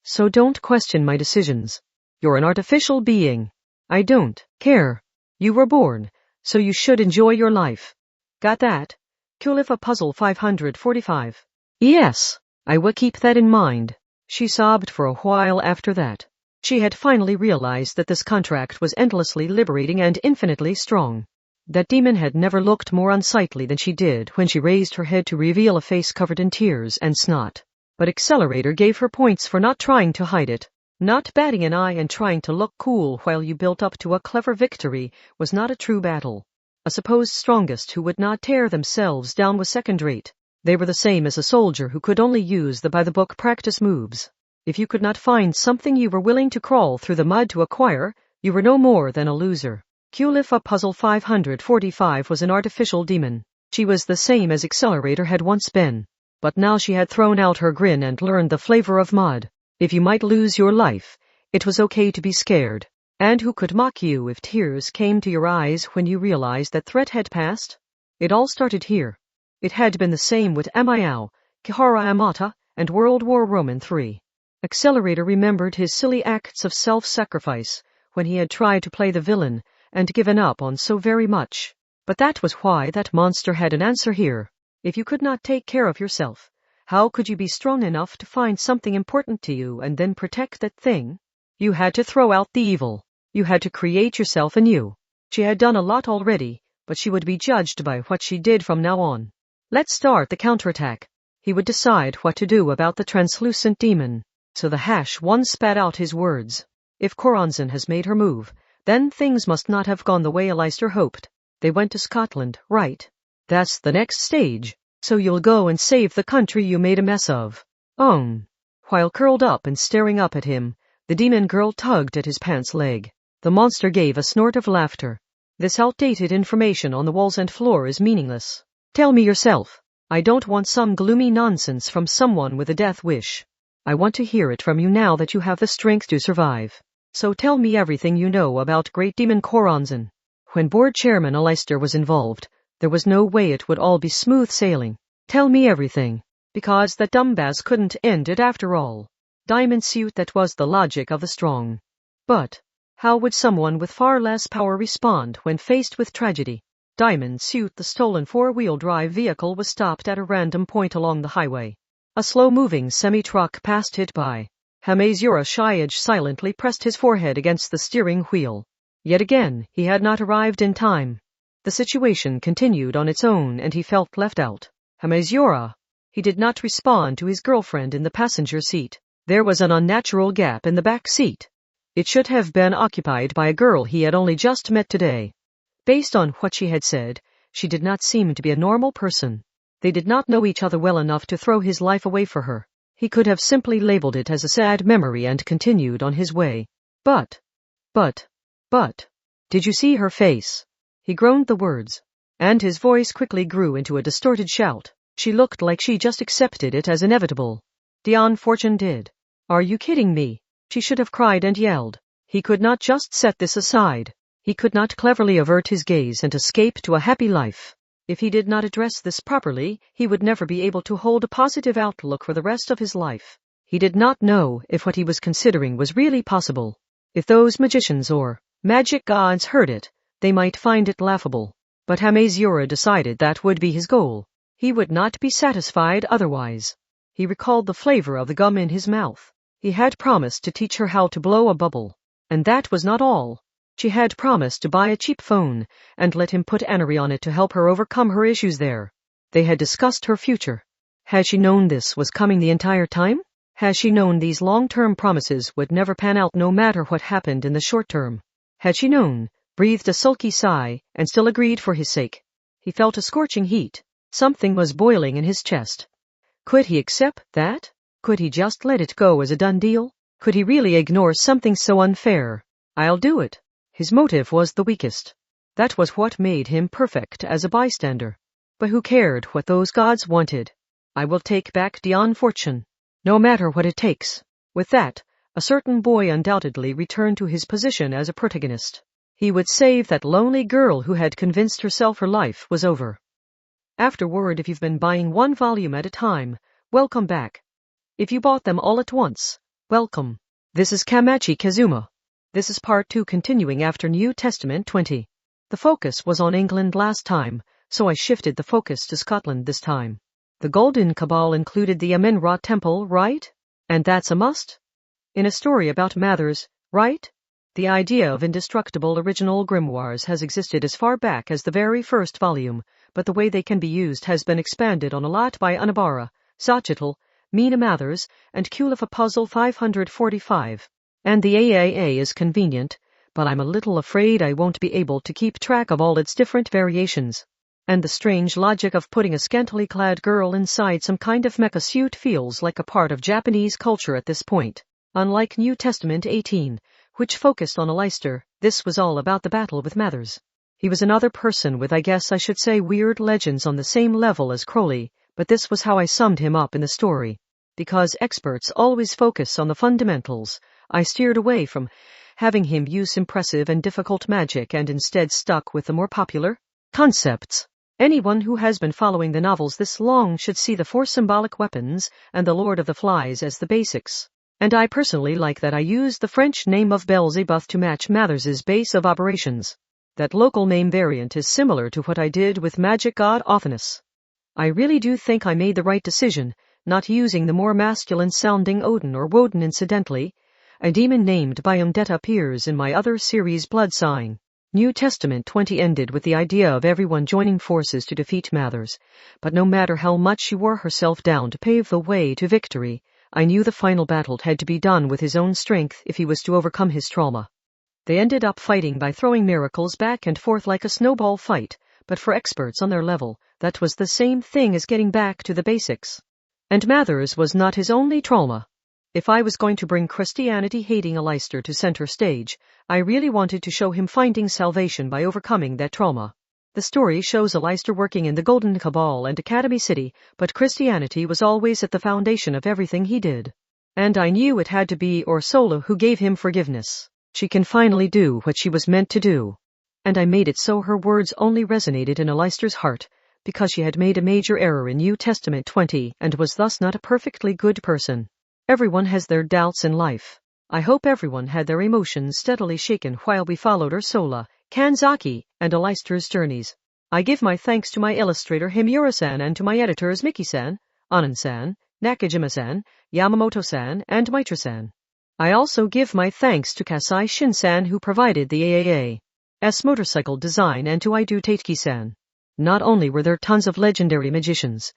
So don't question my decisions. You're an artificial being. I don't care. You were born, so you should enjoy your life. Got that? Kulifa Puzzle 545. Yes, I will keep that in mind. She sobbed for a while after that. She had finally realized that this contract was endlessly liberating and infinitely strong. That demon had never looked more unsightly than she did when she raised her head to reveal a face covered in tears and snot. But Accelerator gave her points for not trying to hide it. Not batting an eye and trying to look cool while you built up to a clever victory was not a true battle. A supposed strongest who would not tear themselves down was second-rate. They were the same as a soldier who could only use the by-the-book practice moves. If you could not find something you were willing to crawl through the mud to acquire, you were no more than a loser. Kulifa Puzzle 545 was an artificial demon. She was the same as Accelerator had once been. But now she had thrown out her grin and learned the flavor of mud. If you might lose your life, it was okay to be scared. And who could mock you if tears came to your eyes when you realized that threat had passed? It all started here. It had been the same with Amayao, Kihara Amata, and World War Roman III. Accelerator remembered his silly acts of self-sacrifice when he had tried to play the villain and given up on so very much. But that was why that monster had an answer here. If you could not take care of yourself, how could you be strong enough to find something important to you and then protect that thing? You had to throw out the evil. You had to create yourself anew. She had done a lot already, but she would be judged by what she did from now on. Let's start the counterattack. He would decide what to do about the translucent demon. So the #1 spat out his words. If Corazon has made her move, then things must not have gone the way Leicester hoped. They went to Scotland, right? That's the next stage. So you'll go and save the country you made a mess of. While curled up and staring up at him, the demon girl tugged at his pants leg. The monster gave a snort of laughter. This outdated information on the walls and floor is meaningless. Tell me yourself. I don't want some gloomy nonsense from someone with a death wish. I want to hear it from you now that you have the strength to survive. So tell me everything you know about Great Demon Corazon. When Board Chairman Leicester was involved, there was no way it would all be smooth sailing. Tell me everything. Because that dumbass couldn't end it after all. Diamond suit, that was the logic of the strong. But how would someone with far less power respond when faced with tragedy? Diamond suit, the stolen 4-wheel drive vehicle was stopped at a random point along the highway. A slow-moving semi-truck passed it by. Hamazura Shiage silently pressed his forehead against the steering wheel. Yet again, he had not arrived in time. The situation continued on its own and he felt left out. Hamazura! He did not respond to his girlfriend in the passenger seat. There was an unnatural gap in the back seat. It should have been occupied by a girl he had only just met today. Based on what she had said, she did not seem to be a normal person. They did not know each other well enough to throw his life away for her. He could have simply labeled it as a sad memory and continued on his way. But, did you see her face? He groaned the words, and his voice quickly grew into a distorted shout. She looked like she just accepted it as inevitable. Dion Fortune did. Are you kidding me? She should have cried and yelled. He could not just set this aside. He could not cleverly avert his gaze and escape to a happy life. If he did not address this properly, he would never be able to hold a positive outlook for the rest of his life. He did not know if what he was considering was really possible. If those magicians or magic gods heard it, they might find it laughable. But Hamazura decided that would be his goal. He would not be satisfied otherwise. He recalled the flavor of the gum in his mouth. He had promised to teach her how to blow a bubble. And that was not all. She had promised to buy a cheap phone and let him put Annery on it to help her overcome her issues there. They had discussed her future. Had she known this was coming the entire time? Had she known these long-term promises would never pan out no matter what happened in the short term? Had she known, breathed a sulky sigh, and still agreed for his sake? He felt a scorching heat. Something was boiling in his chest. Could he accept that? Could he just let it go as a done deal? Could he really ignore something so unfair? I'll do it. His motive was the weakest. That was what made him perfect as a bystander. But who cared what those gods wanted? I will take back Dion Fortune, no matter what it takes. With that, a certain boy undoubtedly returned to his position as a protagonist. He would save that lonely girl who had convinced herself her life was over. Afterward, if you've been buying one volume at a time, welcome back. If you bought them all at once, welcome. This is Kamachi Kazuma. This is part 2 continuing after New Testament 20. The focus was on England last time, so I shifted the focus to Scotland this time. The Golden Cabal included the Amen-Ra Temple, right? And that's a must? In a story about Mathers, right? The idea of indestructible original grimoires has existed as far back as the very first volume, but the way they can be used has been expanded on a lot by Anabara, Sachital, Mina Mathers, and Culifa Puzzle 545. And the AAA is convenient, but I'm a little afraid I won't be able to keep track of all its different variations. And the strange logic of putting a scantily clad girl inside some kind of mecha suit feels like a part of Japanese culture at this point. Unlike New Testament 18, which focused on a Leicester, this was all about the battle with Mathers. He was another person with, I guess I should say, weird legends on the same level as Crowley, but this was how I summed him up in the story. Because experts always focus on the fundamentals, I steered away from having him use impressive and difficult magic and instead stuck with the more popular concepts. Anyone who has been following the novels this long should see the 4 symbolic weapons and the Lord of the Flies as the basics. And I personally like that I used the French name of Beelzebub to match Mathers's base of operations. That local name variant is similar to what I did with Magic God Othinus. I really do think I made the right decision, not using the more masculine-sounding Odin or Woden incidentally. A demon named Biomdetta appears in my other series Blood Sighing. New Testament 20 ended with the idea of everyone joining forces to defeat Mathers, but no matter how much she wore herself down to pave the way to victory, I knew the final battle had to be done with his own strength if he was to overcome his trauma. They ended up fighting by throwing miracles back and forth like a snowball fight, but for experts on their level, that was the same thing as getting back to the basics. And Mathers was not his only trauma. If I was going to bring Christianity-hating a Leicester to center stage, I really wanted to show him finding salvation by overcoming that trauma. The story shows a Leicester working in the Golden Cabal and Academy City, but Christianity was always at the foundation of everything he did. And I knew it had to be Ursula who gave him forgiveness. She can finally do what she was meant to do. And I made it so her words only resonated in a Leicester's heart, because she had made a major error in New Testament 20 and was thus not a perfectly good person. Everyone has their doubts in life. I hope everyone had their emotions steadily shaken while we followed Ursula, Kanzaki, and a Leicester's journeys. I give my thanks to my illustrator Himura-san and to my editors Miki-san, Anand-san, Nakajima-san, Yamamoto-san, and Mitra-san. I also give my thanks to Kasai Shin-san who provided the AAA's motorcycle design and to Aidu Tateki-san. Not only were there tons of legendary magicians,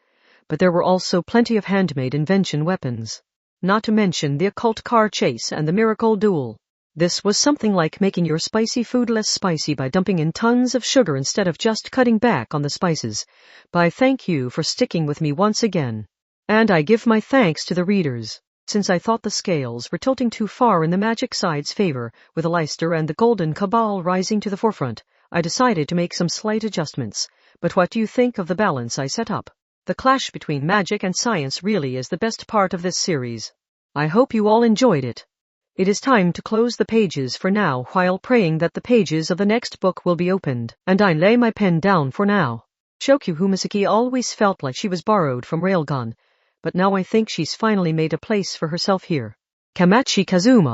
but there were also plenty of handmade invention weapons. Not to mention the occult car chase and the miracle duel. This was something like making your spicy food less spicy by dumping in tons of sugar instead of just cutting back on the spices. But I thank you for sticking with me once again. And I give my thanks to the readers. Since I thought the scales were tilting too far in the magic side's favor, with the Leicester and the Golden Cabal rising to the forefront, I decided to make some slight adjustments. But what do you think of the balance I set up? The clash between magic and science really is the best part of this series. I hope you all enjoyed it. It is time to close the pages for now while praying that the pages of the next book will be opened, and I lay my pen down for now. Shokyu Humasaki always felt like she was borrowed from Railgun, but now I think she's finally made a place for herself here. Kamachi Kazuma.